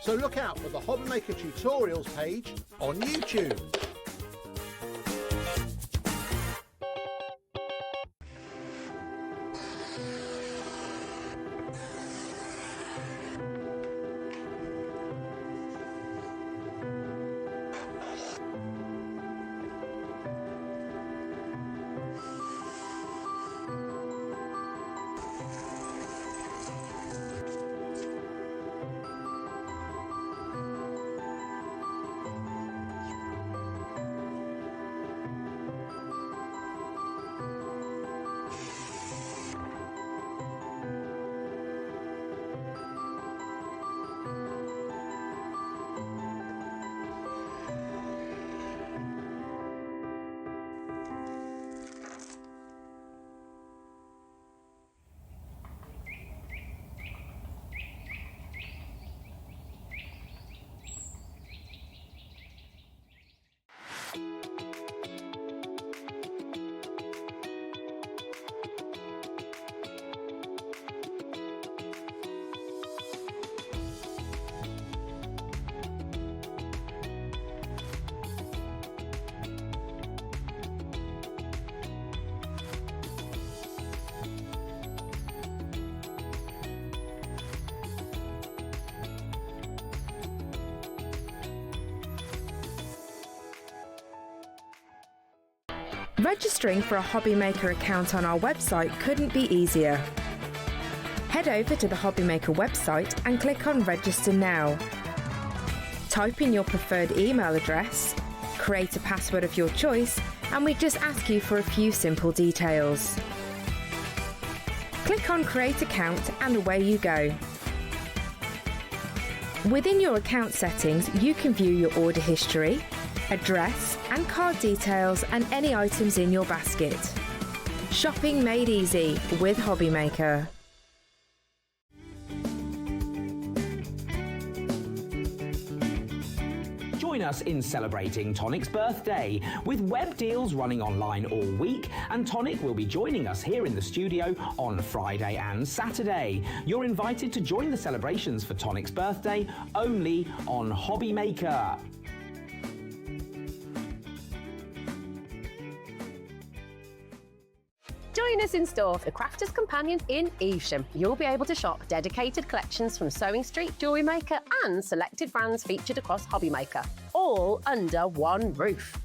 So look out for the HobbyMaker tutorials page on YouTube. Registering for a HobbyMaker account on our website couldn't be easier. Head over to the HobbyMaker website and click on Register Now. Type in your preferred email address, create a password of your choice, and we just ask you for a few simple details. Click on Create Account and away you go. Within your account settings, you can view your order history, address and card details and any items in your basket. Shopping made easy with HobbyMaker. Join us in celebrating Tonic's birthday with web deals running online all week, and Tonic will be joining us here in the studio on Friday and Saturday. You're invited to join the celebrations for Tonic's birthday only on HobbyMaker. Join us in store for the Crafter's Companion in Evesham. You'll be able to shop dedicated collections from Sewing Street, Jewellery Maker and selected brands featured across HobbyMaker, all under one roof.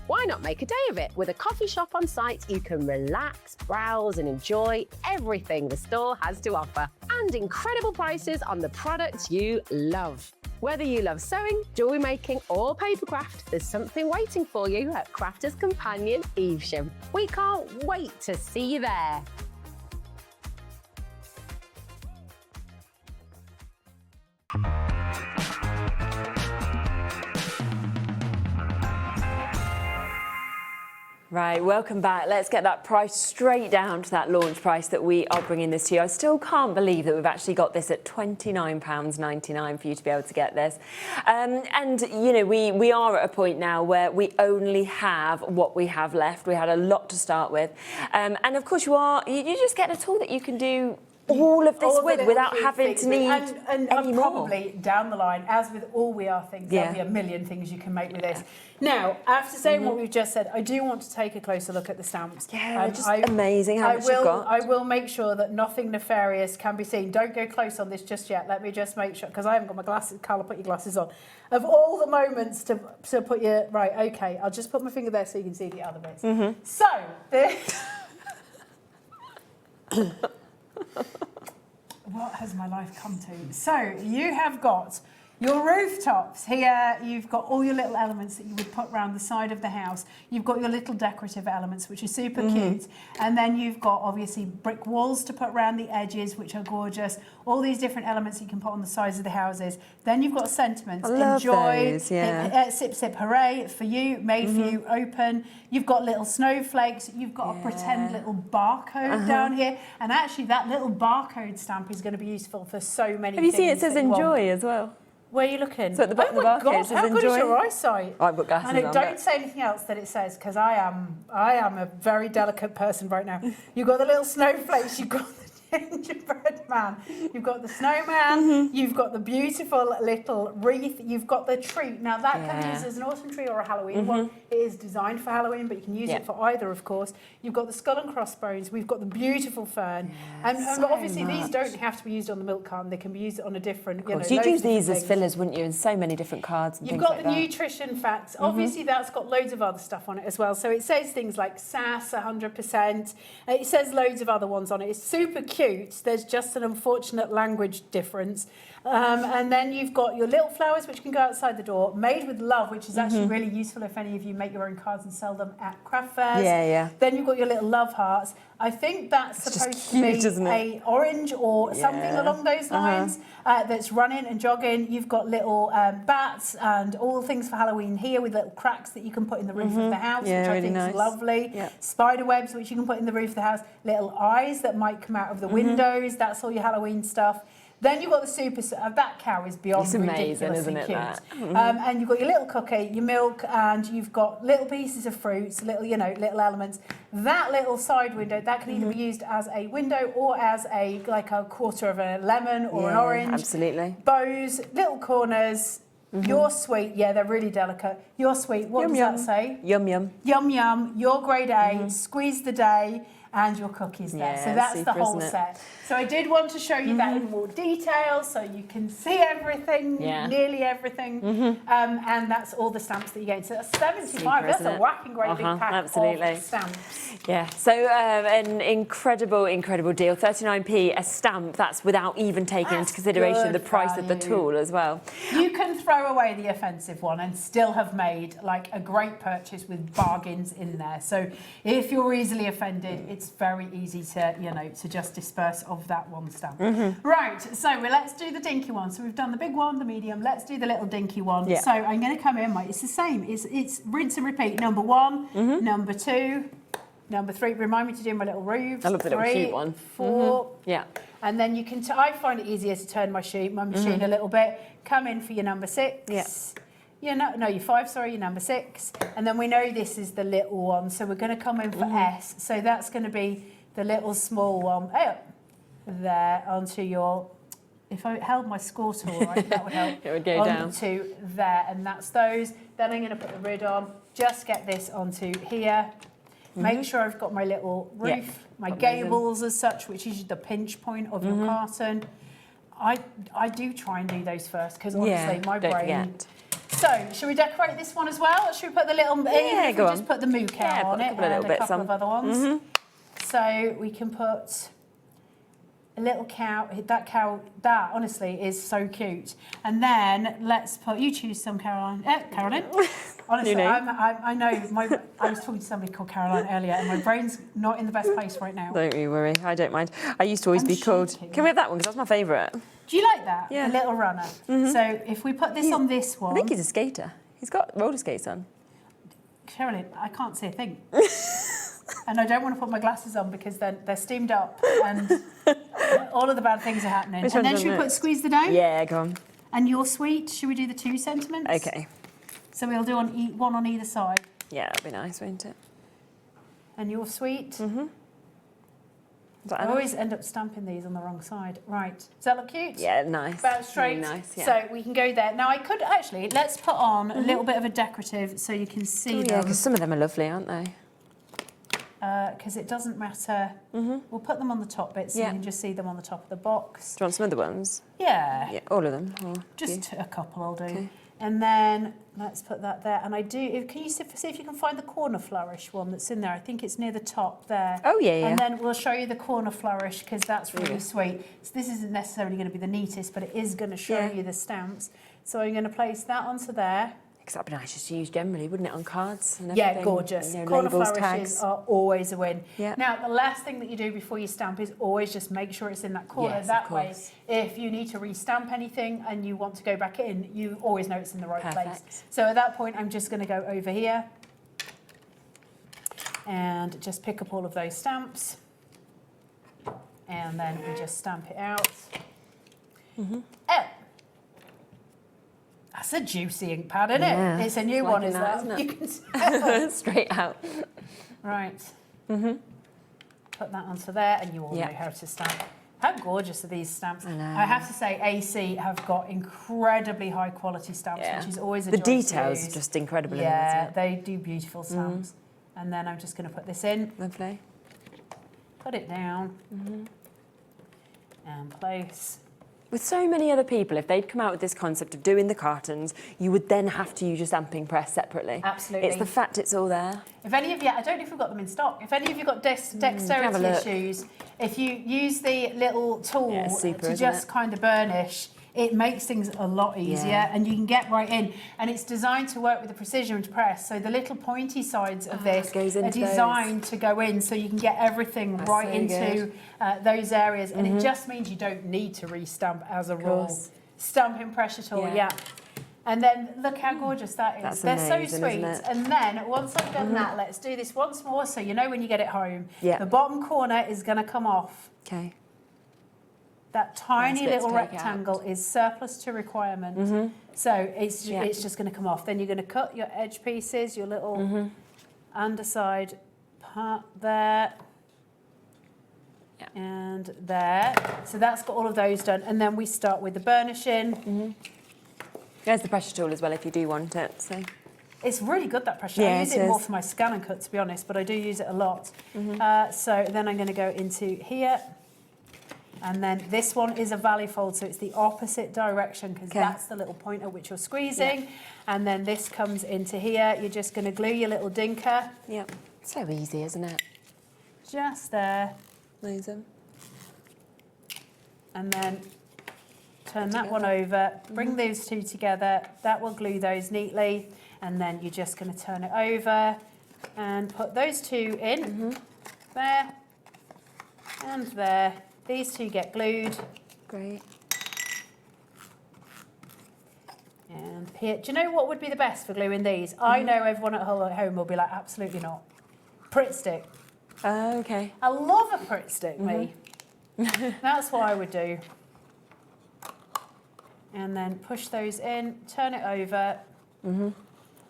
Why not make a day of it? With a coffee shop on site, you can relax, browse and enjoy everything the store has to offer, and incredible prices on the products you love. Whether you love sewing, jewellery making or papercraft, there's something waiting for you at Crafter's Companion Evesham. We can't wait to see you there. Right, welcome back. Let's get that price straight down to that launch price that we are bringing this to you. I still can't believe that we've actually got this at £29.99 for you to be able to get this. And, you know, we are at a point now where we only have what we have left. We had a lot to start with. And, of course, you just get a tool that you can do all of this with without having to need and any more. Probably down the line, as with all We Are things, there'll be a million things you can make with this. Now, after saying what we've just said, I do want to take a closer look at the stamps. Yeah, they're just amazing how much you've got. I will make sure that nothing nefarious can be seen. Don't go close on this just yet. Let me just make sure, because I haven't got my glasses. Carla, put your glasses on. Of all the moments to put your... Right, OK, I'll just put my finger there so you can see the other bits. So, what has my life come to? So, you have got your rooftops here. You've got all your little elements that you would put around the side of the house. You've got your little decorative elements, which are super cute. And then you've got, obviously, brick walls to put around the edges, which are gorgeous. All these different elements you can put on the sides of the houses. Then you've got sentiments. I love Enjoy, those, yeah. Sip, sip, hooray, for you, made for you, open. You've got little snowflakes. You've got a pretend little barcode down here. And actually, that little barcode stamp is going to be useful for so many things. Have you seen it says enjoy as well? Where are you looking? So at the bottom of the barcode it says how good enjoy. is your eyesight? I've got glasses and on. Don't say anything else that it says, because I am a very delicate person right now. You've got the little snowflakes, you've got the gingerbread man, you've got the snowman, you've got the beautiful little wreath, you've got the tree. Now that can be used as an autumn tree or a Halloween one. It is designed for Halloween, but you can use it for either, of course. You've got the skull and crossbones, we've got the beautiful fern. And obviously these don't have to be used on the milk carton, they can be used on a different, You'd use these as fillers, wouldn't you, in so many different cards and You've things got like the that. nutrition facts. Obviously, that's got loads of other stuff on it as well. So it says things like SAS 100%. It says loads of other ones on it. It's super cute. There's just an unfortunate language difference. And then you've got your little flowers, which can go outside the door, made with love, which is actually really useful if any of you make your own cards and sell them at craft fairs. Yeah. Then you've got your little love hearts. I think that's supposed to be a orange or something along those lines that's running and jogging. You've got little bats and all things for Halloween here with little cracks that you can put in the roof of the house, which I think is lovely. Spider webs, which you can put in the roof of the house. Little eyes that might come out of the windows. That's all your Halloween stuff. Then you've got the super... that cow is beyond ridiculously isn't it, cute. that? And you've got your little cookie, your milk, and you've got little pieces of fruits, little, little elements. That little side window, that can either be used as a window or as a quarter of a lemon or an orange. Absolutely. Bows, little corners. Your sweet, they're really delicate. Your sweet, what does that say? Yum, yum. Yum, yum. Your grade A, squeeze the day, and your cookies there. So that's the whole set. So I did want to show you that in more detail so you can see everything, nearly everything. And that's all the stamps that you get. So that's 75. That's a whacking great big pack of stamps. Yeah, so an incredible deal. 39p a stamp, that's without even taking into consideration the price of the tool as well. You can throw away the offensive one and still have made like a great purchase with bargains in there. So if you're easily offended, it's it's very easy to, you know, to just disperse of that one stamp. Mm-hmm. Right, so let's do the dinky one. So we've done the big one, the medium, let's do the little dinky one. Yeah. So I'm going to come in, it's the same, it's rinse and repeat. Number 1, Mm-hmm. number 2, number 3, remind me to do my little roofs. I love the little 3, cute one. 4, Yeah. and then you can, I find it easier to turn my machine a little bit. Come in for your number 6. Yeah. Your 5, sorry, your number 6. And then we know this is the little one, so we're going to come in for S. So that's going to be the little small one. There, onto your, if I held my score tool right, that would help. It would go down. Onto there, and that's those. Then I'm going to put the lid on, just get this onto here. Make sure I've got my little roof, my gables as such, which is the pinch point of your carton. I do try and do those first, because honestly, my brain... Forget. So, should we decorate this one as well? Or should we put the little... Yeah, if go we on. just put the moo cow on it a couple of and little a bits couple on. of other ones. So, we can put a little cow. That honestly is so cute. And then let's put... You choose some, Caroline. Caroline. Honestly, I know. I was talking to somebody called Caroline earlier, and my brain's not in the best place right now. Don't you worry, I don't mind. I used to always be called... Can we have that one? Because that's my favourite. Do you like that? Yeah. The little runner. So if we put this on this one... I think he's a skater. He's got roller skates on. Caroline, I can't see a thing. And I don't want to put my glasses on because then they're steamed up and all of the bad things are happening. Which and one then should we doesn't put squeeze the dough? Yeah, go on. And your sweet, should we do the 2 sentiments? Okay. So we'll do one on either side. Yeah, that'd be nice, wouldn't it? And your sweet. I always end up stamping these on the wrong side. Right. Does that look cute? Yeah, nice. About straight. Really nice, yeah. So we can go there. Now I could actually, let's put on a little bit of a decorative so you can see them. Yeah, because some of them are lovely, aren't they? Because it doesn't matter. We'll put them on the top bit so you can just see them on the top of the box. Do you want some other ones? Yeah. Yeah, all of them. Or Just a couple I'll do. Okay. And then let's put that there. And I do, can you see if you can find the corner flourish one that's in there? I think it's near the top there. Oh, yeah, yeah. And then we'll show you the corner flourish because that's really sweet. So this isn't necessarily going to be the neatest, but it is going to show you the stamps. So I'm going to place that onto there. Because that'd be nice just to use generally, wouldn't it, on cards and Yeah, everything? gorgeous. You know, Corner labels, flourishes tags. are always a win. Yeah. Now, the last thing that you do before you stamp is always just make sure it's in that corner. Yes, that of way, course. if you need to restamp anything and you want to go back in, you always know it's in the right place. Perfect. So at that point, I'm just going to go over here and just pick up all of those stamps. And then we just stamp it out. Oh. That's a juicy ink pad, isn't Yeah, it? It's a new it's one like as that, well. isn't it? You can tell. Straight out. Right. Put that onto there, and you all know how to stamp. How gorgeous are these stamps? I know. I have to say, AC have got incredibly high quality stamps, Yeah. which is always a The joy to details use. just incredible. Yeah, Isn't they do beautiful stamps. And then I'm just going to put this in. Lovely. Put it down. And place. With so many other people, if they'd come out with this concept of doing the cartons, you would then have to use your stamping press separately. Absolutely. It's the fact it's all there. If any of you, I don't know if we've got them in stock. If any of you got have a dexterity look. issues, if you use the little tool Yeah, it's super, to isn't just it? kind of burnish, it makes things a lot easier, Yeah. and you can get right in. And it's designed to work with the precision press. So the little pointy sides of this goes are into those. designed to go in, so you can get everything That's right so into those areas. And it just means you don't need to restamp as a rule. course. Stamping pressure tool, Yeah. yeah. And then look how gorgeous that is. That's They're amazing, so isn't sweet. it? And then once I've done that, let's do this once more so you know when you get it home. Yeah. The bottom corner is going to come off. Okay. That tiny Nice bit to little take rectangle is surplus to requirement. So it's just going to come off. Then you're going to cut your edge pieces, your little underside part there. And there. So that's got all of those done. And then we start with the burnishing. There's the pressure tool as well if you do want it. So It's really good, that pressure. Yeah, I use it it more is. for my scan and cut, to be honest, but I do use it a lot. So then I'm going to go into here. And then this one is a valley fold, so it's the opposite direction because that's the little point at which you're squeezing. And then this comes into here. You're just going to glue your little dinker. Yep. So easy, isn't it? Just there. Amazing. And then turn that one over, bring those two together. That will glue those neatly. And then you're just going to turn it over and put those two in there. And there. These two get glued. Great. And here, do you know what would be the best for gluing these? I know everyone at home will be like, absolutely not. Pritt stick. Oh, okay. I love a Pritt stick, me. That's what I would do. And then push those in, turn it over.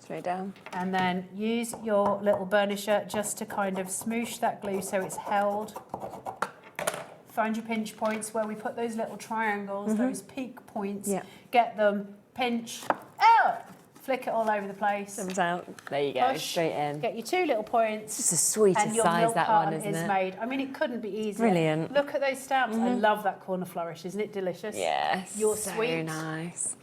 Straight down. And then use your little burnisher just to kind of smoosh that glue so it's held. Find your pinch points where we put those little triangles, those peak points. Yeah. Get them, pinch, out, flick it all over the place. Comes out. There you go, Push, straight in. Get your 2 little points. It's just the sweetest and your size, milk that one, carton isn't is it? made. I mean, it couldn't be easier. Brilliant. Look at those stamps. I love that corner flourish. Isn't it delicious? Yes. You're so sweet. nice.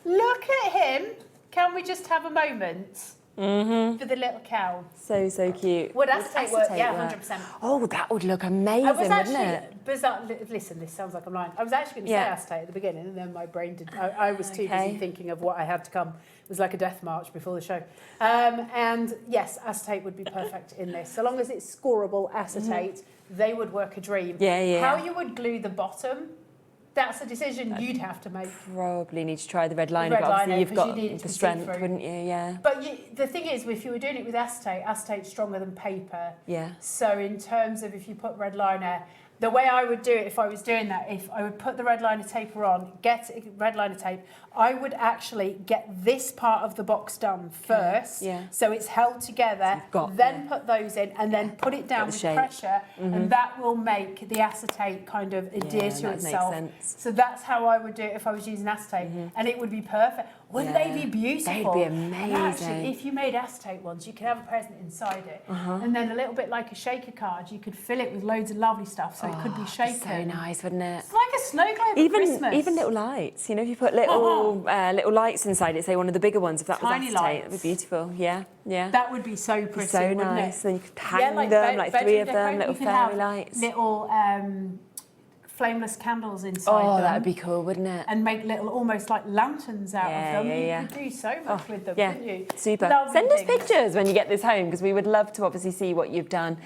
Look at him. Can we just have a moment for the little cow? So, so cute. Would acetate work? Yeah, 100%. Oh, that would look amazing, I was wouldn't actually it? bizarre. Listen, this sounds like I'm lying. I was actually going to say acetate at the beginning, and then my brain did. I was too busy thinking of what I had to come. It was like a death march before the show. And yes, acetate would be perfect in this. So long as it's scoreable acetate, they would work a dream. Yeah, yeah. How you would glue the bottom, that's a decision you'd have to make. Probably need to try the red liner, Red but obviously liner, you've 'cause got you need it to the be strength, see-through. wouldn't you? Yeah. But the thing is, if you were doing it with acetate, acetate's stronger than paper. Yeah. So in terms of if you put red liner, the way I would do it if I was doing that, if I would put the red liner taper on, get red liner tape, I would actually get this part of the box done first, so it's held together, then put those in, and then put it down with pressure, and that will make the acetate kind of adhere to that makes itself. sense. So that's how I would do it if I was using acetate, and it would be perfect. Wouldn't they be beautiful? They'd be And amazing. actually, if you made acetate ones, you could have a present inside it, and then a little bit like a shaker card, you could fill it with loads of lovely stuff, so it could be shaken. So nice, wouldn't it? It's like a snow globe at Christmas. Even little lights, you know, if you put little little lights inside it, say one of the bigger ones, if that Tiny was acetate, lights. that'd be beautiful. Yeah, yeah. That would be so pretty, so wouldn't nice. it? Then you could hang them, like 3 of them, little fairy lights. Little flameless candles inside Oh, them. that'd be cool, wouldn't it? And make little, almost like lanterns out Yeah, of them. yeah, You could do so much with them, yeah. couldn't you? Super. Lovely Send us things. pictures when you get this home, because we would love to obviously see what you've done.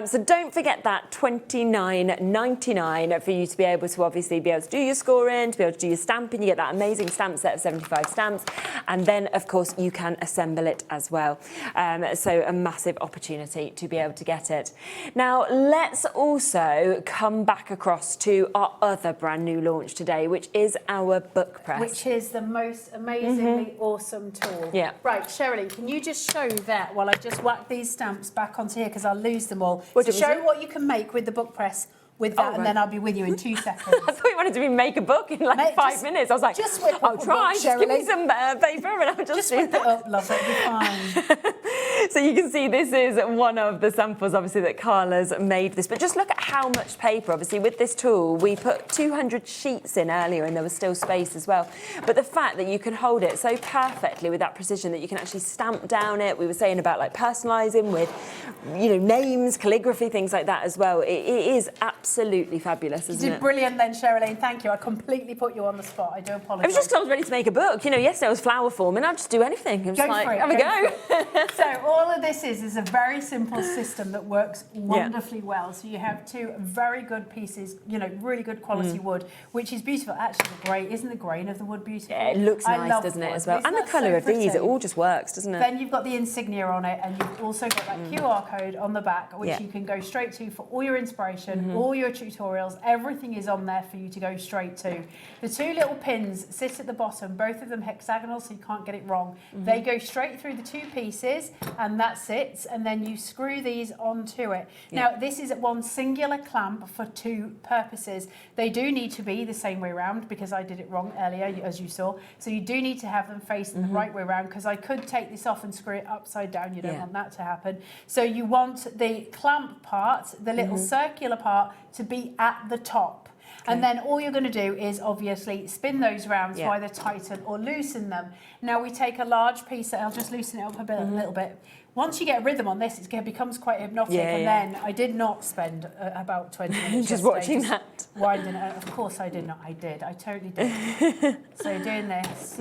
So don't forget that $29.99 for you to be able to obviously be able to do your scoring, to be able to do your stamping. You get that amazing stamp set of 75 stamps, and then of course you can assemble it as well. So a massive opportunity to be able to get it. Now let's also come back across to our other brand new launch today, which is our book press. Which is the most amazingly awesome tool. Yeah. Right, Sherilyn, can you just show that while I just whack these stamps back onto here because I'll lose them all. What So did we show do? what you can make with the book press with that, and then I'll be with you in 2 seconds. I thought you wanted to make a book in like 5 minutes. I was like, just whip I'll up a try. book, Just give me Sherilyn. some paper and I'll just do whip that. it up, love, it'll be fine. So you can see this is one of the samples, obviously, that Carla's made this. But just look at how much paper. Obviously, with this tool, we put 200 sheets in earlier, and there was still space as well. But the fact that you can hold it so perfectly with that precision that you can actually stamp down it. We were saying about like personalising with, you know, names, calligraphy, things like that as well. It is absolutely fabulous, You isn't did it? brilliant then, Sherilyn. Thank you. I completely put you on the spot. I do apologise. It was just 'cause I was ready to make a book. You know, yesterday I was flower forming. I'd just do anything. I'm just Go like, for it, have a go go. for it. So all of this is a very simple system that works wonderfully well. So you have 2 very good pieces, you know, really good quality wood, which is beautiful. Actually, isn't the grain of the wood beautiful? Yeah, it looks I nice, love doesn't it, wood. as well? Isn't And the that colour so of these, it pretty? all just works, doesn't it? Then you've got the insignia on it, and you've also got that QR code on the back, which Yeah. you can go straight to for all your inspiration, all your tutorials. Everything is on there for you to go straight to. The 2 little pins sit at the bottom, both of them hexagonal, so you can't get it wrong. They go straight through the 2 pieces, and that's it. And then you screw these onto it. Now, this is one singular clamp for 2 purposes. They do need to be the same way around, because I did it wrong earlier, as you saw. So you do need to have them facing the right way around, because I could take this off and screw it upside down. You don't want that to happen. So you want the clamp part, the little circular part, to be at the top. And then all you're going to do is obviously spin those round to either tighten or loosen them. Now we take a large piece, I'll just loosen it up a little bit. Once you get a rhythm on this, it becomes quite hypnotic. And then I did not spend about 20 minutes Just yesterday watching that. winding it. Of course I did not. I did. I totally did. So doing this.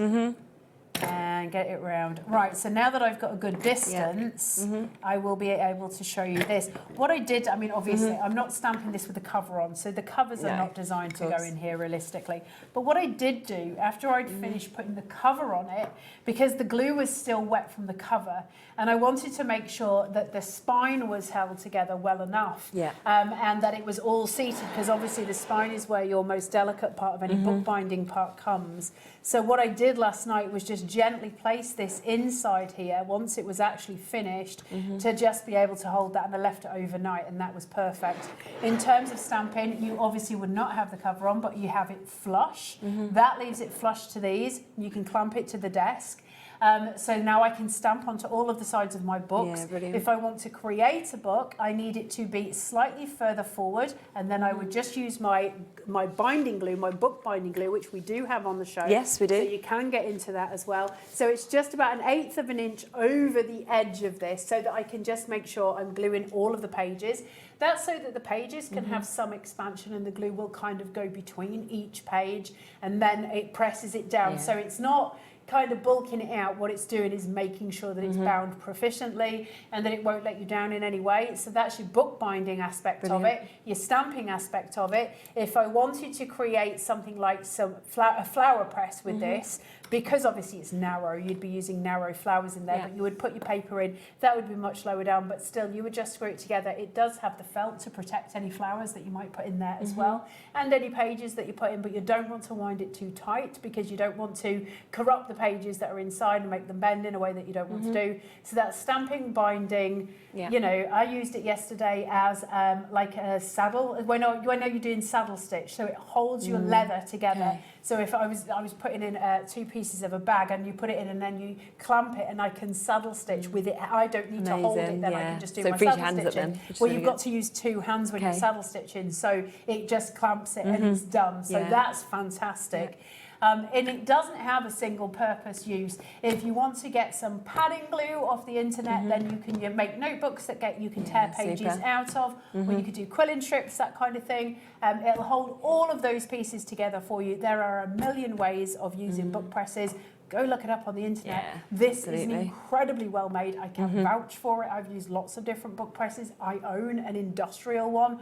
And and get it round. Right, so now that I've got a good distance, I will be able to show you this. What I did, I mean, obviously, I'm not stamping this with the cover on, so the covers are not designed to go in here realistically. But what I did do, after I'd finished putting the cover on it, because the glue was still wet from the cover, and I wanted to make sure that the spine was held together well enough, and that it was all seated, because obviously the spine is where your most delicate part of any bookbinding part comes. So what I did last night was just gently place this inside here once it was actually finished to just be able to hold that, and I left it overnight, and that was perfect. In terms of stamping, you obviously would not have the cover on, but you have it flush. That leaves it flush to these. You can clamp it to the desk. So now I can stamp onto all of the sides of my books. If I want to create a book, I need it to be slightly further forward, and then I would just use my binding glue, my book binding glue, which we do have on the show. Yes, we do. So you can get into that as well. So it's just about 1/8 of an inch over the edge of this, so that I can just make sure I'm gluing all of the pages. That's so that the pages can have some expansion, and the glue will kind of go between each page, and then it presses it down. So it's not kind of bulking it out. What it's doing is making sure that it's bound proficiently and that it won't let you down in any way. So that's your bookbinding aspect of it, your stamping aspect of it. If I wanted to create something like a flower press with this, because obviously it's narrow, you'd be using narrow flowers in there, but you would put your paper in, that would be much lower down, but still you would just screw it together. It does have the felt to protect any flowers that you might put in there as well, and any pages that you put in, but you don't want to wind it too tight, because you don't want to corrupt the pages that are inside and make them bend in a way that you don't want to do. So that's stamping, binding. You know, I used it yesterday as like a saddle. When you're doing saddle stitch, so it holds your leather together. So if I was putting in 2 pieces of a bag, and you put it in and then you clamp it, and I can saddle stitch with it. I don't need to hold it, then I can just do my saddle stitching. Well, you've got to use 2 hands when you're saddle stitching, so it just clamps it and it's done. So that's fantastic. And it doesn't have a single purpose use. If you want to get some padding glue off the internet, then you can make notebooks that you can tear pages out of, or you could do quilling strips, that kind of thing. It'll hold all of those pieces together for you. There are a million ways of using book presses. Go look it up on the internet. This is incredibly well made. I can vouch for it. I've used lots of different book presses. I own an industrial one.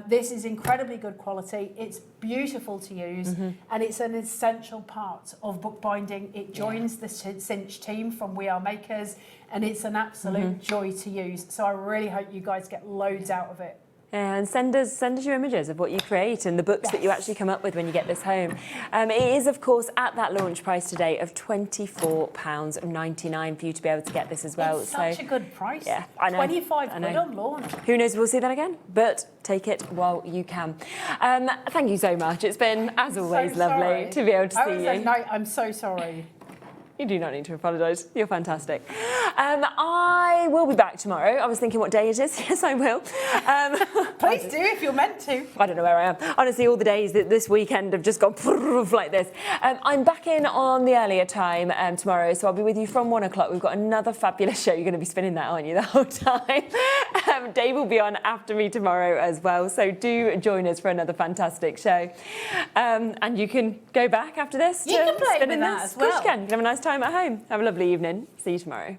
This is incredibly good quality. It's beautiful to use, and it's an essential part of bookbinding. It joins the Cinch team from We Are Makers, and it's an absolute joy to use. So I really hope you guys get loads out of it. And send us your images of what you create and the books that you actually come up with when you get this home. It is, of course, at that launch price today of £24.99 for you to be able to get this as well. It's such a good price. Yeah, I know. 25 quid on launch. Who knows, we'll see that again, but take it while you can. Thank you so much. It's been, as always, lovely to be able to see you. I'm so sorry. You do not need to apologise. You're fantastic. I will be back tomorrow. I was thinking what day it is. Yes, I will. Please do if you're meant to. I don't know where I am. Honestly, all the days this weekend have just gone like this. I'm back in on the earlier time tomorrow, so I'll be with you from 1 o'clock. We've got another fabulous show. You're going to be spinning that, aren't you, the whole time? Dave will be on after me tomorrow as well, so do join us for another fantastic show. And you can go back after this to you can play spin with in that this. as well. Of course you can. Have a nice time at home. Have a lovely evening. See you tomorrow.